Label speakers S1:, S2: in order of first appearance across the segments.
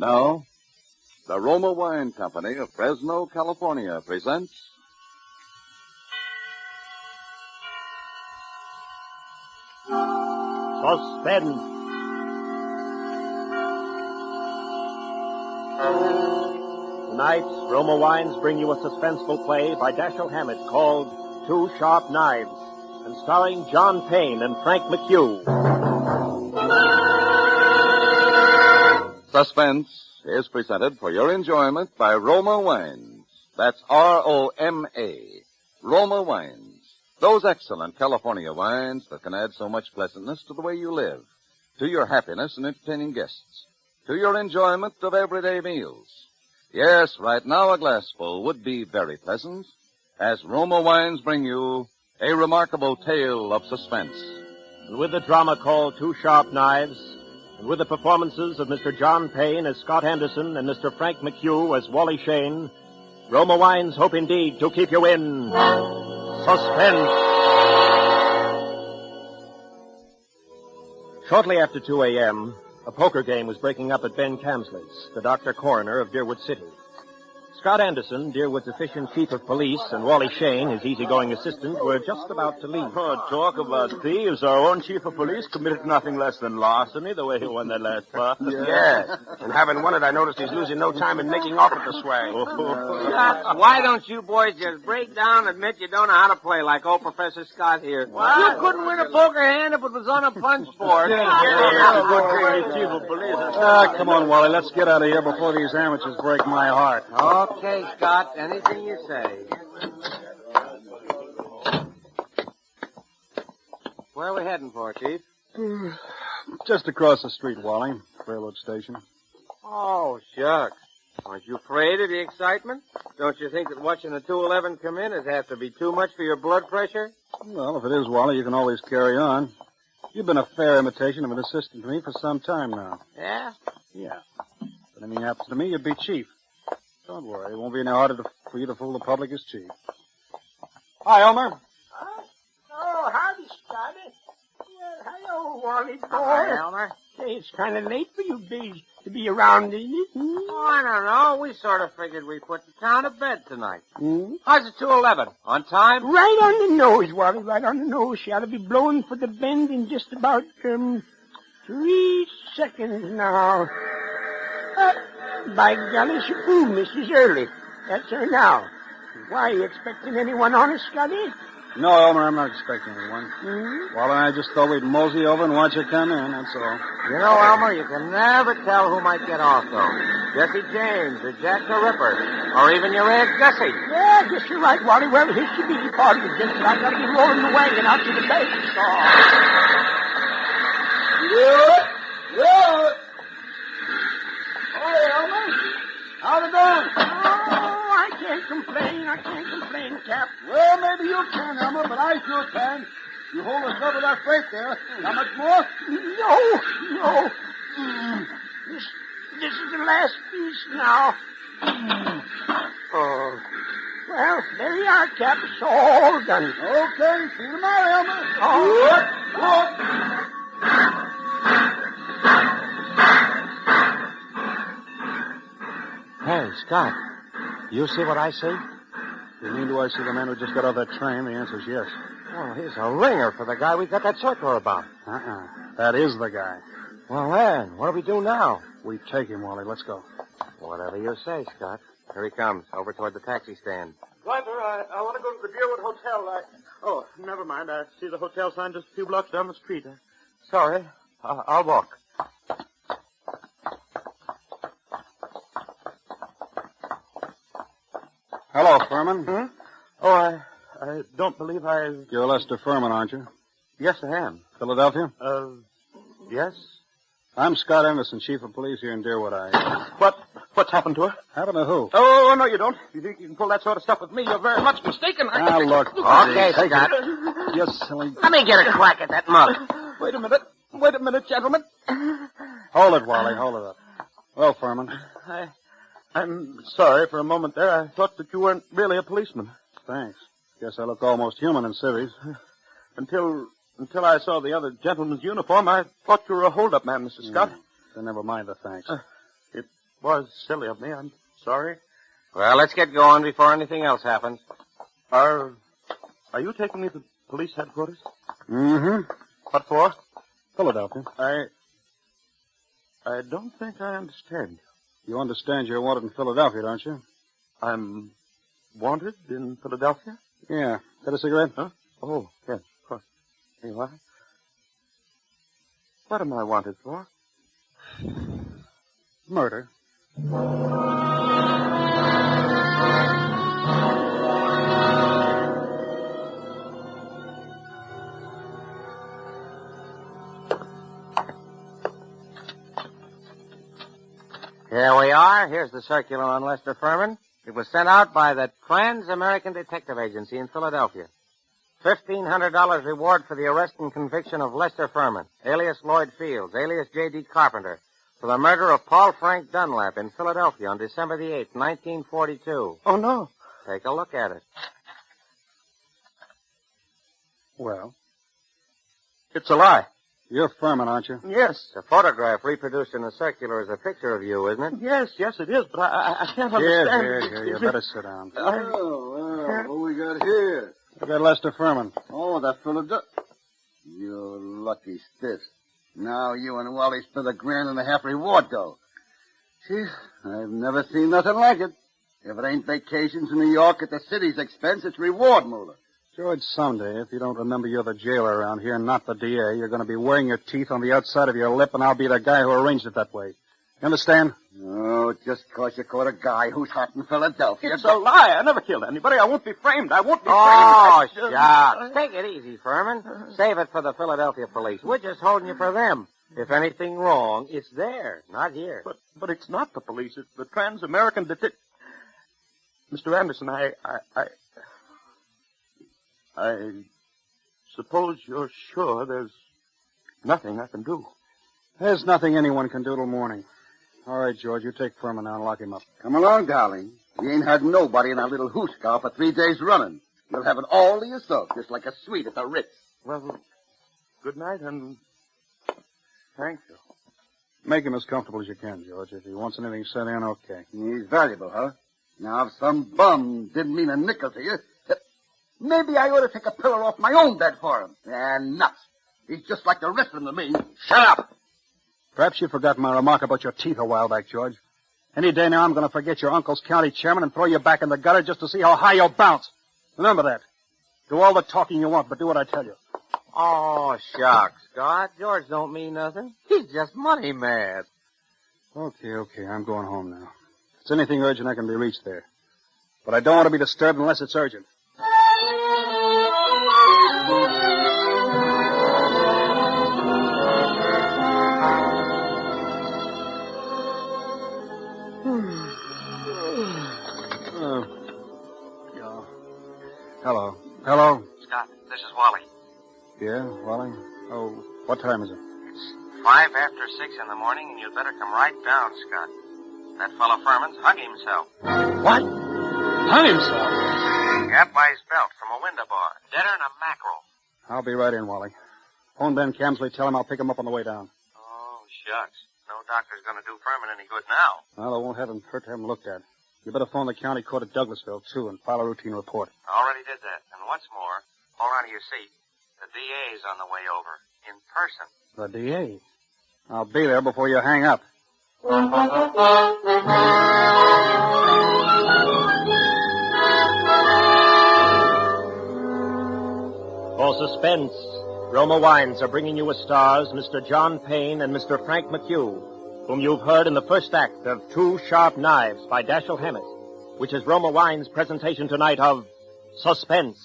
S1: Now, the Roma Wine Company of Fresno, California presents
S2: Suspense. Tonight, Roma Wines bring you a suspenseful play by Dashiell Hammett called Two Sharp Knives, and starring John Payne and Frank McHugh.
S1: Suspense is presented for your enjoyment by Roma Wines. That's R-O-M-A. Roma Wines. Those excellent California wines that can add so much pleasantness to the way you live, to your happiness in entertaining guests, to your enjoyment of everyday meals. Yes, right now a glassful would be very pleasant, as Roma Wines bring you a remarkable tale of suspense.
S2: And with the drama called Two Sharp Knives, and with the performances of Mr. John Payne as Scott Anderson and Mr. Frank McHugh as Wally Shane, Roma Wines hope indeed to keep you in suspense. Shortly after 2 a.m., a poker game was breaking up at Ben Camsley's, the doctor coroner of Deerwood City. Scott Anderson, Deerwood's efficient chief of police, and Wally Shane, his easygoing assistant, were just about to leave.
S3: Oh, talk about thieves. Our own chief of police committed nothing less than larceny the way he won that last fight.
S4: Yes. And having won it, I noticed he's losing no time in making off with the swag.
S5: Why don't you boys just break down and admit you don't know how to play like old Professor Scott here?
S4: What?
S5: You couldn't win a poker hand if it was on a punch board.
S3: Chief of police.
S6: Come on, Wally. Let's get out of here before these amateurs break my heart.
S5: Okay, Scott, anything you say. Where are we heading for, Chief?
S6: Just across the street, Wally. Railroad station.
S5: Oh, shucks. Aren't you afraid of the excitement? Don't you think that watching the 211 come in is have to be too much for your blood pressure?
S6: Well, if it is, Wally, you can always carry on. You've been a fair imitation of an assistant to me for some time now.
S5: Yeah?
S6: Yeah. If anything happens to me, you'd be chief. Don't worry. It won't be any harder for you to fool the public as chief. Hi, Elmer.
S7: Oh, howdy, Scotty. Well, hello, Wally boy.
S5: Hi, Elmer.
S7: Say, it's kind of late for you bees to be around, isn't it?
S5: Oh, I don't know. We sort of figured we'd put the town to bed tonight.
S7: Hmm?
S5: How's the 211? On time?
S7: Right on the nose, Wally, right on the nose. She ought to be blowing for the bend in just about, 3 seconds now. By golly, she flew, Mrs. Early. That's her now. Why, are you expecting anyone on her, Scotty?
S6: No, Elmer, I'm not expecting anyone.
S7: Hmm?
S6: Wally and I just thought we'd mosey over and watch her come in, that's all.
S5: You know, Elmer, you can never tell who might get off, though. Jesse James or Jack the Ripper, or even your Aunt Gussie.
S7: Yeah, I guess you're right, Wally. Well, here's the busy part of the gist, but I've got to be rolling the wagon out to the bakery store.
S6: Good. Hi, Elmer. How's it going?
S7: Oh, I can't complain, Cap.
S6: Well, maybe you can, Elmer, but I sure can. You hold us up with that freight there. How much more?
S7: No. This is the last piece now.
S6: Oh.
S7: Well, there you are, Cap. It's all done.
S6: Okay, see you tomorrow, Elmer.
S7: Oh.
S5: Hey, Scott, you see what I see?
S6: You mean, do I see the man who just got off that train? The answer's yes.
S5: Well, he's a ringer for the guy we got that circular about.
S6: That is the guy.
S5: Well, then, what do we do now?
S6: We take him, Wally. Let's go.
S5: Whatever you say, Scott. Here he comes, over toward the taxi stand.
S3: Driver, I want to go to the Deerwood Hotel. Oh, never mind. I see the hotel sign just a few blocks down the street.
S5: Sorry, I'll walk.
S6: Hello, Furman.
S3: Hmm? Oh, I don't believe I...
S6: You're Lester Furman, aren't you?
S3: Yes, I am.
S6: Philadelphia?
S3: Yes?
S6: I'm Scott Anderson, chief of police here in Deerwood.
S3: What's happened to her?
S6: Happened to who?
S3: Oh, no, you don't. If you think you can pull that sort of stuff with me, you're very much mistaken.
S6: Look.
S5: Okay,
S6: Take
S5: Scott.
S6: it. You silly...
S5: Let me get a crack at that mug.
S3: Wait a minute, gentlemen.
S6: Hold it, Wally. Hold it up. Well, Furman.
S3: I'm sorry for a moment there. I thought that you weren't really a policeman.
S6: Thanks. Guess I look almost human in civvies.
S3: Until I saw the other gentleman's uniform, I thought you were a hold-up man, Mr. Scott.
S6: Then never mind the thanks.
S3: Was silly of me. I'm sorry.
S5: Well, let's get going before anything else happens.
S3: Are you taking me to police headquarters?
S6: Mm-hmm.
S3: What for?
S6: Philadelphia.
S3: I don't think I understand.
S6: You understand you're wanted in Philadelphia, don't you?
S3: I'm wanted in Philadelphia?
S6: Yeah. Got a cigarette?
S3: Huh? Oh, yes, of course. Hey, what? What am I wanted for?
S6: Murder.
S5: Here we are. Here's the circular on Lester Furman. It was sent out by the Trans-American Detective Agency in Philadelphia. $1,500 reward for the arrest and conviction of Lester Furman, alias Lloyd Fields, alias J.D. Carpenter, for the murder of Paul Frank Dunlap in Philadelphia on December the 8th, 1942.
S3: Oh, no.
S5: Take a look at it.
S6: Well,
S3: It's a lie.
S6: you're Furman, aren't you?
S3: Yes.
S5: The photograph reproduced in the circular is a picture of you, isn't it?
S3: Yes, it is, but I can't
S6: Here,
S3: understand.
S6: you better sit down.
S1: Well, who we got here?
S6: I got Lester Furman.
S1: Oh, that Philadelphia. You lucky stiff. Now you and Wally spent $1.50 reward, though. Gee, I've never seen nothing like it. If it ain't vacations in New York at the city's expense, it's reward moolah.
S6: George, someday, if you don't remember you're the jailer around here, not the DA, you're going to be wearing your teeth on the outside of your lip, and I'll be the guy who arranged it that way. You understand?
S1: Oh, just 'cause you caught a guy who's hot in Philadelphia.
S3: It's a lie. I never killed anybody. I won't be framed. I won't be
S5: Oh,
S3: framed.
S5: shucks. Take it easy, Furman. Save it for the Philadelphia police. We're just holding you for them. If anything wrong, it's there, not here.
S3: But it's not the police. It's the Trans-American Detective. Mr. Anderson, I suppose you're sure there's nothing I can do.
S6: There's nothing anyone can do till morning. All right, George, you take Furman now and lock him up.
S1: Come along, darling. You ain't had nobody in our little hoosegow for 3 days running. You'll have it all to yourself, just like a suite at the Ritz.
S3: Well, good night, and thank you.
S6: Make him as comfortable as you can, George. If he wants anything sent in, okay.
S1: He's valuable, huh? Now, if some bum didn't mean a nickel to you, maybe I ought to take a pillow off my own bed for him. Nuts. He's just like the rest of them to me.
S6: Shut up! Perhaps you forgot my remark about your teeth a while back, George. Any day now I'm going to forget your uncle's county chairman and throw you back in the gutter just to see how high you'll bounce. Remember that. Do all the talking you want, but do what I tell you.
S5: Oh, shucks, Scott. George don't mean nothing. He's just money mad.
S6: Okay, I'm going home now. If it's anything urgent, I can be reached there. But I don't want to be disturbed unless it's urgent. Hello. Hello.
S5: Scott, this is Wally.
S6: Yeah, Wally? Oh, what time is it?
S5: It's 5 after 6 in the morning, and you'd better come right down, Scott. That fellow Furman's hung himself.
S6: What? Hung himself?
S5: Got by his belt from a window bar. Deader than a mackerel.
S6: I'll be right in, Wally. Phone Ben Camsley, tell him I'll pick him up on the way down.
S5: Oh, shucks. No doctor's going to do Furman any good now.
S6: Well, it won't hurt to have him looked at. You better phone the county court at Douglasville, too, and file a routine report.
S5: Already did that. And what's more, hold on to your seat. The DA's on the way over. In person.
S6: The DA? I'll be there before you hang up.
S2: For suspense, Roma Wines are bringing you as stars Mr. John Payne and Mr. Frank McHugh, whom you've heard in the first act of Two Sharp Knives by Dashiell Hammett, which is Roma Wines' presentation tonight of Suspense.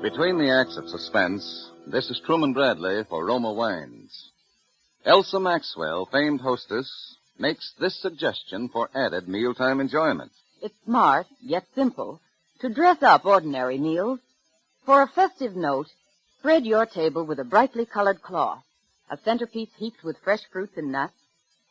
S1: Between the acts of Suspense, this is Truman Bradley for Roma Wines. Elsa Maxwell, famed hostess, makes this suggestion for added mealtime enjoyment.
S8: It's smart, yet simple, to dress up ordinary meals. For a festive note, spread your table with a brightly colored cloth, a centerpiece heaped with fresh fruits and nuts,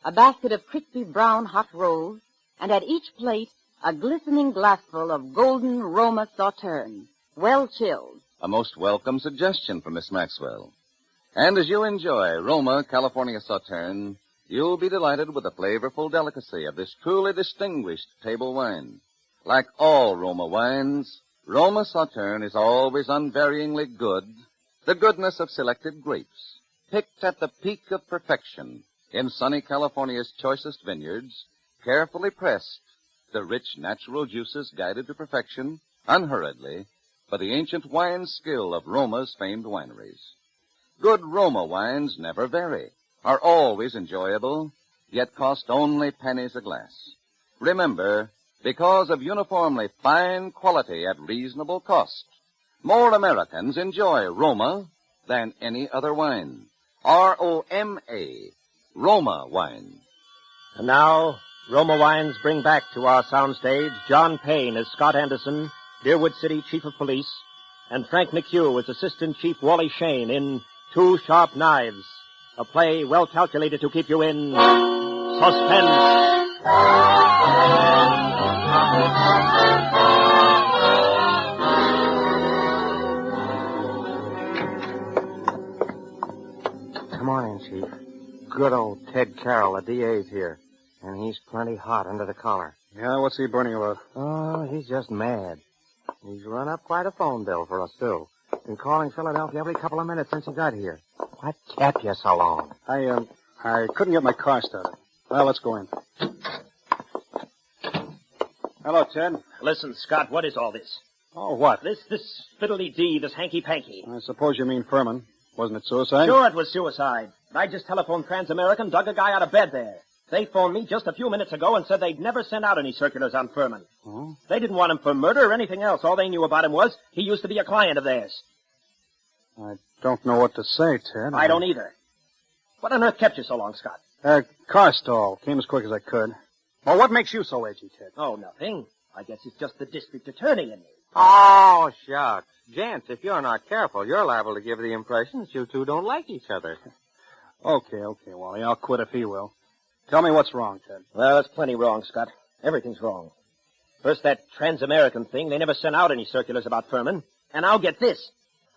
S8: a basket of crispy brown hot rolls, and at each plate a glistening glassful of golden Roma Sauterne, well chilled.
S1: A most welcome suggestion from Miss Maxwell. And as you enjoy Roma California Sauterne, you'll be delighted with the flavorful delicacy of this truly distinguished table wine. Like all Roma wines, Roma Sauterne is always unvaryingly good, the goodness of selected grapes, picked at the peak of perfection in sunny California's choicest vineyards, carefully pressed, the rich natural juices guided to perfection, unhurriedly, by the ancient wine skill of Roma's famed wineries. Good Roma wines never vary, are always enjoyable, yet cost only pennies a glass. Remember, because of uniformly fine quality at reasonable cost, more Americans enjoy Roma than any other wine. R-O-M-A, Roma wine.
S2: And now, Roma Wines bring back to our soundstage John Payne as Scott Anderson, Deerwood City Chief of Police, and Frank McHugh as Assistant Chief Wally Shane in Two Sharp Knives, a play well calculated to keep you in suspense.
S5: Come on in, Chief. Good old Ted Carroll, the DA's here. And he's plenty hot under the collar.
S6: Yeah, what's he burning about?
S5: Oh, he's just mad. He's run up quite a phone bill for us, too. Been calling Philadelphia every couple of minutes since he got here. What kept you so long?
S6: I couldn't get my car started. Well, let's go in. Hello, Ted.
S2: Listen, Scott, what is all this?
S6: Oh, what?
S2: This fiddly-dee, this hanky-panky.
S6: I suppose you mean Furman. Wasn't it suicide?
S2: Sure, it was suicide. I just telephoned Trans-American, dug a guy out of bed there. They phoned me just a few minutes ago and said they'd never sent out any circulars on Furman.
S6: Oh?
S2: They didn't want him for murder or anything else. All they knew about him was he used to be a client of theirs.
S6: I don't know what to say, Ted.
S2: I don't either. What on earth kept you so long, Scott?
S6: Car stall. Came as quick as I could. Well, what makes you so edgy, Ted?
S2: Oh, nothing. I guess it's just the district attorney in me.
S5: Oh, shucks. Gents, if you're not careful, you're liable to give the impression that you two don't like each other.
S6: Okay, Wally. I'll quit if he will. Tell me what's wrong, Ted.
S2: Well, that's plenty wrong, Scott. Everything's wrong. First, that Trans-American thing. They never sent out any circulars about Furman. And now get this.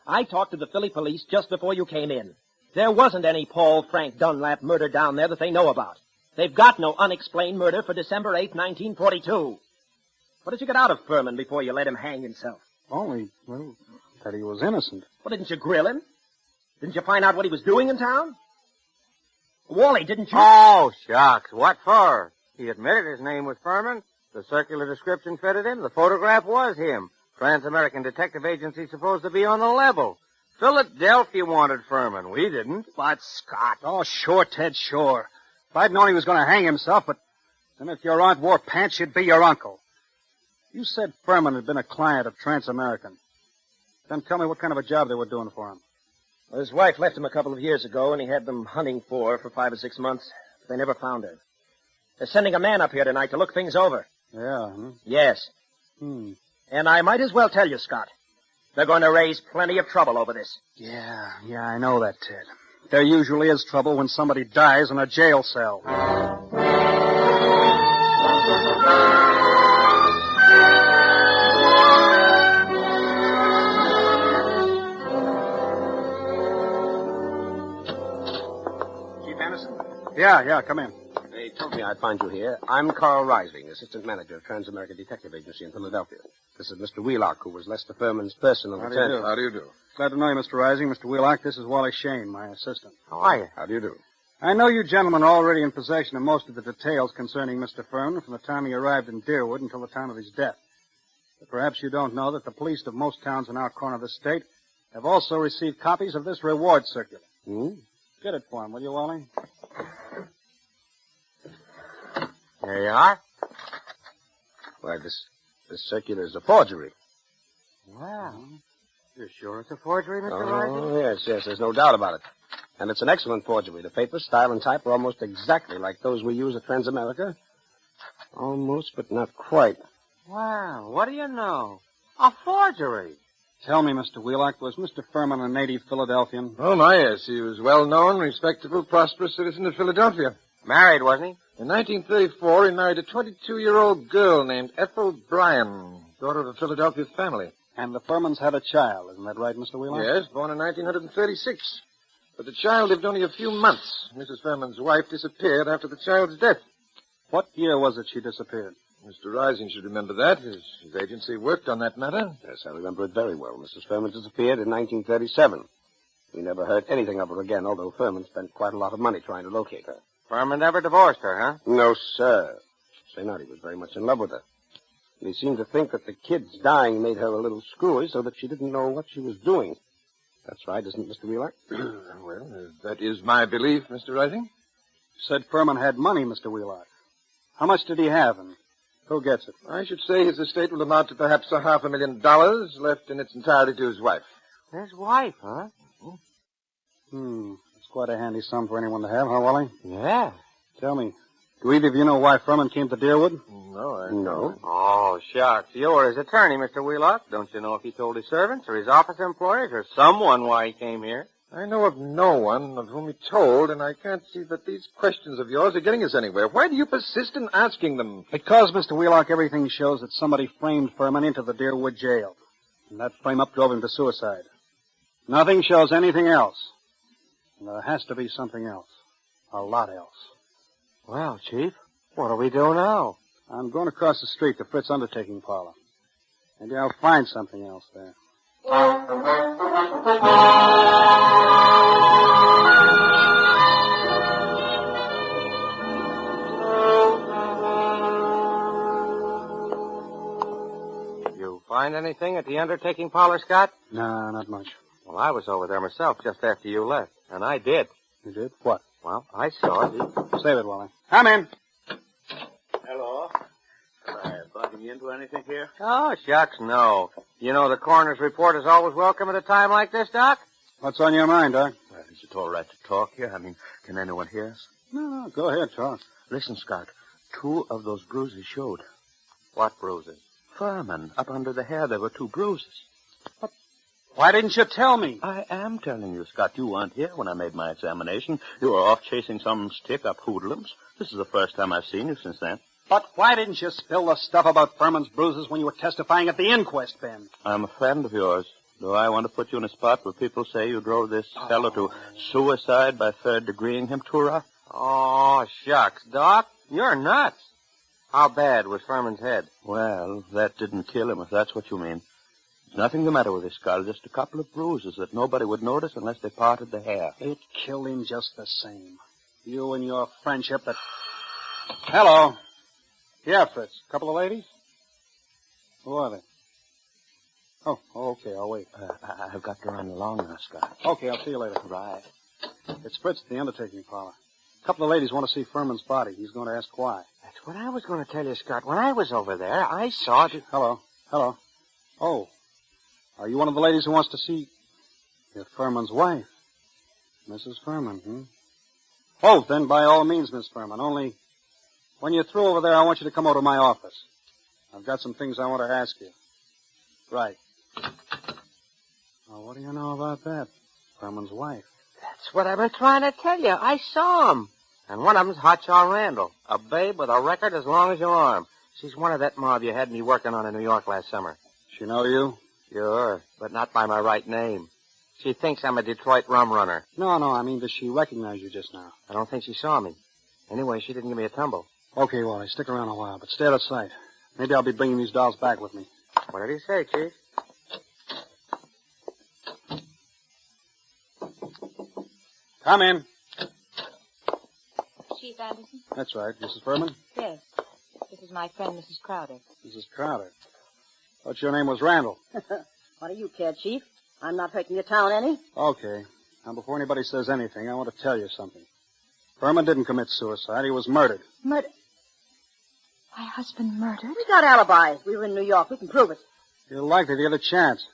S2: I talked to the Philly police just before you came in. There wasn't any Paul Frank Dunlap murder down there that they know about. They've got no unexplained murder for December 8th, 1942. What did you get out of Furman before you let him hang himself?
S6: Only, well, that he was innocent.
S2: Well, didn't you grill him? Didn't you find out what he was doing in town? Wally, didn't you?
S5: Oh, shucks. What for? He admitted his name was Furman. The circular description fitted him. The photograph was him. Trans-American Detective Agency supposed to be on the level. Philadelphia wanted Furman. We didn't.
S6: But, Scott. Oh, sure, Ted, sure. If I'd known he was going to hang himself, but then if your aunt wore pants, she'd be your uncle. You said Furman had been a client of Trans-American. Then tell me what kind of a job they were doing for him.
S2: Well, his wife left him a couple of years ago, and he had them hunting for her for 5 or 6 months. But they never found her. They're sending a man up here tonight to look things over.
S6: Yeah, huh?
S2: Yes. And I might as well tell you, Scott, they're going to raise plenty of trouble over this.
S6: Yeah, I know that, Ted. There usually is trouble when somebody dies in a jail cell. Yeah, come in.
S4: They told me I'd find you here. I'm Carl Rising, Assistant Manager of Trans-American Detective Agency in Philadelphia. This is Mr. Wheelock, who was Lester Furman's personal attorney.
S1: How do you do?
S6: Glad to know you, Mr. Rising. Mr. Wheelock, this is Wally Shane, my assistant.
S5: How are you?
S1: How do you do?
S6: I know you gentlemen are already in possession of most of the details concerning Mr. Furman from the time he arrived in Deerwood until the time of his death. But perhaps you don't know that the police of most towns in our corner of the state have also received copies of this reward circular. Get it for him, will you, Wally?
S5: There you are.
S4: Why, this circular is a forgery.
S5: Well, you're sure it's a forgery, Mr. Rising?
S4: Oh, yes, there's no doubt about it. And it's an excellent forgery. The paper, style, and type are almost exactly like those we use at Trans-America. Almost, but not quite.
S5: Wow, what do you know? A forgery.
S6: Tell me, Mr. Wheelock, was Mr. Furman a native Philadelphian?
S9: Oh, my, yes. He was well-known, respectable, prosperous citizen of Philadelphia.
S5: Married, wasn't he?
S9: In 1934, he married a 22-year-old girl named Ethel Bryan, daughter of a Philadelphia family.
S6: And the Furmans had a child, isn't that right, Mr. Wheeler?
S9: Yes, born in 1936. But the child lived only a few months. Mrs. Furman's wife disappeared after the child's death.
S6: What year was it she disappeared?
S9: Mr. Rising should remember that. His agency worked on that matter.
S4: Yes, I remember it very well. Mrs. Furman disappeared in 1937. We never heard anything of her again, although Furman spent quite a lot of money trying to locate her.
S5: Furman never divorced her, huh?
S4: No, sir. Say not, he was very much in love with her. And he seemed to think that the kid's dying made her a little screwy so that she didn't know what she was doing. That's right, isn't it, Mr. Wheeler?
S9: Well, that is my belief, Mr. Rising.
S6: You said Furman had money, Mr. Wheeler. How much did he have, and who gets it?
S9: I should say his estate will amount to perhaps $500,000 left in its entirety to his wife.
S5: His wife, huh?
S6: It's quite a handy sum for anyone to have, huh, Wally?
S5: Yeah.
S6: Tell me, do either of you know why Furman came to Deerwood?
S4: No.
S5: Oh, shucks. You're his attorney, Mr. Wheelock. Don't you know if he told his servants or his office employees or someone why he came here?
S9: I know of no one of whom he told, and I can't see that these questions of yours are getting us anywhere. Why do you persist in asking them?
S6: Because, Mr. Wheelock, everything shows that somebody framed Furman into the Deerwood jail. And that frame-up drove him to suicide. Nothing shows anything else. And there has to be something else. A lot else.
S5: Well, Chief, what do we do now?
S6: I'm going across the street to Fritz's undertaking parlor. Maybe I'll find something else there.
S5: You find anything at the undertaking parlor, Scott?
S6: No, not much.
S5: Well, I was over there myself just after you left, and I did.
S6: You did? What?
S5: Well, I saw it.
S6: Save it, Wally. Come in.
S3: Hello. Am I butting into anything here?
S5: Oh, shucks, no. You know the coroner's report is always welcome at a time like this, Doc?
S6: What's on your mind, Doc?
S10: Well, is it all right to talk here? I mean, can anyone hear us?
S6: No, go ahead, talk.
S10: Listen, Scott. 2 of those bruises showed.
S5: What bruises?
S10: Furman, up under the hair, there were 2 bruises.
S6: Why didn't you tell me?
S10: I am telling you, Scott. You weren't here when I made my examination. You were off chasing some stick-up hoodlums. This is the first time I've seen you since then.
S6: But why didn't you spill the stuff about Furman's bruises when you were testifying at the inquest, Ben?
S10: I'm a friend of yours. Do I want to put you in a spot where people say you drove this fellow to suicide by third-degreeing him, Tura?
S5: Oh, shucks, Doc. You're nuts. How bad was Furman's head?
S10: Well, that didn't kill him, if that's what you mean. There's nothing the matter with his skull, just a couple of bruises that nobody would notice unless they parted the hair.
S6: It killed him just the same. You and your friendship that... Hello. Yeah, Fritz. Couple of ladies? Who are they? Oh, okay, I'll wait.
S10: I've got to run along now, Scott.
S6: Okay, I'll see you later.
S10: Right.
S6: It's Fritz at the undertaking parlor. A couple of ladies want to see Furman's body. He's going to ask why.
S5: That's what I was going to tell you, Scott. When I was over there, I saw it.
S6: Hello. Oh. Are you one of the ladies who wants to see... You're Furman's wife. Mrs. Furman, Oh, then by all means, Miss Furman. Only when you're through over there, I want you to come over to my office. I've got some things I want to ask you. Right. Well, what do you know about that? Furman's wife.
S5: That's what I've been trying to tell you. I saw him. And one of them's Hotshot Randall, a babe with a record as long as your arm. She's one of that mob you had me working on in New York last summer.
S6: She know you?
S5: Sure, but not by my right name. She thinks I'm a Detroit rum runner.
S6: No, I mean, does she recognize you just now?
S5: I don't think she saw me. Anyway, she didn't give me a tumble.
S6: Okay, Wally, stick around a while, but stay out of sight. Maybe I'll be bringing these dolls back with me.
S5: What did he say, Chief?
S6: Come in.
S8: Chief Anderson?
S6: That's right. Mrs. Furman?
S8: Yes. This is my friend, Mrs. Crowder.
S6: Mrs. Crowder. Thought your name was Randall.
S11: What do you care, Chief? I'm not hurting your town any.
S6: Okay. Now, before anybody says anything, I want to tell you something. Furman didn't commit suicide. He was murdered.
S11: Murder?
S8: My husband murdered?
S11: We got alibis. We were in New York. We can prove it.
S6: You're likely to get a chance.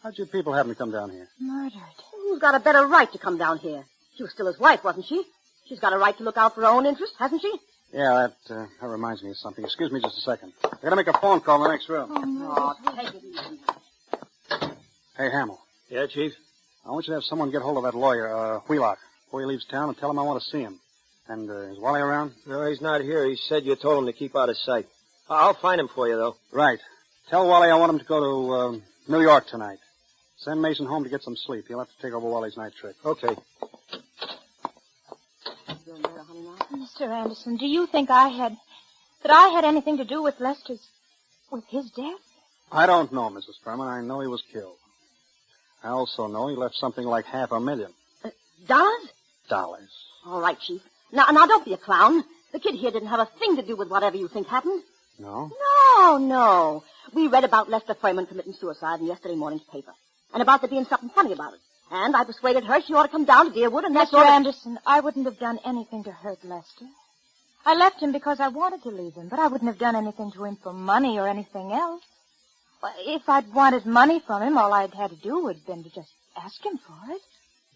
S6: How'd you people happen to come down here?
S8: Murdered.
S11: Who's got a better right to come down here? She was still his wife, wasn't she? She's got a right to look out for her own interest, hasn't she?
S6: Yeah, that reminds me of something. Excuse me just a second. I gotta make a phone call in the next room.
S11: Oh, take it easy.
S6: Hey, Hamill.
S4: Yeah, Chief?
S6: I want you to have someone get hold of that lawyer, Wheelock, before he leaves town and tell him I want to see him. And, is Wally around?
S4: No, he's not here. He said you told him to keep out of sight. I'll find him for you, though.
S6: Right. Tell Wally I want him to go to New York tonight. Send Mason home to get some sleep. He'll have to take over Wally's night trick.
S9: Okay.
S12: Mr. Anderson, do you think I had anything to do with with his death?
S6: I don't know, Mrs. Furman. I know he was killed. I also know he left something like $500,000.
S11: Dollars?
S6: Dollars.
S11: All right, Chief. Now, don't be a clown. The kid here didn't have a thing to do with whatever you think happened.
S6: No?
S11: No. We read about Lester Furman committing suicide in yesterday morning's paper. And about there being something funny about it. And I persuaded her she ought to come down to Deerwood and that's
S12: Mr. Anderson, I wouldn't have done anything to hurt Lester. I left him because I wanted to leave him, but I wouldn't have done anything to him for money or anything else. Well, if I'd wanted money from him, all I'd had to do would have been to just ask him for it.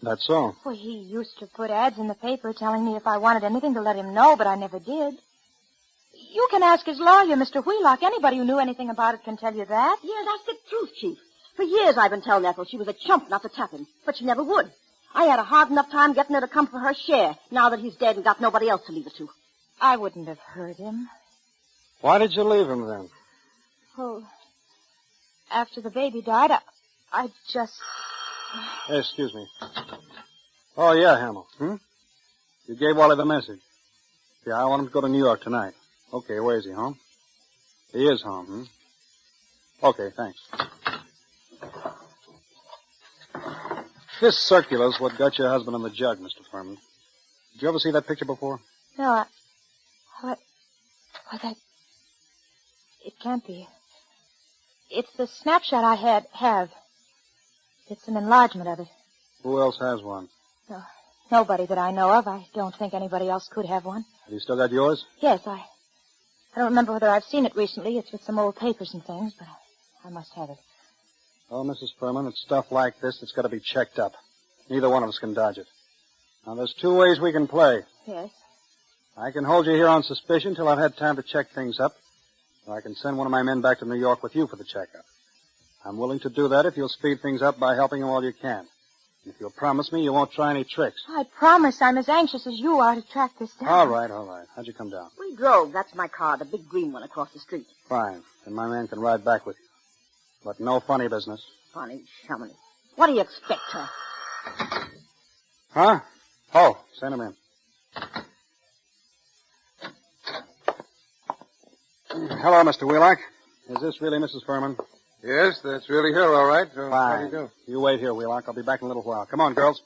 S6: That's all.
S12: Well, he used to put ads in the paper telling me if I wanted anything to let him know, but I never did. You can ask his lawyer, Mr. Wheelock. Anybody who knew anything about it can tell you that.
S11: Yeah, that's the truth, Chief. For years I've been telling Ethel she was a chump not to tap him, but she never would. I had a hard enough time getting her to come for her share, now that he's dead and got nobody else to leave it to.
S12: I wouldn't have hurt him.
S6: Why did you leave him then?
S12: Well, after the baby died, I just...
S6: Hey, excuse me. Oh, yeah, Hamill. You gave Wally the message. Yeah, I want him to go to New York tonight. Okay, where is he, home? He is home, Okay, thanks. This circular's what got your husband in the jug, Mr. Furman. Did you ever see that picture before?
S12: No, it can't be. It's the snapshot I have. It's an enlargement of it.
S6: Who else has one?
S12: No, nobody that I know of. I don't think anybody else could have one.
S6: Have you still got yours?
S12: Yes, I don't remember whether I've seen it recently. It's with some old papers and things, but I must have it.
S6: Oh, Mrs. Furman, it's stuff like this that's got to be checked up. Neither one of us can dodge it. Now, there's two ways we can play.
S12: Yes?
S6: I can hold you here on suspicion till I've had time to check things up, or I can send one of my men back to New York with you for the checkup. I'm willing to do that if you'll speed things up by helping him all you can. If you'll promise me you won't try any tricks.
S12: I promise I'm as anxious as you are to track this down.
S6: All right. How'd you come down?
S11: We drove. That's my car, the big green one across the street.
S6: Fine. Then my man can ride back with you. But no funny business.
S11: Funny shummy. What do you expect, her?
S6: Huh? Oh, send him in. Hello, Mr. Wheelock. Is this really Mrs. Furman?
S9: Yes, that's really her, all right. How
S6: Fine.
S9: do you do?
S6: You wait here, Wheelock. I'll be back in a little while. Come on, girls.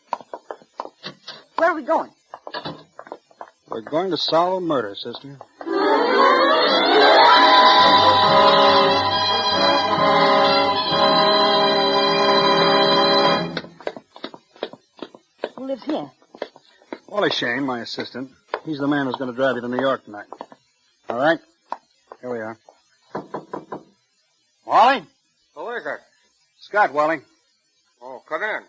S11: Where are we going?
S6: We're going to solve a murder, sister.
S11: Who lives here?
S6: Wally Shane, my assistant. He's the man who's going to drive you to New York tonight. All right? Here we are. Wally?
S9: Who is it?
S6: Scott, Wally.
S9: Oh, come in.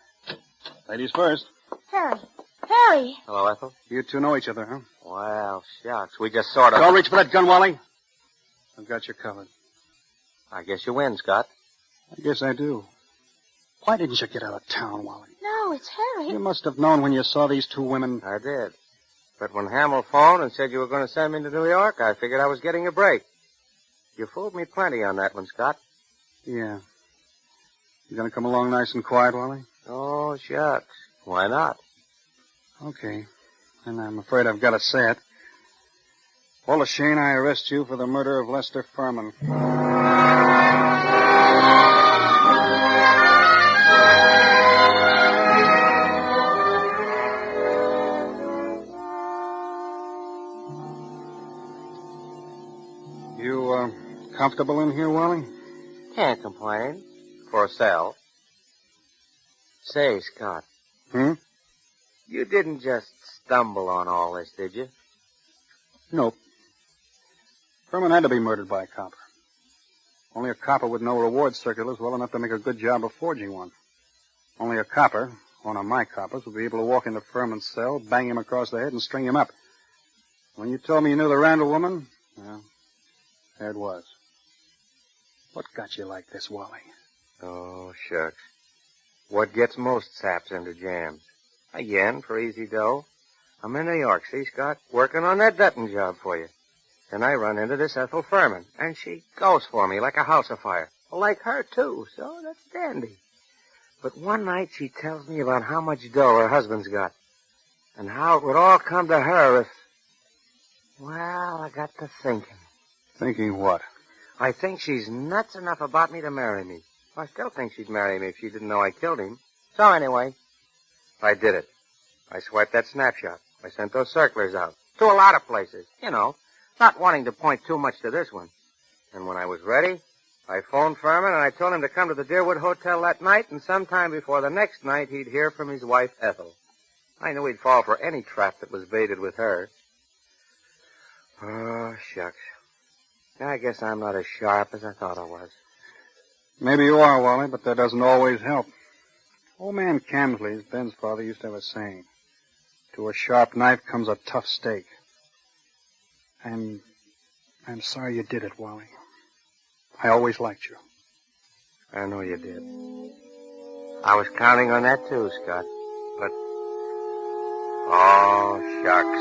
S6: Ladies first.
S12: Harry!
S5: Hello, Ethel.
S6: You two know each other, huh?
S5: Well, shucks. We just sort of...
S6: Don't reach for that gun, Wally. I've got you covered.
S5: I guess you win, Scott.
S6: I guess I do. Why didn't you get out of town, Wally?
S12: No, it's Harry.
S6: You must have known when you saw these two women.
S5: I did. But when Hamill phoned and said you were going to send me to New York, I figured I was getting a break. You fooled me plenty on that one, Scott.
S6: Yeah. You gonna come along nice and quiet, Wally?
S5: Oh, shucks. Why not?
S6: Okay. And I'm afraid I've got to say it. Wally Shane, I arrest you for the murder of Lester Furman. You, comfortable in here, Wally?
S5: Can't complain. For a cell. Say, Scott. You didn't just stumble on all this, did you?
S6: Nope. Furman had to be murdered by a copper. Only a copper with no reward circulars well enough to make a good job of forging one. Only a copper, one of my coppers, would be able to walk into Furman's cell, bang him across the head, and string him up. When you told me you knew the Randall woman, well, there it was. What got you like this, Wally?
S5: Oh, shucks. What gets most saps into jams? Again, for easy dough. I'm in New York, see, Scott? Working on that vetting job for you. Then I run into this Ethel Furman, and she goes for me like a house afire. Like her, too, so that's dandy. But one night she tells me about how much dough her husband's got, and how it would all come to her if... Well, I got to thinking.
S6: Thinking what?
S5: I think she's nuts enough about me to marry me. I still think she'd marry me if she didn't know I killed him. So anyway, I did it. I swiped that snapshot. I sent those circulars out. To a lot of places, not wanting to point too much to this one. And when I was ready, I phoned Furman and I told him to come to the Deerwood Hotel that night, and sometime before the next night he'd hear from his wife, Ethel. I knew he'd fall for any trap that was baited with her. Oh, shucks. I guess I'm not as sharp as I thought I was.
S6: Maybe you are, Wally, but that doesn't always help. Old man Camsley's, Ben's father, used to have a saying. To a sharp knife comes a tough steak. I'm sorry you did it, Wally. I always liked you.
S5: I know you did. I was counting on that too, Scott. But... oh, shucks.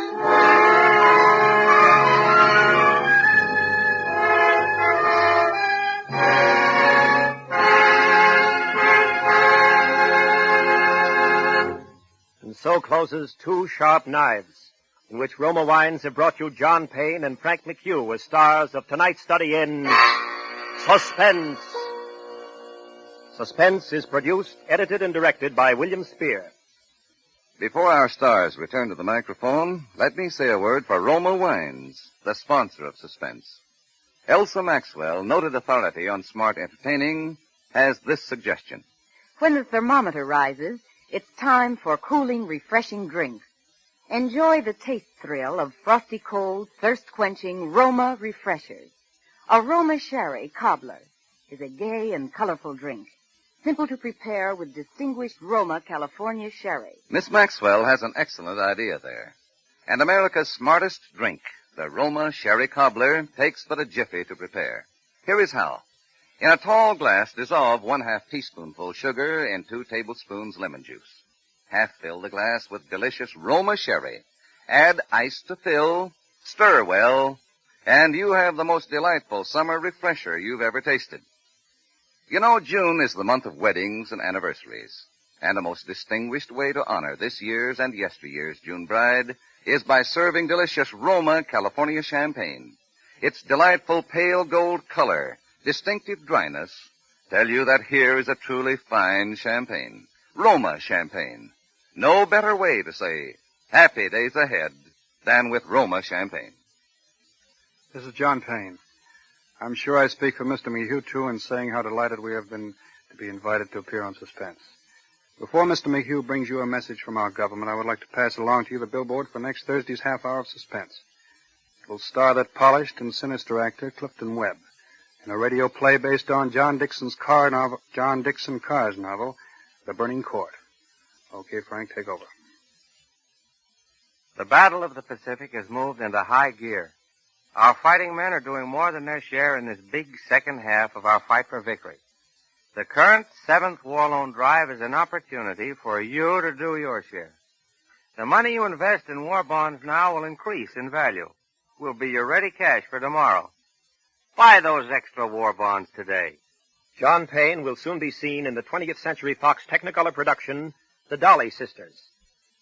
S2: And so closes Two Sharp Knives, in which Roma Wines have brought you John Payne and Frank McHugh as stars of tonight's study in Suspense. Suspense is produced, edited, and directed by William Spear.
S1: Before our stars return to the microphone, let me say a word for Roma Wines, the sponsor of Suspense. Elsa Maxwell, noted authority on smart entertaining, has this suggestion.
S8: When the thermometer rises, it's time for cooling, refreshing drinks. Enjoy the taste thrill of frosty cold, thirst-quenching Roma refreshers. A Roma Sherry Cobbler is a gay and colorful drink, simple to prepare with distinguished Roma California Sherry.
S1: Miss Maxwell has an excellent idea there. And America's smartest drink, the Roma Sherry Cobbler, takes but a jiffy to prepare. Here is how. In a tall glass, dissolve 1/2 teaspoonful sugar in 2 tablespoons lemon juice. Half fill the glass with delicious Roma Sherry. Add ice to fill, stir well, and you have the most delightful summer refresher you've ever tasted. You know, June is the month of weddings and anniversaries, and a most distinguished way to honor this year's and yesteryear's June bride is by serving delicious Roma California champagne. Its delightful pale gold color, distinctive dryness, tell you that here is a truly fine champagne. Roma champagne. No better way to say happy days ahead than with Roma champagne.
S6: This is John Payne. I'm sure I speak for Mr. McHugh, too, in saying how delighted we have been to be invited to appear on Suspense. Before Mr. McHugh brings you a message from our government, I would like to pass along to you the billboard for next Thursday's half hour of Suspense. It will star that polished and sinister actor, Clifton Webb, in a radio play based on John Dixon Carr's novel, The Burning Court. Okay, Frank, take over.
S5: The Battle of the Pacific has moved into high gear. Our fighting men are doing more than their share in this big second half of our fight for victory. The current 7th War Loan Drive is an opportunity for you to do your share. The money you invest in war bonds now will increase in value. Will be your ready cash for tomorrow. Buy those extra war bonds today.
S2: John Payne will soon be seen in the 20th Century Fox Technicolor production, The Dolly Sisters.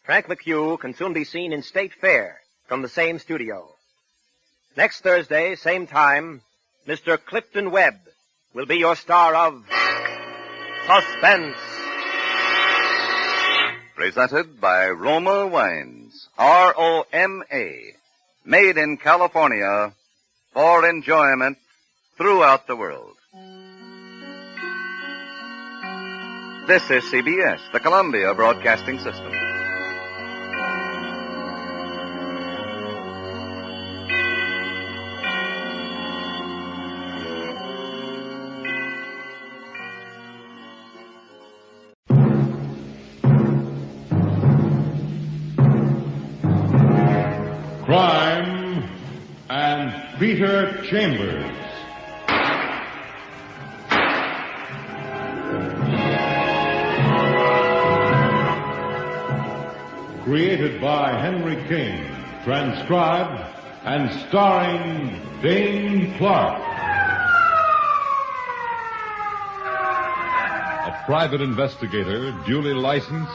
S2: Frank McHugh can soon be seen in State Fair from the same studio. Next Thursday, same time, Mr. Clifton Webb will be your star of Suspense.
S1: Presented by Roma Wines, R-O-M-A, made in California for enjoyment throughout the world. This is CBS, the Columbia Broadcasting System.
S13: Crime and Peter Chambers. Created by Henry King. Transcribed and starring Dane Clark. A private investigator, duly licensed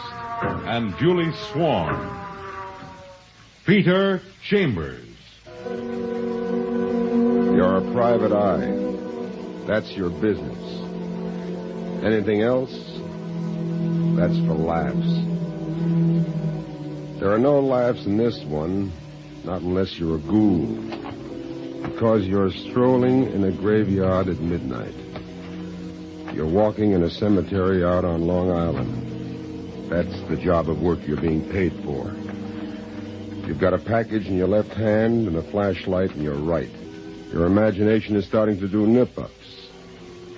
S13: and duly sworn. Peter Chambers.
S14: You're a private eye. That's your business. Anything else? That's for laughs. There are no laughs in this one, not unless you're a ghoul. Because you're strolling in a graveyard at midnight. You're walking in a cemetery out on Long Island. That's the job of work you're being paid for. You've got a package in your left hand and a flashlight in your right. Your imagination is starting to do nip-ups.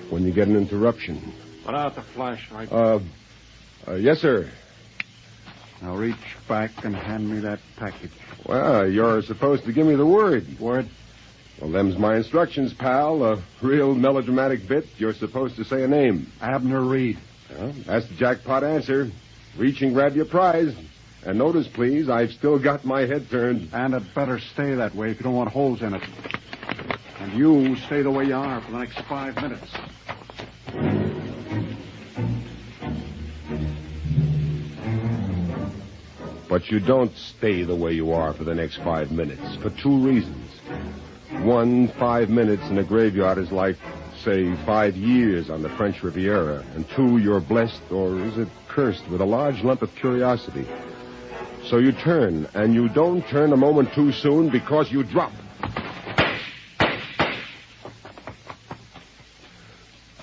S14: When you get an interruption.
S6: Put out the flashlight.
S14: Yes, sir.
S6: Now reach back and hand me that package.
S14: Well, you're supposed to give me the word.
S6: Word?
S14: Well, them's my instructions, pal. A real melodramatic bit. You're supposed to say a name.
S6: Abner Reed.
S14: Well, that's the jackpot answer. Reach and grab your prize. And notice, please, I've still got my head turned.
S6: And it better stay that way if you don't want holes in it. And you stay the way you are for the next 5 minutes.
S14: But you don't stay the way you are for the next 5 minutes, for 2 reasons. 1, 5 minutes in a graveyard is like, say, 5 years on the French Riviera. And 2, you're blessed, or is it cursed, with a large lump of curiosity. So you turn, and you don't turn a moment too soon because you drop.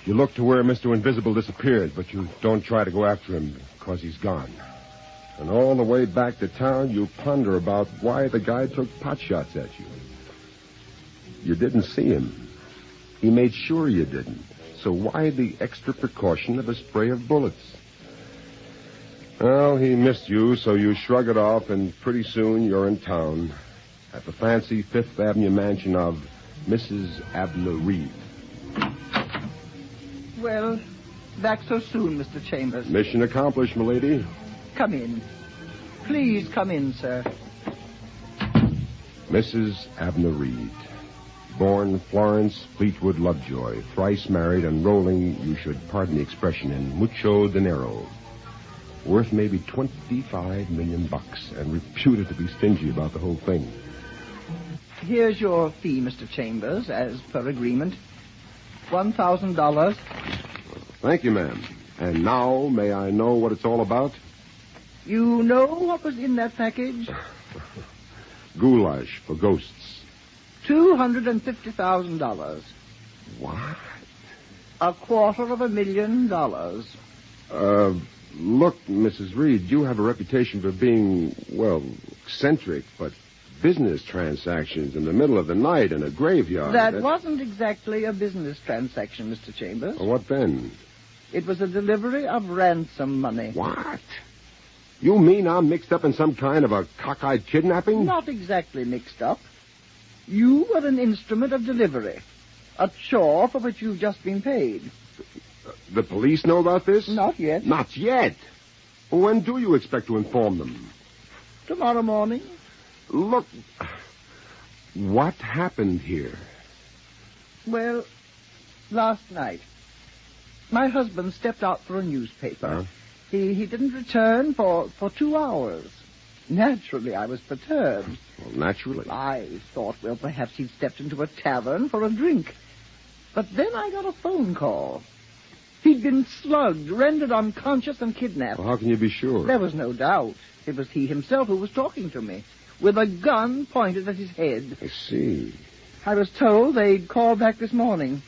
S14: You look to where Mr. Invisible disappeared, but you don't try to go after him because he's gone. And all the way back to town, you ponder about why the guy took pot shots at you. You didn't see him. He made sure you didn't. So why the extra precaution of a spray of bullets? Well, he missed you, so you shrug it off, and pretty soon you're in town at the fancy Fifth Avenue mansion of Mrs. Abner Reed.
S15: Well, back so soon, Mr. Chambers.
S14: Mission accomplished, milady.
S15: Come in. Please come in, sir.
S14: Mrs. Abner Reed. Born Florence Fleetwood Lovejoy, thrice married and rolling, you should pardon the expression, in mucho dinero. Worth maybe $25 million and reputed to be stingy about the whole thing.
S15: Here's your fee, Mr. Chambers, as per agreement. $1,000.
S14: Thank you, ma'am. And now, may I know what it's all about?
S15: You know what was in that package?
S14: Goulash for ghosts.
S15: $250,000.
S14: What?
S15: $250,000.
S14: Look, Mrs. Reed, you have a reputation for being, well, eccentric, but business transactions in the middle of the night in a graveyard.
S15: That wasn't exactly a business transaction, Mr. Chambers.
S14: Well, what then?
S15: It was a delivery of ransom money.
S14: What? You mean I'm mixed up in some kind of a cockeyed kidnapping?
S15: Not exactly mixed up. You were an instrument of delivery. A chore for which you've just been paid.
S14: The police know about this?
S15: Not yet.
S14: Not yet? When do you expect to inform them?
S15: Tomorrow morning.
S14: Look, what happened here?
S15: Well, last night, my husband stepped out for a newspaper.
S14: Huh?
S15: He didn't return for 2 hours. Naturally, I was perturbed.
S14: Well, naturally.
S15: I thought, well, perhaps he'd stepped into a tavern for a drink. But then I got a phone call. He'd been slugged, rendered unconscious, and kidnapped.
S14: Well, how can you be sure?
S15: There was no doubt. It was he himself who was talking to me, with a gun pointed at his head.
S14: I see.
S15: I was told they'd call back this morning,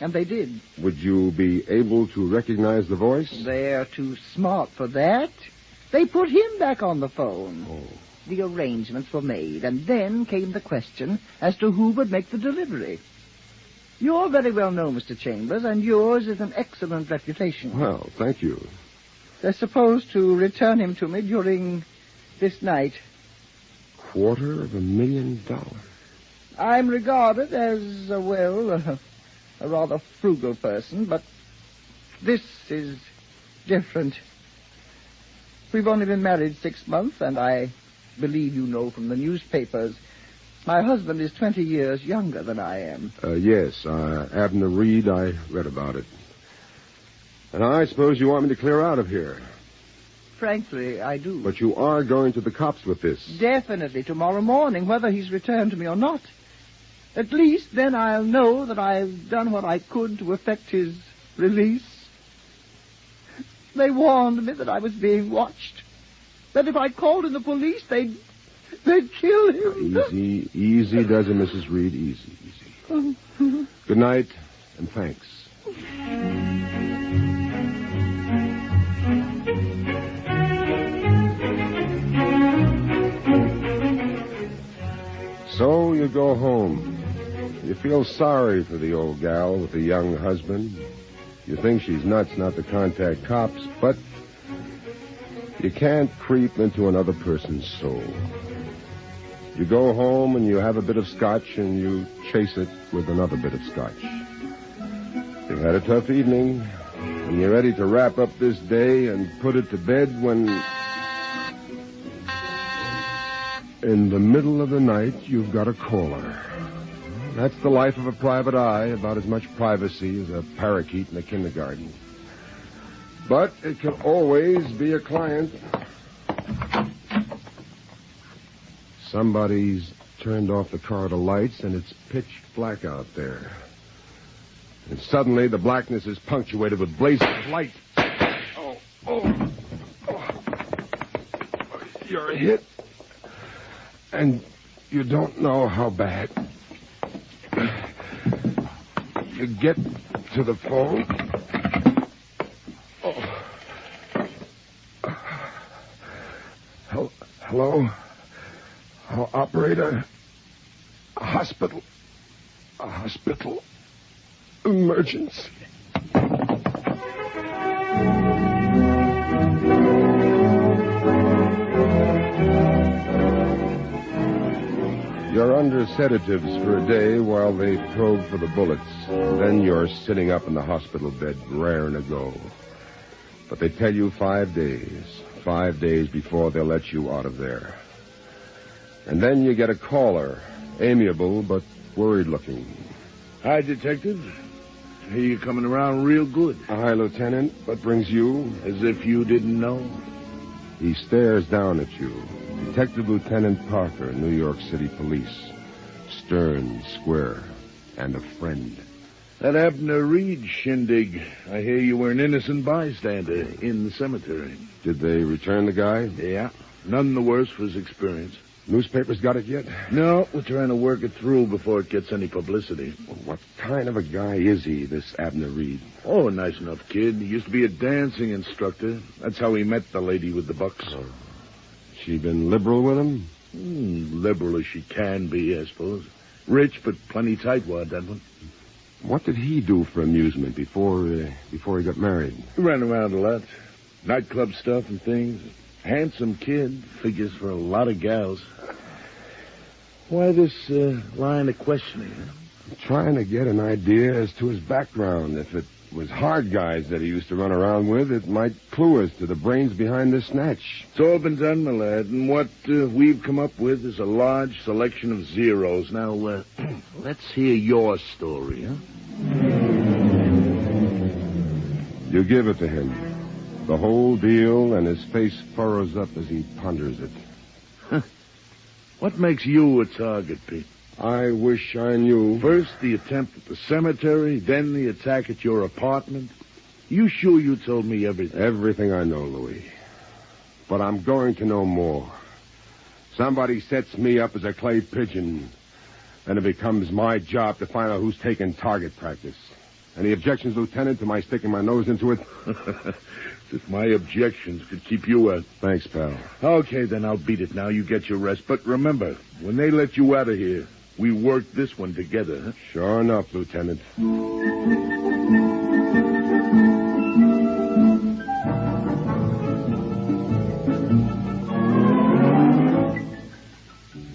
S15: and they did.
S14: Would you be able to recognize the voice?
S15: They're too smart for that. They put him back on the phone.
S14: Oh.
S15: The arrangements were made, and then came the question as to who would make the delivery. You're very well known, Mr. Chambers, and yours is an excellent reputation.
S14: Well, thank you.
S15: They're supposed to return him to me during this night.
S14: $250,000.
S15: I'm regarded as, a rather frugal person, but this is different. We've only been married 6 months, and I believe you know from the newspapers My husband is 20 years younger than I am.
S14: Yes, Abner Reed, I read about it. And I suppose you want me to clear out of here.
S15: Frankly, I do.
S14: But you are going to the cops with this.
S15: Definitely tomorrow morning, whether he's returned to me or not. At least then I'll know that I've done what I could to effect his release. They warned me that I was being watched. That if I called in the police, they'd kill him.
S14: Easy does it, Mrs. Reed. Easy. Good night, and thanks. So you go home. You feel sorry for the old gal with the young husband. You think she's nuts not to contact cops, but you can't creep into another person's soul. You go home and you have a bit of scotch and you chase it with another bit of scotch. You've had a tough evening and you're ready to wrap up this day and put it to bed when, in the middle of the night, you've got a caller. That's the life of a private eye, about as much privacy as a parakeet in a kindergarten. But it can always be a client. Somebody's turned off the corridor lights, and it's pitch black out there. And suddenly the blackness is punctuated with blazes of light. Oh. You're hit. And you don't know how bad. You get to the phone. Hello? Operator? A hospital emergency. You're under sedatives for a day while they probe for the bullets. Then you're sitting up in the hospital bed, raring to go. But they tell you 5 days. 5 days before they'll let you out of there. And then you get a caller, amiable but worried-looking.
S16: Hi, Detective. I hear you coming around real good.
S14: Hi, Lieutenant. What brings you?
S16: As if you didn't know.
S14: He stares down at you. Detective Lieutenant Parker, New York City Police. Stern, square, and a friend.
S16: That Abner Reed shindig. I hear you were an innocent bystander in the cemetery.
S14: Did they return the guy?
S16: Yeah. None the worse for his experience.
S14: Newspapers got it yet?
S16: No, we're trying to work it through before it gets any publicity.
S14: What kind of a guy is he, this Abner Reed?
S16: Oh, a nice enough kid. He used to be a dancing instructor. That's how he met the lady with the bucks.
S14: Oh. She been liberal with him?
S16: Liberal as she can be, I suppose. Rich, but plenty tightwad, that one.
S14: What did he do for amusement before he got married?
S16: He ran around a lot. Nightclub stuff and things. Handsome kid. Figures for a lot of gals. Why this line of questioning?
S14: I'm trying to get an idea as to his background. If it was hard guys that he used to run around with, it might clue us to the brains behind this snatch.
S16: It's all been done, my lad, and what we've come up with is a large selection of zeros. Now, let's hear your story, huh?
S14: You give it to him. The whole deal, and his face furrows up as he ponders it.
S16: What makes you a target, Pete?
S14: I wish I knew.
S16: First, the attempt at the cemetery, then the attack at your apartment. You sure you told me everything?
S14: Everything I know, Louis. But I'm going to know more. Somebody sets me up as a clay pigeon, and it becomes my job to find out who's taking target practice. Any objections, Lieutenant, to my sticking my nose into it?
S16: If my objections could keep you out.
S14: Thanks, pal.
S16: Okay, then I'll beat it now. You get your rest. But remember, when they let you out of here, we work this one together, huh?
S14: Sure enough, Lieutenant.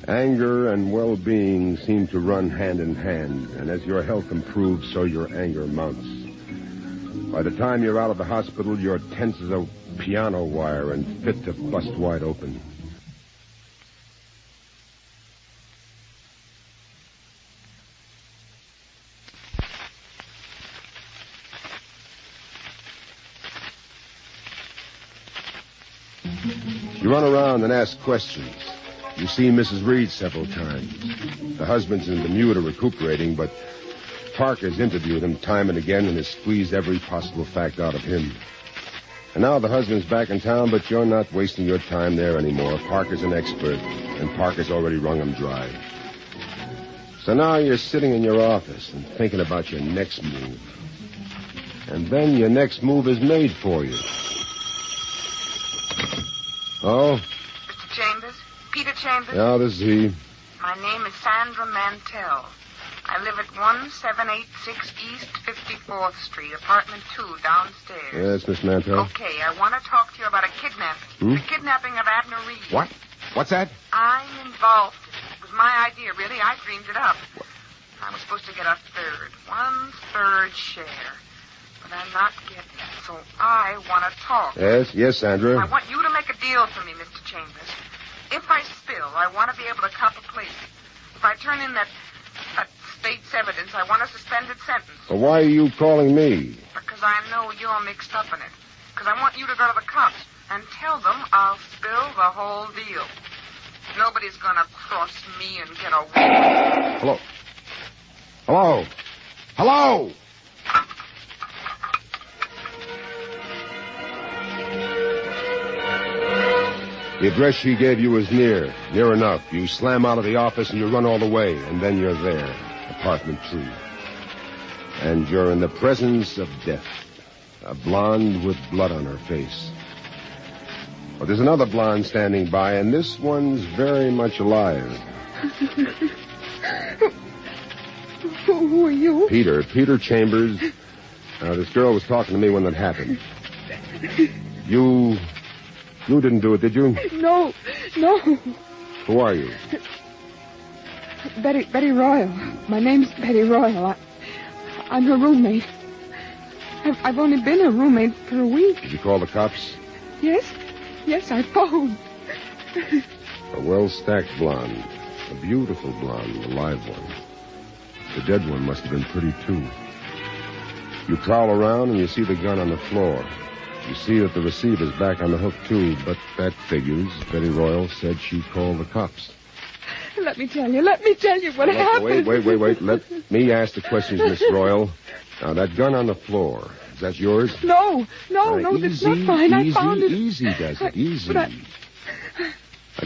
S14: Anger and well-being seem to run hand in hand, and as your health improves, so your anger mounts. By the time you're out of the hospital, you're tense as a piano wire and fit to bust wide open. around and ask questions. You see Mrs. Reed several times. The husband's in Bermuda recuperating, but Parker's interviewed him time and again and has squeezed every possible fact out of him. And now the husband's back in town, but you're not wasting your time there anymore. Parker's an expert, and Parker's already wrung him dry. So now you're sitting in your office and thinking about your next move. And then your next move is made for you. Oh?
S17: Mr. Chambers? Peter Chambers?
S14: Yeah, this is he.
S17: My name is Sandra Mantell. I live at 1786 East 54th Street, apartment 2, downstairs.
S14: Yes, Miss Mantell.
S17: Okay, I want to talk to you about a kidnapping. The kidnapping of Abner Reed.
S14: What? What's that?
S17: I'm involved in it. It was my idea, really. I dreamed it up. I was supposed to get a third, 1/3 share. But I'm not getting it, so I want to talk.
S14: Yes, Sandra.
S17: I want you to make a deal for me, Mr. Chambers. If I spill, I want to be able to cop a plea. If I turn in that state's evidence, I want a suspended sentence.
S14: Well, why are you calling me?
S17: Because I know you're mixed up in it. Because I want you to go to the cops and tell them I'll spill the whole deal. Nobody's going to cross me and get away.
S14: Hello? Hello? Hello? The address she gave you is near enough. You slam out of the office and you run all the way, and then you're there, apartment 2. And you're in the presence of death, a blonde with blood on her face. But there's another blonde standing by, and this one's very much alive.
S7: Who are you?
S14: Peter Chambers. This girl was talking to me when that happened. You didn't do it, did you?
S7: No.
S14: Who are you?
S7: Betty Royal. My name's Betty Royal. I'm her roommate. I've only been her roommate for a week.
S14: Did you call the cops?
S7: Yes, I phoned.
S14: A well-stacked blonde. A beautiful blonde, a live one. The dead one must have been pretty, too. You prowl around and you see the gun on the floor. You see that the receiver's back on the hook, too, but that figures. Betty Royal said she called the cops.
S7: Let me tell you what happened.
S14: Wait. Let me ask the questions, Miss Royal. Now, that gun on the floor, is that yours?
S7: No, that's not mine. I found it.
S14: Easy, does it? Easy. Now,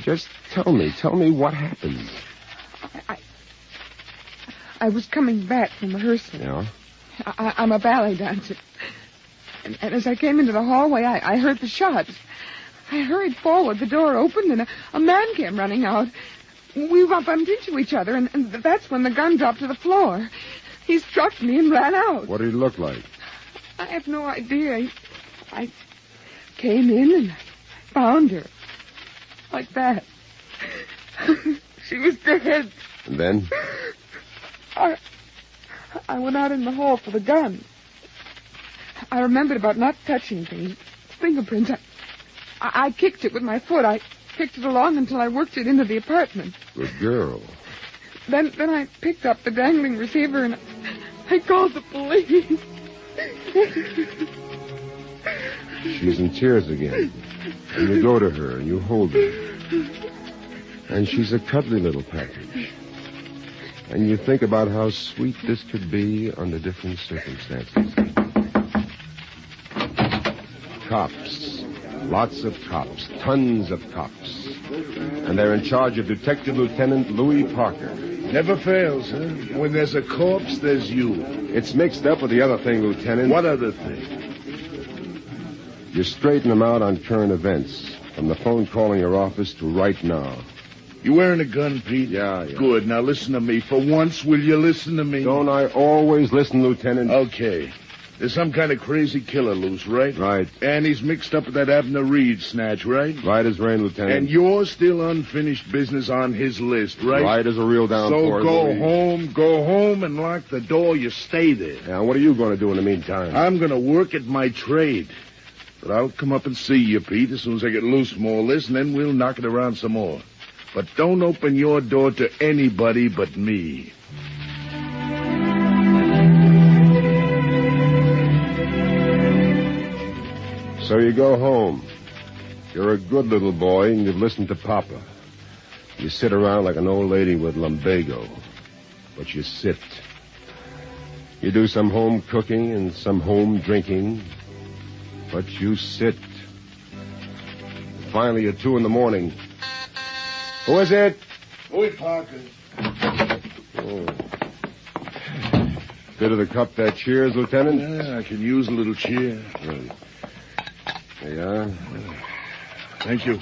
S14: just tell me what happened.
S7: I was coming back from rehearsal.
S14: Yeah?
S7: I'm a ballet dancer. And as I came into the hallway, I heard the shots. I hurried forward. The door opened, and a man came running out. We bumped into each other, and that's when the gun dropped to the floor. He struck me and ran out.
S14: What did he look like?
S7: I have no idea. I came in and found her. Like that. She was dead.
S14: And then?
S7: I went out in the hall for the gun. I remembered about not touching things. Fingerprints. I kicked it with my foot. I kicked it along until I worked it into the apartment.
S14: Good girl.
S7: Then I picked up the dangling receiver and I called the police.
S14: She's in tears again. And you go to her and you hold her. And she's a cuddly little package. And you think about how sweet this could be under different circumstances. Cops. Lots of cops. Tons of cops. And they're in charge of Detective Lieutenant Louis Parker.
S16: Never fails, huh? When there's a corpse, there's you.
S14: It's mixed up with the other thing, Lieutenant.
S16: What other thing?
S14: You straighten them out on current events. From the phone calling your office to right now.
S16: You wearing a gun, Pete?
S14: Yeah.
S16: Good. Now listen to me. For once, will you listen to me?
S14: Don't I always listen, Lieutenant?
S16: Okay. There's some kind of crazy killer loose, right?
S14: Right.
S16: And he's mixed up with that Abner Reed snatch, right?
S14: Right as rain, Lieutenant.
S16: And you're still unfinished business on his list, right?
S14: Right as a real downpour.
S16: So go home and lock the door. You stay there.
S14: Now, what are you going to do in the meantime?
S16: I'm going to work at my trade. But I'll come up and see you, Pete, as soon as I get loose from all this, and then we'll knock it around some more. But don't open your door to anybody but me.
S14: So you go home. You're a good little boy, and you've listened to Papa. You sit around like an old lady with lumbago. But you sit. You do some home cooking and some home drinking. But you sit. Finally, at 2 a.m. Who is it?
S16: Boy, Parker.
S14: Oh. Bit of the cup that cheers, Lieutenant?
S16: Yeah, I can use a little cheer.
S14: Good. There you are.
S16: Thank you.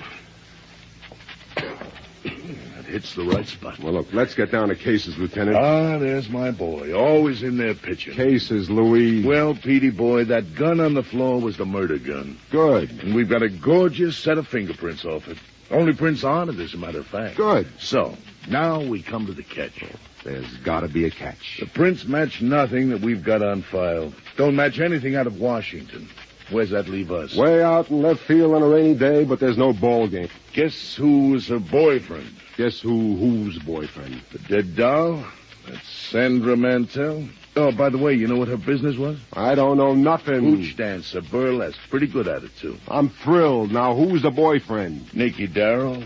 S16: That hits the right spot.
S14: Well, look, let's get down to cases, Lieutenant.
S16: Ah, there's my boy. Always in there pitching.
S14: Cases, Louis.
S16: Well, Petey boy, that gun on the floor was the murder gun.
S14: Good.
S16: And we've got a gorgeous set of fingerprints off it. Only prints on it, as a matter of fact.
S14: Good.
S16: So, now we come to the catch.
S14: There's got to be a catch.
S16: The prints match nothing that we've got on file. Don't match anything out of Washington. Where's that leave us?
S14: Way out in left field on a rainy day, but there's no ball game.
S16: Guess who's her boyfriend?
S14: Guess whose boyfriend?
S16: The dead doll? That's Sandra Mantell. Oh, by the way, you know what her business was?
S14: I don't know nothing.
S16: Hooch dancer, burlesque. Pretty good at it, too.
S14: I'm thrilled. Now, who's the boyfriend?
S16: Nicky Darrow.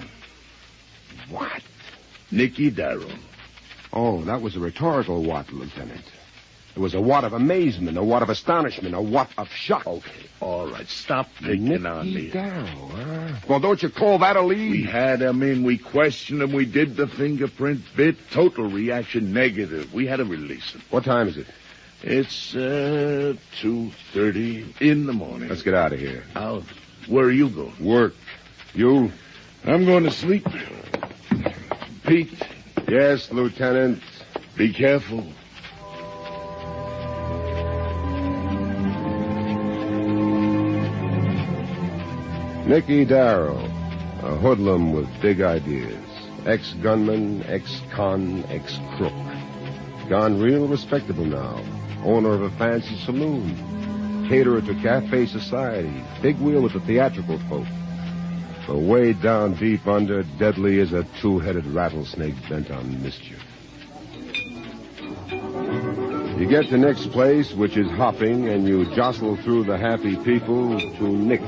S14: What?
S16: Nicky Darrow.
S14: Oh, that was a rhetorical what, Lieutenant? It was a what of amazement, a what of astonishment, a what of shock.
S16: Okay, all right. Stop picking on me.
S14: Darrow, huh? Well, don't you call that a lead?
S16: We had him in. We questioned him. We did the fingerprint bit. Total reaction negative. We had to release him.
S14: What time is it?
S16: It's 2:30 in the morning.
S14: Let's get out of here.
S16: Out? Where are you going?
S14: Work. You?
S16: I'm going to sleep. Pete.
S14: Yes, Lieutenant.
S16: Be careful.
S14: Nicky Darrow, a hoodlum with big ideas. Ex-gunman, ex-con, ex-crook. Gone real respectable now. Owner of a fancy saloon. Caterer to cafe society. Big wheel with the theatrical folk. But way down deep under, deadly as a two-headed rattlesnake bent on mischief. You get to Nick's place, which is hopping, and you jostle through the happy people to Nick.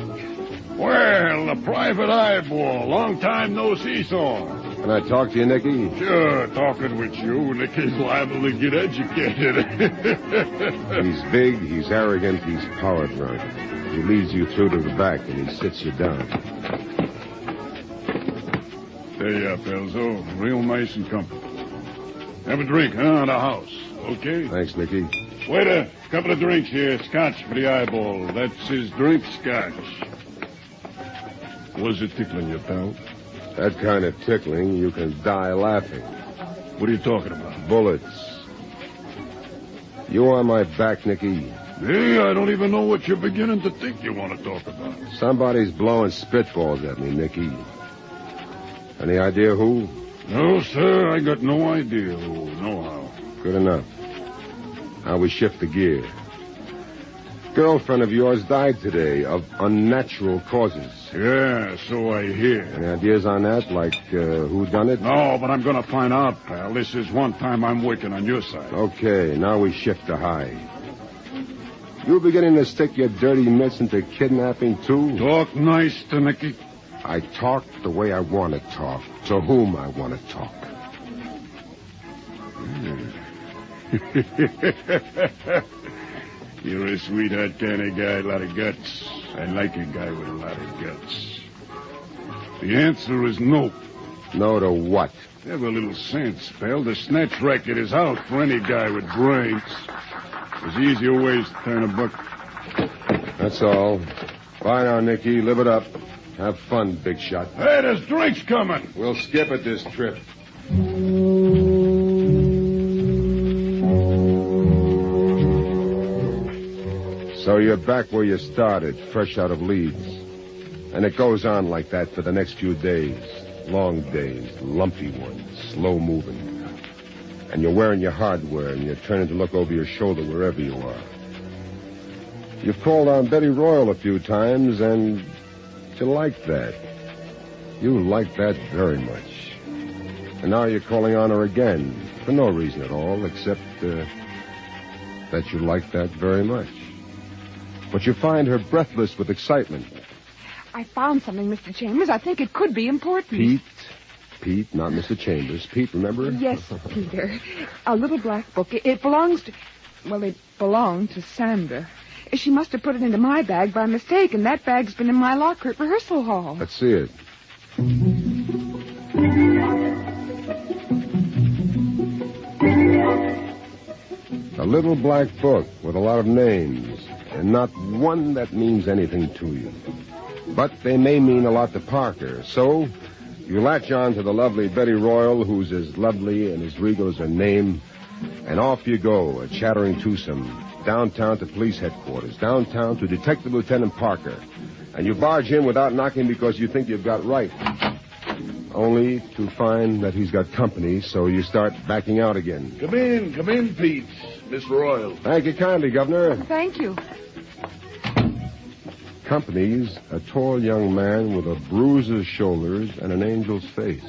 S18: Well, the private eyeball. Long time no see, saw.
S14: Can I talk to you, Nicky?
S18: Sure, talking with you, Nicky's liable to get educated.
S14: He's big, he's arrogant, he's power drunk. He leads you through to the back, and he sits you down.
S18: There you are, Pelzo. Real nice and comfortable. Have a drink, huh, at the house, okay?
S14: Thanks, Nicky.
S18: Waiter, couple of drinks here. Scotch for the eyeball. That's his drink, scotch. Was it tickling you, pal?
S14: That kind of tickling, you can die laughing.
S18: What are you talking about?
S14: Bullets. You on my back, Nicky?
S18: Hey, I don't even know what you're beginning to think you want to talk about.
S14: Somebody's blowing spitballs at me, Nicky. Any idea who?
S18: No, sir, I got no idea who, no how.
S14: Good enough. Now we shift the gear. Girlfriend of yours died today of unnatural causes.
S18: Yeah, so I hear.
S14: Any ideas on that, like who done it?
S18: No, but I'm going to find out, pal. This is one time I'm working on your side.
S14: Okay, now we shift to high. You beginning to stick your dirty mitts into kidnapping, too?
S18: Talk nice to Nicky.
S14: I talk the way I want to talk, to whom I want to talk.
S18: You're a sweetheart kind of guy, a lot of guts. I like a guy with a lot of guts. The answer is no.
S14: No to what?
S18: Have a little sense, pal. The snatch racket is out for any guy with brains. There's easier ways to turn a buck.
S14: That's all. Bye now, Nicky. Live it up. Have fun, big shot.
S18: Hey, there's drinks coming.
S14: We'll skip it this trip. So you're back where you started, fresh out of Leeds. And it goes on like that for the next few days. Long days, lumpy ones, slow moving. And you're wearing your hardware, and you're turning to look over your shoulder wherever you are. You've called on Betty Royal a few times, and you like that. You like that very much. And now you're calling on her again, for no reason at all, except that you like that very much. But you find her breathless with excitement.
S7: I found something, Mr. Chambers. I think it could be important.
S14: Pete, not Mr. Chambers. Pete, remember?
S7: Yes, Peter. A little black book. It belongs to... Well, it belonged to Sandra. She must have put it into my bag by mistake, and that bag's been in my locker at rehearsal hall.
S14: Let's see it. A little black book with a lot of names, and not one that means anything to you. But they may mean a lot to Parker, so you latch on to the lovely Betty Royal, who's as lovely and as regal as her name, and off you go, a chattering twosome, downtown to police headquarters, downtown to Detective Lieutenant Parker. And you barge in without knocking because you think you've got right. Only to find that he's got company, so you start backing out again.
S16: Come in, Pete. Miss Royal.
S14: Thank you kindly, Governor.
S7: Thank you.
S14: Company's a tall young man with a bruiser's shoulders and an angel's face.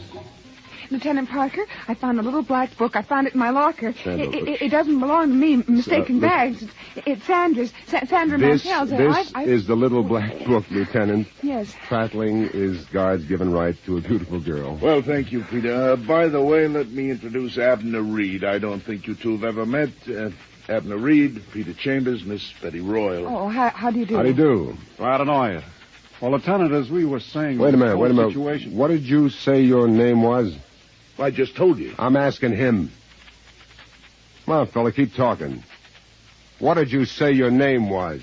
S7: Lieutenant Parker, I found a little black book. I found it in my locker.
S14: Sandra,
S7: It doesn't belong to me. Mistaken bags. It's Sandra's. Sandra Mantel's.
S14: This is the little black book, Lieutenant.
S7: Yes.
S14: Prattling is God's given right to a beautiful girl.
S16: Well, thank you, Peter. By the way, let me introduce Abner Reed. I don't think you two have ever met. Abner Reed, Peter Chambers, Miss Betty Royal.
S7: Oh, how do you do?
S14: How do you do?
S6: Glad to know you. Well, Lieutenant, as we were saying...
S14: Wait a minute. What did you say your name was?
S16: I just told you.
S14: I'm asking him. Come on, fella, keep talking. What did you say your name was?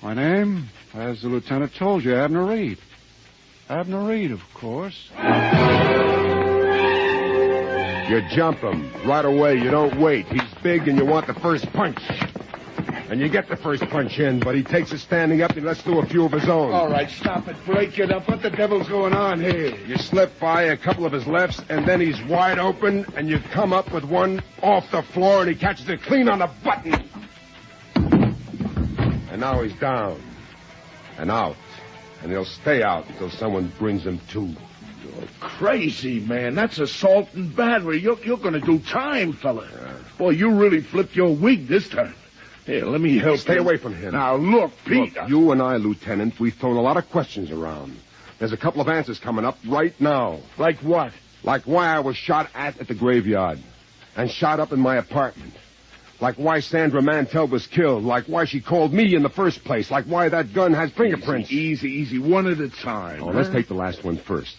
S6: My name? As the lieutenant told you, Abner Reed. Abner Reed, of course.
S14: You jump him right away. You don't wait. He's big and you want the first punch. And you get the first punch in, but he takes it standing up and lets do a few of his own.
S16: All right, stop it. Break it up. What the devil's going on here?
S14: You slip by a couple of his lefts, and then he's wide open, and you come up with one off the floor, and he catches it clean on the button. And now he's down and out, and he'll stay out until someone brings him to.
S16: You're crazy, man. That's assault and battery. You're going to do time, fella. Boy, you really flipped your wig this time. Here, let me help you.
S14: Stay away from him.
S16: Now, look, Pete.
S14: Look, you and I, Lieutenant, we've thrown a lot of questions around. There's a couple of answers coming up right now.
S16: Like what?
S14: Like why I was shot at the graveyard and shot up in my apartment. Like why Sandra Mantell was killed. Like why she called me in the first place. Like why that gun has fingerprints.
S16: Easy. One at a time.
S14: Oh, let's take the last one first.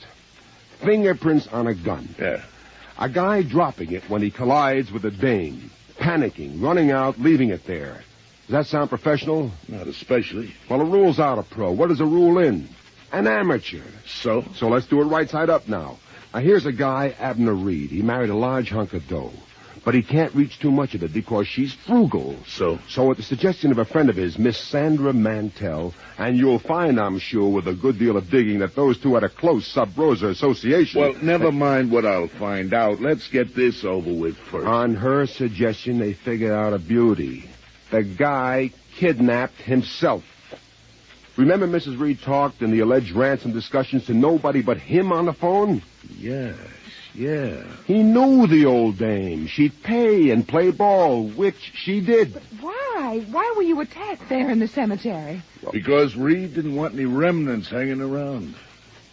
S14: Fingerprints on a gun.
S16: Yeah.
S14: A guy dropping it when he collides with a dame. Panicking, running out, leaving it there. Does that sound professional?
S16: Not especially.
S14: Well, a rule's out of pro. What is a rule in? An amateur.
S16: So?
S14: So let's do it right side up now. Now, here's a guy, Abner Reed. He married a large hunk of dough. But he can't reach too much of it because she's frugal.
S16: So?
S14: So at the suggestion of a friend of his, Miss Sandra Mantell, and you'll find, I'm sure, with a good deal of digging, that those two had a close sub-rosa association.
S16: Well, never mind what I'll find out. Let's get this over with first.
S14: On her suggestion, they figured out a beauty. The guy kidnapped himself. Remember Mrs. Reed talked in the alleged ransom discussions to nobody but him on the phone?
S16: Yes. Yeah.
S14: He knew the old dame. She'd pay and play ball, which she did.
S7: But why? Why were you attacked there in the cemetery?
S16: Because Reed didn't want any remnants hanging around.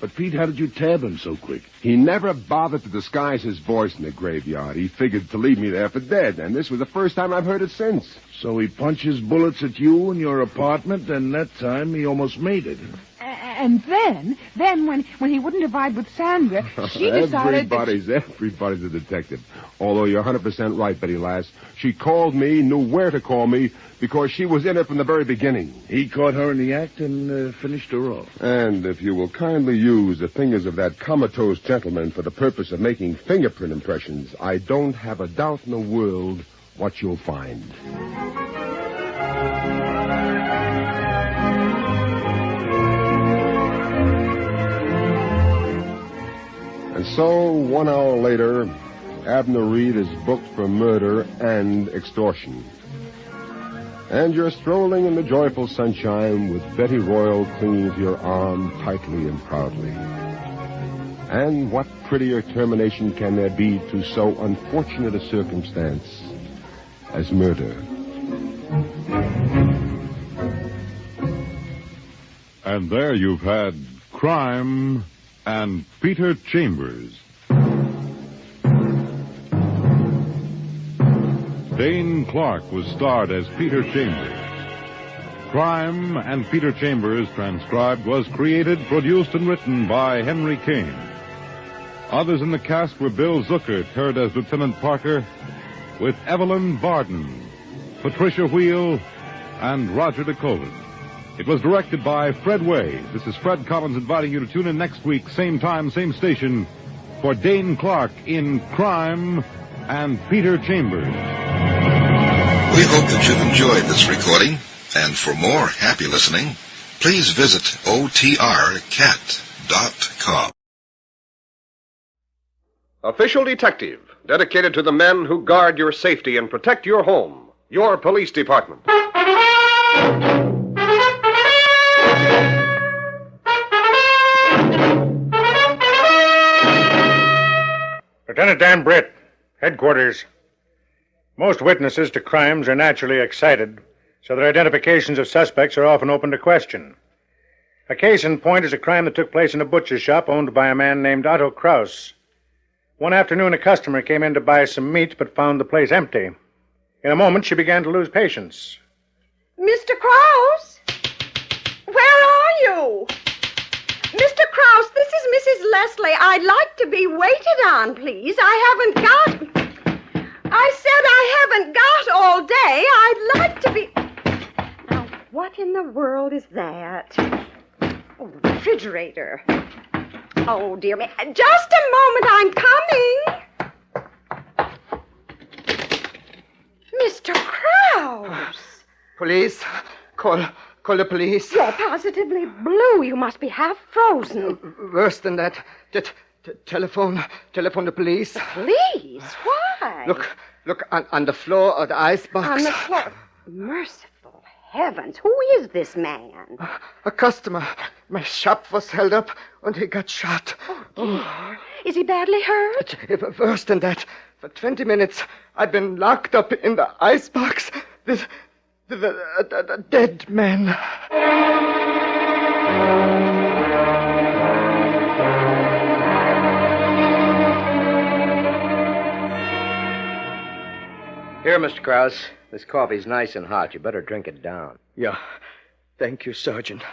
S16: But, Pete, how did you tab him so quick?
S14: He never bothered to disguise his voice in the graveyard. He figured to leave me there for dead, and this was the first time I've heard it since.
S16: So he punches bullets at you in your apartment, and that time he almost made it.
S7: And then when he wouldn't divide with Sandra, she decided
S14: Everybody's a detective. Although you're 100% right, Betty Lass. She called me, knew where to call me, because she was in it from the very beginning.
S16: He caught her in the act and finished her off.
S14: And if you will kindly use the fingers of that comatose gentleman for the purpose of making fingerprint impressions, I don't have a doubt in the world what you'll find. And so, 1 hour later, Abner Reed is booked for murder and extortion. And you're strolling in the joyful sunshine with Betty Royal clinging to your arm tightly and proudly. And what prettier termination can there be to so unfortunate a circumstance as murder?
S13: And there you've had Crime and Peter Chambers. Dane Clark was starred as Peter Chambers. Crime and Peter Chambers, transcribed, was created, produced, and written by Henry Kane. Others in the cast were Bill Zuckert, heard as Lieutenant Parker, with Evelyn Barden, Patricia Wheel, and Roger DeCoven. It was directed by Fred Way. This is Fred Collins inviting you to tune in next week, same time, same station, for Dane Clark in Crime and Peter Chambers.
S19: We hope that you've enjoyed this recording, and for more happy listening, please visit otrcat.com.
S20: Official Detective, dedicated to the men who guard your safety and protect your home, your police department.
S3: Lieutenant Dan Britt, headquarters. Most witnesses to crimes are naturally excited, so their identifications of suspects are often open to question. A case in point is a crime that took place in a butcher's shop owned by a man named Otto Kraus. One afternoon, a customer came in to buy some meat but found the place empty. In a moment, she began to lose patience.
S11: Mr. Kraus? Where are you? Mr. Kraus, this is Mrs. Leslie. I'd like to be waited on, please. I said I haven't got all day. I'd like to be... Now, what in the world is that? Oh, the refrigerator. Oh, dear me. Just a moment, I'm coming. Mr. Kraus.
S4: Police. Call the police.
S11: You're positively blue. You must be half frozen.
S4: Worse than that. Telephone the police.
S11: The police? Why?
S4: Look on the floor of the icebox.
S11: On the floor. Merciful heavens. Who is this man?
S4: A customer. My shop was held up and he got shot.
S11: Oh, dear. Is he badly hurt?
S4: Worse than that. For 20 minutes, I've been locked up in the icebox. The dead man.
S21: Here, Mr. Krause. This coffee's nice and hot. You better drink it down.
S4: Yeah. Thank you, Sergeant.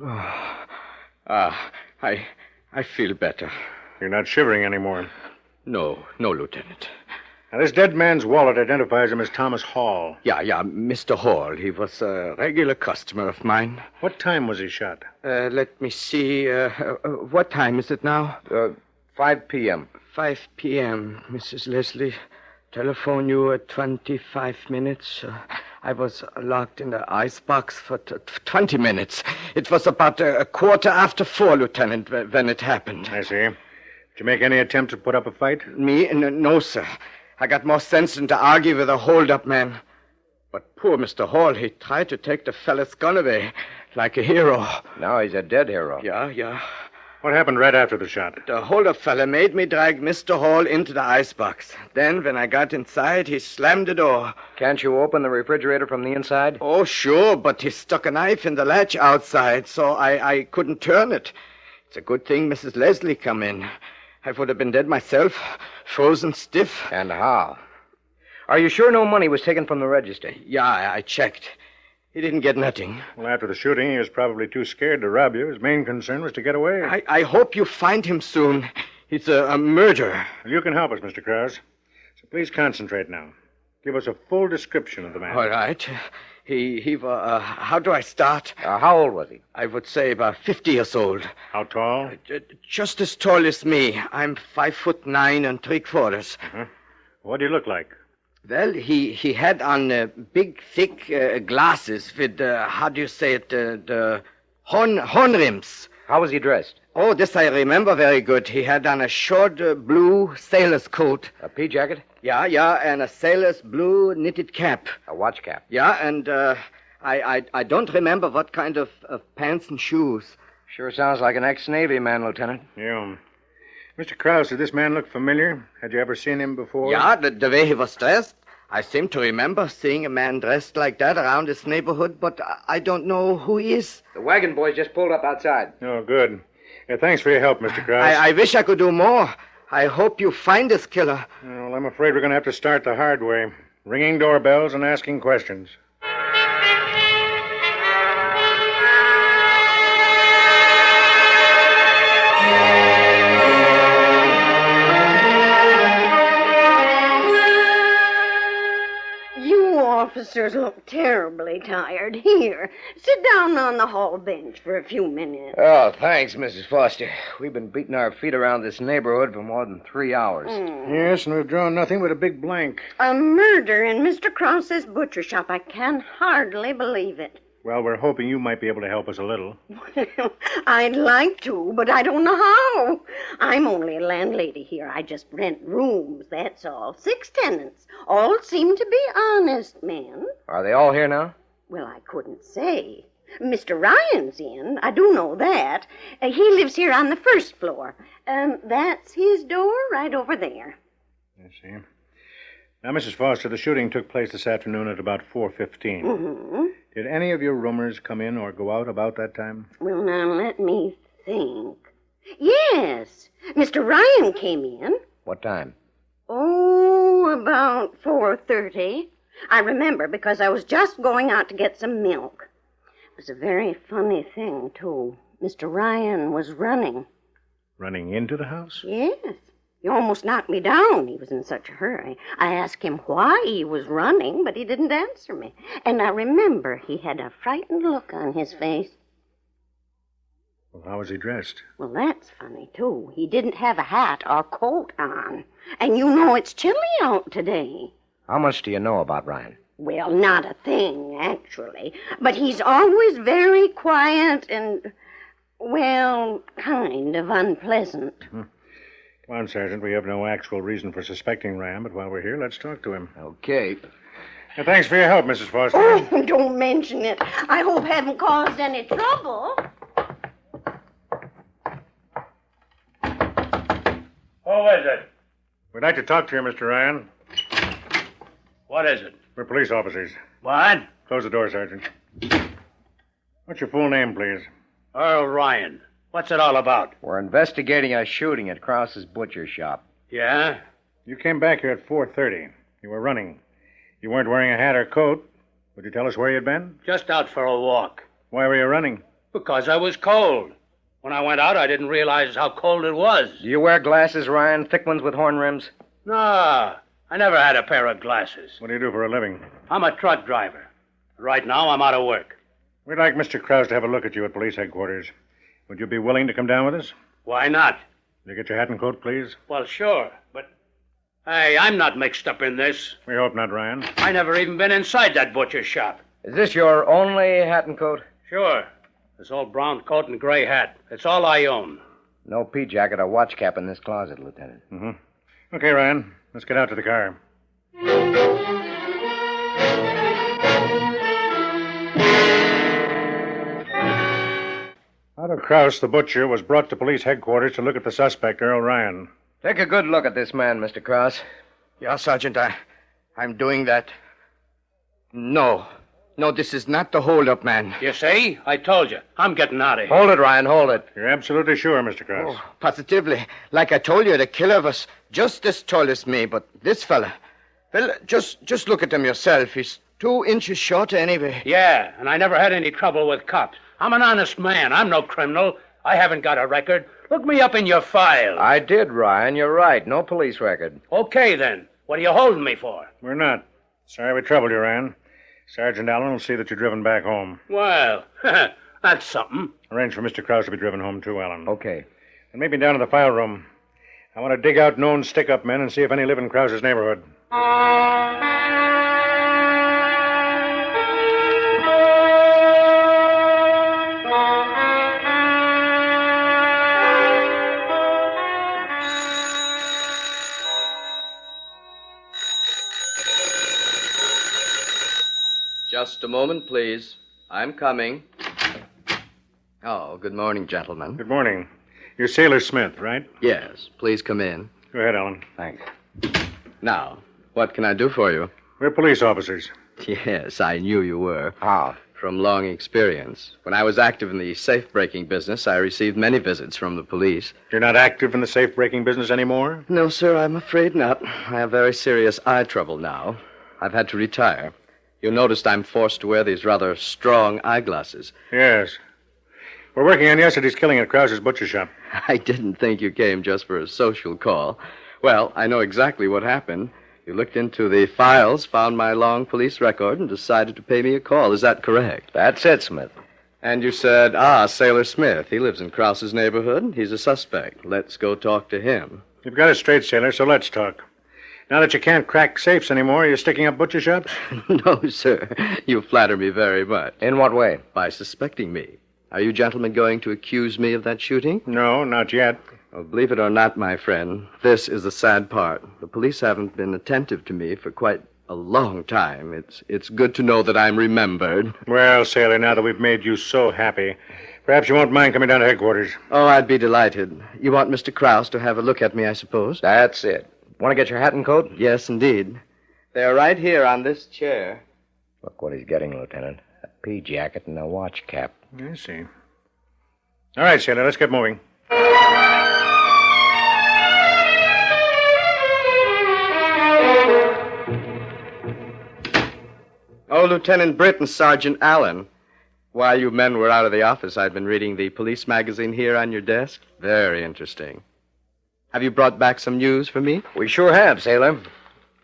S4: I feel better.
S3: You're not shivering anymore.
S4: No, Lieutenant.
S3: Now, this dead man's wallet identifies him as Thomas Hall.
S4: Yeah, Mr. Hall. He was a regular customer of mine.
S3: What time was he shot?
S4: Let me see. What time is it now?
S21: 5 p.m.
S4: 5 p.m., Mrs. Leslie. Telephone you at 25 minutes. I was locked in the icebox for 20 minutes. It was about a 4:15, Lieutenant, when it happened.
S3: I see. Did you make any attempt to put up a fight?
S4: Me? No, sir. I got more sense than to argue with a hold-up man. But poor Mr. Hall, he tried to take the fella's gun away like a hero.
S21: Now he's a dead hero.
S4: Yeah.
S3: What happened right after the shot?
S4: The hold-up fella made me drag Mr. Hall into the icebox. Then, when I got inside, he slammed the door.
S21: Can't you open the refrigerator from the inside?
S4: Oh, sure, but he stuck a knife in the latch outside, so I couldn't turn it. It's a good thing Mrs. Leslie come in. I would have been dead myself, frozen stiff.
S21: And how? Are you sure no money was taken from the register?
S4: Yeah, I checked. He didn't get nothing.
S3: Well, after the shooting, he was probably too scared to rob you. His main concern was to get away.
S4: I hope you find him soon. He's a murderer.
S3: Well, you can help us, Mr. Krause. So please concentrate now. Give us a full description of the man.
S4: All right. He was, how do I start?
S21: How old was he?
S4: I would say about 50 years old.
S3: How tall?
S4: Just as tall as me. I'm 5'9" and 3/4.
S3: Uh-huh. What do you look like?
S4: Well, he had on big, thick glasses with, how do you say it, the horn rims.
S21: How was he dressed?
S4: Oh, this I remember very good. He had on a short blue sailor's coat.
S21: A pea jacket?
S4: Yeah, and a sailor's blue knitted cap.
S21: A watch cap?
S4: Yeah, and I don't remember what kind of pants and shoes.
S21: Sure sounds like an ex-Navy man, Lieutenant.
S3: Yeah. Mr. Krause, did this man look familiar? Had you ever seen him before?
S4: Yeah, the way he was dressed. I seem to remember seeing a man dressed like that around this neighborhood, but I don't know who he is.
S21: The wagon boys just pulled up outside.
S3: Oh, good. Thanks for your help, Mr. Krause.
S4: I wish I could do more. I hope you find this killer.
S3: Well, I'm afraid we're going to have to start the hard way. Ringing doorbells and asking questions.
S11: You officers look terribly tired. Here, sit down on the hall bench for a few minutes.
S21: Oh, thanks, Mrs. Foster. We've been beating our feet around this neighborhood for more than 3 hours.
S3: Yes, and we've drawn nothing but a big blank.
S11: A murder in Mr. Krause's butcher shop. I can hardly believe it.
S3: Well, we're hoping you might be able to help us a little.
S11: I'd like to, but I don't know how. I'm only a landlady here. I just rent rooms, that's all. 6 tenants. All seem to be honest men.
S21: Are they all here now?
S11: Well, I couldn't say. Mr. Ryan's in. I do know that. He lives here on the 1st floor. That's his door right over there.
S3: I see. Now, Mrs. Foster, the shooting took place this afternoon at about 4:15.
S11: Mm-hmm.
S3: Did any of your roomers come in or go out about that time?
S11: Well, now, let me think. Yes, Mr. Ryan came in.
S21: What time?
S11: Oh, about 4:30. I remember because I was just going out to get some milk. It was a very funny thing, too. Mr. Ryan was running.
S3: Running into the house?
S11: Yes. He almost knocked me down. He was in such a hurry. I asked him why he was running, but he didn't answer me. And I remember he had a frightened look on his face.
S3: Well, how was he dressed?
S11: Well, that's funny, too. He didn't have a hat or coat on. And you know it's chilly out today.
S21: How much do you know about Ryan?
S11: Well, not a thing, actually. But he's always very quiet and, well, kind of unpleasant.
S3: Come on, Sergeant. We have no actual reason for suspecting Ryan, but while we're here, let's talk to him.
S21: Okay.
S3: Thanks for your help, Mrs. Foster.
S11: Oh, don't mention it. I hope I haven't caused any trouble.
S10: Who is it?
S3: We'd like to talk to you, Mr. Ryan.
S10: What is it?
S3: We're police officers.
S10: What?
S3: Close the door, Sergeant. What's your full name, please?
S10: Earl Ryan. What's it all about?
S21: We're investigating a shooting at Krause's butcher shop.
S10: Yeah?
S3: You came back here at 4:30. You were running. You weren't wearing a hat or coat. Would you tell us where you'd been?
S10: Just out for a walk.
S3: Why were you running?
S10: Because I was cold. When I went out, I didn't realize how cold it was.
S21: Do you wear glasses, Ryan? Thick ones with horn rims?
S10: No, I never had a pair of glasses.
S3: What do you do for a living?
S10: I'm a truck driver. Right now, I'm out of work.
S3: We'd like Mr. Krause to have a look at you at police headquarters. Would you be willing to come down with us?
S10: Why not?
S3: You get your hat and coat, please?
S10: Well, sure, but... Hey, I'm not mixed up in this.
S3: We hope not, Ryan.
S10: I never even been inside that butcher shop.
S21: Is this your only hat and coat?
S10: Sure. This old brown coat and gray hat. It's all I own.
S21: No pea jacket or watch cap in this closet, Lieutenant.
S3: Mm-hmm. Okay, Ryan. Let's get out to the car. Otto Krause, the butcher, was brought to police headquarters to look at the suspect, Earl Ryan.
S21: Take a good look at this man, Mr. Krause.
S4: Yeah, Sergeant, I'm doing that. No, this is not the hold-up man.
S10: You see? I told you. I'm getting out of here.
S21: Hold it, Ryan, hold it.
S3: You're absolutely sure, Mr. Krause?
S4: Oh, positively. Like I told you, the killer was just as tall as me, but this fella... Well, just look at him yourself. He's 2 inches shorter anyway.
S10: Yeah, and I never had any trouble with cops. I'm an honest man. I'm no criminal. I haven't got a record. Look me up in your file.
S21: I did, Ryan. You're right. No police record.
S10: Okay, then. What are you holding me for?
S3: We're not. Sorry we troubled you, Ryan. Sergeant Allen will see that you're driven back home.
S10: Well, that's something.
S3: Arrange for Mr. Krause to be driven home, too, Allen.
S21: Okay.
S3: And meet me down in the file room. I want to dig out known stick-up men and see if any live in Krause's neighborhood.
S4: Just a moment, please. I'm coming. Oh, good morning, gentlemen.
S3: Good morning. You're Sailor Smith, right?
S4: Yes, please come in.
S3: Go ahead, Allen.
S21: Thanks.
S4: Now, what can I do for you?
S3: We're police officers.
S4: Yes, I knew you were.
S21: How?
S4: From long experience. When I was active in the safe-breaking business, I received many visits from the police.
S3: You're not active in the safe-breaking business anymore?
S4: No, sir, I'm afraid not. I have very serious eye trouble now. I've had to retire. You'll notice I'm forced to wear these rather strong eyeglasses.
S3: Yes. We're working on yesterday's killing at Krause's butcher shop.
S4: I didn't think you came just for a social call. Well, I know exactly what happened. You looked into the files, found my long police record, and decided to pay me a call. Is that correct?
S21: That's it, Smith.
S4: And you said, Sailor Smith. He lives in Krause's neighborhood. He's a suspect. Let's go talk to him.
S3: You've got it straight, Sailor, so let's talk. Now that you can't crack safes anymore, are you sticking up butcher shops?
S4: No, sir. You flatter me very much.
S21: In what way?
S4: By suspecting me. Are you gentlemen going to accuse me of that shooting?
S3: No, not yet.
S4: Well, believe it or not, my friend, this is the sad part. The police haven't been attentive to me for quite a long time. It's good to know that I'm remembered.
S3: Well, Sailor, now that we've made you so happy, perhaps you won't mind coming down to headquarters.
S4: Oh, I'd be delighted. You want Mr. Krause to have a look at me, I suppose?
S21: That's it. Want to get your hat and coat?
S4: Yes, indeed. They're right here on this chair.
S21: Look what he's getting, Lieutenant. A pea jacket and a watch cap.
S3: I see. All right, Sailor, let's get moving.
S4: Oh, Lieutenant Britt and Sergeant Allen. While you men were out of the office, I'd been reading the police magazine here on your desk. Very interesting. Have you brought back some news for me?
S21: We sure have, Sailor.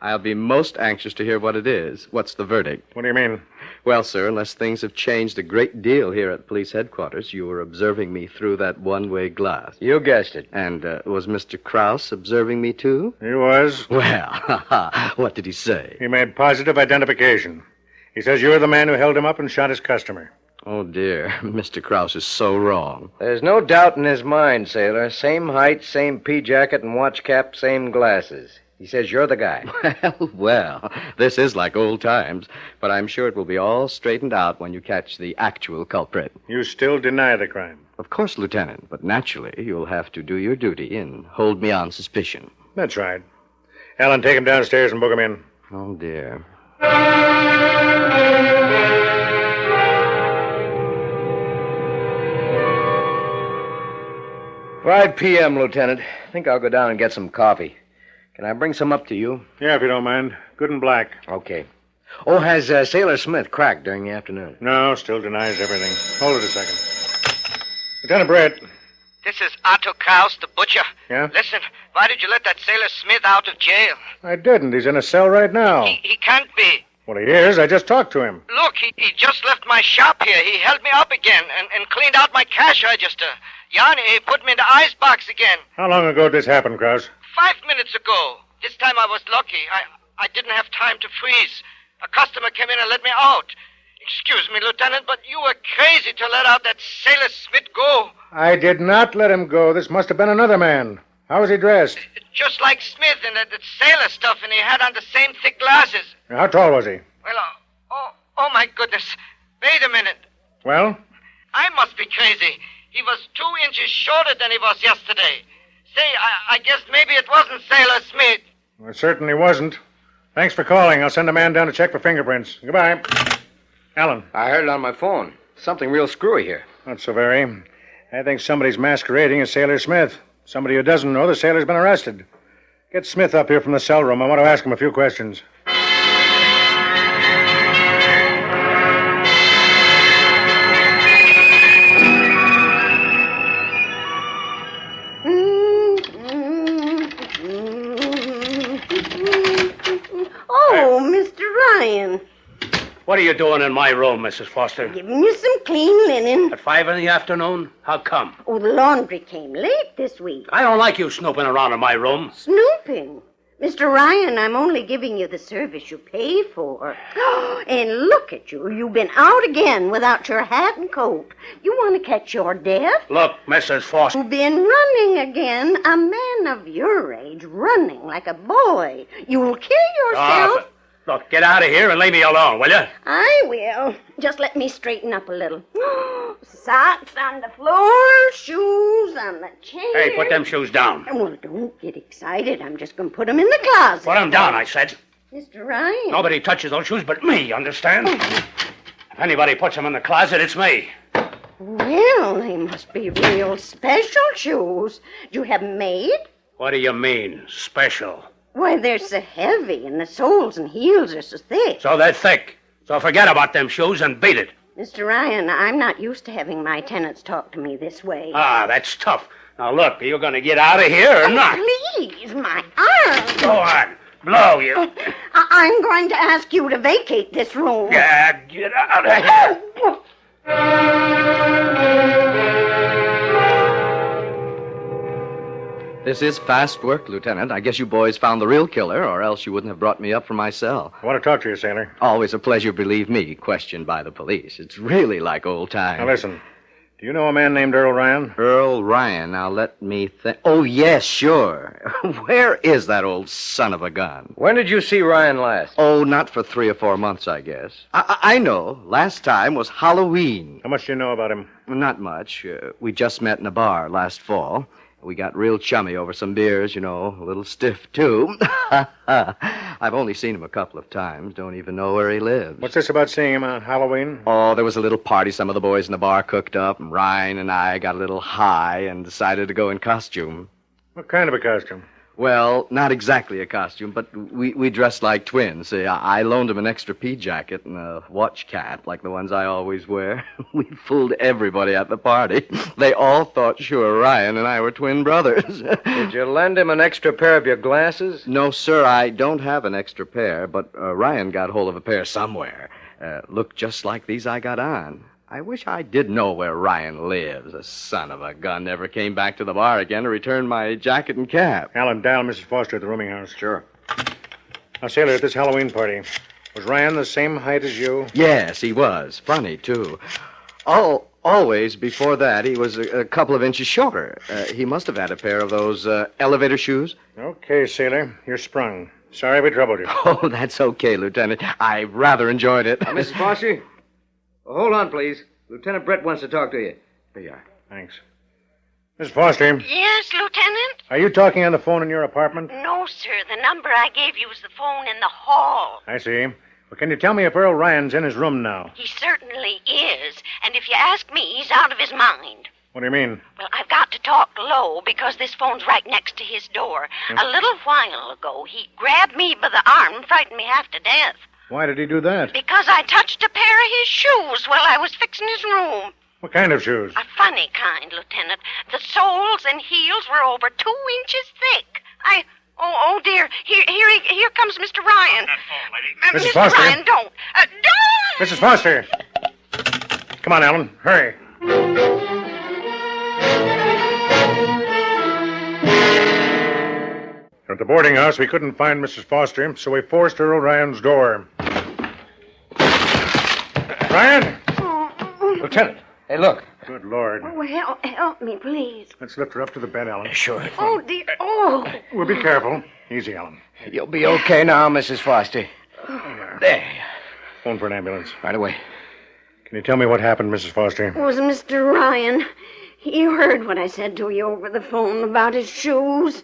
S4: I'll be most anxious to hear what it is. What's the verdict?
S3: What do you mean?
S4: Well, sir, unless things have changed a great deal here at police headquarters, you were observing me through that one-way glass.
S21: You guessed it.
S4: And was Mr. Krause observing me, too?
S3: He was.
S4: Well, what did he say?
S3: He made positive identification. He says you're the man who held him up and shot his customer.
S4: Oh, dear. Mr. Krause is so wrong.
S21: There's no doubt in his mind, Sailor. Same height, same pea jacket and watch cap, same glasses. He says you're the guy.
S4: Well, this is like old times, but I'm sure it will be all straightened out when you catch the actual culprit.
S3: You still deny the crime?
S4: Of course, Lieutenant, but naturally you'll have to do your duty and hold me on suspicion.
S3: That's right. Alan, take him downstairs and book him in.
S4: Oh, dear.
S21: 5 p.m., Lieutenant. I think I'll go down and get some coffee. Can I bring some up to you?
S3: Yeah, if you don't mind. Good and black.
S21: Okay. Oh, has Sailor Smith cracked during the afternoon?
S3: No, still denies everything. Hold it a second. Lieutenant Brett.
S9: This is Otto Krause, the butcher.
S3: Yeah?
S9: Listen, why did you let that Sailor Smith out of jail?
S3: I didn't. He's in a cell right now.
S9: He can't be.
S3: Well, he is. I just talked to him.
S9: Look, he just left my shop here. He held me up again and cleaned out my cash register. Yanni, he put me in the ice box again.
S3: How long ago did this happen, Krause?
S9: 5 minutes ago. This time I was lucky. I didn't have time to freeze. A customer came in and let me out. Excuse me, Lieutenant, but you were crazy to let out that Sailor Smith go.
S3: I did not let him go. This must have been another man. How was he dressed?
S9: Just like Smith and that sailor stuff, and he had on the same thick glasses.
S3: How tall was he?
S9: Well, oh my goodness. Wait a minute.
S3: Well?
S9: I must be crazy. He was 2 inches shorter than he was yesterday. Say, I guess maybe it wasn't Sailor Smith.
S3: Well, it certainly wasn't. Thanks for calling. I'll send a man down to check for fingerprints. Goodbye. Alan.
S21: I heard it on my phone. Something real screwy here.
S3: Not so very. I think somebody's masquerading as Sailor Smith. Somebody who doesn't know the sailor's been arrested. Get Smith up here from the cell room. I want to ask him a few questions.
S22: Oh, Mr. Ryan.
S10: What are you doing in my room, Mrs. Foster?
S22: Giving you some clean linen.
S10: At 5 in the afternoon? How come?
S22: Oh, the laundry came late this week.
S10: I don't like you snooping around in my room.
S22: Snooping? Mr. Ryan, I'm only giving you the service you pay for. And look at you. You've been out again without your hat and coat. You want to catch your death?
S10: Look, Mrs. Foster.
S22: You've been running again. A man of your age running like a boy. You'll kill yourself.
S10: Look, get out of here and leave me alone, will you?
S22: I will. Just let me straighten up a little. Socks on the floor, shoes on the chair.
S10: Hey, put them shoes down.
S22: Well, don't get excited. I'm just going to put them in the closet.
S10: Put them down, I said.
S22: Mr. Ryan.
S10: Nobody touches those shoes but me, understand? If anybody puts them in the closet, it's me.
S22: Well, they must be real special shoes. Do you have them made?
S10: What do you mean, special?
S22: Why, they're so heavy, and the soles and heels are so thick.
S10: So they're thick. So forget about them shoes and beat it.
S22: Mr. Ryan, I'm not used to having my tenants talk to me this way.
S10: Ah, that's tough. Now, look, are you going to get out of here or not?
S22: Please, my arm.
S10: Go on. Blow, you.
S22: I'm going to ask you to vacate this room.
S10: Yeah, get out of here.
S4: This is fast work, Lieutenant. I guess you boys found the real killer, or else you wouldn't have brought me up from my cell.
S3: I want to talk to you, sailor.
S4: Always a pleasure, believe me, questioned by the police. It's really like old times.
S3: Now, listen. Do you know a man named Earl Ryan?
S4: Earl Ryan. Now, let me think. Oh, yes, sure. Where is that old son of a gun?
S21: When did you see Ryan last?
S4: Oh, not for 3 or 4 months, I guess. I know. Last time was Halloween.
S3: How much do you know about him?
S4: Not much. We just met in a bar last fall. We got real chummy over some beers, you know, a little stiff, too. I've only seen him a couple of times. Don't even know where he lives.
S3: What's this about seeing him on Halloween?
S4: Oh, there was a little party some of the boys in the bar cooked up, and Ryan and I got a little high and decided to go in costume.
S3: What kind of a costume?
S4: Well, not exactly a costume, but we dressed like twins. See, I loaned him an extra pea jacket and a watch cap like the ones I always wear. We fooled everybody at the party. They all thought sure Ryan and I were twin brothers.
S21: Did you lend him an extra pair of your glasses?
S4: No, sir, I don't have an extra pair, but Ryan got hold of a pair somewhere. Looked just like these I got on. I wish I did know where Ryan lives. The son of a gun never came back to the bar again to return my jacket and cap.
S3: Alan, dial Mrs. Foster at the rooming house.
S4: Sure.
S3: Now, sailor, at this Halloween party, was Ryan the same height as you?
S4: Yes, he was. Funny, too. Always before that, he was a couple of inches shorter. He must have had a pair of those elevator shoes.
S3: Okay, sailor, you're sprung. Sorry we troubled you.
S4: Oh, that's okay, Lieutenant. I rather enjoyed it.
S21: Mrs. Foster? Well, hold on, please. Lieutenant Brett wants to talk to you.
S4: Here you are.
S3: Thanks. Miss Foster.
S22: Yes, Lieutenant?
S3: Are you talking on the phone in your apartment?
S22: No, sir. The number I gave you was the phone in the hall.
S3: I see. Well, can you tell me if Earl Ryan's in his room now?
S22: He certainly is. And if you ask me, he's out of his mind.
S3: What do you mean?
S22: Well, I've got to talk low because this phone's right next to his door. A little while ago, he grabbed me by the arm and frightened me half to death.
S3: Why did he do that?
S22: Because I touched a pair of his shoes while I was fixing his room.
S3: What kind of shoes?
S22: A funny kind, Lieutenant. The soles and heels were over 2 inches thick. Oh, dear. Here comes Mr. Ryan.
S3: Mrs.
S22: Mr.
S3: Foster.
S22: Ryan, don't. Don't!
S3: Mrs. Foster! Come on, Alan. Hurry. At the boarding house, we couldn't find Mrs. Foster, so we forced Earl Ryan's door. Ryan!
S21: Lieutenant, hey, look.
S3: Good Lord.
S22: Oh, help me, please.
S3: Let's lift her up to the bed, Alan.
S21: Sure.
S22: Oh, dear. Oh.
S3: We'll be careful. Easy, Alan.
S21: You'll be okay now, Mrs. Foster. There.
S3: Phone for an ambulance.
S21: Right away.
S3: Can you tell me what happened, Mrs. Foster?
S22: It was Mr. Ryan. You heard what I said to you over the phone about his shoes.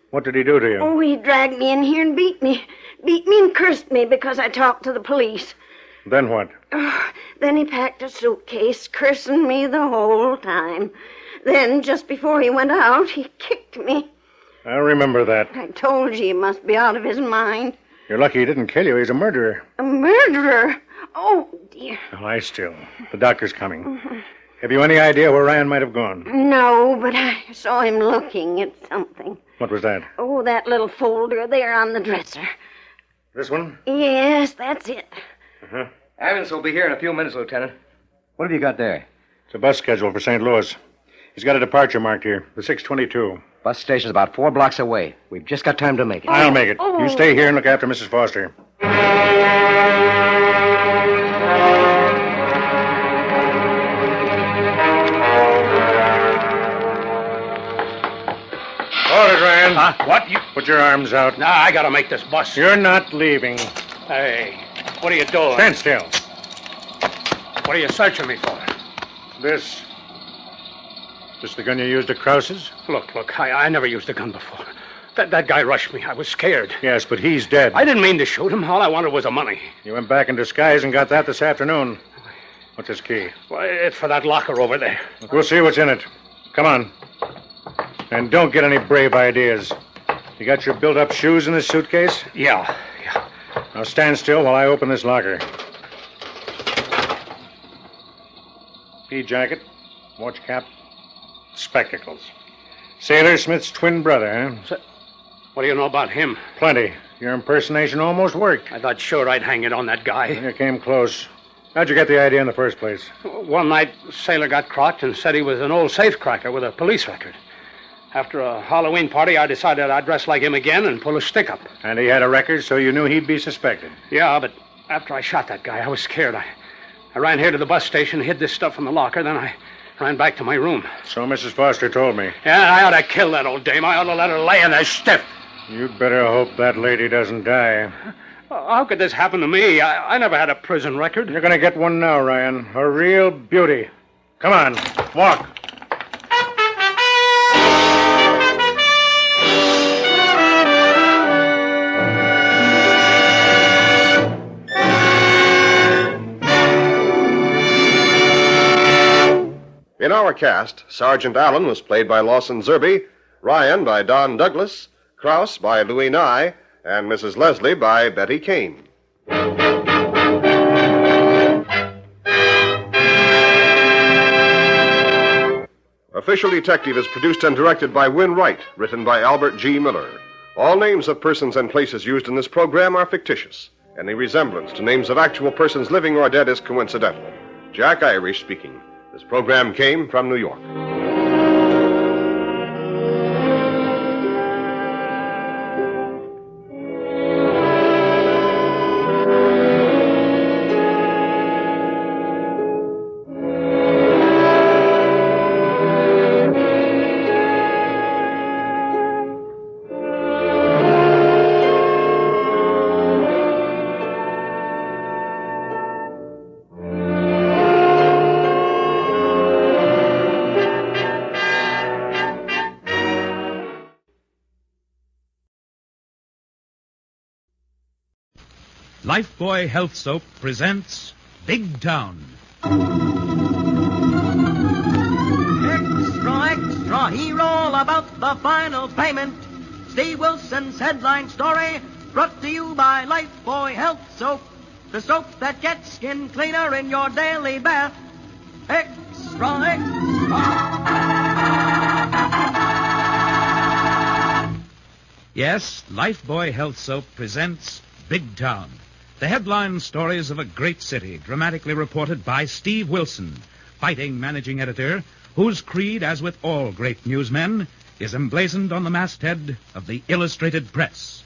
S3: What did he do to you?
S22: Oh, he dragged me in here and beat me. Beat me and cursed me because I talked to the police.
S3: Then what?
S22: Then he packed a suitcase, cursing me the whole time. Then, just before he went out, he kicked me.
S3: I remember that.
S22: I told you he must be out of his mind.
S3: You're lucky he didn't kill you. He's a murderer.
S22: A murderer? Oh, dear.
S3: Well, lie still. The doctor's coming. Have you any idea where Ryan might have gone?
S22: No, but I saw him looking at something.
S3: What was that?
S22: Oh, that little folder there on the dresser.
S3: This one?
S22: Yes, that's it.
S3: Uh-huh.
S21: Evans will be here in a few minutes, Lieutenant. What have you got there?
S3: It's a bus schedule for St. Louis. He's got a departure marked here, the 622.
S21: Bus station's about 4 blocks away. We've just got time to make it.
S3: I'll make it. You stay here and look after Mrs. Foster. Hold it, Ryan.
S10: What? You...
S3: Put your arms out.
S10: Nah, I gotta make this bus.
S3: You're not leaving.
S10: Hey, what are you doing?
S3: Stand still.
S10: What are you searching me for?
S3: This the gun you used at Krause's?
S10: Look, I never used a gun before. That guy rushed me. I was scared.
S3: Yes, but he's dead.
S10: I didn't mean to shoot him. All I wanted was the money.
S3: You went back in disguise and got that this afternoon. What's his key?
S10: Well, it's for that locker over there.
S3: We'll see what's in it. Come on. And don't get any brave ideas. You got your built-up shoes in this suitcase?
S10: Yeah.
S3: Now stand still while I open this locker. Pea jacket, watch cap, spectacles. Sailor Smith's twin brother, huh?
S10: What do you know about him?
S3: Plenty. Your impersonation almost worked.
S10: I thought sure I'd hang it on that guy.
S3: You came close. How'd you get the idea in the first place?
S10: One night, Sailor got crocked and said he was an old safecracker with a police record. After a Halloween party, I decided I'd dress like him again and pull a stick-up.
S3: And he had a record, so you knew he'd be suspected.
S10: Yeah, but after I shot that guy, I was scared. I ran here to the bus station, hid this stuff in the locker, then I ran back to my room.
S3: So Mrs. Foster told me.
S10: Yeah, I ought to kill that old dame. I ought to let her lay in there stiff.
S3: You'd better hope that lady doesn't die.
S10: How could this happen to me? I never had a prison record.
S3: You're going to get one now, Ryan. A real beauty. Come on, walk.
S20: In our cast, Sergeant Allen was played by Lawson Zerby, Ryan by Don Douglas, Krause by Louis Nye, and Mrs. Leslie by Betty Kane. Official Detective is produced and directed by Win Wright, written by Albert G. Miller. All names of persons and places used in this program are fictitious. Any resemblance to names of actual persons living or dead is coincidental. Jack Irish speaking. This program came from New York.
S8: Lifebuoy Health Soap presents Big Town.
S12: Extra, extra, hear all about the final payment. Steve Wilson's headline story brought to you by Lifebuoy Health Soap, the soap that gets skin cleaner in your daily bath. Extra, extra.
S8: Yes, Lifebuoy Health Soap presents Big Town. The headline stories of a great city, dramatically reported by Steve Wilson, fighting managing editor, whose creed, as with all great newsmen, is emblazoned on the masthead of the Illustrated Press.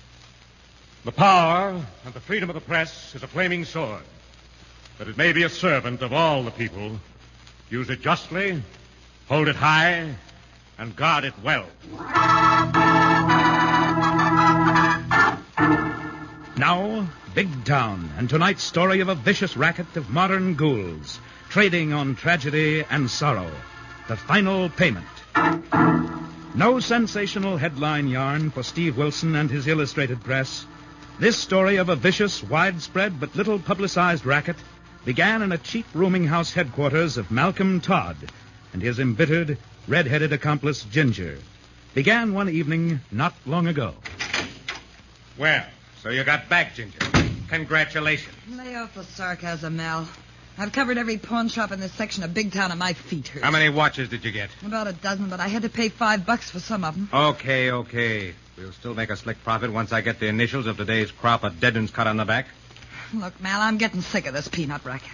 S23: The power and the freedom of the press is a flaming sword, that it may be a servant of all the people. Use it justly, hold it high, and guard it well.
S8: Now, Big Town, and tonight's story of a vicious racket of modern ghouls, trading on tragedy and sorrow. The final payment. No sensational headline yarn for Steve Wilson and his Illustrated Press. This story of a vicious, widespread, but little publicized racket began in a cheap rooming house headquarters of Malcolm Todd and his embittered, red-headed accomplice, Ginger. Began one evening not long ago.
S23: Well, so you got back, Ginger. Congratulations.
S24: Lay off the sarcasm, Mal. I've covered every pawn shop in this section of Big Town and my feet hurt.
S23: How many watches did you get?
S24: About a dozen, but I had to pay $5 for some of them.
S23: Okay. We'll still make a slick profit once I get the initials of today's crop of dead ones cut on the back.
S24: Look, Mal, I'm getting sick of this peanut racket.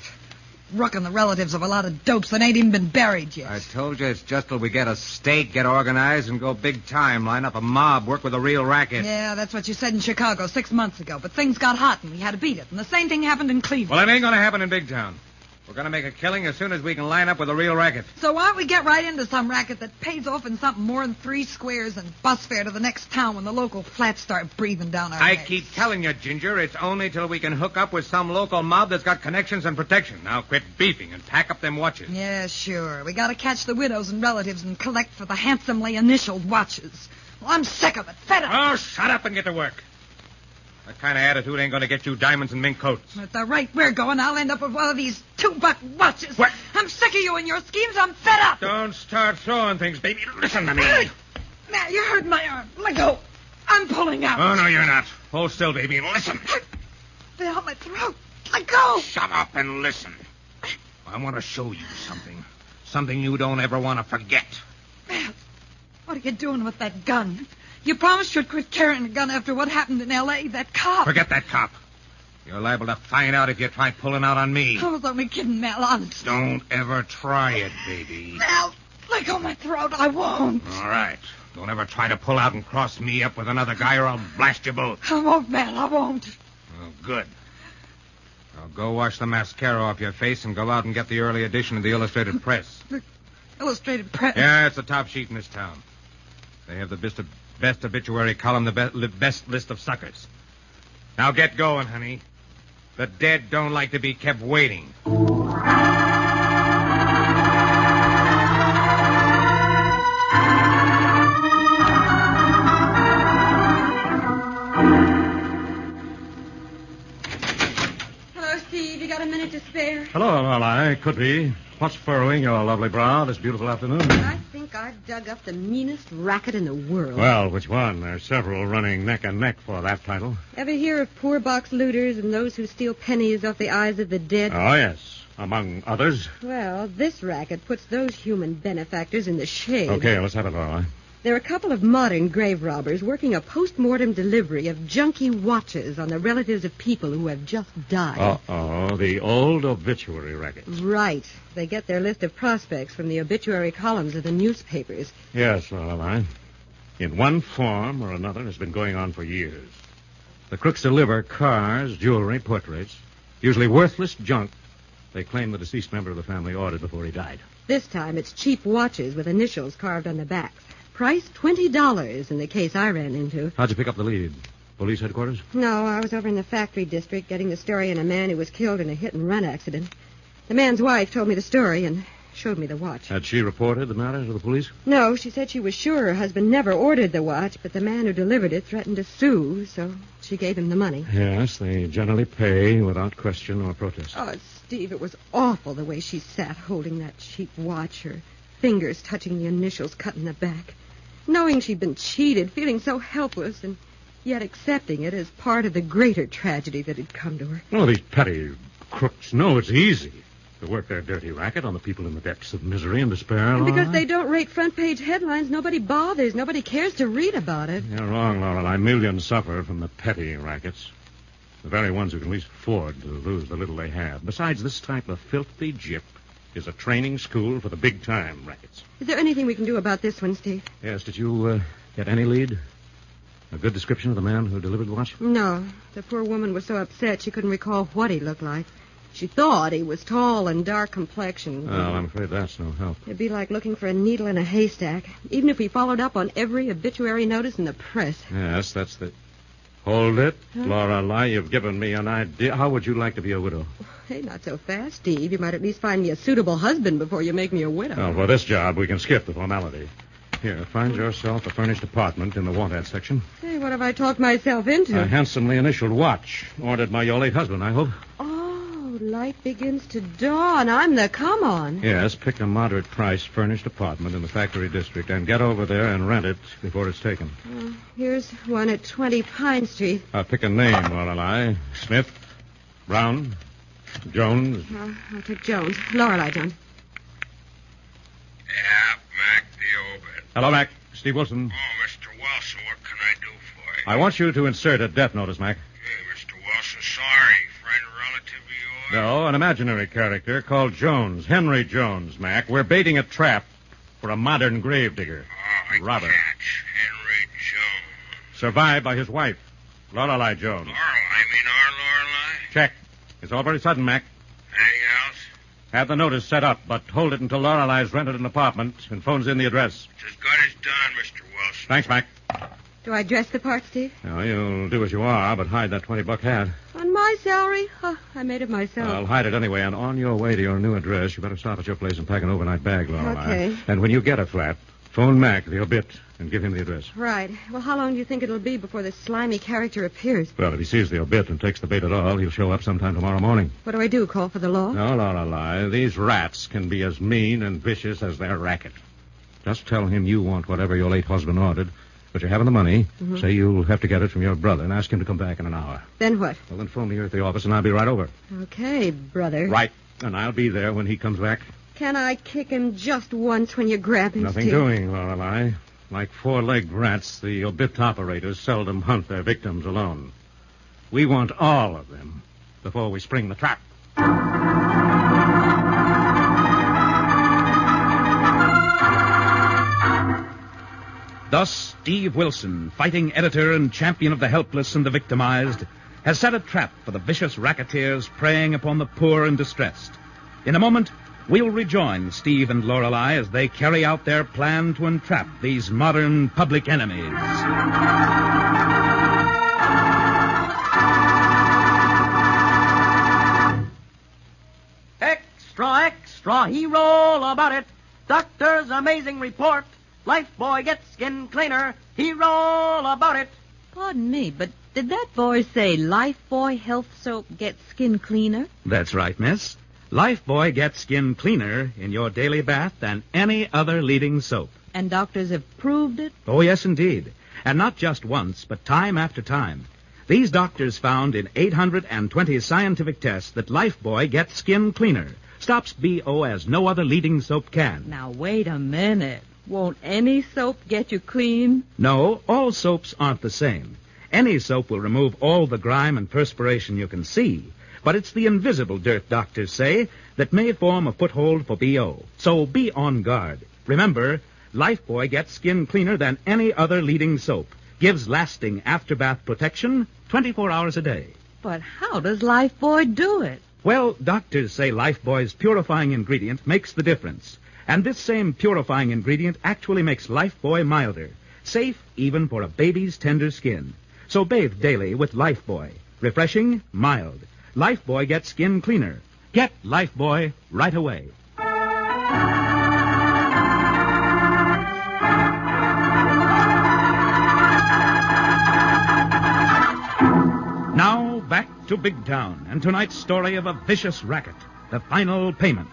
S24: Rucking the relatives of a lot of dopes that ain't even been buried yet.
S23: I told you it's just till we get a stake, get organized, and go big time. Line up a mob, work with a real racket.
S24: Yeah, that's what you said in Chicago 6 months ago. But things got hot and we had to beat it. And the same thing happened in Cleveland.
S23: Well, it ain't going to happen in Big Town. We're going to make a killing as soon as we can line up with a real racket.
S24: So why don't we get right into some racket that pays off in something more than 3 squares and bus fare to the next town when the local flats start breathing down our
S23: I
S24: necks.
S23: keep telling you, Ginger, it's only till we can hook up with some local mob that's got connections and protection. Now quit beefing and pack up them watches.
S24: Yeah, sure. We got to catch the widows and relatives and collect for the handsomely initialed watches. Well, I'm sick of it. Fed up.
S23: Oh, shut up and get to work. That kind of attitude ain't going to get you diamonds and mink coats.
S24: At the rate we're going, I'll end up with one of these $2 watches.
S23: What?
S24: I'm sick of you and your schemes. I'm fed up.
S23: Don't start throwing things, baby. Listen to me.
S24: Now, you hurt my arm. Let go. I'm pulling out.
S23: Oh, no, you're not. Hold still, baby, and listen.
S24: Feel my throat. Let go.
S23: Shut up and listen. I want to show you something. Something you don't ever want to forget.
S24: Well, what are you doing with that gun? You promised you'd quit carrying a gun after what happened in L.A., that cop.
S23: Forget that cop. You're liable to find out if you try pulling out on me.
S24: I was only kidding, Mel, honest.
S23: Don't ever try it, baby.
S24: Mel, let go of my throat. I won't.
S23: All right. Don't ever try to pull out and cross me up with another guy or I'll blast you both.
S24: I won't, Mel. I won't.
S23: Oh, good. Now go wash the mascara off your face and go out and get the early edition of the Illustrated Press.
S24: The Illustrated Press?
S23: Yeah, it's the top sheet in this town. They have the best obituary column, the best list of suckers. Now get going, honey. The dead don't like to be kept waiting.
S24: Hello, Steve. You got a minute to spare?
S23: Hello, Lorelei. Could be. What's furrowing your lovely brow this beautiful afternoon?
S1: I think I've dug up the meanest racket in the world.
S23: Well, which one? There's several running neck and neck for that title.
S1: Ever hear of poor box looters and those who steal pennies off the eyes of the dead?
S23: Oh, yes. Among others.
S1: Well, this racket puts those human benefactors in the shade.
S23: Okay, let's have it, Lorelei.
S1: There are a couple of modern grave robbers working a post-mortem delivery of junky watches on the relatives of people who have just died.
S23: Uh-oh, the old obituary racket.
S1: Right. They get their list of prospects from the obituary columns of the newspapers.
S23: Yes, Lorelei. In one form or another, it's been going on for years. The crooks deliver cars, jewelry, portraits, usually worthless junk they claim the deceased member of the family ordered before he died.
S1: This time it's cheap watches with initials carved on the backs. Price $20 in the case I ran into.
S23: How'd you pick up the lead? Police headquarters?
S1: No, I was over in the factory district getting the story on a man who was killed in a hit-and-run accident. The man's wife told me the story and showed me the watch.
S23: Had she reported the matter to the police?
S1: No, she said she was sure her husband never ordered the watch, but the man who delivered it threatened to sue, so she gave him the money.
S23: Yes, they generally pay without question or protest.
S1: Oh, Steve, it was awful the way she sat holding that cheap watch, her fingers touching the initials cut in the back. Knowing she'd been cheated, feeling so helpless, and yet accepting it as part of the greater tragedy that had come to her.
S23: Oh, these petty crooks know it's easy to work their dirty racket on the people in the depths of misery and despair.
S1: And because they don't rate front-page headlines, nobody bothers. Nobody cares to read about it.
S23: You're wrong, Lorelei. Millions suffer from the petty rackets. The very ones who can least afford to lose the little they have. Besides, this type of filthy gyp is a training school for the big-time rackets.
S1: Is there anything we can do about this one, Steve?
S23: Yes, did you get any lead? A good description of the man who delivered the watch?
S1: No. The poor woman was so upset she couldn't recall what he looked like. She thought he was tall and dark complexioned.
S23: Well, I'm afraid that's no help.
S1: It'd be like looking for a needle in a haystack, even if we followed up on every obituary notice in the press.
S23: Yes, that's the... Hold it. Lorelei, you've given me an idea. How would you like to be a widow?
S1: Hey, not so fast, Steve. You might at least find me a suitable husband before you make me a widow.
S23: Well, for this job, we can skip the formality. Here, find yourself a furnished apartment in the want ad section.
S1: Hey, what have I talked myself into?
S23: A handsomely initialed watch, ordered by your late husband, I hope.
S1: Oh, light begins to dawn. I'm the come-on.
S23: Yes, pick a moderate-priced furnished apartment in the factory district and get over there and rent it before it's taken.
S1: Here's one at 20 Pine Street.
S23: Pick a name, Lorelei. Smith, Brown, Jones.
S1: I'll take Jones. Lorelei, John.
S2: Yeah, Mac, the obit.
S23: Hello, Mac. Steve Wilson.
S2: Oh, Mr. Wilson, what can I do for you?
S23: I want you to insert a death notice, Mac.
S2: Hey, Mr. Wilson, sorry. Friend or relative of yours?
S23: No, an imaginary character called Jones. Henry Jones, Mac. We're baiting a trap for a modern gravedigger.
S2: Oh, I
S23: Robert.
S2: catch. Henry Jones.
S23: Survived by his wife, Lorelei Jones.
S2: I mean our Lorelei?
S23: Check. It's all very sudden, Mac.
S2: Anything else?
S23: Have the notice set up, but hold it until Lorelei's rented an apartment and phones in the address.
S2: It's as good as done, Mr. Wilson.
S23: Thanks, Mac.
S1: Do I dress the part, Steve?
S23: No, you'll do as you are, but hide that $20 hat.
S1: On my salary? Oh, I made it myself.
S23: I'll hide it anyway, and on your way to your new address, you better stop at your place and pack an overnight bag, Lorelei.
S1: Okay.
S23: And when you get a flat, Phone Mac, the obit, and give him the address.
S1: Right. Well, how long do you think it'll be before this slimy character appears?
S23: Well, if he sees the obit and takes the bait at all, he'll show up sometime tomorrow morning.
S1: What do I do, call for the law?
S23: No, Lorelei. These rats can be as mean and vicious as their racket. Just tell him you want whatever your late husband ordered, but you haven't the money.
S1: Mhm.
S23: Say you'll have to get it from your brother and ask him to come back in an hour.
S1: Then what?
S23: Well, then phone me here at the office and I'll be right over.
S1: Okay, brother.
S23: Right. And I'll be there when he comes back.
S1: Can I kick him just once when you grab him,
S23: Nothing
S1: Steve?
S23: doing, Lorelei. Like four-legged rats, the obit operators seldom hunt their victims alone. We want all of them before we spring the trap.
S8: Thus, Steve Wilson, fighting editor and champion of the helpless and the victimized, has set a trap for the vicious racketeers preying upon the poor and distressed. In a moment, we'll rejoin Steve and Lorelei as they carry out their plan to entrap these modern public enemies.
S12: Extra, extra, hero all about it. Doctor's amazing report. Lifebuoy gets skin cleaner. Hero all about it.
S5: Pardon me, but did that boy say Lifebuoy health soap gets skin cleaner?
S8: That's right, miss. Lifebuoy gets skin cleaner in your daily bath than any other leading soap.
S5: And doctors have proved it?
S8: Oh, yes, indeed. And not just once, but time after time. These doctors found in 820 scientific tests that Lifebuoy gets skin cleaner. Stops BO as no other leading soap can.
S5: Now, wait a minute. Won't any soap get you clean?
S8: No, all soaps aren't the same. Any soap will remove all the grime and perspiration you can see. But it's the invisible dirt, doctors say, that may form a foothold for BO. So be on guard. Remember, Lifebuoy gets skin cleaner than any other leading soap. Gives lasting after-bath protection 24 hours a day.
S5: But how does Lifebuoy do it?
S8: Well, doctors say Lifebuoy's purifying ingredient makes the difference. And this same purifying ingredient actually makes Lifebuoy milder. Safe even for a baby's tender skin. So bathe daily with Lifebuoy. Refreshing, mild. Lifebuoy gets skin cleaner. Get Lifebuoy right away. Now, back to Big Town and tonight's story of a vicious racket, the final payment.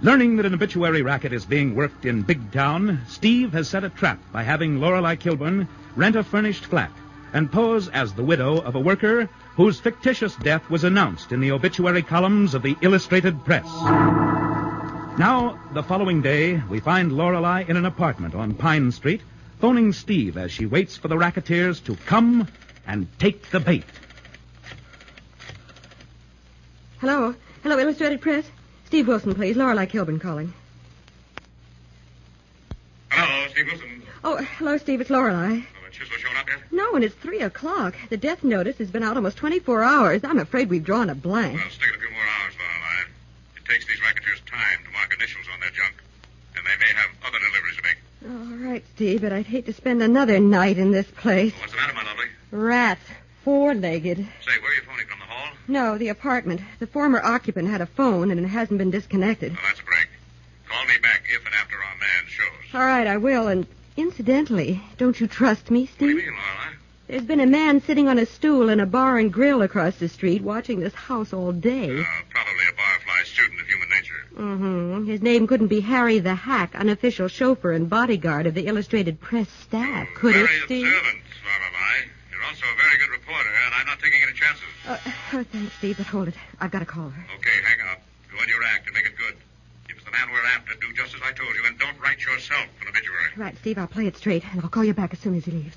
S8: Learning that an obituary racket is being worked in Big Town, Steve has set a trap by having Lorelei Kilburn rent a furnished flat and pose as the widow of a worker whose fictitious death was announced in the obituary columns of the Illustrated Press. Now, the following day, we find Lorelei in an apartment on Pine Street, phoning Steve as she waits for the racketeers to come and take the bait.
S1: Hello? Hello, Illustrated Press? Steve Wilson, please. Lorelei Kilburn calling.
S2: Hello, Steve Wilson.
S1: Oh, hello, Steve. It's Lorelei.
S2: Well, Chisholm shown up yet?
S1: No, and it's 3 o'clock. The death notice has been out almost 24 hours. I'm afraid we've drawn a blank.
S2: Well, stick it a few more hours, Lorelei. It takes these racketeers time to mark initials on their junk, and they may have other deliveries to make.
S1: All right, Steve, but I'd hate to spend another night in this place.
S2: What's the matter, my lovely?
S1: Rats. 4-legged.
S2: Say, where are you phoning from, the hall?
S1: No, the apartment. The former occupant had a phone, and it hasn't been disconnected.
S2: Well, that's a break. Call me back if and after our man shows.
S1: All right, I will, and incidentally, don't you trust me, Steve?
S2: What do you mean, Lorelei?
S1: There's been a man sitting on a stool in a bar and grill across the street watching this house all day.
S2: Probably a barfly student of human nature.
S1: Mm-hmm. His name couldn't be Harry the Hack, unofficial chauffeur and bodyguard of the Illustrated Press staff, could it,
S2: Very
S1: Steve?
S2: observant, Lorelei. You're also a very good reporter, and I'm not taking any chances.
S1: Oh, thanks, Steve, but hold it. I've got to call her.
S2: Okay, hang up. Go in your act and make it good. If it's the man we're after, do just as I told you, and don't write yourself an obituary.
S1: Right, Steve, I'll play it straight, and I'll call you back as soon as he leaves.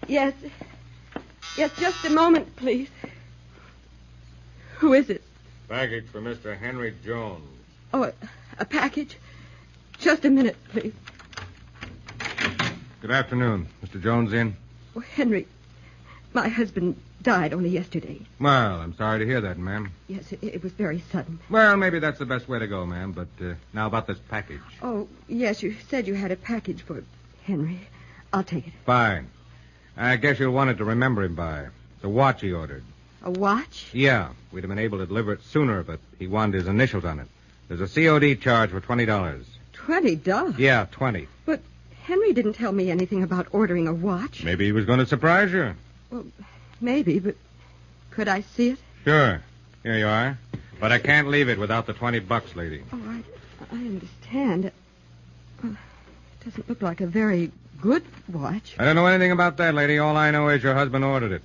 S1: Yes. Yes, just a moment, please. Who is it?
S3: Package for Mr. Henry Jones.
S1: Oh, a package? Just a minute, please.
S3: Good afternoon. Mr. Jones in?
S1: Oh, Henry, my husband died only yesterday.
S3: Well, I'm sorry to hear that, ma'am.
S1: Yes, it was very sudden.
S3: Well, maybe that's the best way to go, ma'am. But now about this package.
S1: Oh, yes, you said you had a package for Henry. I'll take it.
S3: Fine. I guess you'll want it to remember him by. It's a watch he ordered.
S1: A watch?
S3: Yeah. We'd have been able to deliver it sooner, but he wanted his initials on it.
S6: There's a COD charge for $20.
S1: $20?
S6: Yeah, 20.
S1: But Henry didn't tell me anything about ordering a watch.
S6: Maybe he was going to surprise you.
S1: Well, maybe, but could I see it?
S6: Sure. Here you are. But I can't leave it without the $20, lady.
S1: Oh, I understand. It doesn't look like a very good watch.
S6: I don't know anything about that, lady. All I know is your husband ordered it.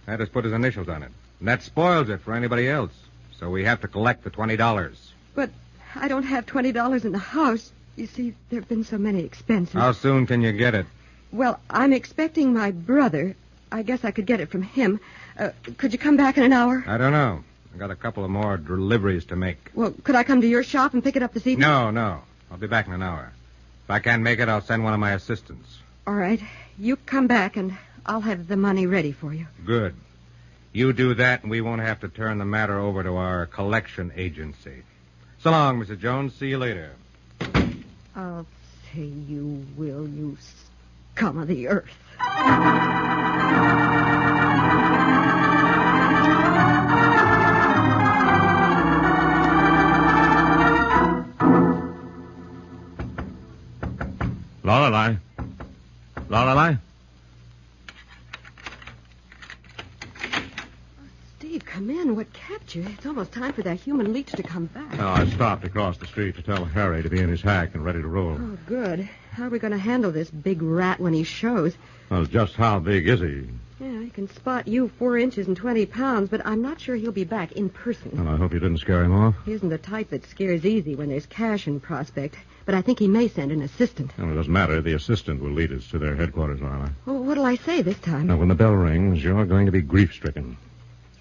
S6: Had us put his initials on it. And that spoils it for anybody else. So we have to collect the $20.
S1: But I don't have $20 in the house. You see, there have been so many expenses.
S6: How soon can you get it?
S1: Well, I'm expecting my brother. I guess I could get it from him. Could you come back in an hour?
S6: I don't know. I got a couple of more deliveries to make.
S1: Well, could I come to your shop and pick it up this evening?
S6: No. I'll be back in an hour. If I can't make it, I'll send one of my assistants.
S1: All right. You come back and I'll have the money ready for you.
S6: Good. You do that and we won't have to turn the matter over to our collection agency. So long, Mrs. Jones. See you later.
S1: I'll say you will, you scum of the earth.
S23: Lorelei?
S1: Steve, come in. What kept you? It's almost time for that human leech to come back.
S23: Oh, I stopped across the street to tell Harry to be in his hack and ready to roll.
S1: Oh, good. How are we going to handle this big rat when he shows?
S23: Well, just how big is he?
S1: Yeah, he can spot you 4 inches and 20 pounds, but I'm not sure he'll be back in person.
S23: Well, I hope you didn't scare him off.
S1: He isn't the type that scares easy when there's cash in prospect, but I think he may send an assistant.
S23: Well, it doesn't matter. The assistant will lead us to their headquarters, Lorelei.
S1: Well, what'll I say this time?
S23: Now, when the bell rings, you're going to be grief-stricken.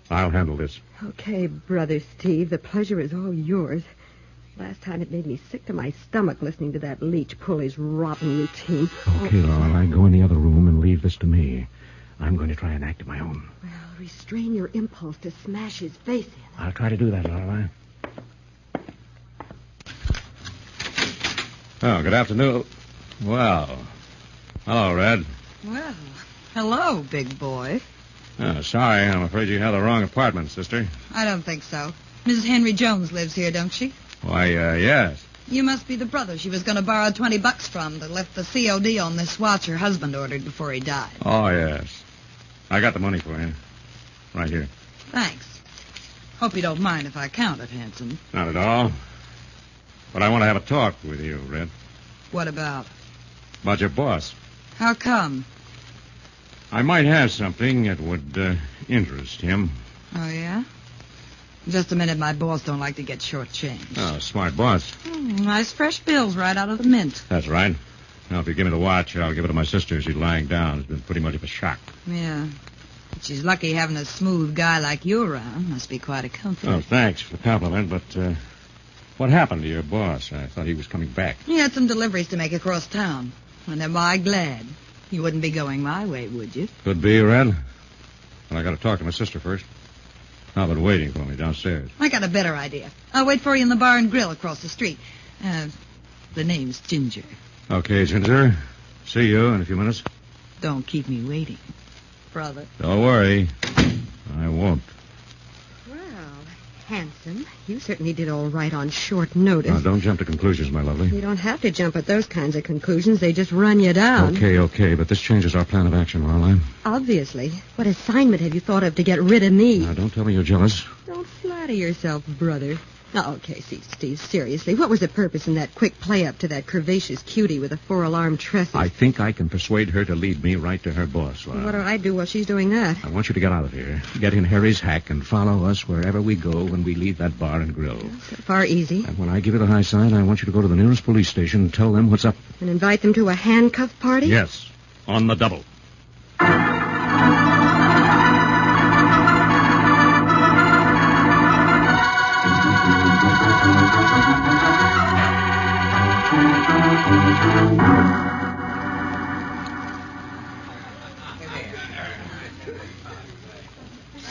S23: I'll handle this.
S1: Okay, Brother Steve, the pleasure is all yours. Last time it made me sick to my stomach listening to that leech pull his rotten routine.
S23: Okay, Lorelei, go in the other room and leave this to me. I'm going to try and act of my own.
S1: Well, restrain your impulse to smash his face in.
S23: I'll try to do that, Lorelei. Oh, good afternoon. Well, hello, Red.
S24: Well, hello, big boy.
S23: Oh, sorry, I'm afraid you have the wrong apartment, sister.
S24: I don't think so. Mrs. Henry Jones lives here, don't she?
S23: Why, yes.
S24: You must be the brother she was going to borrow $20 from that left the COD on this watch her husband ordered before he died.
S23: Oh, yes. I got the money for you. Right here.
S24: Thanks. Hope you don't mind if I count it, handsome.
S23: Not at all. But I want to have a talk with you, Red.
S24: What about?
S23: About your boss.
S24: How come?
S23: I might have something that would interest him.
S24: Oh, yeah? Just a minute, my boss don't like to get shortchanged.
S23: Oh, smart boss.
S24: Nice fresh bills right out of the mint.
S23: That's right. Now, if you give me the watch, I'll give it to my sister. She's lying down. It's been pretty much of a shock.
S24: Yeah. But she's lucky having a smooth guy like you around. Must be quite a comfort.
S23: Oh, thanks for the compliment, but what happened to your boss? I thought he was coming back.
S24: He had some deliveries to make across town. And am I glad? You wouldn't be going my way, would you?
S23: Could be, Red. But I got to talk to my sister first. I've been waiting for me downstairs.
S24: I got a better idea. I'll wait for you in the bar and grill across the street. The name's Ginger.
S23: Okay, Ginger. See you in a few minutes.
S24: Don't keep me waiting, brother.
S23: Don't worry. I won't.
S1: Well, handsome, you certainly did all right on short notice.
S23: Now, don't jump to conclusions, my lovely.
S1: You don't have to jump at those kinds of conclusions. They just run you down.
S23: Okay, but this changes our plan of action, Lorelei.
S1: Obviously. What assignment have you thought of to get rid of me?
S23: Now, don't tell me you're jealous.
S1: Don't flatter yourself, brother. Oh, okay, see, Steve, seriously, what was the purpose in that quick play-up to that curvaceous cutie with the 4-alarm tresses?
S23: I think I can persuade her to lead me right to her boss, Lorelei.
S1: What do I do while she's doing that?
S23: I want you to get out of here, get in Harry's hack, and follow us wherever we go when we leave that bar and grill.
S1: So far, easy.
S23: And when I give you the high sign, I want you to go to the nearest police station and tell them what's up.
S1: And invite them to a handcuff party?
S23: Yes, on the double.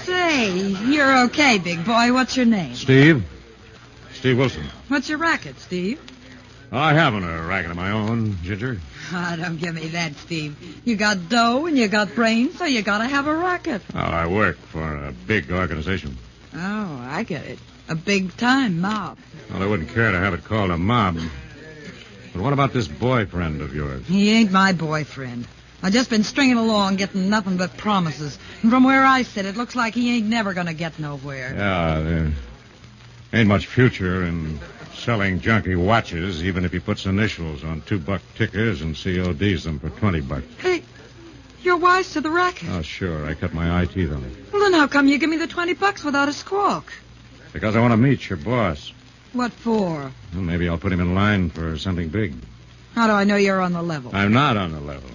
S24: Say, you're okay, big boy. What's your name?
S23: Steve Wilson.
S24: What's your racket, Steve?
S23: I haven't a racket of my own, Ginger.
S24: Ah, don't give me that, Steve. You got dough and you got brains, so you gotta have a racket.
S23: Oh, I work for a big organization.
S24: Oh, I get it. A big-time mob.
S6: Well, I wouldn't care to have it called a mob. But what about this boyfriend of yours?
S24: He ain't my boyfriend. I just been stringing along, getting nothing but promises. And from where I sit, it looks like he ain't never gonna get nowhere.
S6: Yeah, there ain't much future in selling junky watches, even if he puts initials on $2 tickers and CODs them for $20.
S24: Hey, you're wise to the racket.
S6: Oh, sure. I cut my eye teeth on it.
S24: Well, then how come you give me the $20 without a squawk?
S6: Because I want to meet your boss.
S24: What for?
S6: Well, maybe I'll put him in line for something big.
S24: How do I know you're on the level?
S6: I'm not on the level.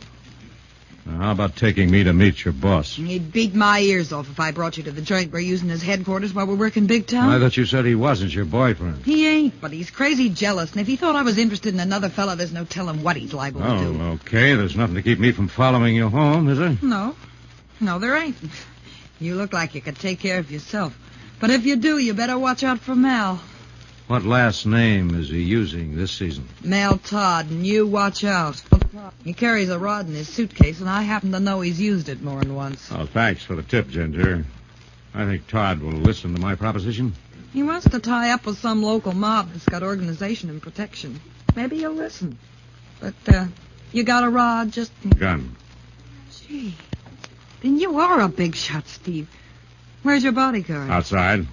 S6: Now, how about taking me to meet your boss?
S24: He'd beat my ears off if I brought you to the joint we're using as headquarters while we're working Big Town.
S6: I thought you said he wasn't your boyfriend.
S24: He ain't, but he's crazy jealous, and if he thought I was interested in another fella, there's no telling what he's liable to do.
S6: Oh, okay. There's nothing to keep me from following you home, is there?
S24: No, there ain't. You look like you could take care of yourself. But if you do, you better watch out for Mal.
S6: What last name is he using this season?
S24: Mal Todd, and you watch out. He carries a rod in his suitcase, and I happen to know he's used it more than once.
S6: Oh, thanks for the tip, Ginger. I think Todd will listen to my proposition.
S24: He wants to tie up with some local mob that's got organization and protection. Maybe he'll listen. But, you got a rod, just...
S6: Gun.
S24: Gee, then you are a big shot, Steve. Where's your bodyguard?
S6: Outside.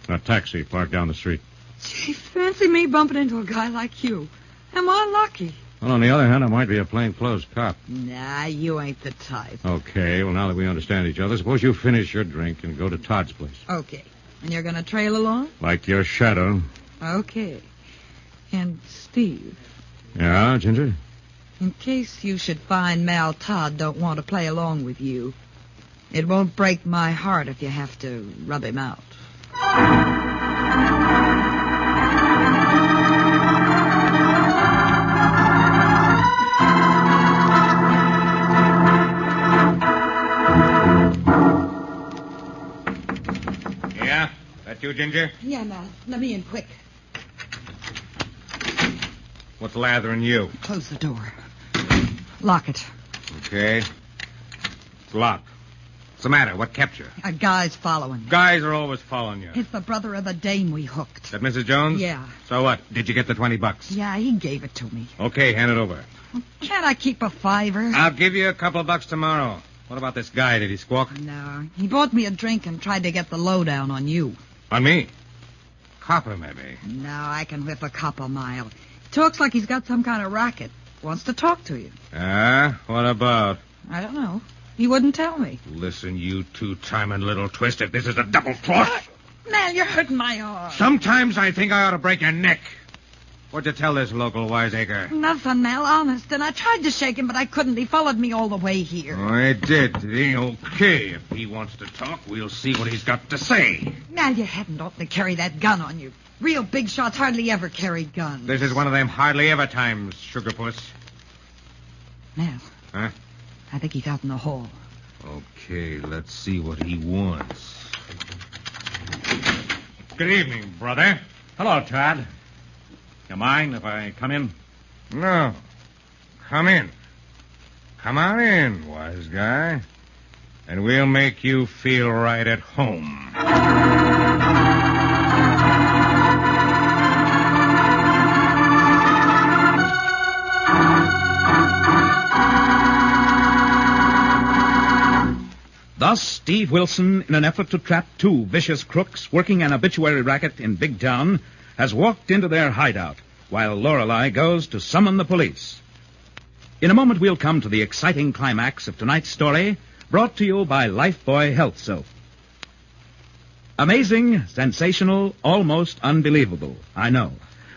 S6: A taxi parked down the street.
S24: Gee, fancy me bumping into a guy like you. Am I lucky?
S6: Well, on the other hand, I might be a plainclothes cop.
S24: Nah, you ain't the type.
S6: Okay, well, now that we understand each other, suppose you finish your drink and go to Todd's place.
S24: Okay. And you're going to trail along?
S6: Like your shadow.
S24: Okay. And, Steve.
S6: Yeah, Ginger?
S24: In case you should find Mal Todd don't want to play along with you, it won't break my heart if you have to rub him out.
S6: Yeah? That you, Ginger?
S24: Yeah, Mal. Let me in quick.
S6: What's lathering you?
S24: Close the door. Lock it.
S6: Okay. It's locked. What's the matter? What kept you?
S24: A guy's following you.
S6: Guys are always following you.
S24: It's the brother of the dame we hooked.
S6: That Mrs. Jones?
S24: Yeah.
S6: So what? Did you get the $20?
S24: Yeah, he gave it to me.
S6: Okay, hand it over.
S24: Can't I keep a $5?
S6: I'll give you a couple of bucks tomorrow. What about this guy? Did he squawk?
S24: No. He bought me a drink and tried to get the lowdown on you.
S6: On me? Copper, maybe.
S24: No, I can whip a cop a mile. Talks like he's got some kind of racket. Wants to talk to you.
S6: What about?
S24: I don't know. He wouldn't tell me.
S6: Listen, you two-timing little twist. If this is a double cross.
S24: Mal, you're hurting my arm.
S6: Sometimes I think I ought to break your neck. What'd you tell this local wiseacre?
S24: Nothing, Mal, honest. And I tried to shake him, but I couldn't. He followed me all the way here.
S6: Oh, I did. Okay. If he wants to talk, we'll see what he's got to say.
S24: Mal, you hadn't ought to carry that gun on you. Real big shots hardly ever carry guns.
S6: This is one of them hardly ever times, Sugarpuss.
S24: Mal.
S6: Huh?
S24: I think he's out in the hall.
S6: Okay, let's see what he wants. Good evening, brother.
S23: Hello, Todd. You mind if I come in?
S6: No. Come in. Come on in, wise guy. And we'll make you feel right at home.
S8: Thus, Steve Wilson, in an effort to trap two vicious crooks working an obituary racket in Big Town, has walked into their hideout, while Lorelei goes to summon the police. In a moment, we'll come to the exciting climax of tonight's story, brought to you by Lifebuoy Health Soap. Amazing, sensational, almost unbelievable, I know.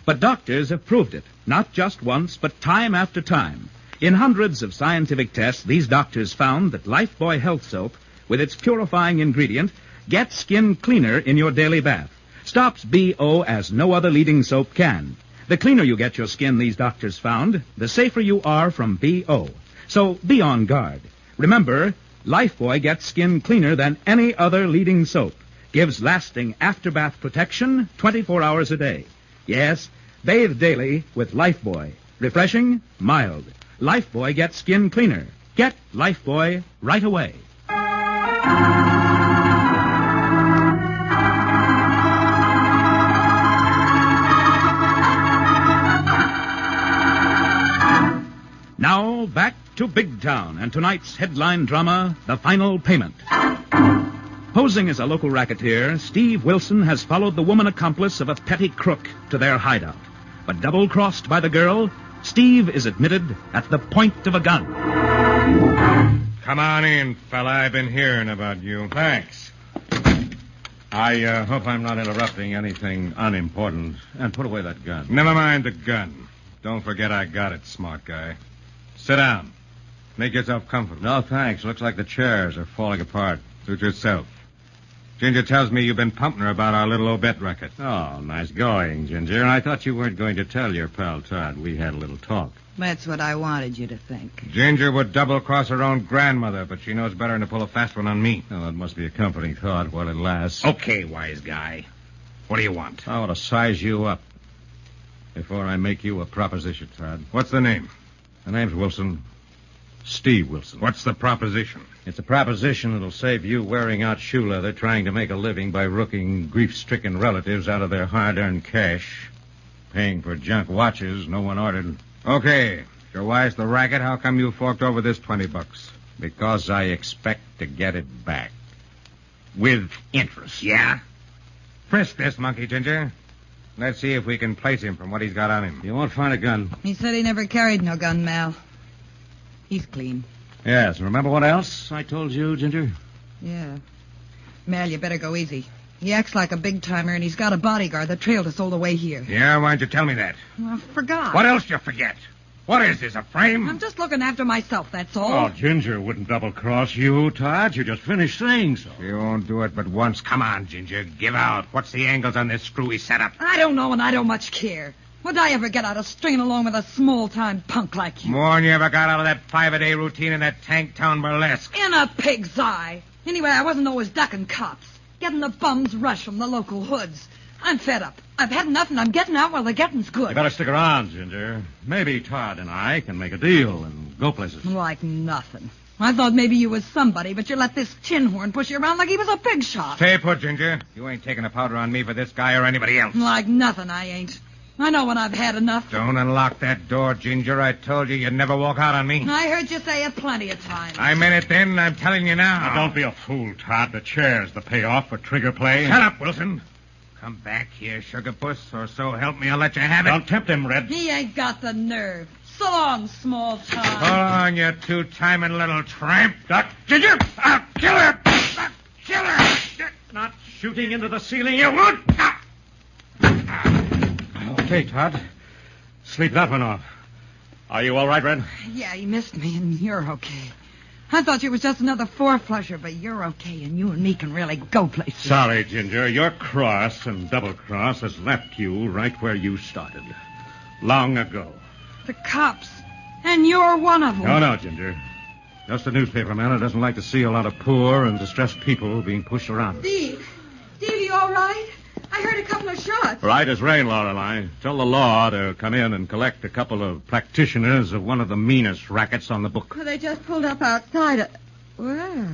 S8: But doctors have proved it, not just once, but time after time. In hundreds of scientific tests, these doctors found that Lifebuoy Health Soap, with its purifying ingredient, gets skin cleaner in your daily bath. Stops BO as no other leading soap can. The cleaner you get your skin, these doctors found, the safer you are from BO. So be on guard. Remember, Lifebuoy gets skin cleaner than any other leading soap. Gives lasting after-bath protection 24 hours a day. Yes, bathe daily with Lifebuoy. Refreshing, mild. Lifebuoy gets skin cleaner. Get Lifebuoy right away. Now, back to Big Town and tonight's headline drama, The Final Payment. Posing as a local racketeer, Steve Wilson has followed the woman accomplice of a petty crook to their hideout. But double-crossed by the girl, Steve is admitted at the point of a gun.
S6: Come on in, fella. I've been hearing about you. Thanks. I hope I'm not interrupting anything unimportant. And put away that gun. Never mind the gun. Don't forget I got it, smart guy. Sit down. Make yourself comfortable. No, thanks. Looks like the chairs are falling apart. Suit yourself. Ginger tells me you've been pumping her about our little Obet racket. Oh, nice going, Ginger. I thought you weren't going to tell your pal Todd. We had a little talk.
S24: That's what I wanted you to think.
S6: Ginger would double-cross her own grandmother, but she knows better than to pull a fast one on me. Oh, that must be a comforting thought while it lasts.
S23: Okay, wise guy. What do you want?
S6: I want to size you up before I make you a proposition, Todd. What's the name? The name's Wilson. Steve Wilson. What's the proposition? It's a proposition that'll save you wearing out shoe leather trying to make a living by rooking grief-stricken relatives out of their hard-earned cash, paying for junk watches no one ordered. Okay, you're wise to the racket. How come you forked over this $20? Because I expect to get it back. With interest.
S23: Yeah?
S6: Frisk this monkey, Ginger. Let's see if we can place him from what he's got on him. You won't find a gun.
S24: He said he never carried no gun, Mal. He's clean.
S6: Yes, remember what else I told you, Ginger?
S24: Yeah. Mal, you better go easy. He acts like a big-timer, and he's got a bodyguard that trailed us all the way here.
S6: Yeah, why'd you tell me that?
S24: I forgot.
S23: What else you forget? What is this, a frame?
S24: I'm just looking after myself, that's all.
S23: Oh, Ginger wouldn't double-cross you, Todd. You just finished saying so.
S6: She won't do it but once.
S23: Come on, Ginger, give out. What's the angles on this screwy setup?
S24: I don't know, and I don't much care. What did I ever get out of stringing along with a small-time punk like you?
S6: More than you ever got out of that 5-a-day routine in that tank town burlesque.
S24: In a pig's eye. Anyway, I wasn't always ducking cops. Getting the bums rush from the local hoods. I'm fed up. I've had enough, and I'm getting out while the getting's good.
S23: You better stick around, Ginger. Maybe Todd and I can make a deal and go places.
S24: Like nothing. I thought maybe you was somebody, but you let this tin horn push you around like he was a pig shot.
S6: Stay put, Ginger. You ain't taking a powder on me for this guy or anybody else.
S24: Like nothing, I ain't. I know when I've had enough.
S6: Don't unlock that door, Ginger. I told you you'd never walk out on me.
S24: I heard you say it plenty of times.
S6: I meant it then, and I'm telling you now.
S23: Now, don't be a fool, Todd. The chair's the payoff for trigger play.
S6: Shut up, Wilson. Come back here, sugar puss, or so help me, I'll let you have it.
S23: Don't tempt him, Red.
S24: He ain't got the nerve. So long, small time.
S6: Hold on, you two-timing little tramp.
S23: Ginger! I'll kill her! I'll kill her! Not shooting into the ceiling, you would! Okay, Todd. Sleep that one off. Are you all right, Red?
S24: Yeah, he missed me, and you're okay. I thought you was just another four-flusher, but you're okay, and you and me can really go places.
S23: Sorry, Ginger. Your cross and double-cross has left you right where you started. Long ago.
S24: The cops. And you're one of them.
S23: No, Ginger. Just a newspaper man who doesn't like to see a lot of poor and distressed people being pushed around.
S24: Steve, you all right? I heard a couple of shots.
S23: Right as rain, Lorelei. Tell the law to come in and collect a couple of practitioners of one of the meanest rackets on the book.
S1: Well, they just pulled up outside. Well,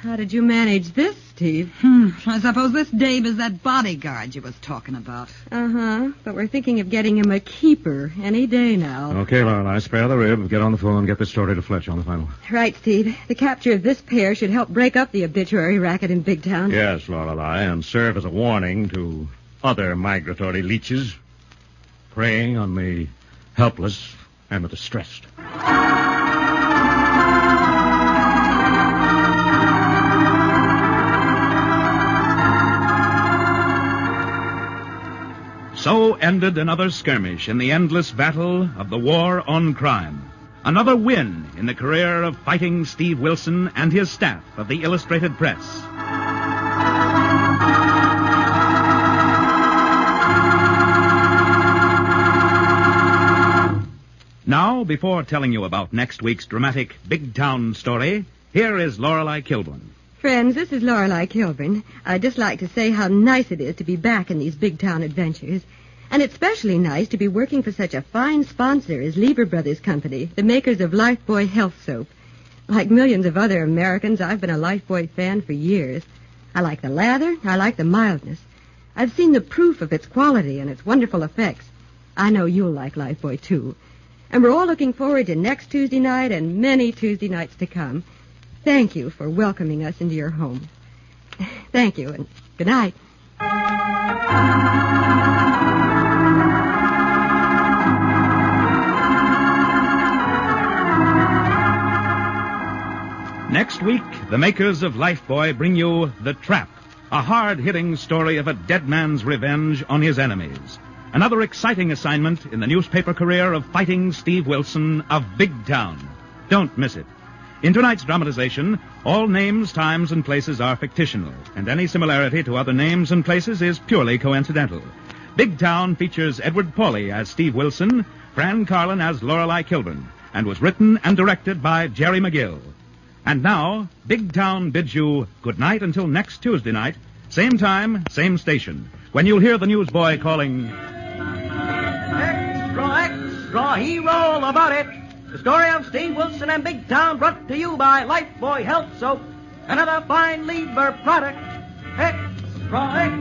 S1: how did you manage this, Steve?
S24: I suppose this Dave is that bodyguard you was talking about.
S1: Uh-huh. But we're thinking of getting him a keeper any day now.
S23: Okay, Lorelei, spare the rib. Get on the phone and get this story to Fletch on the final.
S1: Right, Steve. The capture of this pair should help break up the obituary racket in Big Town.
S23: Yes, Lorelei, and serve as a warning to other migratory leeches preying on the helpless and the distressed. So ended another skirmish in the endless battle of the war on crime. Another win in the career of fighting Steve Wilson and his staff of the Illustrated Press. Now, before telling you about next week's dramatic Big Town story, here is Lorelei Kilburn.
S1: Friends, this is Lorelei Kilburn. I'd just like to say how nice it is to be back in these big town adventures. And it's especially nice to be working for such a fine sponsor as Lever Brothers Company, the makers of Lifebuoy Health Soap. Like millions of other Americans, I've been a Lifebuoy fan for years. I like the lather, I like the mildness. I've seen the proof of its quality and its wonderful effects. I know you'll like Lifebuoy, too. And we're all looking forward to next Tuesday night and many Tuesday nights to come. Thank you for welcoming us into your home. Thank you, and good night.
S8: Next week, the makers of Lifebuoy bring you The Trap, a hard-hitting story of a dead man's revenge on his enemies. Another exciting assignment in the newspaper career of fighting Steve Wilson of Big Town. Don't miss it. In tonight's dramatization, all names, times, and places are fictional, and any similarity to other names and places is purely coincidental. Big Town features Edward Pauly as Steve Wilson, Fran Carlin as Lorelei Kilburn, and was written and directed by Jerry McGill. And now, Big Town bids you good night until next Tuesday night, same time, same station, when you'll hear the newsboy calling...
S12: Extra, extra, hero all about it. The story of Steve Wilson and Big Town brought to you by Lifebuoy Health Soap, another fine liver product. Extra, extra.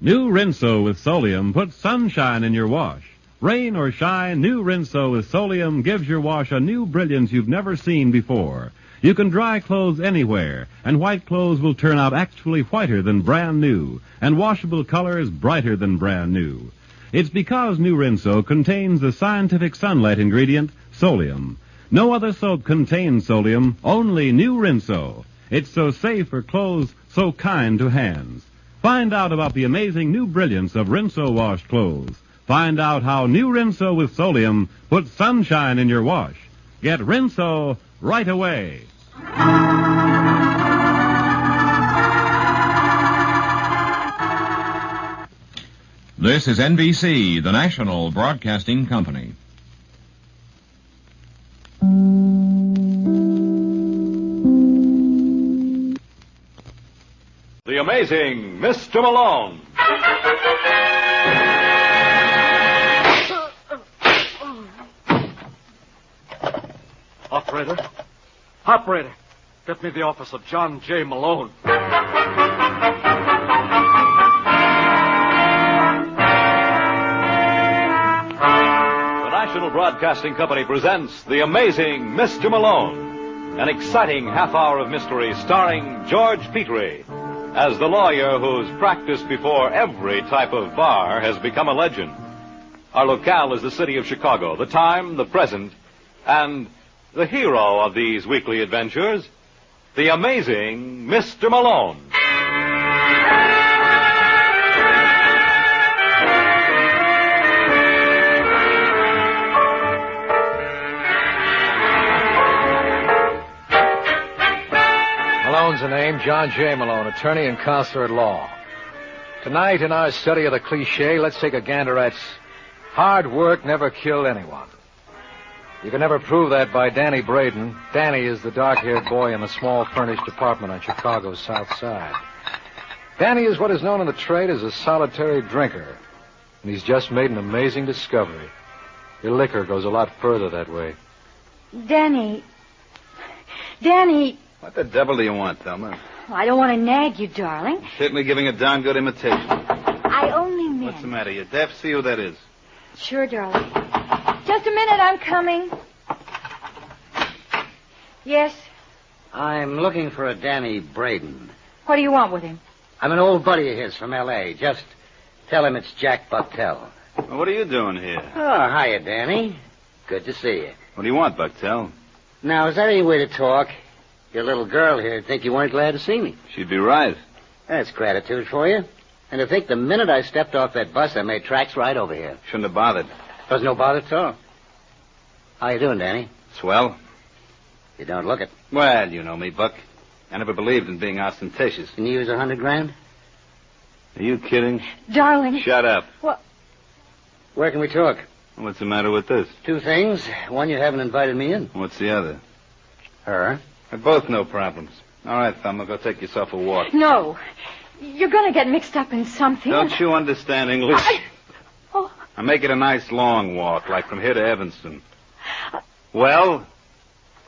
S13: New Rinso with Solium puts sunshine in your wash. Rain or shine, new Rinso with Solium gives your wash a new brilliance you've never seen before. You can dry clothes anywhere, and white clothes will turn out actually whiter than brand new, and washable colors brighter than brand new. It's because new Rinso contains the scientific sunlight ingredient, Solium. No other soap contains Solium, only new Rinso. It's so safe for clothes, so kind to hands. Find out about the amazing new brilliance of Rinso washed clothes. Find out how new Rinso with Solium puts sunshine in your wash. Get Rinso right away.
S7: This is NBC, the national broadcasting company.
S15: The amazing Mr. Malone.
S17: Operator? Operator, get me the office of John J. Malone.
S15: The National Broadcasting Company presents The Amazing Mr. Malone, an exciting half hour of mystery starring George Petrie as the lawyer whose practice before every type of bar has become a legend. Our locale is the city of Chicago, the time, the present, and the hero of these weekly adventures, the amazing Mr. Malone.
S18: Malone's the name, John J. Malone, attorney and counselor at law. Tonight, in our study of the cliche, let's take a gander at hard work never killed anyone. You can never prove that by Danny Braden. Danny is the dark-haired boy in a small furnished apartment on Chicago's South Side. Danny is what is known in the trade as a solitary drinker, and he's just made an amazing discovery. Your liquor goes a lot further that way.
S25: Danny.
S26: What the devil do you want, Thelma?
S25: I don't want to nag you, darling.
S26: Certainly giving a darn good imitation.
S25: I only meant...
S26: What's the matter? You deaf? See who that is.
S25: Sure, darling. Just a minute, I'm coming. Yes?
S27: I'm looking for a Danny Braden.
S25: What do you want with him?
S27: I'm an old buddy of his from L.A. Just tell him it's Jack Bucktel.
S26: Well, what are you doing here?
S27: Oh, hiya, Danny. Good to see you.
S26: What do you want, Bucktel?
S27: Now, is that any way to talk? Your little girl here would think you weren't glad to see me.
S26: She'd be right.
S27: That's gratitude for you. And to think the minute I stepped off that bus, I made tracks right over here.
S26: Shouldn't have bothered.
S27: Was no bother at all. How you doing, Danny?
S26: Swell.
S27: You don't look it.
S26: Well, you know me, Buck. I never believed in being ostentatious.
S27: Can you use $100 grand?
S26: Are you kidding?
S25: Darling.
S26: Shut up.
S25: What?
S27: Where can we talk?
S26: What's the matter with this?
S27: Two things. One, you haven't invited me in.
S26: What's the other?
S27: Her.
S26: They're both no problems. All right, Thelma, go take yourself a walk.
S25: No. You're going to get mixed up in something.
S26: Don't you understand English?
S25: Oh.
S26: Now make it a nice long walk, like from here to Evanston. Well?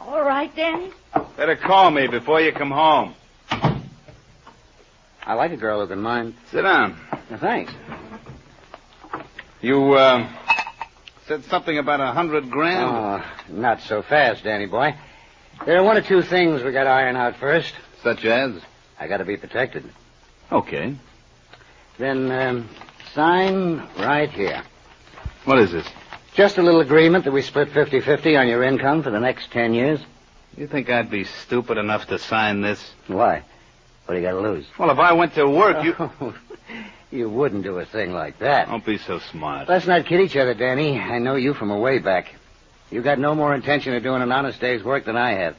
S25: All right, Danny.
S26: Better call me before you come home.
S27: I like a girl who can mind.
S26: Sit down.
S27: Thanks.
S26: You, said something about 100 grand?
S27: Oh, not so fast, Danny boy. There are one or two things we got to iron out first.
S26: Such as?
S27: I got to be protected.
S26: Okay.
S27: Then, sign right here.
S26: What is this?
S27: Just a little agreement that we split 50-50 on your income for the next 10 years.
S26: You think I'd be stupid enough to sign this?
S27: Why? What do you got to lose?
S26: Well, if I went to work, you...
S27: You wouldn't do a thing like that.
S26: Don't be so smart.
S27: Let's not kid each other, Danny. I know you from a way back. You got no more intention of doing an honest day's work than I have.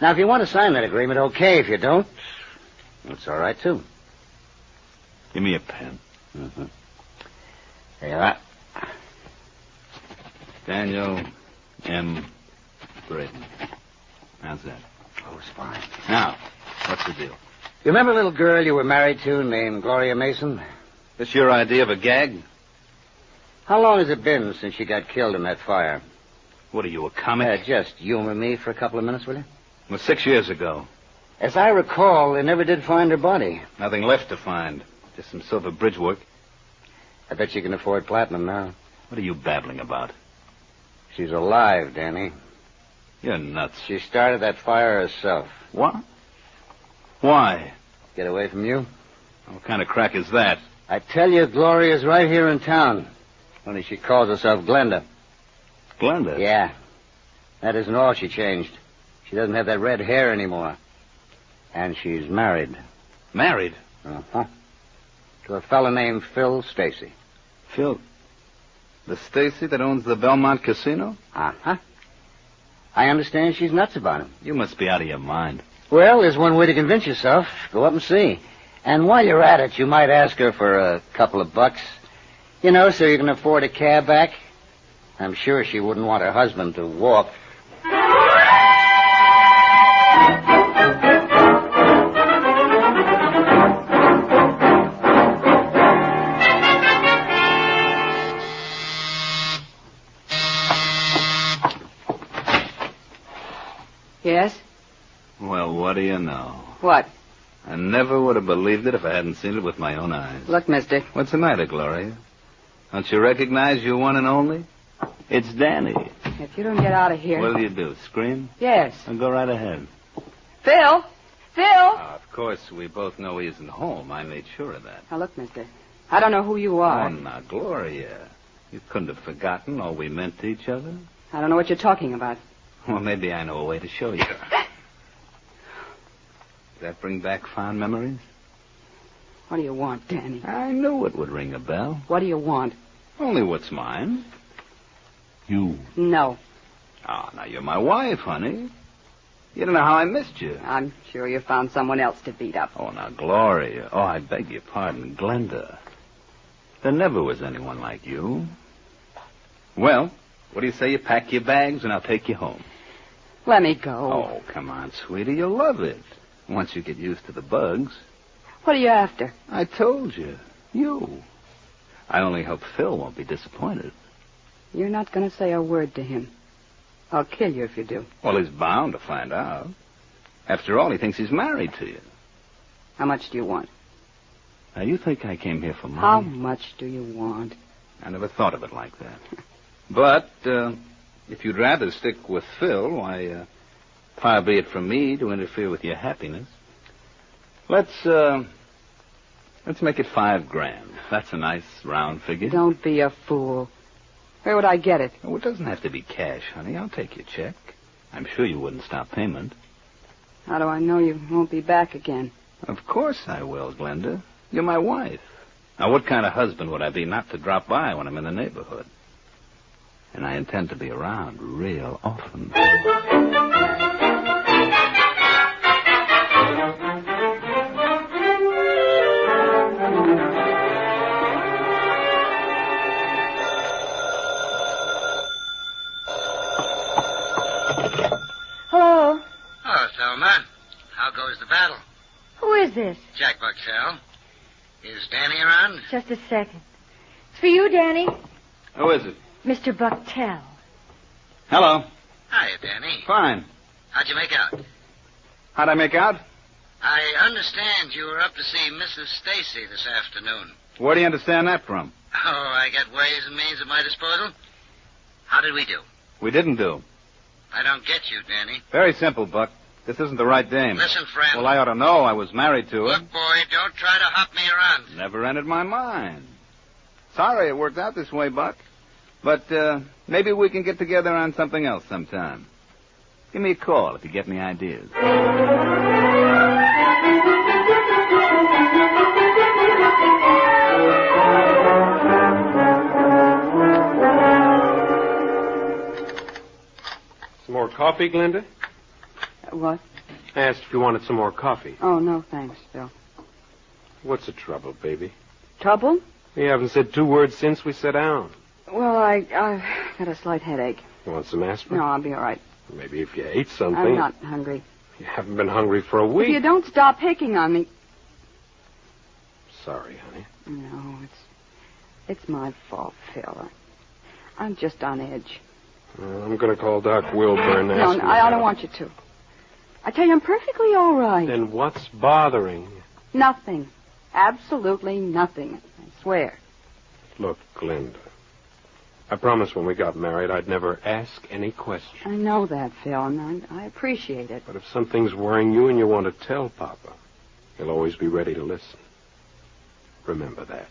S27: Now, if you want to sign that agreement, okay. If you don't, it's all right, too.
S26: Give me a pen.
S27: Mm-hmm. There you are.
S26: Daniel M. Braden. How's that?
S27: Oh, it's fine.
S26: Now, what's the deal?
S27: You remember a little girl you were married to named Gloria Mason?
S26: This your idea of a gag?
S27: How long has it been since she got killed in that fire?
S26: What are you, a comic?
S27: Just humor me for a couple of minutes, will you?
S26: Well, 6 years ago.
S27: As I recall, they never did find her body.
S26: Nothing left to find. Just some silver bridge work.
S27: I bet you can afford platinum now.
S26: What are you babbling about?
S27: She's alive, Danny.
S26: You're nuts.
S27: She started that fire herself.
S26: What? Why?
S27: Get away from you?
S26: What kind of crack is that?
S27: I tell you, Gloria's right here in town. Only she calls herself Glenda.
S26: Glenda?
S27: Yeah. That isn't all she changed. She doesn't have that red hair anymore. And she's married.
S26: Married?
S27: Uh-huh. To a fellow named Phil Stacy.
S26: Phil? The Stacy that owns the Belmont Casino?
S27: Uh-huh. I understand she's nuts about him.
S26: You must be out of your mind.
S27: Well, there's one way to convince yourself. Go up and see. And while you're at it, you might ask her for a couple of bucks. You know, so you can afford a cab back. I'm sure she wouldn't want her husband to walk.
S4: Yes?
S26: Well, what do you know?
S4: What?
S26: I never would have believed it if I hadn't seen it with my own eyes.
S4: Look, mister.
S26: What's the matter, Gloria? Don't you recognize your one and only? It's Danny.
S4: If you don't get out of here...
S26: What'll you do, scream?
S4: Yes.
S26: Well, go right ahead.
S4: Phil! Phil!
S26: Of course, we both know he isn't home. I made sure of that.
S4: Now, look, mister. I don't know who you are.
S26: Oh, now, Gloria. You couldn't have forgotten all we meant to each other?
S4: I don't know what you're talking about.
S26: Well, maybe I know a way to show you. Does that bring back fond memories?
S4: What do you want, Danny?
S26: I knew it would ring a bell.
S4: What do you want?
S26: Only what's mine. You.
S4: No.
S26: Oh, now you're my wife, honey. You don't know how I missed you.
S4: I'm sure you found someone else to beat up.
S26: Oh, now, Gloria. Oh, I beg your pardon, Glenda. There never was anyone like you. Well, what do you say you pack your bags and I'll take you home?
S4: Let me go.
S26: Oh, come on, sweetie. You'll love it. Once you get used to the bugs.
S4: What are you after?
S26: I told you. You. I only hope Phil won't be disappointed.
S4: You're not going to say a word to him. I'll kill you if you do.
S26: Well, he's bound to find out. After all, he thinks he's married to you.
S4: How much do you want?
S26: Now, you think I came here for money?
S4: How much do you want?
S26: I never thought of it like that. But, if you'd rather stick with Phil, why, far be it from me to interfere with your happiness. Let's make it $5,000. That's a nice round figure.
S4: Don't be a fool. Where would I get it?
S26: Oh, it doesn't have to be cash, honey. I'll take your check. I'm sure you wouldn't stop payment.
S4: How do I know you won't be back again?
S26: Of course I will, Glenda. You're my wife. Now, what kind of husband would I be not to drop by when I'm in the neighborhood? And I intend to be around real often.
S25: Hello.
S27: Oh, Thelma. How goes the battle?
S25: Who is this?
S27: Jack Buxell. Is Danny around?
S25: Just a second. It's for you, Danny.
S26: Who is it?
S25: Mr. Bucktel.
S26: Hello.
S27: Hiya, Danny.
S26: Fine.
S27: How'd you make out?
S26: How'd I make out?
S27: I understand you were up to see Mrs. Stacy this afternoon.
S26: Where do you understand that from?
S27: Oh, I got ways and means at my disposal. How did we do?
S26: We didn't do.
S27: I don't get you, Danny.
S26: Very simple, Buck. This isn't the right dame.
S27: Listen, friend.
S26: Well, I ought to know. I was married to her.
S27: Look, boy, don't try to hop me around.
S26: Never entered my mind. Sorry it worked out this way, Buck. But maybe we can get together on something else sometime. Give me a call if you get any ideas.
S9: Some more coffee, Glinda?
S4: What?
S9: I asked if you wanted some more coffee.
S4: Oh, no, thanks, Phil.
S9: What's the trouble, baby?
S4: Trouble?
S9: We haven't said 2 words since we sat down.
S4: Well, I've got a slight headache.
S9: You want some aspirin?
S4: No, I'll be all right.
S9: Maybe if you ate something.
S4: I'm not hungry.
S9: You haven't been hungry for a week.
S4: If you don't stop picking on me.
S9: Sorry, honey.
S4: No, it's my fault, Phil. I'm just on edge.
S9: Well, I'm going to call Doc Wilburn and ask him.
S4: I don't want you to. I tell you, I'm perfectly all right.
S9: Then what's bothering you?
S4: Nothing. Absolutely nothing. I swear.
S9: Look, Glinda. I promised when we got married I'd never ask any questions.
S4: I know that, Phil, and I appreciate it.
S9: But if something's worrying you and you want to tell Papa, he'll always be ready to listen. Remember that.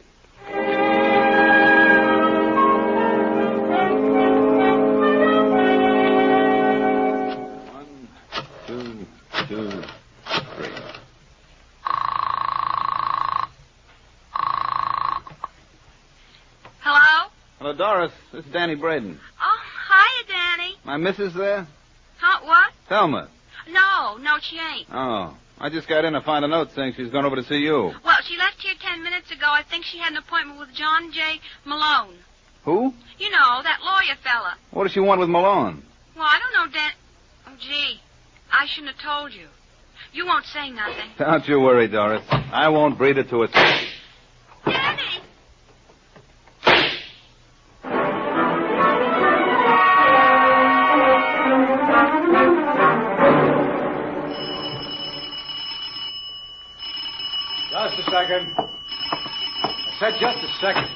S26: Hello, Doris. This is Danny Braden.
S11: Oh, hiya, Danny.
S26: My missus there?
S11: Huh, what?
S26: Thelma.
S11: No, she ain't.
S26: Oh. I just got in to find a note saying she's gone over to see you.
S11: Well, she left here 10 minutes ago. I think she had an appointment with John J. Malone.
S26: Who?
S11: You know, that lawyer fella.
S26: What does she want with Malone?
S11: Well, I don't know, Oh, gee. I shouldn't have told you. You won't say nothing.
S26: Don't you worry, Doris. I won't breathe it to a...
S11: Danny!
S18: Just a second. I said just a second.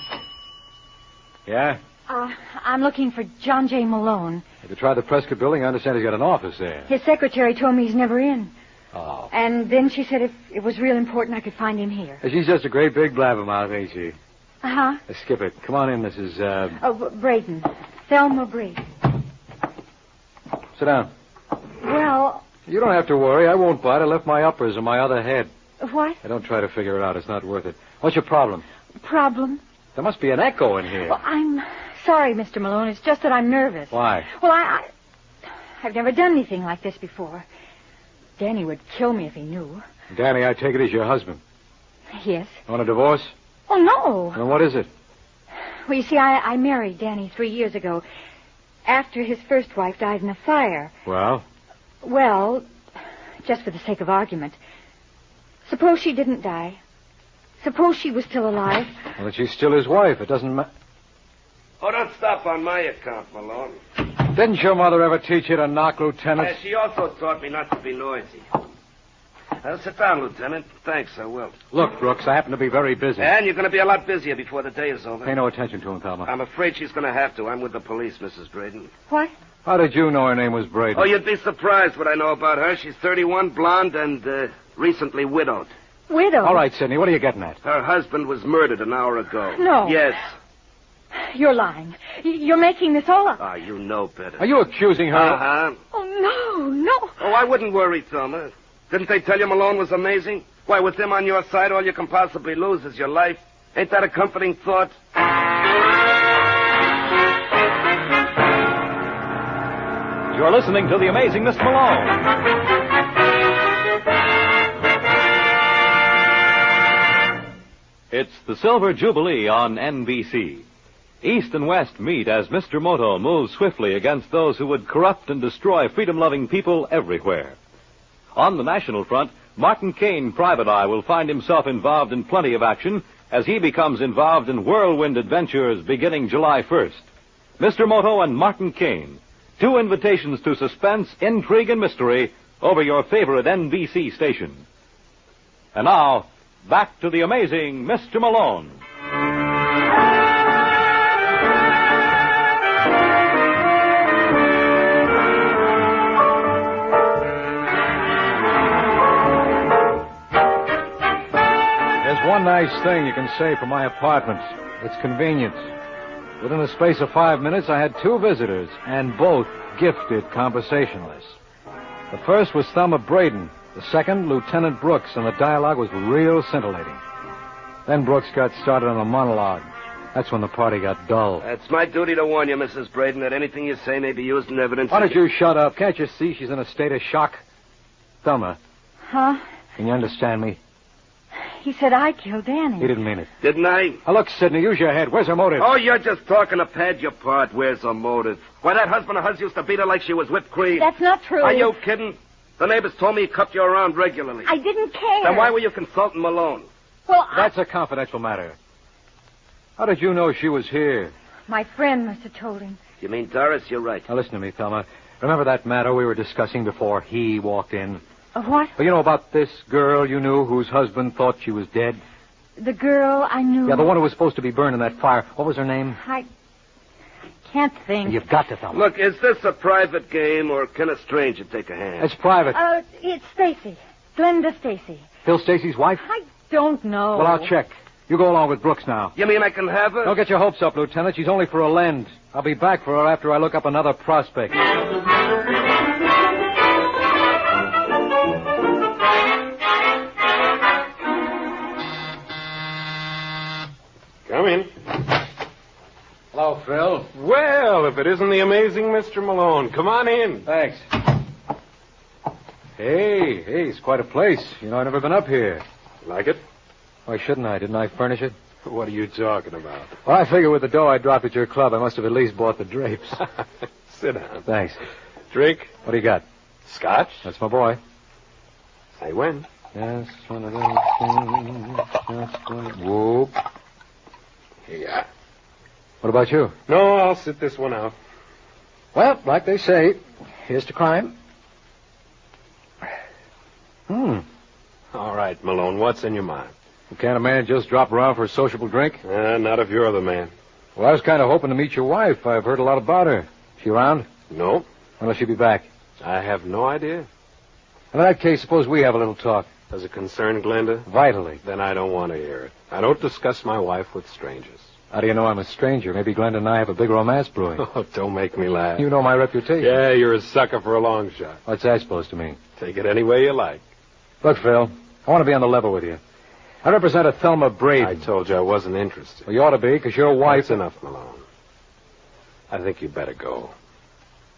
S18: Yeah?
S25: I'm looking for John J. Malone.
S18: Have you tried the Prescott building? I understand he's got an office there.
S25: His secretary told me he's never in.
S18: Oh.
S25: And then she said if it was real important, I could find him here.
S18: She's just a great big blabbermouth, ain't she?
S25: Uh-huh.
S18: Skip it. Come on in, Mrs.
S25: Oh, Braden. Thelma Braden.
S18: Sit down.
S25: Well...
S18: You don't have to worry. I won't bite. I left my uppers in my other head.
S25: What?
S18: Don't try to figure it out. It's not worth it. What's your problem?
S25: Problem?
S18: There must be an echo in here.
S25: Well, I'm sorry, Mr. Malone. It's just that I'm nervous.
S18: Why?
S25: Well, I've never done anything like this before. Danny would kill me if he knew.
S18: Danny, I take it he's your husband.
S25: Yes.
S18: Want a divorce?
S25: Oh, no.
S18: Then what is it?
S25: Well, you see, I married Danny 3 years ago after his first wife died in a fire.
S18: Well?
S25: Well, just for the sake of argument, suppose she didn't die. Suppose she was still alive.
S18: Well, she's still his wife. It doesn't matter.
S14: Oh, don't stop on my account, Malone.
S18: Didn't your mother ever teach you to knock, Lieutenant?
S14: Yeah, she also taught me not to be noisy. Sit down, Lieutenant. Thanks, I will.
S18: Look, Brooks, I happen to be very busy.
S14: And you're going to be a lot busier before the day is over.
S18: Pay no attention to him, Thelma.
S14: I'm afraid she's going to have to. I'm with the police, Mrs. Braden.
S25: What?
S18: How did you know her name was Braden?
S14: Oh, you'd be surprised what I know about her. She's 31, blonde, and recently widowed.
S25: Widowed?
S18: All right, Sidney, what are you getting at?
S14: Her husband was murdered an hour ago.
S25: No.
S14: Yes.
S25: You're lying. You're making this all up.
S14: Ah, you know better.
S18: Are you accusing her?
S14: Uh-huh.
S25: Oh, no.
S14: Oh, I wouldn't worry, Thelma. Didn't they tell you Malone was amazing? Why, with him on your side, all you can possibly lose is your life. Ain't that a comforting thought?
S15: You're listening to The Amazing Mr. Malone. It's the Silver Jubilee on NBC. East and West meet as Mr. Moto moves swiftly against those who would corrupt and destroy freedom-loving people everywhere. On the national front, Martin Caine, Private Eye, will find himself involved in plenty of action as he becomes involved in whirlwind adventures beginning July 1st. Mr. Moto and Martin Caine, 2 invitations to suspense, intrigue, and mystery over your favorite NBC station. And now, back to the amazing Mr. Malone.
S18: There's one nice thing you can say for my apartment. It's convenience. Within the space of 5 minutes, I had 2 visitors, and both gifted conversationalists. The first was Thelma Braden. The second, Lieutenant Brooks, and the dialogue was real scintillating. Then Brooks got started on a monologue. That's when the party got dull.
S14: It's my duty to warn you, Mrs. Braden, that anything you say may be used in evidence.
S18: Why don't you shut up? Can't you see she's in a state of shock? Thelma,
S25: Huh?
S18: can you understand me?
S25: He said I killed Danny.
S18: He didn't mean it.
S14: Didn't I?
S18: Now, look, Sidney, use your head. Where's her motive?
S14: Oh, you're just talking to pad your part. Where's her motive? Why, that husband of hers used to beat her like she was whipped cream.
S25: That's not true.
S14: Are you kidding? The neighbors told me he cuffed you around regularly.
S25: I didn't care.
S14: Then why were you consulting Malone?
S25: Well,
S18: That's a confidential matter. How did you know she was here?
S25: my friend must have told him.
S14: You mean Doris? You're right.
S18: Now, listen to me, Thelma. Remember that matter we were discussing before he walked in?
S25: What?
S18: Well, you know about this girl you knew whose husband thought she was dead?
S25: The girl I knew.
S18: Yeah, the one who was supposed to be burned in that fire. What was her name?
S25: I can't think.
S18: You've got to, Thelma.
S14: Look, is this a private game, or can a stranger take a hand?
S18: It's private.
S25: It's Stacy. Glenda Stacy.
S18: Phil Stacy's wife?
S25: I don't know.
S18: Well, I'll check. You go along with Brooks now.
S14: You mean I can have her?
S18: Don't get your hopes up, Lieutenant. She's only for a lend. I'll be back for her after I look up another prospect.
S9: Come in.
S18: Hello, Phil.
S9: Well, if it isn't the amazing Mr. Malone. Come on in.
S18: Thanks. Hey, it's quite a place. You know, I've never been up here.
S9: Like it?
S18: Why shouldn't I? Didn't I furnish it?
S9: What are you talking about?
S18: Well, I figure with the dough I dropped at your club, I must have at least bought the drapes.
S9: Sit down.
S18: Thanks.
S9: Drink?
S18: What do you got?
S9: Scotch?
S18: That's my boy.
S9: Say when.
S18: Yes, one of those things. Just like... Whoop.
S9: Yeah.
S18: What about you?
S9: No, I'll sit this one out.
S18: Well, like they say, here's to crime.
S9: All right, Malone, what's in your mind?
S18: Can't a man just drop around for a sociable drink?
S9: Not if you're the man.
S18: Well, I was kind of hoping to meet your wife. I've heard a lot about her. She around?
S9: No.
S18: When will she be back?
S9: I have no idea.
S18: In that case, suppose we have a little talk.
S9: Does it concern Glenda?
S18: Vitally.
S9: Then I don't want to hear it. I don't discuss my wife with strangers.
S18: How do you know I'm a stranger? Maybe Glenda and I have a big romance brewing.
S9: Oh, don't make me laugh.
S18: You know my reputation.
S9: Yeah, you're a sucker for a long shot.
S18: What's that supposed to mean?
S9: Take it any way you like.
S18: Look, Phil, I want to be on the level with you. I represent a Thelma Braden.
S9: I told you I wasn't interested.
S18: Well, you ought to be, because your wife...
S9: That's enough, Malone. I think you better go.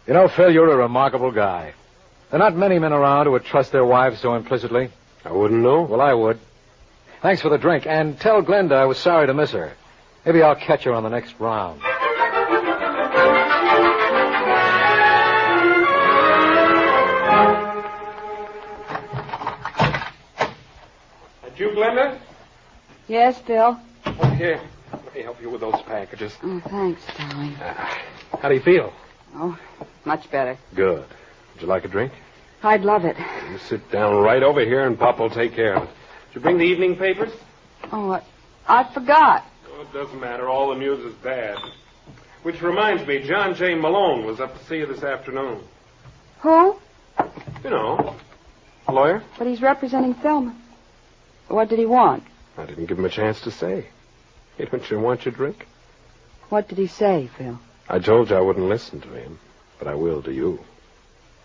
S18: You know, Phil, you're a remarkable guy. There are not many men around who would trust their wives so implicitly.
S9: I wouldn't know.
S18: Well, I would. Thanks for the drink, and tell Glenda I was sorry to miss her. Maybe I'll catch her on the next round.
S9: That you, Glenda?
S4: Yes, Bill?
S9: Oh, here. Let me help you with those packages.
S4: Oh, thanks, darling.
S9: How do you feel?
S4: Oh, much better.
S9: Good. Would you like a drink?
S4: I'd love it.
S9: You sit down right over here, and Pop will take care of it. Did you bring the evening papers?
S4: Oh, I forgot.
S9: Oh, it doesn't matter. All the news is bad. Which reminds me, John J. Malone was up to see you this afternoon.
S4: Who?
S9: You know, a lawyer.
S4: But he's representing Thelma. What did he want?
S9: I didn't give him a chance to say. Hey, don't you want your drink?
S4: What did he say, Phil?
S9: I told you I wouldn't listen to him, but I will to you.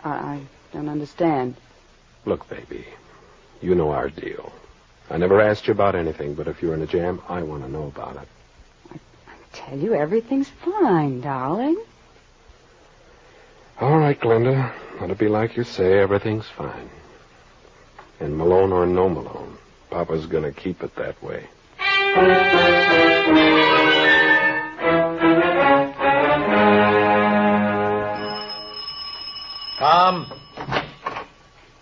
S4: I don't understand.
S9: Look, baby, you know our deal. I never asked you about anything, but if you're in a jam, I want to know about it.
S4: I tell you, everything's fine, darling.
S9: All right, Glenda. Let it be like you say, everything's fine. And Malone or no Malone, Papa's going to keep it that way.
S18: Tom.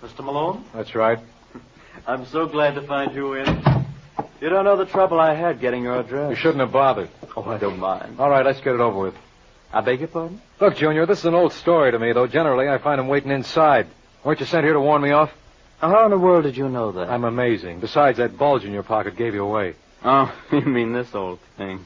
S5: Mr. Malone?
S18: That's right.
S5: I'm so glad to find you in. You don't know the trouble I had getting your address.
S18: You shouldn't have bothered.
S5: Oh, I don't mind.
S18: All right, let's get it over with.
S5: I beg your pardon?
S18: Look, Junior, this is an old story to me, though generally I find him waiting inside. Weren't you sent here to warn me off?
S5: How in the world did you know that?
S18: I'm amazing. Besides, that bulge in your pocket gave you away.
S5: Oh, you mean this old thing?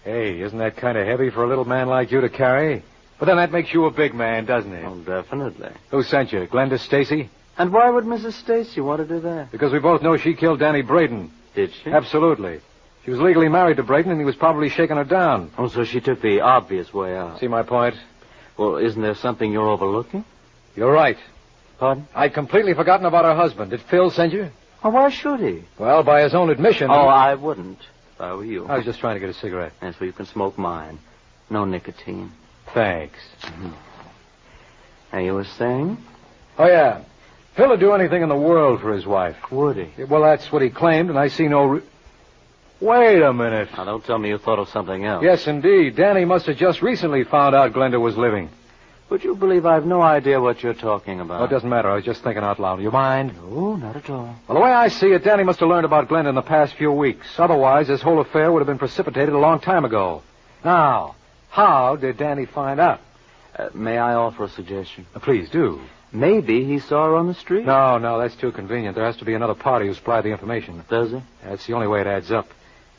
S18: Hey, isn't that kind of heavy for a little man like you to carry? But then that makes you a big man, doesn't it?
S5: Oh, definitely.
S18: Who sent you, Glenda Stacy?
S5: And why would Mrs. Stacy want to do that?
S18: Because we both know she killed Danny Braden.
S5: Did she?
S18: Absolutely. She was legally married to Braden, and he was probably shaking her down.
S5: Oh, so she took the obvious way out.
S18: See my point?
S5: Well, isn't there something you're overlooking?
S18: You're right.
S5: Pardon?
S18: I'd completely forgotten about her husband. Did Phil send you?
S5: Oh, why should he?
S18: Well, by his own admission...
S5: Oh, I wouldn't, if I were you.
S18: I was just trying to get a cigarette.
S5: Yes, well, you can smoke mine. No nicotine.
S18: Thanks.
S5: Mm-hmm. And you were saying?
S18: Oh, yeah. Phil would do anything in the world for his wife.
S5: Would he?
S18: Well, that's what he claimed, and I see no... Wait a minute.
S5: Now, don't tell me you thought of something else.
S18: Yes, indeed. Danny must have just recently found out Glenda was living.
S5: Would you believe I have no idea what you're talking about?
S18: Well, it doesn't matter. I was just thinking out loud. You mind?
S5: No, not at all.
S18: Well, the way I see it, Danny must have learned about Glenda in the past few weeks. Otherwise, this whole affair would have been precipitated a long time ago. Now, how did Danny find out?
S5: May I offer a suggestion?
S18: Please do.
S5: Maybe he saw her on the street.
S18: No, that's too convenient. There has to be another party who supplied the information.
S5: Does he?
S18: That's the only way it adds up.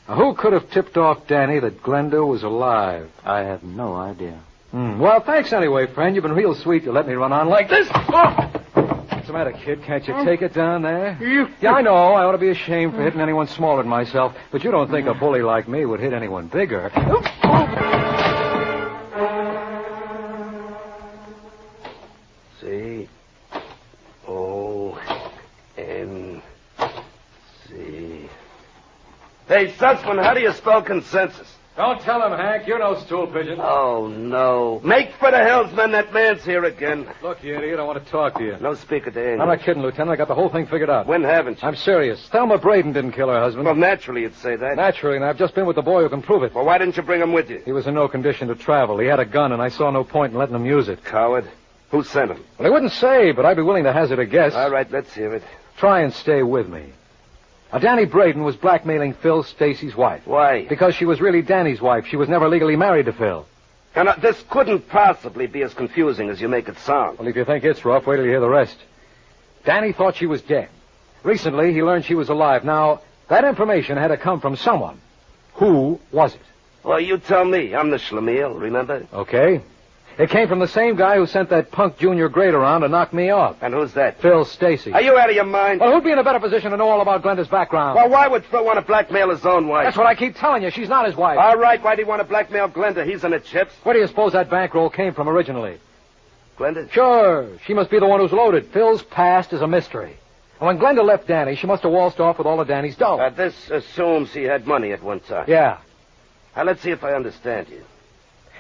S18: Now, who could have tipped off Danny that Glenda was alive?
S5: I have no idea.
S18: Well, thanks anyway, friend. You've been real sweet to let me run on like this. Oh! What's the matter, kid? Can't you take it down there? Yeah, I know. I ought to be ashamed for hitting anyone smaller than myself, but you don't think a bully like me would hit anyone bigger.
S14: C-O-N-C. Hey, Sussman, how do you spell consensus?
S18: Don't tell him, Hank. You know stool pigeon.
S14: Oh, no. Make for the hills, man. That man's here again.
S18: Look, you idiot, I want to talk to you.
S14: No speaker to English.
S18: I'm not kidding, Lieutenant. I got the whole thing figured out.
S14: When haven't you?
S18: I'm serious. Thelma Braden didn't kill her husband.
S14: Well, naturally you'd say that.
S18: Naturally, and I've just been with the boy who can prove it.
S14: Well, why didn't you bring him with you?
S18: He was in no condition to travel. He had a gun, and I saw no point in letting him use it.
S14: Coward. Who sent him?
S18: Well, he wouldn't say, but I'd be willing to hazard a guess.
S14: All right, let's hear it.
S18: Try and stay with me. Now, Danny Braden was blackmailing Phil Stacy's wife.
S14: Why?
S18: Because she was really Danny's wife. She was never legally married to Phil.
S14: Now, this couldn't possibly be as confusing as you make it sound.
S18: Well, if you think it's rough, wait till you hear the rest. Danny thought she was dead. Recently, he learned she was alive. Now, that information had to come from someone. Who was it?
S14: Well, you tell me. I'm the schlemiel, remember?
S18: Okay. It came from the same guy who sent that punk junior grade around to knock me off.
S14: And who's that?
S18: Phil Stacy.
S14: Are you out of your mind?
S18: Well, who'd be in a better position to know all about Glenda's background?
S14: Well, why would Phil want to blackmail his own wife?
S18: That's what I keep telling you. She's not his wife.
S14: All right, why'd he want to blackmail Glenda? He's in the chips.
S18: Where do you suppose that bankroll came from originally?
S14: Glenda?
S18: Sure. She must be the one who's loaded. Phil's past is a mystery. And when Glenda left Danny, she must have waltzed off with all of Danny's dough.
S14: This assumes he had money at one time.
S18: Yeah.
S14: Now, let's see if I understand you.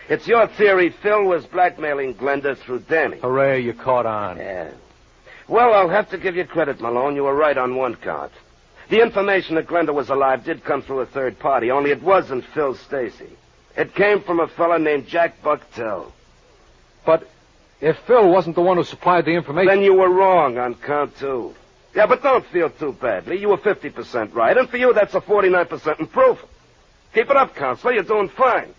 S14: It's your theory Phil was blackmailing Glenda through Danny.
S18: Hooray, you caught on.
S14: Yeah. Well, I'll have to give you credit, Malone. You were right on one count. The information that Glenda was alive did come through a third party, only it wasn't Phil Stacy. It came from a fella named Jack Bucktel.
S18: But if Phil wasn't the one who supplied the information...
S14: Then you were wrong on count two. Yeah, but don't feel too badly. You were 50% right, and for you, that's a 49% improvement. Keep it up, Counselor. You're doing fine.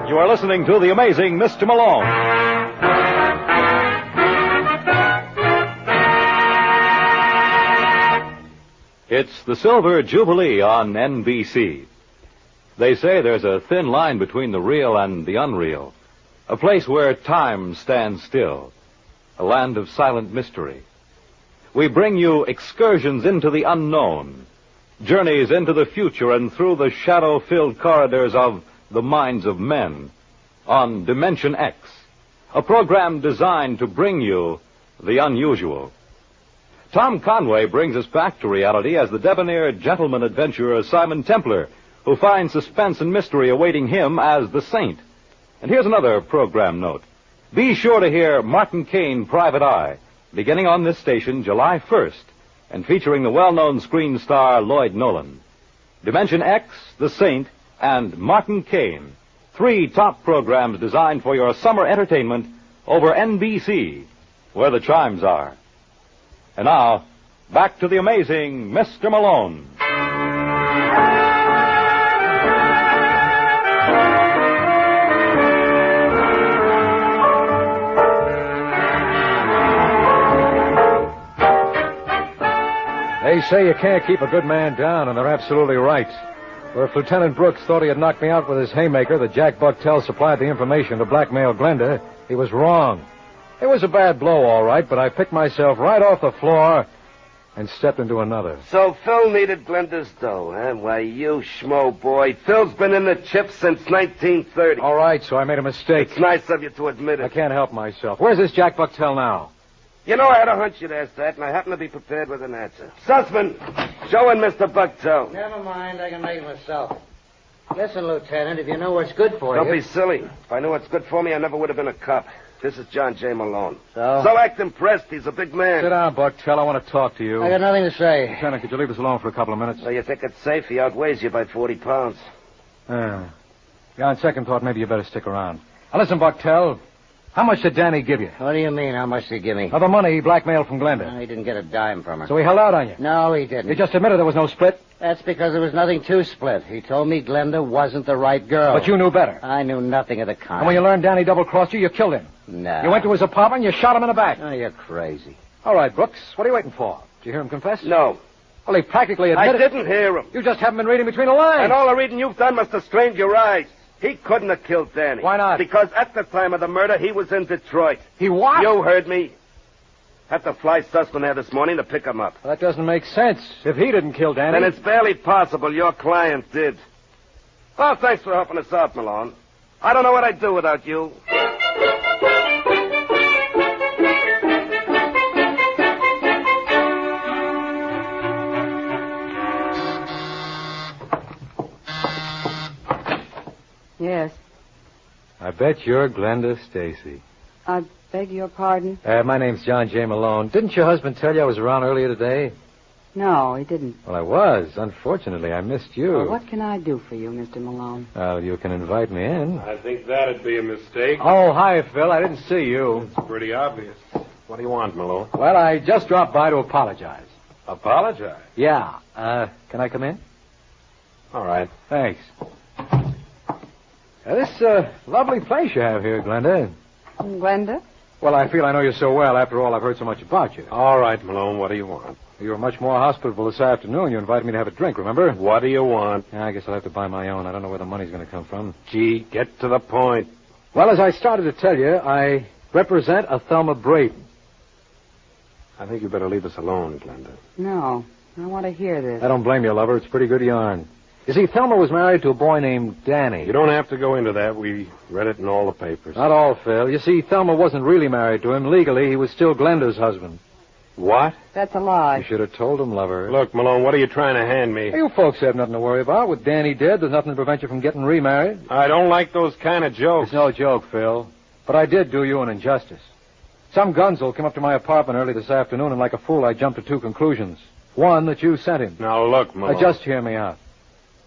S15: You are listening to The Amazing Mr. Malone. It's the Silver Jubilee on NBC. They say there's a thin line between the real and the unreal. A place where time stands still. A land of silent mystery. We bring you excursions into the unknown. Journeys into the future and through the shadow-filled corridors of the minds of men on Dimension X, a program designed to bring you the unusual. Tom Conway brings us back to reality as the debonair gentleman adventurer Simon Templar, who finds suspense and mystery awaiting him as the Saint. And here's another program note. Be sure to hear Martin Caine, Private Eye, beginning on this station July 1st, and featuring the well-known screen star Lloyd Nolan. Dimension X, The Saint, and Martin Caine, 3 top programs designed for your summer entertainment over NBC, where the chimes are. And now, back to the amazing Mr. Malone.
S18: They say you can't keep a good man down, and they're absolutely right. For if Lieutenant Brooks thought he had knocked me out with his haymaker that Jack Bucktel supplied the information to blackmail Glenda, he was wrong. It was a bad blow, all right, but I picked myself right off the floor and stepped into another.
S14: So Phil needed Glenda's dough, huh? Why, you schmo boy. Phil's been in the chips since 1930.
S18: All right, so I made a mistake.
S14: It's nice of you to admit it.
S18: I can't help myself. Where's this Jack Bucktel now?
S14: You know, I had a hunch you'd ask that, and I happen to be prepared with an answer. Sussman, show in Mr. Bucktel.
S27: Never mind, I can make it myself. Listen, Lieutenant, if you know what's good for you...
S14: Don't be silly. If I knew what's good for me, I never would have been a cop. This is John J. Malone.
S27: So
S14: act impressed. He's a big man.
S18: Sit down, Bucktel. I want to talk to you.
S27: I got nothing to say.
S18: Lieutenant, could you leave us alone for a couple of minutes?
S14: So you think it's safe? He outweighs you by 40 pounds.
S18: Yeah, on second thought, maybe you better stick around. Now, listen, Bucktel. How much did Danny give you?
S27: What do you mean, how much did he give me?
S18: Of the money he blackmailed from Glenda.
S27: He didn't get a dime from her.
S18: So he held out on you?
S27: No, he didn't.
S18: You just admitted there was no split?
S27: That's because there was nothing to split. He told me Glenda wasn't the right girl.
S18: But you knew better.
S27: I knew nothing of the kind.
S18: And when you learned Danny double-crossed you, you killed him.
S27: No.
S18: You went to his apartment and you shot him in the back.
S27: Oh, you're crazy.
S18: All right, Brooks. What are you waiting for? Did you hear him confess?
S14: No.
S18: Well, he practically admitted...
S14: I didn't hear him.
S18: You just haven't been reading between the lines.
S14: And all the reading you've done must have strained your eyes. He couldn't have killed Danny.
S18: Why not?
S14: Because at the time of the murder, he was in Detroit.
S18: He what?
S14: You heard me. Had to fly Sussman there this morning to pick him up.
S18: Well, that doesn't make sense. If he didn't kill Danny...
S14: Then it's barely possible your client did. Well, thanks for helping us out, Malone. I don't know what I'd do without you.
S4: Yes.
S18: I bet you're Glenda Stacy.
S4: I beg your pardon?
S18: My name's John J. Malone. Didn't your husband tell you I was around earlier today?
S4: No, he didn't.
S18: Well, I was. Unfortunately, I missed you.
S4: Well, what can I do for you, Mr. Malone?
S18: Well, you can invite me in.
S9: I think that'd be a mistake.
S18: Oh, hi, Phil. I didn't see you.
S9: It's pretty obvious. What do you want, Malone?
S18: Well, I just dropped by to apologize.
S9: Apologize?
S18: Yeah. Can I come in?
S9: All right.
S18: Thanks. This lovely place you have here, Glenda.
S4: Glenda?
S18: Well, I feel I know you so well. After all, I've heard so much about you.
S9: All right, Malone, what do you want?
S18: You were much more hospitable this afternoon. You invited me to have a drink, remember?
S9: What do you want?
S18: Yeah, I guess I'll have to buy my own. I don't know where the money's going to come from.
S9: Gee, get to the point.
S18: Well, as I started to tell you, I represent a Thelma Braden.
S9: I think you better leave us alone, Glenda.
S4: No, I want to hear this.
S18: I don't blame you, lover. It's pretty good yarn. You see, Thelma was married to a boy named Danny.
S9: You don't have to go into that. We read it in all the papers.
S18: Not all, Phil. You see, Thelma wasn't really married to him. Legally, he was still Glenda's husband.
S9: What?
S4: That's a lie.
S18: You should have told him, lover.
S9: Look, Malone, what are you trying to hand me?
S18: You folks have nothing to worry about. With Danny dead, there's nothing to prevent you from getting remarried.
S9: I don't like those kind of jokes.
S18: It's no joke, Phil. But I did do you an injustice. Some gunzel came up to my apartment early this afternoon, and like a fool, I jumped to two conclusions. One, that you sent him.
S9: Now, look, Malone.
S18: Just hear me out.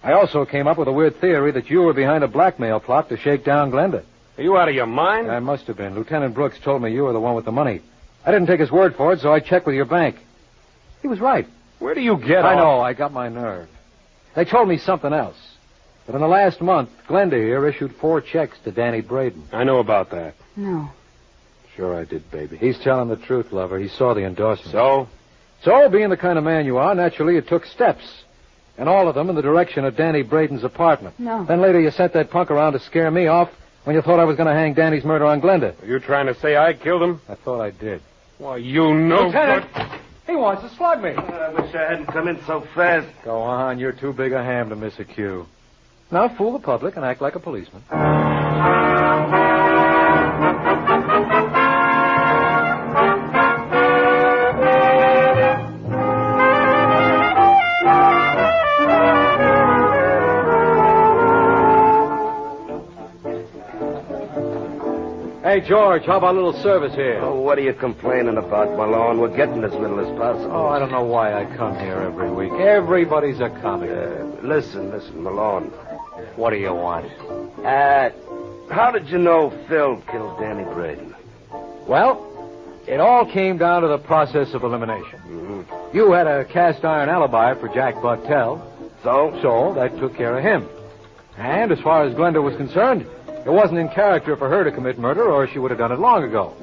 S18: I also came up with a weird theory that you were behind a blackmail plot to shake down Glenda.
S9: Are you out of your mind?
S18: I must have been. Lieutenant Brooks told me you were the one with the money. I didn't take his word for it, so I checked with your bank. He was right.
S9: Where do you get
S18: I know. I got my nerve. They told me something else. But in the last month, Glenda here issued 4 checks to Danny Braden.
S9: I know about that.
S4: No.
S9: Sure I did, baby.
S18: He's telling the truth, lover. He saw the endorsement.
S9: So,
S18: being the kind of man you are, naturally you took steps. And all of them in the direction of Danny Braden's apartment.
S4: No.
S18: Then later you sent that punk around to scare me off when you thought I was going to hang Danny's murder on Glenda.
S9: Are you trying to say I killed him?
S18: I thought I did.
S9: Well, you know...
S18: Lieutenant! He wants to slug me.
S14: I wish I hadn't come in so fast.
S18: Go on. You're too big a ham to miss a cue. Now fool the public and act like a policeman. Hey, George, how about a little service here?
S14: Oh, what are you complaining about, Malone? We're getting as little as possible.
S18: Oh, I don't know why I come here every week. Everybody's a comic.
S14: Listen, Malone.
S18: What do you want?
S14: How did you know Phil killed Danny Braden?
S18: Well, it all came down to the process of elimination.
S14: Mm-hmm.
S18: You had a cast-iron alibi for Jack Bucktel.
S14: So?
S18: That took care of him. And as far as Glenda was concerned, it wasn't in character for her to commit murder, or she would have done it long ago.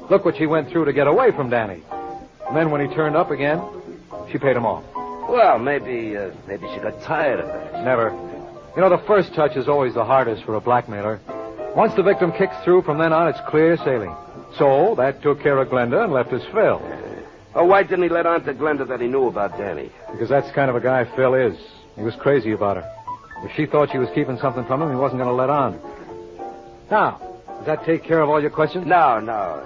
S18: Look what she went through to get away from Danny. And then when he turned up again, She paid him off.
S14: Well, maybe she got tired of it.
S18: Never. You know, the first touch is always the hardest for a blackmailer. Once the victim kicks through, from then on, it's clear sailing. So, that took care of Glenda and left us Phil.
S14: Oh, why didn't he let on to Glenda that he knew about Danny?
S18: Because that's the kind of a guy Phil is. He was crazy about her. If she thought she was keeping something from him, he wasn't going to let on. Now, does that take care of all your questions?
S14: No.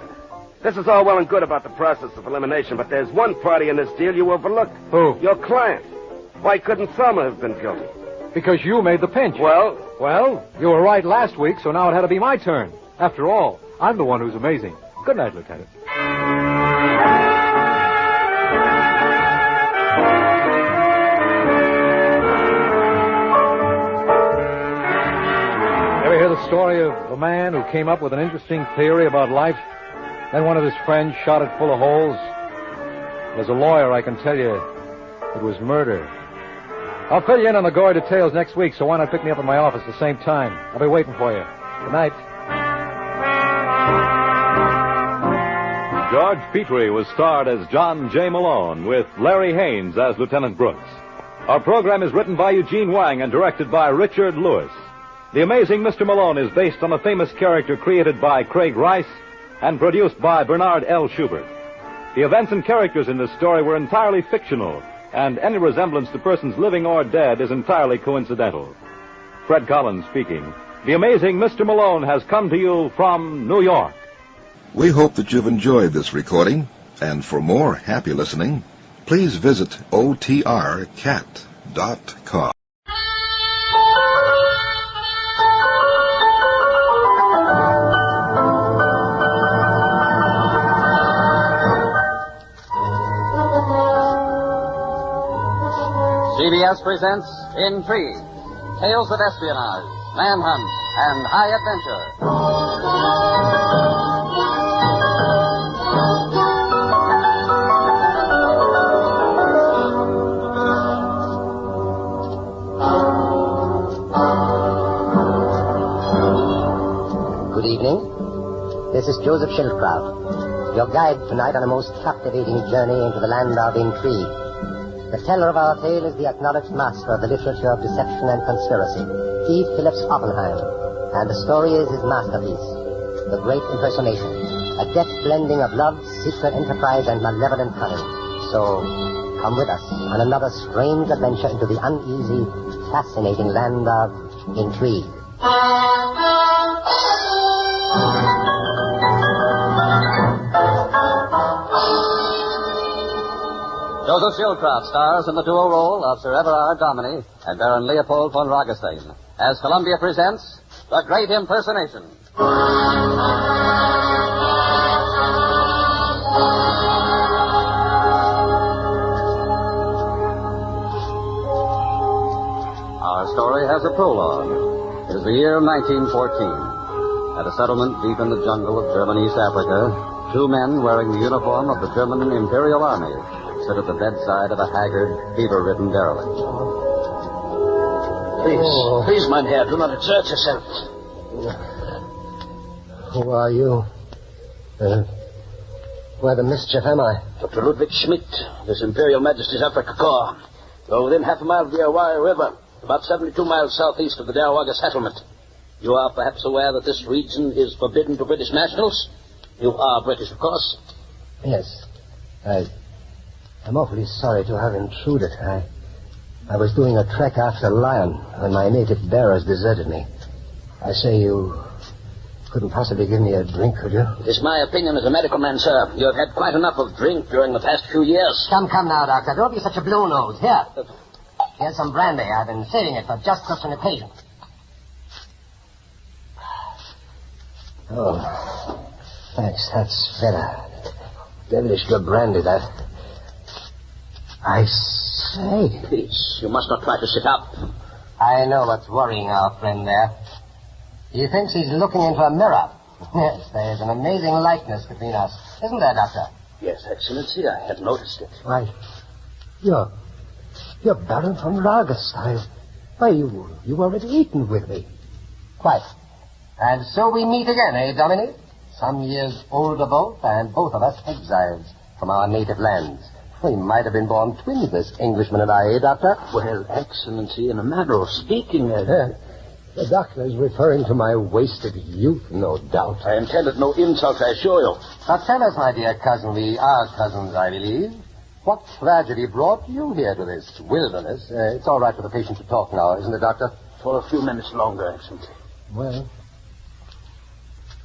S14: This is all well and good about the process of elimination, but there's one party in this deal you overlooked.
S18: Who?
S14: Your client. Why couldn't Thelma have been guilty?
S18: Because you made the pinch.
S14: Well,
S18: you were right last week, so now it had to be my turn. After all, I'm the one who's amazing. Good night, Lieutenant. Ever hear the story of a man who came up with an interesting theory about life? Then one of his friends shot it full of holes. As a lawyer, I can tell you it was murder. I'll fill you in on the gory details next week, so why not pick me up at my office at the same time? I'll be waiting for you. Good night.
S15: George Petrie was starred as John J. Malone, with Larry Haynes as Lieutenant Brooks. Our program is written by Eugene Wang and directed by Richard Lewis. The Amazing Mr. Malone is based on a famous character created by Craig Rice and produced by Bernard L. Schubert. The events and characters in this story were entirely fictional, and any resemblance to persons living or dead is entirely coincidental. Fred Collins speaking. The Amazing Mr. Malone has come to you from New York.
S2: We hope that you've enjoyed this recording, and for more happy listening, please visit otrcat.com.
S10: CBS presents Intrigue, tales of espionage, manhunt, and high adventure.
S16: Good evening. This is Joseph Schildkraut, your guide tonight on a most captivating journey into the land of intrigue. The teller of our tale is the acknowledged master of the literature of deception and conspiracy, E. Phillips Oppenheim, and the story is his masterpiece, The Great Impersonation, a deft blending of love, secret enterprise, and malevolent cunning. So, come with us on another strange adventure into the uneasy, fascinating land of intrigue.
S10: Joseph Schildkraut stars in the dual role of Sir Everard Dominey and Baron Leopold von Ragestein as Columbia presents The Great Impersonation. Our story has a prologue. It is the year 1914. At a settlement deep in the jungle of German East Africa, two men wearing the uniform of the German Imperial Army sit at the bedside of a haggard, fever-ridden derelict.
S27: Please, mein Herr, do not exert yourself.
S16: Who are you? Where the mischief am I?
S27: Dr. Ludwig Schmidt, His Imperial Majesty's Africa Corps. You're within half a mile of the Awaya River, about 72 miles southeast of the Darawaga settlement. You are perhaps aware that this region is forbidden to British nationals? You are British, of course?
S16: Yes. I'm awfully sorry to have intruded. I was doing a trek after lion when my native bearers deserted me. I say you couldn't possibly give me a drink, could you?
S27: It is my opinion as a medical man, sir. You have had quite enough of drink during the past few years.
S16: Come now, Doctor. Don't be such a blue nose. Here's some brandy. I've been saving it for just such an occasion. Oh, thanks. That's better. Devilish good brandy, that. I say.
S27: Please, you must not try to sit up.
S16: I know what's worrying our friend there. He thinks he's looking into a mirror. Yes, there's an amazing likeness between us. Isn't there, Doctor?
S27: Yes, Excellency, I had noticed it.
S16: Why, you're Baron von Ragestein. Why, you already eaten with me. Quite. And so we meet again, eh, Dominic? Some years older both, and both of us exiles from our native lands. We might have been born twins, this Englishman and I, Doctor?
S27: Well, Excellency, in a manner of speaking,
S16: The doctor is referring to my wasted youth, no doubt.
S27: I intended no insult, I assure you.
S16: Now tell us, my dear cousin, we are cousins, I believe. What tragedy brought you here to this wilderness? It's all right for the patient to talk now, isn't it, Doctor?
S27: For a few minutes longer, Excellency.
S16: Well,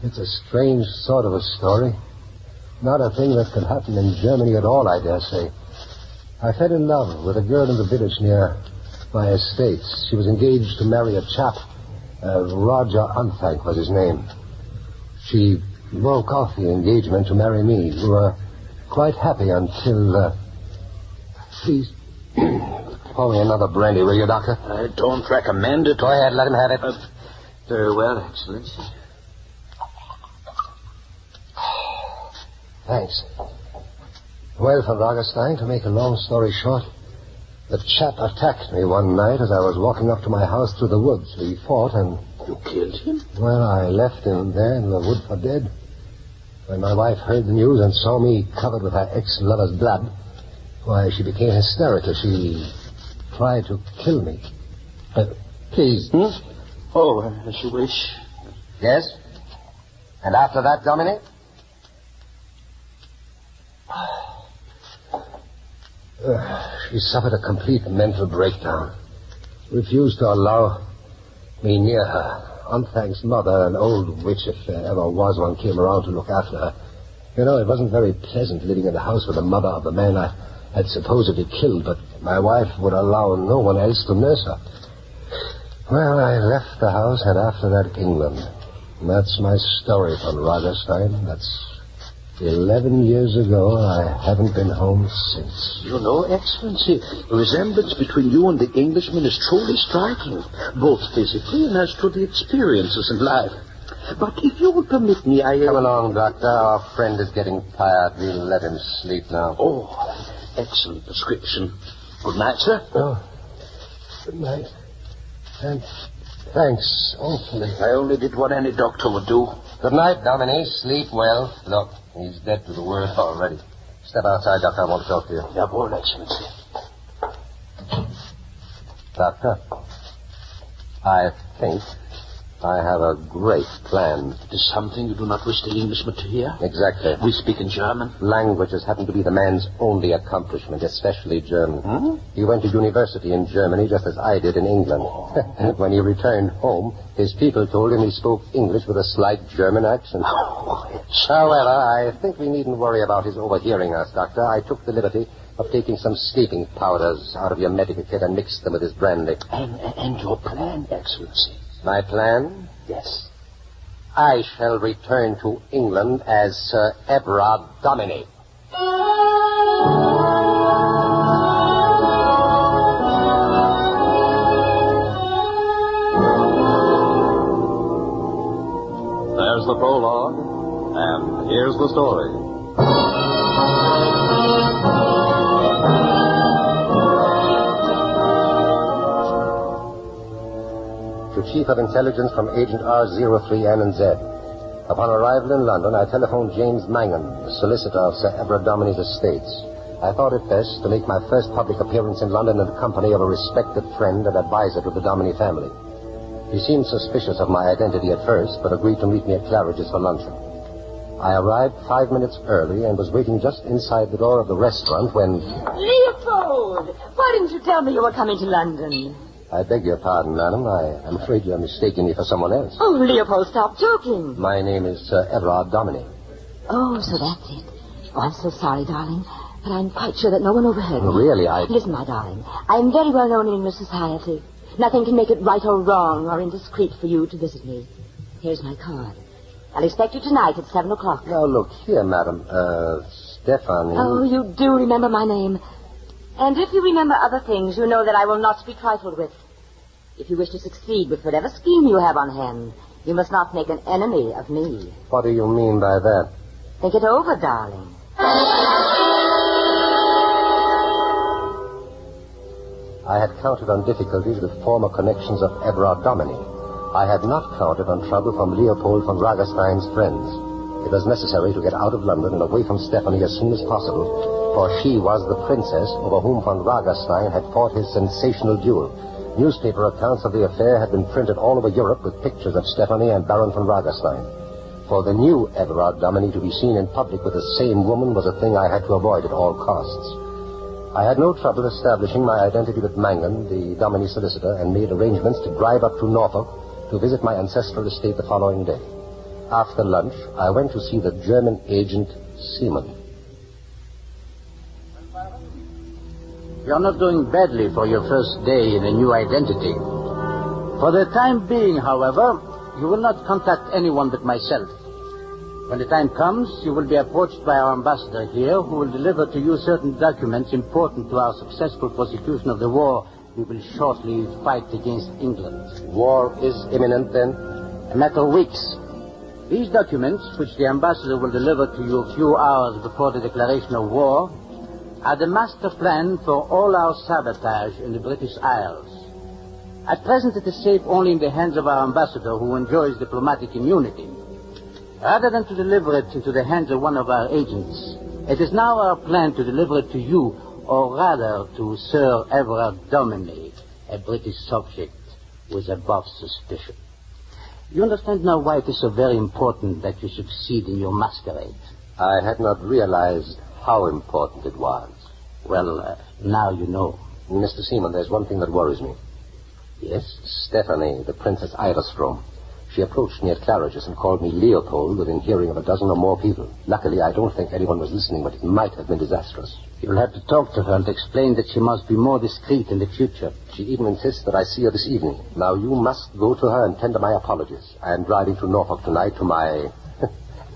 S16: it's a strange sort of a story. Not a thing that could happen in Germany at all, I dare say. I fell in love with a girl in the village near my estates. She was engaged to marry a chap. Roger Unthank was his name. She broke off the engagement to marry me. We were quite happy until... Please, pour me another brandy, will you, Doctor?
S27: I don't recommend it.
S16: Go ahead, let him have it.
S27: Very well, Excellency.
S16: Thanks. Well, Von Ragerstein, to make a long story short, the chap attacked me one night as I was walking up to my house through the woods. We fought and...
S27: You killed him?
S16: Well, I left him there in the wood for dead. When my wife heard the news and saw me covered with her ex-lover's blood, why, she became hysterical. She tried to kill me. Please.
S27: Oh, as you wish.
S16: Yes? And after that, Dominic? She suffered a complete mental breakdown. Refused to allow me near her. Unthank's mother, an old witch if there ever was one, came around to look after her. You know, it wasn't very pleasant living in the house with the mother of the man I had supposedly killed, but my wife would allow no one else to nurse her. Well, I left the house, and after that, England. And that's my story, Von Ragerstein. That's 11 years ago. I haven't been home since.
S27: You know, Excellency, the resemblance between you and the Englishman is truly striking, both physically and as to the experiences in life. But if you would permit me,
S16: Come along, Doctor. Our friend is getting tired. We'll let him sleep now.
S27: Oh, excellent prescription. Good night, sir.
S16: Oh, good night. And thanks awfully.
S27: I only did what any doctor would do.
S16: Good night, Dominique. Sleep well. Look, he's dead to the word already. Step outside, Doctor. I want to talk to you.
S27: Jawohl, Excellency.
S16: Doctor, I think I have a great plan.
S27: It is something you do not wish the Englishman to hear?
S16: Exactly.
S27: We speak in German?
S16: Languages happen to be the man's only accomplishment, especially German. He went to university in Germany just as I did in England. When he returned home, his people told him he spoke English with a slight German accent. However, I think we needn't worry about his overhearing us, Doctor. I took the liberty of taking some sleeping powders out of your medical kit and mixed them with his brandy.
S27: And your plan, Excellency?
S16: My plan?
S27: Yes.
S16: I shall return to England as Sir Everard Dominic.
S10: There's the prologue, and here's the story.
S16: To Chief of Intelligence from Agent R03N&Z. Upon arrival in London, I telephoned James Mangan, the solicitor of Sir Everard Dominic's estates. I thought it best to make my first public appearance in London in the company of a respected friend and advisor to the Domini family. He seemed suspicious of my identity at first, but agreed to meet me at Claridge's for luncheon. I arrived 5 minutes early and was waiting just inside the door of the restaurant when...
S3: Leopold! Why didn't you tell me you were coming to London?
S16: I beg your pardon, madam. I'm afraid you're mistaking me for someone else.
S3: Oh, Leopold, stop joking.
S16: My name is Sir Everard Dominic.
S3: Oh, so that's it. Oh, I'm so sorry, darling. But I'm quite sure that no one overheard me.
S16: Really,
S3: Listen, my darling. I'm very well known in English society. Nothing can make it right or wrong or indiscreet for you to visit me. Here's my card. I'll expect you tonight at 7 o'clock.
S16: Now, look here, madam. Stephanie...
S3: Oh, you do remember my name. And if you remember other things, you know that I will not be trifled with. If you wish to succeed with whatever scheme you have on hand, you must not make an enemy of me.
S16: What do you mean by that?
S3: Think it over, darling.
S16: I had counted on difficulties with former connections of Everard Dominic. I had not counted on trouble from Leopold von Ragerstein's friends. It was necessary to get out of London and away from Stephanie as soon as possible, for she was the princess over whom von Ragerstein had fought his sensational duel. Newspaper accounts of the affair had been printed all over Europe with pictures of Stephanie and Baron von Ragerstein. For the new Everard Dominie to be seen in public with the same woman was a thing I had to avoid at all costs. I had no trouble establishing my identity with Mangan, the Dominie solicitor, and made arrangements to drive up to Norfolk to visit my ancestral estate the following day. After lunch, I went to see the German agent, Seaman.
S27: You're not doing badly for your first day in a new identity. For the time being, however, you will not contact anyone but myself. When the time comes, you will be approached by our ambassador here, who will deliver to you certain documents important to our successful prosecution of the war we will shortly fight against England.
S16: War is imminent, then?
S27: A matter of weeks. These documents, which the ambassador will deliver to you a few hours before the declaration of war, are the master plan for all our sabotage in the British Isles. At present, it is safe only in the hands of our ambassador, who enjoys diplomatic immunity. Rather than to deliver it into the hands of one of our agents, it is now our plan to deliver it to you, or rather to Sir Everard Dominie, a British subject who is above suspicion. You understand now why it is so very important that you succeed in your masquerade?
S16: I had not realized how important it was.
S27: Well, now you know.
S16: Mr. Seaman, there's one thing that worries me.
S27: Yes?
S16: Stephanie, the Princess Iderstrom. She approached me at Claridge's and called me Leopold within hearing of a dozen or more people. Luckily, I don't think anyone was listening, but it might have been disastrous.
S27: You'll have to talk to her and explain that she must be more discreet in the future.
S16: She even insists that I see her this evening. Now, you must go to her and tender my apologies. I am driving to Norfolk tonight to my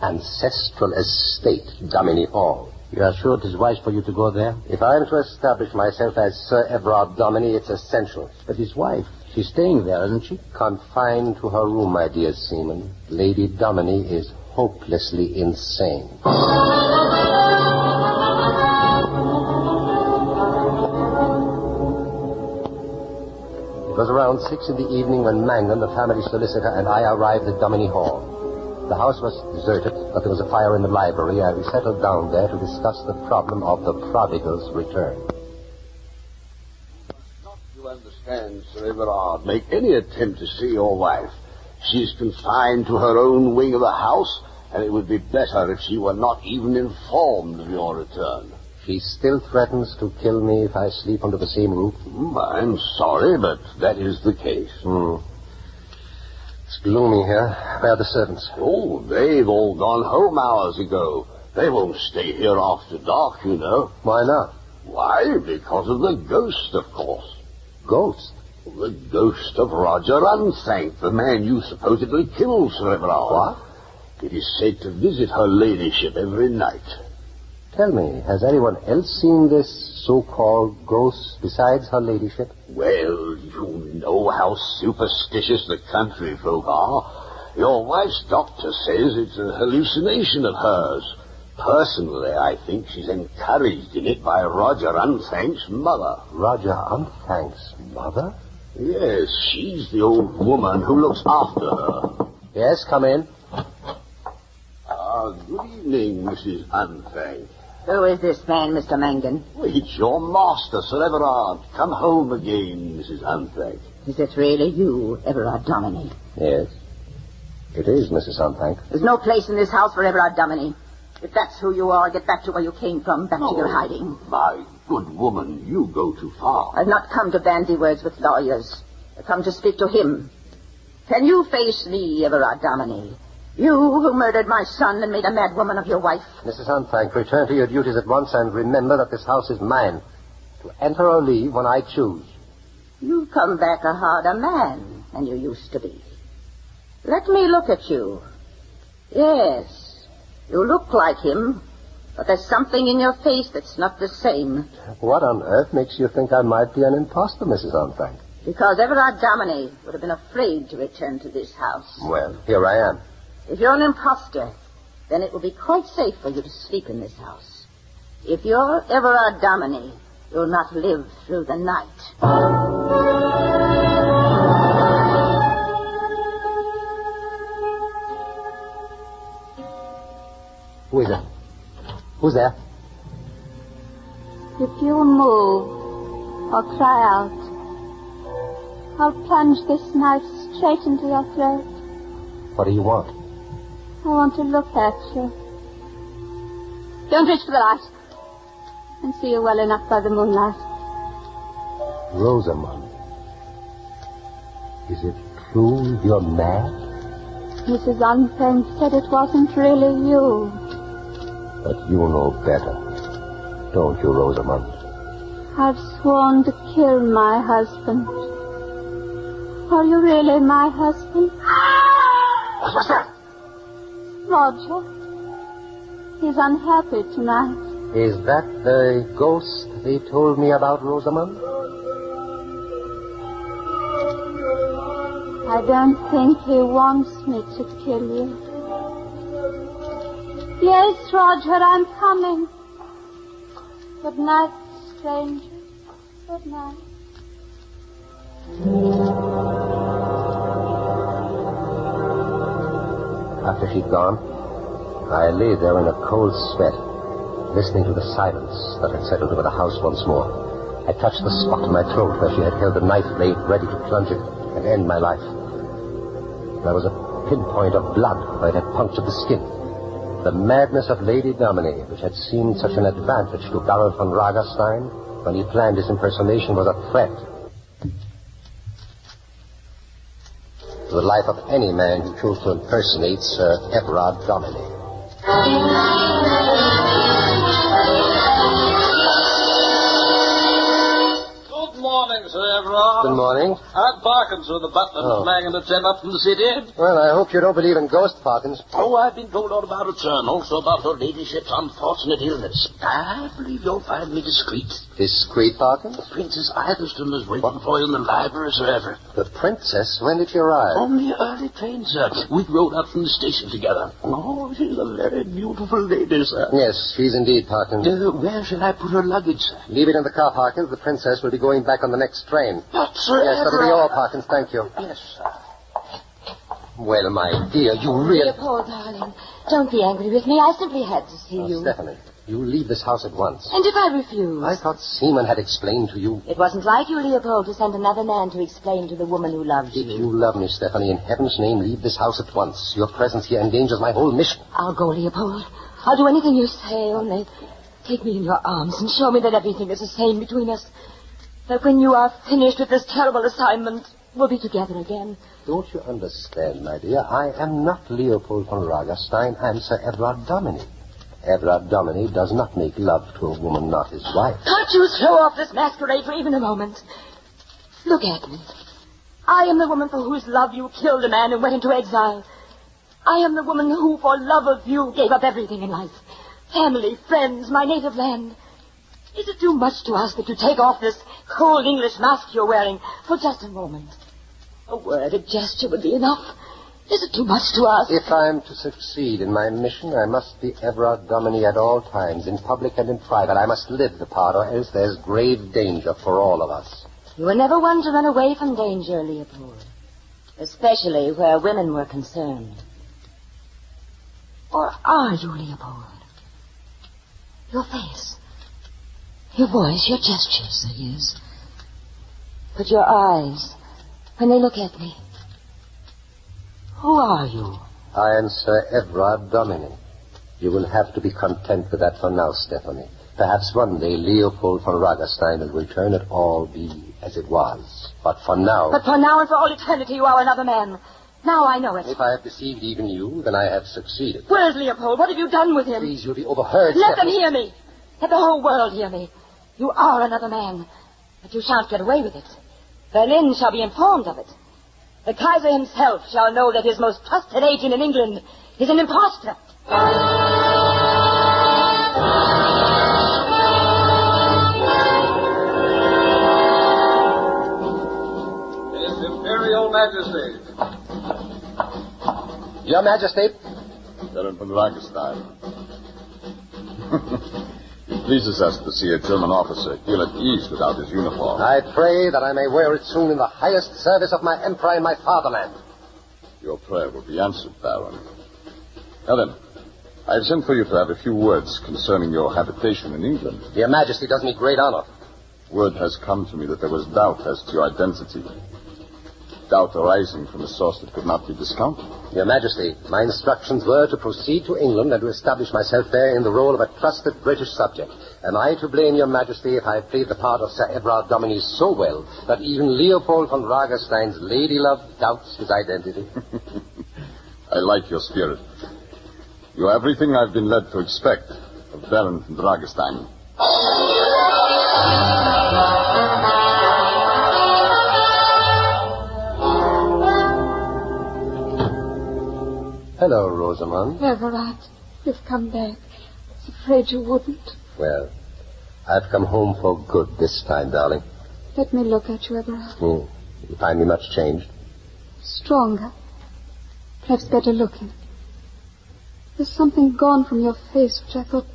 S16: ancestral estate, Dominie Hall.
S27: You are sure it is wise for you to go there?
S16: If I am to establish myself as Sir Everard Dominie, it's essential.
S27: But his wife, she's staying there, isn't she?
S16: Confined to her room, my dear Seaman. Lady Dominie is hopelessly insane. It was around 6 in the evening when Mangan, the family solicitor, and I arrived at Dominie Hall. The house was deserted, but there was a fire in the library, and we settled down there to discuss the problem of the prodigal's return.
S6: You understand, Sir Everard, make any attempt to see your wife. She's confined to her own wing of the house, and it would be better if she were not even informed of your return.
S16: She still threatens to kill me if I sleep under the same roof?
S6: I'm sorry, but that is the case.
S16: It's gloomy here. Where are the servants?
S6: Oh, they've all gone home hours ago. They won't stay here after dark, you know.
S16: Why not?
S6: Why? Because of the ghost, of course.
S16: Ghost?
S6: The ghost of Roger Unthank, the man you supposedly killed, Sir Everard.
S16: What?
S6: It is said to visit her ladyship every night.
S16: Tell me, has anyone else seen this so-called ghost besides her ladyship?
S6: Well, you know how superstitious the country folk are. Your wife's doctor says it's a hallucination of hers. Personally, I think she's encouraged in it by Roger Unthank's mother.
S16: Roger Unthank's mother?
S6: Yes, she's the old woman who looks after her.
S16: Yes, come in.
S6: Good evening, Mrs. Unthank.
S3: Who is this man, Mr. Mangan?
S6: It's your master, Sir Everard. Come home again, Mrs. Unthank.
S3: Is it really you, Everard Dominie?
S16: Yes. It is, Mrs. Unthank.
S3: There's no place in this house for Everard Dominie. If that's who you are, get back to where you came from, back to your hiding.
S6: My good woman, you go too far.
S3: I've not come to bandy words with lawyers. I've come to speak to him. Can you face me, Everard Dominie? You who murdered my son and made a mad woman of your wife.
S16: Mrs. Unthank, return to your duties at once and remember that this house is mine. To enter or leave when I choose.
S3: You've come back a harder man than you used to be. Let me look at you. Yes, you look like him, but there's something in your face that's not the same.
S16: What on earth makes you think I might be an impostor, Mrs. Unthank?
S3: Because Everard Dominie would have been afraid to return to this house.
S16: Well, here I am.
S3: If you're an impostor, then it will be quite safe for you to sleep in this house. If you're Everard Dominie, you'll not live through the night.
S16: Who is it? Who's there?
S1: If you move or cry out, I'll plunge this knife straight into your throat.
S16: What do you want?
S1: I want to look at you. Don't reach for the light. I can see you well enough by the moonlight.
S16: Rosamond. Is it true you're mad?
S1: Mrs. Unheard said it wasn't really you.
S16: But you know better, don't you, Rosamond?
S1: I've sworn to kill my husband. Are you really my husband?
S16: What's that?
S1: Roger. He's unhappy tonight.
S16: Is that the ghost they told me about, Rosamond?
S1: I don't think he wants me to kill you. Yes, Roger, I'm coming. Good night, stranger. Good night.
S16: After she'd gone, I lay there in a cold sweat, listening to the silence that had settled over the house once more. I touched the spot in my throat where she had held the knife blade ready to plunge it and end my life. There was a pinpoint of blood where it had punctured the skin. The madness of Lady Dominie, which had seemed such an advantage to Baron von Ragerstein when he planned his impersonation, was a threat to the life of any man who chose to impersonate Sir Everard Dominie.
S19: Good morning, Sir Everard.
S16: Good morning.
S19: Aunt Parkinson, the butler, banging the gem up from the city.
S16: Well, I hope you don't believe in ghost Parkins.
S19: Oh, I've been told all about it, sir, and also about her ladyship's unfortunate illness. I believe you'll find me discreet.
S16: Discreet, Parkins?
S19: Princess Iverston is waiting for you in the library, Sir Everard.
S16: The princess? When did she arrive?
S19: On the early train, sir. We rode up from the station together. Oh, she's a very beautiful lady, sir.
S16: Yes, she's indeed, Parkins.
S19: Where shall I put her luggage, sir?
S16: Leave it in the car, Parkins. The princess will be going back on the next train.
S19: But, Sir
S16: Yes, that'll be
S19: Everard.
S16: all, Parkins. Thank you.
S19: Yes, sir.
S16: Well, my dear, you really...
S3: Leopold, darling, don't be angry with me. I simply had to see you.
S16: Stephanie, you leave this house at once.
S3: And if I refuse?
S16: I thought Seaman had explained to you.
S3: It wasn't like you, Leopold, to send another man to explain to the woman who loves you.
S16: If you love me, Stephanie, in heaven's name, leave this house at once. Your presence here endangers my whole mission.
S3: I'll go, Leopold. I'll do anything you say, only take me in your arms and show me that everything is the same between us. That when you are finished with this terrible assignment, we'll be together again.
S16: Don't you understand, my dear? I am not Leopold von Ragerstein. I'm Sir Everard Dominie. Everard Dominie does not make love to a woman not his wife.
S3: Can't you throw off this masquerade for even a moment? Look at me. I am the woman for whose love you killed a man and went into exile. I am the woman who, for love of you, gave up everything in life. Family, friends, my native land. Is it too much to ask that you take off this cold English mask you're wearing for just a moment? A word, a gesture would be enough. Is it too much to ask?
S16: If I'm to succeed in my mission, I must be Everard Dominie at all times, in public and in private. I must live the part, or else there's grave danger for all of us.
S3: You were never one to run away from danger, Leopold. Especially where women were concerned. Or are you, Leopold? Your face, your voice, your gestures, that is. But your eyes, when they look at me. Who are you?
S16: I am Sir Everard Dominie. You will have to be content with that for now, Stephanie. Perhaps one day Leopold von Ragerstein will return it all be as it was. But for now...
S3: But for now and for all eternity, you are another man. Now I know it.
S16: If I have deceived even you, then I have succeeded.
S3: Where's Leopold? What have you done with him?
S16: Please, you'll be overheard,
S3: Let
S16: Stephanie.
S3: them hear me. Let the whole world hear me. You are another man. But you shan't get away with it. Berlin shall be informed of it. The Kaiser himself shall know that his most trusted agent in England is an impostor.
S19: His Imperial Majesty.
S16: Your Majesty.
S20: Baron von Ragerstein. It pleases us to see a German officer feel at ease without his uniform.
S16: I pray that I may wear it soon in the highest service of my emperor and my fatherland.
S20: Your prayer will be answered, Baron. Now then, I've sent for you to have a few words concerning your habitation in England.
S16: Your Majesty does me great honor.
S20: Word has come to me that there was doubt as to your identity. Doubt arising from a source that could not be discounted.
S16: Your Majesty, my instructions were to proceed to England and to establish myself there in the role of a trusted British subject. Am I to blame, Your Majesty, if I played the part of Sir Everard Dominie so well that even Leopold von Ragenstein's ladylove doubts his identity?
S20: I like your spirit. You are everything I've been led to expect of Baron von Ragenstein.
S16: Hello, Rosamond.
S1: Everard, you've come back. I was afraid you wouldn't.
S16: Well, I've come home for good this time, darling.
S1: Let me look at you, Everard.
S16: You find me much changed?
S1: Stronger. Perhaps better looking. There's something gone from your face which I thought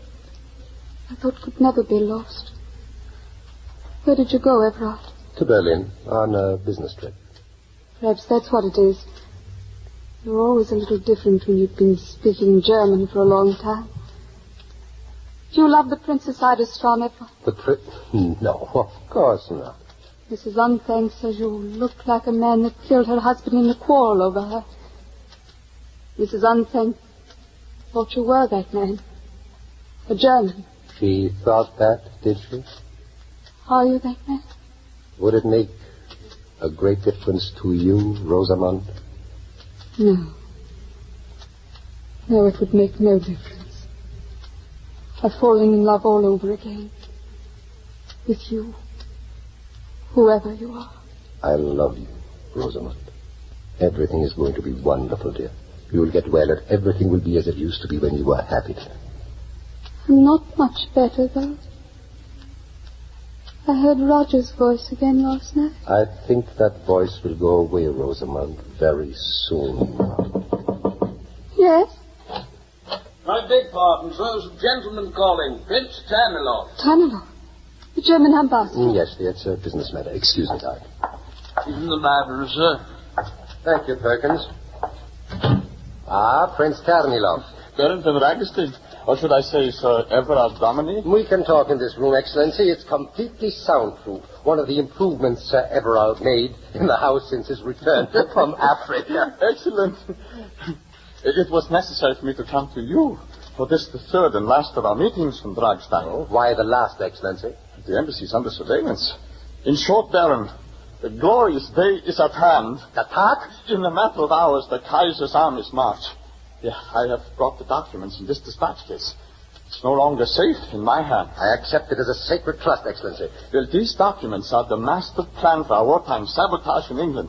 S1: could never be lost. Where did you go, Everard?
S16: To Berlin, on a business trip.
S1: Perhaps that's what it is. You're always a little different when you've been speaking German for a long time. Do you love the Princess Ida Storm, Everard?
S16: No, of course not.
S1: Mrs. Unthank says you look like a man that killed her husband in a quarrel over her. Mrs. Unthank thought you were that man. A German.
S16: She thought that, did she?
S1: Are you that man?
S16: Would it make a great difference to you, Rosamond?
S1: No. No, it would make no difference. I've fallen in love all over again. With you. Whoever you are.
S16: I love you, Rosamond. Everything is going to be wonderful, dear. You will get well, and everything will be as it used to be when you were happy.
S1: I'm not much better, though. I heard Roger's voice again last night.
S16: I think that voice will go away, Rosamond, very soon.
S1: Yes?
S19: I beg pardon, sir. There's a gentleman calling. Prince Tanilov.
S1: Tanilov? The German ambassador?
S16: Yes, dear, it's a business matter. Excuse me, darling.
S19: He's in the library, sir.
S16: Thank you, Perkins. Prince Tanilov.
S20: Baron von Ragenstein. Or should I say, Sir Everard Dominie?
S16: We can talk in this room, Excellency. It's completely soundproof. One of the improvements Sir Everard made in the house since his return from Africa.
S20: Excellent. It was necessary for me to come to you, for this the third and last of our meetings from Dragstein.
S16: Oh, why the last, Excellency?
S20: The embassy is under surveillance. In short, Baron, the glorious day is at hand.
S16: The Tag?
S20: In a matter of hours, the Kaiser's armies march. Yeah, I have brought the documents in this dispatch case. It's no longer safe in my hand.
S16: I accept it as a sacred trust, Excellency.
S20: Well, these documents are the master plan for our wartime sabotage in England.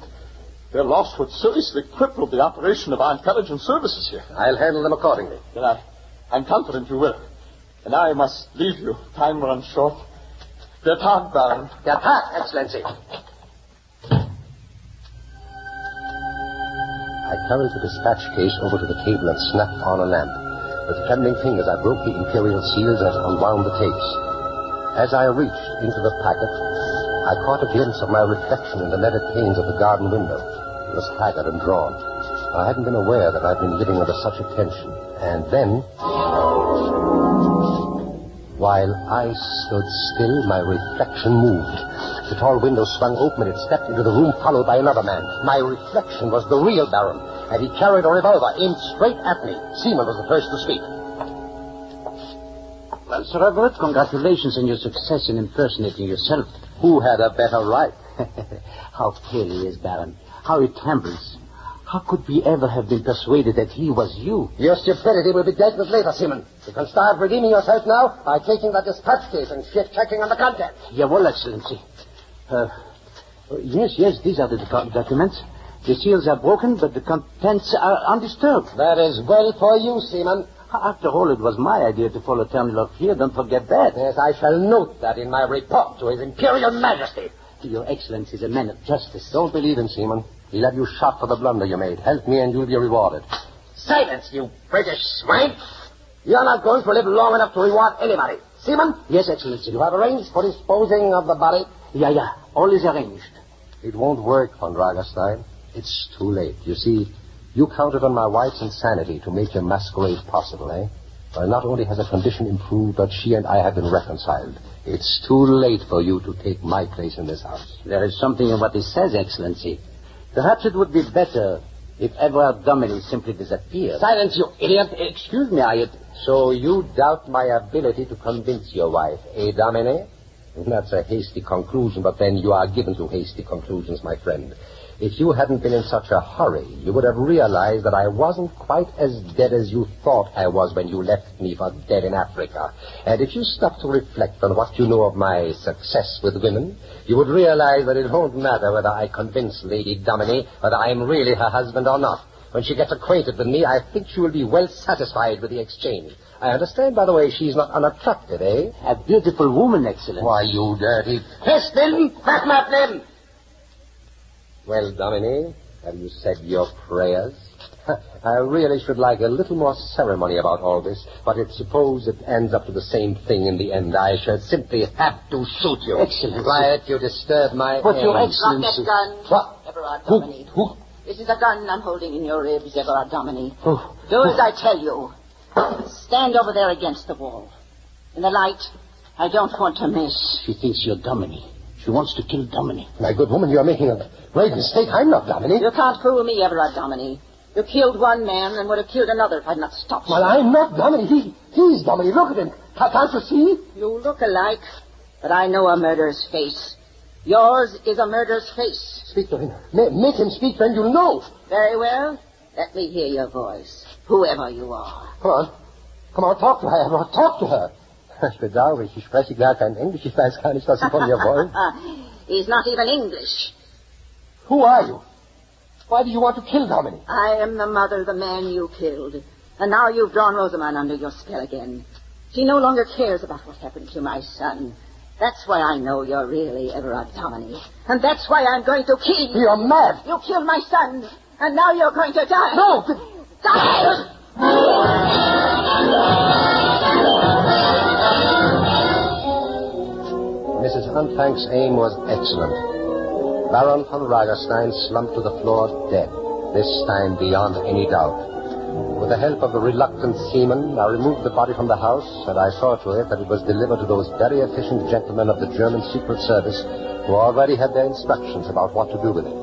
S20: Their loss would seriously cripple the operation of our intelligence services here.
S16: I'll handle them accordingly.
S20: Then I'm confident you will. And I must leave you. Time runs short. Der Tag, Baron.
S16: Der Tag, Excellency. I carried the dispatch case over to the table and snapped on a lamp. With trembling fingers, I broke the imperial seals and unwound the tapes. As I reached into the packet, I caught a glimpse of my reflection in the leaded panes of the garden window. It was haggard and drawn. I hadn't been aware that I'd been living under such a tension. And then, while I stood still, my reflection moved. The tall window swung open and it stepped into the room, followed by another man. My reflection was the real Baron, and he carried a revolver aimed straight at me. Seaman was the first to speak.
S27: Well, Sir Everett, congratulations on your success in impersonating yourself.
S16: Who had a better right?
S27: How pale he is, Baron. How he trembles. How could we ever have been persuaded that he was you?
S16: Your stupidity will be dealt with later, Seaman. You can start redeeming yourself now by taking the dispatch case and checking on the contents.
S27: Yeah, well, Excellency. Yes, these are the documents. The seals are broken, but the contents are undisturbed.
S16: That is well for you, Seaman.
S27: After all, it was my idea to follow Termilov here. Don't forget that.
S16: Yes, I shall note that in my report to His Imperial Majesty.
S27: Your Excellency is a man of justice.
S16: Don't believe him, Seaman. He'll have you shot for the blunder you made. Help me and you'll be rewarded. Silence, you British swine! You're not going to live long enough to reward anybody. Seaman?
S27: Yes, Excellency.
S16: You have arranged for disposing of the body?
S27: Yeah. All is arranged.
S16: It won't work, von Ragenstein. It's too late. You see, you counted on my wife's insanity to make your masquerade possible, eh?
S8: Well, not only has her condition improved, but she and I have been reconciled. It's too late for you to take my place in this house.
S27: There is something in what he says, Excellency. Perhaps it would be better if Everard Dominy simply disappeared.
S8: Silence, you idiot! Excuse me, So you doubt my ability to convince your wife, eh, Dominy? That's a hasty conclusion, but then you are given to hasty conclusions, my friend. If you hadn't been in such a hurry, you would have realized that I wasn't quite as dead as you thought I was when you left me for dead in Africa. And if you stop to reflect on what you know of my success with women, you would realize that it won't matter whether I convince Lady Dominy whether I am really her husband or not. When she gets acquainted with me, I think she will be well satisfied with the exchange. I understand, by the way, she's not unattractive, eh?
S27: A beautiful woman, Excellency.
S8: Why, you dirty pestilence! Back up, then! Well, Dominy, have you said your prayers? I really should like a little more ceremony about all this, but suppose it ends up to the same thing in the end. I shall simply have to shoot you.
S27: Excellency.
S8: Quiet, you disturb my
S27: But your
S8: aims.
S27: Excellency.
S12: Drop that gun,
S8: What?
S12: Everard Dominy.
S8: Who?
S12: This is a gun I'm holding in your ribs, Everard Dominy.
S8: Oh.
S12: Do as I tell you. Stand over there against the wall. In the light, I don't want to miss.
S27: She thinks you're Dominy. She wants to kill Dominy.
S8: My good woman, you are making a great mistake. I'm not Dominy.
S12: You can't fool me, Everard Dominy. You killed one man and would have killed another if I'd not stopped you.
S8: Well, I'm not Dominy. He's Dominy. Look at him. Can't you see?
S12: You look alike, but I know a murderer's face. Yours is a murderer's face.
S8: Speak to him. Make him speak, then you'll know.
S12: Very well. Let me hear your voice, whoever you are.
S8: Come on, talk to her. Talk to her. Ich bedauere, ich spreche gar kein Englisch. Ich weiß gar nicht, was Sie von mir wollen.
S12: He's not even English.
S8: Who are you? Why do you want to kill Dominy?
S12: I am the mother of the man you killed. And now you've drawn Rosamond under your spell again. She no longer cares about what happened to my son. That's why I know you're really Everard Dominy. And that's why I'm going to kill you.
S8: You're mad.
S12: You killed my son. And now you're going to die.
S8: No!
S12: Die!
S8: Mrs. Hunthank's aim was excellent. Baron von Ragerstein slumped to the floor dead, this time beyond any doubt. With the help of the reluctant seaman, I removed the body from the house, and I saw to it that it was delivered to those very efficient gentlemen of the German Secret Service who already had their instructions about what to do with it.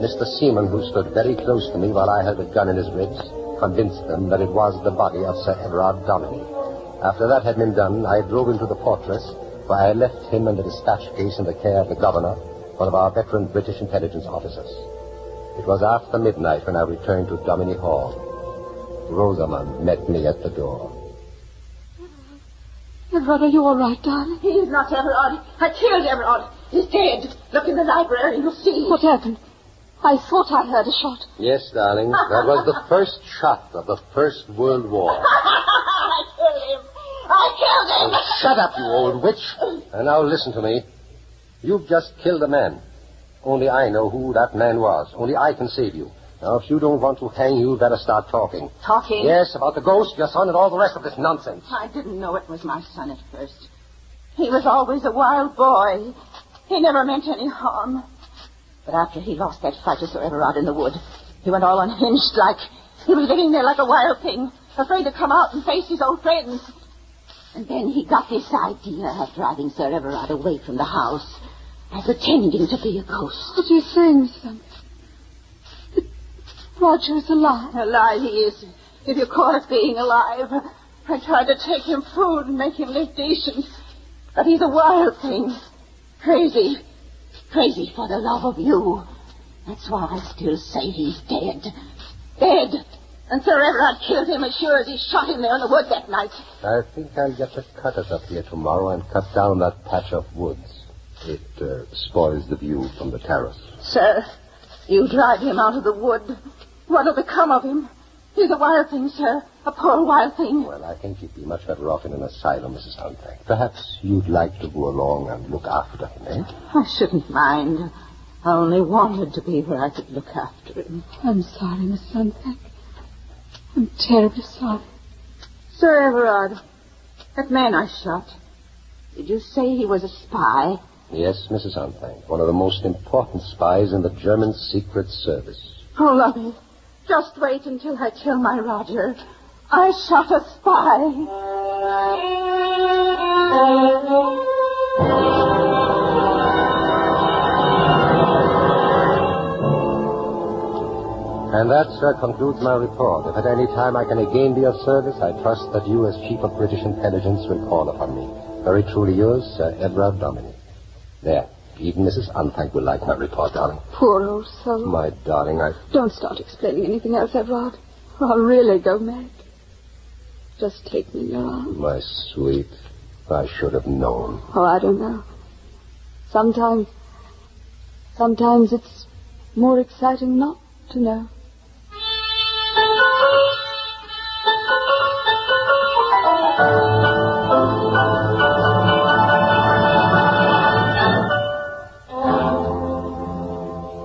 S8: Mr. Seaman, who stood very close to me while I held a gun in his ribs, convinced them that it was the body of Sir Everard Dominy. After that had been done, I drove into the fortress, where I left him and the dispatch case in the care of the governor, one of our veteran British intelligence officers. It was after midnight when I returned to Dominy Hall. Rosamond met me at the door.
S1: Everard, are you all right, darling?
S12: He's not Everard. I killed Everard. He's dead. Look in the library, you'll see.
S1: What happened? I thought I heard a shot.
S8: Yes, darling. That was the first shot of the First World War.
S12: I killed him. I killed him.
S8: Oh, shut up, you old witch. And now listen to me. You've just killed a man. Only I know who that man was. Only I can save you. Now, if you don't want to hang, you'd better start talking.
S12: Talking?
S8: Yes, about the ghost, your son, and all the rest of this nonsense.
S12: I didn't know it was my son at first. He was always a wild boy. He never meant any harm. But after he lost that fight to Sir Everard in the wood, he went all unhinged like... He was living there like a wild thing, afraid to come out and face his old friends. And then he got this idea of driving Sir Everard away from the house by pretending to be a ghost.
S1: What are you saying, son? Roger is alive.
S12: Alive he is, if you call it being alive. I tried to take him food and make him live decent. But he's a wild thing. Crazy. Crazy for the love of you. That's why I still say he's dead. Dead. And Sir Everard killed him as sure as he shot him there in the wood that night.
S8: I think I'll get the cutters up here tomorrow and cut down that patch of woods. It spoils the view from the terrace.
S12: Sir, you drive him out of the wood. What'll become of him? He's a wild thing, sir. A poor wild thing.
S8: Well, I think he'd be much better off in an asylum, Mrs. Hunthank. Perhaps you'd like to go along and look after him, eh?
S12: I shouldn't mind. I only wanted to be where I could look after him.
S1: I'm sorry, Miss Hunthank. I'm terribly sorry.
S12: Sir Everard, that man I shot, did you say he was a spy?
S8: Yes, Mrs. Hunthank. One of the most important spies in the German Secret Service.
S12: Oh, lovey, just wait until I kill my Roger. I shot a spy.
S8: And that, sir, concludes my report. If at any time I can again be of service, I trust that you, as Chief of British Intelligence, will call upon me. Very truly yours, Sir Everard Dominic. There. Even Mrs. Unthank will like my report, darling.
S1: Poor old soul.
S8: My darling,
S1: Don't start explaining anything else, Everard, or I'll really go mad. Just take me in your arms.
S8: My sweet, I should have known.
S1: Oh, I don't know. Sometimes it's more exciting not to know.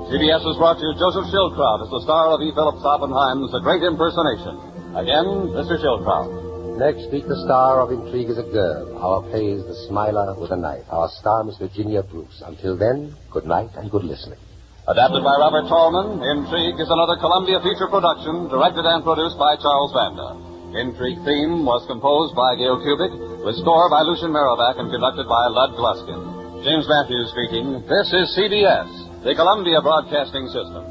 S10: CBS has brought you Joseph Schildkraut as the star of E. Phillips Oppenheim's The Great Impersonation. Again, Mr. Schildkraut.
S8: Next week, the star of Intrigue is a girl. Our play is The Smiler with a Knife. Our star, Miss Virginia Bruce. Until then, good night and good listening.
S10: Adapted by Robert Tallman, Intrigue is another Columbia feature production, directed and produced by Charles Vanda. Intrigue theme was composed by Gail Kubik, with score by Lucien Merovac and conducted by Lud Gluskin. James Matthews speaking. This is CBS, the Columbia Broadcasting System.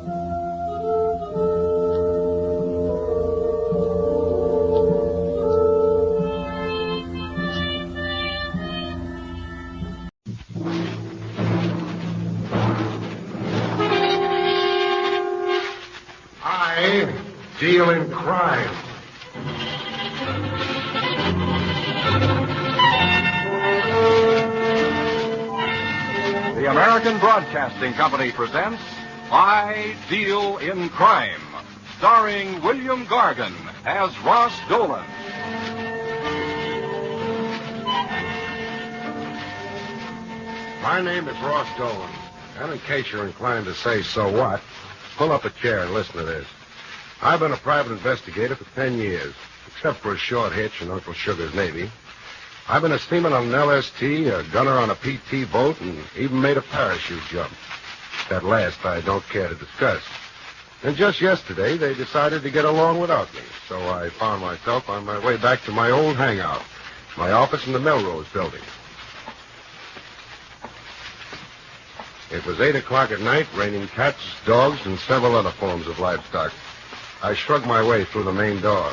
S9: I deal in crime. The American Broadcasting Company presents I Deal in Crime, starring William Gargan as Ross Dolan. My name is Ross Dolan, and in case you're inclined to say so what, pull up a chair and listen to this. I've been a private investigator for 10 years, except for a short hitch in Uncle Sugar's Navy. I've been a seaman on an LST, a gunner on a PT boat, and even made a parachute jump. That last I don't care to discuss. And just yesterday, they decided to get along without me, so I found myself on my way back to my old hangout, my office in the Melrose building. It was 8 o'clock at night, raining cats, dogs, and several other forms of livestock. I shrugged my way through the main door.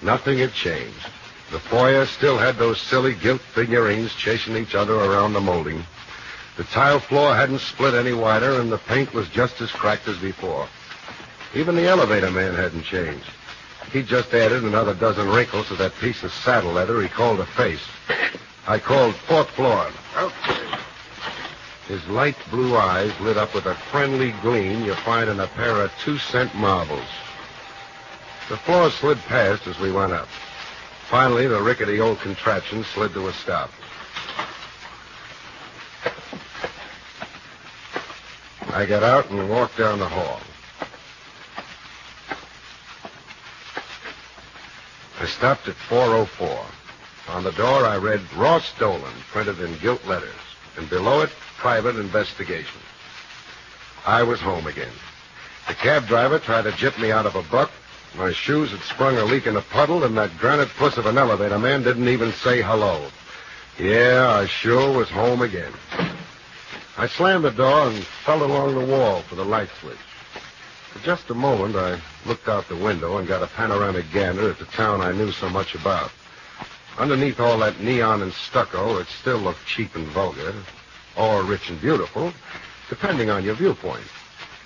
S9: Nothing had changed. The foyer still had those silly gilt figurines chasing each other around the molding. The tile floor hadn't split any wider, and the paint was just as cracked as before. Even the elevator man hadn't changed. He just added another dozen wrinkles to that piece of saddle leather he called a face. I called 4th floor. Okay. His light blue eyes lit up with a friendly gleam you find in a pair of 2-cent marbles. The floor slid past as we went up. Finally, the rickety old contraption slid to a stop. I got out and walked down the hall. I stopped at 404. On the door, I read Ross Dolan, printed in gilt letters, and below it, private investigation. I was home again. The cab driver tried to gyp me out of a buck. My shoes had sprung a leak in a puddle, and that granite puss of an elevator man didn't even say hello. Yeah, I sure was home again. I slammed the door and fell along the wall for the light switch. For just a moment, I looked out the window and got a panoramic gander at the town I knew so much about. Underneath all that neon and stucco, it still looked cheap and vulgar, or rich and beautiful, depending on your viewpoint.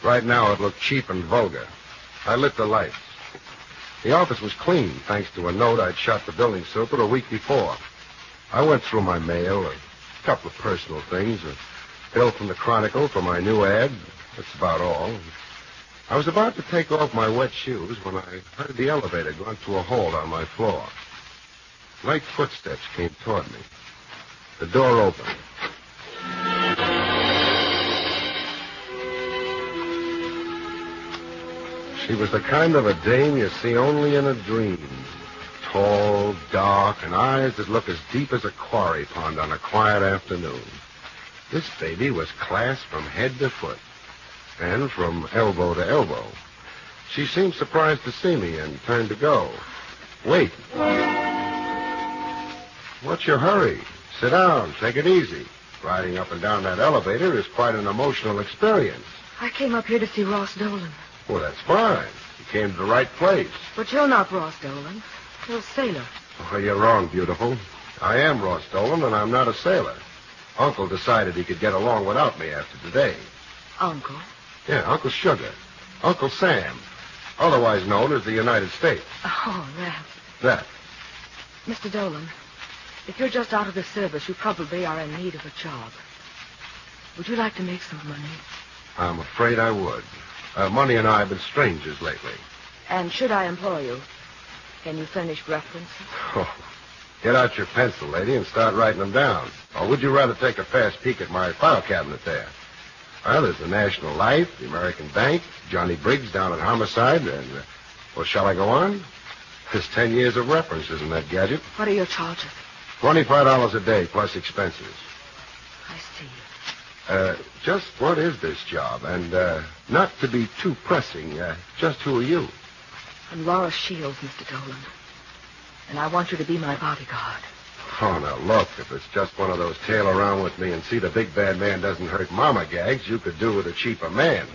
S9: Right now, it looked cheap and vulgar. I lit the lights. The office was clean, thanks to a note I'd shot the building super a week before. I went through my mail, a couple of personal things, a bill from the Chronicle for my new ad. That's about all. I was about to take off my wet shoes when I heard the elevator going to a halt on my floor. Light footsteps came toward me. The door opened. She was the kind of a dame you see only in a dream. Tall, dark, and eyes that look as deep as a quarry pond on a quiet afternoon. This baby was class from head to foot. and from elbow to elbow. She seemed surprised to see me and turned to go. Wait. What's your hurry? Sit down. Take it easy. Riding up and down that elevator is quite an emotional experience.
S7: I came up here to see Ross Dolan.
S9: Well, that's fine. You came to the right place.
S7: But you're not Ross Dolan. You're a sailor.
S9: Oh, you're wrong, beautiful. I am Ross Dolan, and I'm not a sailor. Uncle decided he could get along without me after today.
S7: Uncle?
S9: Yeah, Uncle Sugar. Uncle Sam. Otherwise known as the United States.
S7: Oh, that.
S9: That.
S7: Mr. Dolan, if you're just out of the service, you probably are in need of a job. Would you like to make some money?
S9: I'm afraid I would. Money and I have been strangers lately.
S7: And should I employ you, can you furnish references?
S9: Oh, get out your pencil, lady, and start writing them down. Or would you rather take a fast peek at my file cabinet there? Well, there's the National Life, the American Bank, Johnny Briggs down at Homicide, and, well, shall I go on? There's 10 years of references in that gadget.
S7: What are your charges?
S9: $25 a day plus expenses.
S7: I see.
S9: Just what is this job? And, not to be too pressing, just who are you?
S7: I'm Laura Shields, Mr. Dolan. And I want you to be my bodyguard.
S9: Oh, now, look, if it's just one of those tail around with me and see the big bad man doesn't hurt mama gags, you could do with a cheaper man.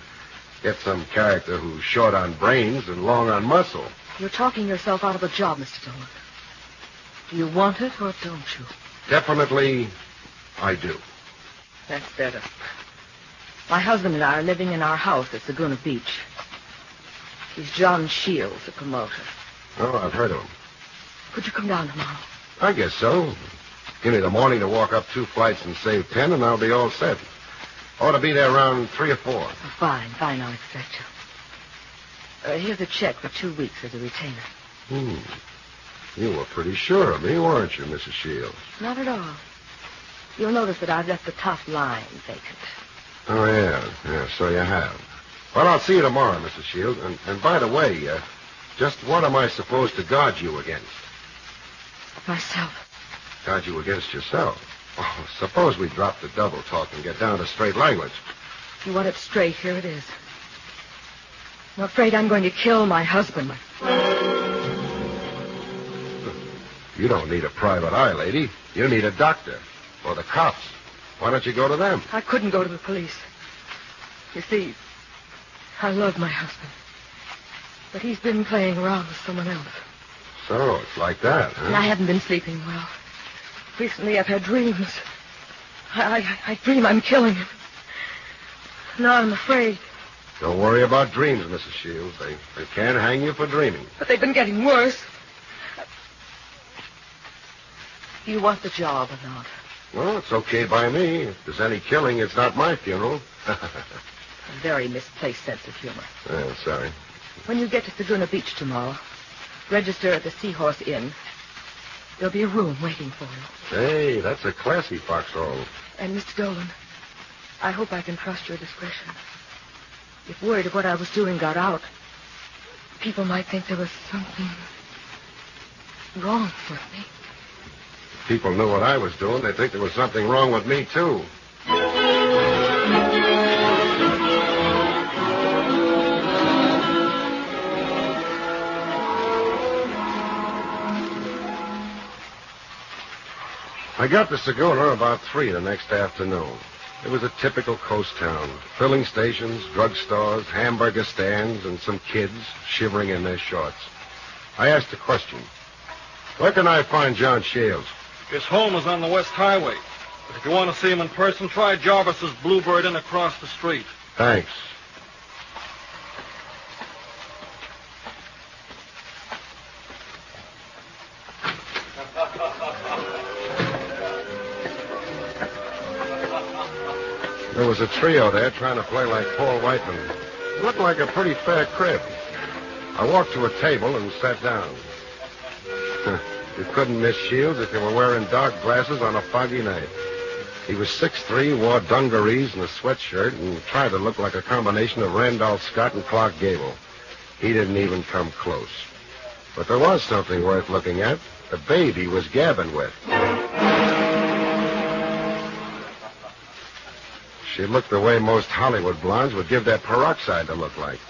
S9: Get some character who's short on brains and long on muscle.
S7: You're talking yourself out of a job, Mr. Dolan. Do you want it or don't you?
S9: Definitely, I do.
S7: That's better. My husband and I are living in our house at Laguna Beach. He's John Shields, a promoter.
S9: Oh, I've heard of him.
S7: Could you come down tomorrow?
S9: I guess so. Give me the morning to walk up 2 flights and save 10, and I'll be all set. Ought to be there around 3 or 4.
S7: Oh, fine, I'll expect you. Here's a check for 2 weeks as a retainer.
S9: You were pretty sure of me, weren't you, Mrs. Shields?
S7: Not at all. You'll notice that I've left the top line vacant.
S9: Oh, yeah, so you have. Well, I'll see you tomorrow, Mrs. Shields. And by the way, just what am I supposed to guard you against?
S7: Myself.
S9: Guard you against yourself? Oh, suppose we drop the double talk and get down to straight language.
S7: If you want it straight, here it is. I'm afraid I'm going to kill my husband.
S9: You don't need a private eye, lady. You need a doctor. Or the cops. Why don't you go to them?
S7: I couldn't go to the police. You see, I love my husband. But he's been playing around with someone else.
S9: So, it's like that, huh?
S7: And I haven't been sleeping well. Recently, I've had dreams. I dream I'm killing him. Now I'm afraid.
S9: Don't worry about dreams, Mrs. Shields. They can't hang you for dreaming.
S7: But they've been getting worse. Do you want the job or not?
S9: Well, it's okay by me. If there's any killing, it's not my funeral.
S7: A very misplaced sense of humor.
S9: Oh, sorry.
S7: When you get to Laguna Beach tomorrow, register at the Seahorse Inn. There'll be a room waiting for you.
S9: Hey, that's a classy foxhole.
S7: And, Mr. Dolan, I hope I can trust your discretion. If word of what I was doing got out, people might think there was something wrong with me.
S9: If people knew what I was doing, they'd think there was something wrong with me, too. I got to Saguna about 3 the next afternoon. It was a typical coast town. Filling stations, drugstores, hamburger stands, and some kids shivering in their shorts. I asked a question. Where can I find John Shields?
S5: His home is on the West Highway. But if you want to see him in person, try Jarvis's Bluebird Inn across the street.
S9: Thanks. There was a trio there trying to play like Paul Whiteman. It looked like a pretty fair crib. I walked to a table and sat down. You couldn't miss Shields if you were wearing dark glasses on a foggy night. He was 6'3", wore dungarees and a sweatshirt, and tried to look like a combination of Randolph Scott and Clark Gable. He didn't even come close. But there was something worth looking at. The babe he was gabbing with. She looked the way most Hollywood blondes would give their peroxide to look like.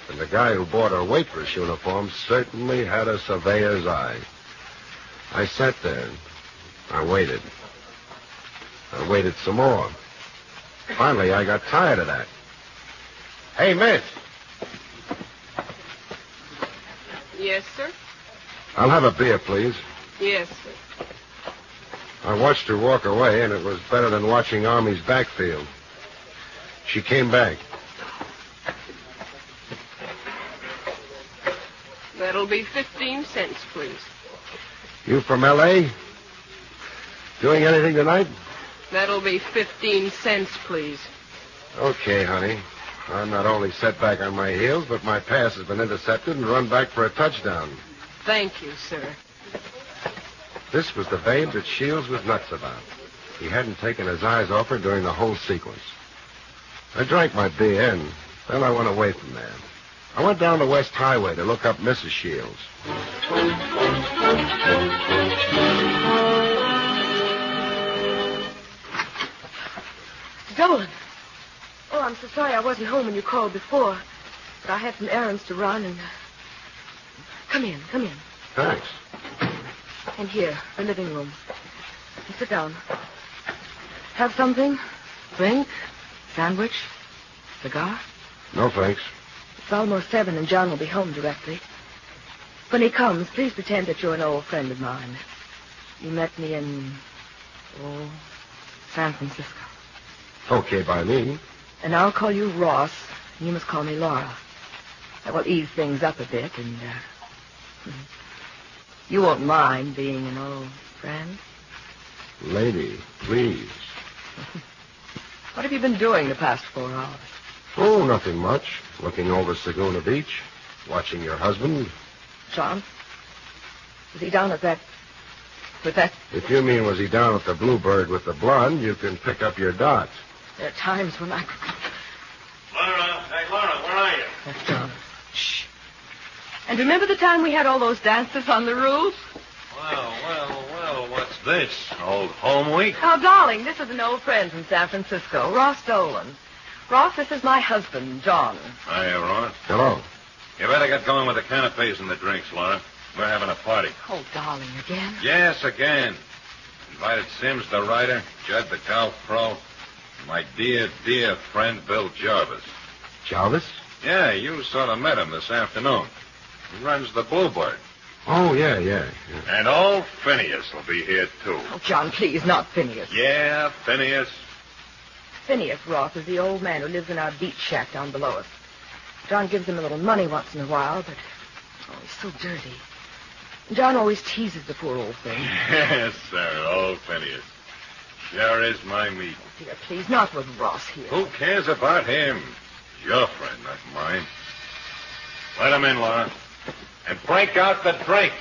S9: And the guy who bought her waitress uniform certainly had a surveyor's eye. I sat there. I waited. I waited some more. Finally, I got tired of that. Hey, miss.
S13: Yes, sir?
S9: I'll have a beer, please.
S13: Yes, sir.
S9: I watched her walk away, and it was better than watching Army's backfield. She came back.
S13: That'll be 15 cents, please.
S9: You from L.A.? Doing anything tonight?
S13: That'll be 15 cents, please.
S9: Okay, honey. I'm not only set back on my heels, but my pass has been intercepted and run back for a touchdown.
S13: Thank you, sir.
S9: This was the babe that Shields was nuts about. He hadn't taken his eyes off her during the whole sequence. I drank my beer, and then I went away from there. I went down the West Highway to look up Mrs. Shields.
S7: Dolan. Oh, I'm so sorry I wasn't home when you called before. But I had some errands to run and... Come in.
S9: Thanks.
S7: And here, the living room. And sit down. Have something? Drink? Sandwich? Cigar?
S9: No, thanks.
S7: It's almost 7 and John will be home directly. When he comes, please pretend that you're an old friend of mine. You met me in... San Francisco.
S9: Okay by me.
S7: And I'll call you Ross, and you must call me Laura. That will ease things up a bit, and, you won't mind being an old friend?
S9: Lady, please.
S7: What have you been doing the past 4 hours?
S9: Oh, nothing much. Looking over Saguna Beach, watching your husband.
S7: John? Was he down at that... with that...
S9: If you mean was he down at the Bluebird with the blonde, you can pick up your dots.
S7: There are times when I...
S5: Laura, where are you?
S7: That's John. Shh. And remember the time we had all those dances on the roof?
S5: Well, what's this? Old home week?
S7: Oh, darling, this is an old friend from San Francisco, Ross Dolan. Ross, this is my husband, John.
S5: Hiya, Ross.
S9: Hello.
S5: You better get going with the canapes and the drinks, Laura. We're having a party.
S7: Oh, darling, again?
S5: Yes, again. Invited Sims, the writer, Judd, the golf pro, and my dear, dear friend, Bill Jarvis.
S9: Jarvis?
S5: Yeah, you sort of met him this afternoon. He runs the Bluebird.
S9: Oh, yeah.
S5: And old Phineas will be here, too.
S7: Oh, John, please, not Phineas.
S5: Yeah, Phineas.
S7: Phineas, Ross, is the old man who lives in our beach shack down below us. John gives him a little money once in a while, but... oh, he's so dirty. John always teases the poor old thing.
S5: Yes, sir, old Phineas. Sure is my meat.
S7: Oh, dear, please, not with Ross here.
S5: Who cares about him? He's your friend, not mine. Let him in, Laura. And break out the drinks.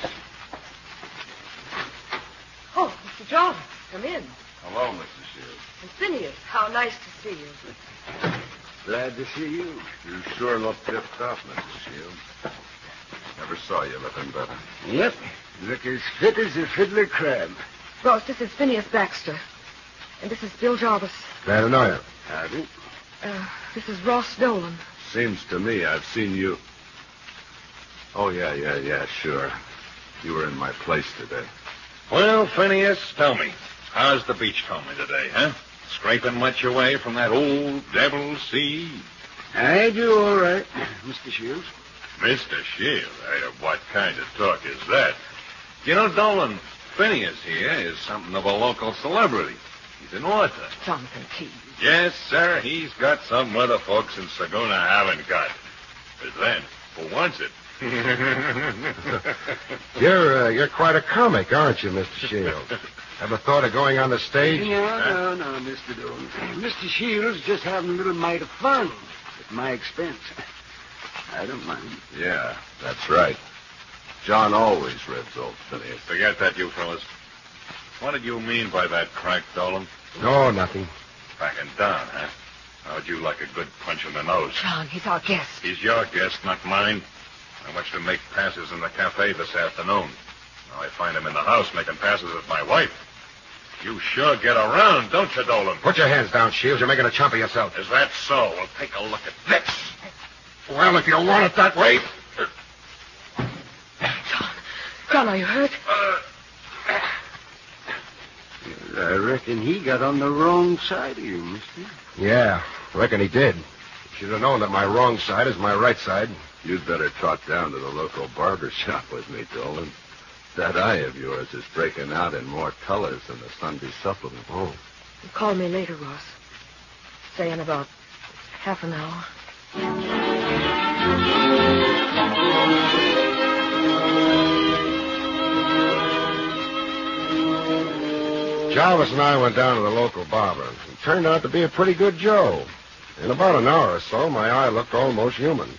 S7: Oh, Mr. Jarvis, come in.
S9: Hello, Mrs. Shields.
S7: And Phineas, how nice to see you.
S9: Glad to see you. You sure look tipped up, Mrs. Shields. Never saw you looking better.
S17: Yep. Look as fit as a fiddler crab.
S7: Ross, this is Phineas Baxter. And this is Bill Jarvis.
S9: Glad to know you.
S17: Howdy.
S7: This is Ross Dolan.
S9: Seems to me I've seen you... Oh, yeah, sure. You were in my place today.
S5: Well, Phineas, tell me, how's the beachcombing today, huh? Scraping much away from that old devil sea?
S17: I do all right, Mr. Shields.
S5: Mr. Shields? What kind of talk is that? You know, Dolan, Phineas here is something of a local celebrity. He's an author.
S7: Jonathan, please.
S5: Yes, sir, he's got something other folks in Saguna haven't got. But then, who wants it?
S9: You're quite a comic, aren't you, Mr. Shields? Ever thought of going on the stage?
S17: No, Mr. Dolan. Mr. Shields just having a little mite of fun at my expense. I don't mind.
S9: Yeah, that's right. John always ribs old Phineas.
S5: Forget that, you fellas. What did you mean by that crack, Dolan?
S9: No, nothing.
S5: Backing down, huh? How'd you like a good punch in the nose?
S7: John, he's our guest.
S5: He's your guest, not mine. I watched him make passes in the cafe this afternoon. Now I find him in the house making passes at my wife. You sure get around, don't you, Dolan?
S9: Put your hands down, Shields. You're making a chump of yourself.
S5: Is that so? Well, take a look at this.
S9: Well, if you want it that way.
S7: John, are you hurt?
S17: I reckon he got on the wrong side of you, mister.
S9: Yeah, reckon he did. Should have known that my wrong side is my right side.
S11: You'd better trot down to the local barber shop with me, Dolan. That eye of yours is breaking out in more colors than the Sunday supplement.
S9: Oh.
S7: Call me later, Ross. Say in about half an hour.
S9: Jarvis and I went down to the local barber. It turned out to be a pretty good Joe. In about an hour or so, my eye looked almost human.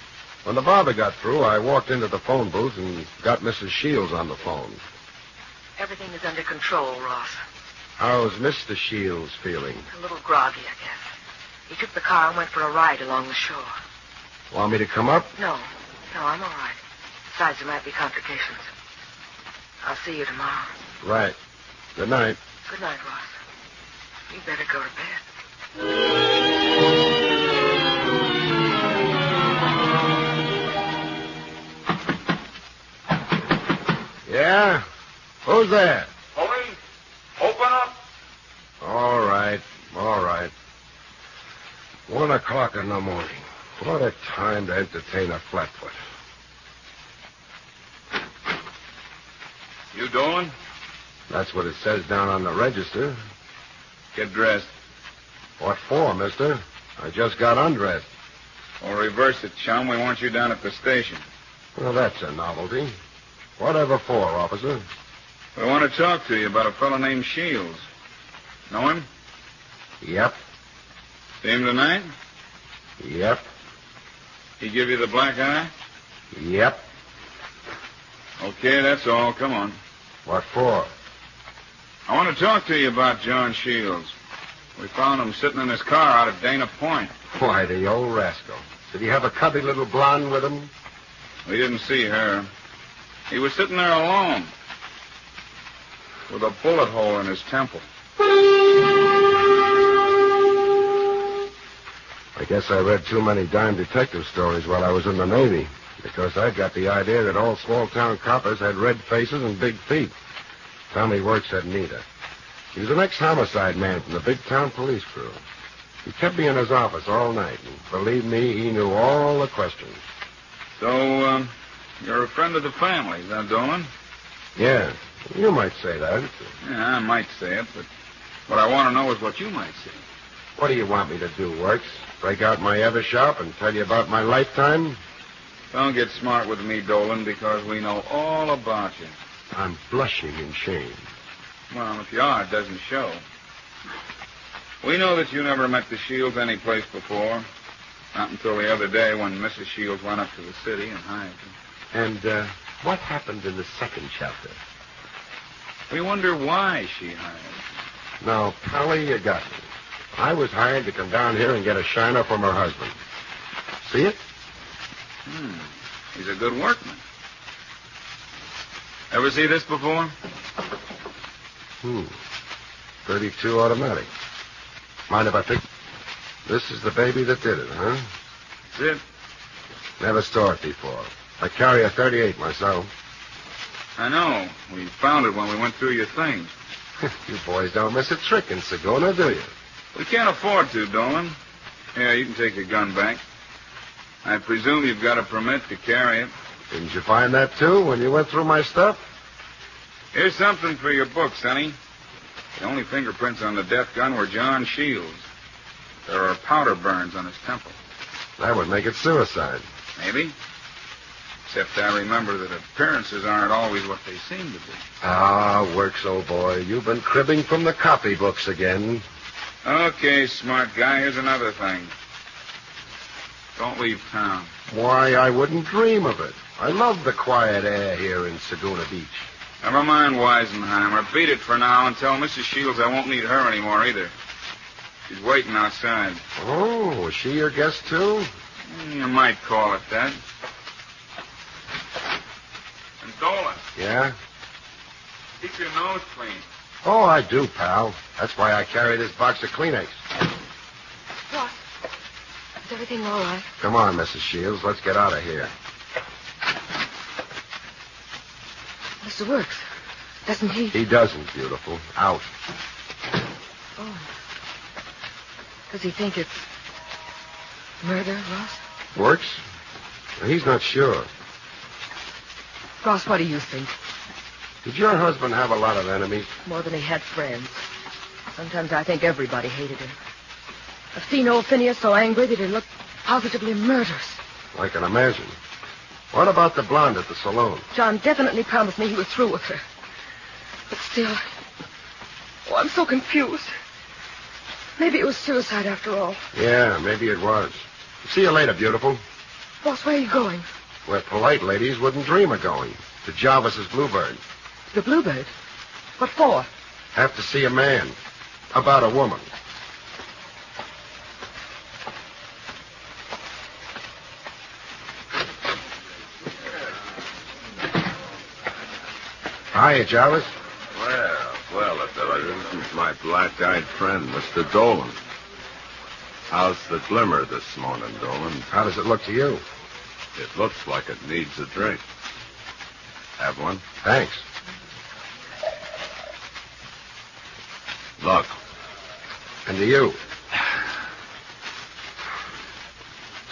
S9: When the barber got through, I walked into the phone booth and got Mrs. Shields on the phone.
S7: Everything is under control, Ross.
S9: How's Mr. Shields feeling?
S7: A little groggy, I guess. He took the car and went for a ride along the shore.
S9: Want me to come up?
S7: No, I'm all right. Besides, there might be complications. I'll see you tomorrow.
S9: Right. Good night.
S7: Good night, Ross. You better go to bed.
S9: Yeah? Who's there?
S5: Police, open up.
S9: All right. 1 o'clock in the morning. What a time to entertain a flatfoot.
S5: You Dolan?
S9: That's what it says down on the register.
S5: Get dressed.
S9: What for, mister? I just got undressed.
S5: Or reverse it, chum. We want you down at the station.
S9: Well, that's a novelty. Whatever for, officer?
S5: We want to talk to you about a fellow named Shields. Know him?
S9: Yep.
S5: See him tonight?
S9: Yep.
S5: He give you the black eye?
S9: Yep.
S5: Okay, that's all. Come on.
S9: What for?
S5: I want to talk to you about John Shields. We found him sitting in his car out at Dana Point.
S9: Why, the old rascal. Did he have a cubby little blonde with him?
S5: We didn't see her. He was sitting there alone, with a bullet hole in his temple.
S9: I guess I read too many dime detective stories while I was in the Navy, because I got the idea that all small-town coppers had red faces and big feet. Tommy works at Nita. He was an ex-homicide man from the big-town police crew. He kept me in his office all night, and believe me, he knew all the questions.
S5: So, you're a friend of the family, is that Dolan?
S9: Yeah, you might say that.
S5: Yeah, I might say it, but what I want to know is what you might say.
S9: What do you want me to do, Works? Break out my other shop and tell you about my lifetime?
S5: Don't get smart with me, Dolan, because we know all about you.
S9: I'm blushing in shame.
S5: Well, if you are, it doesn't show. We know that you never met the Shields anyplace before. Not until the other day when Mrs. Shields went up to the city and hired you.
S9: And, what happened in the second chapter?
S5: We wonder why she hired you.
S9: Now, Pally, you got me. I was hired to come down here and get a shiner from her husband. See it?
S5: He's a good workman. Ever see this before?
S9: 32 automatic. Mind if I pick? This is the baby that did it, huh?
S5: That's it.
S9: Never saw it before. I carry a 38 myself.
S5: I know. We found it when we went through your things.
S9: You boys don't miss a trick in Saguna, do you?
S5: We can't afford to, Dolan. Here, you can take your gun back. I presume you've got a permit to carry it.
S9: Didn't you find that, too, when you went through my stuff?
S5: Here's something for your book, Sonny. The only fingerprints on the death gun were John Shields. There are powder burns on his temple.
S9: That would make it suicide.
S5: Maybe. Except I remember that appearances aren't always what they seem to be.
S9: Ah, Works, old boy. You've been cribbing from the copybooks again.
S5: Okay, smart guy, here's another thing. Don't leave town.
S9: Why, I wouldn't dream of it. I love the quiet air here in Saguna Beach.
S5: Never mind Weisenheimer. Beat it for now and tell Mrs. Shields I won't need her anymore either. She's waiting outside.
S9: Oh, was she your guest, too?
S5: You might call it that. And Dolan.
S9: Yeah?
S5: Keep your nose clean.
S9: Oh, I do, pal. That's why I carry this box of Kleenex.
S7: What? Is everything all right?
S9: Come on, Mrs. Shields. Let's get out of here.
S7: Mr. Works, doesn't he?
S9: He doesn't, beautiful. Out.
S7: Oh. Does he think it's murder, Ross?
S9: Works? He's not sure.
S7: Ross, what do you think?
S9: Did your husband have a lot of enemies?
S7: More than he had friends. Sometimes I think everybody hated him. I've seen old Phineas so angry that he looked positively murderous.
S9: I can imagine. What about the blonde at the saloon?
S7: John definitely promised me he was through with her. But still... Oh, I'm so confused. Maybe it was suicide after all.
S9: Yeah, maybe it was. See you later, beautiful.
S7: Boss, where are you going?
S9: Where polite ladies wouldn't dream of going. To Jarvis's Bluebird.
S7: The Bluebird? What for?
S9: Have to see a man. About a woman. Hiya, Jarvis.
S11: Well, if there isn't my black-eyed friend, Mr. Dolan. How's the glimmer this morning, Dolan?
S9: How does it look to you?
S11: It looks like it needs a drink. Have one?
S9: Thanks.
S11: Look.
S9: And to you.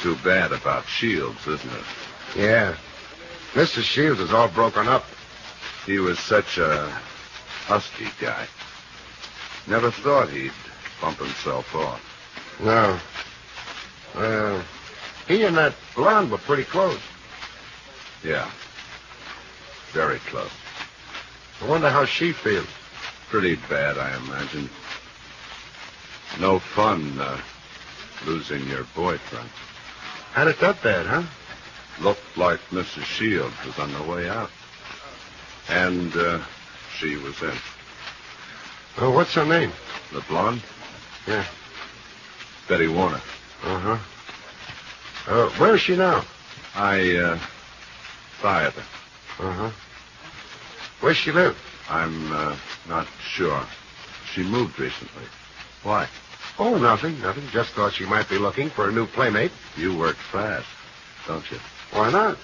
S11: Too bad about Shields, isn't it?
S9: Yeah. Mr. Shields is all broken up.
S11: He was such a husky guy. Never thought he'd bump himself off.
S9: No. Well, he and that blonde were pretty close.
S11: Yeah. Very close.
S9: I wonder how she feels.
S11: Pretty bad, I imagine. No fun, losing your boyfriend.
S9: Had it that bad, huh?
S11: Looked like Mrs. Shields was on the way out. And, she was in.
S9: Oh, what's her name?
S11: The blonde?
S9: Yeah.
S11: Betty Warner.
S9: Uh-huh. Where is she now?
S11: I fired her.
S9: Uh-huh. Where's she live?
S11: I'm, not sure. She moved recently. Why?
S9: Oh, nothing. Just thought she might be looking for a new playmate.
S11: You work fast, don't you?
S9: Why not?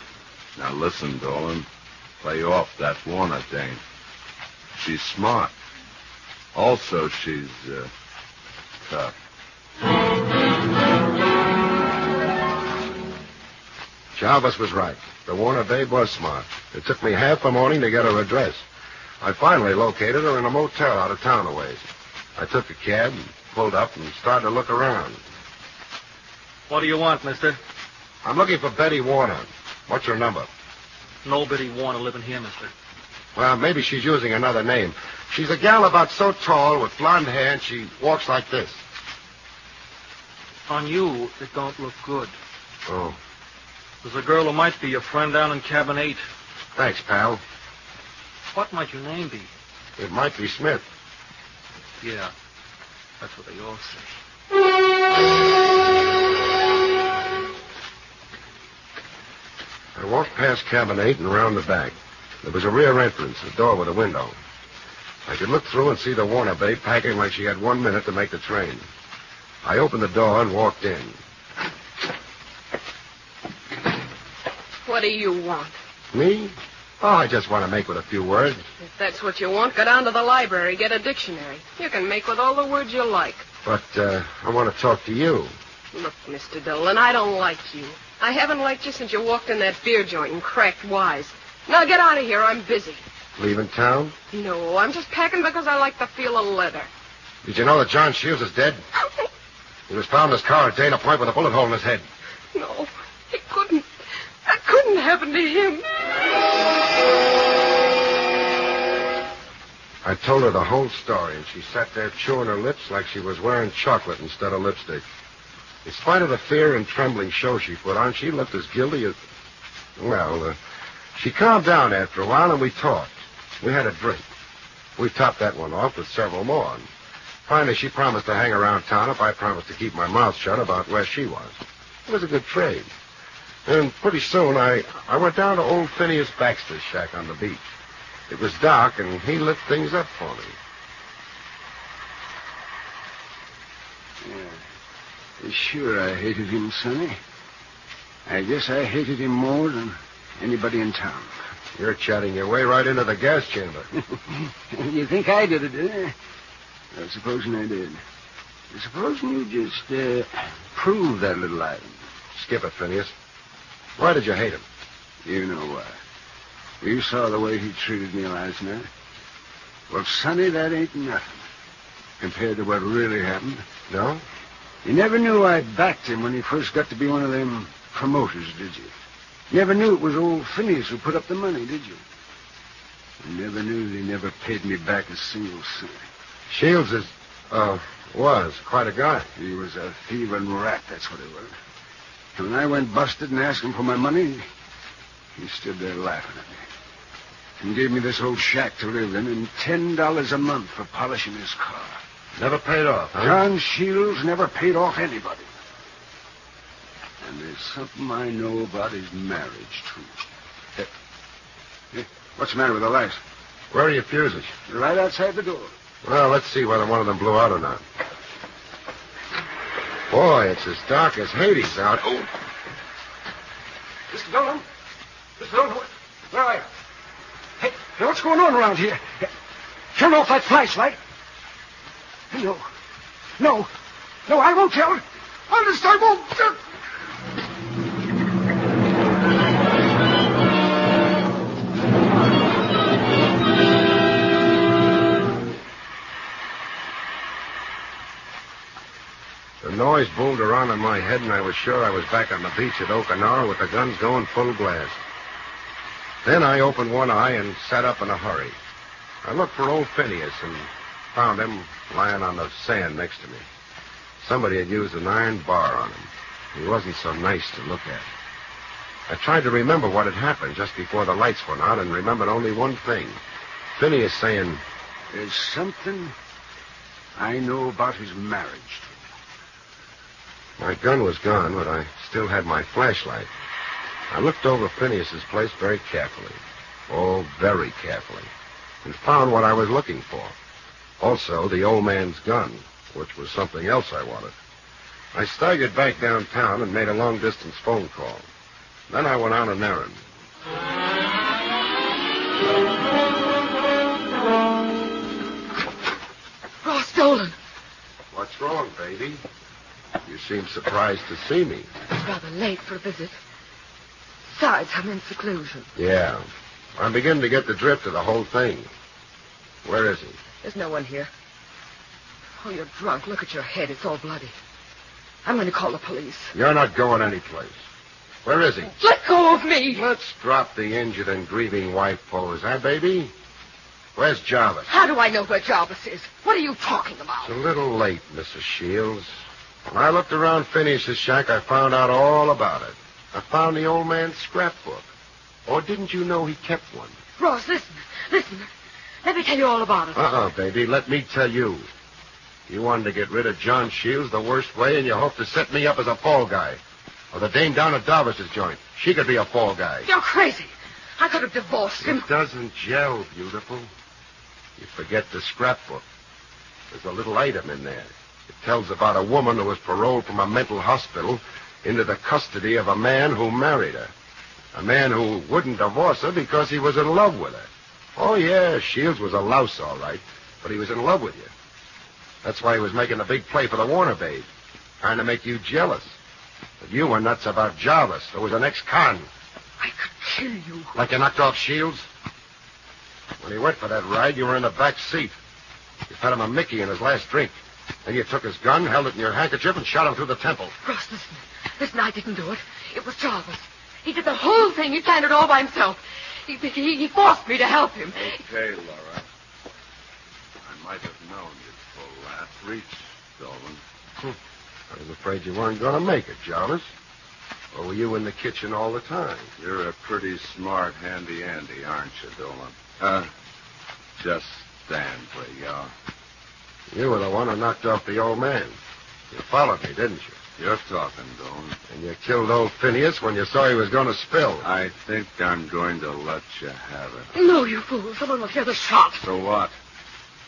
S11: Now listen, Dolan. Play off that Warner dame. She's smart. Also, she's, tough.
S9: Jarvis was right. The Warner babe was smart. It took me half the morning to get her address. I finally located her in a motel out of town a ways. I took a cab and pulled up and started to look around.
S4: What do you want, mister?
S9: I'm looking for Betty Warner. What's her number?
S4: Nobody Warner living here, mister.
S9: Well, maybe she's using another name. She's a gal about so tall with blonde hair, and she walks like this.
S4: On you, it don't look good.
S9: Oh.
S4: There's a girl who might be your friend down in cabin 8.
S9: Thanks, pal.
S4: What might your name be?
S9: It might be Smith.
S4: Yeah, that's what they all say.
S9: I walked past cabin 8 and around the back. There was a rear entrance, a door with a window. I could look through and see the Warner babe packing like she had 1 minute to make the train. I opened the door and walked in.
S13: What do you want?
S9: Me? Oh, I just want to make with a few words.
S13: If that's what you want, go down to the library, get a dictionary. You can make with all the words you like.
S9: But, I want to talk to you.
S13: Look, Mr. Dolan, I don't like you. I haven't liked you since you walked in that beer joint and cracked wise. Now get out of here, I'm busy.
S9: Leaving town?
S13: No, I'm just packing because I like the feel of leather.
S9: Did you know that John Shields is dead? He was found in his car at Dana Point with a bullet hole in his head.
S13: No, it couldn't. That couldn't happen to him.
S9: I told her the whole story, and she sat there chewing her lips like she was wearing chocolate instead of lipstick. In spite of the fear and trembling show she put on, she looked as guilty as... Well, she calmed down after a while, and we talked. We had a drink. We topped that one off with several more. And finally, she promised to hang around town if I promised to keep my mouth shut about where she was. It was a good trade. And pretty soon, I went down to old Phineas Baxter's shack on the beach. It was dark, and he lit things up for me.
S17: Sure, I hated him, Sonny. I guess I hated him more than anybody in town.
S9: You're chatting your way right into the gas chamber.
S17: You think I did it, eh? Well, supposing I did. Supposing you just prove that little item.
S9: Skip it, Phineas. Why did you hate him?
S17: You know why. You saw the way he treated me last night. Well, Sonny, that ain't nothing compared to what really happened.
S9: No?
S17: You never knew I backed him when he first got to be one of them promoters, did you? Never knew it was old Phineas who put up the money, did you? You never knew that he never paid me back a single cent.
S9: Shields was quite a guy.
S17: He was a thieving rat, that's what he was. And when I went busted and asked him for my money, he stood there laughing at me. And gave me this old shack to live in and $10 a month for polishing his car.
S9: Never paid off, huh?
S17: John Shields never paid off anybody. And there's something I know about his marriage, too. Hey, what's the matter with the lights?
S9: Where are your fuses?
S17: Right outside the door.
S9: Well, let's see whether one of them blew out or not. Boy, it's as dark as Hades out. Oh.
S17: Mr. Dolan? Mr. Dolan, where are you? Hey, what's going on around here? Turn off that flashlight. No, I won't tell. Honest, I won't.
S9: The noise boomed around in my head, and I was sure I was back on the beach at Okinawa with the guns going full blast. Then I opened one eye and sat up in a hurry. I looked for old Phineas and found him lying on the sand next to me. Somebody had used an iron bar on him. He wasn't so nice to look at. I tried to remember what had happened just before the lights went out and remembered only one thing. Phineas saying,
S17: "There's something I know about his marriage."
S9: My gun was gone, but I still had my flashlight. I looked over Phineas's place very carefully. Oh, very carefully. And found what I was looking for. Also, the old man's gun, which was something else I wanted. I staggered back downtown and made a long-distance phone call. Then I went on an errand.
S7: Ross Dolan.
S9: What's wrong, baby? You seem surprised to see me.
S7: It's rather late for a visit. Besides, I'm in seclusion.
S9: Yeah. I'm beginning to get the drift of the whole thing. Where is he?
S7: There's no one here. Oh, you're drunk. Look at your head. It's all bloody. I'm going to call the police.
S9: You're not going anyplace. Where is he?
S7: Let go of me!
S9: Let's drop the injured and grieving wife pose, huh, baby? Where's Jarvis?
S7: How do I know where Jarvis is? What are you talking about?
S9: It's a little late, Mrs. Shields. When I looked around Phineas's shack, I found out all about it. I found the old man's scrapbook. Or didn't you know he kept one?
S7: Ross, listen. Let me tell you all about it.
S9: Baby. Let me tell you. You wanted to get rid of John Shields the worst way, and you hope to set me up as a fall guy. Or the dame down at Darvis's joint. She could be a fall guy.
S7: You're crazy. I could have divorced him.
S9: It doesn't gel, beautiful. You forget the scrapbook. There's a little item in there. It tells about a woman who was paroled from a mental hospital into the custody of a man who married her. A man who wouldn't divorce her because he was in love with her. Oh, yeah, Shields was a louse, all right, but he was in love with you. That's why he was making a big play for the Warner babe, trying to make you jealous. But you were nuts about Jarvis, who was an ex-con.
S7: I could kill you.
S9: Like you knocked off Shields? When he went for that ride, you were in the back seat. You fed him a Mickey in his last drink. Then you took his gun, held it in your handkerchief, and shot him through the temple.
S7: Ross, listen, I didn't do it. It was Jarvis. He did the whole thing. He planned it all by himself. He forced me to help him.
S11: Okay, Laura. I might have known you'd pull that reach, Dolan.
S9: I was afraid you weren't going to make it, Jarvis. Or were you in the kitchen all the time?
S11: You're a pretty smart handy-andy, aren't you, Dolan? Just stand where you are.
S9: You were the one who knocked off the old man. You followed me, didn't you?
S11: You're talking, Dolan.
S9: And you killed old Phineas when you saw he was going to spill.
S11: I think I'm going to let you have it.
S7: No, you fool. Someone will hear the shot.
S11: So what?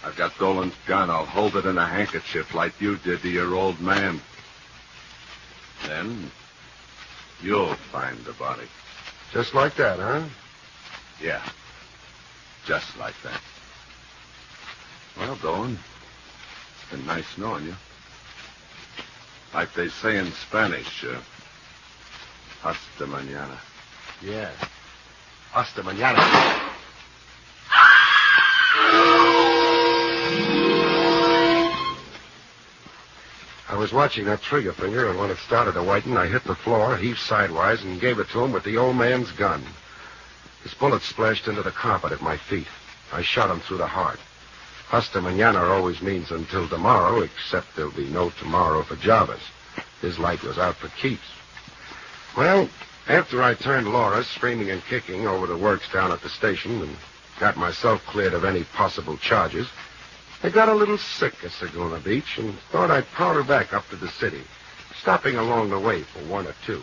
S11: I've got Dolan's gun. I'll hold it in a handkerchief like you did to your old man. Then you'll find the body.
S9: Just like that, huh?
S11: Yeah. Just like that. Well, Dolan, it's been nice knowing you. Like they say in Spanish, hasta mañana.
S9: Yeah. Hasta mañana. I was watching that trigger finger, and when it started to whiten, I hit the floor, heaved sidewise, and gave it to him with the old man's gun. His bullet splashed into the carpet at my feet. I shot him through the heart. Hasta mañana always means until tomorrow, except there'll be no tomorrow for Jarvis. His life was out for keeps. Well, after I turned Laura, screaming and kicking, over to works down at the station and got myself cleared of any possible charges, I got a little sick of Saguna Beach and thought I'd powder back up to the city, stopping along the way for one or two,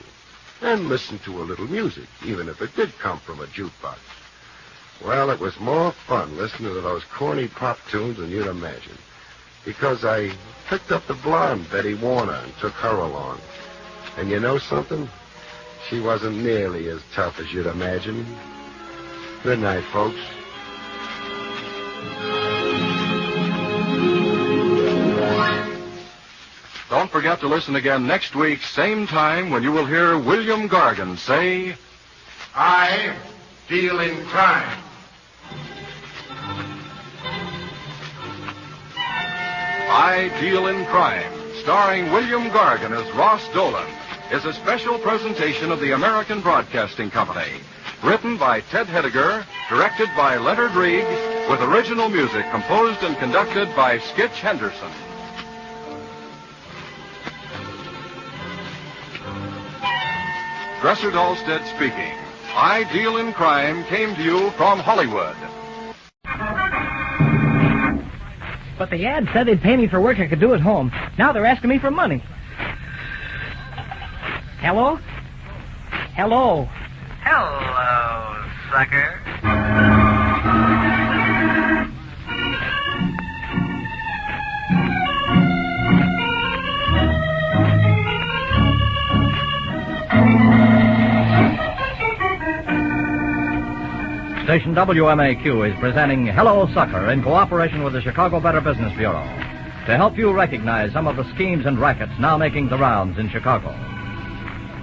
S9: and listen to a little music, even if it did come from a jukebox. Well, it was more fun listening to those corny pop tunes than you'd imagine, because I picked up the blonde Betty Warner and took her along. And you know something? She wasn't nearly as tough as you'd imagine. Good night, folks.
S14: Don't forget to listen again next week, same time, when you will hear William Gargan say,
S9: I deal in crime.
S14: I Deal in Crime, starring William Gargan as Ross Dolan, is a special presentation of the American Broadcasting Company. Written by Ted Hediger, directed by Leonard Reed, with original music composed and conducted by Skitch Henderson. Dresser Dahlstead speaking. I Deal in Crime came to you from Hollywood.
S21: But the ad said they'd pay me for work I could do at home. Now they're asking me for money. Hello? Hello?
S22: Hello, sucker.
S18: Station WMAQ is presenting Hello, Sucker in cooperation with the Chicago Better Business Bureau to help you recognize some of the schemes and rackets now making the rounds in Chicago.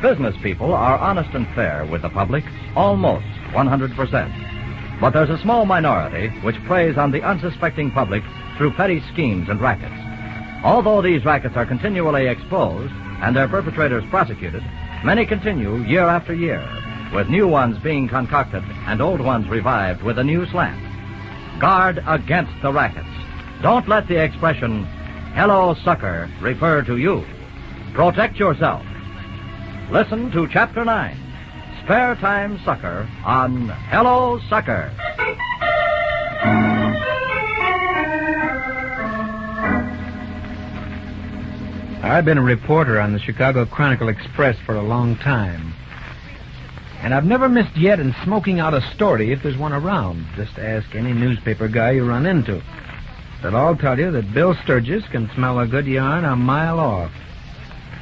S18: Business people are honest and fair with the public, almost 100%. But there's a small minority which preys on the unsuspecting public through petty schemes and rackets. Although these rackets are continually exposed and their perpetrators prosecuted, many continue year after year, with new ones being concocted and old ones revived with a new slant. Guard against the rackets. Don't let the expression, hello, sucker, refer to you. Protect yourself. Listen to Chapter 9, Spare Time Sucker, on Hello, Sucker.
S23: I've been a reporter on the Chicago Chronicle-Express for a long time. And I've never missed yet in smoking out a story if there's one around. Just ask any newspaper guy you run into. They'll all tell you that Bill Sturgis can smell a good yarn a mile off.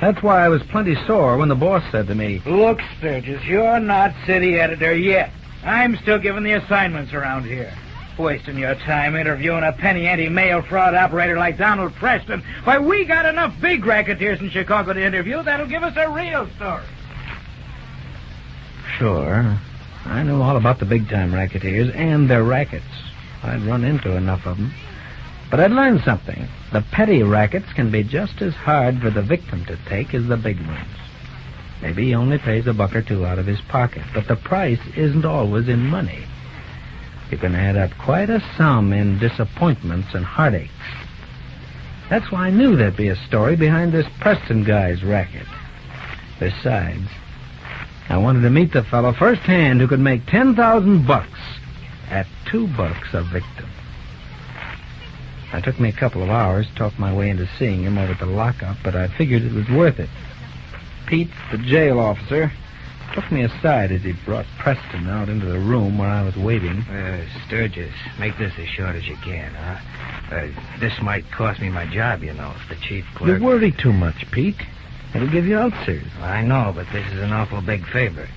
S23: That's why I was plenty sore when the boss said to me,
S24: Look, Sturgis, you're not city editor yet. I'm still giving the assignments around here. Wasting your time interviewing a penny ante mail fraud operator like Donald Preston. Why, we got enough big racketeers in Chicago to interview that'll give us a real story.
S23: Sure. I know all about the big-time racketeers and their rackets. I'd run into enough of them. But I'd learned something. The petty rackets can be just as hard for the victim to take as the big ones. Maybe he only pays $1 or $2 out of his pocket, but the price isn't always in money. You can add up quite a sum in disappointments and heartaches. That's why I knew there'd be a story behind this Preston guy's racket. Besides, I wanted to meet the fellow firsthand who could make $10,000 at $2 a victim. It took me a couple of hours to talk my way into seeing him over at the lockup, but I figured it was worth it. Pete, the jail officer, took me aside as he brought Preston out into the room where I was waiting.
S24: Sturgis, make this as short as you can, huh? This might cost me my job, you know, as the chief clerk.
S23: You worry too much, Pete. It'll give you ulcers.
S24: I know, but this is an awful big favor.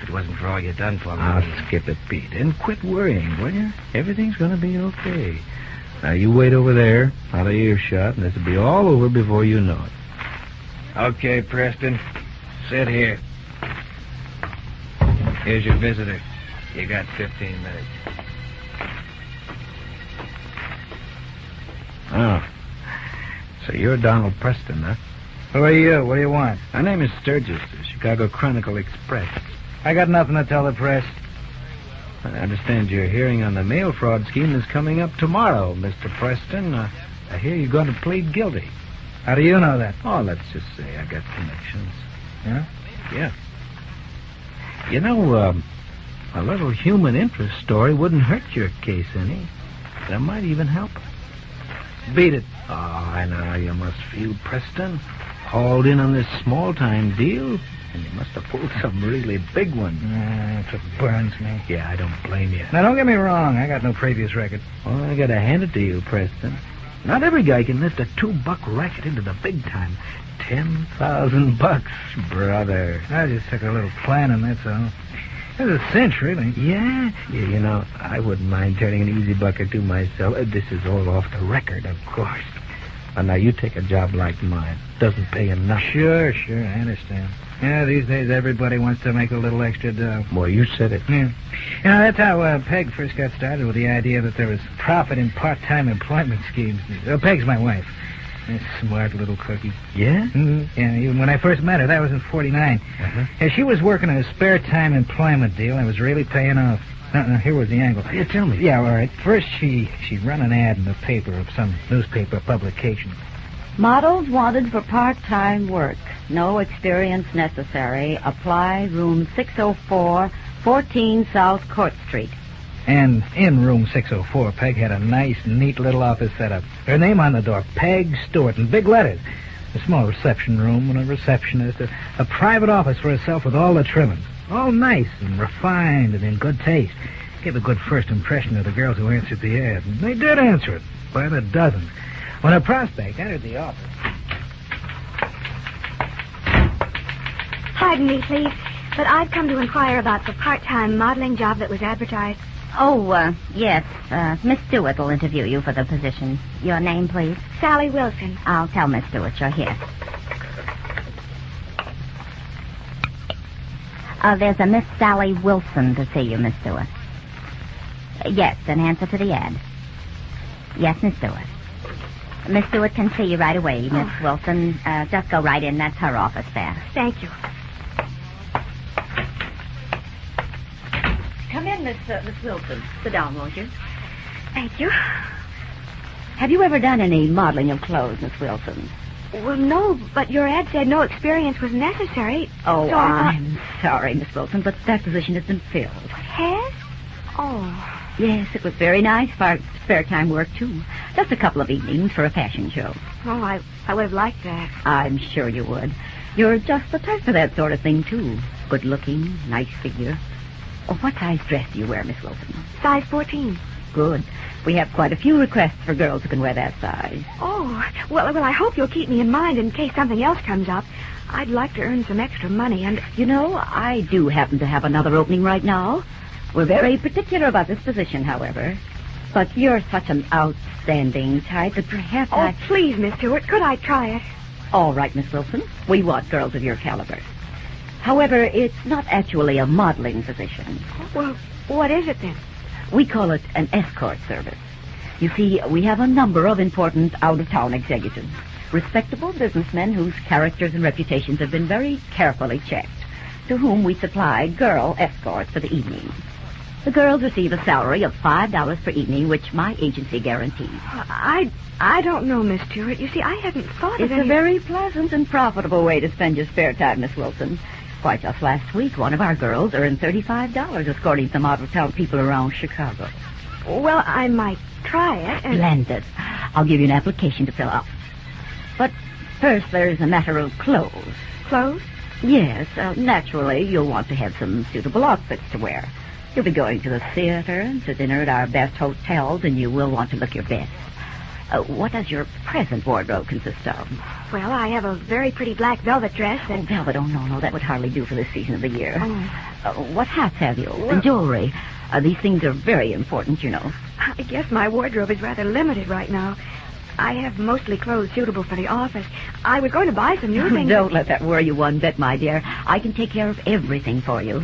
S24: If it wasn't for all you done for me...
S23: I'll skip it, Pete, and quit worrying, will you? Everything's going to be okay. Now, you wait over there, out of earshot, and this'll be all over before you know it.
S24: Okay, Preston. Sit here. Here's your visitor. You got 15 minutes.
S23: Oh. So you're Donald Preston, huh?
S24: Who are you? What do you want?
S23: My name is Sturgis, the Chicago Chronicle Express.
S24: I got nothing to tell the press.
S23: I understand your hearing on the mail fraud scheme is coming up tomorrow, Mr. Preston. I hear you're going to plead guilty.
S24: How do you know that?
S23: Oh, let's just say I got connections.
S24: Yeah?
S23: Yeah. You know, a little human interest story wouldn't hurt your case any. That might even help it. Beat it. Oh, I know how you must feel, Preston. Hauled in on this small-time deal, and you must have pulled some really big one.
S24: That's what burns me.
S23: Yeah, I don't blame you.
S24: Now, don't get me wrong. I got no previous record.
S23: Well, I gotta hand it to you, Preston. Not every guy can lift a $2 racket into the big time. $10,000, brother.
S24: I just took a little planning, that's all. It was a cinch, really.
S23: Yeah, you know, I wouldn't mind turning an easy buck or two myself. This is all off the record, of course. Now, you take a job like mine. Doesn't pay enough.
S24: Sure, I understand. Yeah, these days everybody wants to make a little extra dough.
S23: Boy, you said it.
S24: Yeah. You know, that's how Peg first got started, with the idea that there was profit in part-time employment schemes. Peg's my wife. A smart little cookie.
S23: Yeah?
S24: Mm-hmm. Yeah, even when I first met her, that was in 49.
S23: Uh-huh.
S24: Yeah, she was working a spare-time employment deal and was really paying off. Here was the angle.
S23: Yeah, tell me.
S24: Yeah, all right. First, she run an ad in the paper of some newspaper publication.
S2: Models wanted for part-time work. No experience necessary. Apply room 604, 14 South Court Street.
S24: And in room 604, Peg had a nice, neat little office set up. Her name on the door, Peg Stewart, in big letters. A small reception room and a receptionist. A private office for herself with all the trimmings. All nice and refined and in good taste. Gave a good first impression of the girls who answered the ad. And they did answer it, by the dozen. When a prospect entered the office...
S3: Pardon me, please, but I've come to inquire about the part-time modeling job that was advertised.
S2: Oh, yes. Miss Stewart will interview you for the position. Your name, please?
S3: Sally Wilson.
S2: I'll tell Miss Stewart you're here. There's a Miss Sally Wilson to see you, Miss Stewart. Yes, in answer to the ad. Yes, Miss Stewart. Miss Stewart can see you right away, Miss Wilson. Just go right in. That's her office there.
S3: Thank you.
S2: Come in, Miss Wilson. Sit down, won't you?
S3: Thank you.
S2: Have you ever done any modeling of clothes, Miss Wilson?
S3: Well, no, but your ad said no experience was necessary.
S2: Oh,
S3: so
S2: I'm sorry, Miss Wilson, but that position has been filled.
S3: Has? Oh.
S2: Yes, it was very nice for spare time work, too. Just a couple of evenings for a fashion show.
S3: Oh, I would have liked that.
S2: I'm sure you would. You're just the type for that sort of thing, too. Good looking, nice figure. Oh, what size dress do you wear, Miss Wilson?
S3: Size 14.
S2: Good. We have quite a few requests for girls who can wear that size.
S3: Oh, well, I hope you'll keep me in mind in case something else comes up. I'd like to earn some extra money, and...
S2: You know, I do happen to have another opening right now. We're very particular about this position, however. But you're such an outstanding type that perhaps
S3: please, Miss Stewart, could I try it?
S2: All right, Miss Wilson. We want girls of your caliber. However, it's not actually a modeling position.
S3: Well, what is it then?
S2: We call it an escort service. You see, we have a number of important out-of-town executives. Respectable businessmen whose characters and reputations have been very carefully checked, to whom we supply girl escorts for the evening. The girls receive a salary of $5 per evening, which my agency guarantees.
S3: I don't know, Miss Stewart. You see, I hadn't thought of it.
S2: It's a very pleasant and profitable way to spend your spare time, Miss Wilson. Why, just last week, one of our girls earned $35 escorting some out-of-town people around Chicago.
S3: Well, I might try it.
S2: Splendid. I'll give you an application to fill out. But first, there's a matter of clothes.
S3: Clothes?
S2: Yes. Naturally, you'll want to have some suitable outfits to wear. You'll be going to the theater and to dinner at our best hotels, and you will want to look your best. What does your present wardrobe consist of?
S3: Well, I have a very pretty black velvet dress and...
S2: Velvet? Oh, no, that would hardly do for this season of the year.
S3: Oh.
S2: What hats have you? And jewelry? These things are very important, you know.
S3: I guess my wardrobe is rather limited right now. I have mostly clothes suitable for the office. I was going to buy some new things.
S2: Don't let that worry you one bit, my dear. I can take care of everything for you.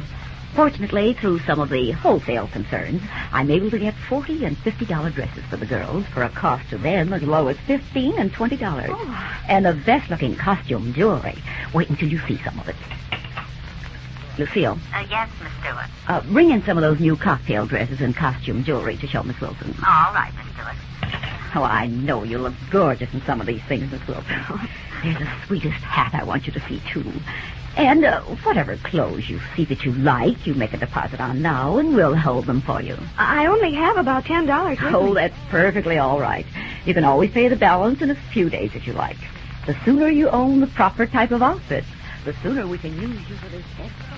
S2: Fortunately, through some of the wholesale concerns, I'm able to get $40 and $50 dresses for the girls for a cost to them as low as $15 and $20.
S3: Oh.
S2: And the best-looking costume jewelry. Wait until you see some of it. Lucille.
S6: Yes, Miss Stewart.
S2: Bring in some of those new cocktail dresses and costume jewelry to show Miss Wilson.
S6: All right, Miss Stewart.
S2: Oh, I know you look gorgeous in some of these things, Miss Wilson. There's the sweetest hat I want you to see, too. And whatever clothes you see that you like, you make a deposit on now, and we'll hold them for you.
S3: I only have about $10.
S2: Oh, that's perfectly all right. You can always pay the balance in a few days if you like. The sooner you own the proper type of outfit, the sooner we can use you for this extra.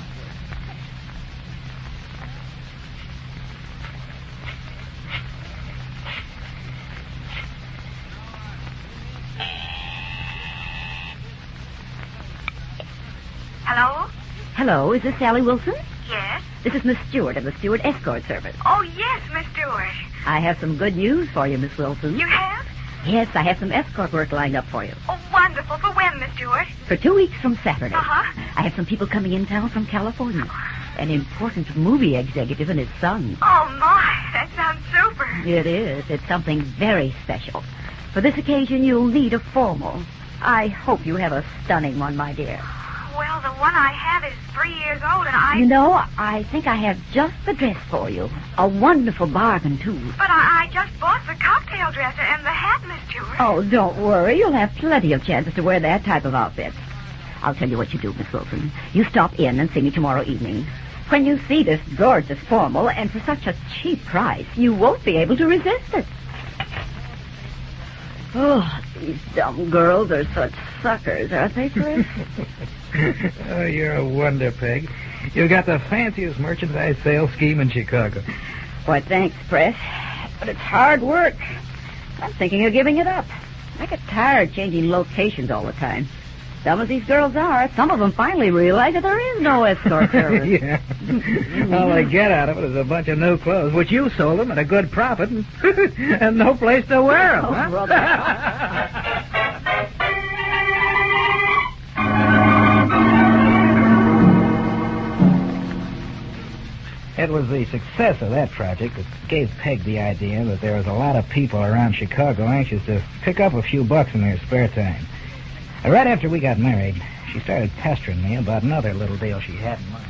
S6: Hello?
S2: Hello, is this Sally Wilson?
S6: Yes?
S2: This is Miss Stewart of the Stewart Escort Service.
S6: Oh, yes, Miss Stewart.
S2: I have some good news for you, Miss Wilson.
S6: You have?
S2: Yes, I have some escort work lined up for you.
S6: Oh, wonderful. For when, Miss Stewart?
S2: For 2 weeks from Saturday.
S6: Uh-huh.
S2: I have some people coming in town from California. An important movie executive and his son.
S6: Oh, my. That sounds super.
S2: It is. It's something very special. For this occasion, you'll need a formal. I hope you have a stunning one, my dear.
S6: Well, the one I have is 3 years old, and I...
S2: You know, I think I have just the dress for you. A wonderful bargain, too.
S6: But I just bought the cocktail dress and the hat, Miss Stewart.
S2: Oh, don't worry. You'll have plenty of chances to wear that type of outfit. I'll tell you what you do, Miss Wilson. You stop in and see me tomorrow evening. When you see this gorgeous formal, and for such a cheap price, you won't be able to resist it. Oh, these dumb girls are such suckers, aren't they, Chris?
S24: Oh, you're a wonder, Peg. You've got the fanciest merchandise sales scheme in Chicago.
S2: Why, thanks, Press. But it's hard work. I'm thinking of giving it up. I get tired changing locations all the time. Dumb as these girls are, some of them finally realize that there is no escort service.
S24: Yeah. All they get out of it is a bunch of new clothes, which you sold them at a good profit, and no place to wear them.
S2: Oh,
S24: huh?
S2: brother.
S24: It was the success of that project that gave Peg the idea that there was a lot of people around Chicago anxious to pick up a few bucks in their spare time. Right after we got married, she started pestering me about another little deal she had in mind.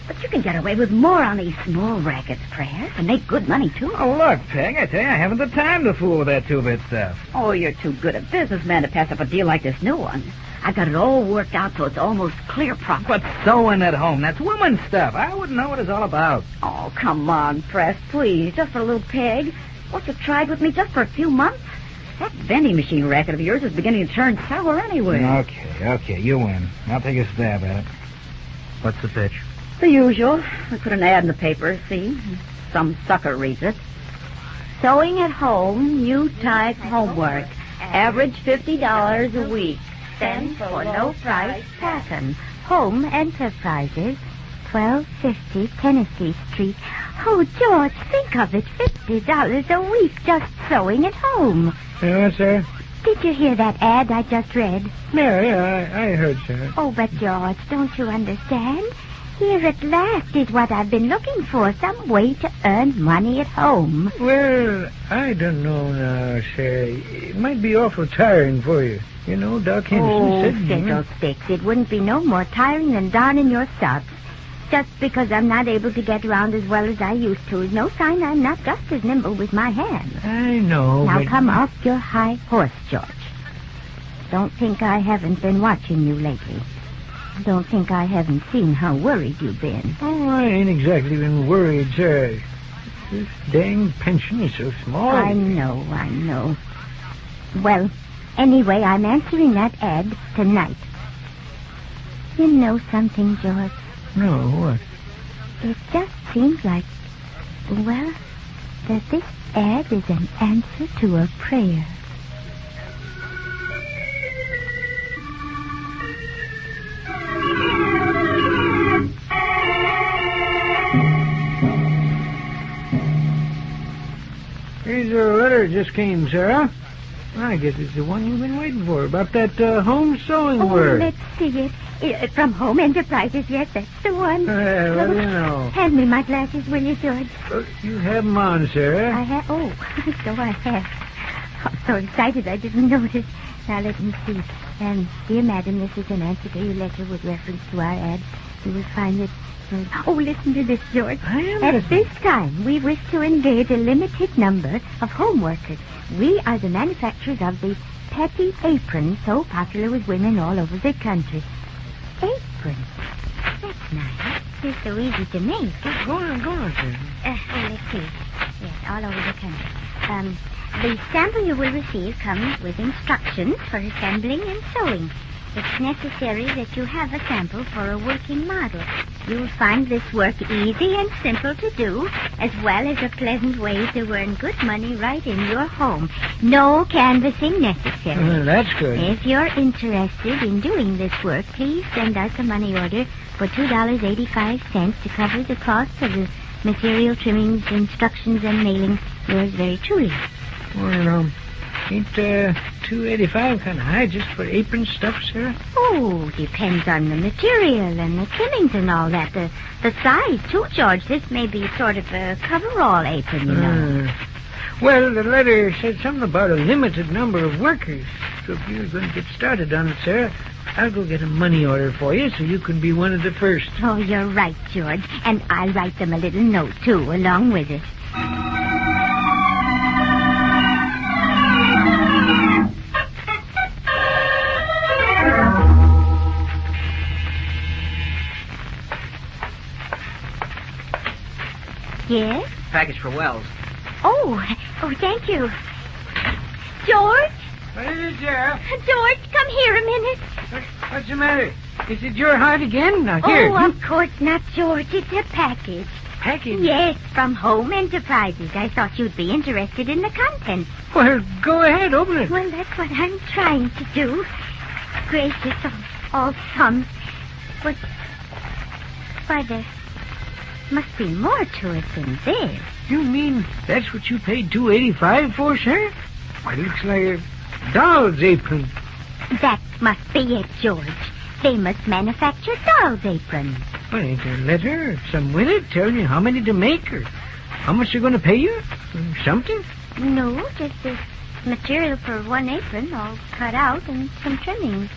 S2: But you can get away with more on these small rackets, Press, and make good money, too.
S24: Oh, look, Peg, I tell you, I haven't the time to fool with that two-bit stuff.
S2: Oh, you're too good a businessman to pass up a deal like this new one. I've got it all worked out so it's almost clear profit.
S24: But sewing at home, that's women's stuff. I wouldn't know what it's all about.
S2: Oh, come on, Press, please, just for a little peg. Won't you try it with me just for a few months? That vending machine racket of yours is beginning to turn sour anyway.
S24: Okay, you win. I'll take a stab at it. What's the pitch?
S2: The usual. We put an ad in the paper, see? Some sucker reads it. Sewing at home, new type homework. Average $50 a week. Send for no price pattern.
S15: Home Enterprises, 1250 Tennessee Street. Oh, George, think of it. $50 a week just sewing at home.
S24: What's that?
S15: Did you hear that ad I just read?
S24: Yeah, I heard, sir.
S15: Oh, but George, don't you understand? Here at last is what I've been looking for, some way to earn money at home.
S24: Well, I don't know now, sir. It might be awful tiring for you. You know, Doc Henderson said...
S15: Fiddlesticks. It wouldn't be no more tiring than darning your socks. Just because I'm not able to get around as well as I used to is no sign I'm not just as nimble with my hands.
S24: I know,
S15: Now
S24: but...
S15: come off your high horse, George. Don't think I haven't been watching you lately. Don't think I haven't seen how worried you've been.
S24: Oh, I ain't exactly been worried, sir. This dang pension is so small.
S15: I know. Well, anyway, I'm answering that ad tonight. You know something, George?
S24: No, what?
S15: It just seems like, well, that this ad is an answer to a prayer.
S23: Here's a letter that just came, Sarah. I guess it's the one you've been waiting for, about that home sewing work.
S15: Let's see it. From Home Enterprises, yes, that's the one.
S23: What do you know?
S15: Hand me my glasses, will you, George?
S23: You have them on, Sarah.
S15: I have. Oh, so I have. I'm so excited I didn't notice. Now, let me see. Dear Madam, this is an answer to your letter with reference to our ad. You will find it... Oh, listen to this, George. At this time, we wish to engage a limited number of home workers. We are the manufacturers of the petty apron so popular with women all over the country. Apron? That's nice. They're so easy to make.
S23: Go on, sir.
S15: Let's see. Yes, all over the country. The sample you will receive comes with instructions for assembling and sewing. It's necessary that you have a sample for a working model. You'll find this work easy and simple to do, as well as a pleasant way to earn good money right in your home. No canvassing necessary.
S23: That's good.
S15: If you're interested in doing this work, please send us a money order for $2.85 to cover the cost of the material, trimmings, instructions, and mailing. Yours very truly.
S23: Well, ain't $2.85 kind of high just for apron stuff, Sarah?
S15: Oh, depends on the material and the trimmings and all that. The size, too, George. This may be sort of a coverall apron, you know.
S23: Well, the letter said something about a limited number of workers. So if you're going to get started on it, Sarah, I'll go get a money order for you so you can be one of the first.
S15: Oh, you're right, George. And I'll write them a little note, too, along with it. Yes?
S21: Package for Wells.
S15: Oh, thank you. George?
S23: What is it, Sarah?
S15: George, come here a minute.
S23: What's the matter? Is it your heart again? Now, here.
S15: Oh, of course not, George. It's a package.
S23: Package?
S15: Yes, from Home Enterprises. I thought you'd be interested in the contents.
S23: Well, go ahead, open it.
S15: Well, that's what I'm trying to do. Gracious, all thumbs. But, why, there must be more to it than this.
S23: You mean that's what you paid $2.85 for, sir? Why, it looks like a doll's apron.
S15: That must be it, George. They must manufacture doll's aprons.
S23: Well, ain't there a letter or some with it telling you how many to make or how much they're going to pay you? Or something?
S15: No, just the material for one apron all cut out and some trimmings.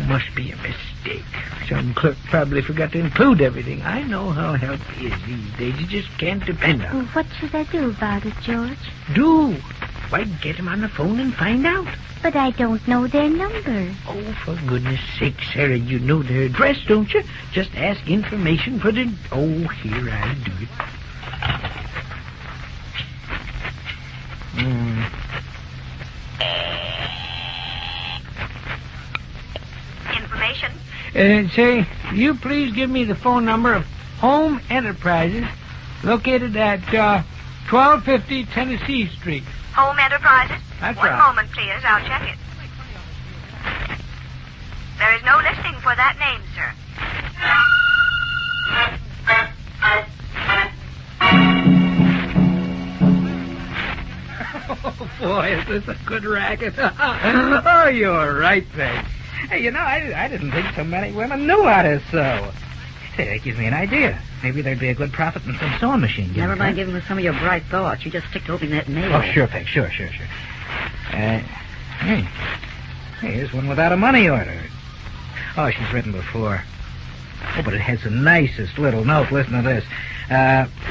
S23: Must be a mistake. Some clerk probably forgot to include everything. I know how help is these days. You just can't depend on it.
S15: Well, what should I do about it, George?
S23: Do? Why, get them on the phone and find out.
S15: But I don't know their number.
S23: Oh, for goodness sake, Sarah, you know their address, don't you? Just ask information for the... Oh, here, I'll do it.
S6: Information?
S23: Say, you please give me the phone number of Home Enterprises, located at 1250 Tennessee Street.
S6: Home Enterprises?
S23: That's
S6: One
S23: right.
S6: moment, please. I'll check it. There is no listing for that name, sir.
S23: Oh, boy, is this a good racket. Oh, you're right, Peg. Hey, you know, I didn't think so many women knew how to sew. Say, that gives me an idea. Maybe there'd be a good profit in some sewing machine.
S2: Never mind giving us some of your bright thoughts. You just stick to opening that mail.
S23: Oh, sure, Peg. Sure. Hey, here's one without a money order. Oh, she's written before. Oh, but it has the nicest little note. Listen to this.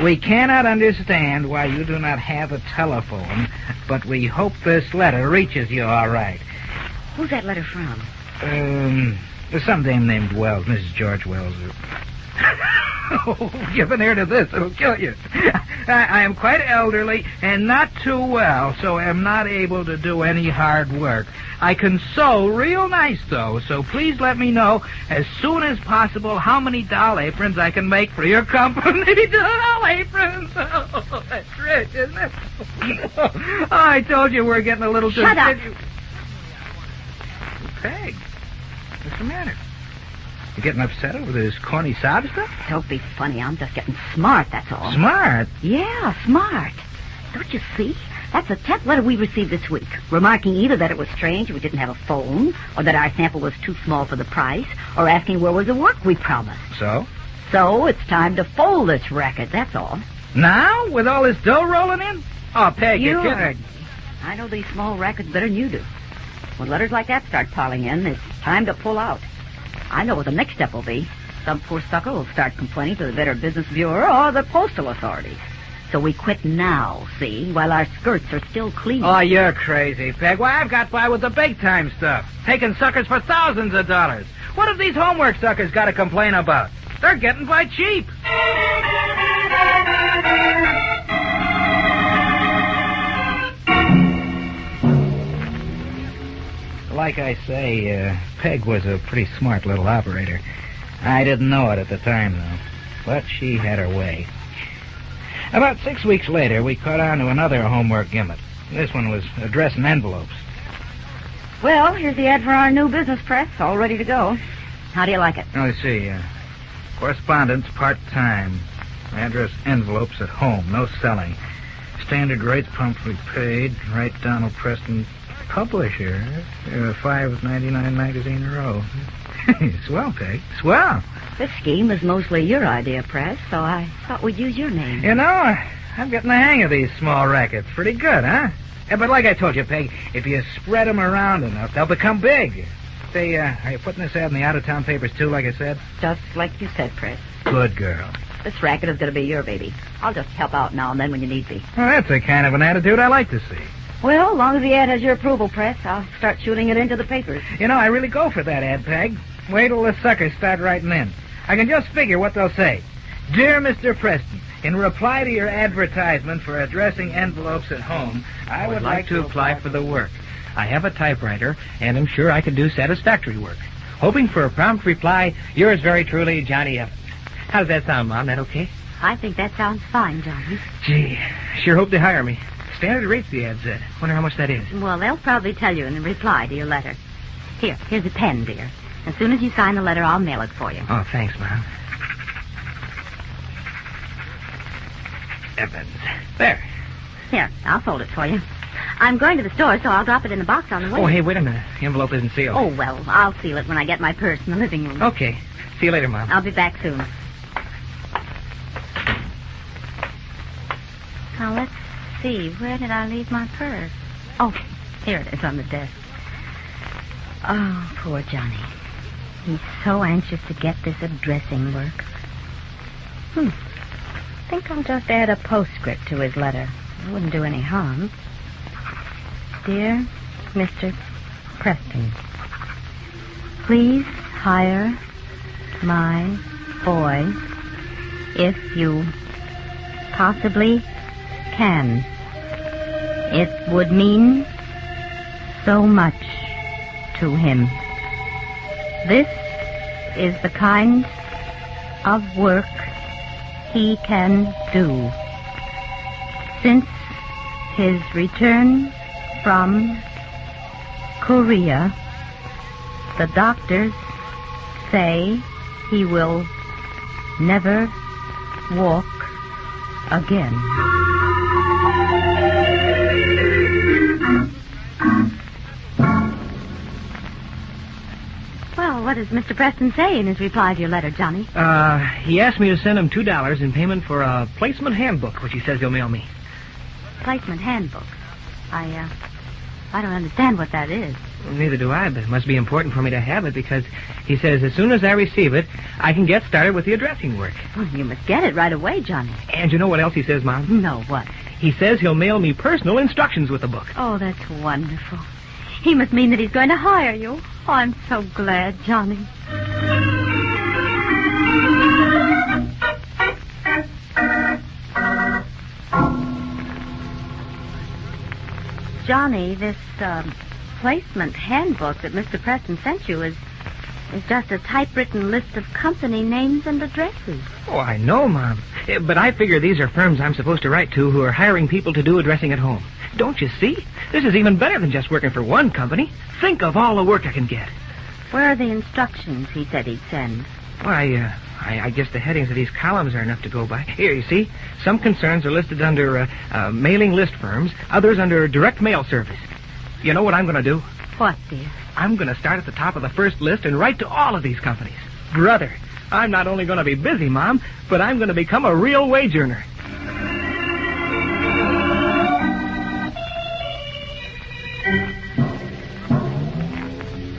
S23: We cannot understand why you do not have a telephone, but we hope this letter reaches you all right.
S2: Who's that letter from?
S23: There's some dame named Wells, Mrs. George Wells. Oh, you haven't heard of this. It'll kill you. I am quite elderly and not too well, so am not able to do any hard work. I can sew real nice, though, so please let me know as soon as possible how many doll aprons I can make for your company. Doll aprons! Oh, that's rich, isn't it? Oh, I told you we're getting a little too...
S15: Shut up!
S23: Peg, what's the matter? You getting upset over this corny sob stuff?
S2: Don't be funny. I'm just getting smart, that's all.
S23: Smart?
S2: Yeah, smart. Don't you see? That's the 10th letter we received this week, remarking either that it was strange we didn't have a phone, or that our sample was too small for the price, or asking where was the work we promised.
S23: So?
S2: So it's time to fold this racket, that's all.
S23: Now? With all this dough rolling in? Oh, Peg,
S2: You
S23: you're kidding.
S2: heard me. I know these small rackets better than you do. When letters like that start piling in, it's time to pull out. I know what the next step will be. Some poor sucker will start complaining to the Better Business Bureau or the postal authorities. So we quit now, see, while our skirts are still clean.
S23: Oh, you're crazy, Peg. Why, I've got by with the big-time stuff. Taking suckers for thousands of dollars. What have these homework suckers got to complain about? They're getting by cheap. Like I say, Peg was a pretty smart little operator. I didn't know it at the time, though. But she had her way. About 6 weeks later, we caught on to another homework gimmick. This one was addressing envelopes.
S2: Well, here's the ad for our new business press, all ready to go. How do you like it?
S23: Let's see. Correspondence part-time. Address envelopes at home. No selling. Standard rates promptly paid. Write Donald Preston, publisher. $5.99 magazine a row. Swell, Peg. Swell.
S2: This scheme is mostly your idea, Press, so I thought we'd use your name.
S23: You know, I'm getting the hang of these small rackets. Pretty good, huh? Yeah, but like I told you, Peg, if you spread them around enough, they'll become big. Say, are you putting this ad in the out-of-town papers, too, like I said?
S2: Just like you said, Press.
S23: Good girl.
S2: This racket is going to be your baby. I'll just help out now and then when you need me.
S23: Well, that's the kind of an attitude I like to see.
S2: Well, as long as the ad has your approval, Press, I'll start shooting it into the papers.
S23: You know, I really go for that ad, Peg. Wait till the suckers start writing in. I can just figure what they'll say. Dear Mr. Preston, in reply to your advertisement for addressing envelopes at home, I would like to apply for the work. I have a typewriter, and I'm sure I could do satisfactory work. Hoping for a prompt reply, yours very truly, Johnny Evans. How does that sound, Mom? That okay?
S15: I think that sounds fine, Johnny.
S23: Gee, sure hope they hire me. Standard rates, the ad said. Wonder how much that is.
S15: Well, they'll probably tell you in the reply to your letter. Here's a pen, dear. As soon as you sign the letter, I'll mail it for you.
S23: Oh, thanks, Mom. Evans. There.
S15: Here, I'll fold it for you. I'm going to the store, so I'll drop it in the box on the way.
S23: Oh, hey, wait a minute. The envelope isn't sealed.
S15: Oh, well, I'll seal it when I get my purse in the living room.
S23: Okay. See you later, Mom.
S15: I'll be back soon. Now, let's see. Where did I leave my purse? Oh, here it is on the desk. Oh, poor Johnny. He's so anxious to get this addressing work. I think I'll just add a postscript to his letter. It wouldn't do any harm. Dear Mr. Preston, please hire my boy if you possibly can. It would mean so much to him. This is the kind of work he can do. Since his return from Korea, the doctors say he will never walk again. Well, what does Mr. Preston say in his reply to your letter, Johnny?
S23: He asked me to send him $2 in payment for a placement handbook, which he says he'll mail me.
S15: Placement handbook. I don't understand what that is.
S23: Well, neither do I, but it must be important for me to have it because he says as soon as I receive it, I can get started with the addressing work.
S15: Well, you must get it right away, Johnny.
S23: And you know what else he says, Mom?
S15: No, what?
S23: He says he'll mail me personal instructions with the book.
S15: Oh, that's wonderful. He must mean that he's going to hire you. Oh, I'm so glad, Johnny. Johnny, this placement handbook that Mr. Preston sent you is just a typewritten list of company names and addresses.
S23: Oh, I know, Mom. But I figure these are firms I'm supposed to write to who are hiring people to do addressing at home. Don't you see? This is even better than just working for one company. Think of all the work I can get.
S15: Where are the instructions he said he'd send?
S23: Well,
S21: I guess the headings of these columns are enough to go by. Here, you see? Some concerns are listed under mailing list firms, others under direct mail service. You know what I'm going to do?
S15: What, dear?
S21: I'm going to start at the top of the first list and write to all of these companies. Brother, I'm not only going to be busy, Mom, but I'm going to become a real wage earner.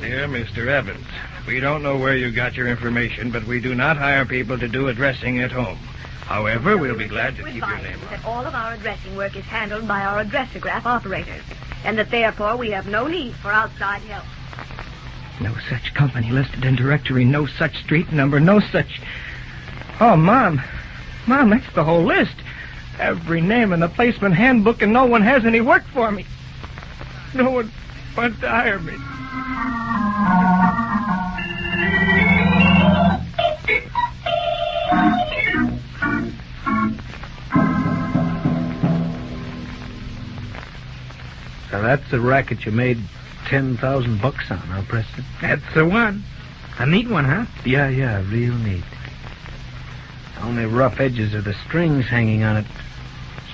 S24: Dear Mr. Evans, we don't know where you got your information, but we do not hire people to do addressing at home. However, we'll be glad to keep your name.
S3: That all of our addressing work is handled by our addressograph operators, and that therefore we have no need for outside help.
S21: No such company listed in directory, no such street number, no such... Oh, Mom. Mom, that's the whole list. Every name in the placement handbook, and no one has any work for me. No one wants to hire me.
S23: So that's the racket you made $10,000 on, huh, Preston?
S24: That's the one. A neat one, huh?
S23: Yeah, real neat. Only rough edges are the strings hanging on it.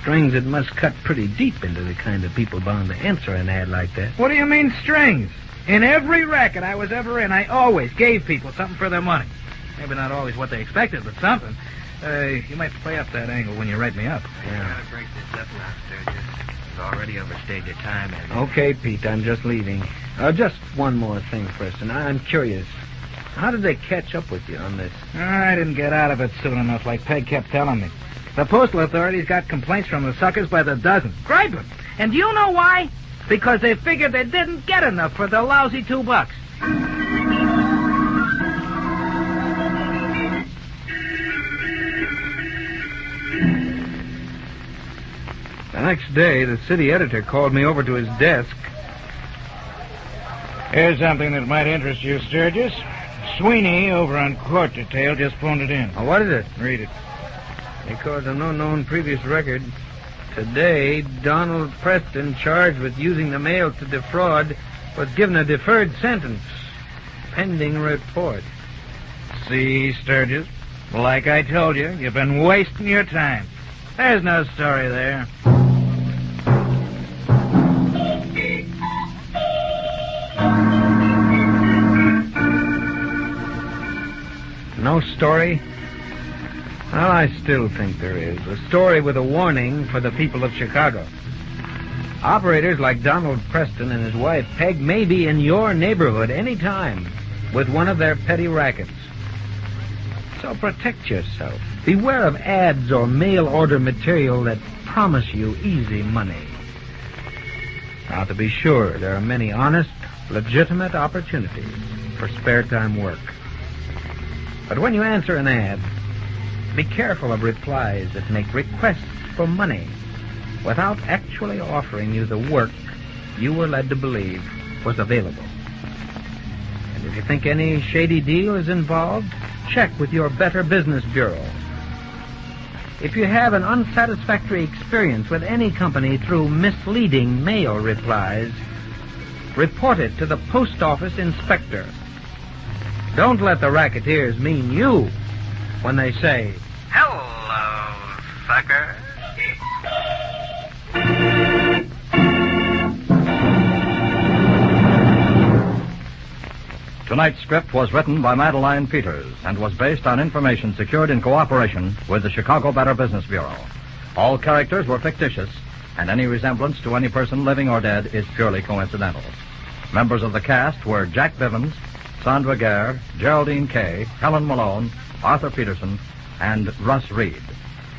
S23: Strings that must cut pretty deep into the kind of people bound to answer an ad like that.
S24: What do you mean, strings? In every racket I was ever in, I always gave people something for their money. Maybe not always what they expected, but something. You might play up that angle when you write me up.
S21: Yeah. You gotta break this up now, Sturgis. You've already overstayed your time.
S23: Okay, Pete, I'm just leaving. Just one more thing, Preston. I'm curious. How did they catch up with you on this?
S24: I didn't get out of it soon enough, like Peg kept telling me. The postal authorities got complaints from the suckers by the dozen. Griping. And do you know why? Because they figured they didn't get enough for the lousy $2.
S23: The next day, the city editor called me over to his desk.
S24: Here's something that might interest you, Sturgis. Sweeney over on Court Detail just phoned it in.
S23: Oh, what is it?
S24: Read it.
S23: Because of no known previous record, today, Donald Preston, charged with using the mail to defraud, was given a deferred sentence, pending report.
S24: See, Sturgis? Like I told you, you've been wasting your time. There's no story there.
S23: No story? Well, I still think there is. A story with a warning for the people of Chicago. Operators like Donald Preston and his wife Peg may be in your neighborhood any time with one of their petty rackets. So protect yourself. Beware of ads or mail order material that promise you easy money. Now, to be sure, there are many honest, legitimate opportunities for spare time work. But when you answer an ad, be careful of replies that make requests for money without actually offering you the work you were led to believe was available. And if you think any shady deal is involved, check with your Better Business Bureau. If you have an unsatisfactory experience with any company through misleading mail replies, report it to the post office inspector. Don't let the racketeers mean you when they say,
S22: "Hello, sucker."
S14: Tonight's script was written by Madeline Peters and was based on information secured in cooperation with the Chicago Better Business Bureau. All characters were fictitious, and any resemblance to any person living or dead is purely coincidental. Members of the cast were Jack Bivens, Sandra Gare, Geraldine Kay, Helen Malone, Arthur Peterson, and Russ Reed.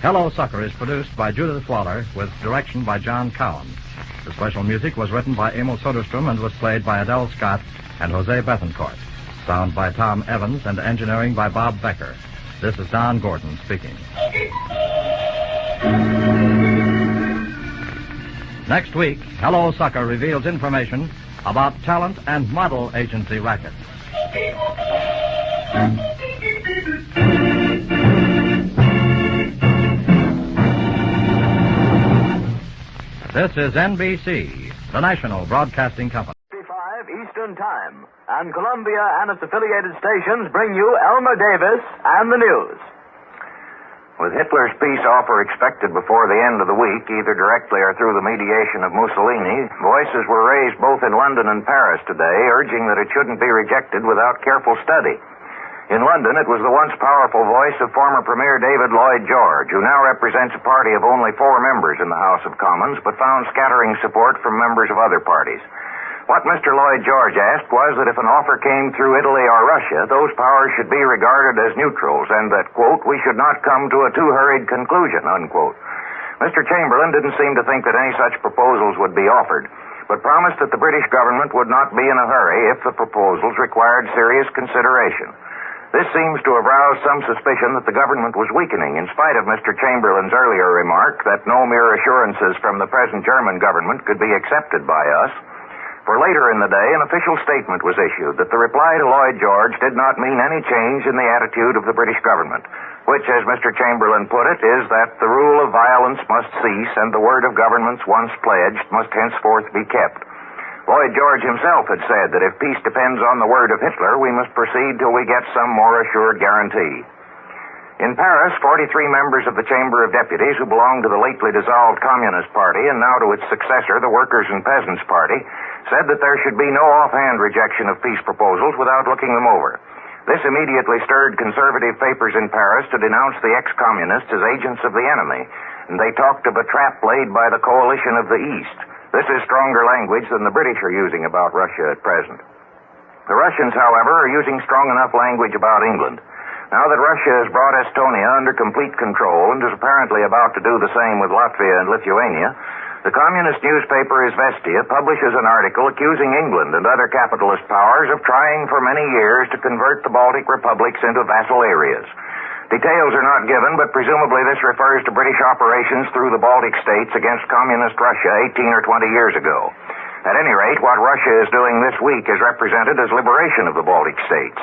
S14: Hello, Sucker is produced by Judith Waller with direction by John Cowan. The special music was written by Emil Soderstrom and was played by Adele Scott and Jose Bethencourt. Sound by Tom Evans and engineering by Bob Becker. This is Don Gordon speaking. Next week, Hello, Sucker reveals information about talent and model agency rackets. This is NBC, the national broadcasting company.
S12: 55 Eastern afternoon time, and Columbia and its affiliated stations bring you Elmer Davis and the news.
S16: With Hitler's peace offer expected before the end of the week, either directly or through the mediation of Mussolini, voices were raised both in London and Paris today, urging that it shouldn't be rejected without careful study. In London, it was the once powerful voice of former Premier David Lloyd George, who now represents a party of only 4 members in the House of Commons, but found scattering support from members of other parties. What Mr. Lloyd George asked was that if an offer came through Italy or Russia, those powers should be regarded as neutrals and that, quote, we should not come to a too hurried conclusion, unquote. Mr. Chamberlain didn't seem to think that any such proposals would be offered, but promised that the British government would not be in a hurry if the proposals required serious consideration. This seems to have roused some suspicion that the government was weakening, in spite of Mr. Chamberlain's earlier remark that no mere assurances from the present German government could be accepted by us. For later in the day, an official statement was issued that the reply to Lloyd George did not mean any change in the attitude of the British government, which, as Mr. Chamberlain put it, is that the rule of violence must cease and the word of governments once pledged must henceforth be kept. Lloyd George himself had said that if peace depends on the word of Hitler, we must proceed till we get some more assured guarantee. In Paris, 43 members of the Chamber of Deputies who belonged to the lately dissolved Communist Party and now to its successor, the Workers' and Peasants' Party, said that there should be no offhand rejection of peace proposals without looking them over. This immediately stirred conservative papers in Paris to denounce the ex-communists as agents of the enemy, and they talked of a trap laid by the coalition of the East. This is stronger language than the British are using about Russia at present. The Russians, however, are using strong enough language about England. Now that Russia has brought Estonia under complete control and is apparently about to do the same with Latvia and Lithuania, the communist newspaper Izvestia publishes an article accusing England and other capitalist powers of trying for many years to convert the Baltic republics into vassal areas. Details are not given, but presumably this refers to British operations through the Baltic states against communist Russia 18 or 20 years ago. At any rate, what Russia is doing this week is represented as liberation of the Baltic states.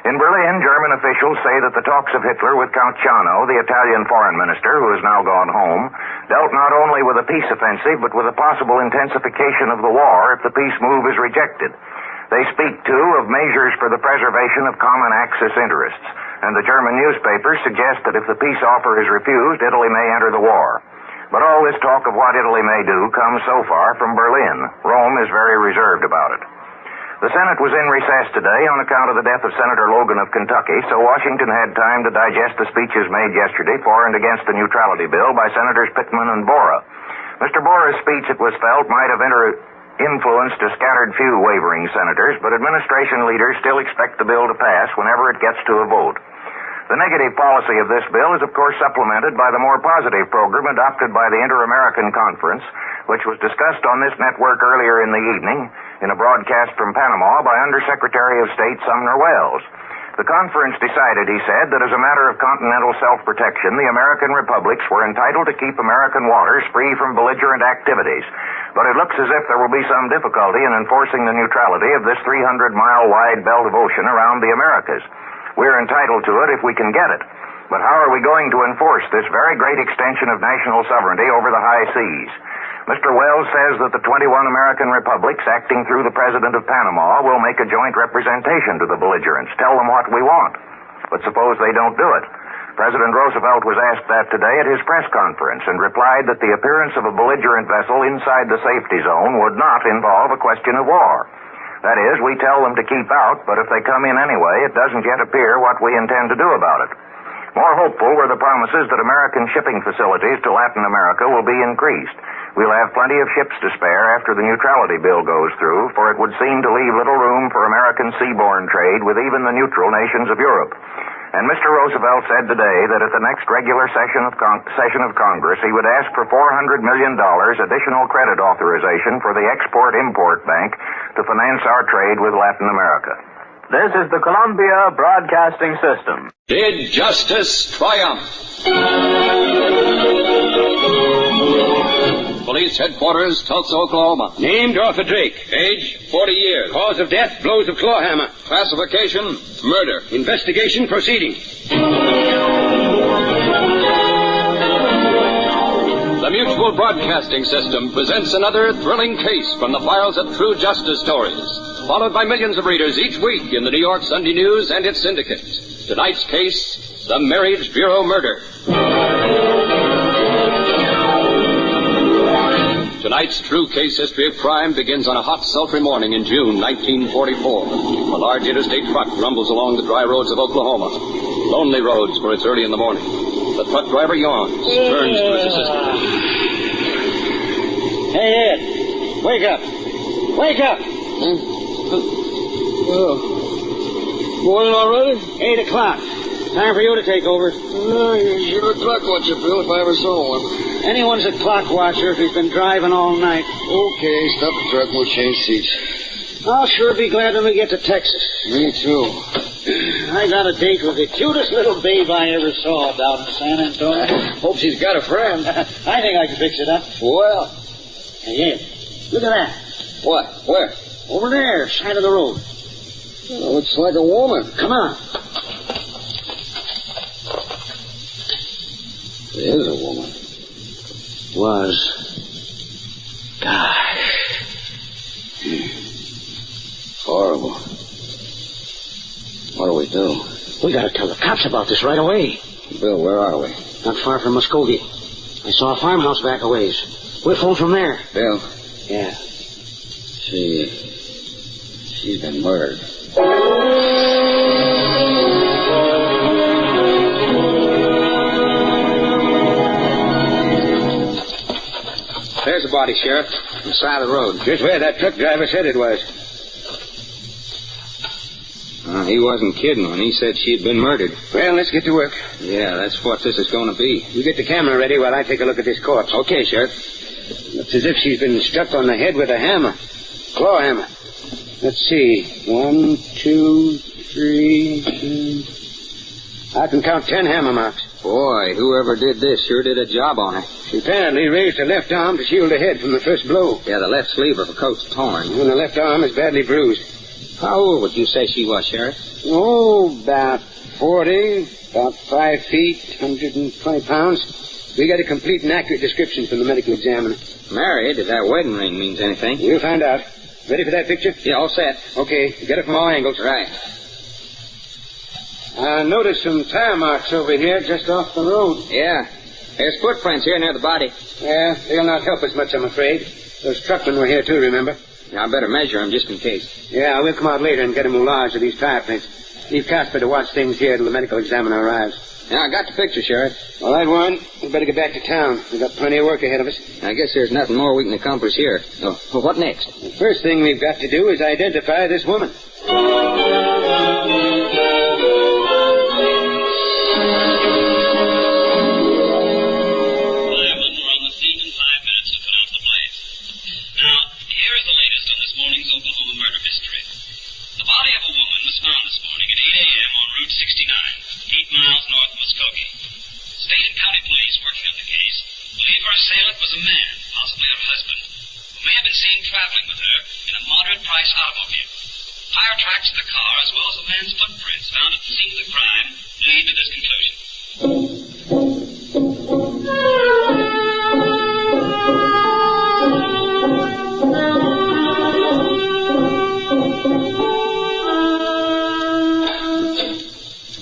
S16: In Berlin, German officials say that the talks of Hitler with Count Ciano, the Italian foreign minister, who has now gone home, dealt not only with a peace offensive, but with a possible intensification of the war if the peace move is rejected. They speak, too, of measures for the preservation of common Axis interests, and the German newspapers suggest that if the peace offer is refused, Italy may enter the war. But all this talk of what Italy may do comes so far from Berlin. Rome is very reserved about it. The Senate was in recess today on account of the death of Senator Logan of Kentucky, so Washington had time to digest the speeches made yesterday for and against the neutrality bill by Senators Pittman and Borah. Mr. Borah's speech, it was felt, might have influenced a scattered few wavering senators, but administration leaders still expect the bill to pass whenever it gets to a vote. The negative policy of this bill is, of course, supplemented by the more positive program adopted by the Inter-American Conference, which was discussed on this network earlier in the evening in a broadcast from Panama by Undersecretary of State Sumner Welles. The conference decided, he said, that as a matter of continental self-protection, the American republics were entitled to keep American waters free from belligerent activities. But it looks as if there will be some difficulty in enforcing the neutrality of this 300-mile-wide belt of ocean around the Americas. We're entitled to it if we can get it. But how are we going to enforce this very great extension of national sovereignty over the high seas? Mr. Wells says that the 21 American republics, acting through the President of Panama, will make a joint representation to the belligerents, tell them what we want. But suppose they don't do it. President Roosevelt was asked that today at his press conference and replied that the appearance of a belligerent vessel inside the safety zone would not involve a question of war. That is, we tell them to keep out, but if they come in anyway, it doesn't yet appear what we intend to do about it. More hopeful were the promises that American shipping facilities to Latin America will be increased. We'll have plenty of ships to spare after the neutrality bill goes through, for it would seem to leave little room for American seaborne trade with even the neutral nations of Europe. And Mr. Roosevelt said today that at the next regular session of Congress, he would ask for $400 million additional credit authorization for the Export-Import Bank to finance our trade with Latin America.
S12: This is the Columbia Broadcasting System.
S19: Did justice triumph? Police headquarters, Tulsa, Oklahoma.
S20: Named Arthur Drake.
S19: Age, 40 years.
S20: Cause of death, blows of claw hammer.
S19: Classification, murder.
S20: Investigation proceeding.
S19: The Mutual Broadcasting System presents another thrilling case from the files of True Justice Stories. followed by millions of readers each week in the New York Sunday News and its syndicate. Tonight's case, the Marriage Bureau murder. Tonight's true case history of crime begins on a hot, sultry morning in June 1944. A large interstate truck rumbles along the dry roads of Oklahoma. Lonely roads, for it's early in the morning. The truck driver yawns, turns to his assistant.
S1: Hey, Ed, wake up. Wake up.
S20: Morning already?
S1: 8 o'clock. Time for you to take over.
S20: You're a clock watcher, Bill, if I ever saw one.
S1: Anyone's a clock watcher if he's been driving all night.
S20: Okay, stop the truck and we'll change seats.
S1: I'll sure be glad when we get to Texas.
S20: Me too.
S1: I got a date with the cutest little babe I ever saw down in San Antonio.
S20: Hope she's got a friend.
S1: I think I can fix it up.
S20: Well.
S1: Hey, Ed, look at that.
S20: What? Where?
S1: Over there, side of the road.
S20: Looks like a woman.
S1: Come on.
S20: It is a woman.
S1: Was. Gosh.
S20: Horrible. What do we do?
S1: We gotta tell the cops about this right away.
S20: Bill, where are we?
S1: Not far from Muskogee. I saw a farmhouse back a ways. We'll phone from there.
S20: Bill?
S1: Yeah.
S20: She's been murdered. There's the body, Sheriff. On the side of the road.
S1: Just where that truck driver said it was.
S20: He wasn't kidding when he said she had been murdered.
S1: Well, let's get to work.
S20: Yeah, that's what this is going to be.
S1: You get the camera ready while I take a look at this corpse.
S20: Okay, Sheriff.
S1: Looks as if she's been struck on the head with a hammer. Claw hammer. Let's see. 1, 2, 3. I can count 10 hammer marks.
S20: Boy, whoever did this sure did a job on her.
S1: She apparently raised her left arm to shield her head from the first blow.
S20: Yeah, the left sleeve of her coat's torn.
S1: And the left arm is badly bruised.
S20: How old would you say she was, Sheriff?
S1: Oh, about 40, about 5 feet, 120 pounds. We got a complete and accurate description from the medical examiner.
S20: Married, if that wedding ring means anything.
S1: We'll find out. Ready for that picture?
S20: Yeah, all set.
S1: Okay, get it from all angles.
S20: Right.
S1: I noticed some tire marks over here just off the road.
S20: Yeah. There's footprints here near the body.
S1: Yeah, they'll not help us much, I'm afraid. Those truckmen were here too, remember?
S20: Yeah, I better measure them just in case.
S1: Yeah, we'll come out later and get a moulage of these tire prints. Leave Casper to watch things here till the medical examiner arrives.
S20: Yeah, I got the picture, Sheriff.
S1: All right, Warren. We better get back to town. We've got plenty of work ahead of us.
S20: I guess there's nothing more we can accomplish here. Oh, well, what next?
S1: The first thing we've got to do is identify this woman.
S5: Assailant was a man, possibly her husband, who may have been seen traveling with her in a moderate-priced automobile. Tire tracks of the car, as well as the man's footprints found at the scene of the crime, lead to this conclusion.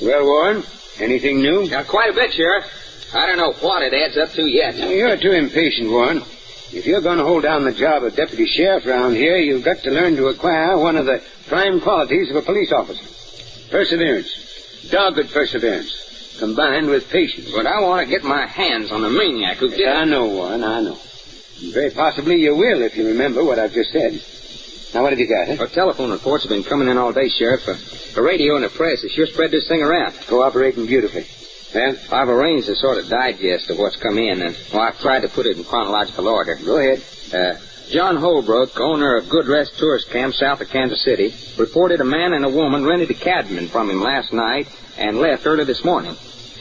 S1: Well, Warren, anything new?
S20: Yeah, quite a bit, Sheriff. I don't know what it adds up to yet.
S1: You're too impatient, Warren. If you're going to hold down the job of deputy sheriff around here, you've got to learn to acquire one of the prime qualities of a police officer. Perseverance. Dogged perseverance. Combined with patience.
S20: But I want to get my hands on the maniac who did it.
S1: I know, Warren, I know. Very possibly you will if you remember what I've just said. Now, what have you got,
S20: Well, telephone reports have been coming in all day, Sheriff. The radio and the press has sure spread this thing around.
S1: Cooperating beautifully. Well,
S20: I've arranged a sort of digest of what's come in, and I've tried to put it in chronological order.
S1: Go ahead.
S20: John Holbrook, owner of Good Rest Tourist Camp south of Kansas City, reported a man and a woman rented a cabin from him last night and left early this morning.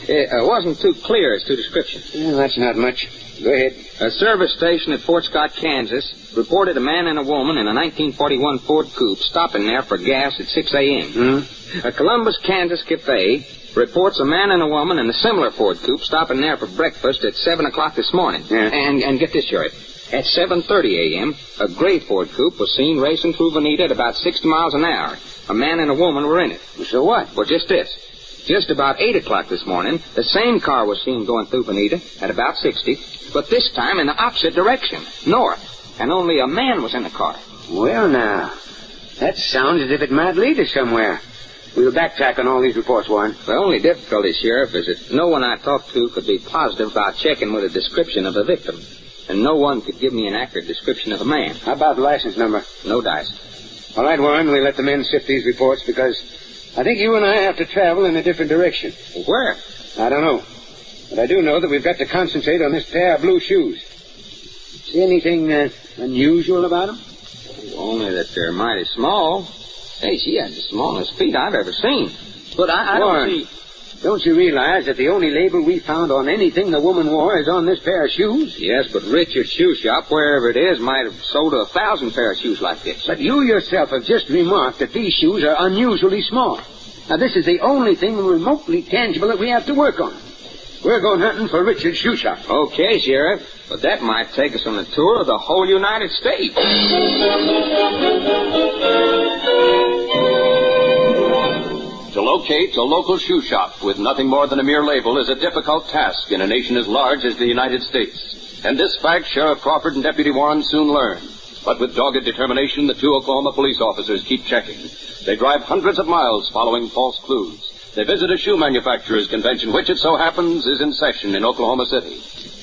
S20: It wasn't too clear as to description.
S1: Well, that's not much. Go ahead.
S20: A service station at Fort Scott, Kansas, reported a man and a woman in a 1941 Ford Coupe stopping there for gas at 6 a.m. A Columbus, Kansas cafe reports a man and a woman in a similar Ford Coupe stopping there for breakfast at 7 o'clock this morning.
S1: Yeah.
S20: And get this, Sheriff. At 7:30 a.m., a gray Ford coupe was seen racing through Veneta at about 60 miles an hour. A man and a woman were in it.
S1: So what?
S20: Well, just this. Just about 8 o'clock this morning, the same car was seen going through Veneta at about 60, but this time in the opposite direction, north, and only a man was in the car.
S1: Well, now, that sounds as if it might lead us somewhere. We'll backtrack on all these reports, Warren.
S20: The only difficulty, Sheriff, is that no one I talked to could be positive about checking with a description of the victim. And no one could give me an accurate description of the man.
S1: How about the license number?
S20: No dice.
S1: All right, Warren, we'll let the men sift these reports because I think you and I have to travel in a different direction.
S20: Where?
S1: I don't know. But I do know that we've got to concentrate on this pair of blue shoes. See anything unusual about them?
S20: Only that they're mighty small. Hey, she has the smallest feet I've ever seen. But I
S1: Warren,
S20: don't see...
S1: Don't you realize that the only label we found on anything the woman wore is on this pair of shoes?
S20: Yes, but Richard's shoe shop, wherever it is, might have sold 1,000 pair of shoes like this.
S1: But you yourself have just remarked that these shoes are unusually small. Now, this is the only thing remotely tangible that we have to work on. We're going hunting for Richard's shoe shop.
S20: Okay, Sheriff, but that might take us on a tour of the whole United States.
S19: To locate a local shoe shop with nothing more than a mere label is a difficult task in a nation as large as the United States. And this fact Sheriff Crawford and Deputy Warren soon learned. But with dogged determination, the two Oklahoma police officers keep checking. They drive hundreds of miles following false clues. They visit a shoe manufacturers' convention, which it so happens is in session in Oklahoma City.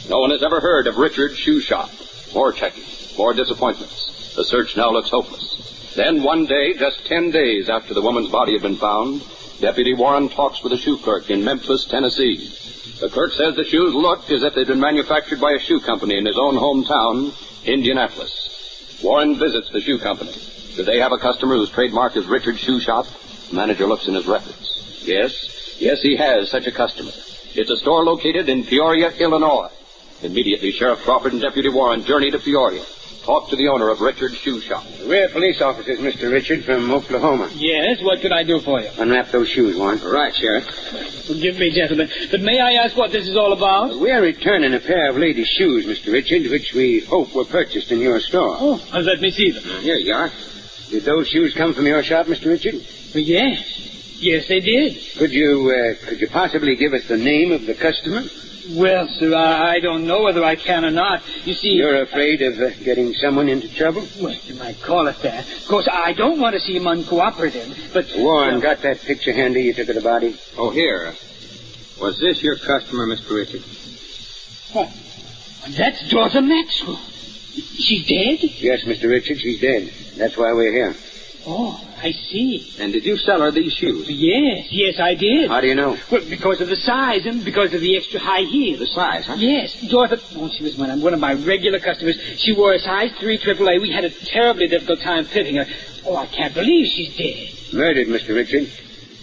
S19: No one has ever heard of Richard's shoe shop. More checking, more disappointments. The search now looks hopeless. Then one day, just 10 days after the woman's body had been found, Deputy Warren talks with a shoe clerk in Memphis, Tennessee. The clerk says the shoes look as if they'd been manufactured by a shoe company in his own hometown, Indianapolis. Warren visits the shoe company. Do they have a customer whose trademark is Richard's Shoe Shop? The manager looks in his records. Yes, he has such a customer. It's a store located in Peoria, Illinois. Immediately, Sheriff Crawford and Deputy Warren journey to Peoria. Talk to the owner of Richard's Shoe Shop.
S1: We're police officers, Mr. Richard, from Oklahoma.
S4: Yes, what could I do for you?
S1: Unwrap those shoes, Warren.
S20: Right, Sheriff.
S4: Forgive me, gentlemen, but may I ask what this is all about?
S1: We're returning a pair of ladies' shoes, Mr. Richard, which we hope were purchased in your store.
S4: Oh, let me see them.
S20: Here you are.
S1: Did those shoes come from your shop, Mr. Richard?
S4: Yes. Yes, they did.
S1: Could you possibly give us the name of the customer?
S4: Well, sir, I don't know whether I can or not. You see...
S1: You're afraid of getting someone into trouble?
S4: Well, you might call it that. Of course, I don't want to seem uncooperative, but...
S1: Warren, got that picture handy you took of the body?
S20: Oh, here. Was this your customer, Mr. Richard?
S4: What? That's Dorothy Maxwell. She's dead?
S1: Yes, Mr. Richard, she's dead. That's why we're here.
S4: Oh, I see.
S20: And did you sell her these shoes?
S4: Yes, I did.
S1: How do you know?
S4: Well, because of the size and because of the extra high heel.
S20: The size, huh?
S4: Yes. Dorothy, she was one of my regular customers. She wore a size 3 AAA. We had a terribly difficult time fitting her. Oh, I can't believe she's dead.
S1: Murdered, Mr. Richard.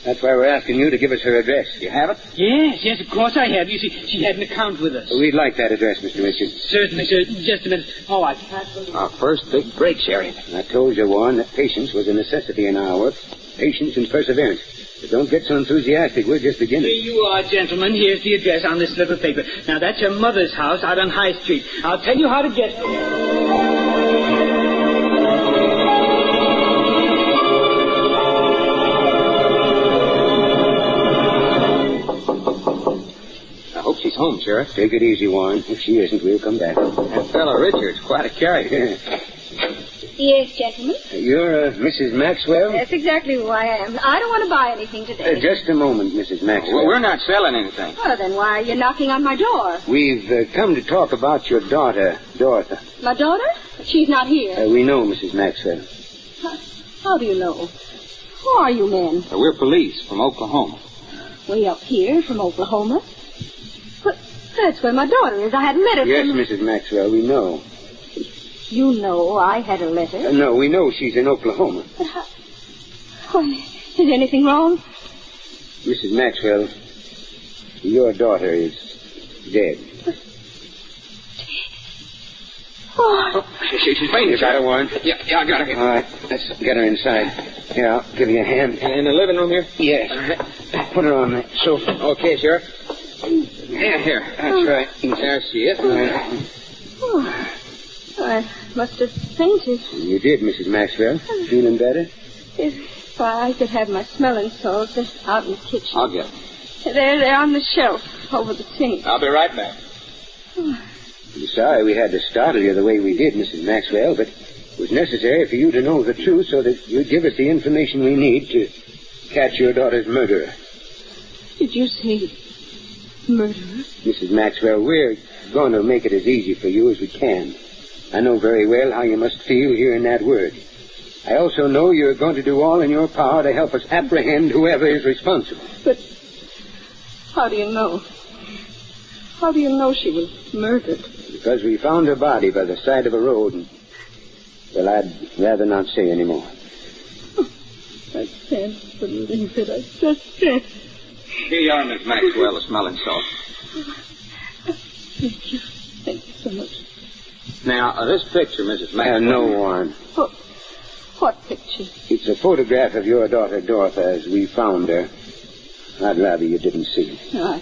S1: That's why we're asking you to give us her address. You have it?
S4: Yes, of course I have. You see, she had an account with us.
S1: We'd like that address, Mr. Richard.
S4: Certainly, sir. Just a minute. Oh, I can't believe...
S20: Our first big break, Sheriff.
S1: I told you, Warren, that patience was a necessity in our work. Patience and perseverance. But don't get so enthusiastic. We're just beginning.
S4: Here you are, gentlemen. Here's the address on this slip of paper. Now, that's your mother's house out on High Street. I'll tell you how to get there.
S20: She's home, Sheriff.
S1: Take it easy, Warren. If she isn't, we'll come back.
S20: That fellow Richard's quite a character.
S8: Yes, gentlemen.
S1: You're Mrs. Maxwell?
S8: That's exactly who I am. I don't want to buy anything today.
S1: Just a moment, Mrs. Maxwell.
S20: Well, we're not selling anything.
S8: Well, then why are you knocking on my door?
S1: We've come to talk about your daughter, Dorothy.
S8: My daughter? She's not here.
S1: We know, Mrs. Maxwell.
S8: How do you know? Who are you men?
S20: We're police from Oklahoma.
S8: Way up here from Oklahoma? That's where my daughter is. I had a letter
S1: Yes,
S8: from...
S1: Mrs. Maxwell, we know.
S8: You know I had a letter?
S1: No, we know she's in Oklahoma.
S8: But how... Why, is anything wrong?
S1: Mrs. Maxwell, your daughter is dead.
S8: Oh.
S20: She's fainted.
S1: You got her, Warren?
S20: Yeah, I got her.
S1: All right, let's get her inside. Here, I'll give you a hand.
S20: In the living room here?
S1: Yes. Put her on the sofa.
S20: Okay, Sheriff. Yeah, here.
S1: That's right.
S20: There she is.
S1: Right.
S8: must have fainted.
S1: You did, Mrs. Maxwell. Feeling better?
S8: If I could have my smelling salts out in the kitchen.
S20: I'll get them.
S8: They're on the shelf over the sink.
S20: I'll be right back.
S1: I'm sorry we had to startle you the way we did, Mrs. Maxwell, but it was necessary for you to know the truth so that you'd give us the information we need to catch your daughter's murderer.
S8: Did you say murderer?
S1: Mrs. Maxwell, we're going to make it as easy for you as we can. I know very well how you must feel hearing that word. I also know you're going to do all in your power to help us apprehend whoever is responsible.
S8: But how do you know? How do you know she was murdered?
S1: Because we found her body by the side of a road and... Well, I'd rather not say any more.
S8: I can't believe it. I just can't.
S20: Here you are, Miss Maxwell, the smelling salt.
S8: Thank you. Thank you so much.
S20: Now, this picture, Mrs. Maxwell...
S1: No, Warren.
S8: What picture?
S1: It's a photograph of your daughter, Dorothy, as we found her. I'd rather you didn't see.
S8: No,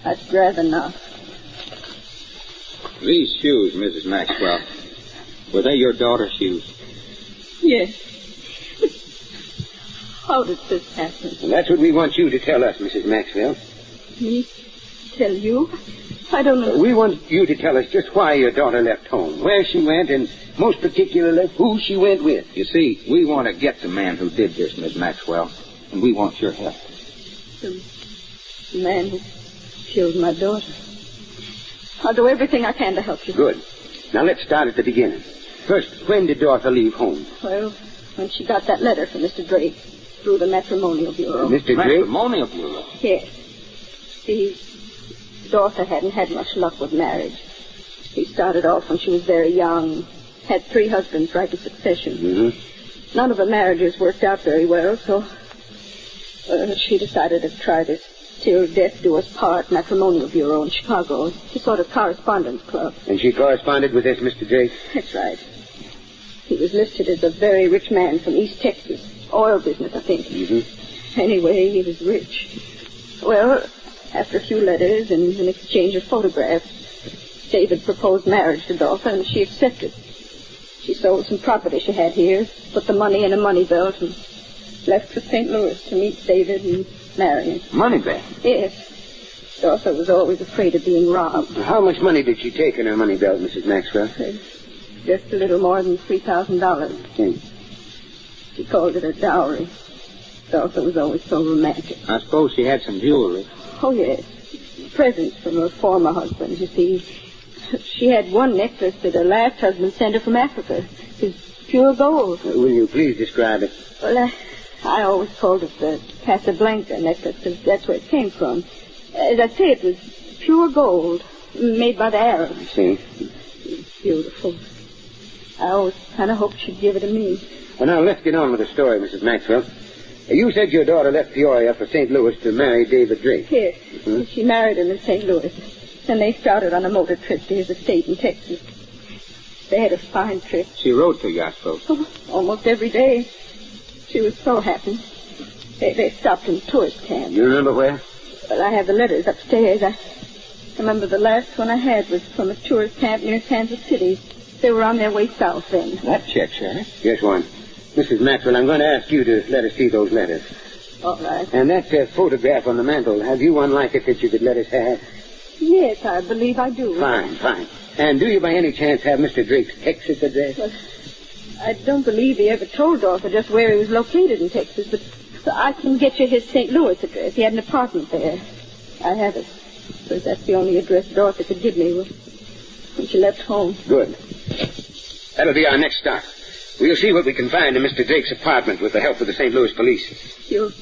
S8: I'd rather not.
S20: These shoes, Mrs. Maxwell, were they your daughter's shoes?
S8: Yes. How did this happen?
S1: And that's what we want you to tell us, Mrs. Maxwell.
S8: Me tell you? I don't know.
S1: We want you to tell us just why your daughter left home, where she went, and most particularly who she went with.
S20: You see, we want to get the man who did this, Miss Maxwell, and we want your help.
S8: The man who killed my daughter. I'll do everything I can to help you.
S1: Good. Now let's start at the beginning. First, when did Dorothy leave home?
S8: Well, when she got that letter from Mr. Drake through the matrimonial bureau.
S1: Mr. Drake?
S20: Matrimonial bureau?
S8: Yes. See, Dorothy hadn't had much luck with marriage. He started off when she was very young, had 3 husbands right in succession.
S1: Mm-hmm.
S8: None of the marriages worked out very well, so she decided to try this till death do us part matrimonial bureau in Chicago. It's a sort of correspondence club.
S1: And she corresponded with this Mr. Drake?
S8: That's right. He was listed as a very rich man from East Texas. Oil business, I think.
S1: Mm-hmm.
S8: Anyway, he was rich. Well, after a few letters and an exchange of photographs, David proposed marriage to Dorothy, and she accepted. She sold some property she had here, put the money in a money belt, and left for St. Louis to meet David and marry him.
S1: Money belt?
S8: Yes. Dorothy was always afraid of being robbed.
S1: How much money did she take in her money belt, Mrs. Maxwell?
S8: Just a little more than $3,000. She called it a dowry. Dorothy was always so romantic.
S20: I suppose she had some jewelry.
S8: Oh, yes. Presents from her former husband, you see. She had one necklace that her last husband sent her from Africa. It was pure gold.
S1: Will you please describe it?
S8: Well, I always called it the Casablanca necklace because that's where it came from. As I say, it was pure gold, made by the Arabs.
S1: I see.
S8: It's beautiful. I always kind of hoped she'd give it to me.
S1: Well, now, let's get on with the story, Mrs. Maxwell. You said your daughter left Peoria for St. Louis to marry David Drake.
S8: Yes. Mm-hmm. She married him in St. Louis. And they started on a motor trip to his estate in Texas. They had a fine trip.
S20: She wrote to you, I suppose.
S8: Oh, almost every day. She was so happy. They stopped in tourist camps.
S1: You remember where?
S8: Well, I have the letters upstairs. I remember the last one I had was from a tourist camp near Kansas City. They were on their way south then.
S20: That checks, Sheriff.
S1: Yes, Warren. Mrs. Maxwell, I'm going to ask you to let us see those letters.
S8: All right.
S1: And that photograph on the mantel, have you one like it that you could let us have?
S8: Yes, I believe I do.
S1: Fine. And do you by any chance have Mr. Drake's Texas address?
S8: Well, I don't believe he ever told Dorothy just where he was located in Texas, but I can get you his St. Louis address. He had an apartment there. I have it. Because that's the only address Dorothy could give me when she left home.
S1: Good. That'll be our next stop. We'll see what we can find in Mr. Drake's apartment with the help of the St. Louis police.
S8: You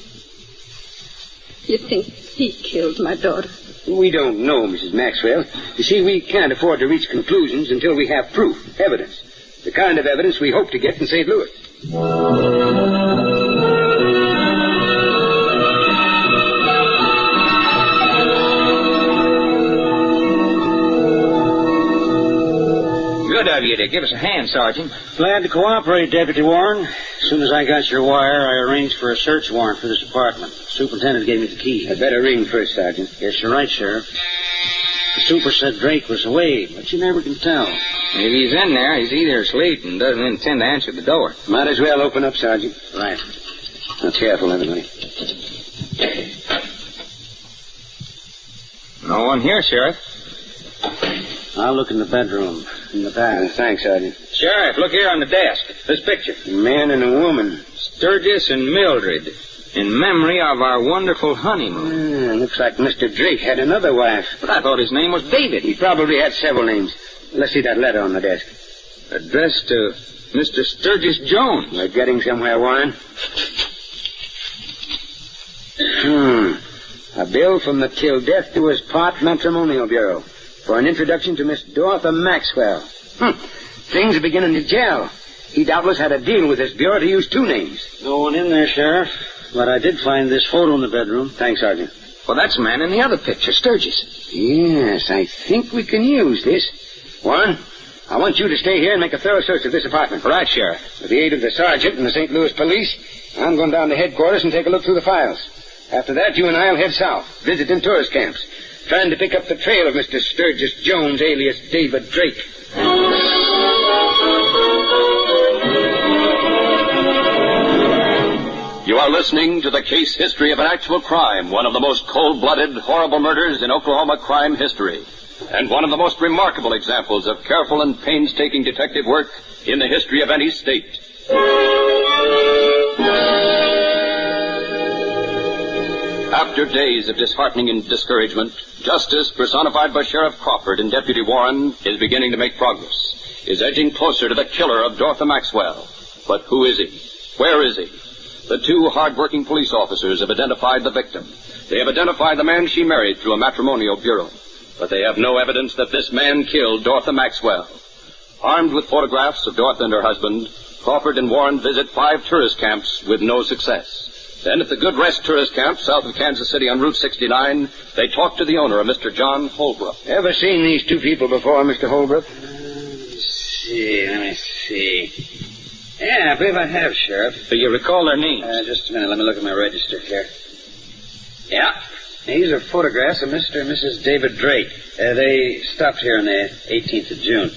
S8: think he killed my daughter?
S1: We don't know, Mrs. Maxwell. You see, we can't afford to reach conclusions until we have proof, evidence. The kind of evidence we hope to get in St. Louis.
S20: Good of you to give us a hand, Sergeant.
S7: Glad to cooperate, Deputy Warren. As soon as I got your wire, I arranged for a search warrant for this apartment. The superintendent gave me the key.
S1: I'd better ring first, Sergeant.
S7: Yes, you're right, Sheriff. The super said Drake was away, but you never can tell.
S20: If he's in there, he's either asleep and doesn't intend to answer the door.
S1: Might as well open up, Sergeant.
S7: Right.
S1: Now, careful, everybody.
S20: No one here, Sheriff.
S7: I'll look in the bedroom, in the back.
S1: Thanks, Sergeant.
S20: Sheriff, look here on the desk. This picture.
S1: A man and a woman.
S20: Sturgis and Mildred. In memory of our wonderful honeymoon.
S1: Looks like Mr. Drake had another wife.
S20: But I thought his name was David.
S1: He probably had several names. Let's see that letter on the desk.
S20: Addressed to Mr. Sturgis Jones.
S1: We're getting somewhere, Warren. A bill from the Till Death Do Us Part Matrimonial Bureau for an introduction to Miss Dorothy Maxwell. Things are beginning to gel. He doubtless had a deal with this bureau to use two names.
S7: No one in there, Sheriff. But I did find this photo in the bedroom.
S1: Thanks, Sergeant.
S20: Well, that's the man in the other picture, Sturgis.
S1: Yes, I think we can use this. Warren, I want you to stay here and make a thorough search of this apartment.
S20: Right, Sheriff.
S1: With the aid of the sergeant and the St. Louis police, I'm going down to headquarters and take a look through the files. After that, you and I'll head south, visiting tourist camps, trying to pick up the trail of Mr. Sturgis Jones, alias David Drake.
S19: You are listening to the case history of an actual crime, one of the most cold-blooded, horrible murders in Oklahoma crime history, and one of the most remarkable examples of careful and painstaking detective work in the history of any state. After days of disheartening and discouragement, justice, personified by Sheriff Crawford and Deputy Warren, is beginning to make progress, is edging closer to the killer of Dorothy Maxwell. But who is he? Where is he? The two hard-working police officers have identified the victim. They have identified the man she married through a matrimonial bureau. But they have no evidence that this man killed Dorothy Maxwell. Armed with photographs of Dorothy and her husband, Crawford and Warren visit 5 tourist camps with no success. Then at the Good Rest Tourist Camp south of Kansas City on Route 69, they talk to the owner, a Mr. John Holbrook.
S1: Ever seen these two people before, Mr. Holbrook?
S7: Let me see. Yeah, I believe I have, Sheriff.
S20: Do you recall their names?
S7: Just a minute. Let me look at my register here. Yeah. These are photographs of Mr. and Mrs. David Drake. They stopped here on the 18th of June.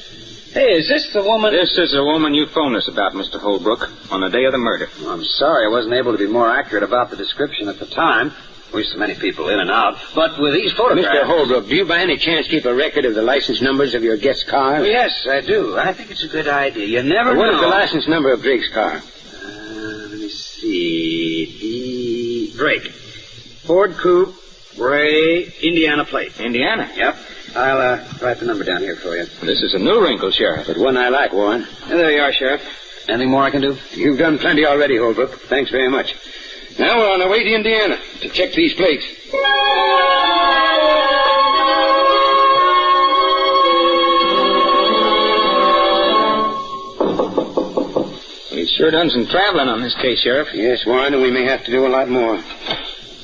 S7: Hey, is this the woman?
S20: This is the woman you phoned us about, Mr. Holbrook, on the day of the murder.
S7: Well, I'm sorry I wasn't able to be more accurate about the description at the time. We so many people in and out. But with these photographs...
S1: Mr. Holbrook, do you by any chance keep a record of the license numbers of your guest's car?
S7: Well, yes, I do. I think it's a good idea. You never know.
S1: What is the license number of Drake's car?
S7: Let me see. Drake. Ford Coupe, gray, Indiana plate.
S20: Indiana?
S7: Yep. I'll write the number down here for you.
S20: This is a new wrinkle, Sheriff.
S1: But one I like, Warren.
S7: There you are, Sheriff. Anything more I can do?
S1: You've done plenty already, Holbrook. Thanks very much. Now we're on our way to Indiana to check these plates.
S20: We've sure done some traveling on this case, Sheriff.
S1: Yes, Warren, and we may have to do a lot more.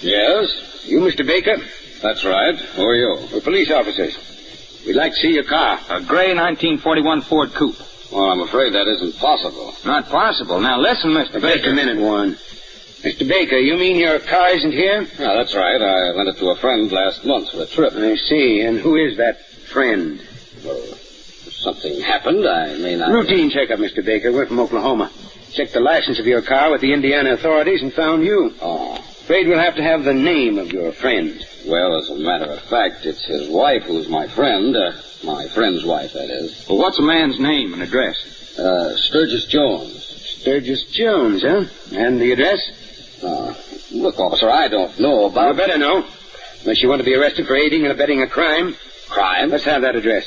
S19: Yes?
S1: You, Mr. Baker?
S19: That's right. Who are you?
S1: We're police officers. We'd like to see your car.
S20: A gray 1941 Ford Coupe.
S19: Well, I'm afraid that isn't possible.
S20: Not possible. Now, listen, Mr. Baker.
S1: Just a minute, Warren. Mr. Baker, you mean your car isn't here?
S19: Yeah, that's right. I lent it to a friend last month for a trip.
S1: I see. And who is that friend?
S19: Well, if something happened, I may not...
S1: Routine checkup, Mr. Baker. We're from Oklahoma. Checked the license of your car with the Indiana authorities and found you.
S19: Oh.
S1: Afraid we'll have to have the name of your friend.
S19: Well, as a matter of fact, it's his wife who's my friend. My friend's wife, that is.
S20: Well, what's a man's name and address?
S19: Sturgis Jones.
S1: Sturgis Jones, huh? And the address?
S19: Look, officer, I don't know about...
S1: You better know. Unless you want to be arrested for aiding and abetting a crime.
S19: Crime?
S1: Let's have that address.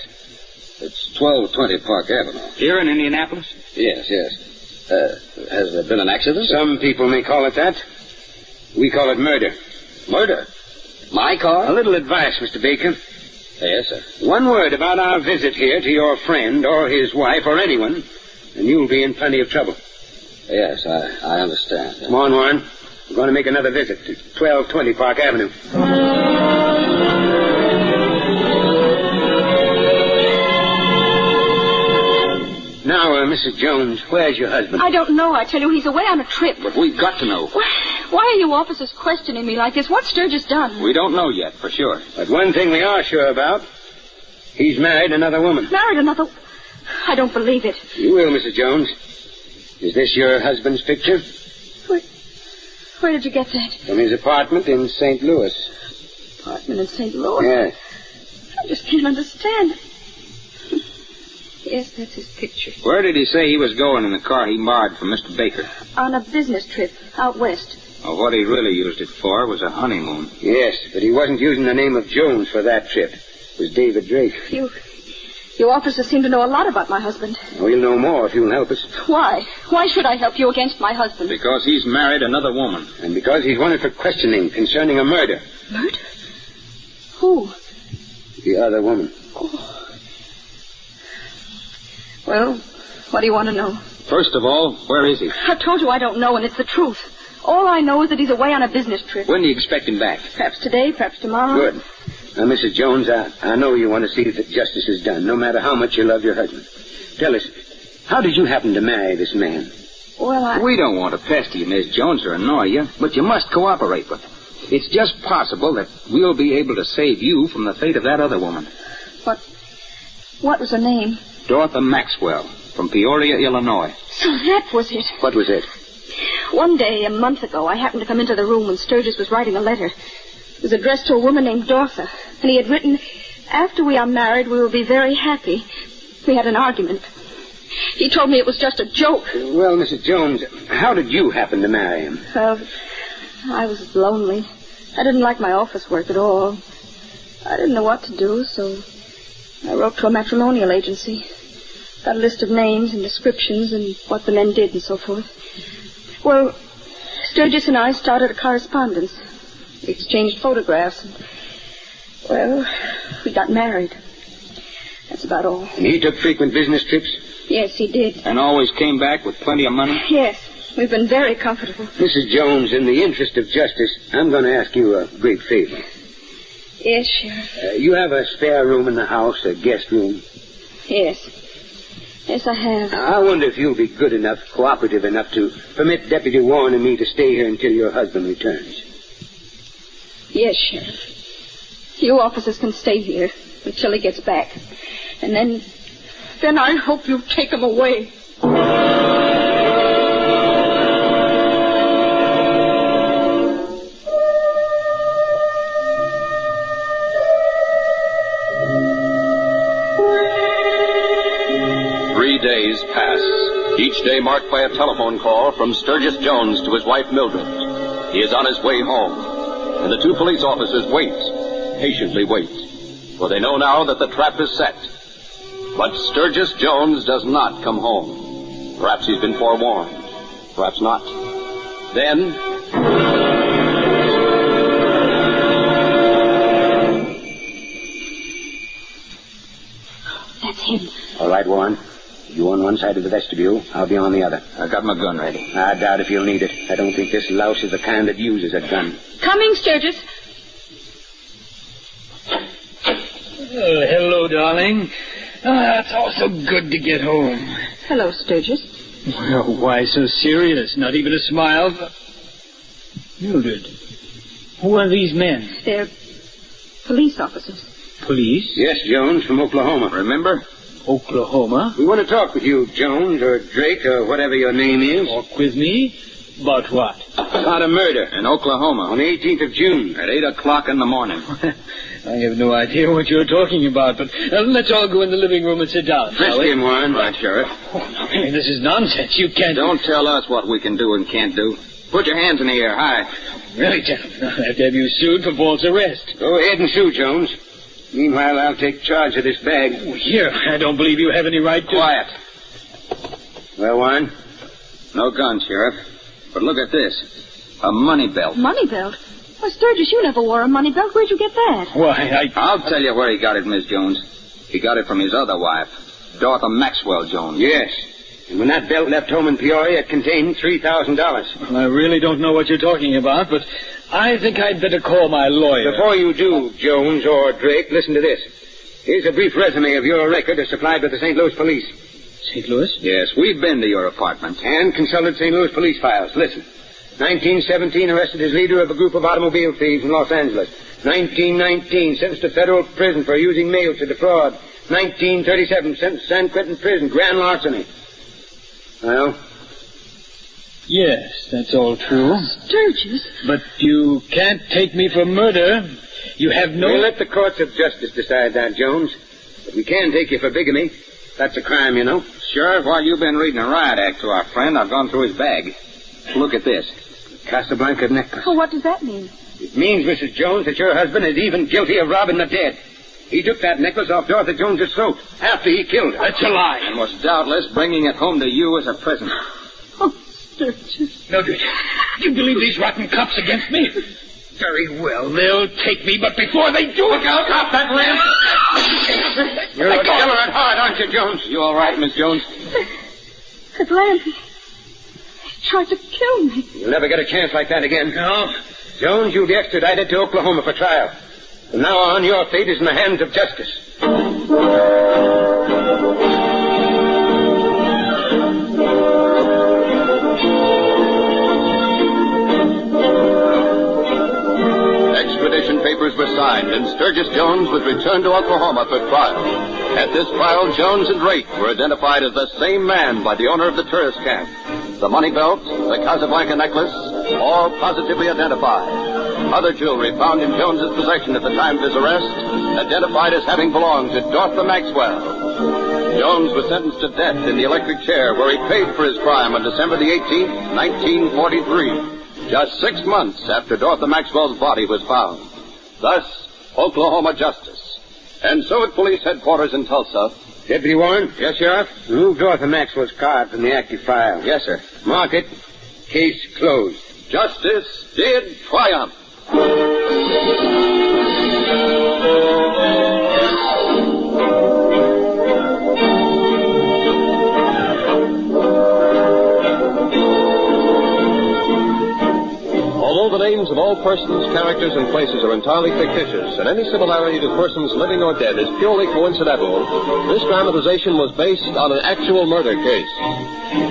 S19: It's 1220 Park Avenue.
S20: Here in Indianapolis?
S19: Yes. Has there been an accident?
S1: Some people may call it that. We call it murder.
S19: Murder? My car?
S1: A little advice, Mr. Baker.
S19: Yes, sir.
S1: One word about our visit here to your friend or his wife or anyone, and you'll be in plenty of trouble.
S19: Yes, I understand.
S1: Come on, Warren. We're going to make another visit to 1220 Park Avenue. Now, Mrs. Jones, where's your husband?
S8: I don't know. I tell you, he's away on a trip.
S20: But we've got to know.
S8: Why are you officers questioning me like this? What's Sturgis done?
S20: We don't know yet, for sure.
S1: But one thing we are sure about, He's married another woman.
S8: Married another... I don't believe it.
S1: You will, Mrs. Jones. Is this your husband's picture?
S8: Where did you get that?
S1: From his apartment in St. Louis.
S8: Apartment in St. Louis?
S1: Yes.
S8: I just can't understand. Yes, that's his picture.
S20: Where did he say he was going in the car he borrowed from Mr. Baker?
S8: On a business trip out west.
S20: Well, what he really used it for was a honeymoon.
S1: Yes, but he wasn't using the name of Jones for that trip. It was David Drake.
S8: You officers seem to know a lot about my husband.
S1: We'll know more if you'll help us.
S8: Why? Why should I help you against my husband?
S20: Because he's married another woman.
S1: And because he's wanted for questioning concerning a murder.
S8: Murder? Who?
S1: The other woman.
S8: Oh. Well, what do you want to know?
S20: First of all, where is he?
S8: I've told you I don't know, and it's the truth. All I know is that he's away on a business trip.
S20: When do you expect him back?
S8: Perhaps today, perhaps tomorrow.
S1: Good. Now, Mrs. Jones, I know you want to see that justice is done, no matter how much you love your husband. Tell us, how did you happen to marry this man?
S8: Well,
S20: We don't want to pester you, Miss Jones, or annoy you, but you must cooperate with us. It's just possible that we'll be able to save you from the fate of that other woman.
S8: What was her name?
S20: Dorothy Maxwell, from Peoria, Illinois.
S8: So that was it.
S1: What was it?
S8: One day, a month ago, I happened to come into the room when Sturgis was writing a letter. It was addressed to a woman named Dorothy, and he had written, "After we are married, we will be very happy." We had an argument. He told me it was just a joke.
S1: Well, Mrs. Jones, how did you happen to marry him?
S8: I was lonely. I didn't like my office work at all. I didn't know what to do, so I wrote to a matrimonial agency. Got a list of names and descriptions and what the men did and so forth. Well, Sturgis and I started a correspondence. We exchanged photographs. And, we got married. That's about all.
S1: And he took frequent business trips?
S8: Yes, he did.
S20: And always came back with plenty of money?
S8: Yes. We've been very comfortable.
S1: Mrs. Jones, in the interest of justice, I'm going to ask you a great favor.
S8: Yes, Sheriff.
S1: You have a spare room in the house, a guest room?
S8: Yes. Yes, I have.
S1: I wonder if you'll be good enough, cooperative enough to permit Deputy Warren and me to stay here until your husband returns.
S8: Yes, Sheriff. You officers can stay here until he gets back. And then I hope you take him away.
S19: 3 days pass, each day marked by a telephone call from Sturgis Jones to his wife Mildred. He is on his way home, and the two police officers wait, patiently wait, for they know now that the trap is set. But Sturgis Jones does not come home. Perhaps he's been forewarned, perhaps not. Then...
S8: That's him.
S1: All right, Warren. You on one side of the vestibule. I'll be on the other.
S20: I got my gun ready.
S1: I doubt if you'll need it. I don't think this louse is the kind that uses a gun.
S8: Coming, Sturgis.
S4: Oh, hello, darling. It's all so good to get home.
S8: Hello, Sturgis.
S4: Well, why so serious? Not even a smile? Mildred, who are these men?
S8: They're police officers.
S4: Police?
S1: Yes, Jones, from Oklahoma.
S20: Remember?
S4: Oklahoma?
S1: We want to talk with you, Jones, or Drake, or whatever your name is.
S4: Talk with me? About what?
S1: About a murder.
S20: In Oklahoma.
S1: On the 18th of June.
S20: At 8 o'clock in the morning.
S4: I have no idea what you're talking about, but let's all go in the living room and sit down.
S1: Frisk him, Warren.
S20: Right, Sheriff.
S4: Oh, no, this is nonsense. You can't...
S20: Don't tell us what we can do and can't do. Put your hands in the air, high.
S4: Really, gentlemen, I'll have to have you sued for false arrest.
S1: Go ahead and sue, Jones. Meanwhile, I'll take charge of this bag.
S4: Oh, here, I don't believe you have any right to...
S20: Quiet.
S1: Well, Warren?
S20: No gun, Sheriff. But look at this. A money belt.
S8: Money belt? Why, Sturgis, you never wore a money belt. Where'd you get that?
S4: Why,
S20: I'll tell you where he got it, Miss Jones. He got it from his other wife, Dorothy Maxwell Jones.
S1: Yes. And when that belt left home in Peoria, it contained $3,000.
S4: Well, I really don't know what you're talking about, but I think I'd better call my lawyer.
S1: Before you do, Jones or Drake, listen to this. Here's a brief resume of your record as supplied by the St. Louis police.
S4: St. Louis?
S20: Yes, we've been to your apartment.
S1: And consulted St. Louis police files. Listen. 1917, arrested as leader of a group of automobile thieves in Los Angeles. 1919, sentenced to federal prison for using mail to defraud. 1937, sentenced to San Quentin prison, grand larceny. Well?
S4: Yes, that's all true.
S3: Sturgis?
S4: But you can't take me for murder. You have no...
S1: We'll let the courts of justice decide that, Jones. But we can take you for bigamy. That's a crime, you know.
S20: Sheriff, while you've been reading a riot act to our friend, I've gone through his bag. Look at this.
S1: Casablanca necklace.
S3: Oh, what does that mean?
S1: It means, Mrs. Jones, that your husband is even guilty of robbing the dead. He took that necklace off Dorothy Jones's throat after he killed her.
S4: That's a lie.
S20: And was doubtless bringing it home to you as a present.
S3: Oh, Sturgis.
S4: Mildred, do you believe these rotten cops against me? Very well, they'll take me, but before they do...
S1: Look out, drop that lamp! You're a killer at heart, aren't you, Jones?
S20: You all right, Miss Jones?
S3: That lamp, he tried to kill me.
S1: You'll never get a chance like that again.
S4: No.
S1: Jones, you'll be extradited to Oklahoma for trial. From now on, your fate is in the hands of justice.
S19: Extradition papers were signed, and Sturgis Jones was returned to Oklahoma for trial. At this trial, Jones and Drake were identified as the same man by the owner of the tourist camp. The money belt, the Casablanca necklace, all positively identified. Other jewelry found in Jones's possession at the time of his arrest, identified as having belonged to Dorothy Maxwell. Jones was sentenced to death in the electric chair where he paid for his crime on December the 18th, 1943, just 6 months after Dorothy Maxwell's body was found. Thus, Oklahoma justice. And so at police headquarters in Tulsa...
S1: Deputy Warren?
S20: Yes, Sheriff?
S1: Move Dorothy Maxwell's card from the active file.
S20: Yes, sir.
S1: Mark it. Case closed.
S19: Justice did triumph. Although the names of all persons, characters, and places are entirely fictitious, and any similarity to persons living or dead is purely coincidental, this dramatization was based on an actual murder case.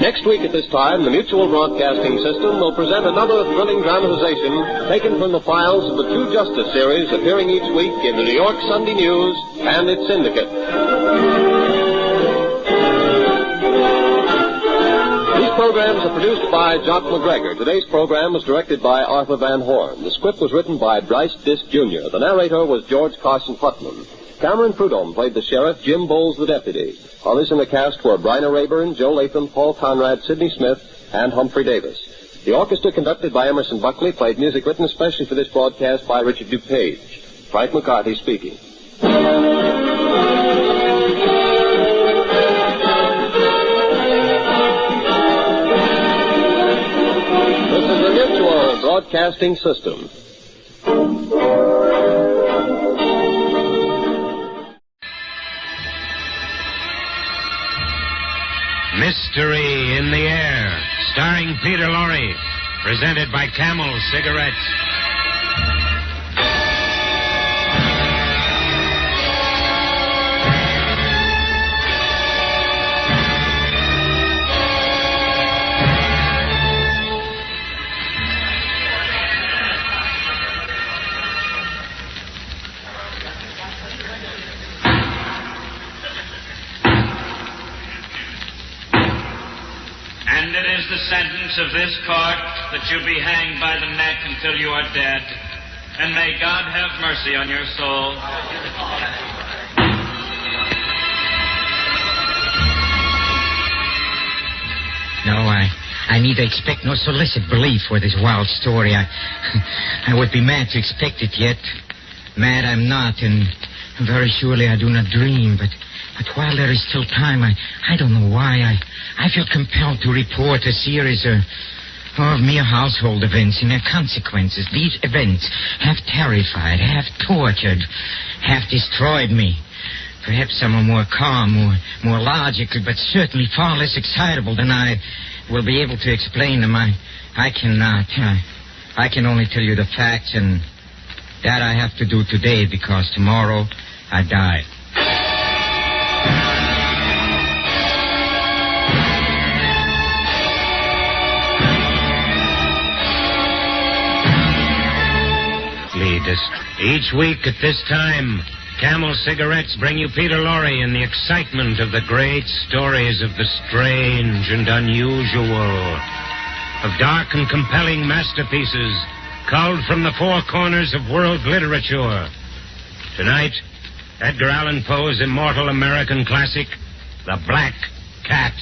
S19: Next week at this time, the Mutual Broadcasting System will present another thrilling dramatization taken from the files of the True Justice series appearing each week in the New York Sunday News and its syndicate. These programs are produced by Jock McGregor. Today's program was directed by Arthur Van Horn. The script was written by Bryce Disk Jr. The narrator was George Carson Putnam. Cameron Prudhomme played the sheriff, Jim Bowles the deputy. Others in the cast were Bryna Rayburn, Joe Latham, Paul Conrad, Sidney Smith, and Humphrey Davis. The orchestra, conducted by Emerson Buckley, played music written especially for this broadcast by Richard DuPage. Frank McCarthy speaking. This is the Mutual Broadcasting System.
S10: Mystery in the Air, starring Peter Lorre, presented by Camel Cigarettes.
S11: And it is the sentence of this court that you be hanged by the neck until you are dead. And may God have mercy on your soul.
S10: No, I neither expect nor solicit belief for this wild story. I would be mad to expect it yet. Mad I'm not, and very surely I do not dream, but while there is still time, I don't know why, I feel compelled to report a series of mere household events and their consequences. These events have terrified, have tortured, have destroyed me. Perhaps some are more calm, more logical, but certainly far less excitable than I will be able to explain them. I cannot. I can only tell you the facts, and that I have to do today because tomorrow I die.
S9: Each week at this time, Camel Cigarettes bring you Peter Lorre in the excitement of the great stories of the strange and unusual, of dark and compelling masterpieces culled from the four corners of world literature. Tonight, Edgar Allan Poe's immortal American classic, The Black Cat.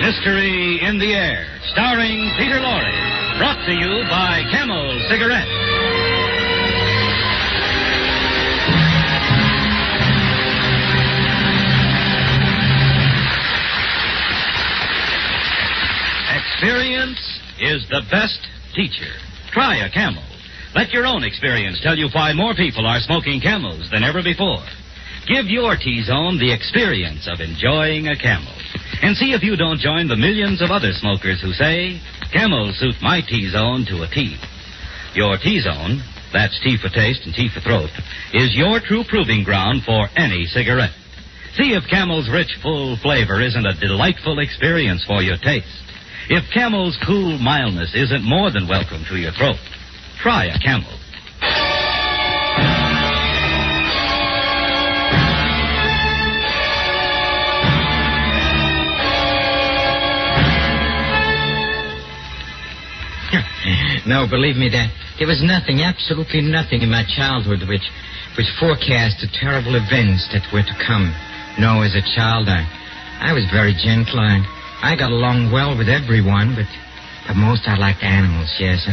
S13: Mystery in the Air, starring Peter Lorre, brought to you by Camel Cigarettes. Experience is the best teacher. Try a Camel. Let your own experience tell you why more people are smoking Camels than ever before. Give your T-Zone the experience of enjoying a Camel. And see if you don't join the millions of other smokers who say, Camels suit my T-Zone to a T. Your T-Zone, that's T for taste and T for throat, is your true proving ground for any cigarette. See if Camel's rich, full flavor isn't a delightful experience for your taste. If Camel's cool mildness isn't more than welcome to your throat, try a Camel.
S10: No, believe me, there was nothing, absolutely nothing in my childhood which forecast the terrible events that were to come. No, as a child, I was very gentle. I got along well with everyone, but most I liked animals, yes.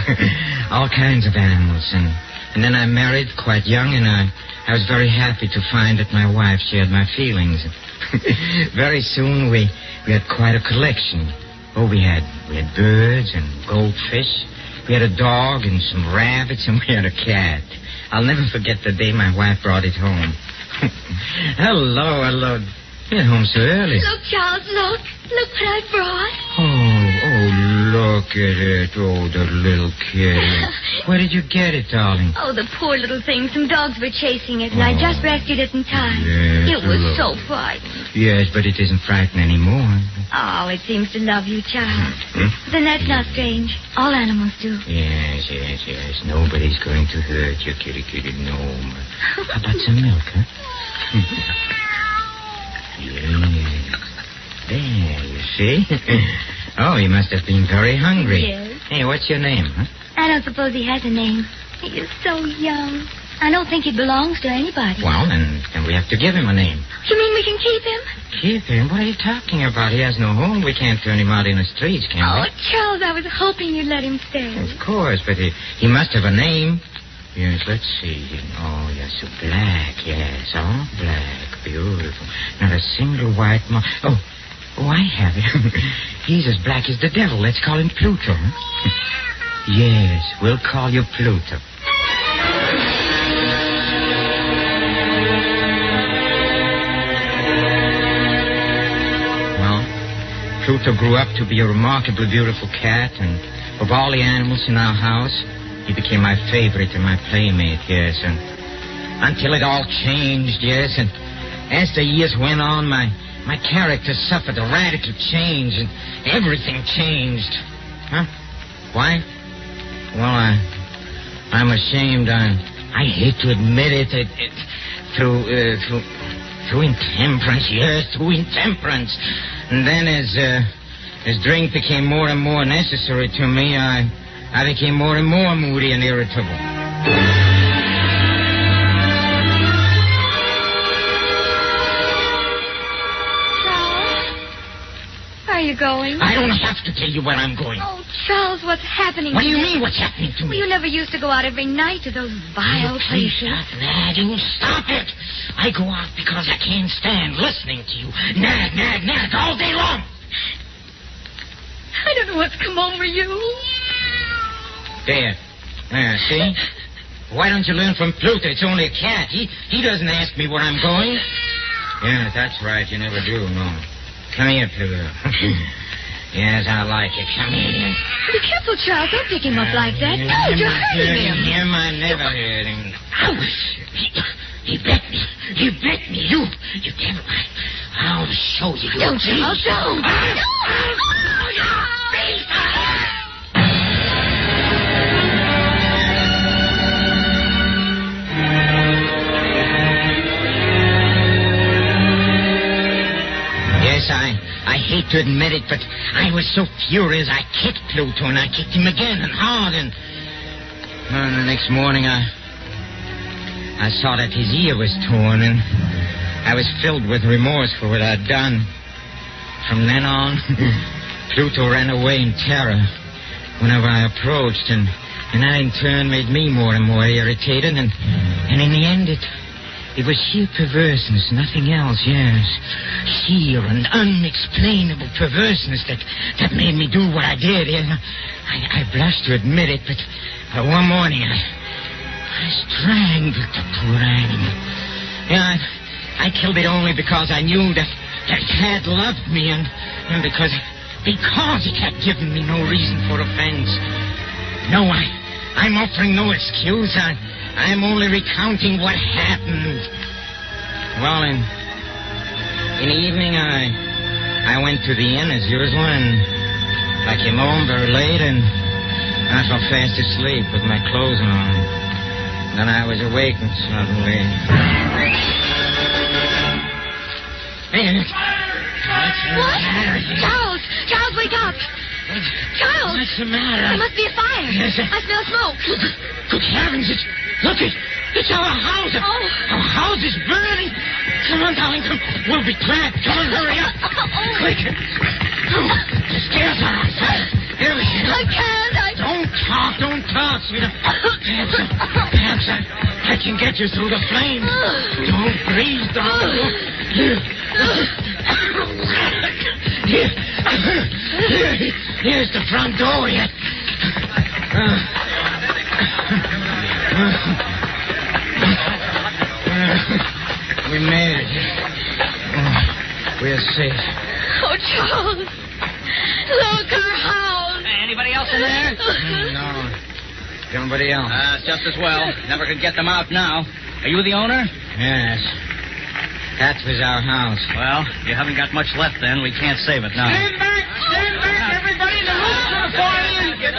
S10: All kinds of animals. And then I married quite young, and I was very happy to find that my wife shared my feelings. Very soon we had quite a collection. Oh, we had birds and goldfish. We had a dog and some rabbits, and we had a cat. I'll never forget the day my wife brought it home. Hello. You're home so early.
S15: Look, Charles, look. Look what I brought.
S10: Oh, look at it. Oh, the little kitty. Where did you get it, darling?
S15: Oh, the poor little thing. Some dogs were chasing it, and I just rescued it in time.
S10: Yes,
S15: it was so frightened.
S10: Yes, but it isn't frightened anymore.
S15: Oh, it seems to love you, Charles. Then that's not strange. All animals do.
S10: Yes. Nobody's going to hurt you, kitty, no. How about some milk, huh? Yes. There, you see? Oh, he must have been very hungry.
S15: Yes.
S10: Hey, what's your name, huh?
S15: I don't suppose he has a name. He is so young. I don't think he belongs to anybody.
S10: Well, then we have to give him a name.
S15: You mean we can keep him?
S10: Keep him? What are you talking about? He has no home. We can't turn him out in the streets, can we?
S15: Oh, Charles, I was hoping you'd let him stay.
S10: Of course, but he must have a name. Yes, let's see. Oh, yes, so black, yes, all black, beautiful. Not a single white mark. Oh, I have it. He's as black as the devil. Let's call him Pluto. Huh? Yes, we'll call you Pluto. Well, Pluto grew up to be a remarkably beautiful cat, and of all the animals in our house, he became my favorite and my playmate, yes, and until it all changed, yes, and as the years went on, my character suffered a radical change, and everything changed. Huh? Why? Well, I'm ashamed. I hate to admit it. Through intemperance, yes, through intemperance. And then as drink became more and more necessary to me, I became more and more moody and irritable.
S15: Where are you going?
S10: I don't have to tell you where I'm going.
S15: Oh, Charles, what's happening
S10: What do you
S15: to
S10: mean, what's happening to me?
S15: Well, you never used to go out every night to those vile places.
S10: Stop, Nad. You stop it. I go out because I can't stand listening to you. Nag, all day long.
S15: I don't know what's come over you.
S10: There, see? Why don't you learn from Pluto? It's only a cat. He doesn't ask me where I'm going. Yeah, that's right. You never do, no. Come here, Pluto. Yes, I like it. Come here.
S15: Be careful, Charles. Don't pick him up like that. No, you're hurting him.
S10: Him, I never hurt him. Ouch! He bit me. You devil. I'll show you.
S15: Don't, Charles, don't.
S10: I hate to admit it, but I was so furious I kicked Pluto, and I kicked him again and hard, and the next morning I saw that his ear was torn, and I was filled with remorse for what I'd done. From then on, Pluto ran away in terror whenever I approached, and that in turn made me more and more irritated, and in the end it was sheer perverseness, nothing else, yes. Sheer and unexplainable perverseness that made me do what I did. I blush to admit it, but one morning I strangled the poor animal. Yeah, I killed it only because I knew that it had loved me, and because it had given me no reason for offense. No, I'm offering no excuse. I'm only recounting what happened. Well, in the evening, I went to the inn as usual, and I came home very late, and I fell fast asleep with my clothes on. Then I was awakened suddenly.
S15: What? Charles, wake up! Charles!
S10: What's the matter?
S15: There must be a fire.
S10: Yes,
S15: I smell smoke.
S10: Good heavens, it's our house.
S15: Oh.
S10: Our house is burning. Come on, darling, come. We'll be glad. Come on, hurry up. Quick. The stairs are on fire. Here we go.
S15: I can't.
S10: Don't talk, sweetheart. Perhaps I can get you through the flames. Don't breathe, darling. Here's the front door yet. We made it. We're safe.
S15: Oh, Charles. Look, our house.
S2: Hey, anybody else in there?
S10: No. Nobody else.
S2: Just as well. Never could get them out now. Are you the owner?
S10: Yes. That was our house.
S2: Well, you haven't got much left then. We can't save it now.
S21: Stand back, everybody. The roof's going to fall in. Stand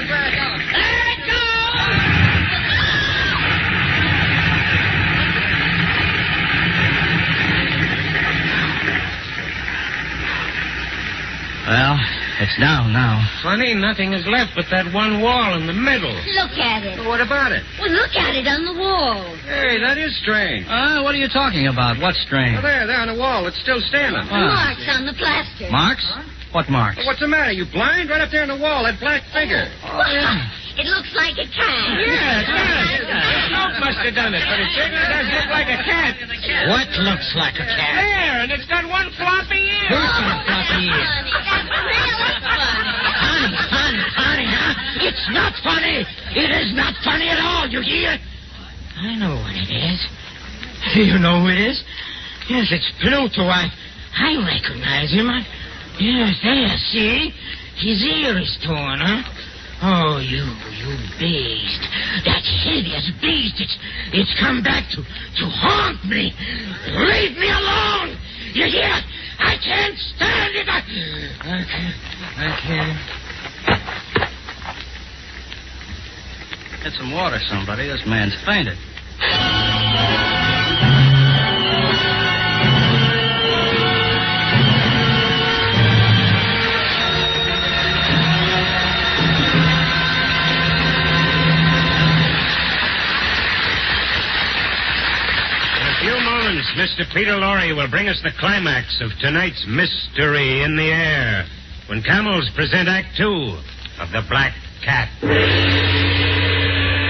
S21: back. Let go!
S2: Well, it's down now.
S21: Funny, nothing is left but that one wall in the middle.
S15: Look at it.
S21: What about it?
S15: Well, look at it on the wall.
S21: Hey, that is strange.
S2: What are you talking about? What's strange?
S21: Oh, there on the wall. It's still standing.
S15: The marks on the plaster.
S2: Marks? What marks?
S21: Well, what's the matter? You blind? Right up there on the wall, that black figure.
S15: Oh, yeah. It looks like a cat.
S21: Yeah, it does. Smoke must have done it, but it certainly does look like a cat.
S10: What looks like a cat?
S21: There, and it's got one floppy ear.
S10: Who's got a floppy ear? Honey, huh? It's not funny. It is not funny at all, you hear? I know what it is. You know who it is? Yes, it's Pluto. I recognize him. Yes, there, see? His ear is torn, huh? Oh, you beast. That hideous beast. It's come back to haunt me. Leave me alone. You hear? I can't stand it. I can't.
S2: Get some water, somebody. This man's fainted.
S9: Mr. Peter Lorre will bring us the climax of tonight's Mystery in the Air when Camels present Act 2 of The Black Cat.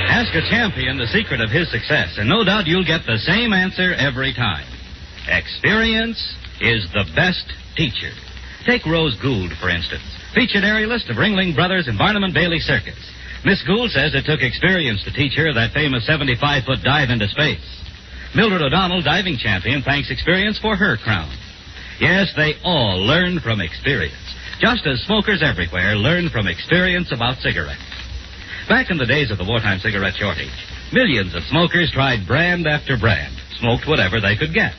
S13: Ask a champion the secret of his success, and no doubt you'll get the same answer every time. Experience is the best teacher. Take Rose Gould, for instance, featured aerialist of Ringling Brothers and Barnum and Bailey Circus. Miss Gould says it took experience to teach her that famous 75-foot dive into space. Mildred O'Donnell, diving champion, thanks experience for her crown. Yes, they all learn from experience, just as smokers everywhere learn from experience about cigarettes. Back in the days of the wartime cigarette shortage, millions of smokers tried brand after brand, smoked whatever they could get.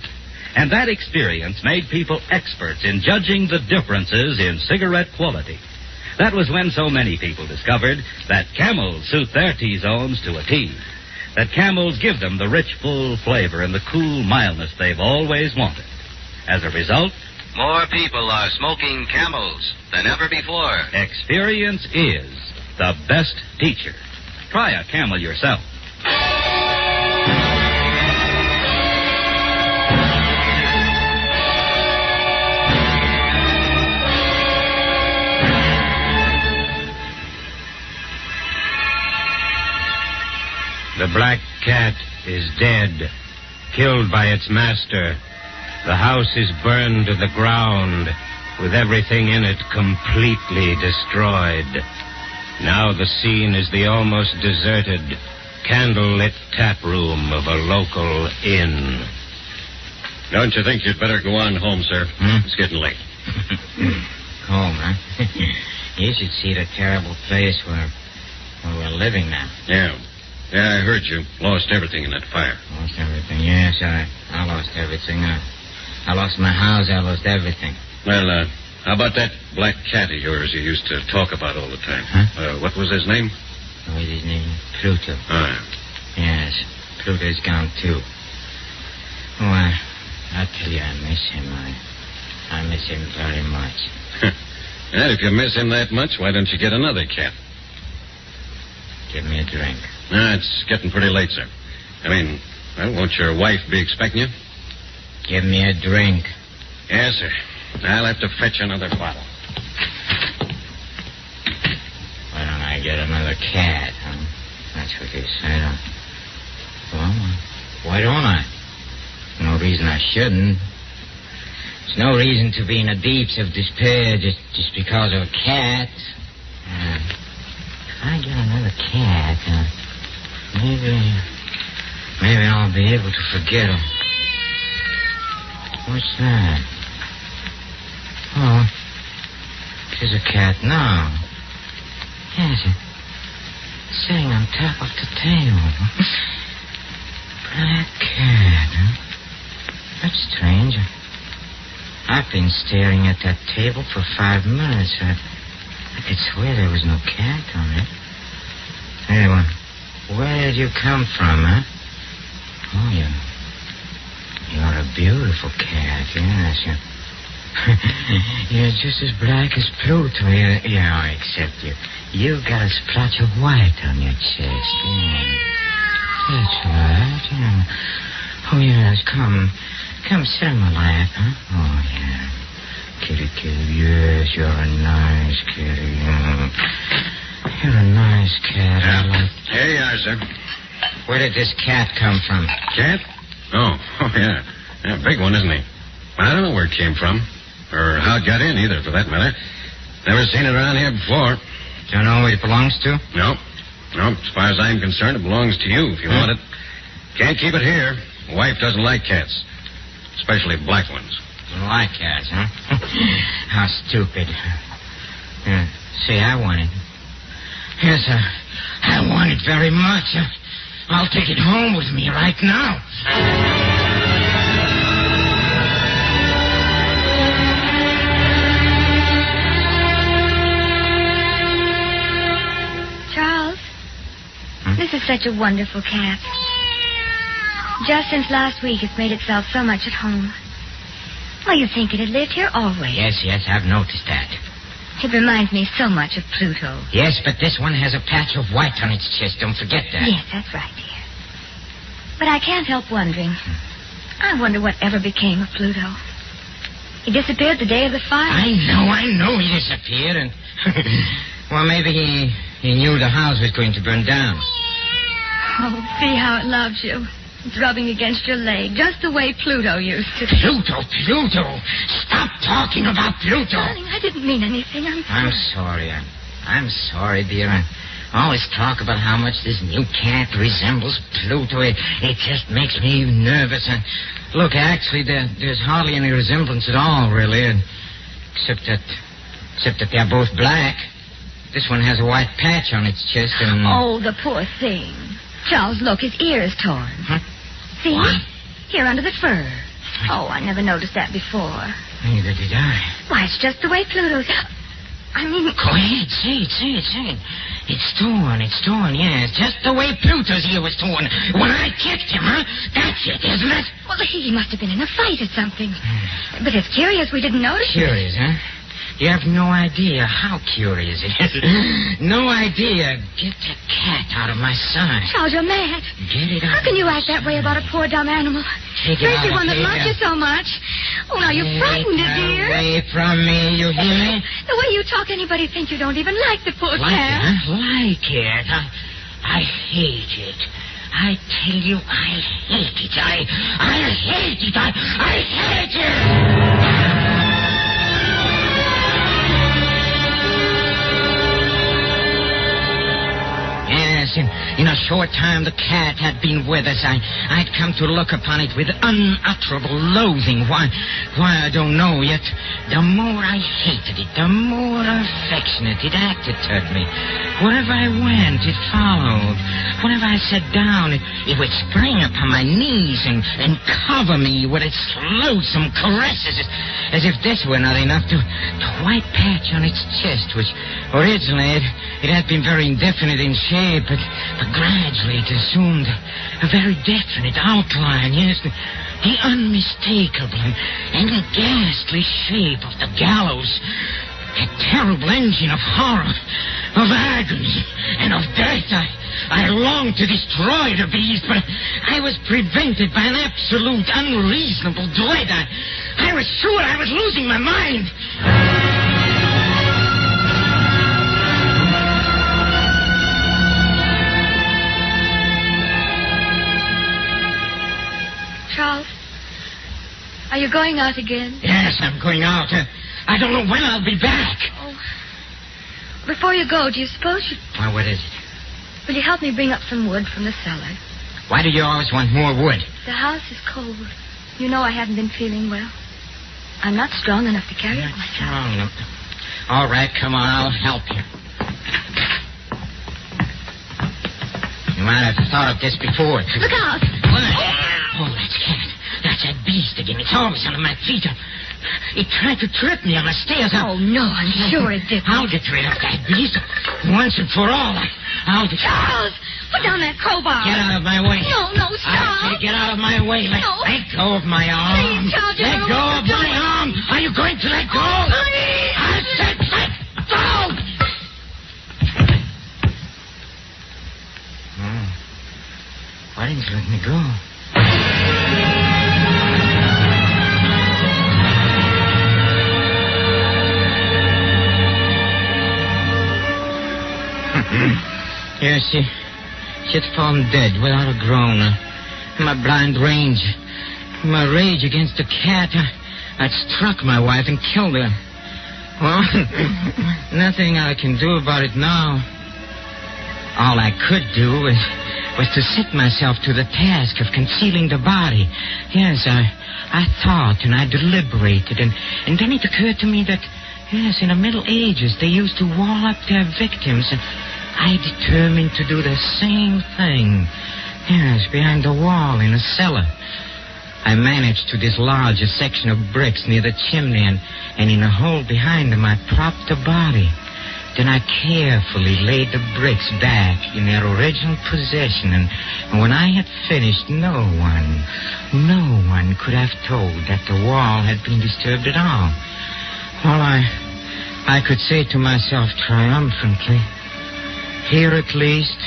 S13: And that experience made people experts in judging the differences in cigarette quality. That was when so many people discovered that Camels suit their T-zones to a T. That Camels give them the rich, full flavor and the cool mildness they've always wanted. As a result,
S6: more people are smoking Camels than ever before.
S13: experience is the best teacher. Try a Camel yourself.
S9: The black cat is dead, killed by its master. The house is burned to the ground, with everything in it completely destroyed. Now the scene is the almost deserted, candlelit tap room of a local inn.
S17: Don't you think you'd better go on home, sir? It's getting late.
S10: Home, huh? You should see the terrible place where we're living now.
S17: Yeah, I heard you lost everything in that fire.
S10: Lost everything, yes, I lost everything. I lost my house, I lost everything.
S17: Well, how about that black cat of yours you used to talk about all the time?
S10: Huh?
S17: What was his name?
S10: What was his name? Pluto. Yes, Pluto's gone, too. Oh, I tell you, I miss him. I miss him very much.
S17: And if you miss him that much, why don't you get another cat?
S10: Give me a drink.
S17: It's getting pretty late, sir. I mean, well, won't your wife be expecting you?
S10: Give me a drink.
S17: Yes, sir. I'll have to fetch another bottle.
S10: Why don't I get another cat, huh? That's what you said. Well, why don't I? No reason I shouldn't. There's no reason to be in the deeps of despair just because of a cat. If I get another cat, maybe I'll be able to forget him. What's that? Oh, there's a cat now. Yes, it's sitting on top of the table. Black cat, huh? That's strange. I've been staring at that table for 5 minutes. I could swear there was no cat on it. Anyway, where did you come from, huh? Oh, you're a beautiful cat, yes. You're just as black as Pluto. Yeah, except you've got a splotch of white on your chest. Yeah. That's right, yeah. Oh, yes, come sit on my lap, huh? Oh, yeah. Kitty, yes, you're a nice kitty. You're a nice cat. I like...
S17: Here you are, sir.
S10: Where did this cat come from?
S17: Cat? Oh, yeah. Yeah, big one, isn't he? I don't know where it came from. Or how it got in, either, for that matter. Never seen it around here before.
S10: Don't know who it belongs to?
S17: No. As far as I'm concerned, it belongs to you if you want it. Can't keep it here. Wife doesn't like cats. Especially black ones.
S10: You like cats, huh? How stupid. See, I want it. Yes, I want it very much. I'll take it home with me right now.
S3: Charles, this is such a wonderful cat. Just since last week, it's made itself so much at home. Well, you'd think it had lived here always.
S10: Yes, I've noticed that.
S3: It reminds me so much of Pluto.
S10: Yes, but this one has a patch of white on its chest. Don't forget that.
S3: Yes, that's right, dear. But I can't help wondering. I wonder what ever became of Pluto. He disappeared the day of the fire.
S10: I know he disappeared. And well, maybe he knew the house was going to burn down.
S3: Oh, see how it loves you. It's rubbing against your leg, just the way Pluto used to.
S10: Pluto! Stop talking about Pluto!
S3: Darling, I didn't mean anything.
S10: I'm sorry. I'm sorry, dear. I always talk about how much this new cat resembles Pluto. It just makes me nervous. And look, actually, there's hardly any resemblance at all, really. Except that they're both black. This one has a white patch on its chest and...
S3: Oh, the poor thing. Charles, look, his ear is torn.
S10: Huh?
S3: See?
S10: What?
S3: Here under the fur. Oh, I never noticed that before.
S10: Neither did I.
S3: Why, it's just the way Pluto's... I mean...
S10: Go ahead, say it. It's torn, yes. Just the way Pluto's ear was torn when I kicked him, huh? That's it, isn't it?
S3: Well, he must have been in a fight or something. But it's curious we didn't notice it.
S10: Curious, huh? You have no idea how curious it is. No idea. Get that cat out of my sight.
S3: Charles, you're mad.
S10: Get it out.
S3: How can you act that way about a poor dumb animal?
S10: Take it out.
S3: Especially one that loves you so much. Oh, now you frightened it, dear.
S10: Away from me, you hear me?
S3: The way you talk, anybody think you don't even like the poor
S10: Like
S3: cat.
S10: it, huh? Like it. I hate it. I tell you, I hate it. I hate it. I hate it. Yes, in a short time the cat had been with us. I'd come to look upon it with unutterable loathing. Why, I don't know yet. The more I hated it, the more affectionate it acted toward me. Wherever I went, it followed. Whenever I sat down, it would spring upon my knees and cover me with its loathsome caresses, as if this were not enough to white patch on its chest, which originally it had been very indefinite in shape, but gradually it assumed a very definite outline, yes, the unmistakable and ghastly shape of the gallows, that terrible engine of horror, of agony, and of death. I longed to destroy the beast, but I was prevented by an absolute unreasonable dread. I was sure I was losing my mind.
S3: Charles, are you going out again?
S10: Yes, I'm going out. I don't know when I'll be back.
S3: Oh. Before you go, do you suppose you...
S10: Well, what is it?
S3: Will you help me bring up some wood from the cellar?
S10: Why do you always want more wood?
S3: The house is cold. You know I haven't been feeling well. I'm not strong enough to carry it myself.
S10: Strong enough. All right, come on, I'll help you. You might have thought of this before.
S3: Look out!
S10: What? Oh, that's cat. That's that beast again. It's always under my feet. It tried to trip me on the stairs.
S3: Oh, no, I'm sure it did.
S10: I'll get rid of that beast once and for all. I'll get...
S3: Charles! Put down that crowbar.
S10: Get out of my way.
S3: No, stop.
S10: I say get out of my way. Let go of my arm.
S3: Please, Charles,
S10: let go of my arm. Are you going to let go?
S3: Please.
S10: I said let go. Oh. Why didn't you let me go? Yes, she had fallen dead without a groan. My blind rage against the cat, I'd struck my wife and killed her. Well, nothing I can do about it now. All I could do was to set myself to the task of concealing the body. Yes, I thought and I deliberated, and then it occurred to me that, yes, in the Middle Ages, they used to wall up their victims, and I determined to do the same thing. Yes, behind the wall in a cellar. I managed to dislodge a section of bricks near the chimney, and in a hole behind them I propped the body. Then I carefully laid the bricks back in their original position, and when I had finished, no one could have told that the wall had been disturbed at all. Well, I could say to myself triumphantly, here at least,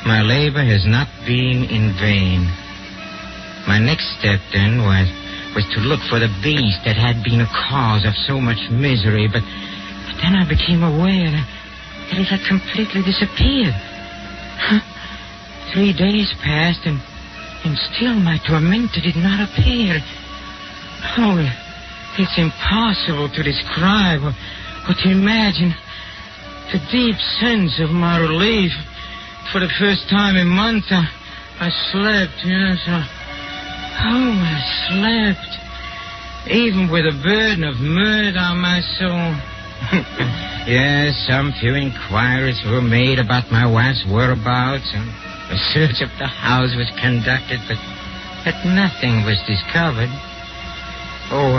S10: my labor has not been in vain. My next step, then, was to look for the beast that had been a cause of so much misery, but then I became aware that it had completely disappeared. 3 days passed, and still my tormentor did not appear. Oh, it's impossible to describe or to imagine the deep sense of my relief. For the first time in months, I slept, yes. I slept. Even with a burden of murder on my soul. Yes, some few inquiries were made about my wife's whereabouts, and a search of the house was conducted, but nothing was discovered. Oh,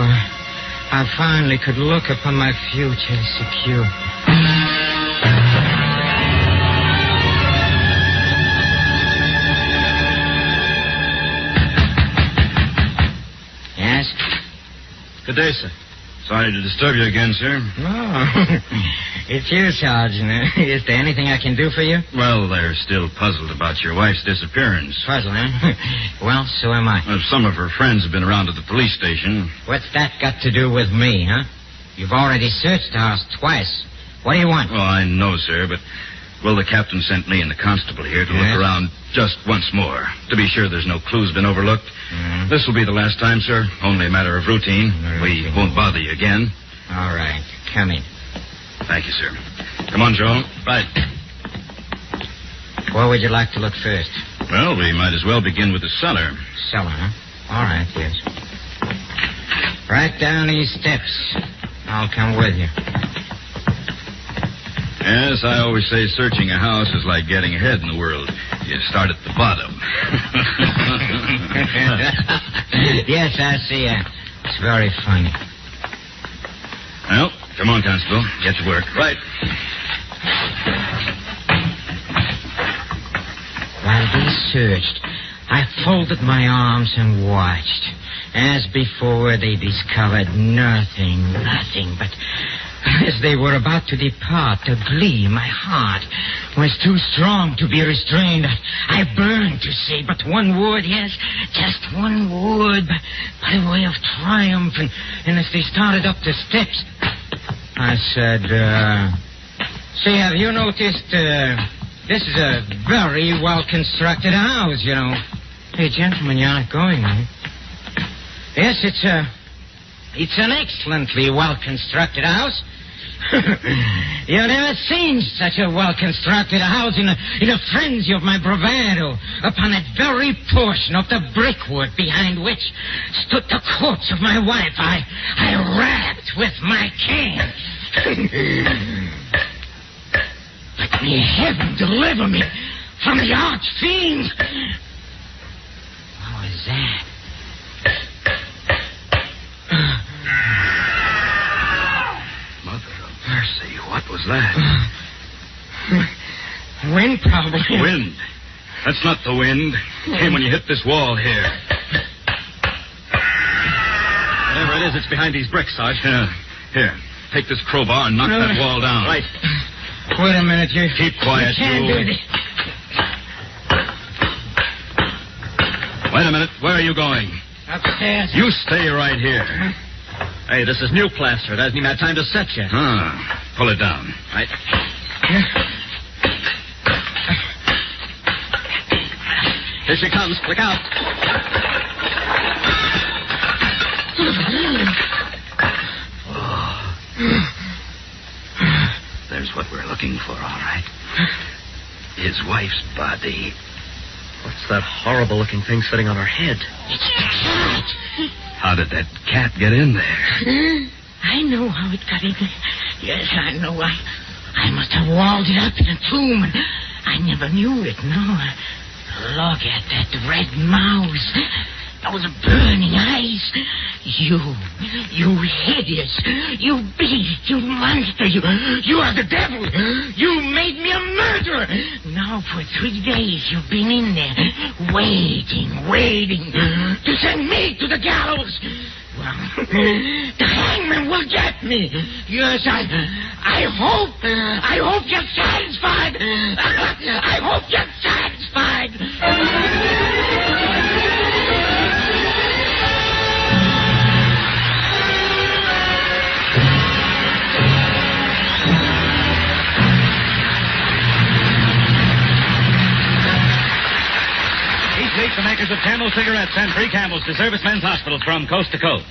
S10: I finally could look upon my future secure.
S18: Good day, sir. Sorry to disturb you again, sir.
S10: Oh, it's you, Sergeant. Is there anything I can do for you?
S18: Well, they're still puzzled about your wife's disappearance.
S10: Puzzled, huh? Well, so am I.
S18: Some of her friends have been around to the police station.
S10: What's that got to do with me, huh? You've already searched the house twice. What do you want?
S18: Oh, I know, sir, but... Well, the captain sent me and the constable here to look around just once more, to be sure there's no clues been overlooked.
S10: Mm-hmm.
S18: This will be the last time, sir. Only a matter of routine. We won't bother you again.
S10: All right. Come in.
S18: Thank you, sir. Come on, Joe.
S10: Right. Where would you like to look first?
S18: Well, we might as well begin with the cellar.
S10: Cellar, huh? All right, yes. Right down these steps. I'll come with you.
S18: Yes, I always say searching a house is like getting ahead in the world. You start at the bottom.
S10: Yes, I see. It's very funny.
S18: Well, come on, Constable. Get to work.
S10: Right. While they searched, I folded my arms and watched. As before, they discovered nothing but... As they were about to depart, the glee in my heart was too strong to be restrained. I burned to say but one word, yes, just one word, by way of triumph. And as they started up the steps, I said, say, have you noticed, this is a very well-constructed house, you know. Hey, gentlemen, you're not going, eh? Yes, it's an excellently well-constructed house. You've never seen such a well-constructed house in a frenzy of my bravado upon that very portion of the brickwork behind which stood the corpse of my wife. I rapped with my cane. Let me heaven deliver me from the arch-fiend. What was that?
S18: Mercy, what was that?
S10: Wind, probably.
S18: Wind? That's not the wind. It came when you hit this wall here.
S22: Whatever it is, it's behind these bricks, Sarge.
S18: Here, take this crowbar and knock that wall down.
S22: Right.
S10: Wait a minute, you...
S18: Keep quiet,
S10: you can't do this.
S18: Wait a minute. Where are you going?
S10: Upstairs.
S18: You stay right here.
S22: Hey, this is new plaster. It hasn't even had time to set yet.
S18: Pull it down.
S22: Right. Here she comes. Look out.
S18: There's what we're looking for, all right. His wife's body.
S22: What's that horrible-looking thing sitting on her head?
S15: It's the cat.
S18: How did that cat get in there?
S15: I know how it got in there. Yes, I know. I must have walled it up in a tomb, and I never knew it, no. Look at that red mouth. Those burning eyes. You hideous. You beast. You monster. You are the devil. You made me a murderer. Now for 3 days you've been in there, waiting to send me to the gallows. Well, the hangman will get me. Yes, I hope you're satisfied. I hope you're satisfied.
S13: Each week, the makers of Camel cigarettes send free Camels to servicemen's hospitals from coast to coast.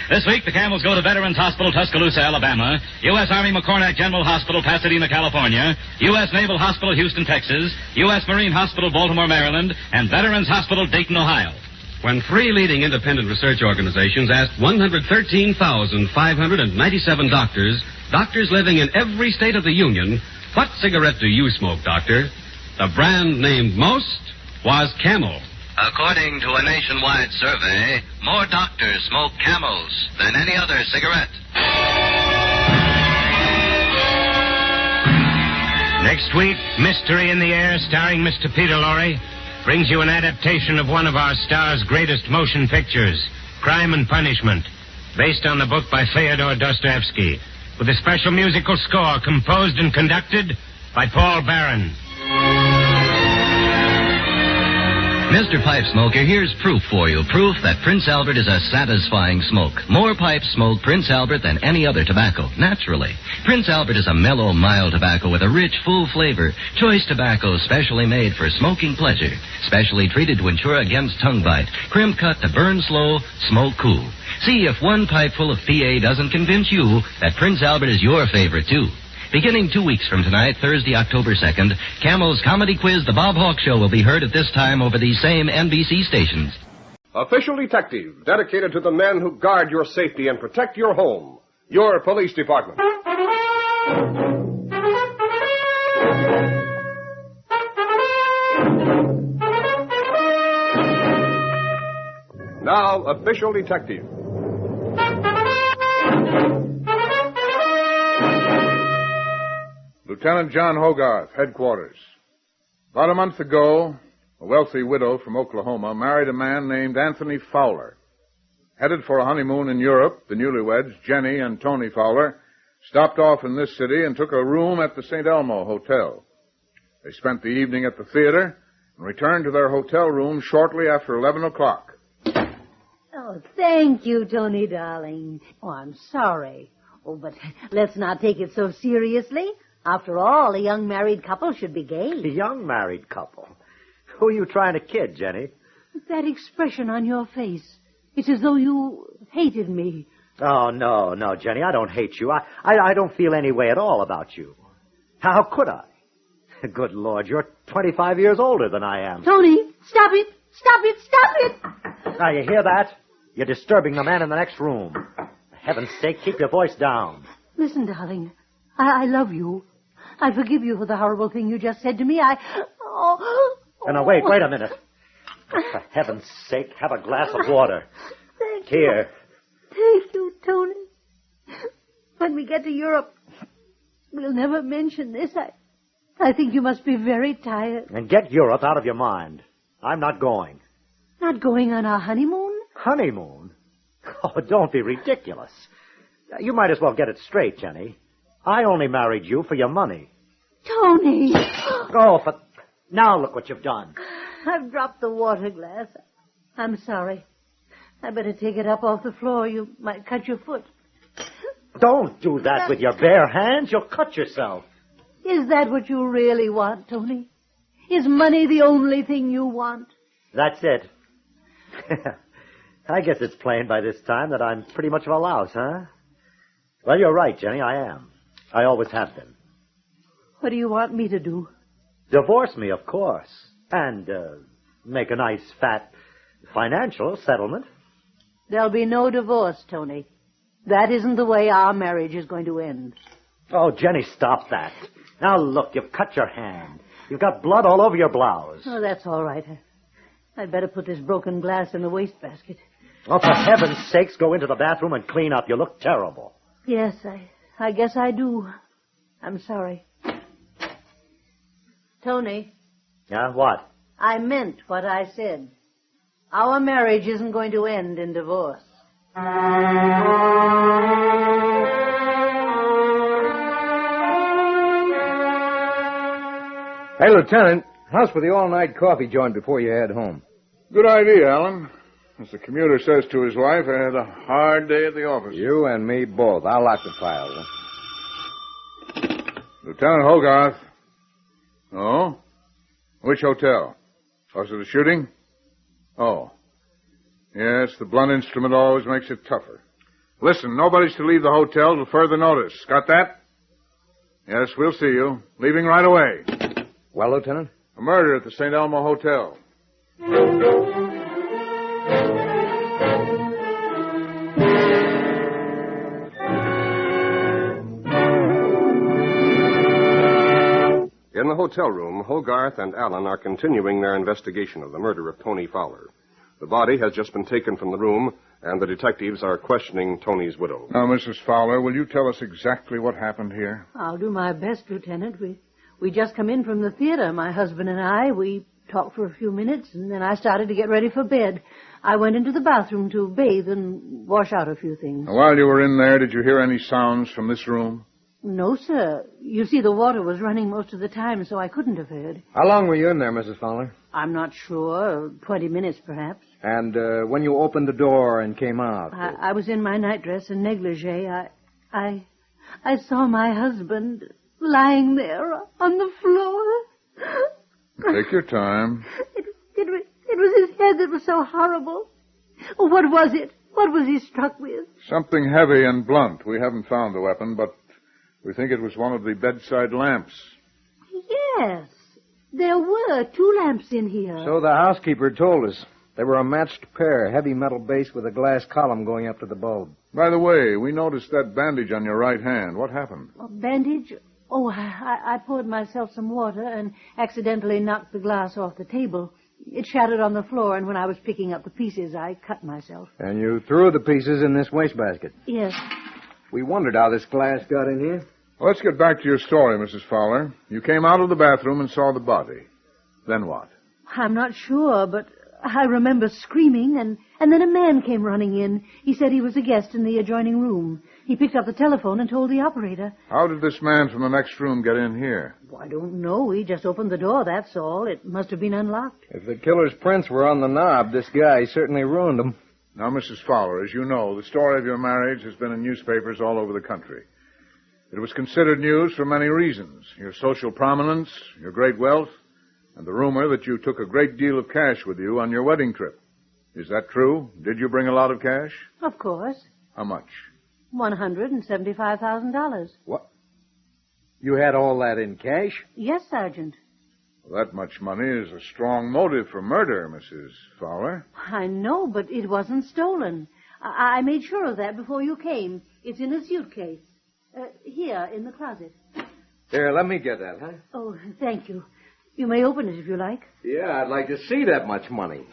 S13: This week, the Camels go to Veterans Hospital, Tuscaloosa, Alabama, U.S. Army McCornack General Hospital, Pasadena, California, U.S. Naval Hospital, Houston, Texas, U.S. Marine Hospital, Baltimore, Maryland, and Veterans Hospital, Dayton, Ohio.
S23: When three leading independent research organizations asked 113,597 doctors living in every state of the Union, what cigarette do you smoke, doctor? The brand named most was Camel.
S6: According to a nationwide survey, more doctors smoke Camels than any other cigarette.
S9: Next week, Mystery in the Air, starring Mr. Peter Lorre, brings you an adaptation of one of our star's greatest motion pictures, Crime and Punishment. based on the book by Fyodor Dostoevsky, with a special musical score composed and conducted by Paul Barron.
S6: Mr. Pipe Smoker, here's proof for you. Proof that Prince Albert is a satisfying smoke. More pipes smoke Prince Albert than any other tobacco, naturally. Prince Albert is a mellow, mild tobacco with a rich, full flavor. Choice tobacco specially made for smoking pleasure. Specially treated to ensure against tongue bite. Crimp cut to burn slow, smoke cool. See if one pipe full of PA doesn't convince you that Prince Albert is your favorite, too. Beginning 2 weeks from tonight, Thursday, October 2nd, Camel's comedy quiz, The Bob Hawke Show, will be heard at this time over these same NBC stations.
S12: Official Detective, dedicated to the men who guard your safety and protect your home. Your police department. Now, Official Detective.
S14: Lieutenant John Hogarth, headquarters. About a month ago, a wealthy widow from Oklahoma married a man named Anthony Fowler. Headed for a honeymoon in Europe, the newlyweds, Jenny and Tony Fowler, stopped off in this city and took a room at the St. Elmo Hotel. They spent the evening at the theater and returned to their hotel room shortly after 11 o'clock.
S16: Oh, thank you, Tony, darling. Oh, I'm sorry. Oh, but let's not take it so seriously. After all, a young married couple should be gay.
S24: A young married couple? Who are you trying to kid, Jenny?
S16: That expression on your face. It's as though you hated me.
S24: Oh, no, Jenny, I don't hate you. I don't feel any way at all about you. How could I? Good Lord, you're 25 years older than I am.
S16: Tony, stop it! Stop it! Stop it!
S24: Now, you hear that? You're disturbing the man in the next room. For heaven's sake, keep your voice down.
S16: Listen, darling, I love you. I forgive you for the horrible thing you just said to me.
S24: Oh, now, wait a minute. For heaven's sake, have a glass of water.
S16: Thank
S24: Here.
S16: you. Thank you, Tony. When we get to Europe, we'll never mention this. I think you must be very tired.
S24: And get Europe out of your mind. I'm not going.
S16: Not going on our honeymoon?
S24: Honeymoon? Oh, don't be ridiculous. You might as well get it straight, Jenny. I only married you for your money.
S16: Tony!
S24: Oh, but now look what you've done.
S16: I've dropped the water glass. I'm sorry. I better take it up off the floor. You might cut your foot.
S24: Don't do that with your bare hands. You'll cut yourself.
S16: Is that what you really want, Tony? Is money the only thing you want?
S24: That's it. I guess it's plain by this time that I'm pretty much of a louse, huh? Well, you're right, Jenny. I am. I always have been.
S16: What do you want me to do?
S24: Divorce me, of course. And make a nice, fat financial settlement.
S16: There'll be no divorce, Tony. That isn't the way our marriage is going to end.
S24: Oh, Jenny, stop that. Now, look, you've cut your hand. You've got blood all over your blouse.
S16: Oh, that's all right. I'd better put this broken glass in the wastebasket.
S24: Oh, for heaven's sakes, go into the bathroom and clean up. You look terrible.
S16: Yes, I guess I do. I'm sorry. Tony.
S24: Yeah, what?
S16: I meant what I said. Our marriage isn't going to end in divorce.
S25: Hey, Lieutenant, how's for the all-night coffee joint before you head home?
S14: Good idea, Alan. As the commuter says to his wife, I had a hard day at the office.
S25: You and me both. I'll lock the files.
S14: Lieutenant Hogarth. Oh? Which hotel? Was it a shooting? Oh. Yes, the blunt instrument always makes it tougher. Listen, nobody's to leave the hotel till further notice. Got that? Yes, we'll see you. Leaving right away.
S25: Well, Lieutenant?
S14: A murder at the St. Elmo Hotel.
S12: In the hotel room, Hogarth and Allen are continuing their investigation of the murder of Tony Fowler. The body has just been taken from the room, and the detectives are questioning Tony's widow.
S14: Now, Mrs. Fowler, will you tell us exactly what happened here?
S16: I'll do my best, Lieutenant. We just come in from the theater, my husband and I. We talked for a few minutes, and then I started to get ready for bed. I went into the bathroom to bathe and wash out a few things.
S14: While you were in there, did you hear any sounds from this room?
S16: No, sir. You see, the water was running most of the time, so I couldn't have heard.
S25: How long were you in there, Mrs. Fowler?
S16: I'm not sure. 20 minutes, perhaps.
S25: And when you opened the door and came out?
S16: I was in my nightdress and negligee. I saw my husband lying there on the floor.
S14: Take your time.
S16: It was his head that was so horrible. Oh, what was it? What was he struck with?
S14: Something heavy and blunt. We haven't found the weapon, but we think it was one of the bedside lamps.
S16: Yes. There were 2 lamps in here.
S25: So the housekeeper told us. They were a matched pair, heavy metal base with a glass column going up to the bulb.
S14: By the way, we noticed that bandage on your right hand. What happened?
S16: A bandage? Oh, I poured myself some water and accidentally knocked the glass off the table. It shattered on the floor, and when I was picking up the pieces, I cut myself.
S25: And you threw the pieces in this wastebasket?
S16: Yes.
S25: We wondered how this glass got in here.
S14: Well, let's get back to your story, Mrs. Fowler. You came out of the bathroom and saw the body. Then what?
S16: I'm not sure, but I remember screaming, and then a man came running in. He said he was a guest in the adjoining room. He picked up the telephone and told the operator.
S14: How did this man from the next room get in here?
S16: I don't know. He just opened the door, that's all. It must have been unlocked.
S25: If the killer's prints were on the knob, this guy certainly ruined them.
S14: Now, Mrs. Fowler, as you know, the story of your marriage has been in newspapers all over the country. It was considered news for many reasons. Your social prominence, your great wealth, and the rumor that you took a great deal of cash with you on your wedding trip. Is that true? Did you bring a lot of cash?
S16: Of course.
S14: How much?
S16: $175,000.
S25: What? You had all that in cash?
S16: Yes, Sergeant.
S14: Well, that much money is a strong motive for murder, Mrs. Fowler.
S16: I know, but it wasn't stolen. I made sure of that before you came. It's in a suitcase. Here, in the closet.
S25: Here, let me get that, huh?
S16: Oh, thank you. You may open it if you like.
S25: Yeah, I'd like to see that much money.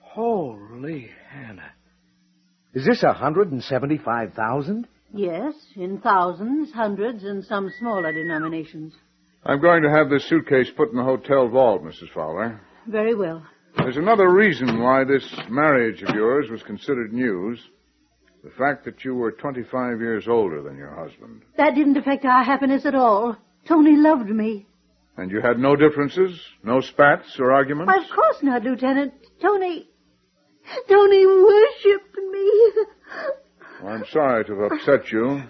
S25: Holy Hannah. Is this 175,000?
S16: Yes, in thousands, hundreds, and some smaller denominations.
S14: I'm going to have this suitcase put in the hotel vault, Mrs. Fowler.
S16: Very well.
S14: There's another reason why this marriage of yours was considered news. The fact that you were 25 years older than your husband.
S16: That didn't affect our happiness at all. Tony loved me.
S14: And you had no differences? No spats or arguments?
S16: Why, of course not, Lieutenant. Tony worshipped me.
S14: Well, I'm sorry to have upset you.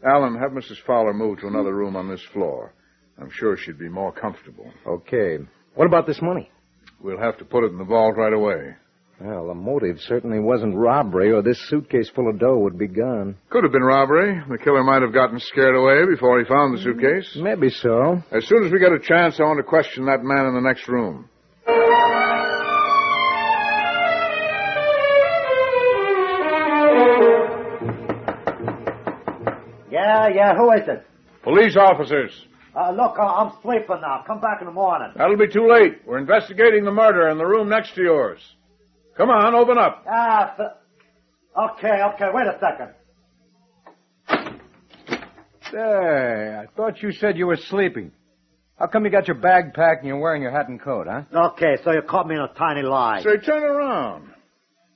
S14: Alan, have Mrs. Fowler move to another room on this floor. I'm sure she'd be more comfortable.
S25: Okay. What about this money?
S14: We'll have to put it in the vault right away.
S25: Well, the motive certainly wasn't robbery, or this suitcase full of dough would be gone.
S14: Could have been robbery. The killer might have gotten scared away before he found the suitcase.
S25: Maybe so.
S14: As soon as we get a chance, I want to question that man in the next room.
S24: Yeah, who is it?
S14: Police officers.
S24: Look, I'm sleeping now. Come back in the morning.
S14: That'll be too late. We're investigating the murder in the room next to yours. Come on, open up.
S24: Okay, wait a second.
S25: Say, I thought you said you were sleeping. How come you got your bag packed and you're wearing your hat and coat, huh?
S24: Okay, so you caught me in a tiny lie.
S14: Say, turn around.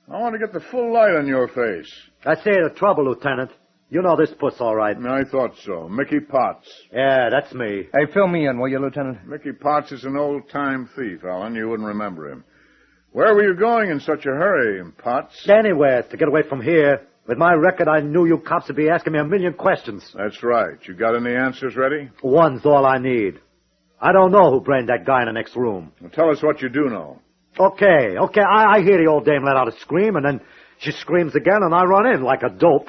S14: I want to get the full light on your face.
S24: I say the trouble, Lieutenant. You know this puss all right.
S14: I thought so. Mickey Potts.
S24: Yeah, that's me.
S25: Hey, fill me in, will you, Lieutenant?
S14: Mickey Potts is an old-time thief, Alan. You wouldn't remember him. Where were you going in such a hurry, Potts?
S24: Anywhere, to get away from here. With my record, I knew you cops would be asking me a million questions.
S14: That's right. You got any answers ready?
S24: One's all I need. I don't know who brained that guy in the next room.
S14: Well, tell us what you do know.
S24: Okay. I hear the old dame let out a scream, and then she screams again, and I run in like a dope.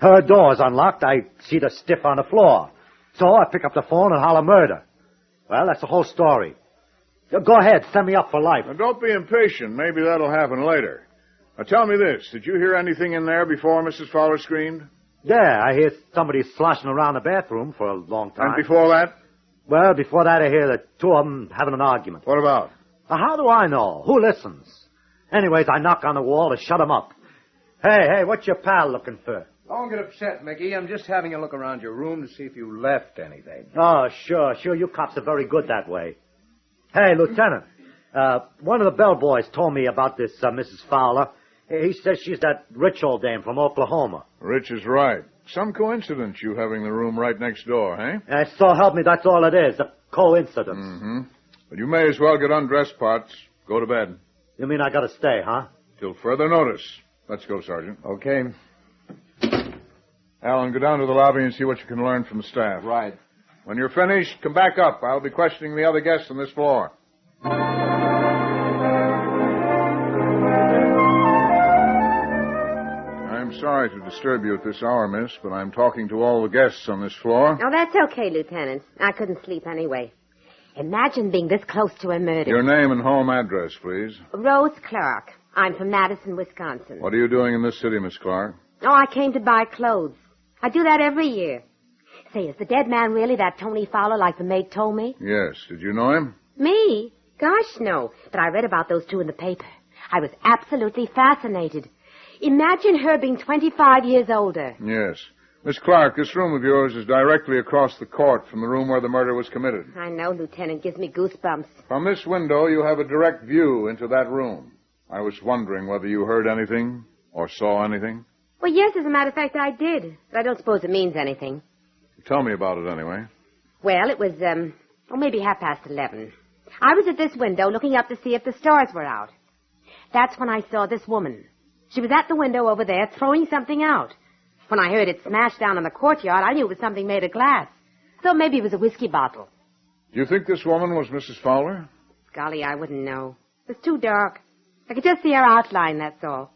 S24: Her door's unlocked. I see the stiff on the floor. So I pick up the phone and holler murder. Well, that's the whole story. Go ahead, send me up for life.
S14: Now, don't be impatient. Maybe that'll happen later. Now, tell me this. Did you hear anything in there before Mrs. Fowler screamed?
S24: Yeah, I hear somebody sloshing around the bathroom for a long time.
S14: And before that?
S24: Well, before that, I hear the two of them having an argument.
S14: What about?
S24: How do I know? Who listens? Anyways, I knock on the wall to shut them up. Hey, what's your pal looking for?
S25: Don't get upset, Mickey. I'm just having a look around your room to see if you left anything.
S24: Oh, sure. You cops are very good that way. Hey, Lieutenant, one of the bellboys told me about this Mrs. Fowler. He says she's that rich old dame from Oklahoma.
S14: Rich is right. Some coincidence you having the room right next door, eh?
S24: So help me, that's all it is, a coincidence.
S14: Mm-hmm. But you may as well get undressed, Potts. Go to bed.
S24: You mean I gotta stay, huh?
S14: Till further notice. Let's go, Sergeant.
S25: Okay.
S14: Alan, go down to the lobby and see what you can learn from the staff.
S25: Right.
S14: When you're finished, come back up. I'll be questioning the other guests on this floor. I'm sorry to disturb you at this hour, miss, but I'm talking to all the guests on this floor.
S4: Oh, that's okay, Lieutenant. I couldn't sleep anyway. Imagine being this close to a murder.
S14: Your name and home address, please.
S4: Rose Clark. I'm from Madison, Wisconsin.
S14: What are you doing in this city, Miss Clark?
S4: Oh, I came to buy clothes. I do that every year. Say, is the dead man really that Tony Fowler like the maid told me?
S14: Yes. Did you know him?
S4: Me? Gosh, no. But I read about those two in the paper. I was absolutely fascinated. Imagine her being 25 years older.
S14: Yes. Miss Clark, this room of yours is directly across the court from the room where the murder was committed.
S4: I know, Lieutenant. Gives me goosebumps.
S14: From this window, you have a direct view into that room. I was wondering whether you heard anything or saw anything.
S4: Well, yes, as a matter of fact, I did. But I don't suppose it means anything.
S14: Tell me about it anyway.
S4: Well, it was, maybe 11:30. I was at this window looking up to see if the stars were out. That's when I saw this woman. She was at the window over there throwing something out. When I heard it smash down in the courtyard, I knew it was something made of glass. Thought maybe it was a whiskey bottle.
S14: Do you think this woman was Mrs. Fowler?
S4: Golly, I wouldn't know. It was too dark. I could just see her outline, that's all.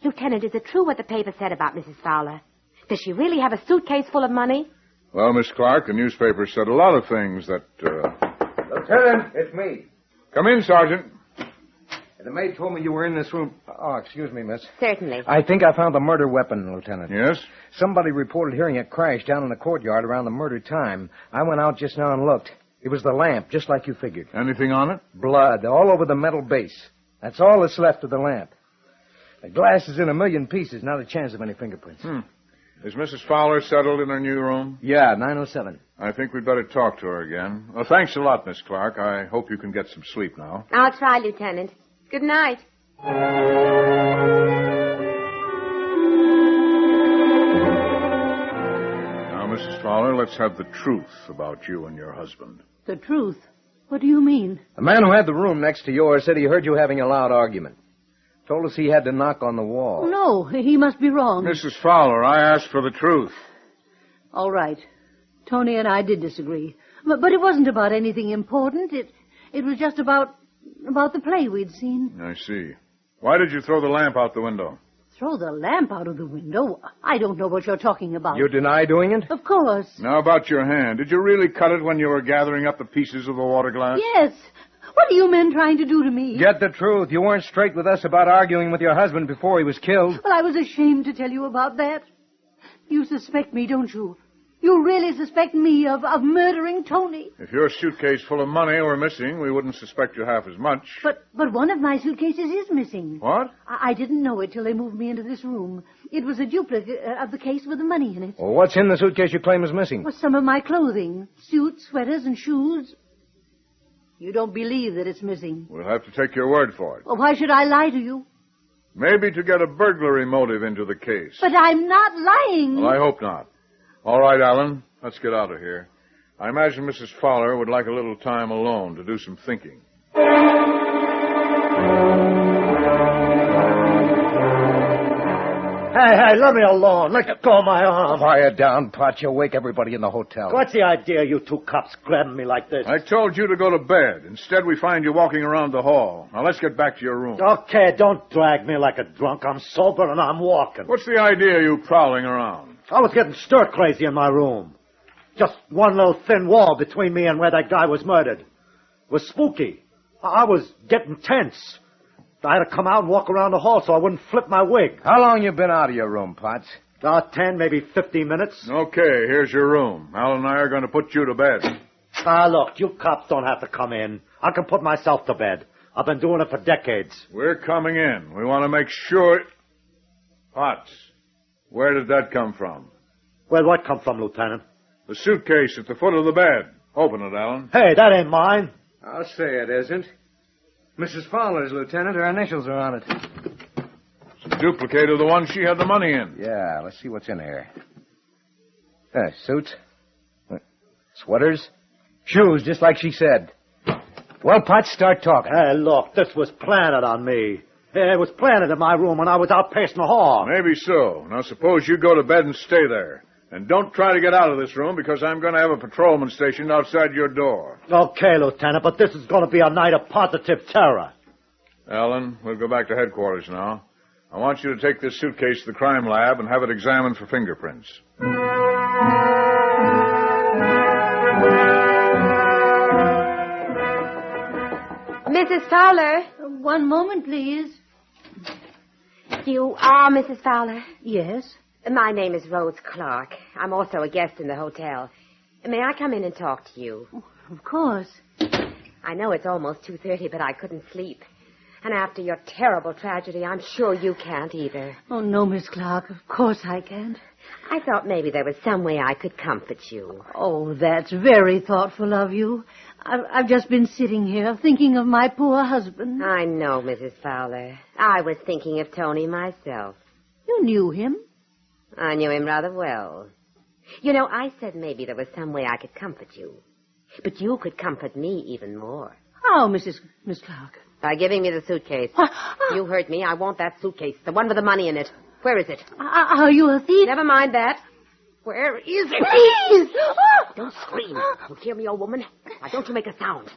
S4: Lieutenant, is it true what the paper said about Mrs. Fowler? Does she really have a suitcase full of money?
S14: Well, Miss Clark, the newspaper said a lot of things that,
S25: Lieutenant, it's me.
S14: Come in, Sergeant.
S25: The maid told me you were in this room. Oh, excuse me, miss.
S4: Certainly.
S25: I think I found the murder weapon, Lieutenant.
S14: Yes?
S25: Somebody reported hearing it crash down in the courtyard around the murder time. I went out just now and looked. It was the lamp, just like you figured.
S14: Anything on it?
S25: Blood, all over the metal base. That's all that's left of the lamp. The glass is in a million pieces, not a chance of any fingerprints.
S14: Is Mrs. Fowler settled in her new room?
S25: Yeah, 907.
S14: I think we'd better talk to her again. Well, thanks a lot, Miss Clark. I hope you can get some sleep now.
S4: I'll try, Lieutenant. Good night.
S14: Now, Mrs. Fowler, let's have the truth about you and your husband.
S16: The truth? What do you mean?
S25: The man who had the room next to yours said he heard you having a loud argument. Told us he had to knock on the wall.
S16: No, he must be wrong.
S14: Mrs. Fowler, I asked for the truth.
S16: All right. Tony and I did disagree. But it wasn't about anything important. It was just about the play we'd seen.
S14: I see. Why did you throw the lamp out the window?
S16: Throw the lamp out of the window? I don't know what you're talking about.
S25: You deny doing it?
S16: Of course.
S14: Now, about your hand. Did you really cut it when you were gathering up the pieces of the water glass?
S16: Yes. What are you men trying to do to me?
S25: Get the truth. You weren't straight with us about arguing with your husband before he was killed.
S16: Well, I was ashamed to tell you about that. You suspect me, don't you? You really suspect me of murdering Tony.
S14: If your suitcase full of money were missing, we wouldn't suspect you half as much.
S16: But one of my suitcases is missing.
S14: What?
S16: I didn't know it till they moved me into this room. It was a duplicate of the case with the money in it.
S25: Well, what's in the suitcase you claim is missing?
S16: Was some of my clothing. Suits, sweaters, and shoes. You don't believe that it's missing.
S14: We'll have to take your word for it.
S16: Well, why should I lie to you?
S14: Maybe to get a burglary motive into the case.
S16: But I'm not lying.
S14: Well, I hope not. All right, Alan, let's get out of here. I imagine Mrs. Fowler would like a little time alone to do some thinking.
S24: Hey, let me alone. Let go of my arm.
S25: Quiet down, Pot. You'll wake everybody in the hotel.
S24: What's the idea, you two cops grabbing me like this?
S14: I told you to go to bed. Instead, we find you walking around the hall. Now, let's get back to your room.
S24: Okay, don't drag me like a drunk. I'm sober and I'm walking.
S14: What's the idea of you prowling around?
S24: I was getting stir-crazy in my room. Just one little thin wall between me and where that guy was murdered. It was spooky. I was getting tense. I had to come out and walk around the hall so I wouldn't flip my wig.
S25: How long you been out of your room, Potts?
S24: 10, maybe 15 minutes.
S14: Okay, here's your room. Al and I are going to put you to bed.
S24: Look, you cops don't have to come in. I can put myself to bed. I've been doing it for decades.
S14: We're coming in. We want to make sure... Potts, Where did that come from?
S24: Where'd what come from, Lieutenant?
S14: The suitcase at the foot of the bed. Open it, Alan.
S24: Hey, that ain't mine.
S25: I'll say it isn't. Mrs. Fowler's, Lieutenant. Her initials are on it.
S14: It's a duplicate of the one she had the money in.
S25: Yeah, let's see what's in here. Suits. Sweaters. Shoes, just like she said. Well, Potts, start talking.
S24: Hey, look, this was planted on me. It was planted in my room when I was out pacing the hall.
S14: Maybe so. Now, suppose you go to bed and stay there. And don't try to get out of this room, because I'm going to have a patrolman stationed outside your door.
S24: Okay, Lieutenant, but this is going to be a night of positive terror.
S14: Alan, we'll go back to headquarters now. I want you to take this suitcase to the crime lab and have it examined for fingerprints.
S4: Mrs. Fowler.
S16: One moment, please.
S4: You are Mrs. Fowler?
S16: Yes.
S4: My name is Rose Clark. I'm also a guest in the hotel. May I come in and talk to you?
S16: Of course.
S4: I know it's almost 2:30, but I couldn't sleep. And after your terrible tragedy, I'm sure you can't either.
S16: Oh, no, Miss Clark. Of course I can't.
S4: I thought maybe there was some way I could comfort you.
S16: Oh, that's very thoughtful of you. I've just been sitting here thinking of my poor husband.
S4: I know, Mrs. Fowler. I was thinking of Tony myself.
S16: You knew him?
S4: I knew him rather well. You know, I said maybe there was some way I could comfort you. But you could comfort me even more.
S16: How, Miss Clark?
S4: By giving me the suitcase. You heard me. I want that suitcase. The one with the money in it. Where is it?
S16: Are you a thief?
S4: Never mind that. Where is it?
S16: Please!
S4: Don't scream. You hear me, old woman? Now, don't you make a sound.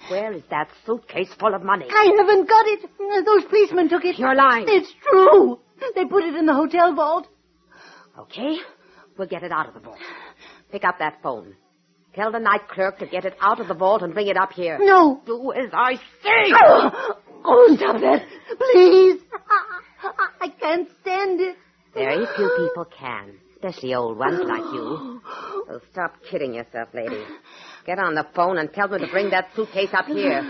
S4: Where is that suitcase full of money?
S16: I haven't got it. Those policemen took it.
S4: You're lying.
S16: It's true. They put it in the hotel vault.
S4: Okay. We'll get it out of the vault. Pick up that phone. Tell the night clerk to get it out of the vault and bring it up here.
S16: No.
S4: Do as I say.
S16: Oh, stop that. Please. I can't stand it.
S4: Very few people can, especially old ones like you. So stop kidding yourself, lady. Get on the phone and tell them to bring that suitcase up here.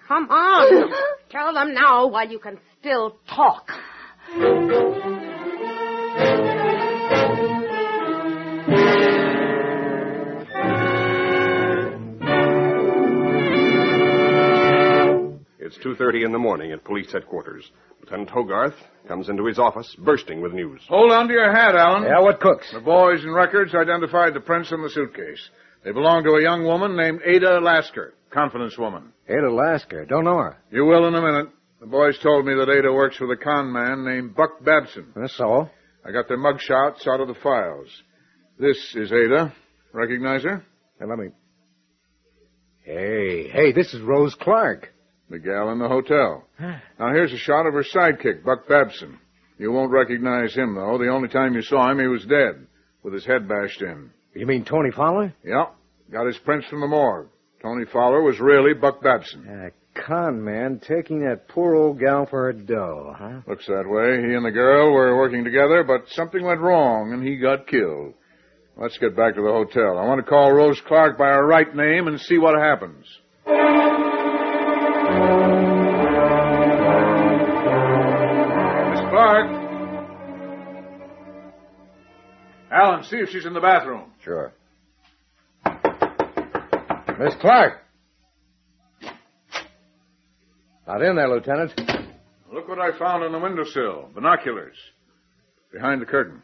S4: Come on. Tell them now while you can still talk.
S12: It's 2:30 in the morning at police headquarters. Lieutenant Hogarth comes into his office, bursting with news.
S14: Hold on to your hat, Alan.
S25: Yeah, what cooks?
S14: The boys and records identified the prints in the suitcase. They belong to a young woman named Ada Lasker, confidence woman.
S25: Ada Lasker. Don't know her.
S14: You will in a minute. The boys told me that Ada works with a con man named Buck Babson.
S25: That's so.
S14: I got their mug shots out of the files. This is Ada. Recognize her?
S25: Hey, let me... Hey, this is Rose Clark.
S14: The gal in the hotel. Now, here's a shot of her sidekick, Buck Babson. You won't recognize him, though. The only time you saw him, he was dead, with his head bashed in.
S25: You mean Tony Fowler?
S14: Yeah. Got his prints from the morgue. Tony Fowler was really Buck Babson.
S25: A con man taking that poor old gal for her dough, huh?
S14: Looks that way. He and the girl were working together, but something went wrong, and he got killed. Let's get back to the hotel. I want to call Rose Clark by her right name and see what happens. Miss Clark? Alan, see if she's in the bathroom.
S25: Sure. Miss Clark. Not in there, Lieutenant.
S14: Look what I found on the windowsill. Binoculars. Behind the curtain.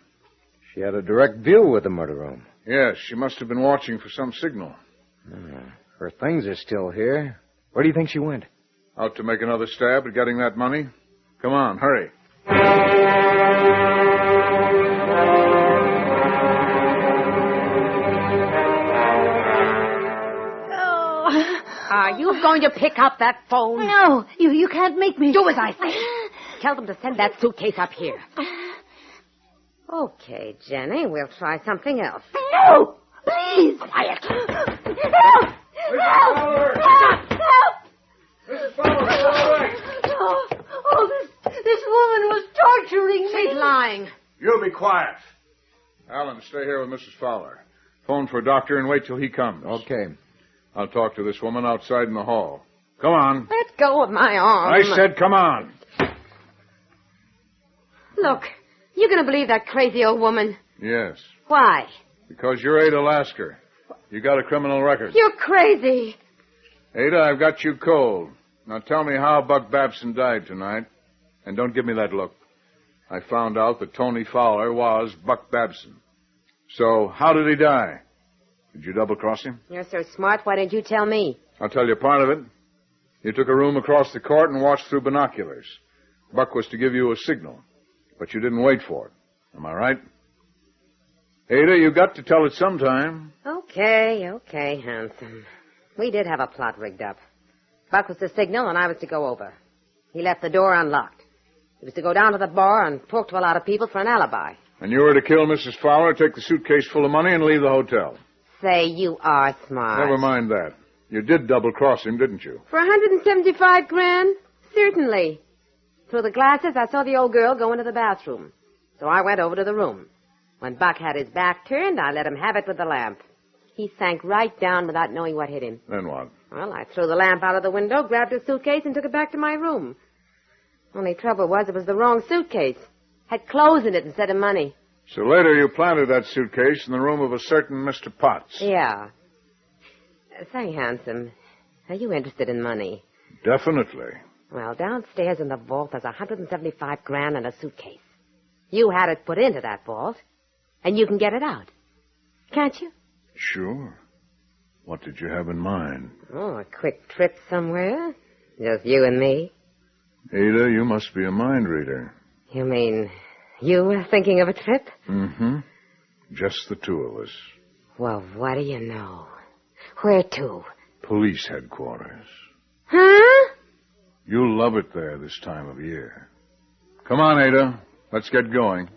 S25: She had a direct view with the murder room.
S14: Yes, she must have been watching for some signal.
S25: Her things are still here. Where do you think she went?
S14: Out to make another stab at getting that money? Come on, hurry.
S4: Are you going to pick up that phone?
S16: No, you can't make me.
S4: Do as I say. Tell them to send that suitcase up here. Okay, Jenny, we'll try something else.
S16: No! Please!
S4: Quiet.
S16: Help! Help! Help!
S14: Mrs. Fowler, all right.
S16: Oh, this woman was torturing me.
S4: She's lying.
S14: You be quiet. Alan, stay here with Mrs. Fowler. Phone for a doctor and wait till he comes.
S25: Okay.
S14: I'll talk to this woman outside in the hall. Come on.
S4: Let go of my arm.
S14: I said come on.
S4: Look, You gonna believe that crazy old woman?
S14: Yes.
S4: Why?
S14: Because you're Ada Lasker. You got a criminal record.
S4: You're crazy.
S14: Ada, I've got you cold. Now tell me how Buck Babson died tonight. And don't give me that look. I found out that Tony Fowler was Buck Babson. So, how did he die? Did you double-cross him?
S4: You're so smart, why didn't you tell me?
S14: I'll tell you part of it. You took a room across the court and watched through binoculars. Buck was to give you a signal, but you didn't wait for it. Am I right? Ada, you got to tell it sometime.
S4: Okay, handsome. We did have a plot rigged up. Buck was the signal, and I was to go over. He left the door unlocked. He was to go down to the bar and talk to a lot of people for an alibi.
S14: And you were to kill Mrs. Fowler, take the suitcase full of money, and leave the hotel.
S4: Say, you are smart.
S14: Never mind that. You did double-cross him, didn't you?
S4: For $175,000? Certainly. Through the glasses, I saw the old girl go into the bathroom. So I went over to the room. When Buck had his back turned, I let him have it with the lamp. He sank right down without knowing what hit him.
S14: Then what?
S4: Well, I threw the lamp out of the window, grabbed his suitcase, and took it back to my room. Only trouble was it was the wrong suitcase. Had clothes in it instead of money.
S14: So later you planted that suitcase in the room of a certain Mr. Potts.
S4: Yeah. Say, handsome, are you interested in money?
S14: Definitely.
S4: Well, downstairs in the vault there's $175,000 in a suitcase. You had it put into that vault, and you can get it out. Can't you?
S14: Sure. What did you have in mind?
S4: Oh, a quick trip somewhere. Just you and me.
S14: Ada, you must be a mind reader.
S4: You mean you were thinking of a trip?
S14: Mm-hmm. Just the two of us.
S4: Well, what do you know? Where to?
S14: Police headquarters.
S4: Huh?
S14: You'll love it there this time of year. Come on, Ada. Let's get going.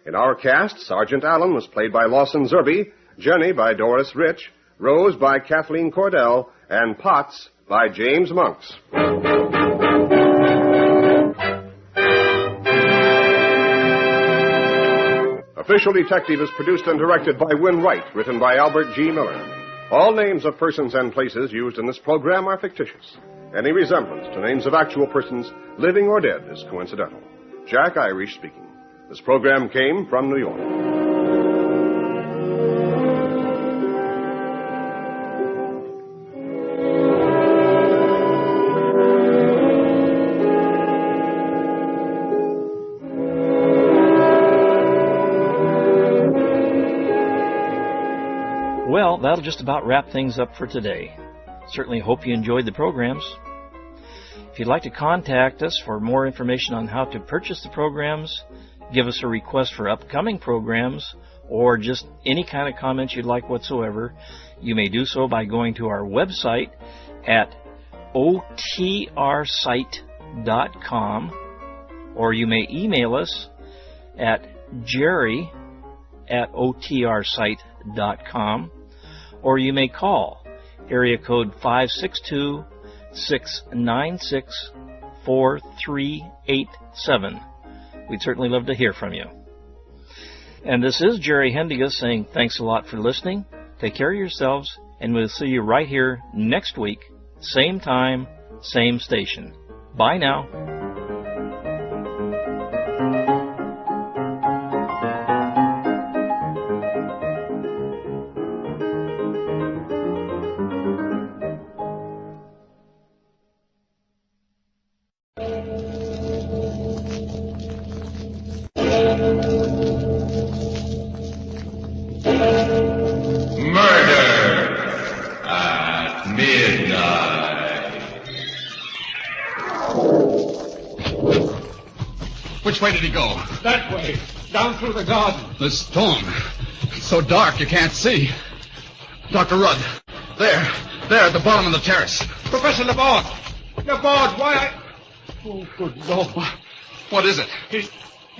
S12: In our cast, Sergeant Allen was played by Lawson Zerby, Jenny by Doris Rich, Rose by Kathleen Cordell, and Potts by James Monks. Official Detective is produced and directed by Win Wright, written by Albert G. Miller. All names of persons and places used in this program are fictitious. Any resemblance to names of actual persons, living or dead, is coincidental. Jack Irish speaking. This program came from New York.
S1: Well, that'll just about wrap things up for today. Certainly hope you enjoyed the programs. If you'd like to contact us for more information on how to purchase the programs, give us a request for upcoming programs, or just any kind of comments you'd like whatsoever, you may do so by going to our website at otrsite.com, or you may email us at jerry@otrsite.com, or you may call area code 562-696-4387. We'd certainly love to hear from you. And this is Jerry Hendigas saying thanks a lot for listening. Take care of yourselves, and we'll see you right here next week, same time, same station. Bye now.
S5: Which way did he go?
S7: That way. Down through the garden.
S5: The storm. It's so dark you can't see. Dr. Rudd. There at the bottom of the terrace.
S7: Professor Laborde. Laborde, why Oh, good Lord.
S5: What is it?
S7: He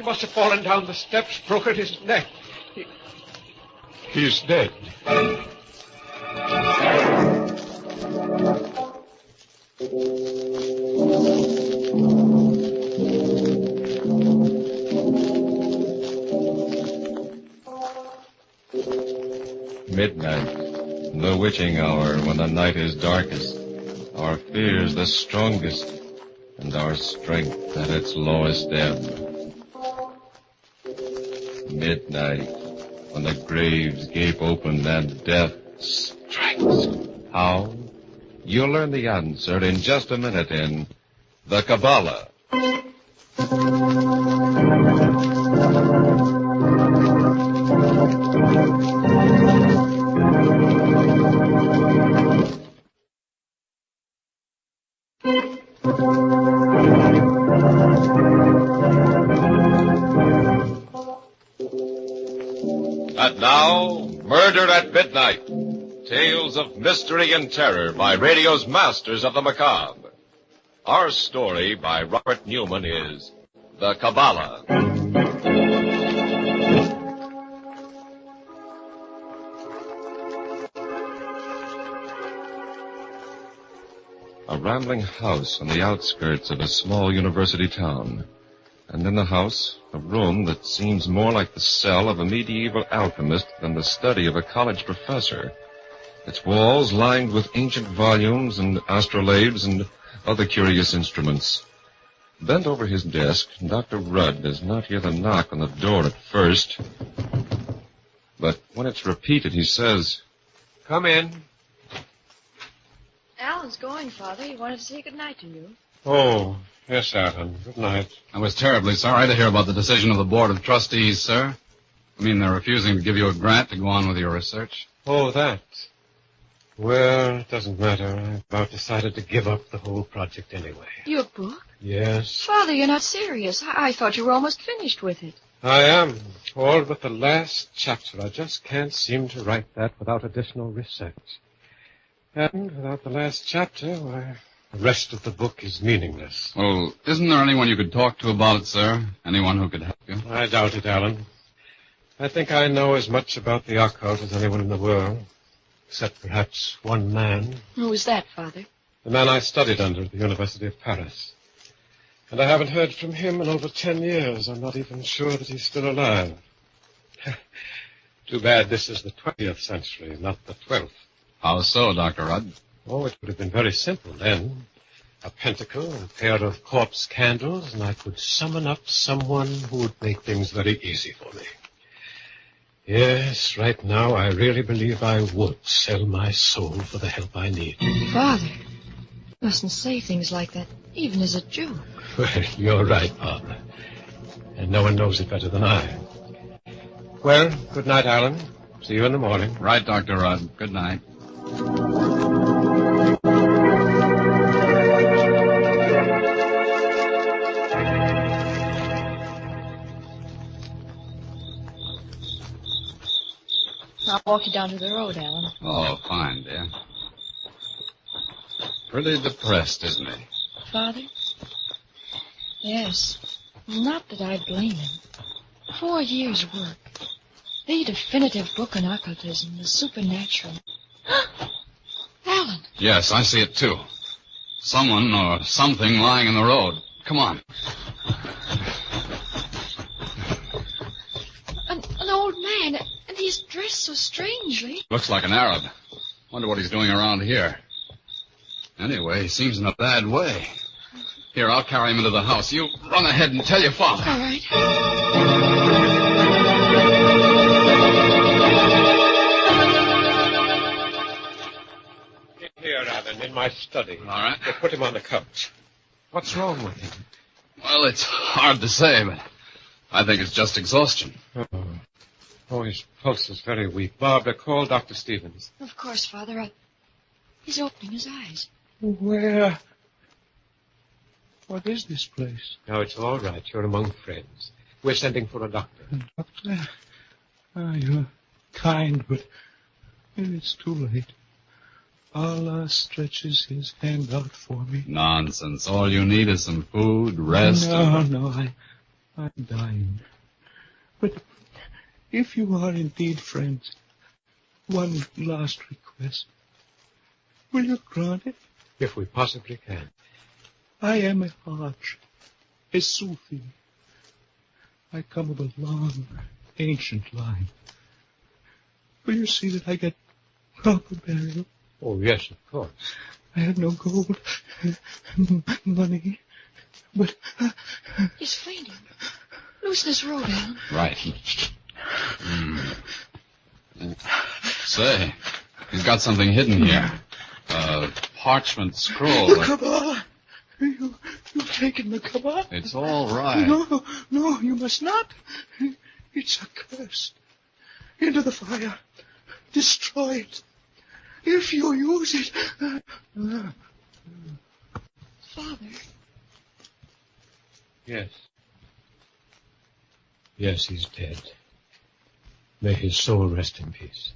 S7: must have fallen down the steps, broken his neck. He's dead.
S8: Midnight, the witching hour when the night is darkest, our fears the strongest, and our strength at its lowest ebb. Midnight, when the graves gape open and death strikes. How? You'll learn the answer in just a minute in The Kabbalah.
S11: And now, Murder at Midnight. Tales of mystery and terror by radio's masters of the macabre. Our story by Robert Newman is The Kabbalah.
S8: A rambling house on the outskirts of a small university town. And in the house, a room that seems more like the cell of a medieval alchemist than the study of a college professor. Its walls lined with ancient volumes and astrolabes and other curious instruments. Bent over his desk, Dr. Rudd does not hear the knock on the door at first. But when it's repeated, he says, "Come in."
S19: Alan's going, Father. He wanted to say good night to you.
S20: Oh, yes, Alan. Good night. I was terribly sorry to hear about the decision of the Board of Trustees, sir. I mean, they're refusing to give you a grant to go on with your research. Oh, that. Well, it doesn't matter. I've about decided to give up the whole project anyway.
S19: Your book?
S20: Yes.
S19: Father, you're not serious. I thought you were almost finished with it.
S20: I am. All but the last chapter. I just can't seem to write that without additional research. And without the last chapter, why, the rest of the book is meaningless.
S21: Well, isn't there anyone you could talk to about it, sir? Anyone who could help you?
S20: I doubt it, Alan. I think I know as much about the occult as anyone in the world, except perhaps one man.
S19: Who was that, Father?
S20: The man I studied under at the University of Paris. And I haven't heard from him in over 10 years. I'm not even sure that he's still alive. Too bad this is the 20th century, not the 12th.
S21: How so, Dr. Rudd?
S20: Oh, it would have been very simple then. A pentacle, a pair of corpse candles, and I could summon up someone who would make things very easy for me. Yes, right now I really believe I would sell my soul for the help I need.
S19: Father, you mustn't say things like that, even as a joke.
S20: Well, you're right, Barbara. And no one knows it better than I. Well, good night, Alan. See you in the morning.
S21: Right, Dr. Rudd. Good night.
S19: I'll walk you down to the road, Alan.
S21: Oh, fine, dear. Pretty depressed, isn't he?
S19: Father? Yes. Not that I blame him. 4 years' work. The definitive book on occultism, the supernatural. Alan!
S21: Yes, I see it, too. Someone or something lying in the road. Come on.
S19: An old man, and he's dressed so strangely.
S21: Looks like an Arab. Wonder what he's doing around here. Anyway, he seems in a bad way. Here, I'll carry him into the house. You run ahead and tell your father.
S19: All right.
S20: Here, Alan, in my study.
S21: All right.
S20: We'll put him on the couch. What's wrong with him?
S21: Well, it's hard to say, but I think it's just exhaustion.
S20: Oh, his pulse is very weak. Barbara, call Dr. Stevens.
S19: Of course, Father. He's opening his eyes.
S20: Where? What is this place? No, it's all right. You're among friends. We're sending for a doctor.
S7: Doctor? You're kind, but it's too late. Allah stretches his hand out for me.
S21: Nonsense. All you need is some food, rest.
S7: No, I'm dying. But if you are indeed friends, one last request. Will you grant it?
S20: If we possibly can.
S7: I am a Hajj, a Sufi. I come of a long, ancient line. will you see that I get proper burial?
S20: Oh, yes, of course.
S7: I have no gold, money, but...
S19: He's fainting. Loosen his robe, Alan.
S21: Right. Say, he's got something hidden here. A parchment scroll.
S7: The Kabbalah! You've taken the Kabbalah?
S21: It's all right.
S7: No, you must not. It's accursed. Into the fire. Destroy it. If you use it...
S19: Father.
S20: Yes. Yes, he's dead. May his soul rest in peace.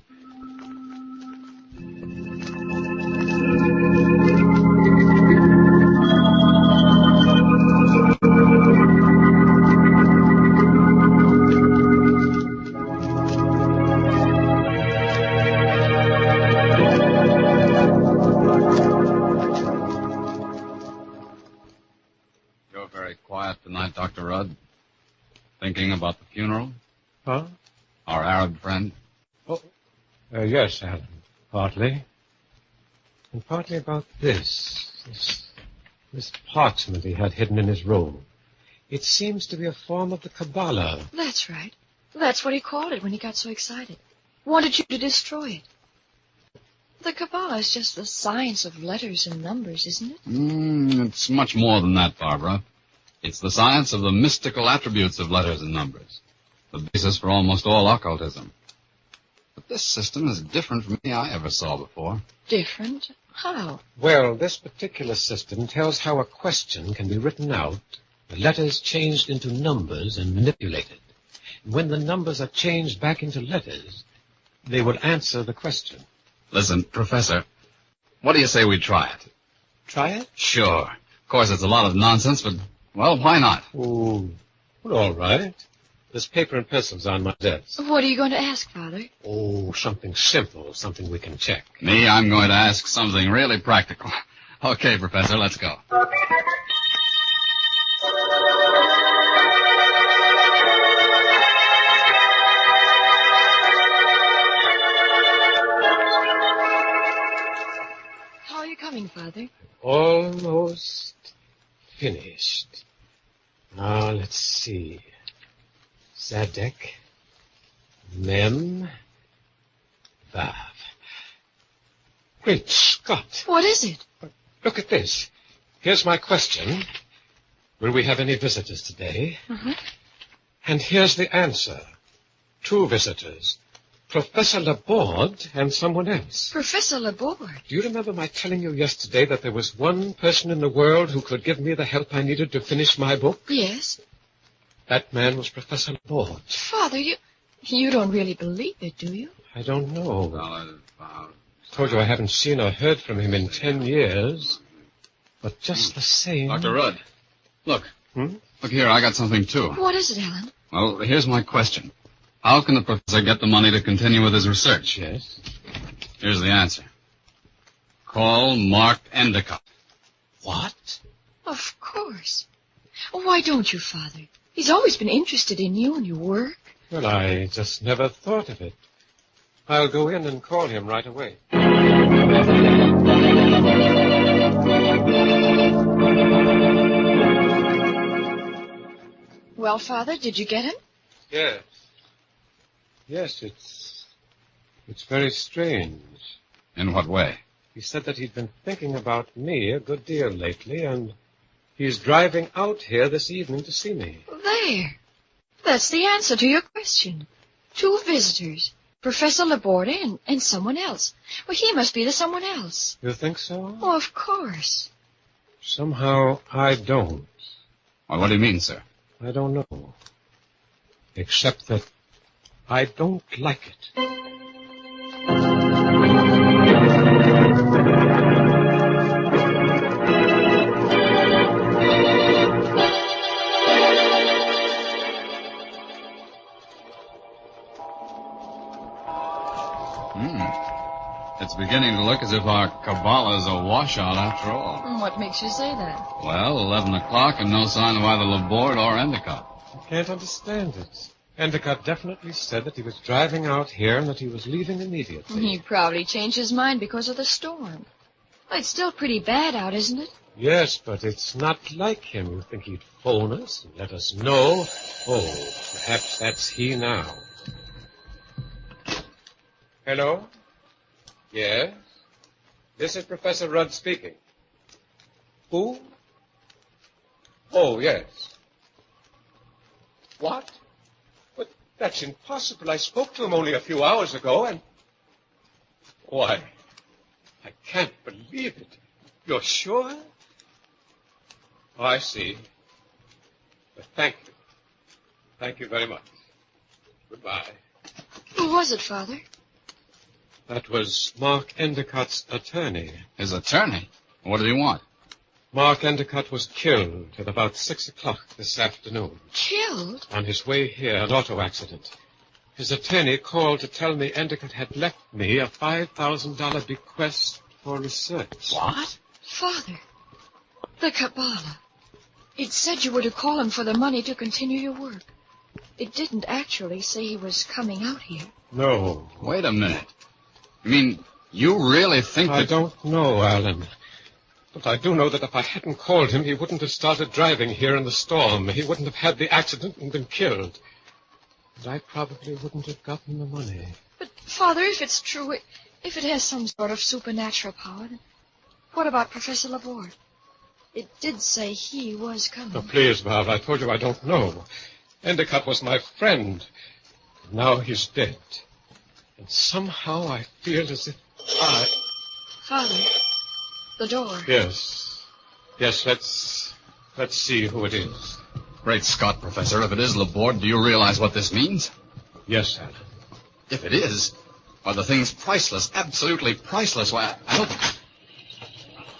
S21: You're very quiet tonight, Dr. Rudd. Thinking about the funeral?
S20: Huh?
S21: Our Arab friend?
S20: Yes, Alan. Partly. And partly about this parchment he had hidden in his robe. It seems to be a form of the Kabbalah.
S19: That's right. That's what he called it when he got so excited. Wanted you to destroy it. The Kabbalah is just the science of letters and numbers, isn't it?
S21: It's much more than that, Barbara. It's the science of the mystical attributes of letters and numbers. The basis for almost all occultism. But this system is different from any I ever saw before.
S19: Different? How?
S20: Well, this particular system tells how a question can be written out, the letters changed into numbers and manipulated. And when the numbers are changed back into letters, they will answer the question.
S21: Listen, Professor, what do you say we try it?
S20: Try it?
S21: Sure. Of course, it's a lot of nonsense, but, well, why not?
S20: Oh, well, all right. There's paper and pencils on my desk.
S19: What are you going to ask, Father?
S20: Oh, something simple, something we can check.
S21: Me, I'm going to ask something really practical. Okay, Professor, let's go.
S19: How are you coming, Father?
S20: Almost finished. Now, let's see. Zadek, Mem, Vav. Great Scott.
S19: What is it?
S20: Look at this. Here's my question. Will we have any visitors today?
S19: Uh-huh.
S20: And here's the answer. 2 visitors. Professor Laborde and someone else.
S19: Professor Laborde?
S20: Do you remember my telling you yesterday that there was one person in the world who could give me the help I needed to finish my book?
S19: Yes.
S20: That man was Professor Laborde.
S19: Father, you don't really believe it, do you?
S20: I don't know. Told you I haven't seen or heard from him in 10 years. But just the same...
S21: Dr. Rudd, look.
S20: Hmm?
S21: Look here, I got something, too.
S19: What is it, Alan?
S21: Well, here's my question. How can the professor get the money to continue with his research?
S20: Yes.
S21: Here's the answer. Call Mark Endicott.
S20: What?
S19: Of course. Why don't you, Father? He's always been interested in you and your work.
S20: Well, I just never thought of it. I'll go in and call him right away.
S19: Well, Father, did you get him?
S20: Yes. Yes, it's very strange.
S21: In what way?
S20: He said that he'd been thinking about me a good deal lately, and he's driving out here this evening to see me.
S19: There. That's the answer to your question. 2 visitors. Professor Laborde and someone else. Well, he must be the someone else.
S20: You think so?
S19: Oh, of course.
S20: Somehow I don't.
S21: Well, what do you mean, sir?
S20: I don't know. Except that I don't like it.
S21: It's beginning to look as if our Kabbalah is a washout after all.
S19: What makes you say that?
S21: Well, 11 o'clock and no sign of either Laborde or Endicott.
S20: I can't understand it. Endicott definitely said that he was driving out here and that he was leaving immediately.
S19: He probably changed his mind because of the storm. Well, it's still pretty bad out, isn't it?
S20: Yes, but it's not like him. You think he'd phone us and let us know? Oh, perhaps that's he now. Hello? Yes? This is Professor Rudd speaking. Who? Oh, yes. What? But that's impossible. I spoke to him only a few hours ago, and... Why, I can't believe it. You're sure? Oh, I see. But thank you. Thank you very much. Goodbye.
S19: Who was it, Father?
S20: That was Mark Endicott's attorney.
S21: His attorney? What did he want?
S20: Mark Endicott was killed at about 6 o'clock this afternoon.
S19: Killed?
S20: On his way here, an auto accident. His attorney called to tell me Endicott had left me a $5,000 bequest for research.
S21: What?
S19: Father, the Kabbalah. It said you were to call him for the money to continue your work. It didn't actually say he was coming out here.
S20: No.
S21: Wait a minute. You mean, you really think that...
S20: I don't know, Alan. But I do know that if I hadn't called him, he wouldn't have started driving here in the storm. He wouldn't have had the accident and been killed. And I probably wouldn't have gotten the money.
S19: But, Father, if it's true, if it has some sort of supernatural power, then what about Professor Laborde? It did say he was coming.
S20: Oh, please, Bob, I told you I don't know. Endicott was my friend. Now he's dead. And somehow I feel as if
S19: Father, the door.
S20: Yes. Yes, let's see who it is.
S21: Great Scott, Professor, if it is Laborde, do you realize what this means?
S20: Yes, Alan.
S21: If it is, why, the thing's priceless, absolutely priceless. Why, I don't...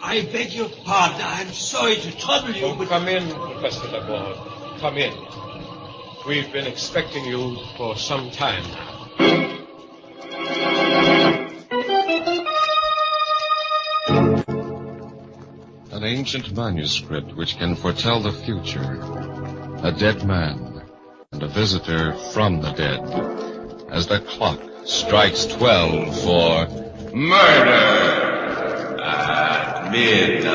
S2: I beg your pardon. I'm sorry to trouble you.
S20: Oh, come in, Professor Laborde. Come in. We've been expecting you for some time now.
S8: An ancient manuscript which can foretell the future. A dead man and a visitor from the dead. As the clock strikes 12 for Murder at Midnight.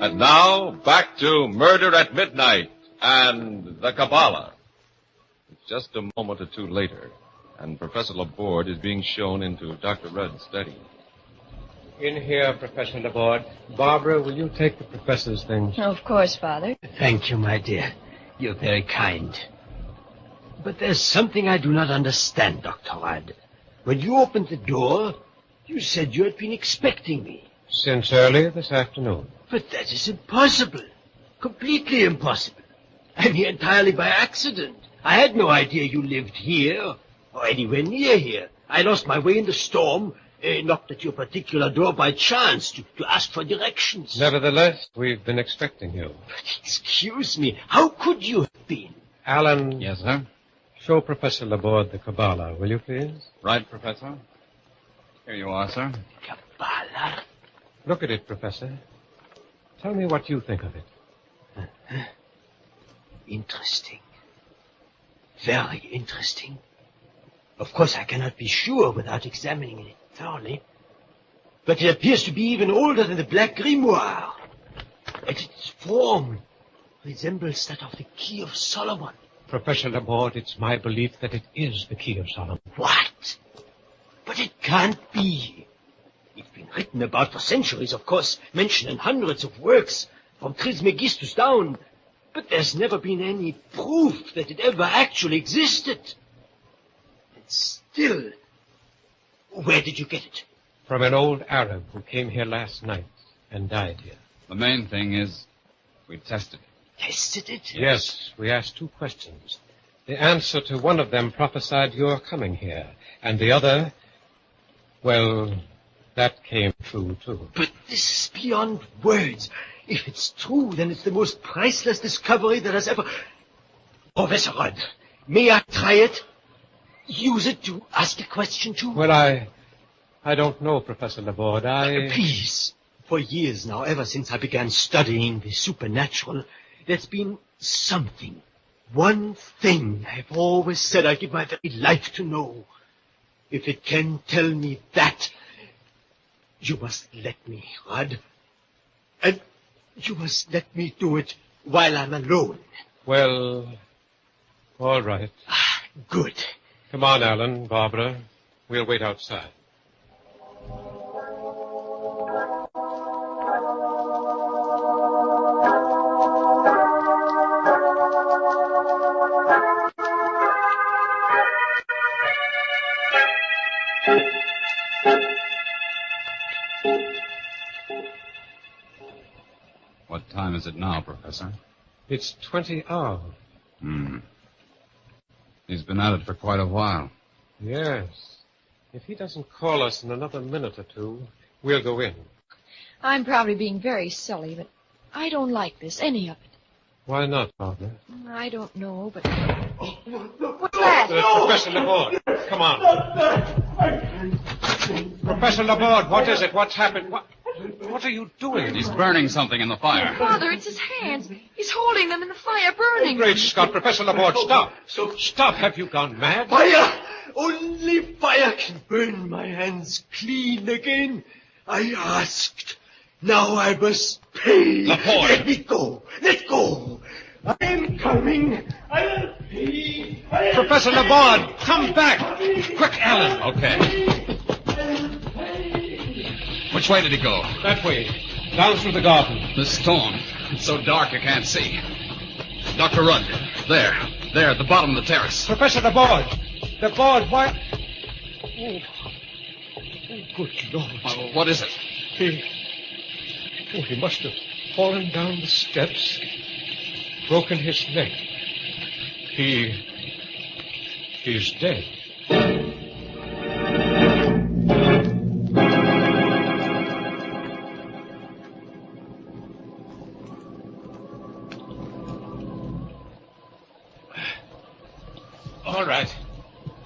S11: And now, back to Murder at Midnight and the Kabbalah.
S8: It's just a moment or two later, and Professor Laborde is being shown into Dr. Rudd's study.
S20: In here, Professor Laborde. Barbara, will you take the professor's things?
S19: Of course, Father.
S2: Thank you, my dear. You're very kind. But there's something I do not understand, Dr. Rudd. When you opened the door, you said you had been expecting me.
S20: Since earlier this afternoon.
S2: But that is impossible. Completely impossible. I'm here entirely by accident. I had no idea you lived here or anywhere near here. I lost my way in the storm, knocked at your particular door by chance to ask for directions.
S20: Nevertheless, we've been expecting you.
S2: But excuse me, how could you have been?
S20: Alan.
S21: Yes, sir?
S20: Show Professor Laborde the Kabbalah, will you please?
S21: Right, Professor. Here you are, sir.
S2: Kabbalah?
S20: Look at it, Professor. Tell me what you think of it.
S2: Interesting. Very interesting. Of course, I cannot be sure without examining it thoroughly. But it appears to be even older than the Black Grimoire. And its form resembles that of the Key of Solomon.
S20: Professor Laborde, it's my belief that it is the Key of Solomon.
S2: What? But it can't be. It's been written about for centuries, of course, mentioned in hundreds of works, from Trismegistus down. But there's never been any proof that it ever actually existed. And still, where did you get it?
S20: From an old Arab who came here last night and died here.
S21: The main thing is we tested it.
S2: Tested it?
S20: Yes, we asked 2 questions. The answer to one of them prophesied your coming here, and the other... Well, that came true, too.
S2: But this is beyond words. If it's true, then it's the most priceless discovery that has ever... Professor Rudd, may I try it? Use it to ask a question to?
S20: Well, I don't know, Professor Laborde.
S2: Please. For years now, ever since I began studying the supernatural, there's been something. One thing I've always said I'd give my very life to know. If it can tell me that, you must let me, Rudd. And you must let me do it while I'm alone.
S20: Well, all right.
S2: Good.
S20: Come on, Alan, Barbara. We'll wait outside.
S21: What time is it now, Professor?
S20: It's 20 hours.
S21: He's been at it for quite a while.
S20: Yes. If he doesn't call us in another minute or two, we'll go in.
S19: I'm probably being very silly, but I don't like this, any of it.
S20: Why not, Barbara?
S19: I don't know, but... What's that?
S20: Professor Laborde, come on. Professor Laborde, what is it? What's happened? What are you doing?
S21: He's burning something in the fire.
S19: Father, it's his hands. He's holding them in the fire, burning.
S20: Great Scott, Professor Laborde, stop. Stop. Have you gone mad?
S2: Fire! Only fire can burn my hands clean again. I asked. Now I must pay.
S20: Laborde.
S2: Let me go. Let go. I am coming. I'll pay.
S20: Professor Laborde, come back. Quick, Alan.
S21: Okay. Which way did he go?
S20: That way. Down through the garden.
S21: The storm. It's so dark you can't see. Dr. Rudd. There, at the bottom of the terrace.
S20: Professor Laborde. Laborde, why... Oh, good Lord.
S21: What is it?
S20: He must have fallen down the steps, broken his neck. He's dead.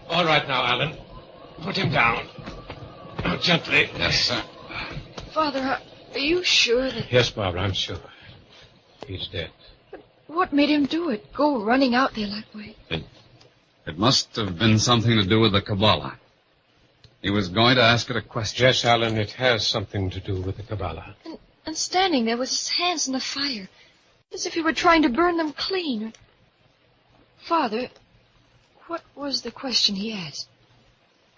S20: All right now, Alan. Put him down. Now, gently.
S21: Yes, sir.
S19: Father, are you sure that...
S20: Yes, Barbara, I'm sure. He's dead.
S19: But what made him do it? Go running out there that way?
S21: It must have been something to do with the Kabbalah. He was going to ask it a question.
S20: Yes, Alan, it has something to do with the Kabbalah.
S19: And standing there with his hands in the fire, as if he were trying to burn them clean. Father, what was the question he asked?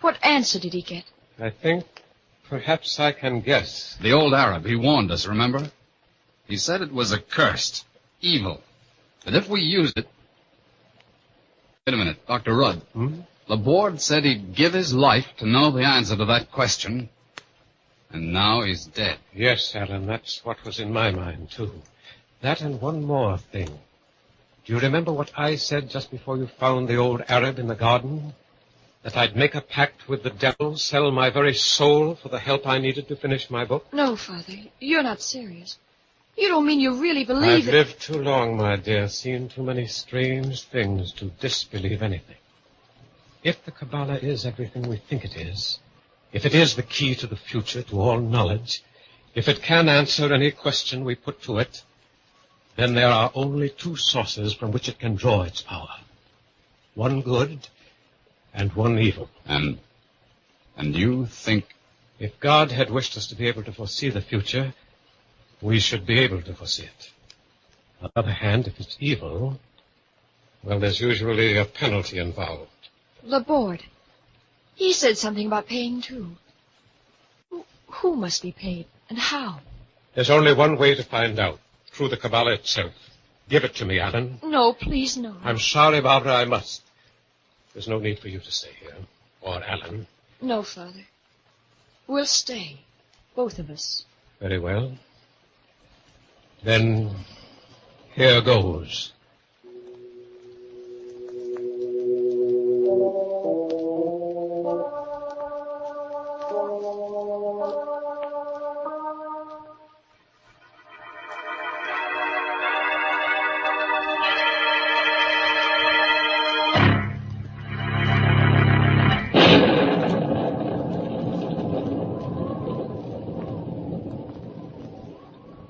S19: What answer did he get?
S20: I think perhaps I can guess.
S21: The old Arab, he warned us, remember? He said it was accursed, evil, that if we used it... Wait a minute, Dr. Rudd. Laborde said he'd give his life to know the answer to that question, and now he's dead.
S20: Yes, Alan, that's what was in my mind, too. That and one more thing. Do you remember what I said just before you found the old Arab in the garden? That I'd make a pact with the devil, sell my very soul for the help I needed to finish my book?
S19: No, Father, you're not serious. You don't mean you really believe
S20: I've lived too long, my dear, seen too many strange things to disbelieve anything. If the Kabbalah is everything we think it is, if it is the key to the future, to all knowledge, if it can answer any question we put to it, then there are only two sources from which it can draw its power. One good and one evil.
S21: And you think...
S20: If God had wished us to be able to foresee the future, we should be able to foresee it. On the other hand, if it's evil, well, there's usually a penalty involved.
S19: Laborde. He said something about paying, too. Who must be paid, and how?
S20: There's only one way to find out. Through the Kabbalah itself. Give it to me, Alan.
S19: No, please, no.
S20: I'm sorry, Barbara, I must. There's no need for you to stay here. Or Alan.
S19: No, Father. We'll stay. Both of us.
S20: Very well. Then, here goes.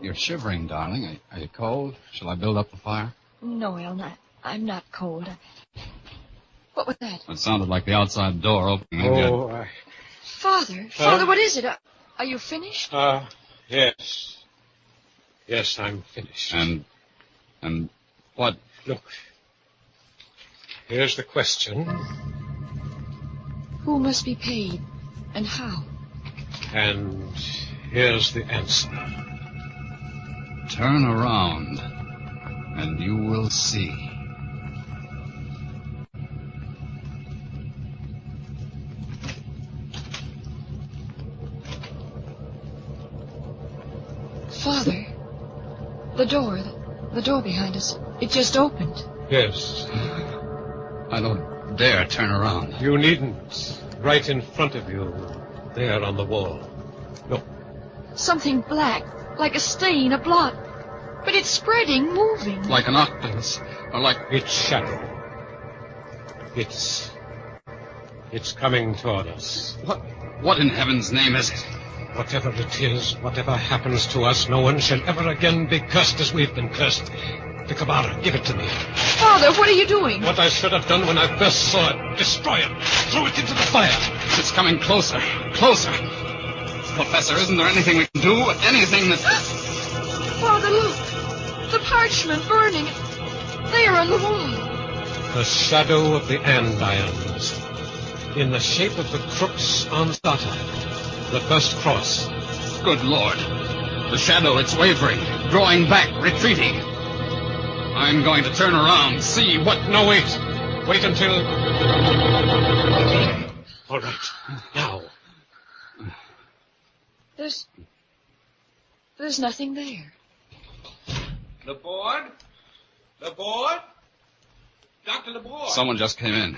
S21: You're shivering, darling. Are you cold? Shall I build up the fire?
S19: No, Ellen, I'm not cold. What was that?
S21: It sounded like the outside door opening.
S20: Oh,
S19: Father, what is it? Are you finished?
S20: Yes. Yes, I'm finished.
S21: And what?
S20: Look. Here's the question.
S19: Who must be paid, and how?
S20: And here's the answer.
S21: Turn around, and you will see.
S19: Father, the door behind us, it just opened.
S20: Yes.
S21: I don't dare turn around.
S20: You needn't. Right in front of you, there on the wall. Look.
S19: Something black, like a stain, a blot. But it's spreading, moving.
S21: Like an octopus, or like...
S20: Its shadow. It's coming toward us.
S21: What in heaven's name is it?
S20: Whatever it is, whatever happens to us, no one shall ever again be cursed as we've been cursed. The Kabbalah, give it to me.
S19: Father, what are you doing?
S20: What I should have done when I first saw it. Destroy it. Throw it into the fire.
S21: It's coming closer. Closer. Professor, isn't there anything we can do? Anything that...
S19: Father, look. The parchment burning. There on the wall.
S20: The shadow of the andirons. In the shape of the crooks on Zata. The first cross.
S21: Good Lord. The shadow, it's wavering. Drawing back, retreating. I'm going to turn around, see what...
S20: No, wait. Wait until... All right. Now.
S19: There's nothing there.
S5: Laborde? Laborde? Dr. Laborde?
S21: Someone just came in.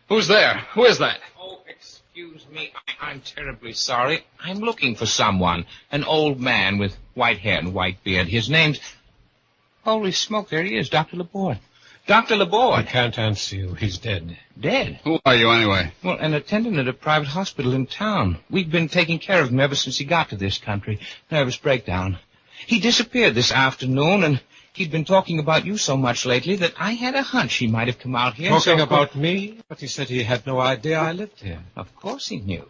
S21: Who's there? Who is that?
S5: Oh, excuse me. I'm terribly sorry. I'm looking for someone. An old man with white hair and white beard. His name's... Holy smoke, there he is, Dr. Laborde. Dr. Laborde.
S20: I can't answer you. He's dead.
S5: Dead?
S21: Who are you, anyway?
S5: Well, an attendant at a private hospital in town. We've been taking care of him ever since he got to this country. Nervous breakdown. He disappeared this afternoon, and he'd been talking about you so much lately that I had a hunch he might have come out here.
S20: Talking about me? But he said he had no idea I lived here.
S5: Of course he knew.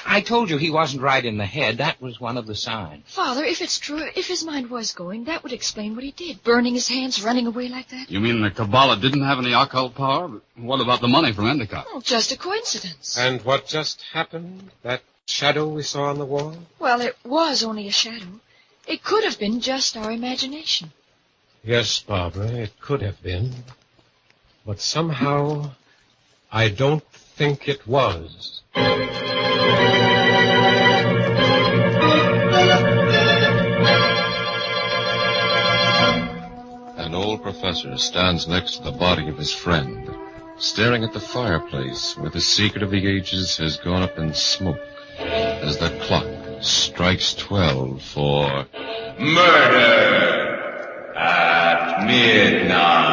S5: I told you he wasn't right in the head. That was one of the signs.
S19: Father, if it's true, if his mind was going, that would explain what he did. Burning his hands, running away like that.
S21: You mean the Kabbalah didn't have any occult power? But what about the money from Endicott?
S19: Oh, just a coincidence.
S20: And what just happened? That shadow we saw on the wall?
S19: Well, it was only a shadow. It could have been just our imagination.
S20: Yes, Barbara, it could have been. But somehow, I don't think it was.
S8: An old professor stands next to the body of his friend, staring at the fireplace where the secret of the ages has gone up in smoke as the clock strikes 12 for murder at midnight.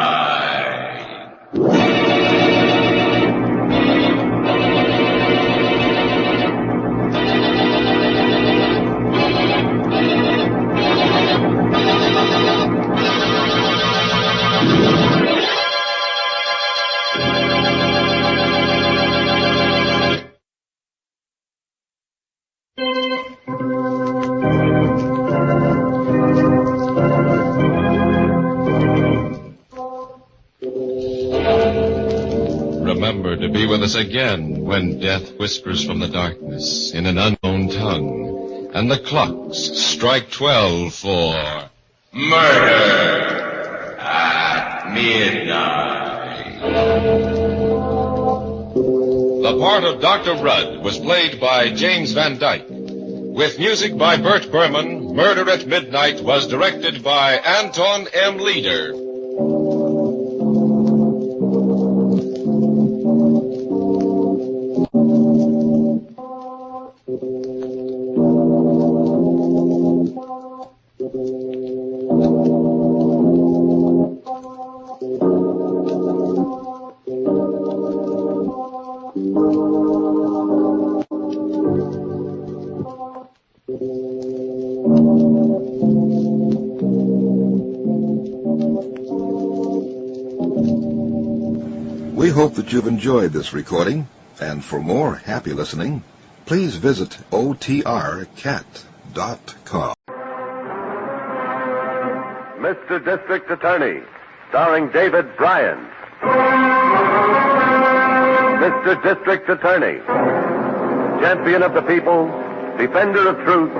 S8: Remember to be with us again when death whispers from the darkness in an unknown tongue, and the clocks strike 12 for murder at midnight. The part of Dr. Rudd was played by James Van Dyke. With music by Bert Berman, Murder at Midnight was directed by Anton M. Leader.
S3: We hope that you've enjoyed this recording, and for more happy listening, please visit otrcat.com.
S11: Mr. District Attorney, starring David Bryan. Mr. District Attorney, champion of the people, defender of truth,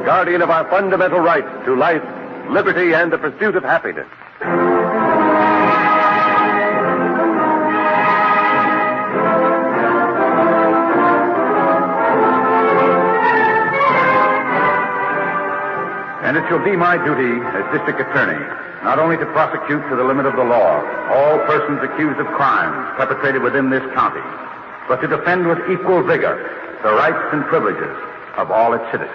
S11: guardian of our fundamental rights to life, liberty, and the pursuit of happiness.
S10: And it shall be my duty as district attorney not only to prosecute to the limit of the law all persons accused of crimes perpetrated within this county, but to defend with equal vigor the rights and privileges of all its citizens.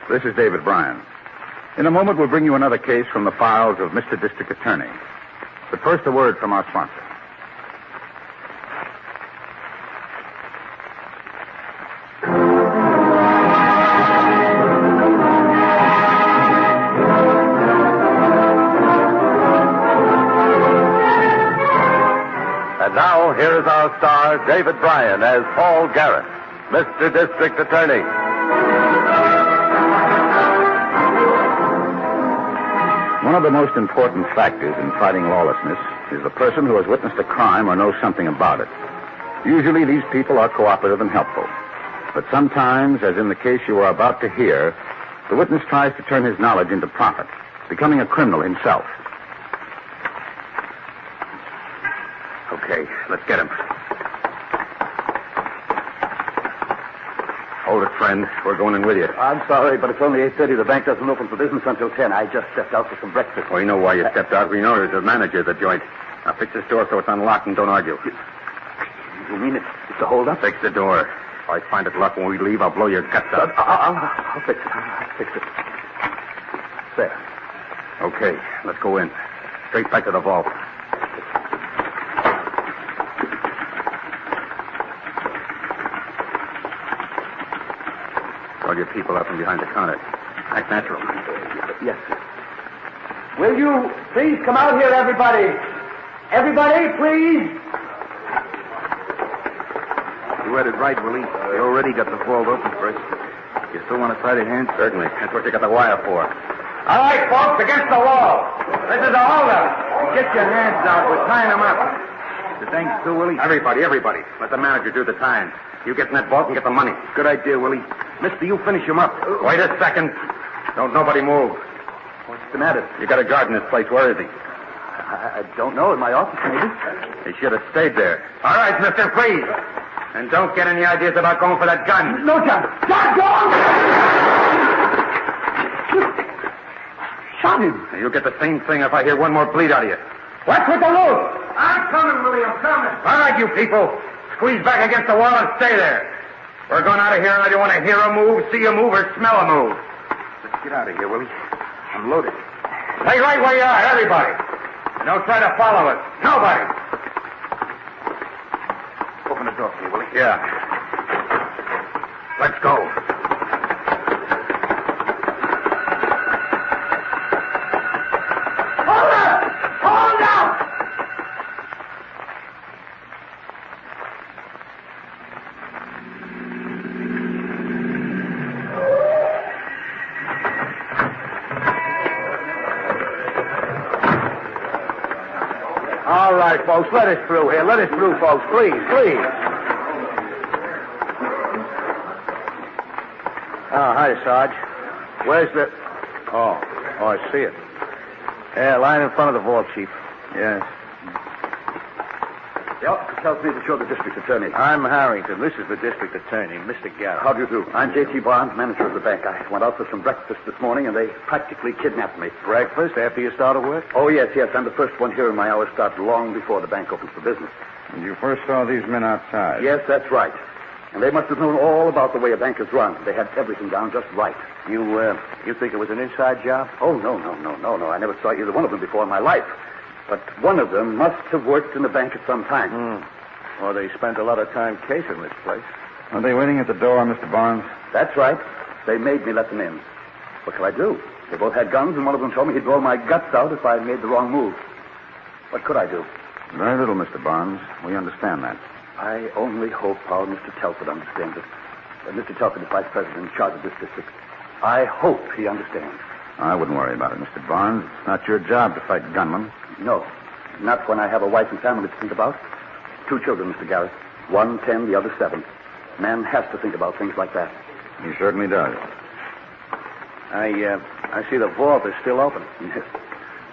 S10: This is David Bryan. In a moment, we'll bring you another case from the files of Mr. District Attorney. But first, a word from our sponsor.
S11: And now, here is our star, David Bryan, as Paul Garrett, Mr. District Attorney.
S10: One of the most important factors in fighting lawlessness is the person who has witnessed a crime or knows something about it. Usually these people are cooperative and helpful. But sometimes, as in the case you are about to hear, the witness tries to turn his knowledge into profit, becoming a criminal himself. Okay, let's get him. Hold it, friend. We're going in with you.
S24: I'm sorry, but it's only 8:30. The bank doesn't open for business until 10. I just stepped out for some breakfast.
S10: We know why you stepped out. We know there's a manager of the joint. Now fix this door so it's unlocked and don't argue.
S24: You mean it's a hold-up?
S10: Fix the door. If I find it locked when we leave, I'll blow your guts out.
S24: I'll fix it. I'll fix it. There.
S10: Okay, let's go in. Straight back to the vault. All your people out from behind the counter. Act natural.
S24: Yes, sir. Will you please come out here, everybody? Everybody, please.
S10: You had it right, Willie. You already got the vault open first. You still want to try the hand? Certainly. That's what you got the wire for.
S24: All right, folks, against the wall. This is a hold-up. Get your hands out. We're tying them up.
S10: The thanks to Willie? Everybody. Let the manager do the time. You get in that vault and get the money. Good idea, Willie. Mister, you finish him up. Wait a second. Don't nobody move.
S24: What's the matter?
S10: You got a guard in this place. Where is he?
S24: I don't know. In my office, maybe.
S10: He should have stayed there. All right, mister, please. And don't get any ideas about going for that gun.
S24: No, John. John, go on! Shot him.
S10: You'll get the same thing if I hear one more bleed out of you.
S24: What's with the loot?
S10: I'm coming, Willie. I'm coming. All right, you people. Squeeze back against the wall and stay there. We're going out of here, and I don't want to hear a move, see a move, or smell a move. Let's get out of here, Willie. I'm loaded. Stay right where you are, everybody. And don't try to follow us. Nobody. Open the door for me, Willie. Yeah. Let's go.
S24: Hold up! Hold up! All right, folks, let us through here. Let us through, folks. Please. Oh, hi, Sarge. Where's the... Oh, I see it. Yeah, lying in front of the vault, Chief. Yes. The officer tells me to show the district attorney. I'm Harrington. This is the district attorney, Mr. Garrett. How do you do? I'm J.T. Barnes, manager of the bank. I went out for some breakfast this morning, and they practically kidnapped me. Breakfast after you started work? Oh, yes. I'm the first one here, and my hours start long before the bank opens for business.
S10: And you first saw these men outside?
S24: Yes, that's right. And they must have known all about the way a bank is run. They had everything down just right. You think it was an inside job? Oh, no. I never saw either one of them before in my life. But one of them must have worked in the bank at some time. Well, they spent a lot of time casing this place.
S10: Are they waiting at the door, Mr. Barnes?
S13: That's right. They made me let them in. What could I do? They both had guns, and one of them told me he'd blow my guts out if I made the wrong move. What could I do?
S10: Very little, Mr. Barnes. We understand that.
S13: I only hope our Mr. Telford understands it. Mr. Telford is vice president in charge of this district. I hope he understands.
S10: I wouldn't worry about it, Mr. Barnes. It's not your job to fight gunmen.
S13: No, not when I have a wife and family to think about. 2 children, Mr. Garrett. One 10, the other 7. Man has to think about things like that.
S10: He certainly does.
S13: I see the vault is still open. Yes.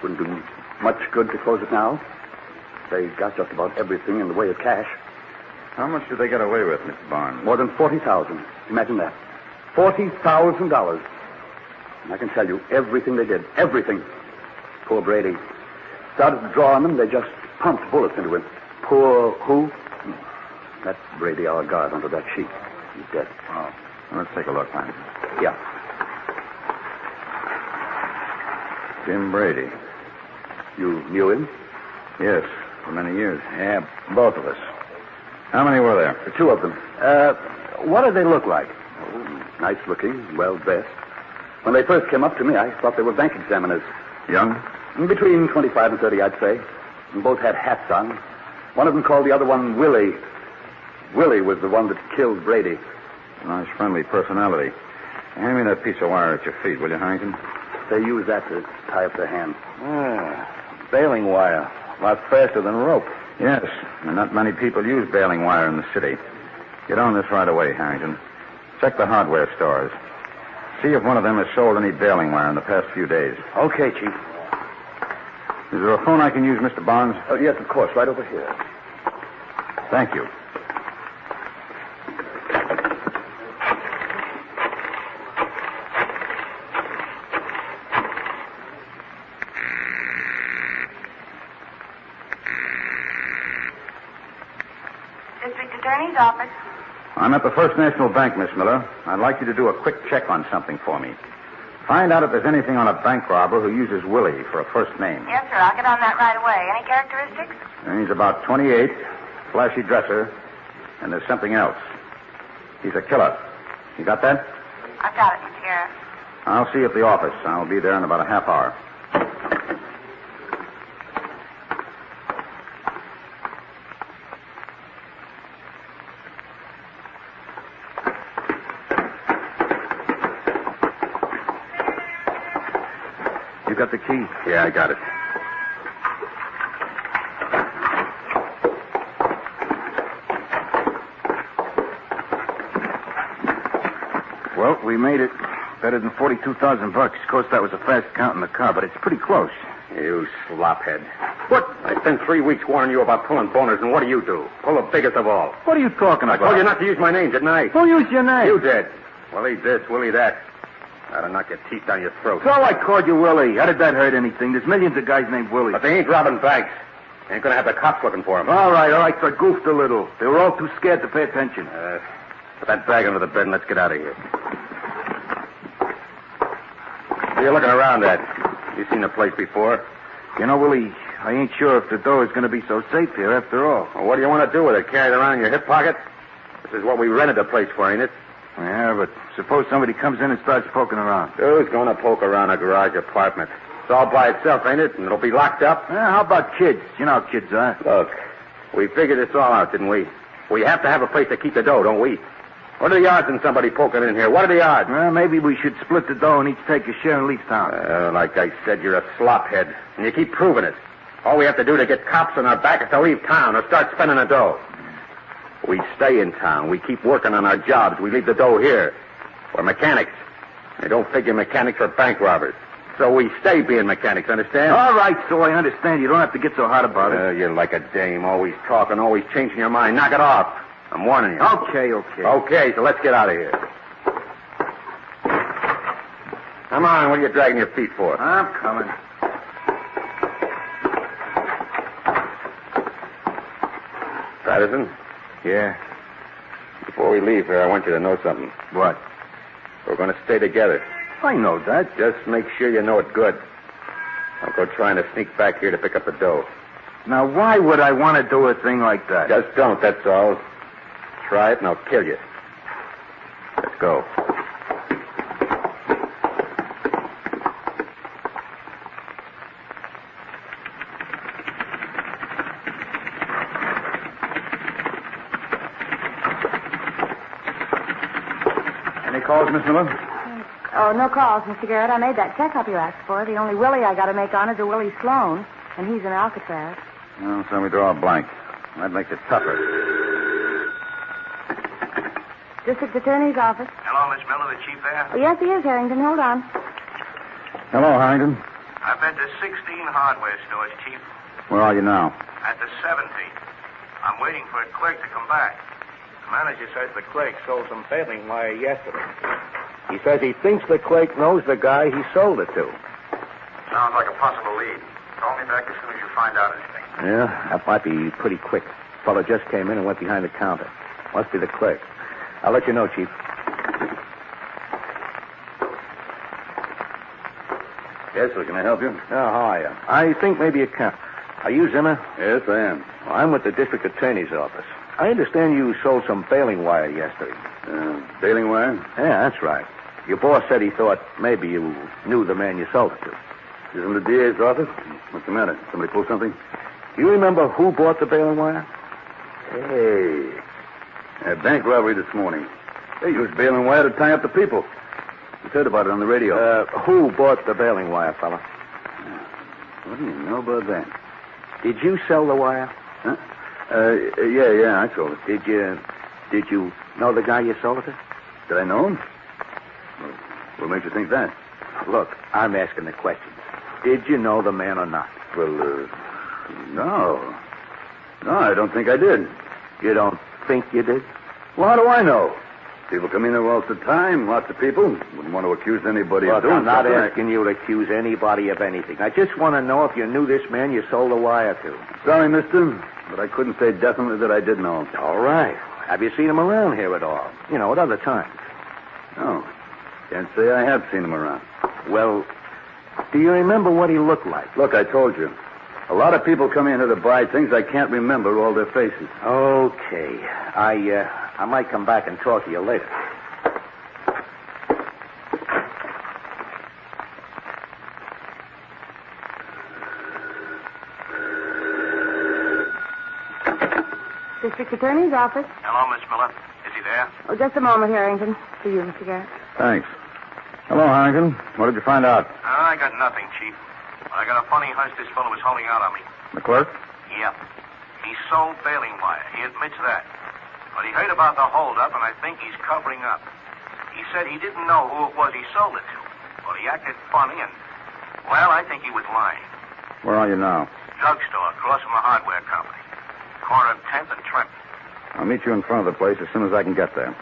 S13: Wouldn't do much good to close it now. They got just about everything in the way of cash.
S10: How much did they get away with, Mr. Barnes?
S13: More than $40,000. Imagine that. $40,000. And I can tell you everything they did. Everything. Poor Brady. Started to draw on them, they just pumped bullets into him. Poor who? That's Brady, our guard, under that sheet. He's dead.
S10: Oh. Well, let's take a look, Hans.
S13: Yeah.
S10: Jim Brady.
S13: You knew him?
S10: Yes, for many years. Yeah, both of us. How many were there?
S13: 2 of them. What did they look like? Oh, nice looking, well dressed. When they first came up to me, I thought they were bank examiners.
S10: Young?
S13: Between 25 and 30, I'd say. And both had hats on. One of them called the other one Willie. Willie was the one that killed Brady.
S10: Nice, friendly personality. Hand me that piece of wire at your feet, will you, Harrington?
S13: They use that to tie up their hands.
S10: Baling wire. A lot faster than rope. Yes, and not many people use baling wire in the city. Get on this right away, Harrington. Check the hardware stores. See if one of them has sold any baling wire in the past few days.
S13: Okay, Chief.
S10: Is there a phone I can use, Mr. Barnes?
S13: Oh, yes, of course, right over here.
S10: Thank you.
S4: District Attorney's office.
S10: I'm at the First National Bank, Miss Miller. I'd like you to do a quick check on something for me. Find out if there's anything on a bank robber who uses Willie for a first name.
S4: Yes, sir. I'll get on that right away. Any characteristics?
S10: He's about 28, flashy dresser, and there's something else. He's a killer. You got that?
S4: I've got it, Mr. Garrett.
S10: I'll see you at the office. I'll be there in about a half hour. You got the key?
S13: Yeah, I got it.
S10: Well, we made it. Better than $42,000. Of course, that was a fast count in the car, but it's pretty close.
S25: You slophead. What? I spent 3 weeks warning you about pulling boners, and what do you do? Pull the biggest of all.
S10: What are you talking about?
S25: I told you not to use my name, didn't I?
S10: Who used your name?
S25: You did. Willie this, Willie that. I'd knock your teeth down your throat.
S10: So I called you Willie. How did that hurt anything? There's millions of guys named Willie.
S25: But they ain't robbing banks. They ain't gonna have the cops looking for them.
S10: All right. So I goofed a little. They were all too scared to pay attention.
S25: Put that bag under the bed and let's get out of here. What are you looking around at? You seen the place before?
S10: You know, Willie, I ain't sure if the door is going to be so safe here after all.
S25: Well, what do you want to do with it? Carry it around in your hip pocket? This is what we rented the place for, ain't it?
S10: Yeah, but suppose somebody comes in and starts poking around.
S25: Who's going to poke around a garage apartment? It's all by itself, ain't it? And it'll be locked up?
S10: Yeah, how about kids? You know how kids are.
S25: Look, we figured this all out, didn't we? We have to have a place to keep the dough, don't we? What are the odds in somebody poking in here? What are the odds?
S10: Well, maybe we should split the dough and each take a share and leave town.
S25: Like I said, you're a slophead, and you keep proving it. All we have to do to get cops on our back is to leave town or start spending the dough. We stay in town. We keep working on our jobs. We leave the dough here. We're mechanics. They don't figure mechanics are bank robbers. So we stay being mechanics, understand?
S10: All right, so I understand. You don't have to get so hot about it.
S25: You're like a dame, always talking, always changing your mind. Knock it off. I'm warning you.
S10: Okay.
S25: Okay, so let's get out of here. Come on, what are you dragging your feet for?
S10: I'm coming.
S25: Patterson?
S10: Yeah?
S25: Before we leave here, I want you to know something.
S10: What?
S25: We're going to stay together.
S10: I know that.
S25: Just make sure you know it good. I'll go trying to sneak back here to pick up the dough.
S10: Now, why would I want to do a thing like that?
S25: Just don't, that's all. Try it and I'll kill you.
S10: go. Any calls, Miss Miller?
S15: Oh, no calls, Mr. Garrett. I made that checkup you asked for. The only Willie I got to make on is a Willie Sloan, and he's in Alcatraz.
S10: Well, so we draw a blank. That makes it tougher.
S15: District Attorney's office.
S17: Hello, Miss Miller, the chief there?
S15: Oh, yes, he is, Harrington. Hold on.
S10: Hello, Harrington.
S17: I've been to 16 hardware stores, Chief.
S10: Where are you now?
S17: At the 17th. I'm waiting for a clerk to come back. The manager says the clerk sold some baling wire yesterday.
S2: He says he thinks the clerk knows the guy he sold it to.
S17: Sounds like a possible lead. Call me back as soon as you find out anything.
S2: Yeah, that might be pretty quick. Fellow just came in and went behind the counter. Must be the clerk. I'll let you know, Chief.
S10: Yes, sir. Can I help you?
S2: Oh, how are you? I think maybe you can. Are you Zimmer?
S10: Yes, I am.
S2: Well, I'm with the district attorney's office. I understand you sold some baling wire yesterday.
S10: Baling wire?
S2: Yeah, that's right. Your boss said he thought maybe you knew the man you sold it to.
S10: He's in the DA's office? What's the matter? Somebody pull something?
S2: Do you remember who bought the baling wire?
S10: Hey, a bank robbery this morning. They used baling wire to tie up the people. We heard about it on the radio.
S2: Who bought the baling wire, fella?
S10: What do you know about that?
S2: Did you sell the wire?
S10: Huh? Yeah, I sold it.
S2: Did you know the guy you sold it to?
S10: Did I know him? Well, what makes you think that?
S2: Look, I'm asking the question. Did you know the man or not?
S10: Well, no. No, I don't think I did.
S2: You don't think you did?
S10: Well, how do I know? People come in here all the time, lots of people. Wouldn't want to accuse anybody of doing
S2: I'm not
S10: something.
S2: asking you to accuse anybody of anything. I just want to know if you knew this man you sold the wire to.
S10: Sorry, mister, but I couldn't say definitely that I did know him.
S2: All right. Have you seen him around here at all? You know, at other times?
S10: No. Can't say I have seen him around.
S2: Well, do you remember what he looked like?
S10: Look, I told you. A lot of people come in here to buy things I can't remember all their faces.
S2: Okay. I might come back and talk to you later.
S15: District Attorney's office.
S17: Hello, Miss Miller. Is he there?
S15: Oh, just a moment, Harrington. To you, Mr. Garrett.
S10: Thanks. Hello, Harrington. What did you find out?
S17: I got nothing, Chief. I got a funny hunch this fellow was holding out on me.
S10: The clerk?
S17: Yep. He sold baling wire. He admits that. But he heard about the holdup, and I think he's covering up. He said he didn't know who it was he sold it to. But he acted funny, and, well, I think he was lying.
S10: Where are you now?
S17: Drugstore across from a hardware company. Corner of 10th and Trenton.
S10: I'll meet you in front of the place as soon as I can get there.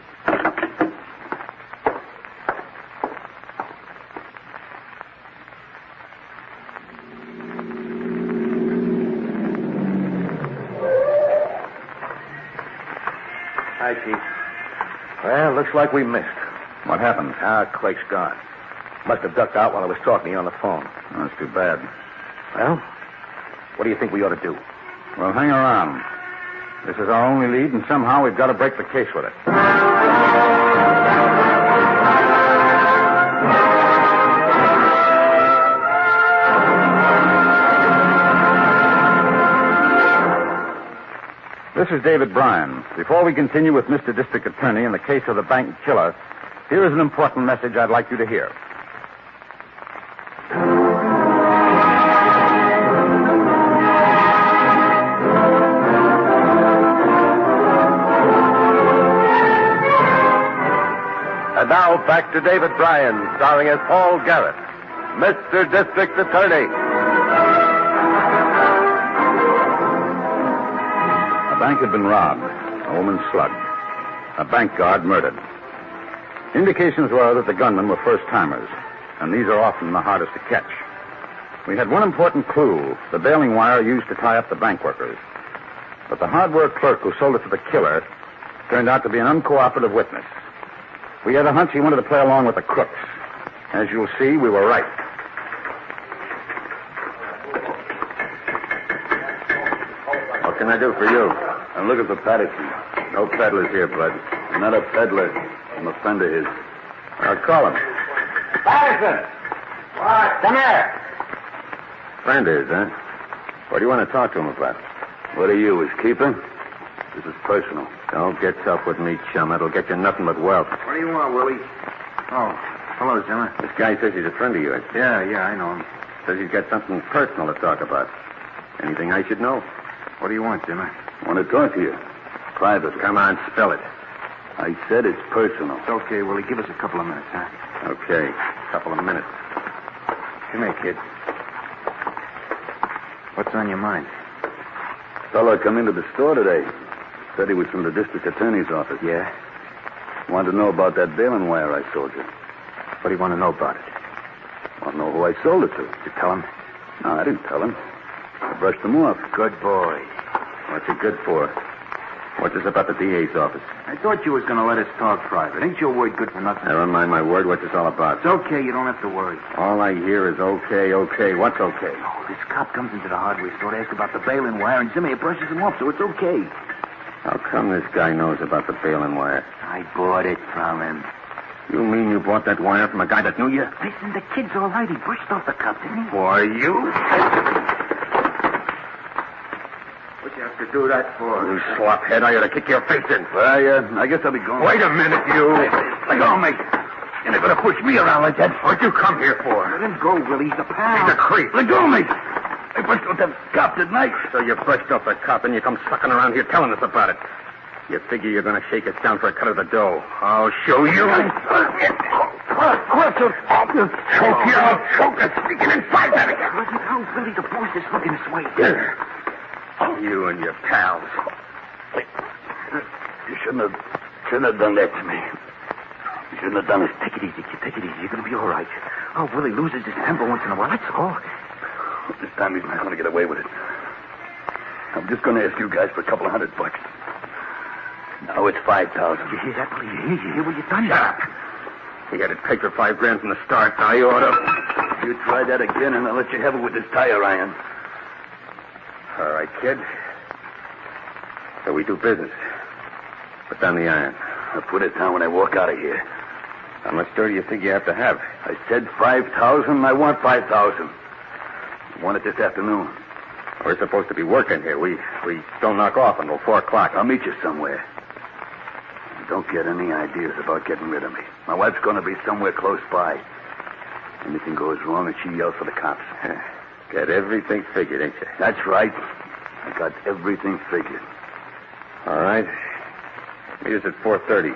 S2: Hi, Chief. Well, looks like we missed.
S10: What happened?
S2: Clake's gone. Must have ducked out while I was talking to you on the phone.
S10: Oh, that's too bad.
S2: Well, what do you think we ought to do?
S10: Well, hang around. This is our only lead, and somehow we've got to break the case with it. This is David Bryan. Before we continue with Mr. District Attorney in the case of the bank killer, here is an important message I'd like you to hear.
S18: And now back to David Bryan, starring as Paul Garrett, Mr. District Attorney.
S10: A bank had been robbed, a woman slugged, a bank guard murdered. Indications were that the gunmen were first-timers, and these are often the hardest to catch. We had one important clue, the baling wire used to tie up the bank workers. But the hardware clerk who sold it to the killer turned out to be an uncooperative witness. We had a hunch he wanted to play along with the crooks. As you'll see, we were right. What can I do for you? And look at the Patterson. No peddlers here, Bud. Not a peddler.
S13: I'm a friend of his.
S25: I'll call him. Patterson! What? Come here. Friend is, huh? What do you want to talk to him about?
S13: What are you, his keeper? This is personal.
S25: Don't get tough with me, chum. It'll get you nothing but wealth.
S6: What do you want, Willie? Oh, hello, Zimmer.
S25: This guy says he's a friend of yours.
S6: Yeah, I know him.
S25: Says he's got something personal to talk about. Anything I should know?
S6: What do you want, Zimmer?
S13: I want to talk to you. Private.
S25: Come on, spell it.
S13: I said it's personal.
S6: It's okay, Willie. Give us a couple of minutes, huh?
S25: Okay, couple of minutes.
S6: Come here, kid. What's on your mind?
S13: Fellow come into the store today. Said he was from the district attorney's office.
S6: Yeah?
S13: Wanted to know about that baling wire I sold you.
S6: What do you want to know about it?
S13: Want to know who I sold it to.
S6: Did you tell him?
S13: No, I didn't tell him. I brushed him off.
S6: Good boy.
S25: What's it good for? What's this about the DA's office?
S6: I thought you was going to let us talk private. Ain't your word good for nothing?
S25: Never mind my word. What's this all about?
S6: It's okay. You don't have to worry.
S25: All I hear is okay. What's okay?
S6: Oh, this cop comes into the hardware store to ask about the baling wire, and Jimmy brushes him off, so it's okay.
S25: How come this guy knows about the baling wire?
S6: I bought it from him.
S25: You mean you bought that wire from a guy that knew you?
S6: Listen, the kid's all right. He brushed off the cop, didn't he?
S25: For you?
S6: What'd you have to do that for?
S25: You slophead, I ought to kick your face in.
S13: Well, I guess I'll be going.
S25: Wait a minute, you.
S6: Let go, mate. You're not going to push me around like that.
S25: What'd you come here for?
S6: Let him go, Willie. He's a pal.
S25: He's a creep.
S6: Let go, mate. I brushed off that cop, didn't I?
S25: So you brushed off the cop and you come sucking around here telling us about it. You figure you're going to shake us down for a cut of the dough. I'll show you.
S6: I'll choke you. I'll choke you. Sneaking in 5 minutes. Wasn't how Willie the boss is looking this way.
S25: You and your pals.
S13: You shouldn't have done that to me. You shouldn't have done it.
S6: Take it easy, kid. Take it easy. You're going to be all right. Oh, Willie loses his temper once in a while. That's all.
S13: This time he's not going to get away with it. I'm just going to ask you guys for a couple of $100. Now it's 5,000.
S6: You hear that, Willie? You hear what you've done?
S25: Shut up. You got it pegged for $5 grand from the start. Now you ought to.
S13: You try that again, and I'll let you have it with this tire iron.
S25: All right, kid. So we do business. Put down the iron.
S13: I'll put it down when I walk out of here.
S25: How much dough do you think you have to have?
S13: I said 5,000. I want 5,000. I want it this afternoon.
S25: We're supposed to be working here. We don't knock off until 4 o'clock.
S13: I'll meet you somewhere. Don't get any ideas about getting rid of me. My wife's going to be somewhere close by. Anything goes wrong, and she yells for the cops.
S25: Got everything figured, ain't you?
S13: That's right. I got everything figured.
S25: All right. Meet us at 4:30.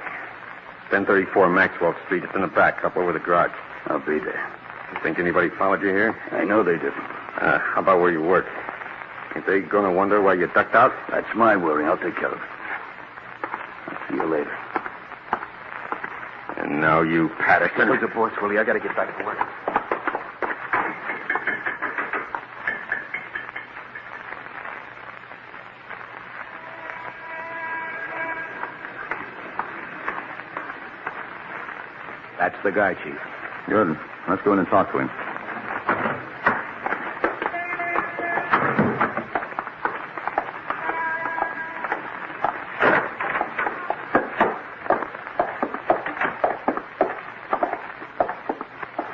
S25: 1034 Maxwell Street. It's in the back, up over the garage.
S13: I'll be there.
S25: You think anybody followed you here?
S13: I know they didn't.
S25: How about where you work? Ain't they going to wonder why you ducked out?
S13: That's my worry. I'll take care of it. I'll see you later.
S25: And now you, Patterson.
S6: Where's the boss, Willie? I got to get back to work.
S13: That's the guy, Chief.
S25: Good. Let's go in and talk to him.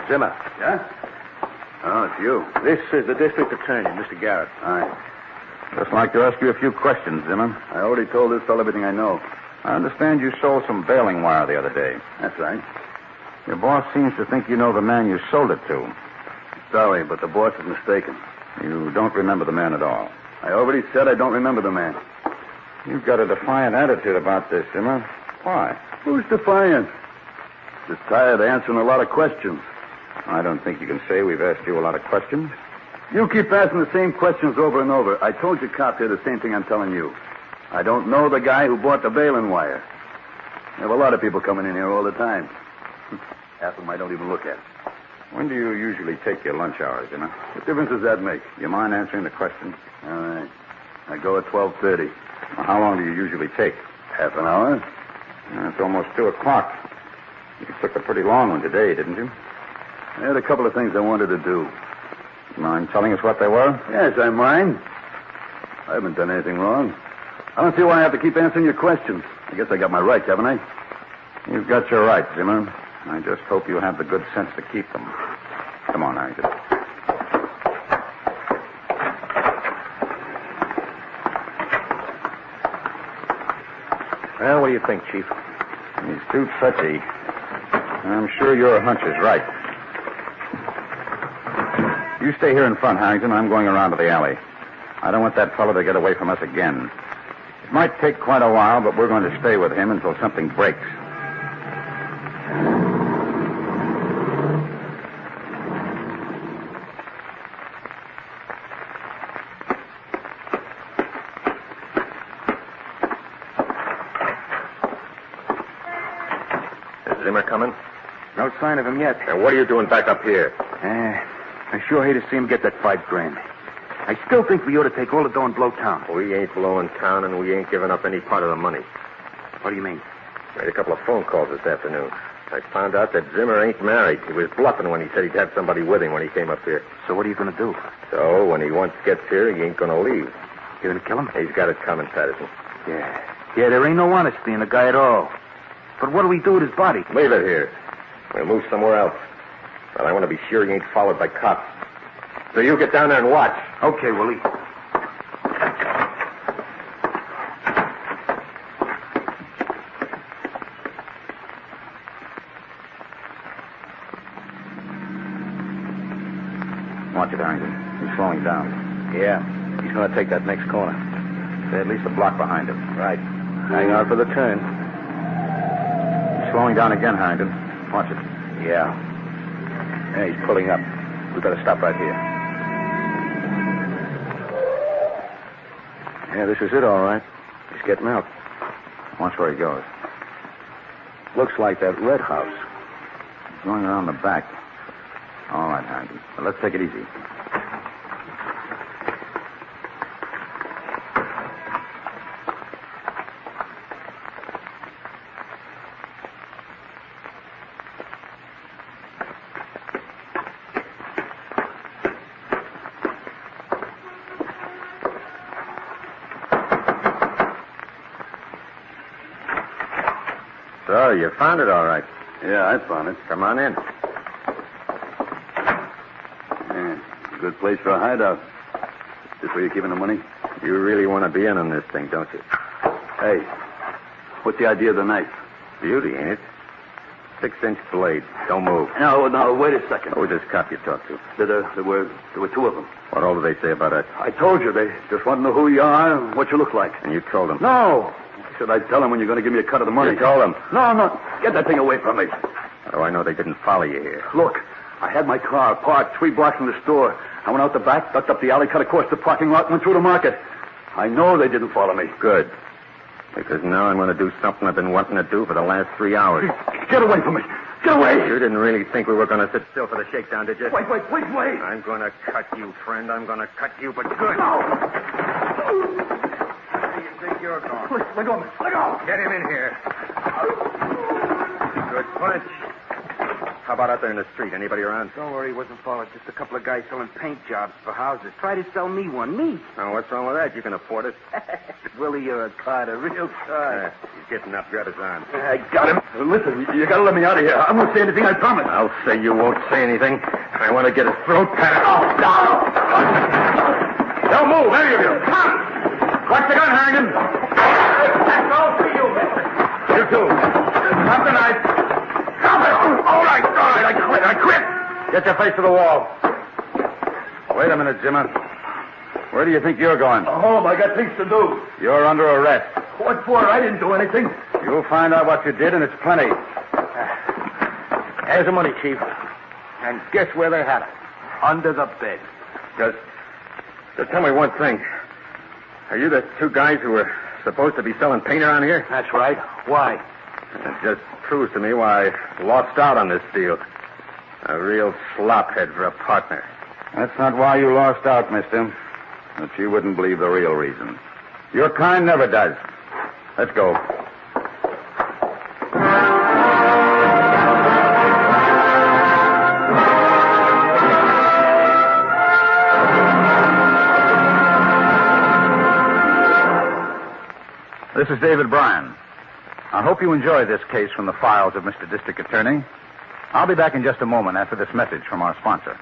S13: Zimmer. Yeah? Oh, it's you. This is the district attorney, Mr. Garrett.
S25: Hi. Just like to ask you a few questions, Zimmer.
S13: I already told this fellow everything I know.
S25: I understand you sold some baling wire the other day.
S13: That's right.
S25: Your boss seems to think you know the man you sold it to.
S13: Sorry, but the boss is mistaken.
S25: You don't remember the man at all.
S13: I already said I don't remember the man.
S25: You've got a defiant attitude about this, Zimmer. Why?
S13: Who's defiant? Just tired of answering a lot of questions.
S25: I don't think you can say we've asked you a lot of questions.
S13: You keep asking the same questions over and over. I told your cop here the same thing I'm telling you. I don't know the guy who bought the baling wire. There have a lot of people coming in here all the time. Half of them I don't even look at.
S25: When do you usually take your lunch hours, Zimmer?
S13: What difference does that make?
S25: You mind answering the question?
S13: All right. I go at 12:30.
S25: Well, how long do you usually take?
S13: Half an hour.
S25: It's almost 2 o'clock. You took a pretty long one today, didn't you?
S13: I had a couple of things I wanted to do.
S25: You mind telling us what they were?
S13: Yes, I mind. I haven't done anything wrong. I don't see why I have to keep answering your questions. I guess I got my rights, haven't I?
S10: You've got your rights, Zimmer. I just hope you have the good sense to keep them. Come on, Harrington.
S25: Well, what do you think, Chief?
S10: He's too touchy. I'm sure your hunch is right. You stay here in front, Harrington. I'm going around to the alley. I don't want that fellow to get away from us again. It might take quite a while, but we're going to stay with him until something breaks.
S25: Is Zimmer coming?
S13: No sign of him yet.
S25: And what are you doing back up here?
S13: I sure hate to see him get that $5,000. I still think we ought to take all the dough and blow town.
S25: We ain't blowing town, and we ain't giving up any part of the money.
S13: What do you mean?
S25: Made a couple of phone calls this afternoon. I found out that Zimmer ain't married. He was bluffing when he said he'd have somebody with him when he came up here.
S13: So what are you going to do?
S25: So when he once gets here, he ain't going to leave.
S13: You going to kill him?
S25: He's got it coming, Patterson.
S13: Yeah, there ain't no honesty in the guy at all. But what do we do with his body?
S25: Leave it here. We'll move somewhere else. But I want to be sure he ain't followed by cops. So you get down there and watch.
S13: Okay, Willie.
S10: Watch it, Harrington. He's slowing down.
S13: Yeah, he's going to take that next corner.
S10: Stay at least a block behind him.
S13: Right. Hang on for the turn.
S10: He's slowing down again, Harrington. Watch it.
S13: Yeah, he's pulling up. We better stop right here. Yeah, this is it, all right. He's getting out.
S10: Watch where he goes.
S13: Looks like that red house.
S10: He's going around the back. All right, Harrington. But let's take it easy.
S25: So, you found it all right.
S13: Yeah, I found it.
S25: Come on in.
S13: Yeah, good place for a hideout. This where you're keeping the money?
S25: You really want to be in on this thing, don't you?
S13: Hey, what's the idea of the knife?
S25: Beauty, ain't it? 6-inch blade. Don't move.
S13: No, wait a second.
S25: Who's this cop you talked to?
S13: There were two of them.
S25: What all did they say about that?
S13: I told you. They just want to know who you are and what you look like.
S25: And you told them?
S13: No. I said I'd tell them when you're going to give me a cut of the money.
S25: You told them?
S13: No. Get that thing away from me.
S25: How do I know they didn't follow you here?
S13: Look, I had my car parked 3 blocks from the store. I went out the back, ducked up the alley, cut across the parking lot, and went through the market. I know they didn't follow me.
S25: Good. Because now I'm going to do something I've been wanting to do for the last 3 hours.
S13: Get away from me. Get away.
S25: You didn't really think we were going to sit still for the shakedown, did you?
S13: Wait.
S25: I'm going to cut you, friend. I'm going to cut you, but good.
S13: No.
S25: Where do you think you're going?
S13: Let go of me. Let go.
S25: Get him in here. Good punch. How about out there in the street? Anybody around?
S9: Don't worry, he wasn't followed. Just a couple of guys selling paint jobs for houses. Try to sell me one. Me.
S25: Oh, what's wrong with that? You can afford it.
S9: Willie, you're a card, a real card.
S25: He's getting up. Grab his arm.
S13: I got him. Listen, you got to let me out of here. I won't say anything, I promise.
S25: I'll say you won't say anything. I want to get his throat patted.
S13: Oh, no!
S25: Don't move, any of you. Come on. Watch the gun, Harrington.
S13: That's all for you, mister.
S25: You too. Drop the knife. Drop it. All right. I quit.
S10: Get your face to the wall. Wait a minute, Zimmer. Where do you think you're going?
S13: Home. I got things to do.
S10: You're under arrest.
S13: What for? I didn't do anything.
S10: You'll find out what you did, and it's plenty.
S9: There's the money, Chief. And guess where they had it? Under the bed.
S25: Just tell me one thing. Are you the 2 guys who were supposed to be selling paint around here?
S9: That's right. Why?
S25: It just proves to me why I lost out on this deal. A real slophead for a partner.
S10: That's not why you lost out, mister. But you wouldn't believe the real reason. Your kind never does. Let's go. This is David Bryan. I hope you enjoy this case from the files of Mr. District Attorney. I'll be back in just a moment after this message from our sponsor.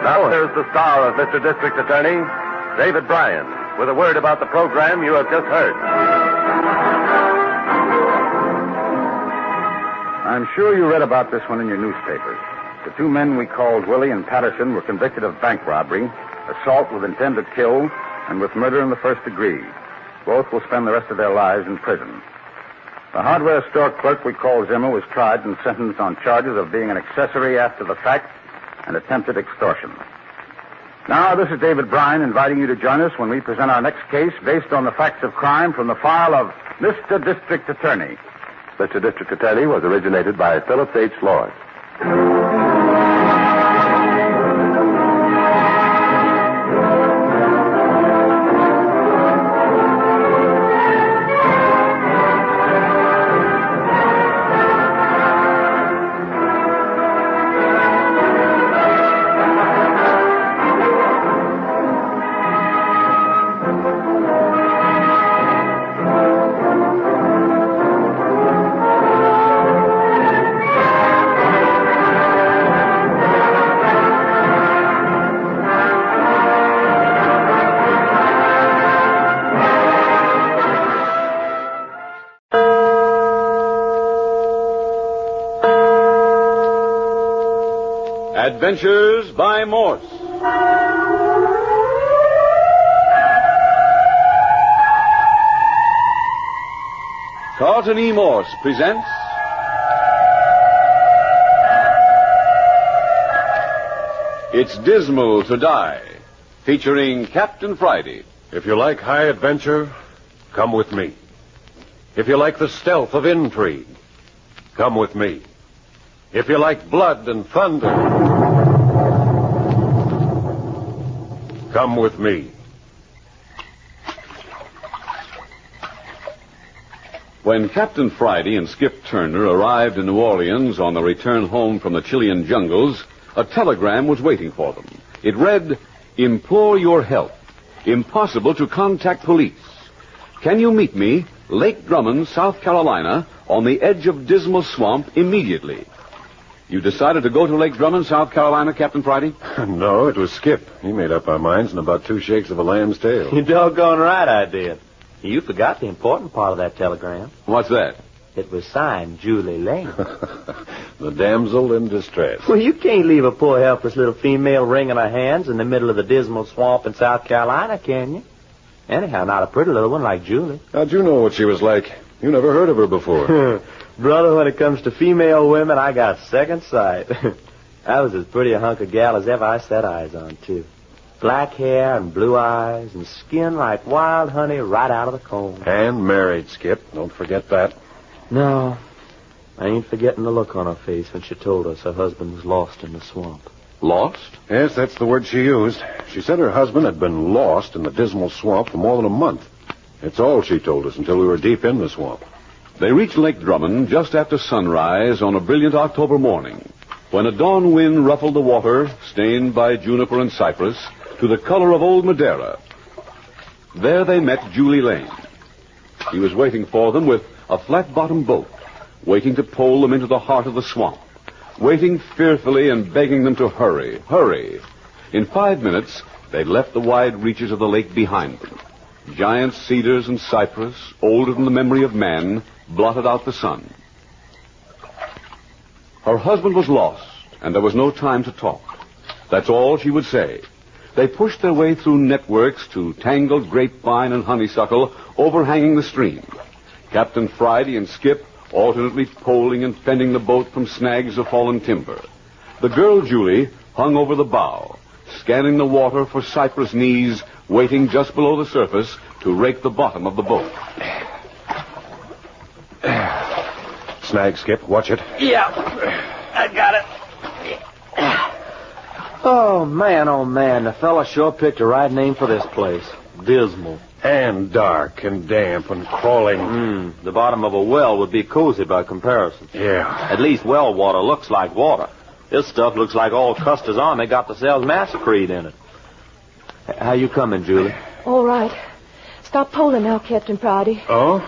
S18: Now here's the star of Mr. District Attorney, David Bryan, with a word about the program you have just heard.
S10: I'm sure you read about this one in your newspapers. The two men we called Willie and Patterson were convicted of bank robbery, assault with intent to kill, and with murder in the first degree. Both will spend the rest of their lives in prison. The hardware store clerk we called Zimmer was tried and sentenced on charges of being an accessory after the fact and attempted extortion. Now, this is David Bryan inviting you to join us when we present our next case based on the facts of crime from the file of Mr. District Attorney.
S18: Mr. District Attorney was originated by Phillips H. Lord.
S12: Adventures by Morse. Carlton E. Morse presents It's Dismal to Die, featuring Captain Friday.
S18: If you like high adventure, come with me. If you like the stealth of intrigue, come with me. If you like blood and thunder, come with me.
S12: When Captain Friday and Skip Turner arrived in New Orleans on the return home from the Chilean jungles, a telegram was waiting for them. It read, "Implore your help. Impossible to contact police. Can you meet me, Lake Drummond, South Carolina, on the edge of Dismal Swamp immediately?" You decided to go to Lake Drummond, South Carolina, Captain Friday?
S18: No, it was Skip. He made up our minds in about 2 shakes of a lamb's tail.
S14: You're doggone right I did. You forgot the important part of that telegram.
S12: What's that?
S14: It was signed Julie Lane.
S18: The damsel in distress.
S14: Well, you can't leave a poor helpless little female wringing her hands in the middle of the Dismal Swamp in South Carolina, can you? Anyhow, not a pretty little one like Julie.
S18: How'd you know what she was like? You never heard of her before.
S14: Brother, when it comes to female women, I got second sight. I was as pretty a hunk of gal as ever I set eyes on, too. Black hair and blue eyes and skin like wild honey right out of the comb.
S18: And married, Skip. Don't forget that.
S14: No, I ain't forgetting the look on her face when she told us her husband was lost in the swamp.
S12: Lost?
S18: Yes, that's the word she used. She said her husband had been lost in the Dismal Swamp for more than a month. It's all she told us until we were deep in the swamp.
S12: They reached Lake Drummond just after sunrise on a brilliant October morning, when a dawn wind ruffled the water, stained by juniper and cypress, to the color of old Madeira. There they met Julie Lane. He was waiting for them with a flat-bottomed boat, waiting to pole them into the heart of the swamp, waiting fearfully and begging them to hurry, hurry. In 5 minutes, they'd left the wide reaches of the lake behind them. Giant cedars and cypress, older than the memory of man, blotted out the sun. Her husband was lost, and there was no time to talk. That's all she would say. They pushed their way through networks to tangled grapevine and honeysuckle overhanging the stream. Captain Friday and Skip alternately poling and fending the boat from snags of fallen timber. The girl, Julie, hung over the bow, scanning the water for cypress knees waiting just below the surface to rake the bottom of the boat.
S18: Snag, Skip. Watch it.
S14: Yeah, I got it. Oh, man, the fella sure picked the right name for this place. Dismal.
S18: And dark and damp and crawling.
S14: The bottom of a well would be cozy by comparison.
S18: Yeah.
S14: At least well water looks like water. This stuff looks like all Custer's Army got themselves massacred in it. How you coming, Julie?
S19: All right. Stop pulling now, Captain Prouty.
S18: Oh?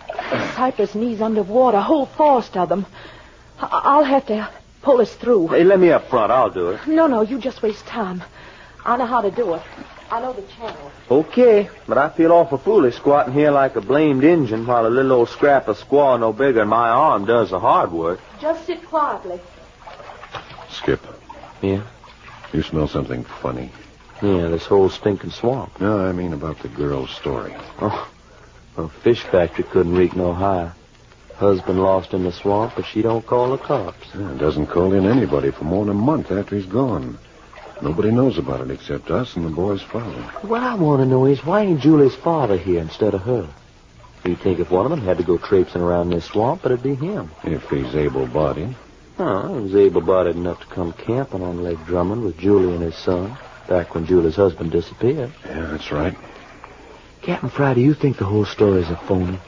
S19: The cypress knees underwater, a whole forest of them. I'll have to pull us through.
S14: Hey, let me up front. I'll do it.
S19: No, you just waste time. I know how to do it. I know the channel.
S14: Okay, but I feel awful foolish squatting here like a blamed Injun while a little old scrap of squaw no bigger than my arm does the hard work.
S19: Just sit quietly.
S18: Skip.
S14: Yeah?
S18: You smell something funny.
S14: Yeah, this whole stinking swamp.
S18: No, I mean about the girl's story.
S14: Oh, well, fish factory couldn't reek no higher. Husband lost in the swamp, but she don't call the cops.
S18: Yeah, doesn't call in anybody for more than a month after he's gone. Nobody knows about it except us and the boy's father.
S14: What I want to know is why ain't Julie's father here instead of her? You'd think if one of them had to go traipsing around this swamp, it'd be him.
S18: If he's able-bodied.
S14: Oh, he was able-bodied enough to come camping on Lake Drummond with Julie and his son, back when Julie's husband disappeared.
S18: Yeah, that's right.
S14: Captain Friday, you think the whole story's a phony?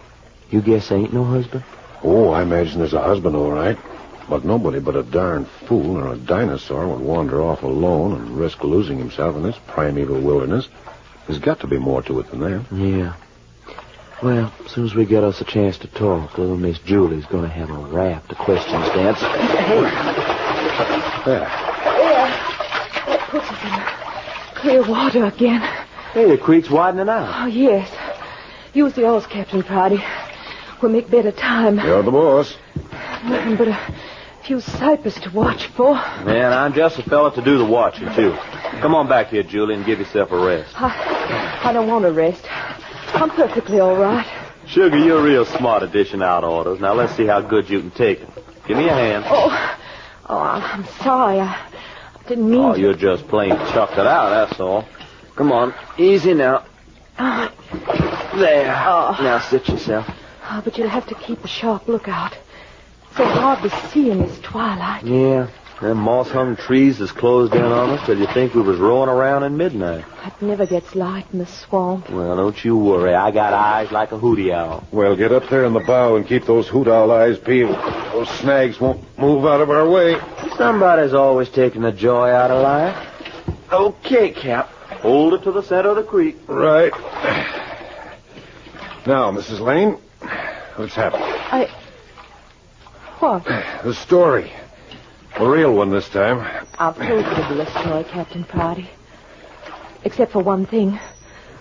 S14: You guess ain't no husband?
S18: Oh, I imagine there's a husband, all right. But nobody but a darn fool or a dinosaur would wander off alone and risk losing himself in this primeval wilderness. There's got to be more to it than that.
S14: Yeah. Well, as soon as we get us a chance to talk, little Miss Julie's going to have a raft of questions to answer. Hey.
S18: There.
S19: That puts us in clear water again.
S14: Hey, the creek's widening out.
S19: Oh, yes. Use the oars, Captain Prouty. We'll make better time.
S18: You're the boss.
S19: Nothing but a few cypress to watch for.
S14: Man, I'm just a fella to do the watching, too. Come on back here, Julie, and give yourself a rest.
S19: I don't want to rest. I'm perfectly all right.
S14: Sugar, you're real smart at dishing out orders. Now, let's see how good you can take them. Give me a hand.
S19: Oh, I'm sorry. I didn't mean to.
S14: You're just plain chucked it out, that's all. Come on. Easy now. There. Now, sit yourself.
S19: Oh, but you'll have to keep a sharp lookout. So hard to see in this twilight.
S14: Yeah. Them moss-hung trees has closed in on us till you think we was rolling around in midnight.
S19: It never gets light in the swamp.
S14: Well, don't you worry. I got eyes like a hootie owl.
S18: Well, get up there in the bow and keep those hoot owl eyes peeled. Those snags won't move out of our way.
S14: Somebody's always taking the joy out of life. Okay, Cap. Hold it to the center of the creek.
S18: Right. Now, Mrs. Lane, what's happened?
S19: What?
S18: The story. A real one this time.
S19: I've told you the real story, Captain Prouty. Except for one thing.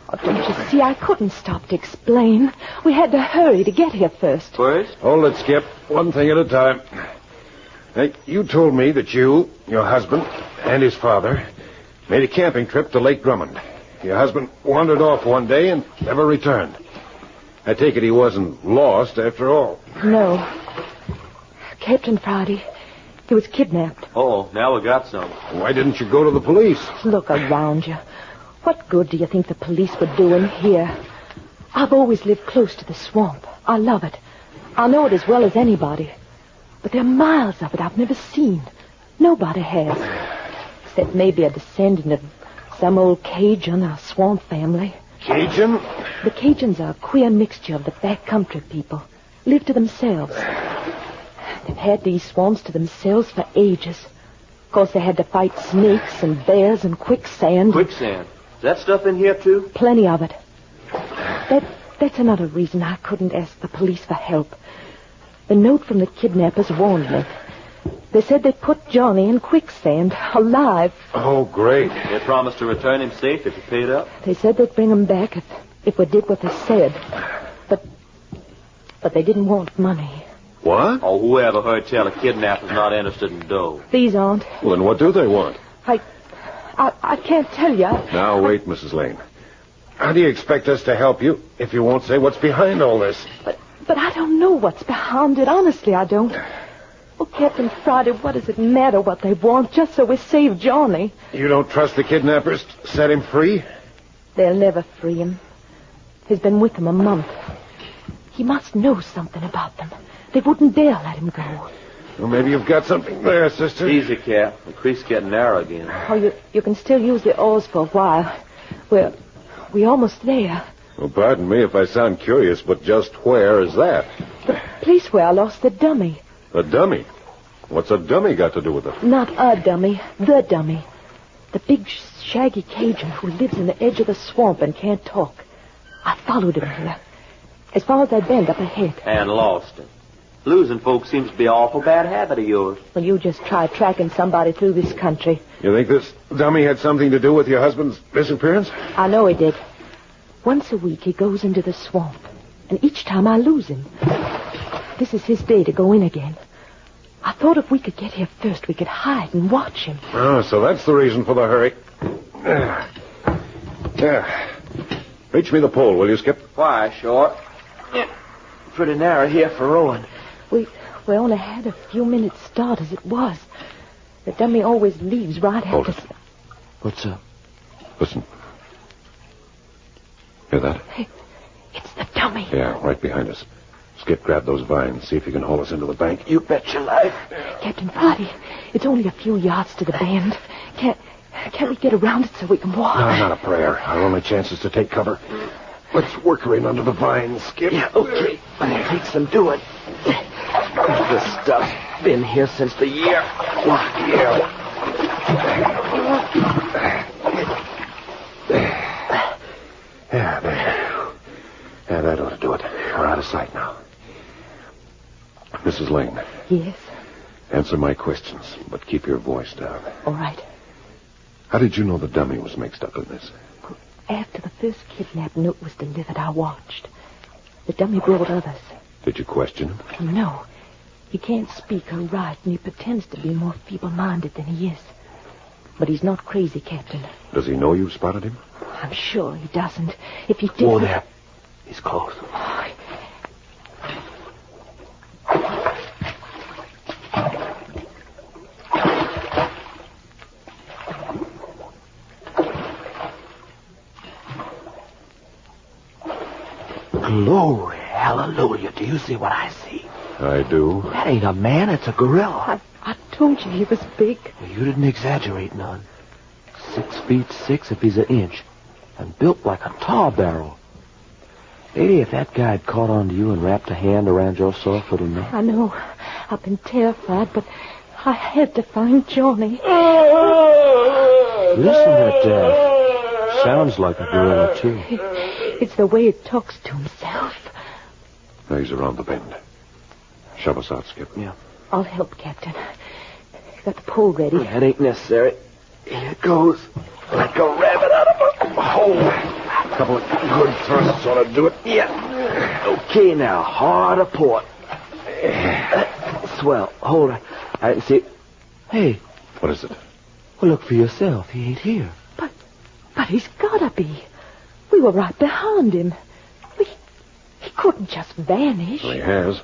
S19: Oh, don't you see, I couldn't stop to explain. We had to hurry to get here first.
S14: First?
S18: Hold it, Skip. One thing at a time. Hey, you told me that you, your husband, and his father made a camping trip to Lake Drummond. Your husband wandered off one day and never returned. I take it he wasn't lost after all.
S19: No. Captain Prouty, he was kidnapped.
S14: Oh, now we got some.
S18: Why didn't you go to the police?
S19: Look around you. What good do you think the police would do in here? I've always lived close to the swamp. I love it. I know it as well as anybody. But there are miles of it I've never seen. Nobody has. Except maybe a descendant of some old Cajun or swamp family.
S18: Cajun?
S19: The Cajuns are a queer mixture of the backcountry people. Live to themselves. They've had these swamps to themselves for ages. Of course, they had to fight snakes and bears and quicksand.
S14: Quicksand? Is that stuff in here, too?
S19: Plenty of it. That's another reason I couldn't ask the police for help. The note from the kidnappers warned me. They said they'd put Johnny in quicksand, alive.
S18: Oh, great.
S14: They promised to return him safe if he paid up?
S19: They said they'd bring him back if we did what they said. But they didn't want money.
S18: What?
S14: Oh, whoever heard tell a kidnapper's not interested in dough.
S19: These aren't.
S18: Well, then what do they want?
S19: I can't tell you.
S18: Now, wait, Mrs. Lane. How do you expect us to help you if you won't say what's behind all this?
S19: But I don't know what's behind it. Honestly, I don't. Oh, Captain Friday, what does it matter what they want, just so we save Johnny?
S18: You don't trust the kidnappers to set him free?
S19: They'll never free him. He's been with them a month. He must know something about them. They wouldn't dare let him go.
S18: Well, maybe you've got something there, sister.
S14: Easy, Cap. The creek's getting narrow again.
S1: Oh, you can still use the oars for a while. We're almost there.
S18: Well, pardon me if I sound curious, but just where is that?
S1: The place where I lost the dummy.
S18: A dummy? What's a dummy got to do with it?
S1: Not a dummy, the dummy. The big, shaggy Cajun who lives in the edge of the swamp and can't talk. I followed him here, as far as that bend up ahead.
S14: And lost him. Losing folks seems to be an awful bad habit of yours.
S1: Well, you just try tracking somebody through this country.
S18: You think this dummy had something to do with your husband's disappearance?
S1: I know he did. Once a week he goes into the swamp, and each time I lose him. This is his day to go in again. I thought if we could get here first, we could hide and watch him.
S18: Oh, so that's the reason for the hurry. Yeah. Reach me the pole, will you, Skip?
S14: Why, Short? Yeah. Pretty narrow here for rowing.
S1: We only had a few minutes start as it was. The dummy always leaves right
S18: Hold
S1: after...
S18: it.
S14: What's up?
S18: Listen. Hear that?
S1: Hey, it's the dummy.
S18: Yeah, right behind us. Skip, grab those vines. See if you can haul us into the bank.
S14: You bet your life.
S1: Captain Friday, it's only a few yards to the bend. Can't we get around it so we can walk?
S18: No, not a prayer. Our only chance is to take cover. Let's work her in under the vines, Skip.
S14: Yeah, okay. It takes some doing. This stuff's been here since the year.
S18: Yeah. Yeah, there. Yeah, that ought to do it. We're out of sight now. Mrs. Lane.
S1: Yes?
S18: Answer my questions, but keep your voice down.
S1: All right.
S18: How did you know the dummy was mixed up in this?
S1: After the first kidnap note was delivered, I watched. The dummy brought others.
S18: Did you question him?
S1: No. He can't speak or write, and he pretends to be more feeble-minded than he is. But he's not crazy, Captain.
S18: Does he know you've spotted him?
S1: I'm sure he doesn't. If he did...
S14: Whoa there. He's close. Glory, hallelujah. Do you see what I see?
S18: I do.
S14: That ain't a man, it's a gorilla.
S1: I told you he was big.
S14: You didn't exaggerate none. 6'6" if he's an inch. And built like a tar barrel. Lady, if that guy had caught on to you and wrapped a hand around your soft little neck.
S1: I know. I've been terrified, but I had to find Johnny.
S14: Listen, that sounds like a gorilla, too.
S1: It's the way it talks to himself.
S18: Now he's around the bend. Shove us out, Skip.
S14: Yeah.
S1: I'll help, Captain. Got the pole ready.
S14: That ain't necessary. Here it goes. Like a rabbit out of a hole.
S18: A couple of good thrusts ought to do it.
S14: Yeah. Okay, now. Hard a port. Swell. Hold it. I didn't see it. Hey.
S18: What is it?
S14: Well, look for yourself. He ain't here.
S1: But he's gotta be. We were right behind him. He couldn't just vanish.
S18: Well, he has.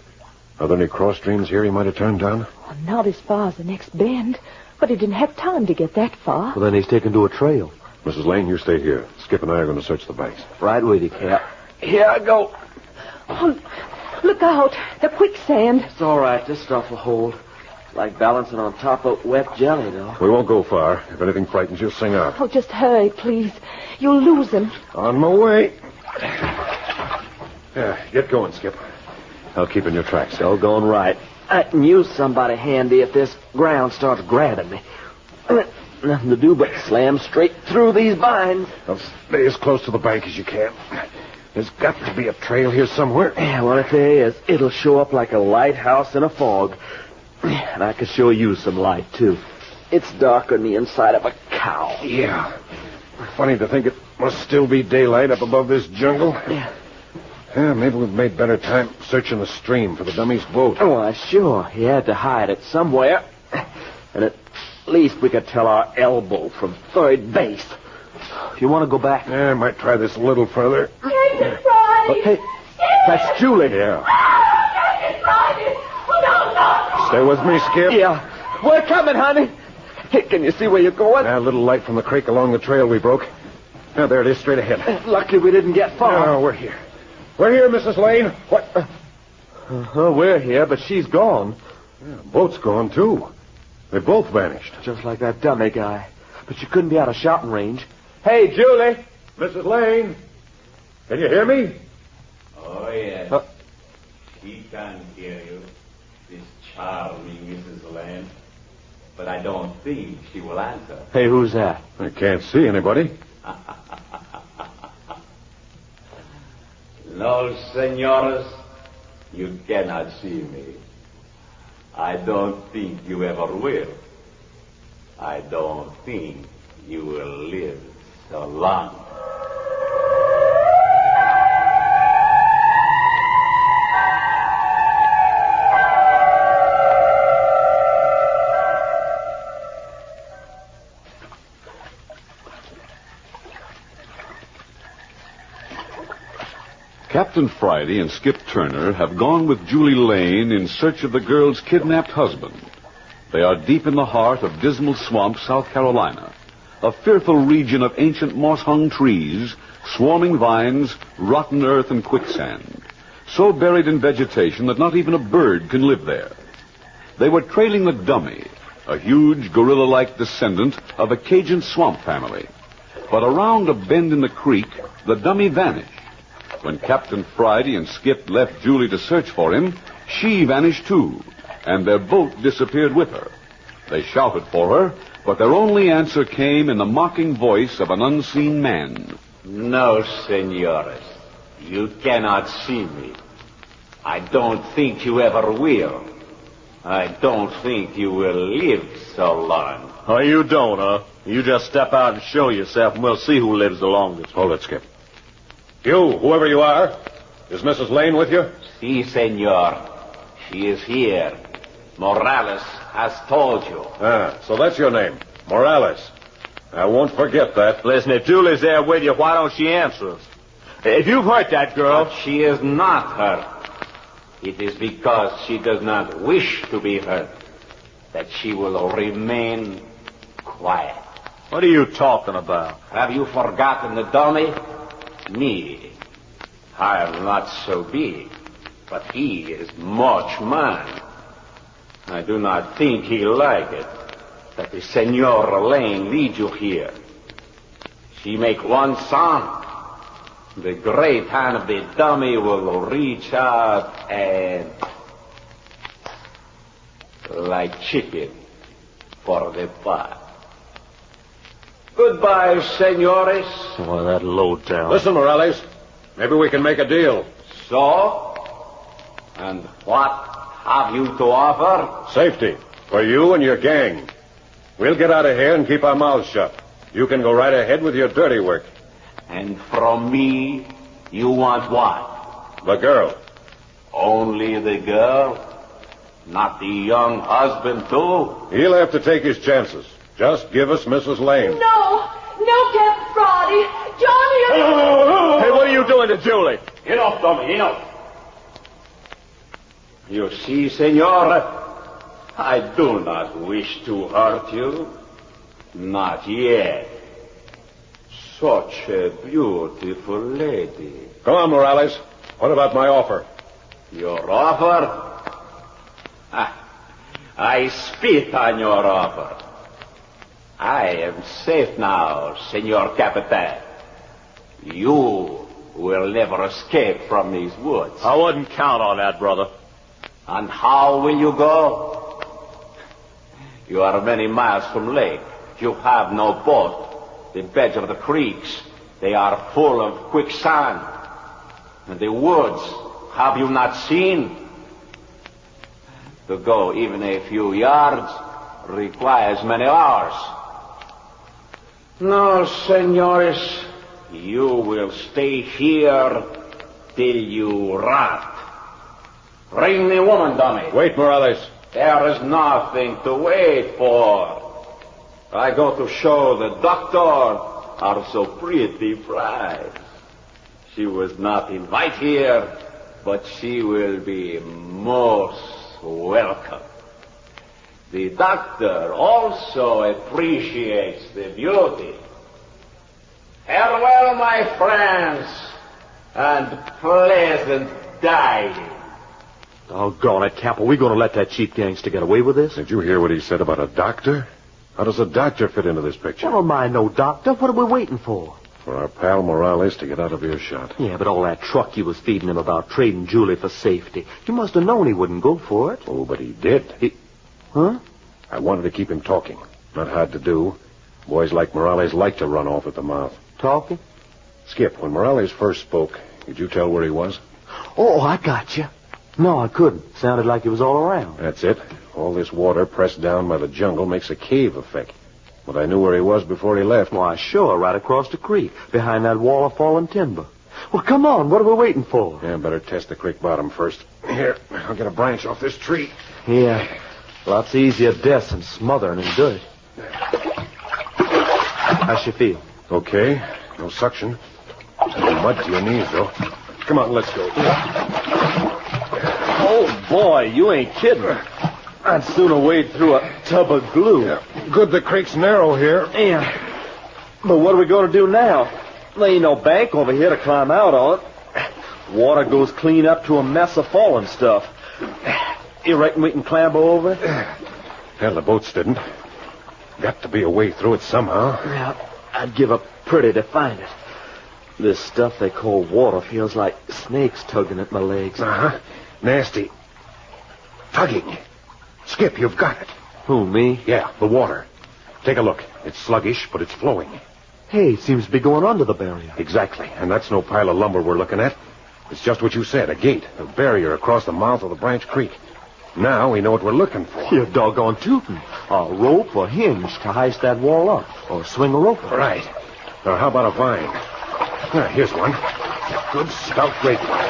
S18: Are there any cross streams here he might have turned down?
S1: Well, not as far as the next bend. But he didn't have time to get that far.
S14: Well, then he's taken to a trail.
S18: Mrs. Lane, you stay here. Skip and I are going to search the banks.
S14: Right with you, Cap. Here I go.
S1: Oh, look out. The quicksand.
S14: It's all right. This stuff will hold. It's like balancing on top of wet jelly, though.
S18: We won't go far. If anything frightens you, sing out.
S1: Oh, just hurry, please. You'll lose him.
S18: On my way. Yeah, get going, Skip. I'll keep in your tracks.
S14: So going right. I can use somebody handy if this ground starts grabbing me. Nothing to do but slam straight through these vines.
S18: Now stay as close to the bank as you can. There's got to be a trail here somewhere.
S14: Yeah, well, if there is, it'll show up like a lighthouse in a fog. And I can show you some light, too. It's darker than the inside of a cow.
S18: Yeah. Funny to think it must still be daylight up above this jungle. Yeah, maybe we've made better time searching the stream for the dummy's boat.
S14: Oh, why, sure. He had to hide it somewhere. And at least we could tell our elbow from third base. If you want to go back...
S18: Yeah, I might try this a little further.
S15: Captain Friday!
S14: Hey, that's Julie.
S18: Yeah.
S15: Captain Friday! Oh, no!
S18: Stay with me, Skip.
S14: Yeah. We're coming, honey. Hey, can you see where you're going?
S18: A little light from the creek along the trail we broke. Now, there it is, straight ahead.
S14: Lucky we didn't get far.
S18: No, we're here. We're here, Mrs. Lane. What?
S14: We're here, but she's gone.
S18: Yeah, boat's gone, too. They both vanished.
S14: Just like that dummy guy. But you couldn't be out of shouting range. Hey, Julie!
S18: Mrs. Lane! Can you hear me?
S5: Oh, yes. She can hear you, this charming Mrs. Lane. But I don't think she will answer.
S14: Hey, who's that?
S18: I can't see anybody.
S5: No, senores, you cannot see me. I don't think you ever will. I don't think you will live so long.
S12: Captain Friday and Skip Turner have gone with Julie Lane in search of the girl's kidnapped husband. They are deep in the heart of Dismal Swamp, South Carolina, a fearful region of ancient moss-hung trees, swarming vines, rotten earth, and quicksand, so buried in vegetation that not even a bird can live there. They were trailing the dummy, a huge gorilla-like descendant of a Cajun swamp family. But around a bend in the creek, the dummy vanished. When Captain Friday and Skip left Julie to search for him, she vanished too, and their boat disappeared with her. They shouted for her, but their only answer came in the mocking voice of an unseen man.
S5: No, senores, you cannot see me. I don't think you ever will. I don't think you will live so long.
S14: Oh, you don't, huh? You just step out and show yourself, and we'll see who lives the longest.
S18: Hold it, Skip. You, whoever you are, is Mrs. Lane with you?
S5: Si, senor. She is here. Morales has told you.
S18: Ah, so that's your name, Morales. I won't forget that.
S14: Listen, if Julie's there with you, why don't she answer us? If you've hurt that girl...
S5: But she is not hurt. It is because she does not wish to be hurt that she will remain quiet.
S14: What are you talking about?
S5: Have you forgotten the dummy? Me. I am not so big, but he is much man. I do not think he'll like it that the Senora Lane lead you here. She make one sound. The great hand of the dummy will reach out and... like chicken for the pot. Goodbye, senores.
S14: Oh, that low down.
S18: Listen, Morales. Maybe we can make a deal.
S5: So? And what have you to offer?
S18: Safety. For you and your gang. We'll get out of here and keep our mouths shut. You can go right ahead with your dirty work.
S5: And from me, you want what?
S18: The girl.
S5: Only the girl? Not the young husband, too?
S18: He'll have to take his chances. Just give us Mrs. Lane.
S1: No, Captain Friday. Johnny...
S14: Hey, what are you doing to Julie?
S5: Enough, dummy, enough. You see, senor, I do not wish to hurt you. Not yet. Such a beautiful lady.
S18: Come on, Morales. What about my offer?
S5: Your offer? I spit on your offer. I am safe now, Senor Capitan. You will never escape from these woods.
S14: I wouldn't count on that, brother.
S5: And how will you go? You are many miles from lake. You have no boat. The beds of the creeks, they are full of quicksand. And the woods, have you not seen? To go even a few yards requires many hours. No, senores, you will stay here till you rot. Bring the woman, dummy.
S18: Wait, Morales.
S5: There is nothing to wait for. I go to show the doctor are so pretty prize. She was not invited here, but she will be most welcome. The doctor also appreciates the beauty. Farewell, my friends, and pleasant dying.
S14: Doggone it, Cap. Are we going to let that cheap gangster get away with this?
S18: Did you hear what he said about a doctor? How does a doctor fit into this picture?
S14: Never mind no doctor. What are we waiting for?
S18: For our pal Morales to get out of earshot.
S14: Yeah, but all that truck you was feeding him about trading Julie for safety. You must have known he wouldn't go for it.
S18: Oh, but he did.
S14: Huh?
S18: I wanted to keep him talking. Not hard to do. Boys like Morales like to run off at the mouth.
S14: Talking?
S18: Skip, when Morales first spoke, did you tell where he was?
S14: Oh, I got you. No, I couldn't. Sounded like he was all around.
S18: That's it. All this water pressed down by the jungle makes a cave effect. But I knew where he was before he left.
S14: Why, sure, right across the creek, behind that wall of fallen timber. Well, come on, what are we waiting for?
S18: Yeah, better test the creek bottom first. Here, I'll get a branch off this tree.
S14: Yeah, lots easier deaths than smothering in dirt. How's she feel?
S18: Okay, no suction. Some mud to your knees, though. Come on, let's go.
S14: Oh, boy, you ain't kidding. I'd sooner wade through a tub of glue.
S18: Yeah. Good the creek's narrow here.
S14: Yeah. But what are we going to do now? There ain't no bank over here to climb out on. Water goes clean up to a mess of fallen stuff. You reckon we can clamber over?
S18: Hell, the boats didn't. Got to be a way through it somehow.
S14: Yeah, I'd give up pretty to find it. This stuff they call water feels like snakes tugging at my legs.
S18: Uh-huh. Nasty. Tugging. Skip, you've got it.
S14: Who, me?
S18: Yeah, the water. Take a look. It's sluggish, but it's flowing.
S14: Hey, it seems to be going under the barrier.
S18: Exactly. And that's no pile of lumber we're looking at. It's just what you said, a gate, a barrier across the mouth of the Branch Creek. Now we know what we're looking for.
S14: You're doggone tootin'. A rope or hinge to heist that wall up, or swing a rope.
S18: Right. Now, how about a vine? Here's one. Good stout grapevine.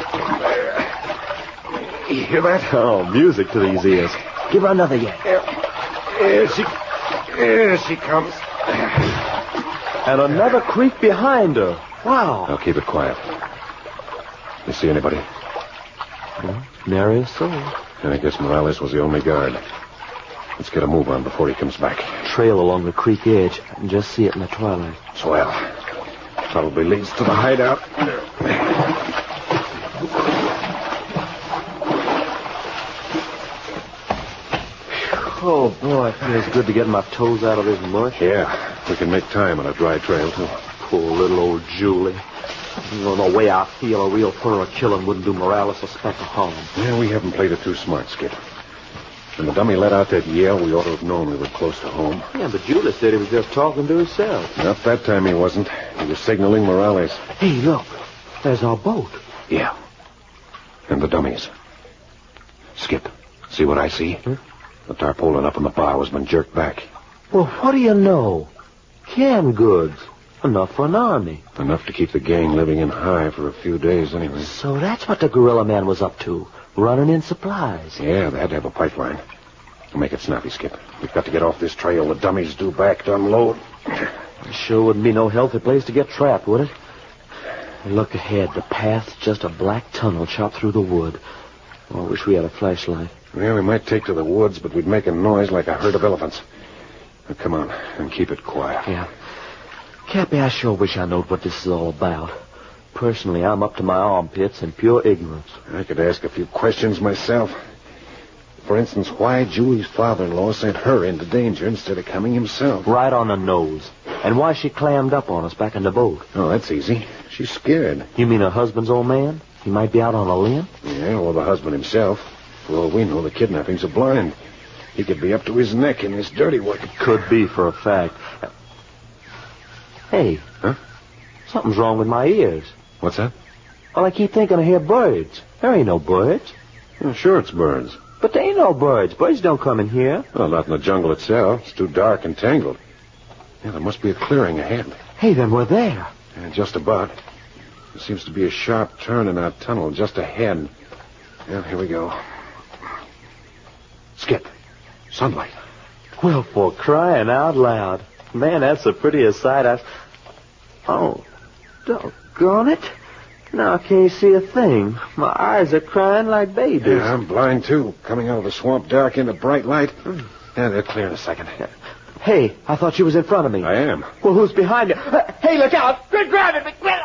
S18: You hear that?
S14: Oh, music to these ears. Give her another yet.
S18: Here she comes.
S14: And another creek behind her. Wow.
S18: Now keep it quiet. You see anybody?
S14: Nary a soul.
S18: And I guess Morales was the only guard. Let's get a move on before he comes back.
S14: Trail along the creek edge. I can just see it in the twilight.
S18: Swell. Probably leads to the hideout.
S14: Oh, boy, it feels good to get my toes out of this mush.
S18: Yeah, we can make time on a dry trail, too.
S14: Poor little old Julie. You know, the way I feel, a real thorough killing wouldn't do Morales a speck of harm.
S18: Yeah, we haven't played it too smart, Skip. When the dummy let out that yell, we ought to have known we were close to home.
S14: Yeah, but Julie said he was just talking to himself.
S18: Not that time he wasn't. He was signaling Morales.
S14: Hey, look. There's our boat.
S18: Yeah. And the dummies. Skip, see what I see? The tarpaulin up on the bow has been jerked back.
S14: Well, what do you know? Canned goods. Enough for an army.
S18: Enough to keep the gang living in high for a few days anyway.
S14: So that's what the gorilla man was up to. Running in supplies.
S18: Yeah, they had to have a pipeline. We'll make it snappy, Skip. We've got to get off this trail. The dummies due back to unload.
S14: It sure wouldn't be no healthy place to get trapped, would it? Look ahead. The path's just a black tunnel chopped through the wood. Oh, I wish we had a flashlight.
S18: Yeah, we might take to the woods, but we'd make a noise like a herd of elephants. Now, come on, and keep it quiet.
S14: Yeah. Cappy, I sure wish I knowed what this is all about. Personally, I'm up to my armpits in pure ignorance.
S18: I could ask a few questions myself. For instance, why Julie's father-in-law sent her into danger instead of coming himself.
S14: Right on the nose. And why she clammed up on us back in the boat.
S18: Oh, that's easy. She's scared.
S14: You mean her husband's old man? He might be out on a limb?
S18: Yeah, or the husband himself. For all we know, the kidnappings are blind. He could be up to his neck in this dirty work.
S14: Could be, for a fact. Hey.
S18: Huh?
S14: Something's wrong with my ears.
S18: What's that?
S14: Well, I keep thinking I hear birds. There ain't no birds.
S18: Well, sure it's birds.
S14: But there ain't no birds. Birds don't come in here.
S18: Well, not in the jungle itself. It's too dark and tangled. Yeah, there must be a clearing ahead.
S14: Hey, then we're there.
S18: Yeah, just about. There seems to be a sharp turn in our tunnel just ahead. Yeah, here we go. Skip. Sunlight.
S14: Well, for crying out loud. Man, that's the prettiest sight I've... Oh, doggone it. Now I can't see a thing. My eyes are crying like babies.
S18: Yeah, I'm blind, too. Coming out of the swamp dark into bright light. Yeah, they'll clear in a second.
S14: Hey, I thought you was in front of me.
S18: I am.
S14: Well, who's behind you? Hey, look out! Quit grabbing me! Quit!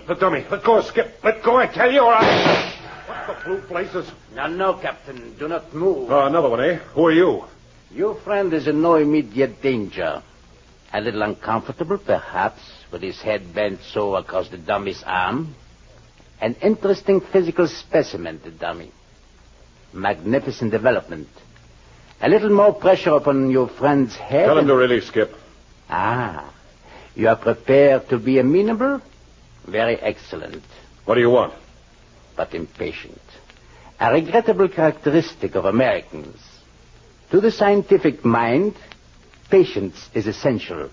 S18: The dummy. Let go, Skip. Let go, I tell you, or I... What the blue blazes?
S7: No, Captain. Do not move.
S18: Oh, another one, eh? Who are you?
S7: Your friend is in no immediate danger. A little uncomfortable, perhaps, with his head bent so across the dummy's arm. An interesting physical specimen, the dummy. Magnificent development. A little more pressure upon your friend's head.
S18: Tell him to release, Skip.
S7: Ah, you are prepared to be amenable? Very excellent.
S18: What do you want?
S7: But impatient. A regrettable characteristic of Americans. To the scientific mind, patience is essential.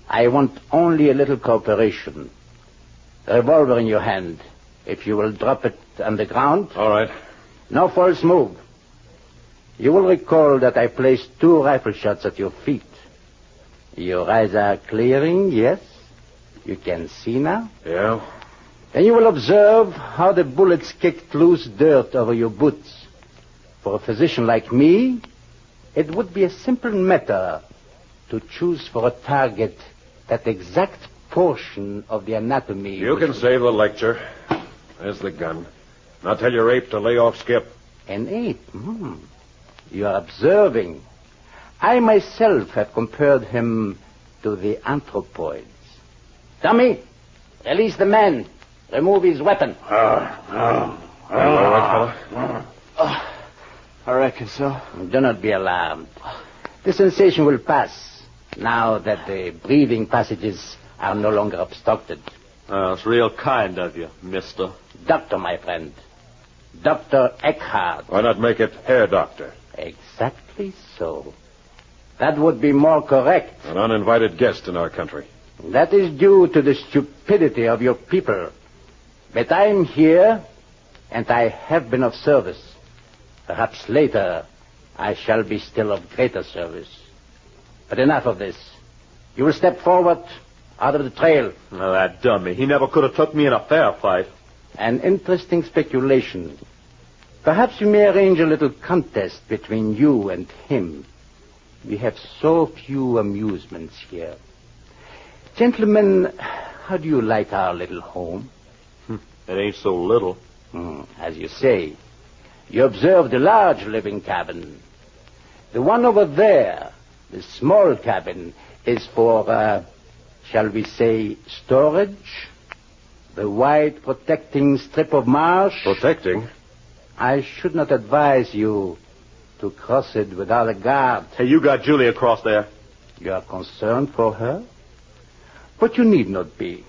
S7: I want only a little cooperation. A revolver in your hand. If you will drop it on the ground.
S18: All right.
S7: No false move. You will recall that I placed 2 rifle shots at your feet. Your eyes are clearing, yes? You can see now?
S18: Yeah.
S7: Then you will observe how the bullets kicked loose dirt over your boots. For a physician like me, it would be a simple matter to choose for a target that exact portion of the anatomy.
S18: You can save the lecture. There's the gun. Now tell your ape to lay off Skip.
S7: An ape? You are observing. I myself have compared him to the anthropoids. Dummy, release the man. Remove his weapon.
S18: All right, fella?
S7: I reckon so. Do not be alarmed. The sensation will pass now that the breathing passages are no longer obstructed.
S14: It's real kind of you, mister.
S7: Doctor, my friend. Dr. Eckhart.
S18: Why not make it Herr Doctor?
S7: Exactly so. That would be more correct.
S18: An uninvited guest in our country.
S7: That is due to the stupidity of your people. But I'm here, and I have been of service. Perhaps later, I shall be still of greater service. But enough of this. You will step forward out of the trail.
S14: Oh, that dummy. He never could have took me in a fair fight.
S7: An interesting speculation. Perhaps we may arrange a little contest between you and him. We have so few amusements here. Gentlemen, how do you like our little home?
S14: It ain't so little.
S7: As you say. You observe the large living cabin. The one over there, the small cabin, is for, shall we say, storage? The wide protecting strip of marsh?
S18: Protecting?
S7: I should not advise you to cross it without a guard.
S14: Hey, you got Julie across there.
S7: You are concerned for her? But you need not be.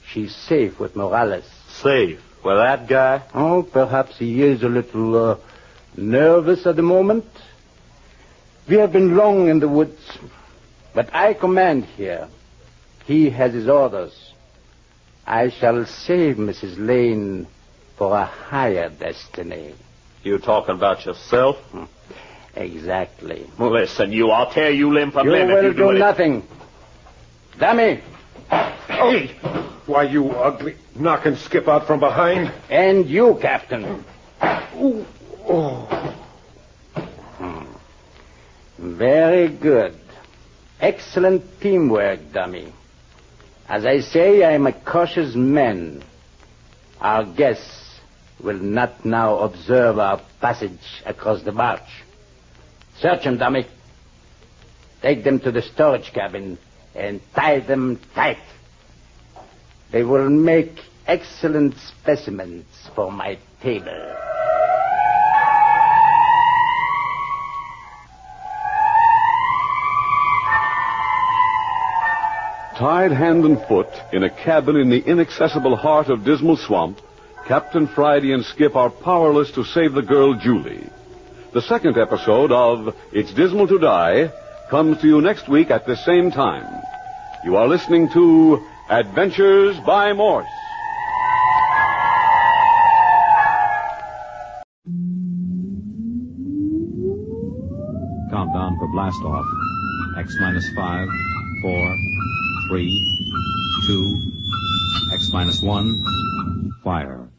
S7: She's safe with Morales.
S14: Safe? With that guy?
S7: Oh, perhaps he is a little nervous at the moment. We have been long in the woods. But I command here. He has his orders. I shall save Mrs. Lane for a higher destiny.
S14: You talking about yourself?
S7: Exactly.
S14: Well, listen, I'll tear you limb from limb
S7: You
S14: if you
S7: will do nothing. Dummy.
S18: Hey! Why, you ugly... knocking Skip out from behind.
S7: And you, Captain.
S18: Ooh. Oh.
S7: Very good. Excellent teamwork, Dummy. As I say, I am a cautious man. Our guests will not now observe our passage across the marsh. Search them, Dummy. Take them to the storage cabin and tie them tight. They will make excellent specimens for my table.
S12: Tied hand and foot in a cabin in the inaccessible heart of Dismal Swamp, Captain Friday and Skip are powerless to save the girl Julie. The second episode of It's Dismal to Die comes to you next week at the same time. You are listening to Adventures by Morse.
S16: Countdown for blast off. X-5, 4, 3, 2, X-1, fire.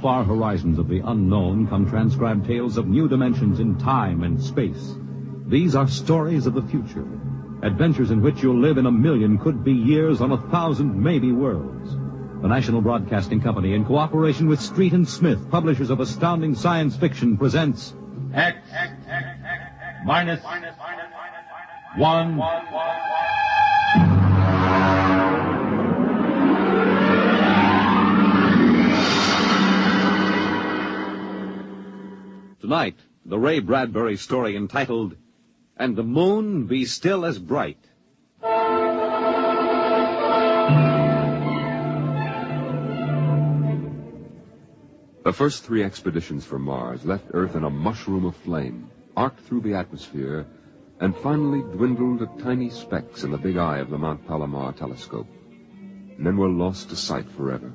S16: far horizons of the unknown come transcribed tales of new dimensions in time and space. These are stories of the future, adventures in which you'll live in a million could-be years on 1,000 maybe worlds. The National Broadcasting Company, in cooperation with Street and Smith, publishers of astounding science fiction, presents X minus 1. Tonight, the Ray Bradbury story entitled, And the Moon Be Still as Bright.
S8: The first 3 expeditions for Mars left Earth in a mushroom of flame, arced through the atmosphere, and finally dwindled to tiny specks in the big eye of the Mount Palomar telescope, and then were lost to sight forever.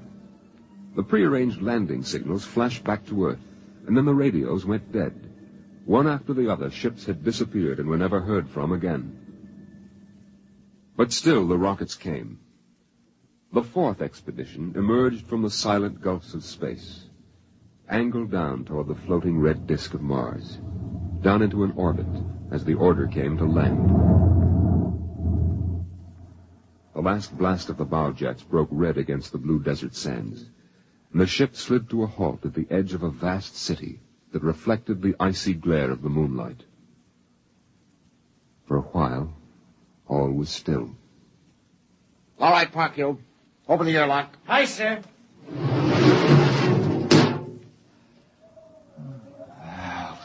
S8: The prearranged landing signals flashed back to Earth, and then the radios went dead. One after the other, ships had disappeared and were never heard from again. But still the rockets came. The 4th expedition emerged from the silent gulfs of space, angled down toward the floating red disk of Mars, down into an orbit as the order came to land. The last blast of the bow jets broke red against the blue desert sands, and the ship slid to a halt at the edge of a vast city that reflected the icy glare of the moonlight. For a while, all was still.
S20: All right, Parkhill. Open the airlock.
S21: Aye, sir.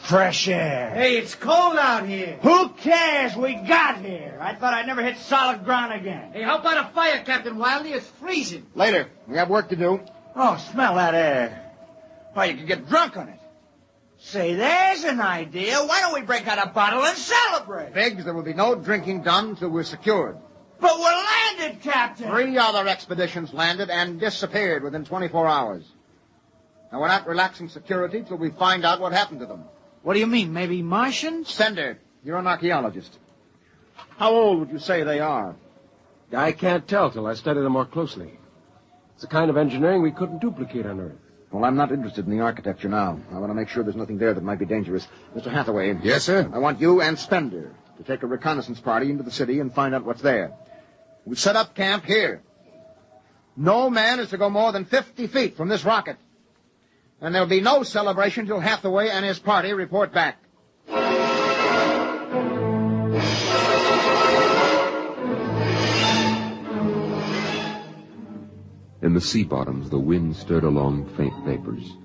S20: Fresh air.
S21: Hey, it's cold out here. Who cares? We got here. I thought I'd never hit solid ground again. Hey, how about a fire, Captain Wiley? It's freezing.
S20: Later. We have work to do.
S21: Oh, smell that air. Why, you could get drunk on it. Say, there's an idea. Why don't we break out a bottle and celebrate?
S20: Biggs, there will be no drinking done till we're secured.
S21: But we're landed, Captain.
S20: 3 other expeditions landed and disappeared within 24 hours. Now, we're not relaxing security till we find out what happened to them.
S21: What do you mean, maybe Martians?
S20: Sender, you're an archaeologist. How old would you say they are?
S18: I can't tell till I study them more closely. It's a kind of engineering we couldn't duplicate on Earth.
S20: Well, I'm not interested in the architecture now. I want to make sure there's nothing there that might be dangerous. Mr. Hathaway.
S18: Yes, sir?
S20: I want you and Spender to take a reconnaissance party into the city and find out what's there. We set up camp here. No man is to go more than 50 feet from this rocket. And there'll be no celebration till Hathaway and his party report back.
S8: In the sea bottoms, the wind stirred along faint vapors,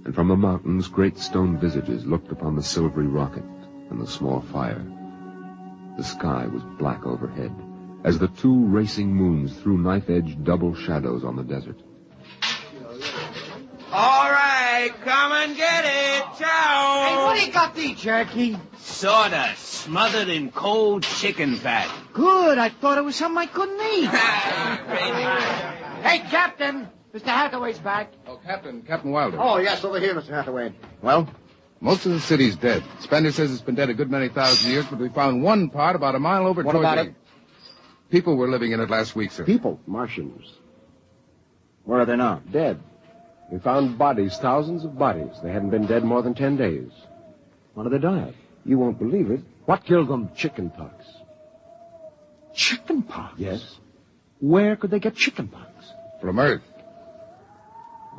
S8: and from the mountains, great stone visages looked upon the silvery rocket and the small fire. The sky was black overhead, as the 2 racing moons threw knife-edged double shadows on the desert.
S21: All right, come and get it. Ciao. Hey, what do you got there, Jerky?
S22: Sawdust, smothered in cold chicken fat.
S21: Good. I thought it was something I couldn't eat. Hey, Captain. Mr. Hathaway's back.
S23: Oh, Captain Wilder.
S20: Oh, yes, over here, Mr. Hathaway.
S23: Well? Most of the city's dead. Spender says it's been dead a good many thousand years, but we found one part about a mile over.
S20: What about it?
S23: People were living in it last week, sir.
S20: People?
S18: Martians.
S20: Where are they now?
S18: Dead. We found bodies, thousands of bodies. They hadn't been dead more than 10 days.
S20: How did they die?
S18: You won't believe it. What killed them? Chickenpox.
S20: Chickenpox?
S18: Yes. Where could they get chickenpox?
S23: From Earth.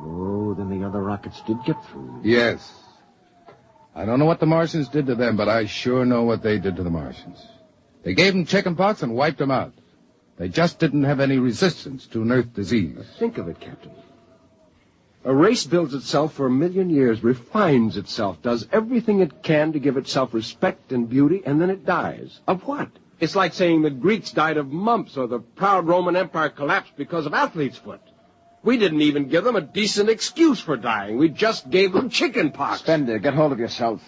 S18: Oh, then the other rockets did get through.
S23: Yes. I don't know what the Martians did to them, but I sure know what they did to the Martians. They gave them chickenpox and wiped them out. They just didn't have any resistance to an Earth disease.
S18: Think of it, Captain. A race builds itself for 1 million years, refines itself, does everything it can to give itself respect and beauty, and then it dies. Of what? It's like saying the Greeks died of mumps or the proud Roman Empire collapsed because of athlete's foot. We didn't even give them a decent excuse for dying. We just gave them chickenpox.
S20: Spender, get hold of yourself.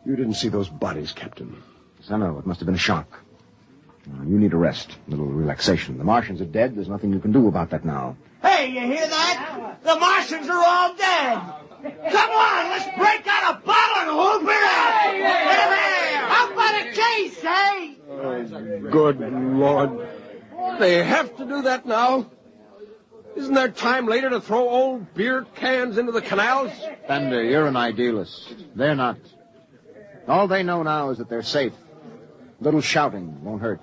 S18: You didn't see those bodies, Captain.
S20: Yes, I know. It must have been a shock. You need a rest, a little relaxation. The Martians are dead. There's nothing you can do about that now.
S21: Hey, you hear that? The Martians are all dead. Come on, let's break out a bottle and whoop it out. How about a case, eh?
S18: Oh, good Lord. They have to do that now?
S3: Isn't there time later to throw old beer cans into the canals?
S20: Bender, you're an idealist. They're not. All they know now is that they're safe. Little shouting won't hurt.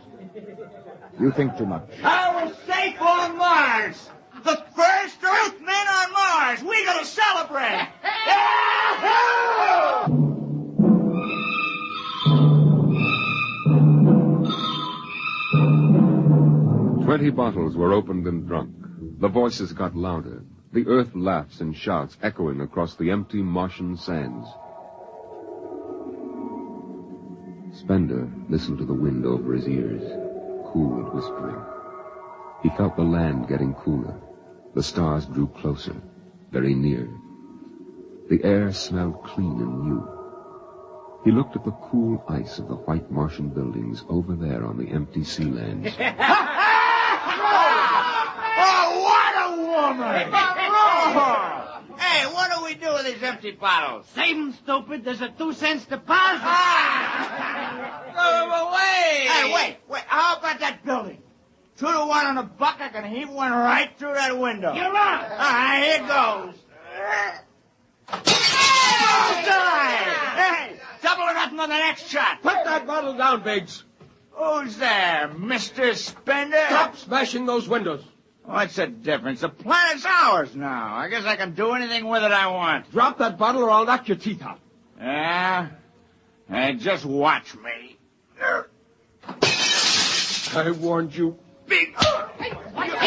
S20: You think too much.
S21: I was safe on Mars. The first Earthmen on Mars. We're going to celebrate.
S8: 20 bottles were opened and drunk. The voices got louder. The earth laughs and shouts echoing across the empty Martian sands. Spender listened to the wind over his ears, cool and whispering. He felt the land getting cooler. The stars drew closer, very near. The air smelled clean and new. He looked at the cool ice of the white Martian buildings over there on the empty sea lands.
S21: Oh, what a woman! Hey, what do we do with these empty bottles?
S4: Save them, stupid. There's a 2-cent deposit.
S21: Throw them away! Hey, wait. How about that building? 2 to 1 on a buck, I can heave one right through that window.
S4: You're on.
S21: All right, here goes. Hey, double or nothing on the next shot.
S3: Put that bottle down, Biggs.
S21: Who's there, Mr. Spender?
S3: Stop smashing those windows.
S21: What's the difference? The planet's ours now. I guess I can do anything with it I want.
S3: Drop that bottle or I'll knock your teeth out.
S21: Yeah? Hey, just watch me.
S3: I warned you, Big.
S21: Hey,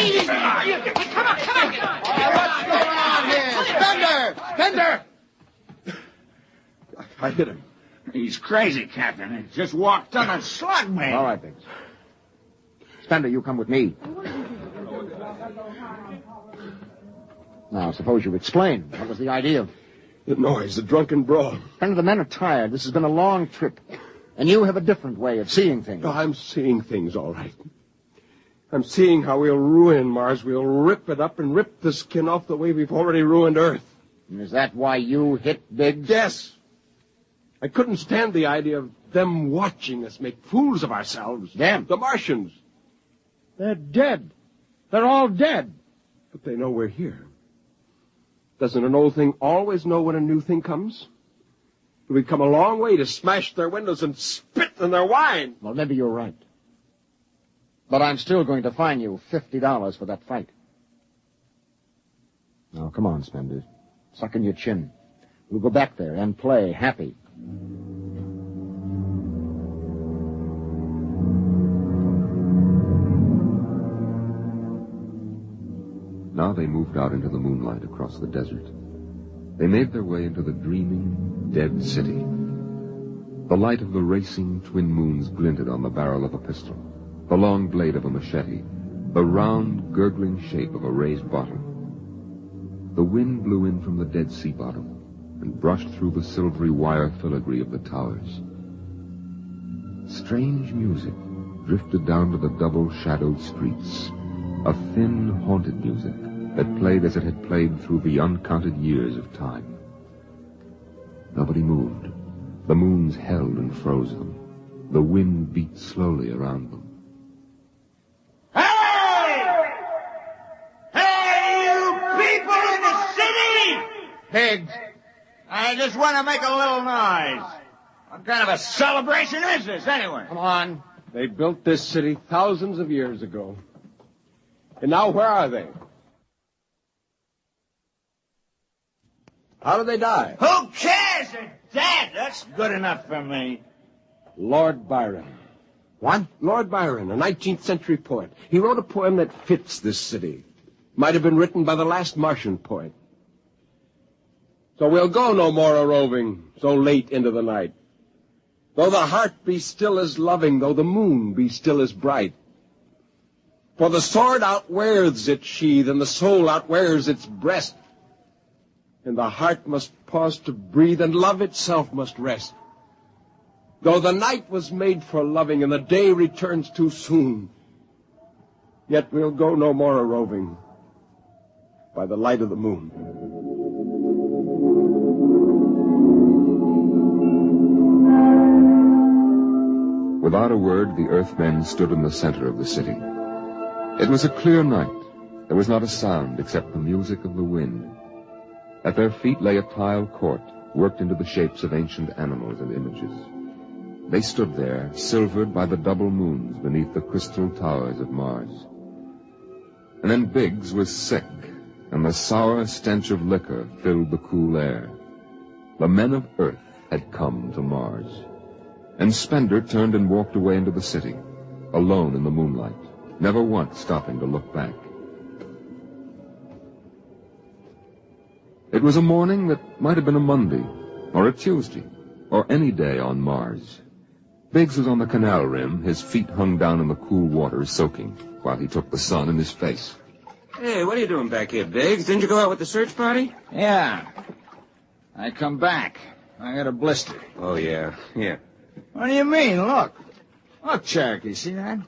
S21: easy. Come on. What's going on here? Spender!
S3: I hit him.
S21: He's crazy, Captain. He just walked up and slugged me.
S20: All right, Biggs. Spender, you come with me. Now, suppose you explain. What was the idea?
S3: The noise, the drunken brawl.
S20: Spender, the men are tired. This has been a long trip. And you have a different way of seeing things.
S3: Oh, I'm seeing things all right. I'm seeing how we'll ruin Mars. We'll rip it up and rip the skin off the way we've already ruined Earth.
S20: And is that why you hit Biggs?
S3: Yes. I couldn't stand the idea of them watching us make fools of ourselves.
S20: Them?
S3: The Martians.
S20: They're dead. They're all dead.
S3: But they know we're here. Doesn't an old thing always know when a new thing comes? We've come a long way to smash their windows and spit in their wine.
S20: Well, maybe you're right. But I'm still going to fine you $50 for that fight. Now, come on, Spender. Suck in your chin. We'll go back there and play happy.
S8: Now they moved out into the moonlight across the desert. They made their way into the dreaming, dead city. The light of the racing twin moons glinted on the barrel of a pistol, the long blade of a machete, the round, gurgling shape of a raised bottle. The wind blew in from the dead sea bottom and brushed through the silvery wire filigree of the towers. Strange music drifted down to the double-shadowed streets, a thin, haunted music that played as it had played through the uncounted years of time. Nobody moved. The moons held and froze them. The wind beat slowly around them.
S21: Hey! Hey, you people in the city! Biggs, I just want to make a little noise. What kind of a celebration is this, anyway?
S20: Come on.
S3: They built this city thousands of years ago. And now where are they? How did they die?
S21: Who cares? They're dead. That's good enough for me.
S3: Lord Byron.
S20: What?
S3: Lord Byron, a 19th century poet. He wrote a poem that fits this city. Might have been written by the last Martian poet. So we'll go no more a-roving so late into the night. Though the heart be still as loving, though the moon be still as bright. For the sword outwears its sheath, and the soul outwears its breast. And the heart must pause to breathe, and love itself must rest. Though the night was made for loving, and the day returns too soon, yet we'll go no more a-roving by the light of the moon.
S8: Without a word, the Earthmen stood in the center of the city. It was a clear night, There was not a sound except the music of the wind. At their feet lay a tile court, worked into the shapes of ancient animals and images. They stood there, silvered by the double moons beneath the crystal towers of Mars. And then Biggs was sick, and the sour stench of liquor filled the cool air. The men of Earth had come to Mars. And Spender turned and walked away into the city, alone in the moonlight, never once stopping to look back. It was a morning that might have been a Monday, or a Tuesday, or any day on Mars. Biggs was on the canal rim, his feet hung down in the cool water, soaking, while he took the sun in his face.
S22: Hey, what are you doing back here, Biggs? Didn't you go out with the search party?
S20: Yeah. I come back. I got a blister.
S22: Oh, yeah. Here.
S20: What do you mean? Look. Look, Cherokee, see that?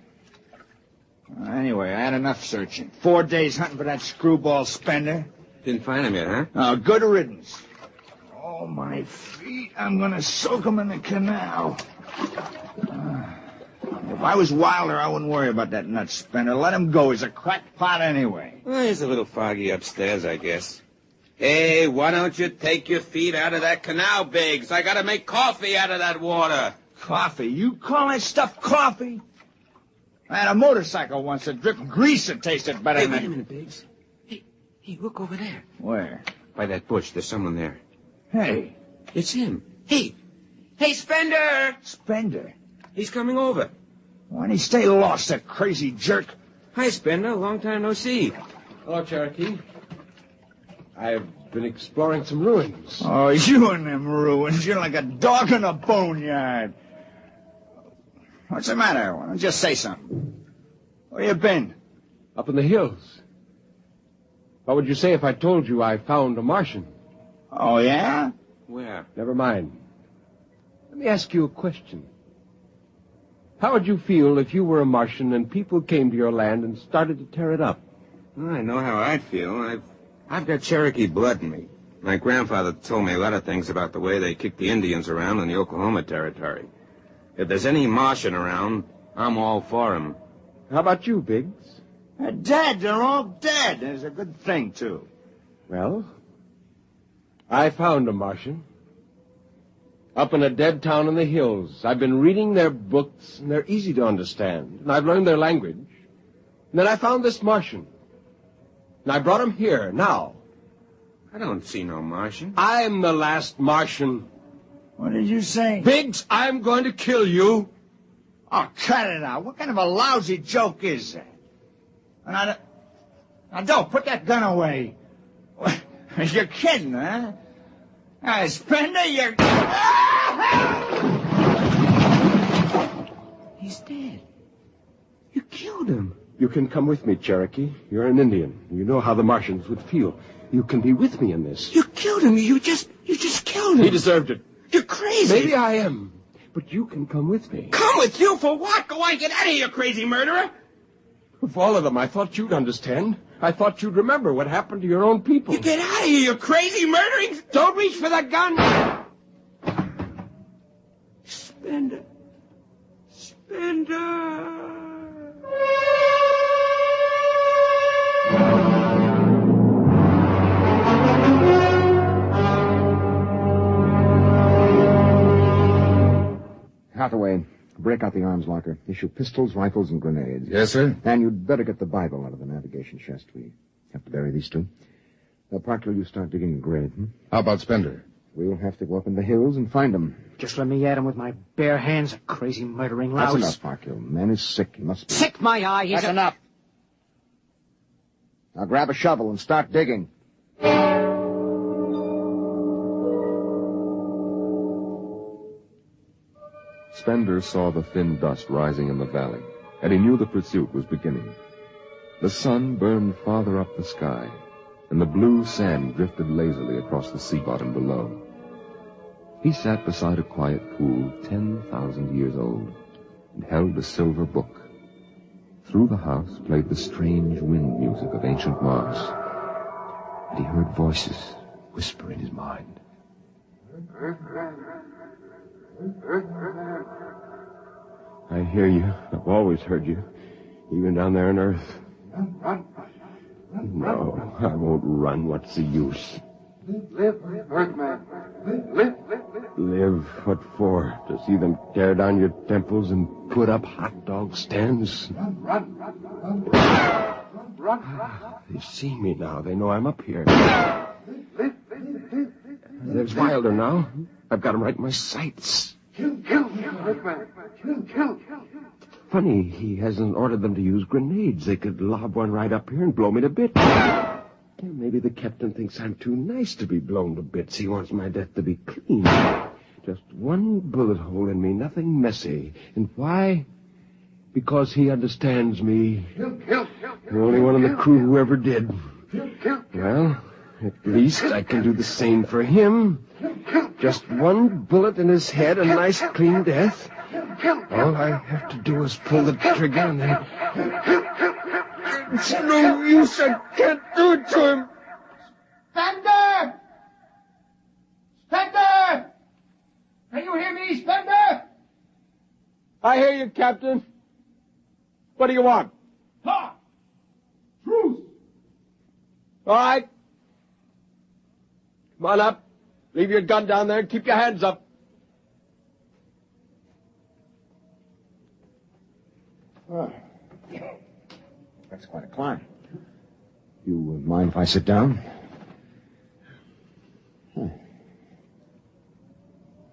S20: Anyway, I had enough searching. 4 days hunting for that screwball Spender.
S22: Didn't find him yet, huh?
S20: Oh, good riddance. Oh, my feet. I'm going to soak them in the canal. If I was Wilder, I wouldn't worry about that nut Spender. Let him go. He's a crackpot anyway.
S22: Well, he's a little foggy upstairs, I guess. Hey, why don't you take your feet out of that canal, Biggs? I gotta make coffee out of that water.
S20: Coffee? You call that stuff coffee? I had a motorcycle once that dripped grease that tasted better
S22: Hey,
S20: than...
S22: wait a minute, Biggs. Hey, look over there.
S20: Where?
S22: By that bush. There's someone there.
S20: Hey.
S22: It's him. Hey, Spender!
S20: Spender?
S22: He's coming over.
S20: Why'd he stay lost, that crazy jerk?
S22: Hi, Spender. Long time no see.
S3: Hello, Cherokee. I've been exploring some ruins.
S20: Oh, you and them ruins. You're like a dog in a boneyard. What's the matter? Why don't you just say something? Where you been?
S3: Up in the hills. What would you say if I told you I found a Martian?
S20: Oh, yeah?
S22: Where?
S3: Never mind. Let me ask you a question. How would you feel if you were a Martian and people came to your land and started to tear it up?
S22: I know how I'd feel. I've got Cherokee blood in me. My grandfather told me a lot of things about the way they kicked the Indians around in the Oklahoma Territory. If there's any Martian around, I'm all for him.
S3: How about you, Biggs?
S20: They're dead. They're all dead. There's a good thing, too.
S3: Well, I found a Martian. Up in a dead town in the hills. I've been reading their books, and they're easy to understand. And I've learned their language. And then I found this Martian. And I brought him here, now.
S22: I don't see no Martian.
S3: I'm the last Martian.
S20: What did you say?
S3: Biggs, I'm going to kill you.
S20: Oh, cut it out. What kind of a lousy joke is that? Now, don't put that gun away. You're kidding, huh? Spender, you're...
S22: He's dead. You killed him.
S3: You can come with me, Cherokee. You're an Indian. You know how the Martians would feel. You can be with me in this.
S22: You killed him. You just killed him.
S3: He deserved it.
S22: You're crazy.
S3: Maybe I am. But you can come with me.
S22: Come with you for what? Go on, get out of here, you crazy murderer.
S3: Of all of them, I thought you'd understand. I thought you'd remember what happened to your own people.
S22: You get out of here, you crazy murdering...
S3: Don't reach for that gun!
S22: Spender.
S20: Hathaway, break out the arms locker. Issue pistols, rifles, and grenades.
S23: Yes, sir.
S20: And you'd better get the Bible out of the navigation chest. We have to bury these two. Parkler, you start digging a grave.
S23: How about Spender?
S20: We'll have to go up in the hills and find him.
S2: Just let me at him with my bare hands, a crazy murdering louse.
S20: That's enough, Parkler. The man is sick. He must be...
S2: Sick, my eye.
S20: That's enough. Now grab a shovel and start digging.
S8: Spender saw the thin dust rising in the valley, and he knew the pursuit was beginning. The sun burned farther up the sky, and the blue sand drifted lazily across the sea bottom below. He sat beside a quiet pool 10,000 years old and held a silver book. Through the house played the strange wind music of ancient Mars, and he heard voices whisper in his mind.
S3: I hear you. I've always heard you, even down there on Earth. No, I won't run. What's the use?
S18: Live, Earthman. Live.
S3: Live? What for? To see them tear down your temples and put up hot dog stands?
S18: Run.
S3: They see me now. They know I'm up here. There's Wilder now. I've got him right in my sights.
S18: Kill, Earthman. Kill.
S3: Funny, he hasn't ordered them to use grenades. They could lob one right up here and blow me to bits. Yeah, maybe the captain thinks I'm too nice to be blown to bits. He wants my death to be clean. Just one bullet hole in me, nothing messy. And why? Because he understands me.
S18: Kill.
S3: The only one in the crew who ever did. Well, at least I can do the same for him. Just one bullet in his head, a nice clean death. All I have to do is pull the trigger and then... It's no use. I can't do it to him.
S21: Spender! Spender! Can you hear me, Spender?
S3: I hear you, Captain. What do you want?
S21: Talk! Truce!
S3: All right. Come on up. Leave your gun down there and keep your hands up.
S20: Oh. That's quite a climb. You mind if I sit down?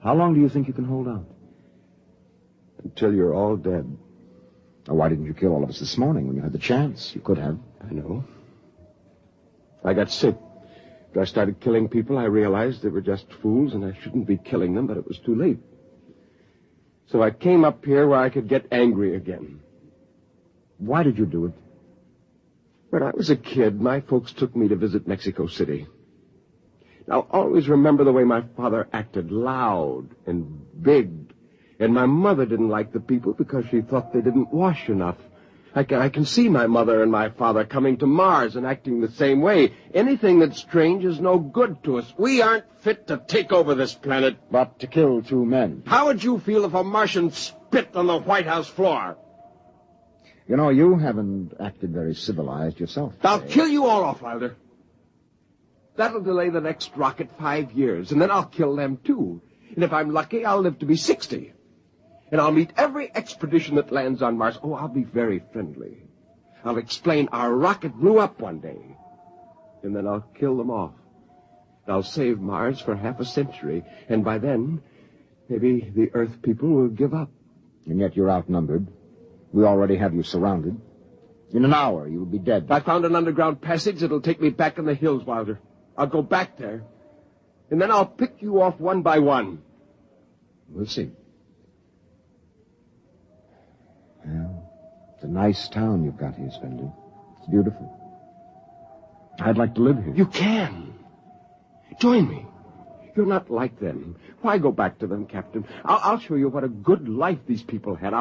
S20: How long do you think you can hold out?
S3: Until you're all dead.
S20: Now, why didn't you kill all of us this morning when you had the chance? You could have.
S3: I know. I got sick. After I started killing people, I realized they were just fools and I shouldn't be killing them, but it was too late. So I came up here where I could get angry again.
S20: Why did you do it?
S3: When I was a kid, my folks took me to visit Mexico City. Now, always remember the way my father acted, loud and big. And my mother didn't like the people because she thought they didn't wash enough. I can see my mother and my father coming to Mars and acting the same way. Anything that's strange is no good to us. We aren't fit to take over this planet.
S20: But to kill 2 men.
S3: How would you feel if a Martian spit on the White House floor?
S20: You know, you haven't acted very civilized yourself.
S3: I'll kill you all off, Wilder. That'll delay the next rocket 5 years, and then I'll kill them too. And if I'm lucky, I'll live to be 60. And I'll meet every expedition that lands on Mars. Oh, I'll be very friendly. I'll explain our rocket blew up one day. And then I'll kill them off. I'll save Mars for half a century. And by then, maybe the Earth people will give up.
S20: And yet you're outnumbered. We already have you surrounded. In an hour, you'll be dead.
S3: I found an underground passage that'll take me back in the hills, Wilder. I'll go back there. And then I'll pick you off one by one.
S20: We'll see. Well, it's a nice town you've got here, Spender. It's beautiful. I'd like to live here.
S3: You can. Join me. You're not like them. Why go back to them, Captain? I'll show you what a good life these people had.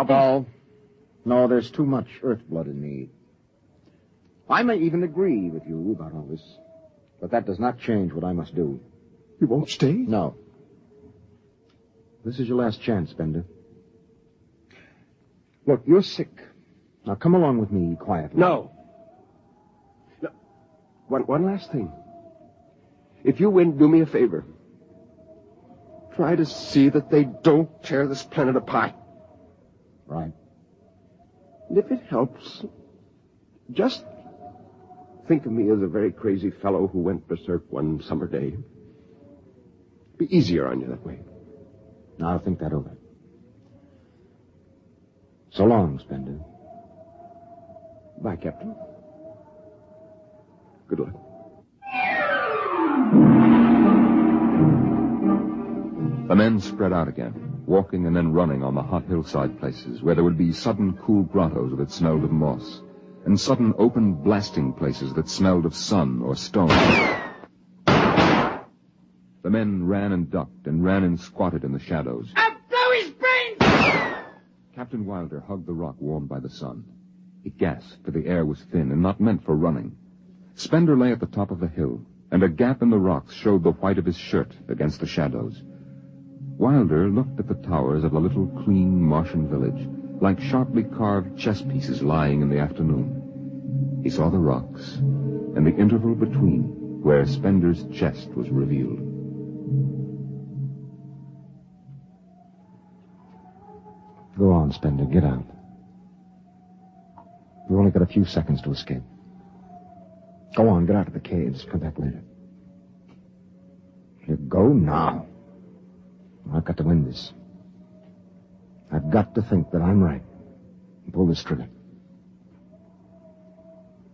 S20: No, there's too much Earth blood in me. I may even agree with you about all this, but that does not change what I must do.
S3: You won't stay?
S20: No. This is your last chance, Spender. Look, you're sick. Now come along with me quietly.
S3: No. One last thing. If you win, do me a favor. Try to see that they don't tear this planet apart.
S20: Right.
S3: And if it helps, just think of me as a very crazy fellow who went berserk one summer day. Be easier on you that way.
S20: Now I'll think that over. So long, Spender.
S3: Bye, Captain. Good luck.
S8: The men spread out again, walking and then running on the hot hillside places where there would be sudden cool grottos that smelled of moss, and sudden open blasting places that smelled of sun or stone. The men ran and ducked and ran and squatted in the shadows.
S21: I'll blow his brains!
S8: Captain Wilder hugged the rock warmed by the sun. He gasped, for the air was thin and not meant for running. Spender lay at the top of the hill, and a gap in the rocks showed the white of his shirt against the shadows. Wilder looked at the towers of the little clean Martian village, like sharply carved chess pieces lying in the afternoon. He saw the rocks, and the interval between, where Spender's chest was revealed.
S2: Go on, Spender. Get out. You've only got a few seconds to escape. Go on, get out of the caves. Come back later. You go now. I've got to win this. I've got to think that I'm right and pull this trigger.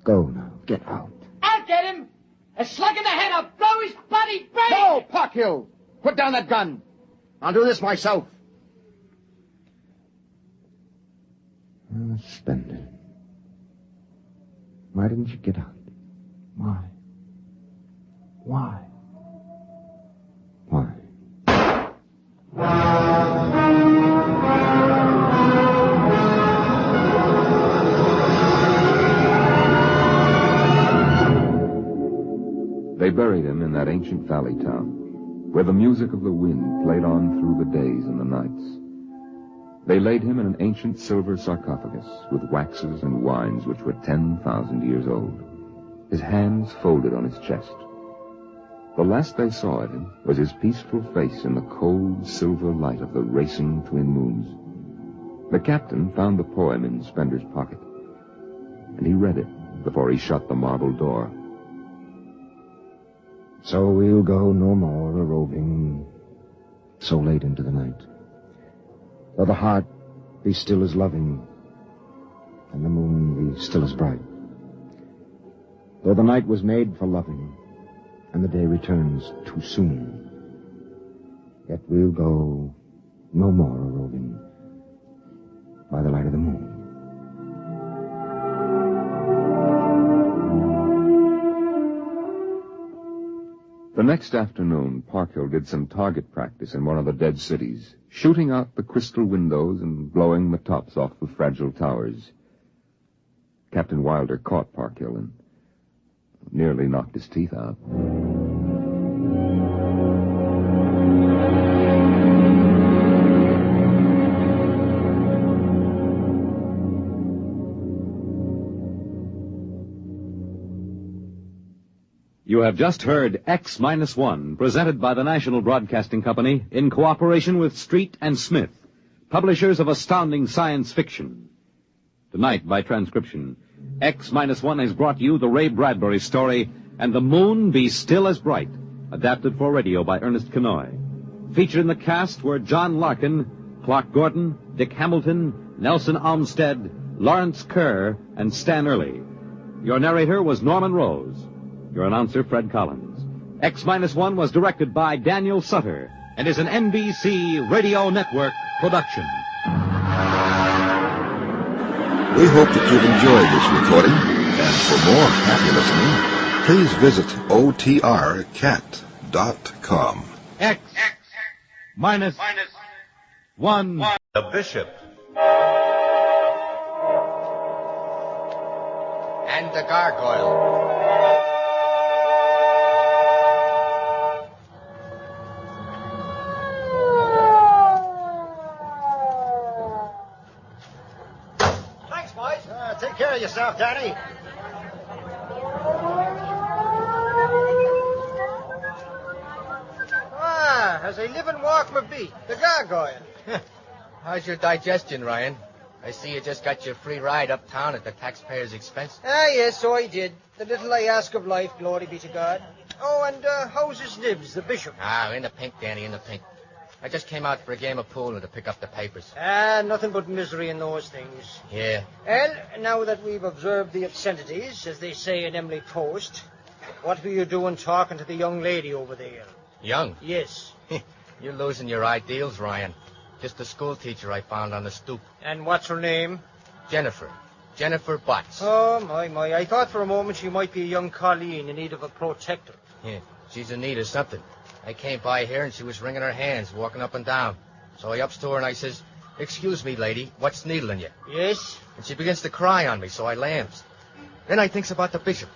S2: Go now. Get out.
S4: I'll get him! A slug in the head, I'll blow his bloody brains!
S20: No, Parkhill! Put down that gun. I'll do this myself.
S2: Spender. Why didn't you get out? Why? Why? Why?
S8: They buried him in that ancient valley town, where the music of the wind played on through the days and the nights. They laid him in an ancient silver sarcophagus with waxes and wines which were 10,000 years old, his hands folded on his chest. The last they saw of him was his peaceful face in the cold silver light of the racing twin moons. The captain found the poem in Spender's pocket, and he read it before he shut the marble door.
S2: So we'll go no more a-roving so late into the night. Though the heart be still as loving, and the moon be still as bright. Though the night was made for loving, and the day returns too soon, yet we'll go no more a-roving by the light of the moon.
S8: The next afternoon, Parkhill did some target practice in one of the dead cities, shooting out the crystal windows and blowing the tops off the fragile towers. Captain Wilder caught Parkhill and nearly knocked his teeth out.
S16: You have just heard X-1, presented by the National Broadcasting Company in cooperation with Street and Smith, publishers of astounding science fiction. Tonight, by transcription, X-1 has brought you the Ray Bradbury story, And the Moon Be Still as Bright, adapted for radio by Ernest Kenoy. Featured in the cast were John Larkin, Clark Gordon, Dick Hamilton, Nelson Olmsted, Lawrence Kerr, and Stan Early. Your narrator was Norman Rose. Your announcer, Fred Collins. X-1 was directed by Daniel Sutter and is an NBC Radio Network production.
S6: We hope that you've enjoyed this recording, and for more happy listening, please visit otrcat.com.
S16: X-1.
S11: The Bishop.
S13: And the Gargoyle.
S4: Take care of yourself, Daddy. As a living walk may be, the Gargoyle.
S13: How's your digestion, Ryan? I see you just got your free ride uptown at the taxpayer's expense.
S4: Yes, so I did. The little I ask of life, glory be to God. Oh, and how's his nibs, the bishop?
S13: In the pink, Danny, in the pink. I just came out for a game of pool and to pick up the papers.
S4: Nothing but misery in those things.
S13: Yeah.
S4: Well, now that we've observed the obscenities, as they say in Emily Post, what were you doing talking to the young lady over there?
S13: Young?
S4: Yes.
S13: You're losing your ideals, Ryan. Just a school teacher I found on the stoop.
S4: And what's her name?
S13: Jennifer. Jennifer Butts.
S4: Oh, my. I thought for a moment she might be a young Colleen in need of a protector.
S13: Yeah, she's in need of something. I came by here and she was wringing her hands, walking up and down. So I ups to her and I says, "Excuse me, lady, what's needling you?"
S4: Yes?
S13: And she begins to cry on me, so I lambs. Then I thinks about the bishop.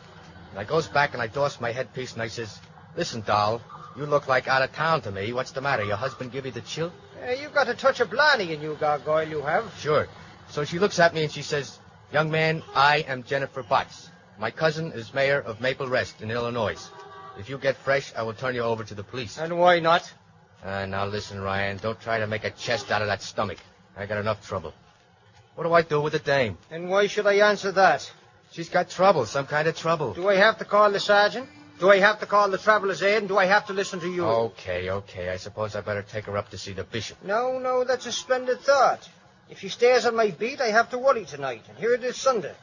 S13: And I goes back and I doffs my headpiece and I says, "Listen, doll, you look like out of town to me. What's the matter? Your husband give you the chill?"
S4: You've got a touch of Blarney in you, Gargoyle, you have.
S13: Sure. So she looks at me and she says, "Young man, I am Jennifer Butts. My cousin is mayor of Maple Rest in Illinois. If you get fresh, I will turn you over to the police.
S4: And why not?
S13: Now listen, Ryan, don't try to make a chest out of that stomach. I got enough trouble. What do I do with the dame?
S4: And why should I answer that?
S13: She's got trouble, some kind of trouble.
S4: Do I have to call the sergeant? Do I have to call the traveler's aid? And do I have to listen to you?
S13: Okay. I suppose I better take her up to see the bishop.
S4: No, that's a splendid thought. If she stays on my beat, I have to worry tonight. And here it is Sunday.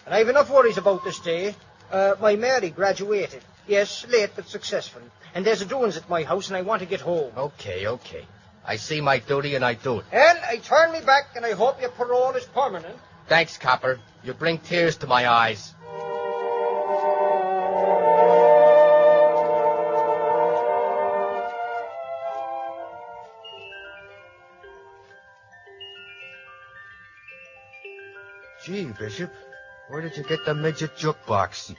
S4: And I have enough worries about this day. My Mary graduated. Yes, late but successful. And there's a doings at my house, and I want to get home.
S13: Okay. I see my duty, and I do it.
S4: And I turn me back, and I hope your parole is permanent.
S13: Thanks, Copper. You bring tears to my eyes. Gee, Bishop, where did you get the midget jukebox?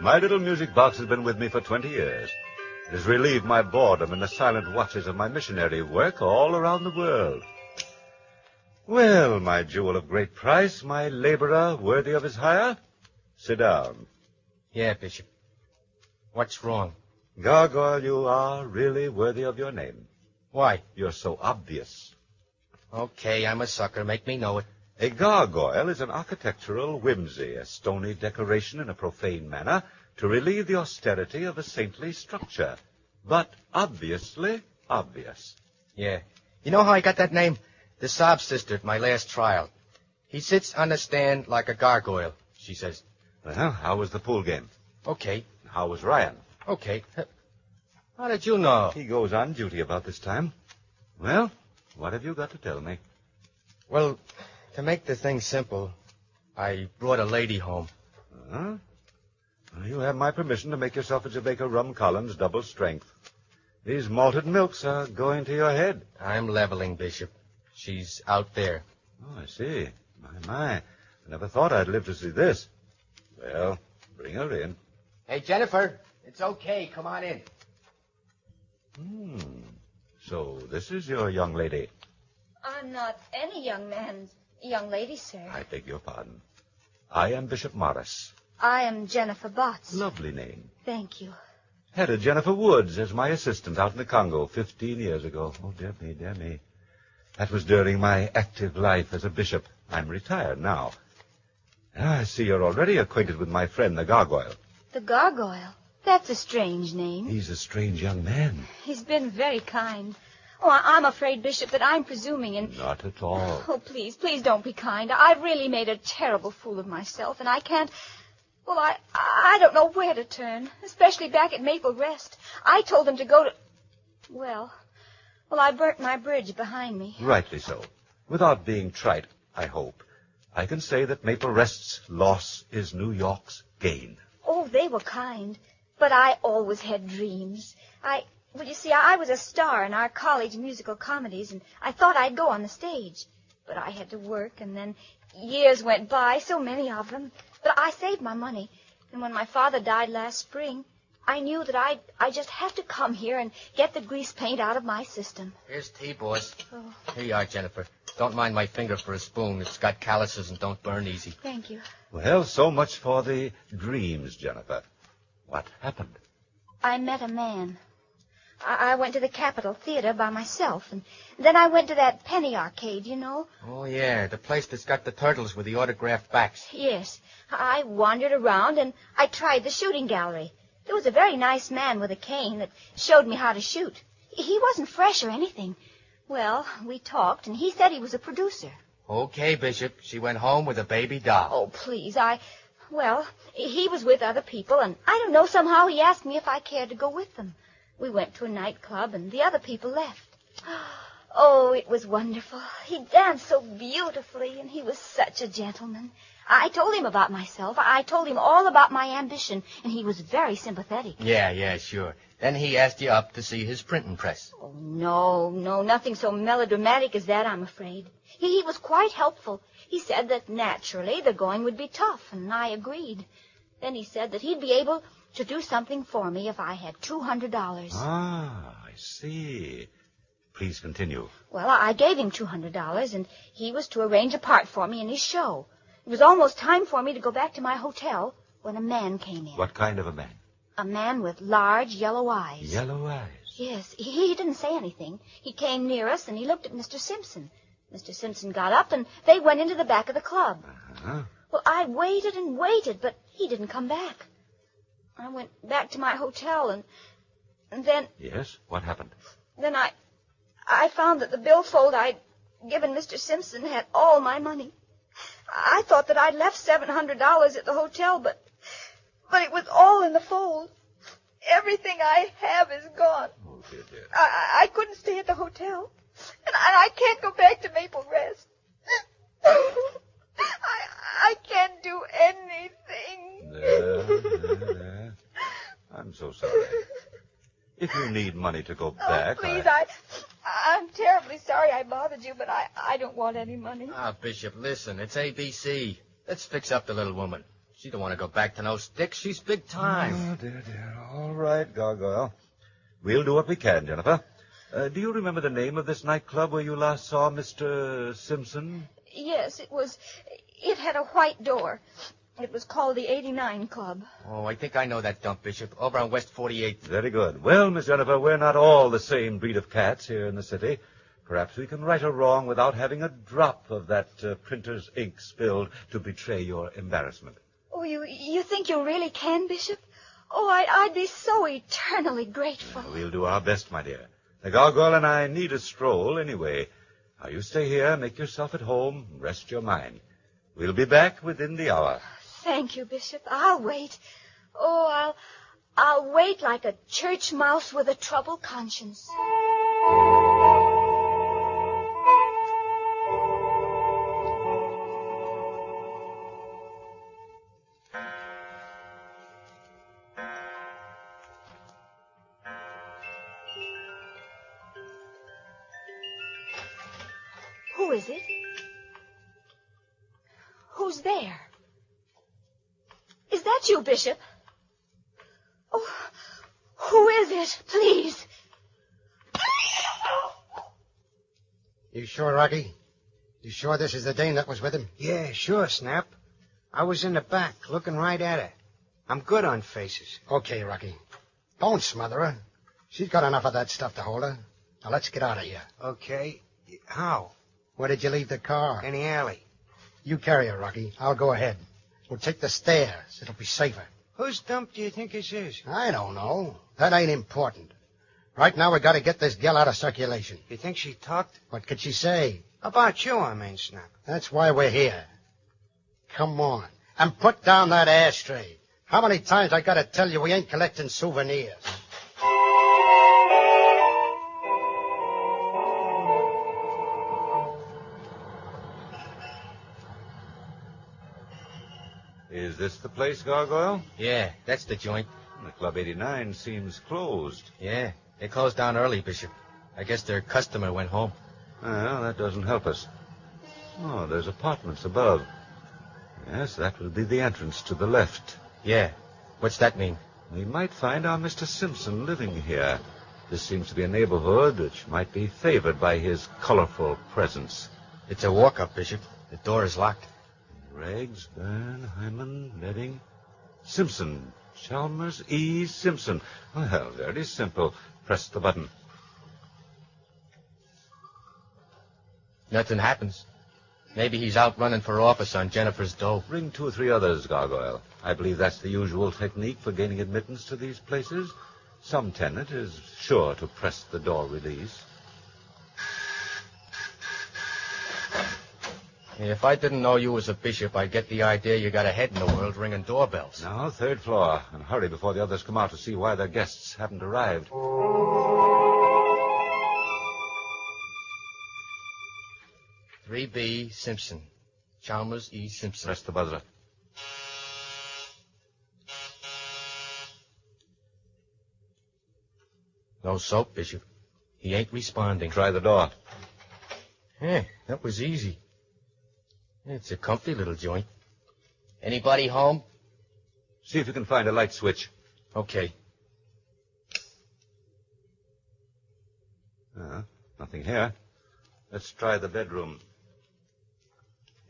S9: My little music box has been with me for 20 years. It has relieved my boredom in the silent watches of my missionary work all around the world. Well, my jewel of great price, my laborer worthy of his hire, sit down.
S13: Yeah, Bishop. What's wrong?
S9: Gargoyle, you are really worthy of your name.
S13: Why?
S9: You're so obvious.
S13: Okay, I'm a sucker. Make me know it.
S9: A gargoyle is an architectural whimsy, a stony decoration in a profane manner to relieve the austerity of a saintly structure. But obviously obvious.
S13: Yeah. You know how I got that name? The sob sister at my last trial. He sits on the stand like a gargoyle, she says.
S9: Well, how was the pool game?
S13: Okay.
S9: How was Ryan?
S13: Okay. How did you know?
S9: He goes on duty about this time. Well, what have you got to tell me?
S13: Well, to make the thing simple, I brought a lady home.
S9: Huh? Well, you have my permission to make yourself a Jamaica Rum Collins double strength. These malted milks are going to your head.
S13: I'm leveling, Bishop. She's out there.
S9: Oh, I see. My. I never thought I'd live to see this. Well, bring her in.
S13: Hey, Jennifer, it's okay. Come on in.
S9: So this is your young lady.
S11: I'm not any young lady, sir.
S9: I beg your pardon. I am Bishop Morris.
S11: I am Jennifer Botts.
S9: Lovely name.
S11: Thank you.
S9: Had a Jennifer Woods as my assistant out in the Congo 15 years ago. Oh, dear me. That was during my active life as a bishop. I'm retired now. I see you're already acquainted with my friend, the gargoyle.
S11: The gargoyle? That's a strange name.
S9: He's a strange young man.
S11: He's been very kind. Oh, I'm afraid, Bishop, that I'm presuming in...
S9: Not at all.
S11: Oh, please don't be kind. I've really made a terrible fool of myself, and I can't... Well, I don't know where to turn, especially back at Maple Rest. I told them to go to... Well, I burnt my bridge behind me.
S9: Rightly so. Without being trite, I hope, I can say that Maple Rest's loss is New York's gain.
S11: Oh, they were kind, but I always had dreams. Well, you see, I was a star in our college musical comedies, and I thought I'd go on the stage. But I had to work, and then years went by, so many of them. But I saved my money, and when my father died last spring, I knew that I just have to come here and get the grease paint out of my system.
S13: Here's tea, boss.
S11: Oh.
S13: Here you are, Jennifer. Don't mind my finger for a spoon. It's got calluses and don't burn easy.
S11: Thank you.
S9: Well, so much for the dreams, Jennifer. What happened?
S11: I met a man. I went to the Capitol Theater by myself, and then I went to that Penny Arcade, you know.
S13: Oh, yeah, the place that's got the turtles with the autographed backs.
S11: Yes. I wandered around, and I tried the shooting gallery. There was a very nice man with a cane that showed me how to shoot. He wasn't fresh or anything. Well, we talked, and he said he was a producer.
S13: Okay, Bishop. She went home with a baby doll.
S11: Oh, please, Well, he was with other people, and I don't know, somehow he asked me if I cared to go with them. We went to a nightclub, and the other people left. Oh, it was wonderful. He danced so beautifully, and he was such a gentleman. I told him about myself. I told him all about my ambition, and he was very sympathetic.
S13: Yeah, sure. Then he asked you up to see his printing press.
S11: Oh, no, nothing so melodramatic as that, I'm afraid. He was quite helpful. He said that naturally the going would be tough, and I agreed. Then he said that he'd be able to do something for me if I had $200.
S9: Ah, I see. Please continue.
S11: Well, I gave him $200, and he was to arrange a part for me in his show. It was almost time for me to go back to my hotel when a man came in.
S9: What kind of a man?
S11: A man with large yellow eyes.
S9: Yellow eyes?
S11: Yes, he didn't say anything. He came near us, and he looked at Mr. Simpson. Mr. Simpson got up, and they went into the back of the club.
S9: Uh-huh.
S11: Well, I waited and waited, but he didn't come back. I went back to my hotel, and then...
S9: Yes? What happened?
S11: Then I found that the billfold I'd given Mr. Simpson had all my money. I thought that I'd left $700 at the hotel, but it was all in the fold. Everything I have is gone.
S9: Oh, dear, dear.
S11: I couldn't stay at the hotel, and I can't go back to Maple Rest. I can't do anything.
S9: There. I'm so sorry. If you need money to go back...
S11: Please, I'm terribly sorry I bothered you, but I don't want any money.
S13: Bishop, listen, it's ABC. Let's fix up the little woman. She don't want to go back to no sticks. She's big time.
S9: Oh, dear. All right, Gargoyle. We'll do what we can, Jennifer. Do you remember the name of this nightclub where you last saw Mr. Simpson?
S11: Yes, it had a white door. It was called the 89 Club.
S13: Oh, I think I know that dump, Bishop. Over on West 48th.
S9: Very good. Well, Miss Jennifer, we're not all the same breed of cats here in the city. Perhaps we can right a wrong without having a drop of that printer's ink spilled to betray your embarrassment.
S11: Oh, you think you really can, Bishop? Oh, I'd be so eternally grateful.
S9: We'll do our best, my dear. The Gargoyle and I need a stroll anyway. Now, you stay here, make yourself at home, rest your mind. We'll be back within the hour.
S11: Thank you, Bishop. I'll wait. Oh, I'll wait like a church mouse with a troubled conscience. Who is it? Who's there? Is that you, Bishop? Oh, who is it? Please.
S10: You sure, Rocky? You sure this is the dame that was with him?
S4: Yeah, sure, Snap. I was in the back, looking right at her. I'm good on faces.
S10: Okay, Rocky. Don't smother her. She's got enough of that stuff to hold her. Now, let's get out of here.
S4: Okay. How?
S10: Where did you leave the car?
S4: In the alley.
S10: You carry her, Rocky. I'll go ahead. We'll take the stairs. It'll be safer.
S4: Whose dump do you think this is?
S10: I don't know. That ain't important. Right now, we got to get this gal out of circulation.
S4: You think she talked?
S10: What could she say?
S4: About you, I mean, Snap.
S10: That's why we're here. Come on. And put down that ashtray. How many times I got to tell you we ain't collecting souvenirs?
S9: Is this the place, Gargoyle?
S13: Yeah, that's the joint.
S9: The Club 89 seems closed.
S13: Yeah, they closed down early, Bishop. I guess their customer went home.
S9: Well, that doesn't help us. Oh, there's apartments above. Yes, that will be the entrance to the left.
S13: Yeah. What's that mean?
S9: We might find our Mr. Simpson living here. This seems to be a neighborhood which might be favored by his colorful presence.
S13: It's a walk-up, Bishop. The door is locked.
S9: Riggs, Byrne, Hyman, Redding, Simpson. Chalmers E. Simpson. Well, very simple. Press the button.
S13: Nothing happens. Maybe he's out running for office on Jennifer's dough.
S9: Ring 2 or 3 others, Gargoyle. I believe that's the usual technique for gaining admittance to these places. Some tenant is sure to press the door release.
S13: If I didn't know you was a bishop, I'd get the idea you got a head in the world ringing doorbells.
S9: Now, 3rd floor. And hurry before the others come out to see why their guests haven't arrived.
S13: B. Simpson. Chalmers E. Simpson.
S9: Press the buzzer.
S13: No soap, Bishop. He ain't responding.
S9: Try the door.
S13: Yeah, that was easy. It's a comfy little joint. Anybody home?
S9: See if you can find a light switch.
S13: Okay.
S9: Nothing here. Let's try the bedroom.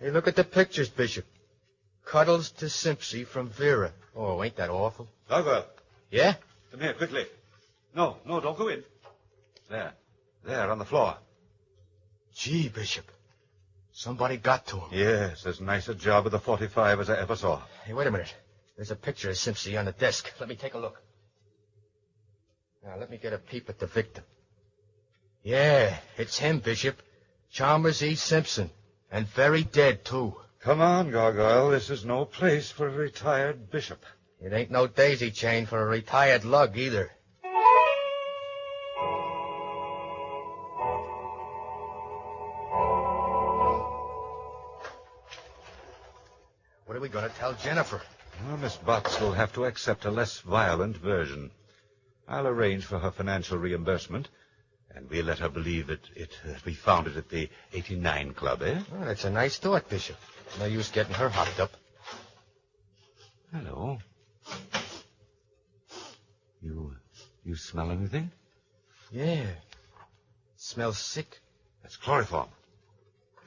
S13: Hey, look at the pictures, Bishop. Cuddles to Simpsy from Vera. Oh, ain't that awful?
S9: Gargoyle.
S13: Yeah?
S9: Come here, quickly. No, don't go in. There, on the floor.
S13: Gee, Bishop. Somebody got to him.
S9: Yes, as nice a job with a 45 as I ever saw.
S13: Hey, wait a minute. There's a picture of Simpsy on the desk. Let me take a look. Now, let me get a peep at the victim. Yeah, it's him, Bishop. Chalmers E. Simpson. And very dead, too.
S9: Come on, Gargoyle. This is no place for a retired bishop.
S13: It ain't no daisy chain for a retired lug, either. What are we going to tell Jennifer?
S9: Well, Miss Botts will have to accept a less violent version. I'll arrange for her financial reimbursement, and we'll let her believe that we found it at the 89 Club, eh?
S13: Well, that's a nice thought, Bishop. No use getting her hopped up.
S9: Hello. You smell anything?
S13: Yeah. It smells sick.
S9: That's chloroform.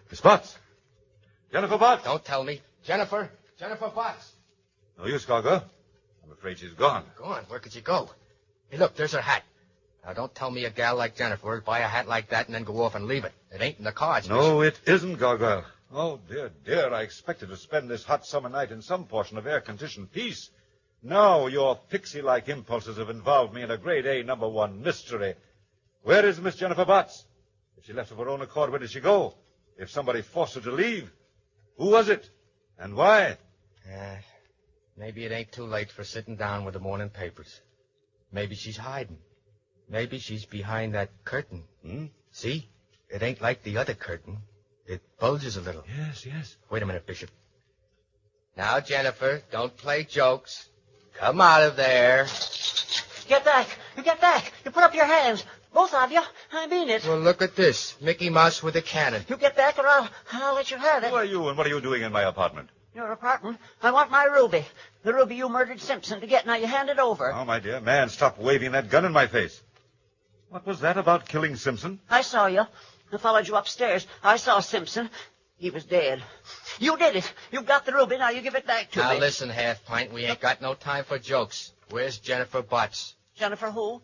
S9: Miss Botts! Jennifer Botts!
S13: Don't tell me. Jennifer Botts.
S9: No use, Gargoyle. I'm afraid she's gone.
S13: Gone? Where could she go? Hey, look, there's her hat. Now, don't tell me a gal like Jennifer would buy a hat like that and then go off and leave it. It ain't in the cards,
S9: No,
S13: Bishop.
S9: it isn't, Gargoyle. Oh, dear, I expected to spend this hot summer night in some portion of air-conditioned peace. Now your pixie-like impulses have involved me in a grade A number 1 mystery. Where is Miss Jennifer Botts? If she left of her own accord, where did she go? If somebody forced her to leave, who was it? And why?
S13: Maybe it ain't too late for sitting down with the morning papers. Maybe she's hiding. Maybe she's behind that curtain. See? It ain't like the other curtain. It bulges a little.
S9: Yes.
S13: Wait a minute, Bishop. Now, Jennifer, don't play jokes. Come out of there.
S15: Get back. You get back. You put up your hands. Both of you. I mean it.
S13: Well, look at this. Mickey Mouse with a cannon.
S15: You get back or I'll let you have it.
S9: Who are you and what are you doing in my apartment?
S15: Your apartment? I want my ruby. The ruby you murdered Simpson to get. Now you hand it over.
S9: Oh, my dear man, stop waving that gun in my face. What was that about killing Simpson?
S15: I saw you. I followed you upstairs. I saw Simpson. He was dead. You did it. You got the ruby. Now you give it back to me.
S13: Now listen, Half-Pint. We ain't got no time for jokes. Where's Jennifer Botts?
S15: Jennifer who?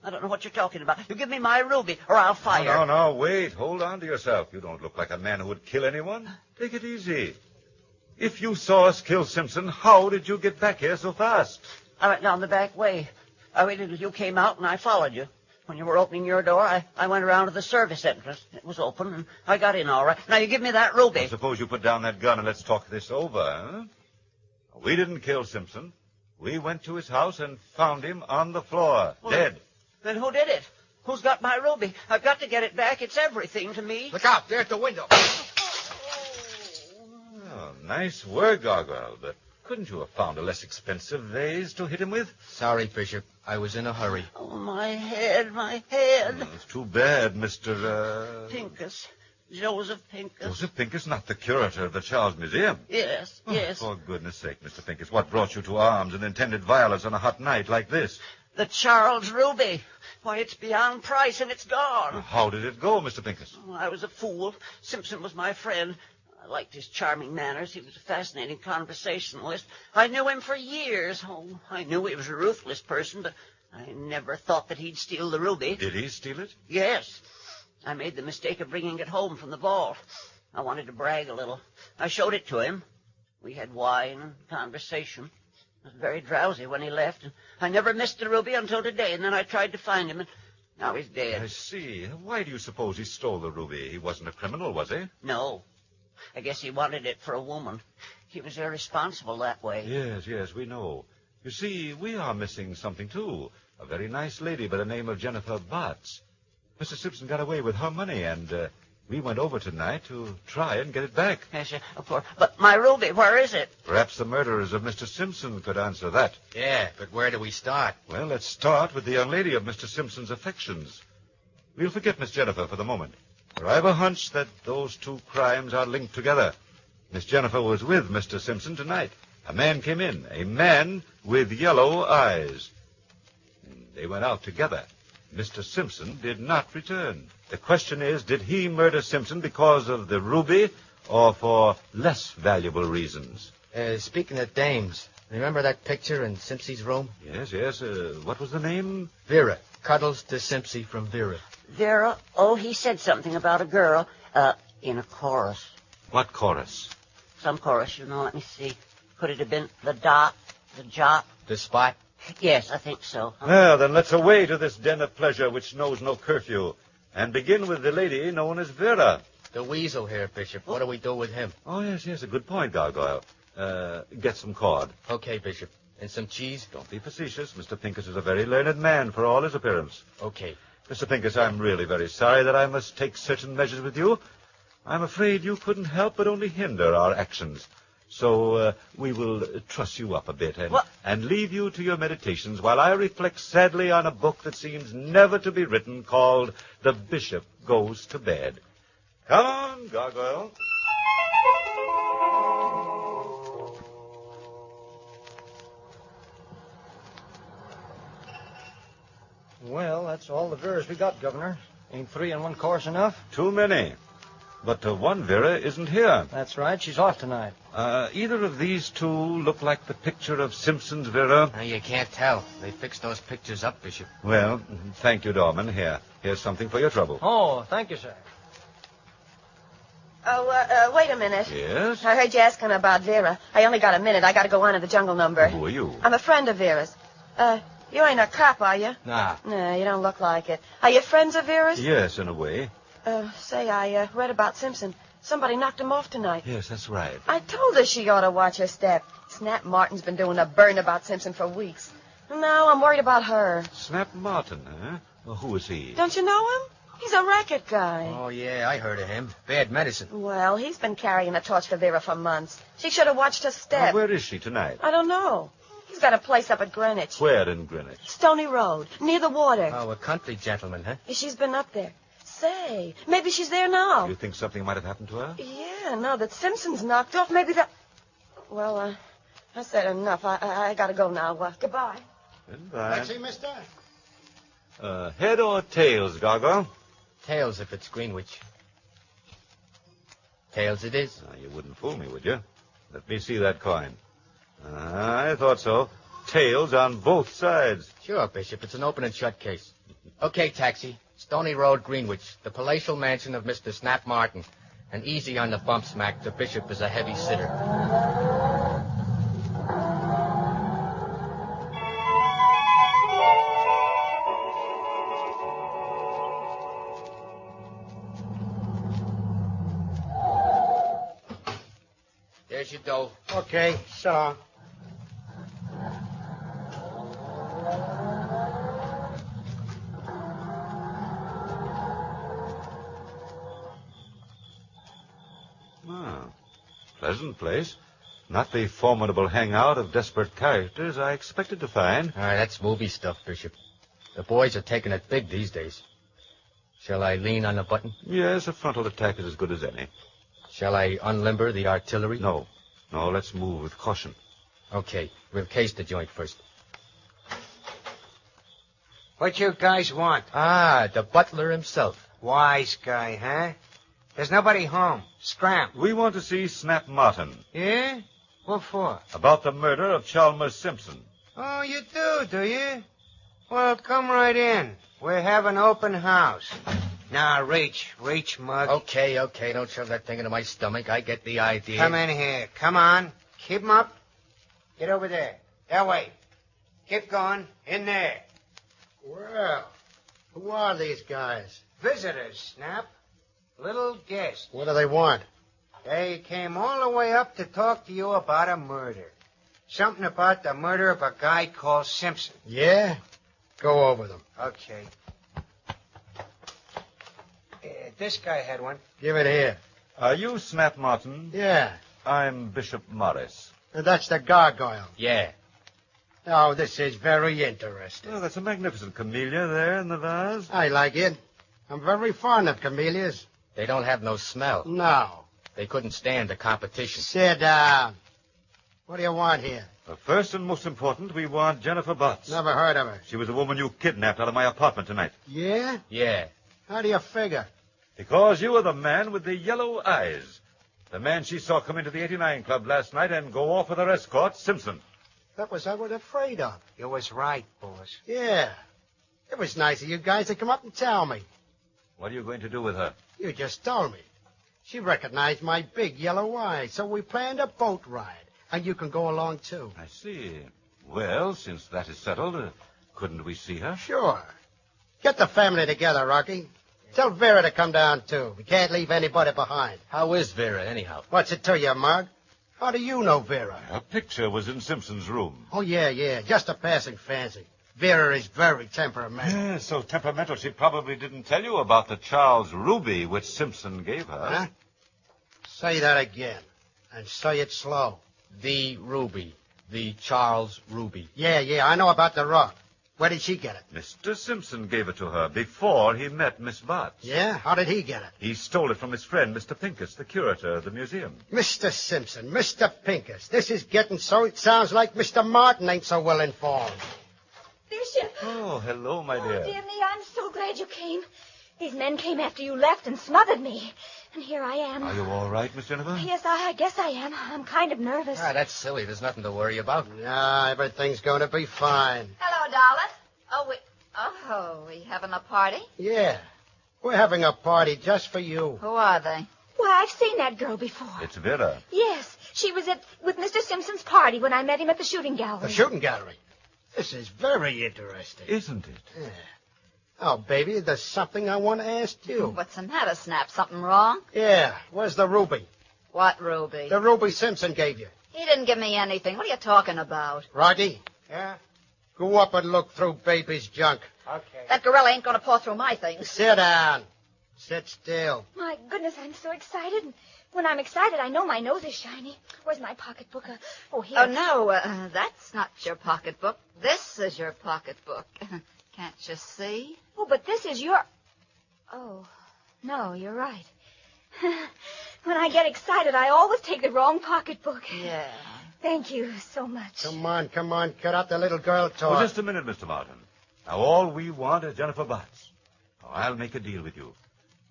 S15: I don't know what you're talking about. You give me my ruby or I'll fire.
S9: No, wait. Hold on to yourself. You don't look like a man who would kill anyone. Take it easy. If you saw us kill Simpson, how did you get back here so fast?
S15: I went down the back way. I waited until you came out and I followed you. When you were opening your door, I went around to the service entrance. It was open, and I got in all right. Now, you give me that ruby.
S9: Well, suppose you put down that gun and let's talk this over, huh? We didn't kill Simpson. We went to his house and found him on the floor, dead.
S15: Then who did it? Who's got my ruby? I've got to get it back. It's everything to me.
S13: Look out. There at the window.
S9: Oh, nice work, Gargoyle, but couldn't you have found a less expensive vase to hit him with?
S13: Sorry, Bishop. I was in a hurry.
S15: Oh, my head.
S9: It's too bad, Mr.
S15: Pincus. Joseph Pincus.
S9: Joseph Pincus, not the curator of the Charles Museum.
S15: Yes.
S9: For goodness sake, Mr. Pincus, what brought you to arms and intended violence on a hot night like this?
S15: The Charles ruby. Why, it's beyond price and it's gone.
S9: How did it go, Mr. Pincus?
S15: Oh, I was a fool. Simpson was my friend. I liked his charming manners. He was a fascinating conversationalist. I knew him for years. Oh, I knew he was a ruthless person, but I never thought that he'd steal the ruby.
S9: Did he steal it?
S15: Yes. I made the mistake of bringing it home from the vault. I wanted to brag a little. I showed it to him. We had wine and conversation. I was very drowsy when he left, and I never missed the ruby until today, and then I tried to find him, and now he's dead.
S9: I see. Why do you suppose he stole the ruby? He wasn't a criminal, was he?
S15: No. I guess he wanted it for a woman. He was irresponsible that way.
S9: Yes, we know. You see, we are missing something, too. A very nice lady by the name of Jennifer Botts. Mr. Simpson got away with her money, and we went over tonight to try and get it back.
S15: Yes, of course. But my ruby, where is it?
S9: Perhaps the murderers of Mr. Simpson could answer that.
S13: Yeah, but where do we start?
S9: Well, let's start with the young lady of Mr. Simpson's affections. We'll forget Miss Jennifer for the moment. For I've a hunch that those two crimes are linked together. Miss Jennifer was with Mr. Simpson tonight. A man came in, a man with yellow eyes. And they went out together. Mr. Simpson did not return. The question is, did he murder Simpson because of the ruby or for less valuable reasons?
S13: Speaking of dames, remember that picture in Simpson's room?
S9: Yes, yes. What was the name?
S13: Vera. Cuddles to Simpson from Vera.
S15: Vera? Oh, he said something about a girl, in a chorus.
S9: What chorus?
S15: Some chorus, let me see. Could it have been the dot, the jot?
S13: The spot?
S15: Yes, I think so.
S9: Well, then let's away to this den of pleasure which knows no curfew, and begin with the lady known as Vera.
S13: The weasel here, Bishop. What do we do with him?
S9: Oh, yes, a good point, Gargoyle. Get some cord.
S13: Okay, Bishop. And some cheese?
S9: Don't be facetious. Mr. Pincus is a very learned man for all his appearance.
S13: Okay.
S9: Mr. Pincus, I'm really very sorry that I must take certain measures with you. I'm afraid you couldn't help but only hinder our actions. So we will truss you up a bit and leave you to your meditations while I reflect sadly on a book that seems never to be written called The Bishop Goes to Bed. Come on, Gargoyle.
S4: Well, that's all the Veras we got, Governor. Ain't 3 in one course enough?
S9: Too many. But one Vera isn't here.
S4: That's right. She's off tonight.
S9: Either of these two look like the picture of Simpson's Vera?
S13: You can't tell. They fixed those pictures up, Bishop.
S9: Well, thank you, Dorman. Here's something for your trouble.
S4: Oh, thank you, sir.
S1: Oh, wait a minute.
S9: Yes?
S1: I heard you asking about Vera. I only got a minute. I got to go on to the jungle number.
S9: Who are you?
S1: I'm a friend of Vera's. You ain't a cop, are you?
S9: Nah.
S1: No, you don't look like it. Are you friends of Vera's?
S9: Yes, in a way.
S1: Say, I read about Simpson. Somebody knocked him off tonight.
S9: Yes, that's right.
S1: I told her she ought to watch her step. Snap Martin's been doing a burn about Simpson for weeks. Now I'm worried about her.
S9: Snap Martin, huh? Well, who is he?
S1: Don't you know him? He's a racket guy.
S13: Oh, yeah, I heard of him. Bad medicine.
S1: Well, he's been carrying a torch for Vera for months. She should have watched her step.
S9: Where is she tonight?
S1: I don't know. He's got a place up at Greenwich.
S9: Where in Greenwich?
S1: Stony Road, near the water.
S13: Oh, a country gentleman, huh?
S1: She's been up there. Say, maybe she's there now.
S9: You think something might have happened to her?
S1: Yeah, now that Simpson's knocked off, maybe that... Well, I said enough. I gotta go now. Goodbye.
S9: Goodbye.
S10: Taxi, mister?
S9: Head or tails, Gargoyle?
S13: Tails if it's Greenwich. Tails it is.
S9: You wouldn't fool me, would you? Let me see that coin. I thought so. Tails on both sides.
S13: Sure, Bishop. It's an open and shut case. Okay, taxi. Stony Road, Greenwich. The palatial mansion of Mr. Snap Martin. And easy on the bumps, Mac. The bishop is a heavy sitter. There's your dough.
S10: Okay, so.
S9: Pleasant place. Not the formidable hangout of desperate characters I expected to find.
S13: That's movie stuff, Bishop. The boys are taking it big these days. Shall I lean on the button?
S9: Yes, a frontal attack is as good as any.
S13: Shall I unlimber the artillery?
S9: No, let's move with caution.
S13: Okay, we'll case the joint first.
S17: What you guys want?
S13: The butler himself.
S17: Wise guy, huh? There's nobody home. Scram.
S9: We want to see Snap Martin.
S17: Yeah? What for?
S9: About the murder of Chalmers Simpson.
S17: Oh, you do you? Well, come right in. We have an open house. Now, reach, mug.
S13: Okay. Don't shove that thing into my stomach. I get the idea.
S17: Come in here. Come on. Keep 'em up. Get over there. That way. Keep going. In there.
S10: Well, who are these guys?
S17: Visitors, Snap. Little guest.
S10: What do they want?
S17: They came all the way up to talk to you about a murder. Something about the murder of a guy called Simpson.
S10: Yeah? Go over them.
S17: Okay. This guy had one.
S10: Give it here.
S9: Are you Snap Martin?
S10: Yeah.
S9: I'm Bishop Morris.
S10: And that's the gargoyle.
S13: Yeah.
S10: Oh, this is very interesting.
S9: Oh, that's a magnificent camellia there in the vase.
S10: I like it. I'm very fond of camellias.
S13: They don't have no smell.
S10: No.
S13: They couldn't stand the competition.
S10: Sit down. What do you want here?
S9: First and most important, we want Jennifer Butts.
S10: Never heard of her.
S9: She was the woman you kidnapped out of my apartment tonight.
S10: Yeah?
S13: Yeah.
S10: How do you figure?
S9: Because you are the man with the yellow eyes. The man she saw come into the 89 Club last night and go off with her escort, Simpson.
S10: That was I was afraid of.
S17: You was right, boss.
S10: Yeah. It was nice of you guys to come up and tell me.
S9: What are you going to do with her?
S10: You just told me. She recognized my big yellow eye, so we planned a boat ride. And you can go along, too.
S9: I see. Well, since that is settled, couldn't we see her?
S10: Sure. Get the family together, Rocky. Tell Vera to come down, too. We can't leave anybody behind.
S13: How is Vera, anyhow?
S10: What's it to you, Mug? How do you know Vera?
S9: A picture was in Simpson's room.
S10: Oh, yeah. Just a passing fancy. Vera is very temperamental.
S9: Yeah, so temperamental she probably didn't tell you about the Charles Ruby which Simpson gave her.
S10: Huh? Say that again. And say it slow.
S13: The Ruby. The Charles Ruby.
S10: Yeah, I know about the rock. Where did she get it?
S9: Mr. Simpson gave it to her before he met Miss Botts.
S10: Yeah? How did he get it?
S9: He stole it from his friend, Mr. Pincus, the curator of the museum.
S10: Mr. Simpson, Mr. Pincus. This is getting so it sounds like Mr. Martin ain't so well informed.
S11: Bishop.
S9: Oh, hello, my dear.
S11: Oh, dear me, I'm so glad you came. These men came after you left and smothered me. And here I am.
S9: Are you all right, Miss Jennifer?
S11: Yes, I guess I am. I'm kind of nervous.
S13: That's silly. There's nothing to worry about.
S10: Nah, everything's going to be fine.
S5: Hello, darling. We having a party?
S10: Yeah. We're having a party just for you.
S5: Who are they?
S11: Why, I've seen that girl before.
S9: It's Vera.
S11: Yes, she was with Mr. Simpson's party when I met him at the shooting gallery.
S10: The shooting gallery? This is very interesting.
S9: Isn't it?
S10: Yeah. Oh, baby, there's something I want to ask you.
S5: What's the matter, Snap? Something wrong?
S10: Yeah. Where's the ruby?
S5: What ruby?
S10: The ruby Simpson gave you.
S5: He didn't give me anything. What are you talking about?
S10: Rocky,
S17: Yeah?
S10: go up and look through baby's junk.
S17: Okay.
S5: That gorilla ain't going to paw through my things.
S10: Sit down. Sit still.
S11: My goodness, I'm so excited. And when I'm excited, I know my nose is shiny. Where's my pocketbook? Oh, here.
S5: Oh, no, that's not your pocketbook. This is your pocketbook. Can't you see?
S11: Oh, but this is your... Oh, no, you're right. When I get excited, I always take the wrong pocketbook.
S5: Yeah.
S11: Thank you so much.
S10: Come on. Cut out the little girl talk.
S9: Well, just a minute, Mr. Martin. Now, all we want is Jennifer Botts. Oh, I'll make a deal with you.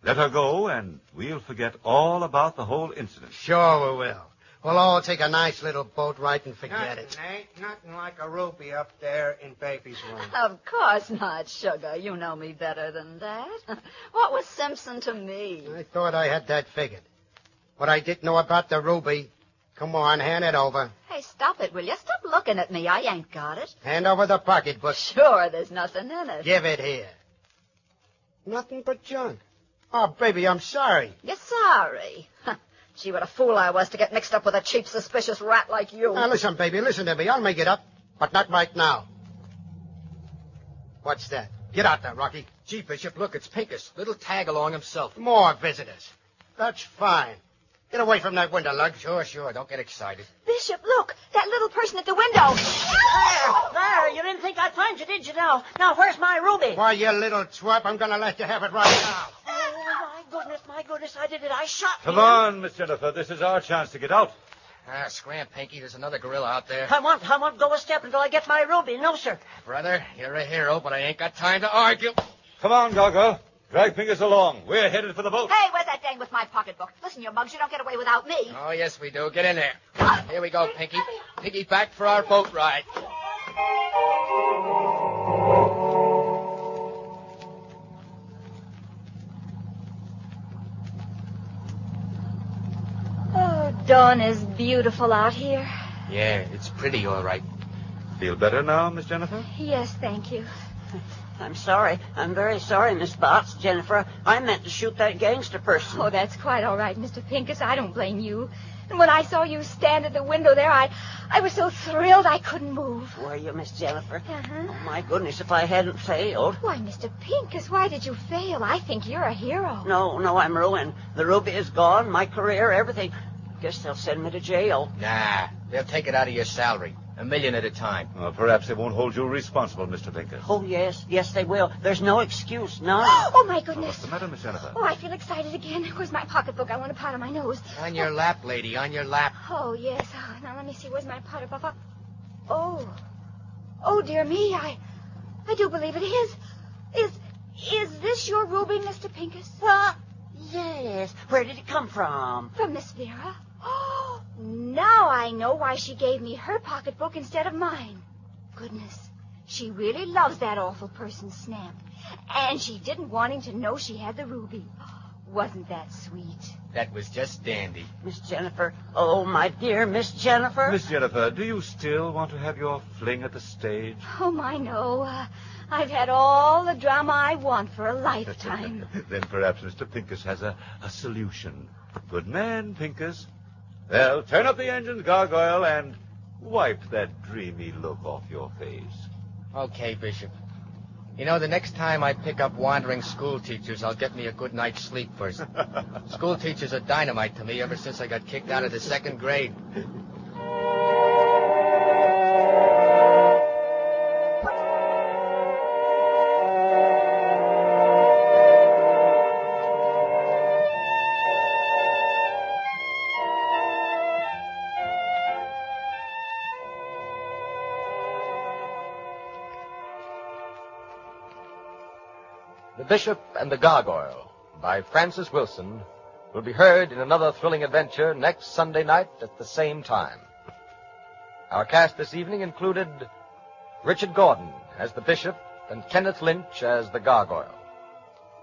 S9: Let her go, and we'll forget all about the whole incident.
S10: Sure we will. We'll all take a nice little boat ride and forget it.
S17: Ain't nothing like a ruby up there in baby's room.
S5: Of course not, Sugar. You know me better than that. What was Simpson to me?
S10: I thought I had that figured. What I didn't know about the ruby. Come on, hand it over.
S5: Hey, stop it, will you? Stop looking at me. I ain't got it.
S10: Hand over the pocketbook.
S5: Sure, there's nothing in it.
S10: Give it here. Nothing but junk. Oh, baby, I'm sorry.
S5: You're sorry. Gee, what a fool I was to get mixed up with a cheap, suspicious rat like you.
S10: Now, listen, baby, listen to me. I'll make it up, but not right now. What's that? Get out there, Rocky.
S13: Gee, Bishop, look, it's Pincus. Little tag-along himself.
S10: More visitors. That's fine. Get away from that window, Lug.
S13: Sure. Don't get excited.
S11: Bishop, look, that little person at the window.
S15: There, you didn't think I'd find you, did you now? Now, where's my ruby?
S10: Why, you little twerp, I'm going to let you have it right now.
S15: Oh, my goodness, I did it. I shot
S9: Come
S15: him.
S9: on, Miss Jennifer. This is our chance to get out.
S13: Scram, Pinky. There's another gorilla out there.
S15: I won't go a step until I get my ruby. No, sir.
S13: Brother, you're a hero, but I ain't got time to argue.
S9: Come on, Gargoyle. Drag Pincus along. We're headed for the boat.
S5: Hey, where's that dang with my pocketbook? Listen, you mugs, you don't get away without me.
S13: Oh, yes, we do. Get in there. Here we go, Pinky. Pinky, back for our boat ride.
S11: Oh, dawn is beautiful out here.
S13: Yeah, it's pretty, all right.
S9: Feel better now, Miss Jennifer?
S11: Yes, thank you.
S15: I'm sorry. I'm very sorry, Miss Botts. Jennifer, I meant to shoot that gangster person.
S11: Oh, that's quite all right, Mr. Pincus. I don't blame you. And when I saw you stand at the window there, I was so thrilled I couldn't move.
S15: Were you, Miss Jennifer?
S11: Uh-huh.
S15: Oh, my goodness, if I hadn't failed.
S11: Why, Mr. Pincus, why did you fail? I think you're a hero.
S15: No, I'm ruined. The ruby is gone, my career, everything. Guess they'll send me to jail.
S13: Nah, they'll take it out of your salary. $1 million at a time.
S9: Well, perhaps they won't hold you responsible, Mr. Pincus.
S15: Oh, yes, they will. There's no excuse, none.
S11: Oh, my goodness.
S9: What's the matter, Miss Jennifer?
S11: Oh, I feel excited again. Where's my pocketbook? I want to powder my nose.
S13: On your lap, lady, on your lap.
S11: Oh, yes. Oh, now let me see. Where's my pocketbook? Oh, dear me. I do believe it is. Is this your ruby, Mr. Pincus?
S15: Yes. Where did it come from?
S11: From Miss Vera. Oh, now I know why she gave me her pocketbook instead of mine. Goodness, she really loves that awful person, Snap. And she didn't want him to know she had the ruby. Wasn't that sweet?
S13: That was just dandy.
S15: Miss Jennifer. Oh, my dear Miss Jennifer.
S9: Miss Jennifer, do you still want to have your fling at the stage?
S11: Oh, my, no. I've had all the drama I want for a lifetime.
S9: Then perhaps Mr. Pincus has a solution. Good man, Pincus. Well, turn up the engines, Gargoyle, and wipe that dreamy look off your face.
S13: Okay, Bishop. You know, the next time I pick up wandering school teachers, I'll get me a good night's sleep first. School teachers are dynamite to me ever since I got kicked out of the 2nd grade.
S7: The Bishop and the Gargoyle, by Francis Wilson, will be heard in another thrilling adventure next Sunday night at the same time. Our cast this evening included Richard Gordon as the Bishop and Kenneth Lynch as the Gargoyle,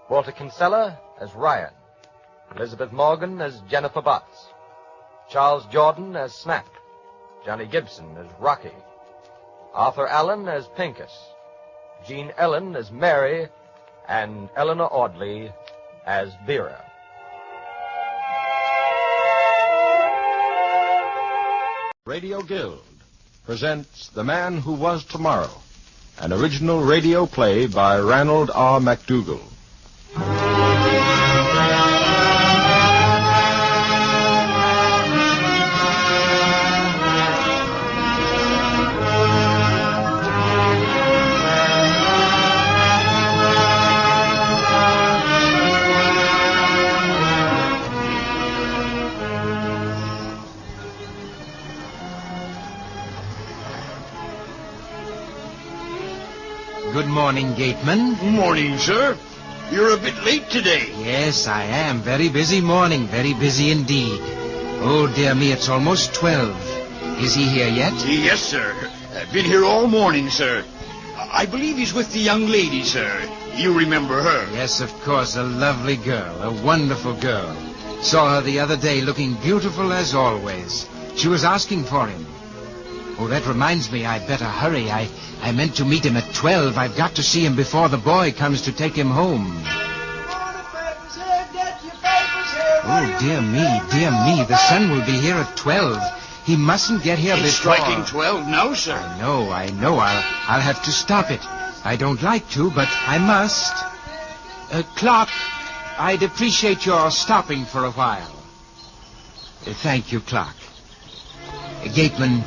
S7: Walter Kinsella as Ryan, Elizabeth Morgan as Jennifer Botts, Charles Jordan as Snap, Johnny Gibson as Rocky, Arthur Allen as Pincus, Jean Ellen as Mary, and Eleanor Audley as Vera.
S18: Radio Guild presents The Man Who Was Tomorrow, an original radio play by Ranald R. MacDougall.
S14: Good morning, Gateman.
S21: Morning, sir. You're a bit late today.
S14: Yes, I am. Very busy morning. Very busy indeed. Oh, dear me, it's almost 12. Is he here yet?
S21: Yes, sir. I've been here all morning, sir. I believe he's with the young lady, sir. You remember her?
S14: Yes, of course. A lovely girl. A wonderful girl. Saw her the other day looking beautiful as always. She was asking for him. Oh, that reminds me, I'd better hurry. I meant to meet him at 12. I've got to see him before the boy comes to take him home. Oh, dear me. The son will be here at 12. He mustn't get here
S21: It's
S14: before...
S21: striking 12 now, sir.
S14: I know. I'll have to stop it. I don't like to, but I must. Clark, I'd appreciate your stopping for a while. Thank you, Clark. Gateman,